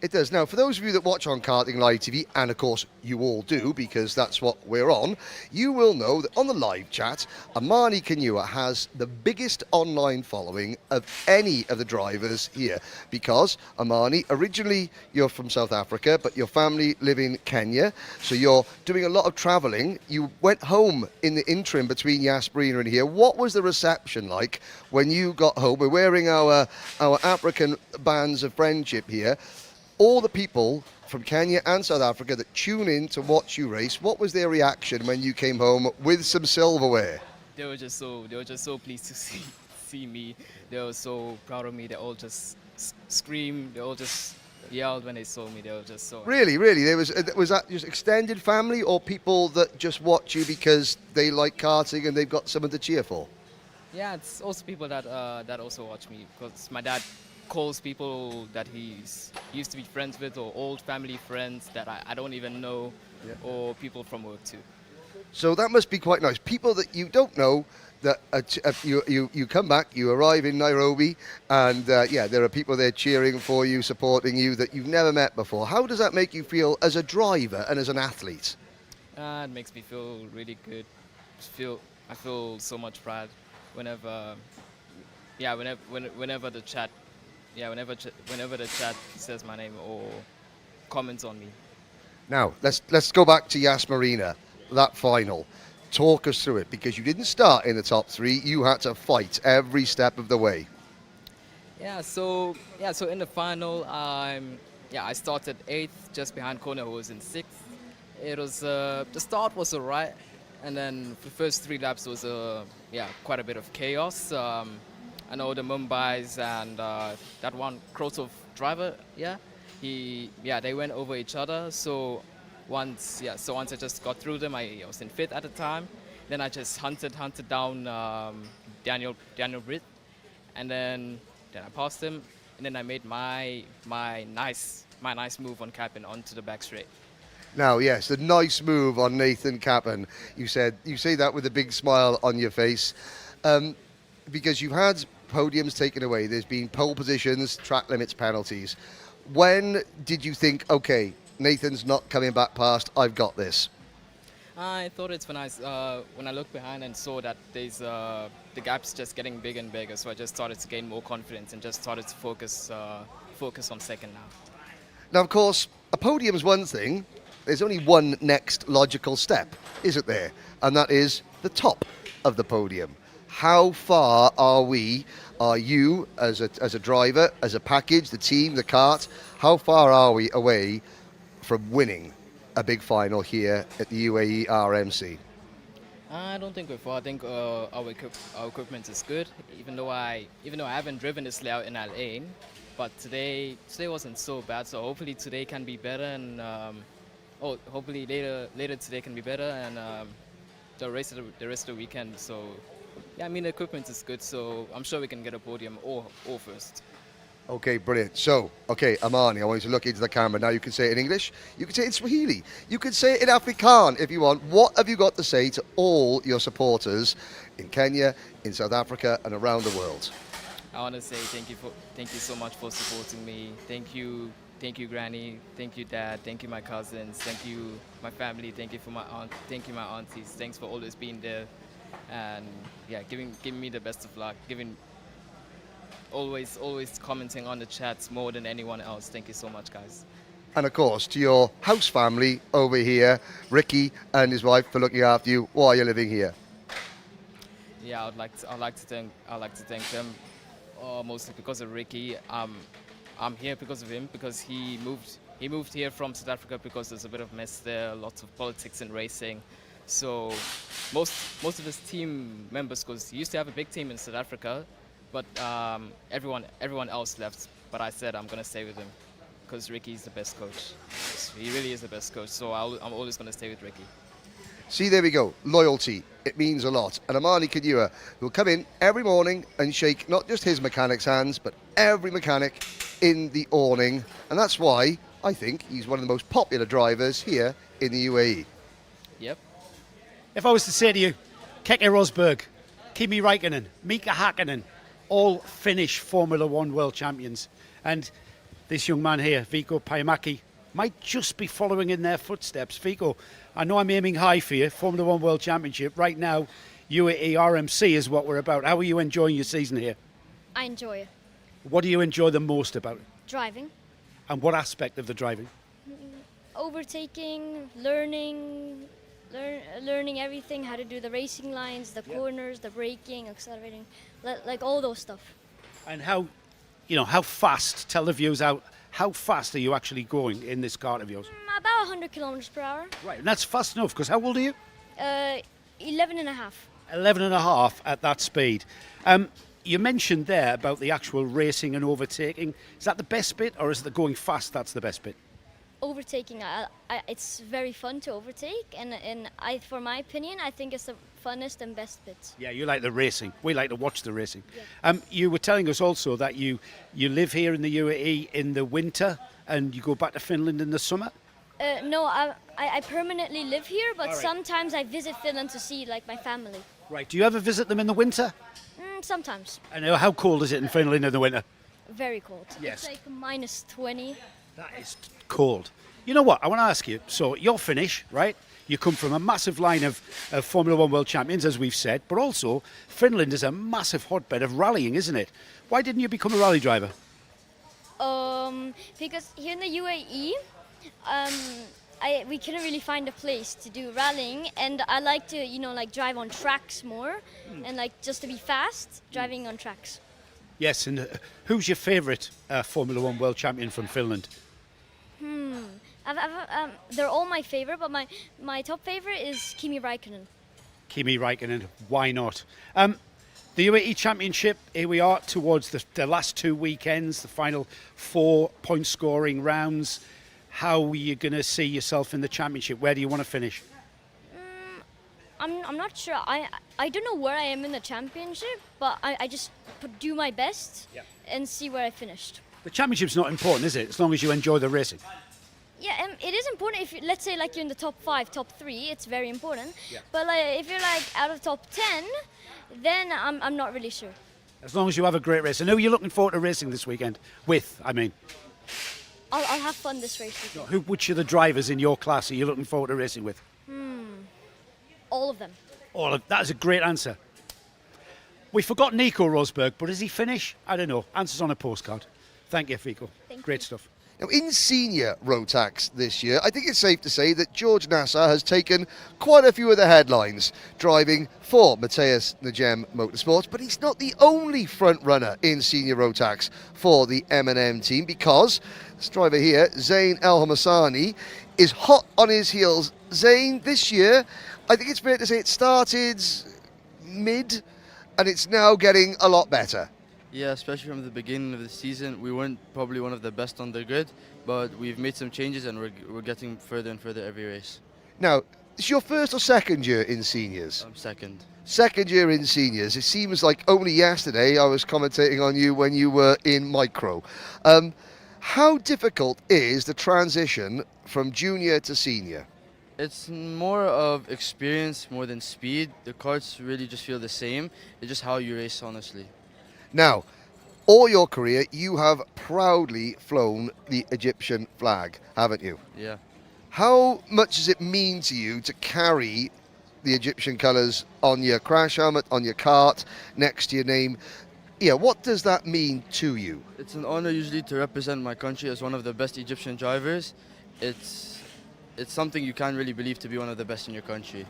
It does. Now, for those of you that watch on Karting Live TV, and of course you all do, because that's what we're on, you will know that on the live chat, Amani Kinua has the biggest online following of any of the drivers here. Because, Amani, originally you're from South Africa, but your family live in Kenya, so you're doing a lot of travelling. You went home in the interim between Yas Marina and here. What was the reception like when you got home? We're wearing our African bands of friendship here. All the people from Kenya and South Africa that tune in to watch you race, what was their reaction when you came home with some silverware? They were just so pleased to see me. They were so proud of me. They all just screamed. They all just yelled when they saw me. They were just so... Really? Was that just extended family or people that just watch you because they like karting and they've got someone to cheer for? Yeah, it's also people that also watch me, because my dad calls people that he's used to be friends with, or old family friends that I don't even know, or people from work too. So that must be quite nice. People that you don't know, that you come back, you arrive in Nairobi, and there are people there cheering for you, supporting you that you've never met before. How does that make you feel as a driver and as an athlete? It makes me feel really good. I feel so much pride whenever the chat says my name or comments on me. Now, let's go back to Yas Marina, that final. Talk us through it, because you didn't start in the top 3. You had to fight every step of the way. So in the final, I started 8th, just behind Connor, who was in 6th. It was the start was alright, and then the first 3 laps was quite a bit of chaos. I know the Mumbai's and that one Krotov driver, they went over each other. So once I just got through them, I was in 5th at the time. Then I just hunted down Daniel Britt, and then I passed him, and then I made my nice move on Capin onto the back straight. Now, yes, the nice move on Nathan Capin. You say that with a big smile on your face, because you've had podiums taken away. There's been pole positions, track limits, penalties. When did you think, okay, Nathan's not coming back past, I've got this? I thought it's when I looked behind and saw that there's the gap's just getting bigger and bigger, so I just started to gain more confidence and just started to focus on second now. Now, of course, a podium's one thing. There's only one next logical step, isn't there? And that is the top of the podium. How far are you as a driver, as a package, the team, the kart, how far are we away from winning a big final here at the UAE RMC? I don't think we're far. I think our equipment is good, even though I haven't driven this layout in LA, but today wasn't so bad. So hopefully today can be better, and hopefully later today can be better, and the rest of the weekend. So yeah, I mean the equipment is good, so I'm sure we can get a podium or first. Okay, brilliant. So, okay, Amani, I want you to look into the camera. Now you can say it in English, you can say it in Swahili, you can say it in Afrikaans if you want. What have you got to say to all your supporters in Kenya, in South Africa, and around the world? I want to say thank you so much for supporting me. Thank you, Granny. Thank you, Dad. Thank you, my cousins. Thank you, my family. Thank you for my aunt. Thank you, my aunties. Thanks for always being there, and yeah, giving me the best of luck. Always commenting on the chats more than anyone else. Thank you so much, guys. And of course, to your house family over here, Ricky and his wife, for looking after you while you're living here. Yeah, I'd like to thank them, mostly because of Ricky. I'm here because of him, because he moved here from South Africa because there's a bit of mess there, lots of politics and racing. So most of his team members, because he used to have a big team in South Africa, but everyone else left. But I said I'm gonna stay with him because Ricky's the best coach. He really is the best coach. So I'm always gonna stay with Ricky. See, there we go. Loyalty. It means a lot. And Amani Kadua will come in every morning and shake not just his mechanic's hands, but every mechanic in the awning. And that's why I think he's one of the most popular drivers here in the UAE. Yep. If I was to say to you, Keke Rosberg, Kimi Räikkönen, Mika Hakkinen, all Finnish Formula One world champions. And this young man here, Vico Päimäki, might just be following in their footsteps. Vico, I know I'm aiming high for you, Formula One World Championship. Right now, UAE RMC is what we're about. How are you enjoying your season here? I enjoy it. What do you enjoy the most about it? Driving. And what aspect of the driving? Overtaking, learning everything, how to do the racing lines, the corners, the braking, accelerating, like all those stuff. And how fast, tell the viewers how fast are you actually going in this kart of yours? About 100 kilometers per hour. Right, and that's fast enough, because how old are you? 11 and a half. 11 and a half at that speed. You mentioned there about the actual racing and overtaking. Is that the best bit, or is it the going fast that's the best bit? Overtaking, it's very fun to overtake, and for my opinion, I think it's the funnest and best bits. Yeah, you like the racing. We like to watch the racing. Yeah. You were telling us also that you live here in the UAE in the winter and you go back to Finland in the summer? No, I permanently live here, but sometimes I visit Finland to see my family. Right. Do you ever visit them in the winter? Sometimes. And how cold is it in Finland in the winter? Very cold. Yes. It's minus 20. That is cold. You know what? I want to ask you. So you're Finnish, right? You come from a massive line of Formula One world champions, as we've said, but also Finland is a massive hotbed of rallying, isn't it? Why didn't you become a rally driver? Because here in the UAE, we couldn't really find a place to do rallying, and I like to, drive on tracks more, and just to be fast, driving on tracks. Yes, and who's your favourite Formula One world champion from Finland? They're all my favorite, but my top favorite is Kimi Räikkönen. Kimi Räikkönen, why not? The UAE Championship, here we are towards the last 2 weekends, the final 4 point scoring rounds. How are you going to see yourself in the championship? Where do you want to finish? I'm not sure. I don't know where I am in the championship, but I just do my best and see where I finished. The championship's not important, is it? As long as you enjoy the racing. Yeah, it is important. If let's say you're in the top 5, top 3, it's very important. Yeah. But if you're out of top 10, then I'm not really sure. As long as you have a great race. And who are you looking forward to racing this weekend with? I'll have fun this race weekend. Which are the drivers in your class are you looking forward to racing with? All of them. That is a great answer. We forgot Nico Rosberg, but does he finish? I don't know. Answers on a postcard. Thank you, Fico. Great stuff. Now, in senior Rotax this year, I think it's safe to say that George Nassar has taken quite a few of the headlines, driving for Matthias Najem Motorsports, but he's not the only front runner in senior Rotax for the M&M team, because this driver here, Zain El Hamasani, is hot on his heels. Zain, this year, I think it's fair to say it started mid, and it's now getting a lot better. Yeah, especially from the beginning of the season, we weren't probably one of the best on the grid, but we've made some changes and we're getting further and further every race. Now, it's your first or second year in seniors? Second. Second year in seniors. It seems like only yesterday I was commentating on you when you were in micro. How difficult is the transition from junior to senior? It's more of experience more than speed. The karts really just feel the same. It's just how you race, honestly. Now, all your career, you have proudly flown the Egyptian flag, haven't you? Yeah. How much does it mean to you to carry the Egyptian colours on your crash helmet, on your kart, next to your name? Yeah, what does that mean to you? It's an honor usually to represent my country as one of the best Egyptian drivers. It's something you can't really believe to be one of the best in your country.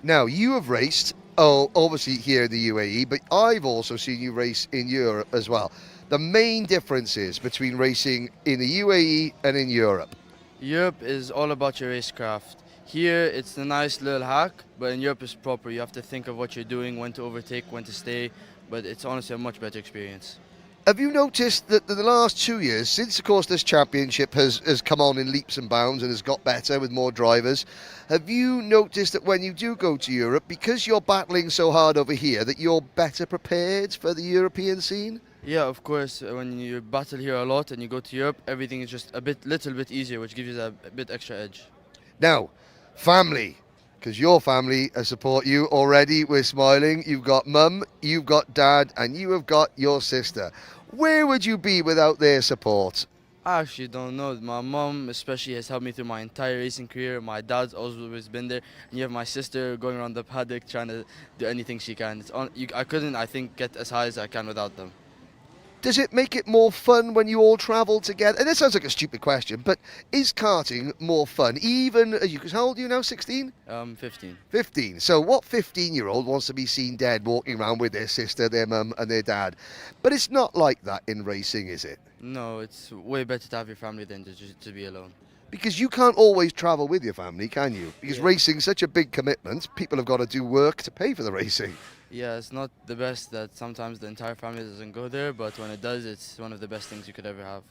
Now, you have raced, obviously here in the UAE, but I've also seen you race in Europe as well. The main differences between racing in the UAE and in Europe? Europe is all about your racecraft. Here, it's a nice little hack, but in Europe it's proper. You have to think of what you're doing, when to overtake, when to stay, but it's honestly a much better experience. Have you noticed that in the last 2 years, since of course this championship has come on in leaps and bounds and has got better with more drivers, have you noticed that when you do go to Europe, because you're battling so hard over here, that you're better prepared for the European scene? Yeah, of course. When you battle here a lot and you go to Europe, everything is just little bit easier, which gives you a bit extra edge. Now, family. Because your family support you already. We're smiling. You've got mum, you've got dad, and you have got your sister. Where would you be without their support? I actually don't know. My mom especially has helped me through my entire racing career. My dad's always been there. And you have my sister going around the paddock trying to do anything she can. I couldn't, I think, get as high as I can without them. Does it make it more fun when you all travel together? And this sounds like a stupid question, but is karting more fun? Even, because how old are you now, 16? 15. 15. So what 15-year-old wants to be seen dead walking around with their sister, their mum and their dad? But it's not like that in racing, is it? No, it's way better to have your family than to be alone. Because you can't always travel with your family, can you? Because racing's such a big commitment. People have got to do work to pay for the racing. Yeah, it's not the best that sometimes the entire family doesn't go there, but when it does, it's one of the best things you could ever have.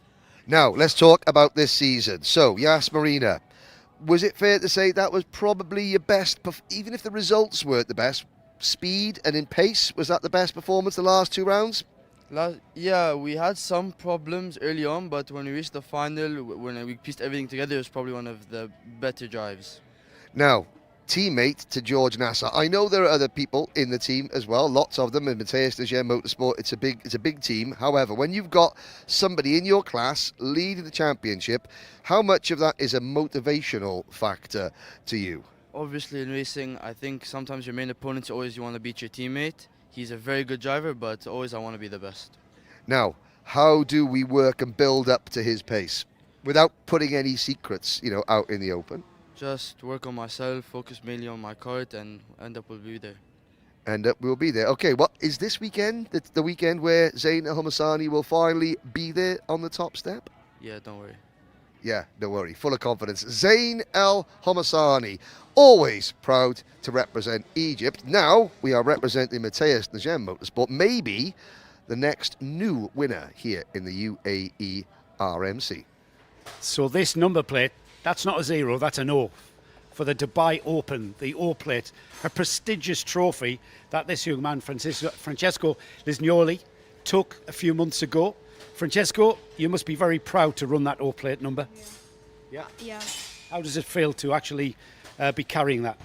Now, let's talk about this season. So, Yas Marina, was it fair to say that was probably your best, even if the results weren't the best, speed and in pace, was that the best performance the last 2 rounds? Yeah, we had some problems early on, but when we reached the final, when we pieced everything together, it was probably one of the better drives. Now, teammate to George Nassar. I know there are other people in the team as well, lots of them in Matthias Najem Motorsport. It's a big team. However, when you've got somebody in your class leading the championship, how much of that is a motivational factor to you? Obviously in racing, I think sometimes your main opponent always you want to beat your teammate. He's a very good driver, but always I want to be the best. Now, how do we work and build up to his pace without putting any secrets, out in the open? Just work on myself, focus mainly on my kart, and end up we'll be there. We'll be there. Okay, what is this weekend? The weekend where Zain El Hamasani will finally be there on the top step? Yeah, don't worry. Yeah, don't worry. Full of confidence. Zain El Hamasani, always proud to represent Egypt. Now we are representing Matthias Najem Motorsport, maybe the next new winner here in the UAE RMC. So this number plate, that's not a 0, that's an O for the Dubai Open, the O plate, a prestigious trophy that this young man, Francesco Lisgnoli, took a few months ago. Francesco, you must be very proud to run that O plate number. Yeah. How does it feel to actually be carrying that?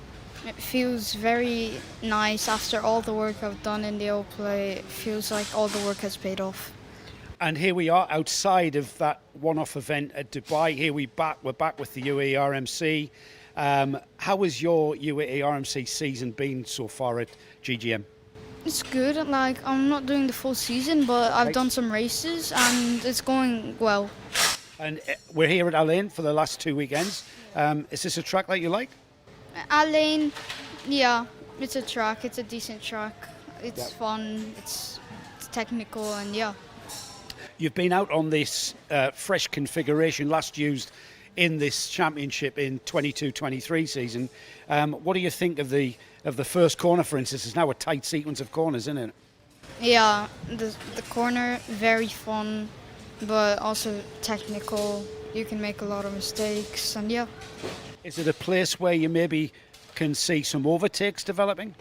It feels very nice after all the work I've done in the O plate. It feels like all the work has paid off. And here we are outside of that one-off event at Dubai. Here we're back with the UAE RMC. How has your UAE RMC season been so far at GGM? It's good. Like, I'm not doing the full season, but I've Right. done some races and it's going well. And we're here at Al Ain for the last 2 weekends. Is this a track that you like? Al Ain, yeah, it's a track. It's a decent track. It's Yeah. fun. It's technical, and yeah. You've been out on this fresh configuration last used in this championship in 22-23 season. What do you think of the first corner, for instance? It's now a tight sequence of corners, isn't it? Yeah, the corner, very fun, but also technical. You can make a lot of mistakes, and yeah. Is it a place where you maybe can see some overtakes developing?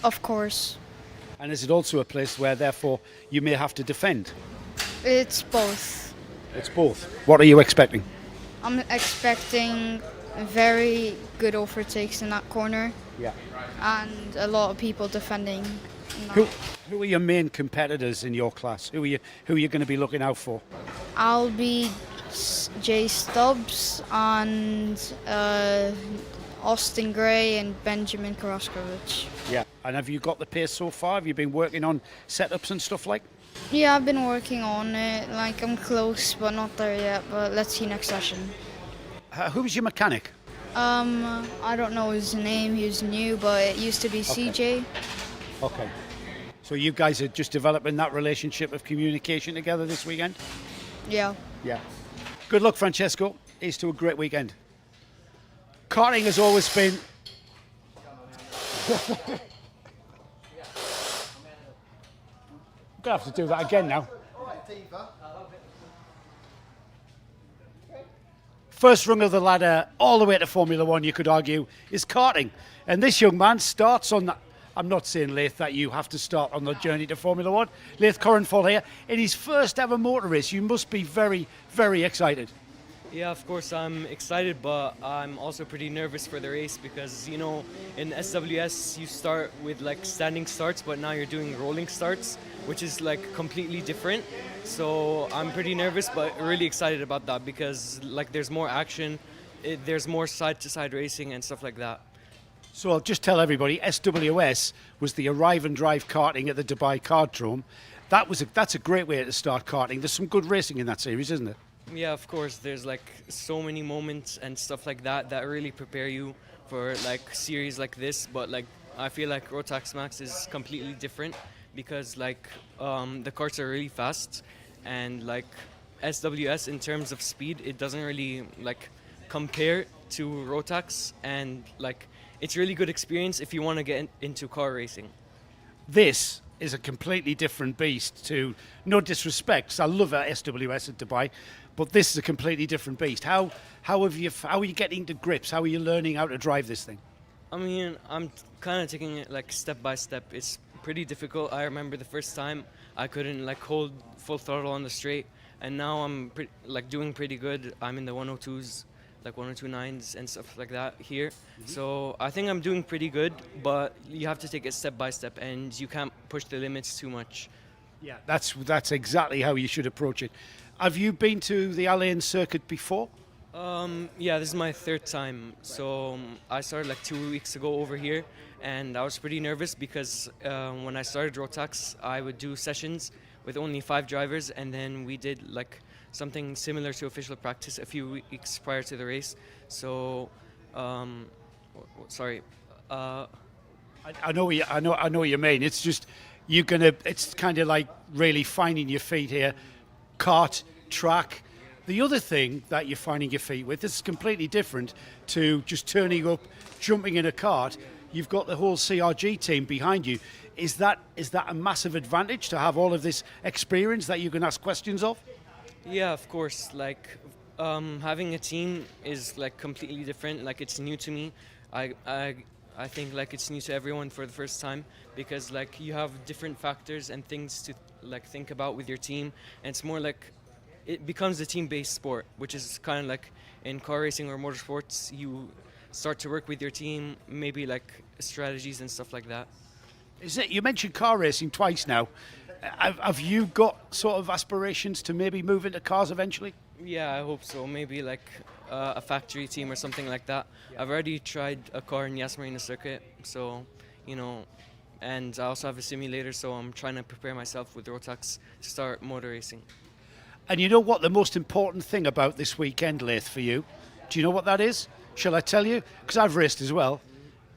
Of course. And is it also a place where, therefore, you may have to defend? It's both. It's both. What are you expecting? I'm expecting very good overtakes in that corner. Yeah. And a lot of people defending. Who are your main competitors in your class? Who are you going to be looking out for? I'll be Jay Stubbs and Austin Gray and Benjamin Karaskovich. Yeah. And have you got the pace so far? Have you been working on setups and stuff like? Yeah, I've been working on it. Like, I'm close, but not there yet. But let's see next session. Who's your mechanic? I don't know his name. He was new, but it used to be CJ. Okay. So you guys are just developing that relationship of communication together this weekend? Yeah. Yeah. Good luck, Francesco. Here's to a great weekend. Karting has always been... I'm going to have to do that again now. First rung of the ladder, all the way to Formula One, you could argue, is karting. And this young man starts on that. I'm not saying, Leith, that you have to start on the journey to Formula One. Leith Curranfall here. In his first ever motor race, you must be very, very excited. Yeah, of course I'm excited, but I'm also pretty nervous for the race because, you know, in SWS you start with like standing starts, but now you're doing rolling starts, which is like completely different. So I'm pretty nervous, but really excited about that because like there's more action, there's more side-to-side racing and stuff like that. So I'll just tell everybody, SWS was the arrive and drive karting at the Dubai Kartdrome. That's a great way to start karting. There's some good racing in that series, isn't it? Yeah, of course. There's like so many moments and stuff like that that really prepare you for like series like this. But like I feel like Rotax Max is completely different because like the karts are really fast and like SWS in terms of speed, it doesn't really like compare to Rotax, and like it's really good experience if you want to get into car racing. This is a completely different beast to, no disrespect, I love SWS at Dubai, but this is a completely different beast. How are you getting to grips? How are you learning how to drive this thing? I mean, I'm kind of taking it like step by step. It's pretty difficult. I remember the first time I couldn't like hold full throttle on the straight, and now I'm doing pretty good. I'm in the 102s, like 102.9s and stuff like that here. So I think I'm doing pretty good, but you have to take it step by step, and you can't push the limits too much. Yeah, that's exactly how you should approach it. Have you been to the Al Ain circuit before? Yeah, this is my third time. So I started like 2 weeks ago over here, and I was pretty nervous because when I started Rotax, I would do sessions with only 5 drivers, and then we did like something similar to official practice a few weeks prior to the race. So, sorry. I know what you mean. It's just it's kind of like really finding your feet here. Kart, track. The other thing that you're finding your feet with is completely different to just turning up, jumping in a kart. You've got the whole CRG team behind you. Is that a massive advantage to have all of this experience that you can ask questions of? Yeah, of course. Like having a team is like completely different. Like it's new to me. I think like it's new to everyone for the first time because like you have different factors and things to like think about with your team, and it's more like it becomes a team-based sport, which is kind of like in car racing or motorsports, you start to work with your team, maybe like strategies and stuff like that. Is it? You mentioned car racing twice now. Have you got sort of aspirations to maybe move into cars eventually? Yeah, I hope so. Maybe like a factory team or something like that. I've already tried a car in Yas Marina circuit, so you know, and I also have a simulator, so I'm trying to prepare myself with Rotax to start motor racing. And you know what the most important thing about this weekend, Leith, for you? Do you know what that is? Shall I tell you? Because I've raced as well.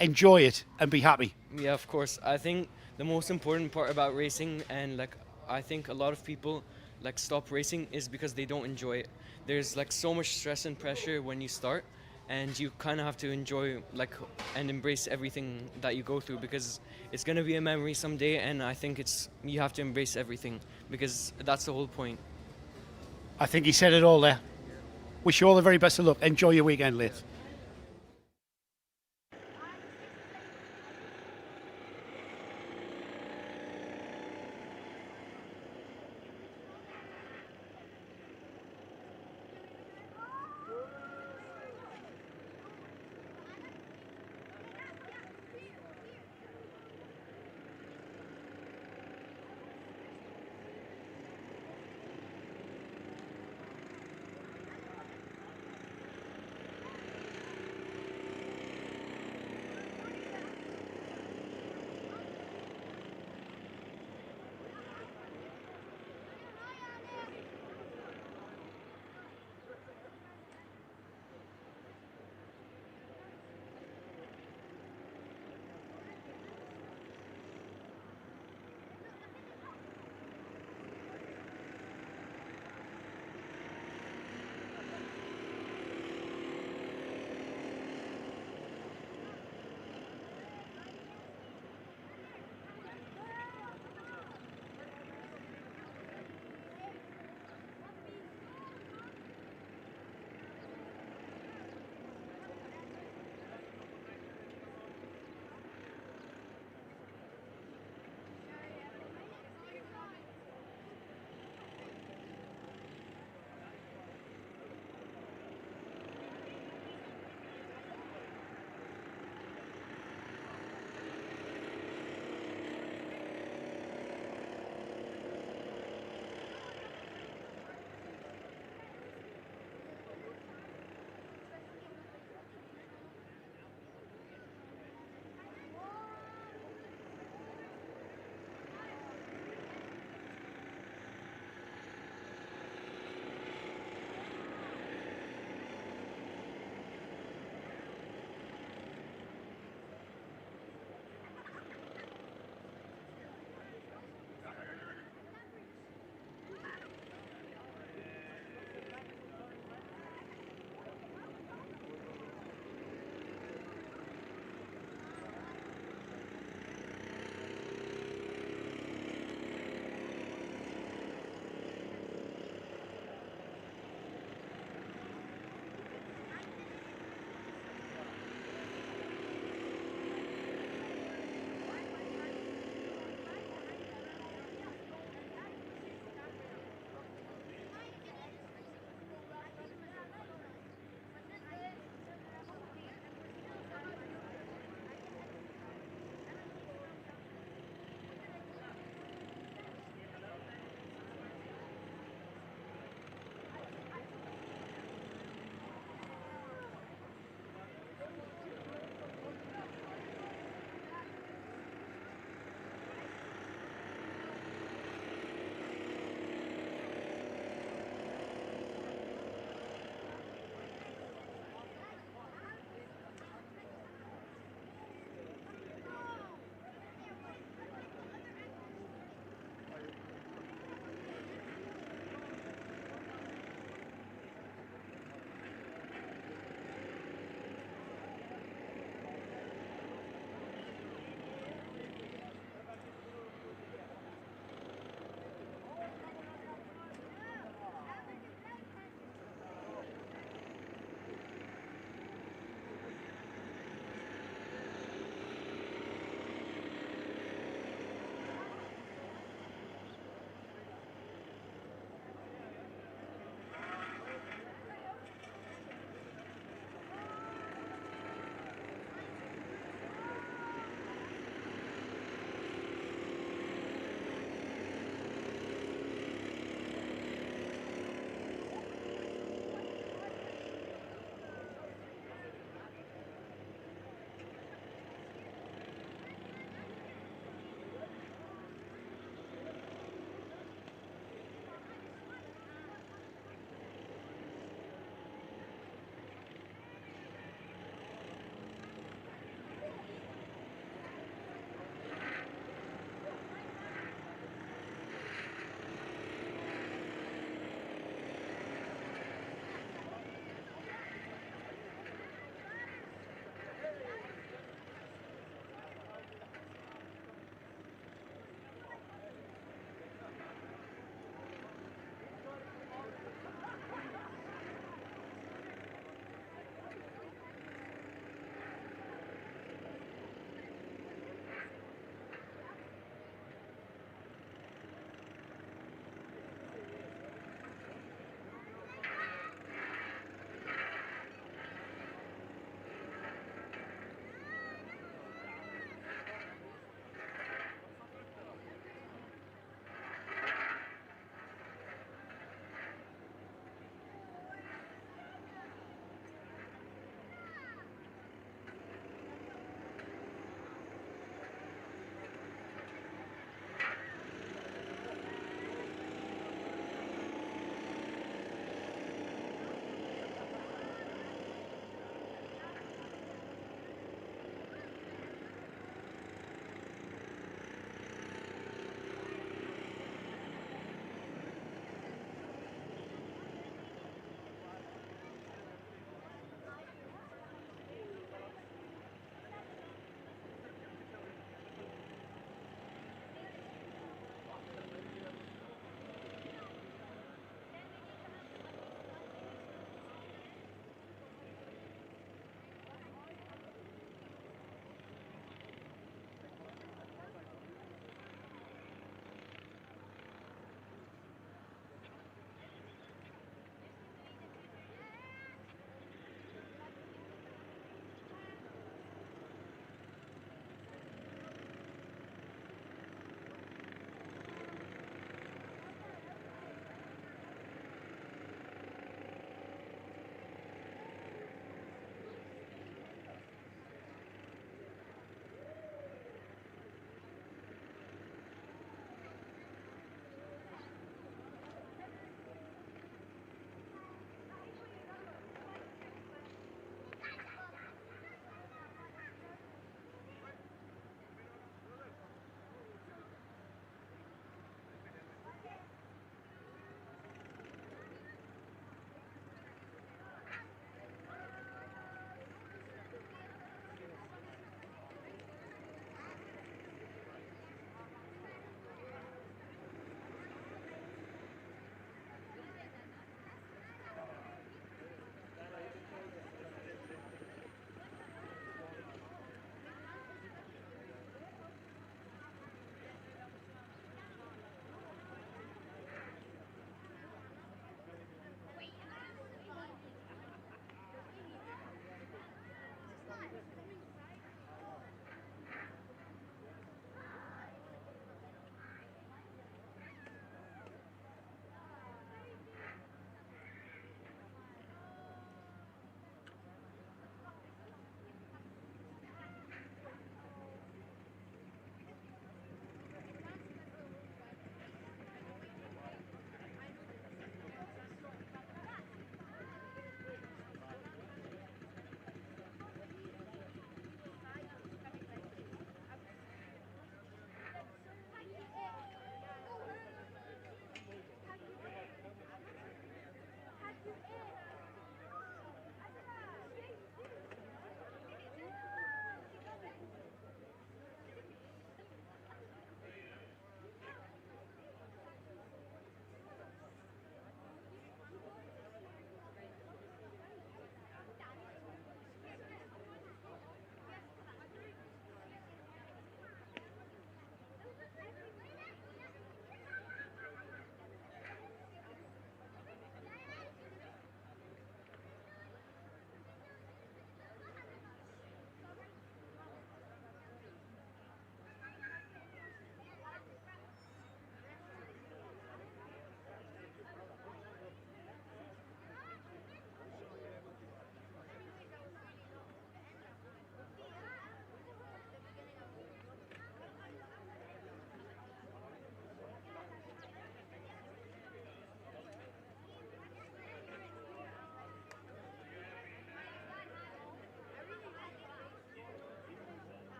Enjoy it and be happy. Yeah, of course. I think the most important part about racing, and like I think a lot of people like stop racing, is because they don't enjoy it. There's like so much stress and pressure when you start, and you kind of have to enjoy like and embrace everything that you go through, because it's going to be a memory someday, and I think you have to embrace everything, because that's the whole point. I think he said it all there. Wish you all the very best of luck. Enjoy your weekend, Leith.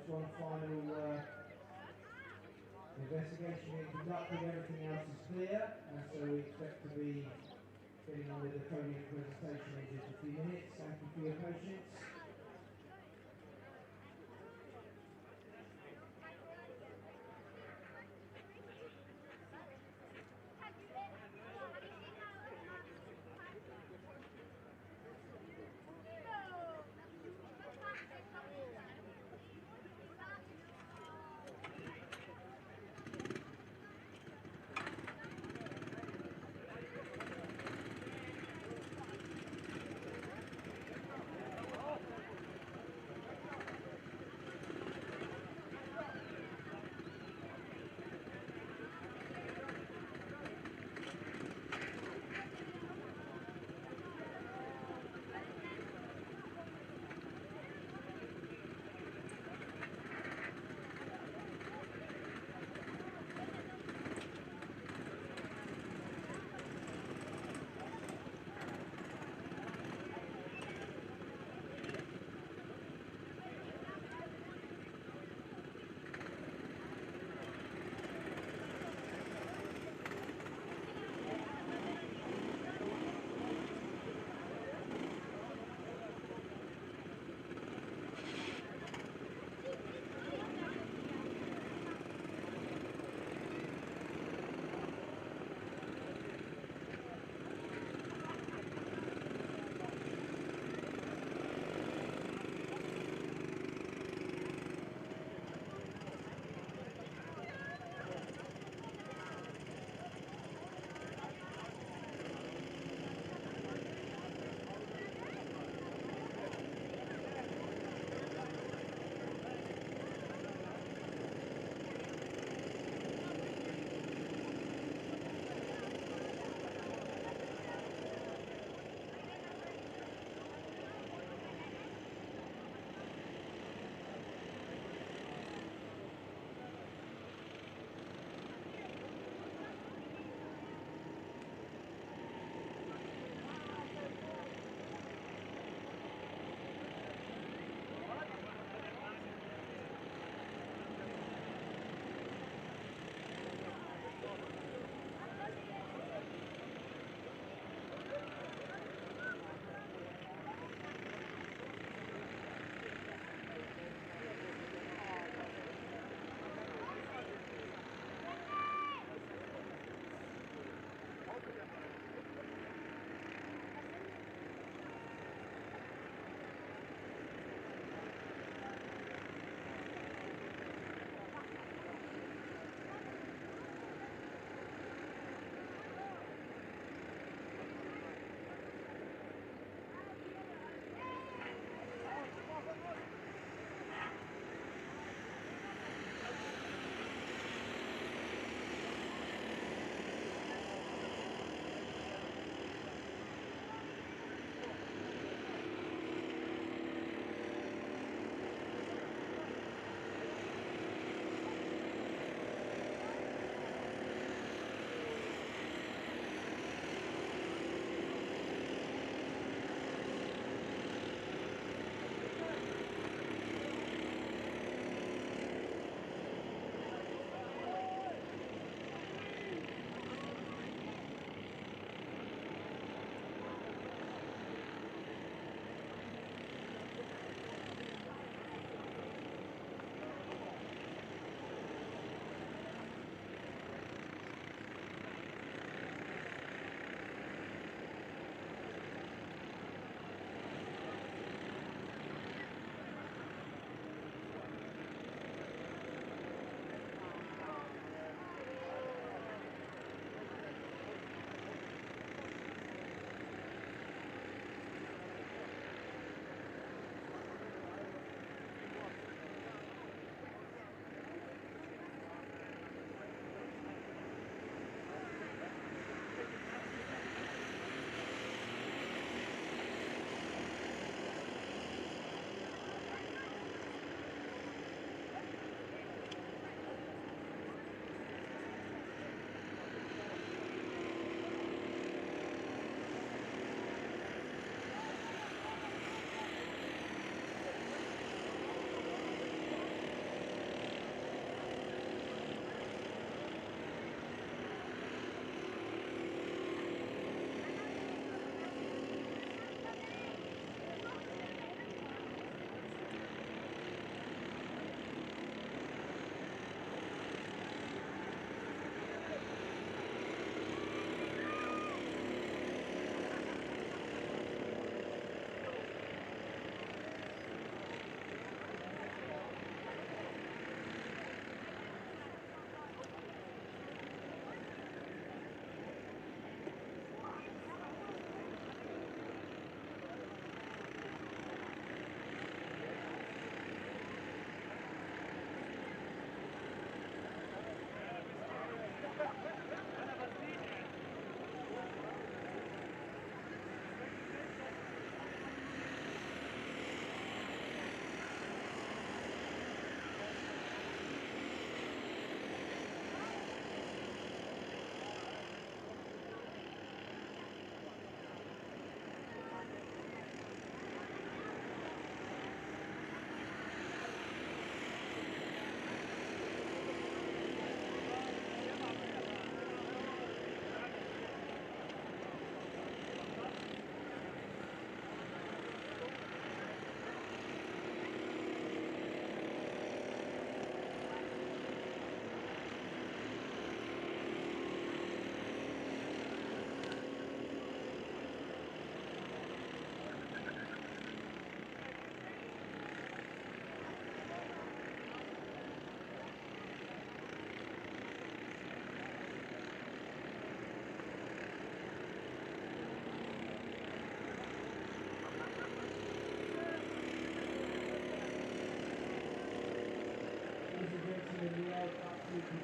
just one final investigation being conducted. Everything else is clear, and so we expect to be getting on with the podium presentation in just a few minutes. Thank you for your patience.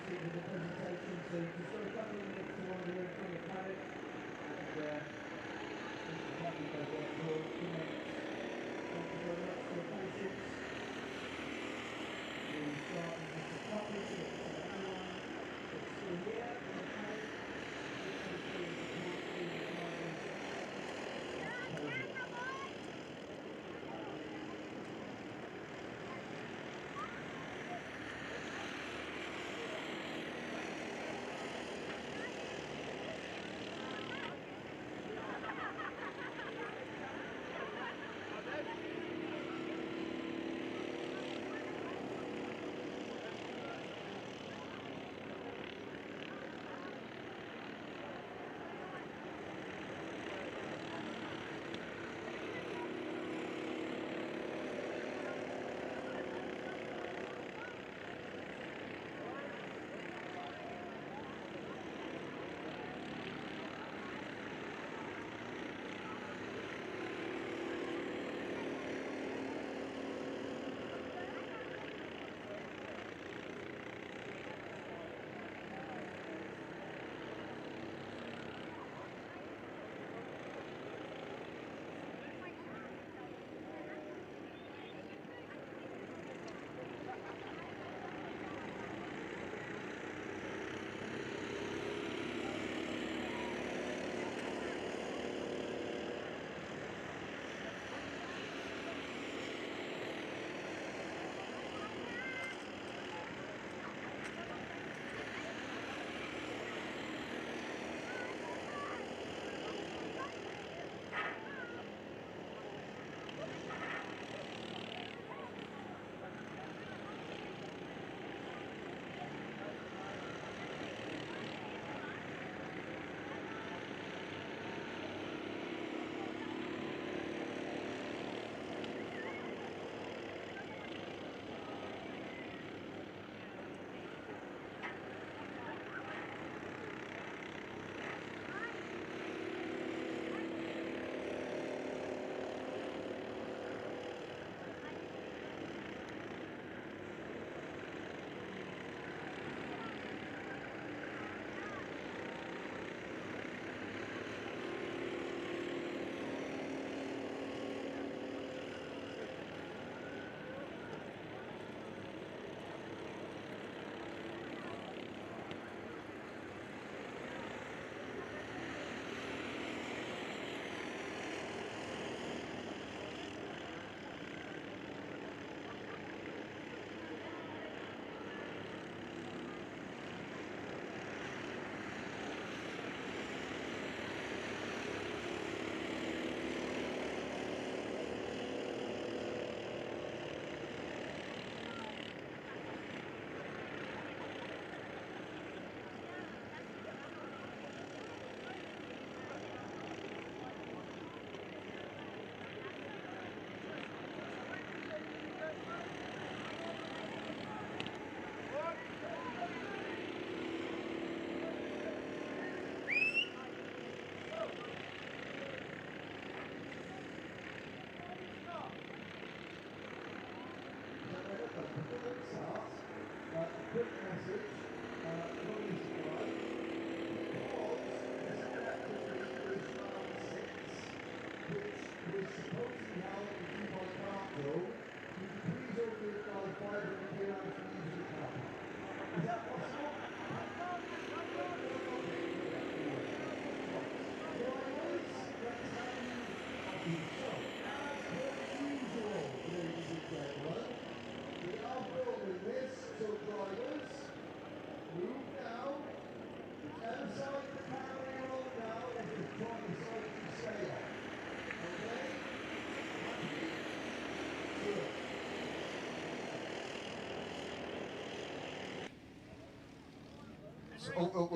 fantastic with the presentation, so just got a couple of minutes to wander in from the paddock, and happy to go for comments. Thank you very much for your patience. We'll start in just a couple of minutes, so everyone that's still here in the paddock,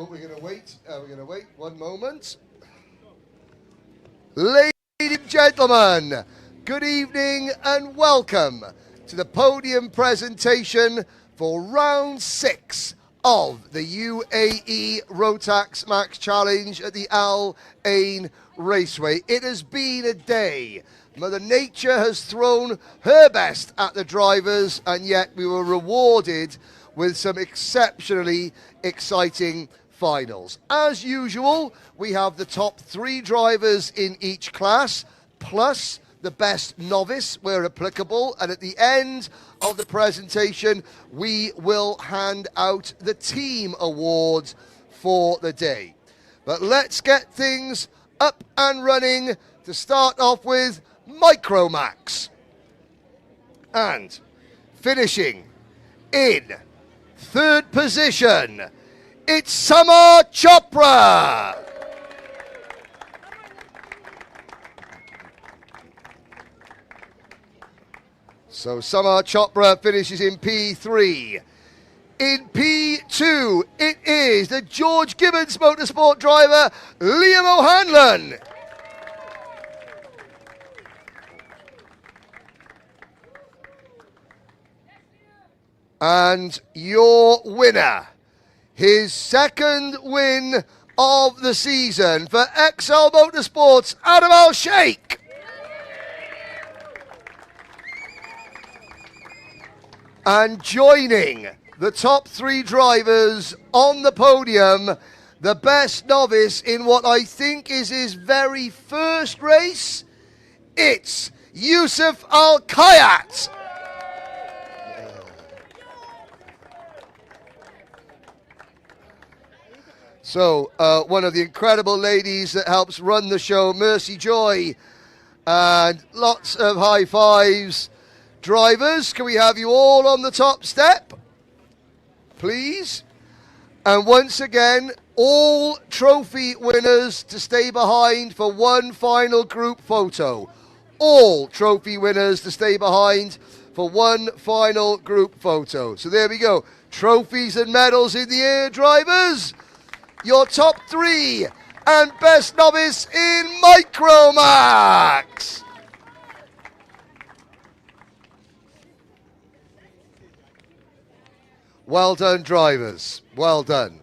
We're going to wait. We're going to wait 1 moment. Ladies and gentlemen, good evening and welcome to the podium presentation for round 6 of the UAE Rotax Max Challenge at the Al Ain Raceway. It has been a day. Mother Nature has thrown her best at the drivers, and yet we were rewarded with some exceptionally exciting finals. As usual, we have the top 3 drivers in each class, plus the best novice where applicable, and at the end of the presentation we will hand out the team awards for the day. But let's get things up and running to start off with Micromax. And finishing in 3rd position, it's Samar Chopra. So Samar Chopra finishes in P3. In P2, it is the George Gibbons Motorsport driver, Liam O'Hanlon. And your winner, his 2nd win of the season for XL Motorsports, Adam Al Shaikh. And joining the top 3 drivers on the podium, the best novice in what I think is his very first race, it's Yusuf Al Kayat. So, one of the incredible ladies that helps run the show, Mercy Joy, and lots of high fives. Drivers, can we have you all on the top step, please? And once again, all trophy winners to stay behind for one final group photo. All trophy winners to stay behind for one final group photo. So there we go. Trophies and medals in the air, drivers. Your top 3 and best novice in Micromax. Well done, drivers. Well done.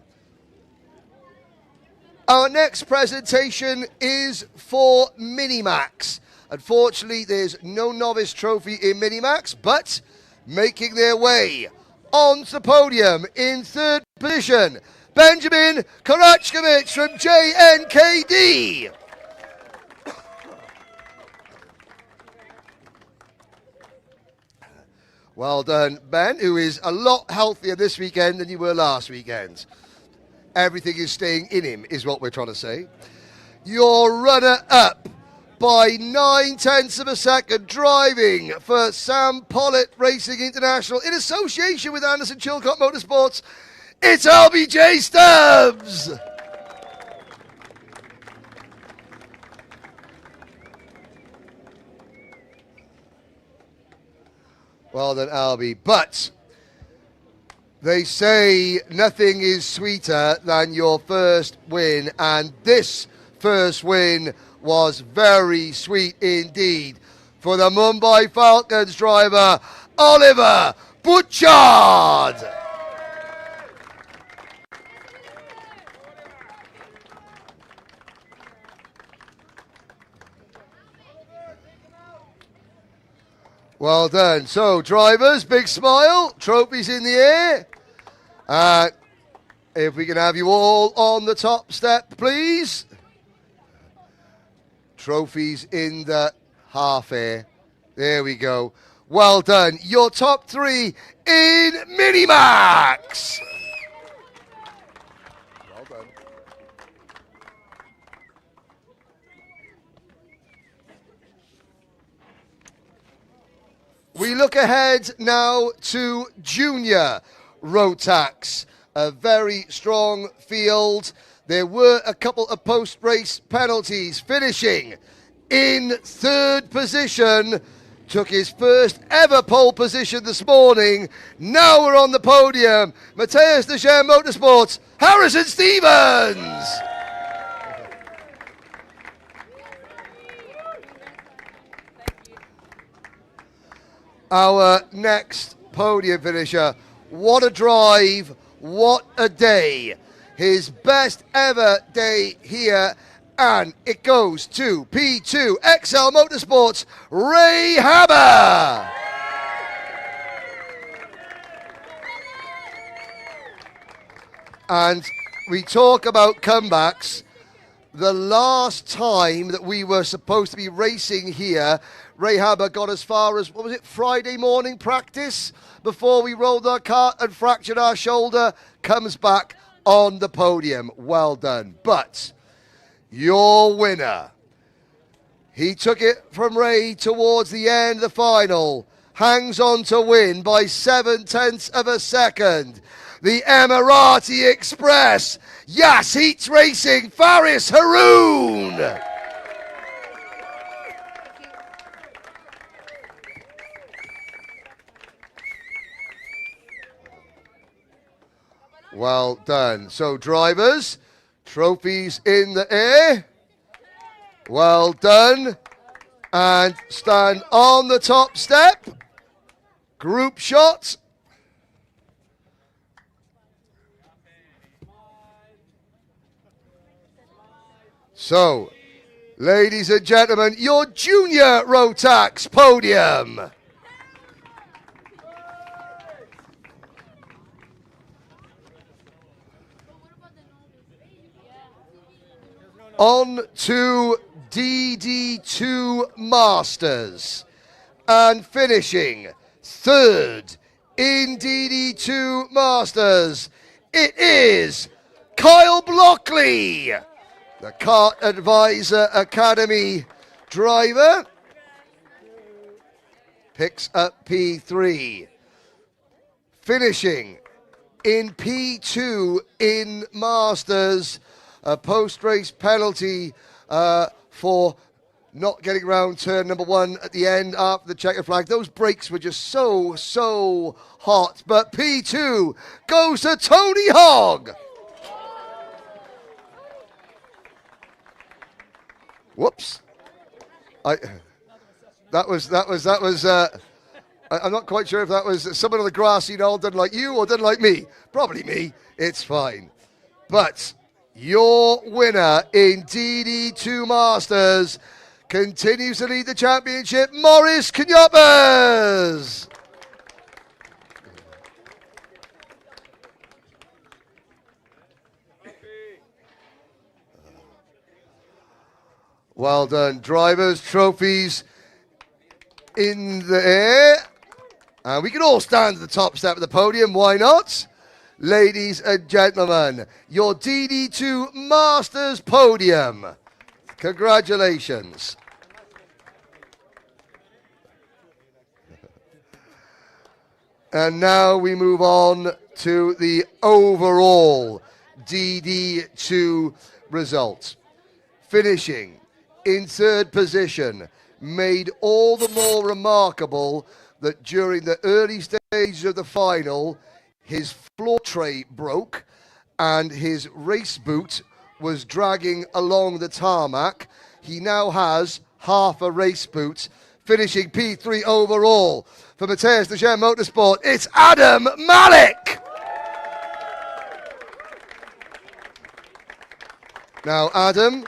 Our next presentation is for Minimax. Unfortunately, there's no novice trophy in Minimax, but making their way onto the podium in 3rd position, Benjamin Korachkovich from JNKD. Well done, Ben, who is a lot healthier this weekend than you were last weekend. Everything is staying in him, is what we're trying to say. Your runner-up by 9/10 of a second, driving for Sam Pollitt Racing International in association with Anderson Chilcott Motorsports, it's LBJ Stubbs. Well done, Albie. But they say nothing is sweeter than your first win, and this first win was very sweet indeed for the Mumbai Falcons driver, Oliver Butchard. Well done. So, drivers, big smile, trophies in the air. If we can have you all on the top step, please. Trophies in the half air. There we go. Well done. Your top 3 in Minimax. Well done. We look ahead now to Junior Rotax. A very strong field. There were a couple of post-race penalties. Finishing in 3rd position. Took his first ever pole position this morning. Now we're on the podium. Mateus Dejean Motorsports, Harrison Stevens. Our next podium finisher. What a drive, what a day. His best ever day here, and it goes to P2 XL Motorsports, Ray Hammer. And we talk about comebacks. The last time that we were supposed to be racing here, Ray Haber got as far as, what was it, Friday morning practice before we rolled our cart and fractured our shoulder, comes back on the podium. Well done. But your winner, he took it from Ray towards the end of the final, hangs on to win by 0.7 of a second. The Emirati Express, Yas Heats Racing, Faris Haroon. Well done. So drivers, trophies in the air. Well done. And stand on the top step. Group shot. So, ladies and gentlemen, your junior Rotax podium. On to DD2 Masters. And finishing third in DD2 Masters, it is Kyle Blockley, the Kart Advisor Academy driver. Picks up P3. Finishing in P2 in Masters, a post-race penalty for not getting around turn number 1 at the end after the checker flag. Those brakes were just so hot. But P2 goes to Tony Hogg. Whoops. That was. I'm not quite sure if that was someone on the grassy knoll didn't like you or didn't like me. Probably me. It's fine. But your winner in DD2 Masters continues to lead the championship, Maurice Knyopers. Well done. Drivers, trophies in the air. And we can all stand at the top step of the podium. Why not? Ladies and gentlemen, your DD2 Masters podium. Congratulations. And now we move on to the overall DD2 results. Finishing in third position, made all the more remarkable that during the early stages of the final, his floor tray broke and his race boot was dragging along the tarmac. He now has half a race boot, finishing P3 overall. For Mateus Dejean Motorsport, it's Adam Malik. Now, Adam,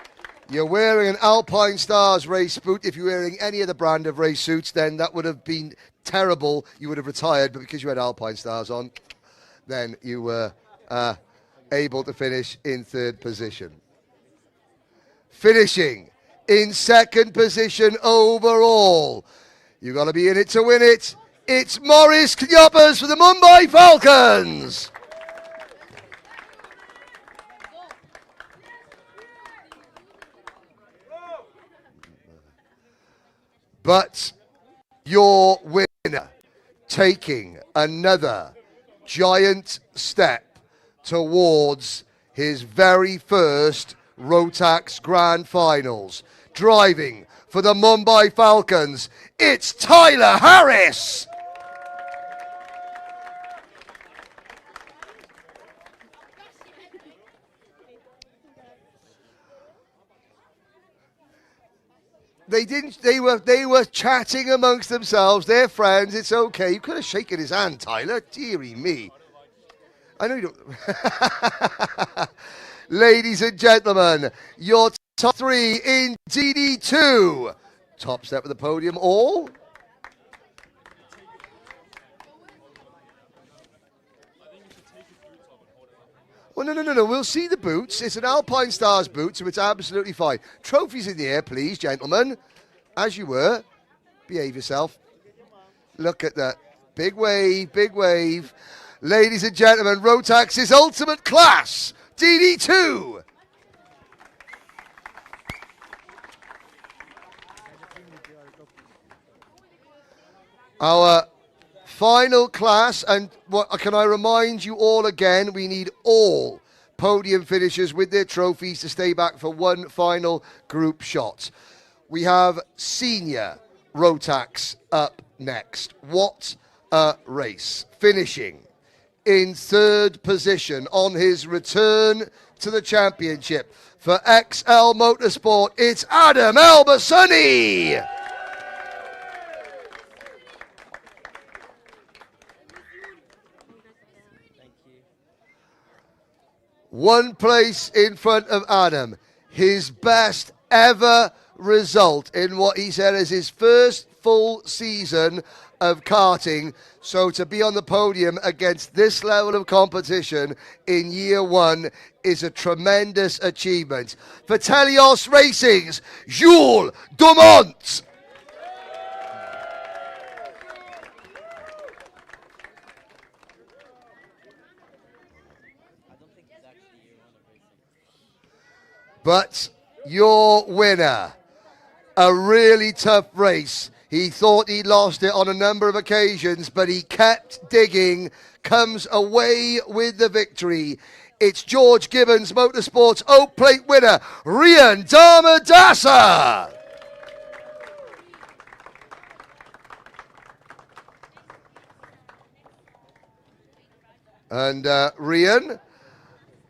you're wearing an Alpine Stars race boot. If you're wearing any other brand of race suits, then that would have been terrible. You would have retired, but because you had Alpine Stars on, then you were able to finish in third position. Finishing in second position overall. You've got to be in it to win it. It's Maurice Knyopers for the Mumbai Falcons. But your winner, taking another giant step towards his very first Rotax Grand Finals, driving for the Mumbai Falcons, it's Tyler Harris. They were chatting amongst themselves, their friends. It's okay. You could have shaken his hand, Tyler. Dearie me. I know you don't. Ladies and gentlemen, your top three in DD2. Top step of the podium, all. Well, no. We'll see the boots. It's an Alpine Stars boot, so it's absolutely fine. Trophies in the air, please, gentlemen. As you were. Behave yourself. Look at that. Big wave, big wave. Ladies and gentlemen, Rotax's ultimate class, DD2. Our final class, and what can I remind you all again, we need all podium finishers with their trophies to stay back for one final group shot. We have senior Rotax up next. What a race. Finishing in third position on his return to the championship for XL Motorsport, it's Adam Al Shaikh. One place in front of Adam. His best ever result in what he said is his first full season of karting. So to be on the podium against this level of competition in year one is a tremendous achievement. For Telios Racing's Jules Dumont. But your winner, a really tough race. He thought he lost it on a number of occasions, but he kept digging, comes away with the victory. It's George Gibbons Motorsports Oak Plate winner, Rian Damadasa. And Rian,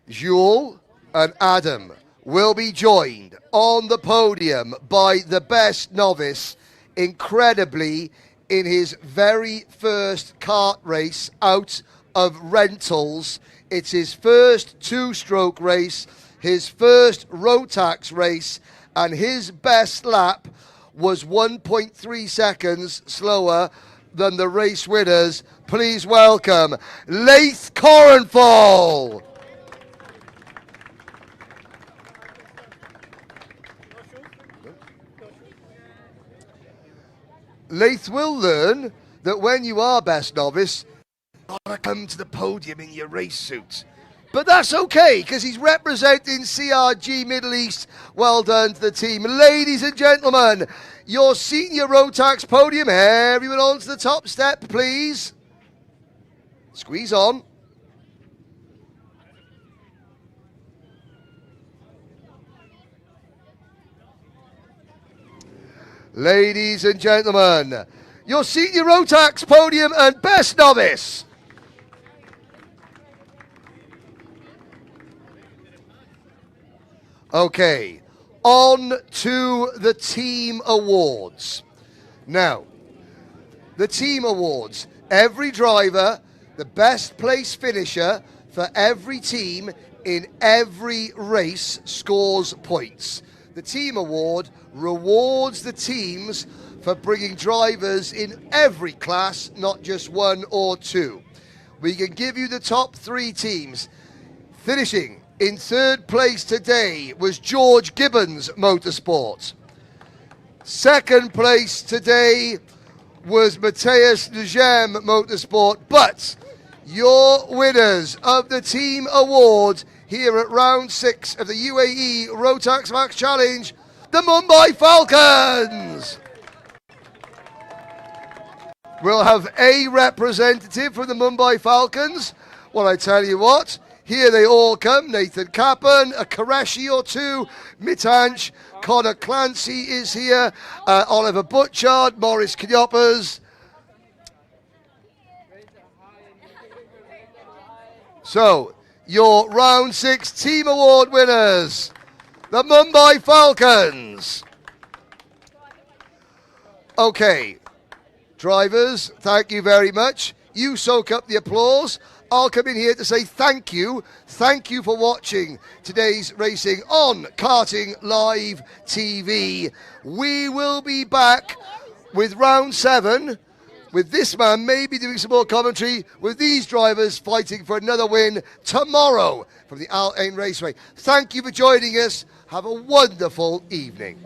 Jules, and Adam will be joined on the podium by the best novice, incredibly, in his very first kart race out of rentals. It's his first two-stroke race, his first Rotax race, and his best lap was 1.3 seconds slower than the race winners. Please welcome Leith Corenfall. Leith will learn that when you are best novice, you've got to come to the podium in your race suit. But that's okay, because he's representing CRG Middle East. Well done to the team. Ladies and gentlemen, your senior Rotax podium. Everyone onto the top step, please. Squeeze on. Ladies and gentlemen, your senior Rotax podium and best novice. Okay, on to the team awards. Now, the team awards. Every driver, the best place finisher for every team in every race scores points. The team award rewards the teams for bringing drivers in every class, not just one or two. We can give you the top three teams. Finishing in third place today was George Gibbons Motorsport. Second place today was Matthias Nugem Motorsport. But your winners of the team award here at round 6 of the UAE Rotax Max Challenge, the Mumbai Falcons. We'll have a representative from the Mumbai Falcons. Well, I tell you what, here they all come. Nathan Kappen, a Qureshi or two, Mitanch, Connor Clancy is here, Oliver Butchard, Maurice Knyoppers. So, your round 6 team award winners, the Mumbai Falcons. Okay, drivers, thank you very much. You soak up the applause. I'll come in here to say thank you. Thank you for watching today's racing on Karting Live TV. We will be back with round 7 with this man maybe doing some more commentary, with these drivers fighting for another win tomorrow from the Al Ain Raceway. Thank you for joining us. Have a wonderful evening.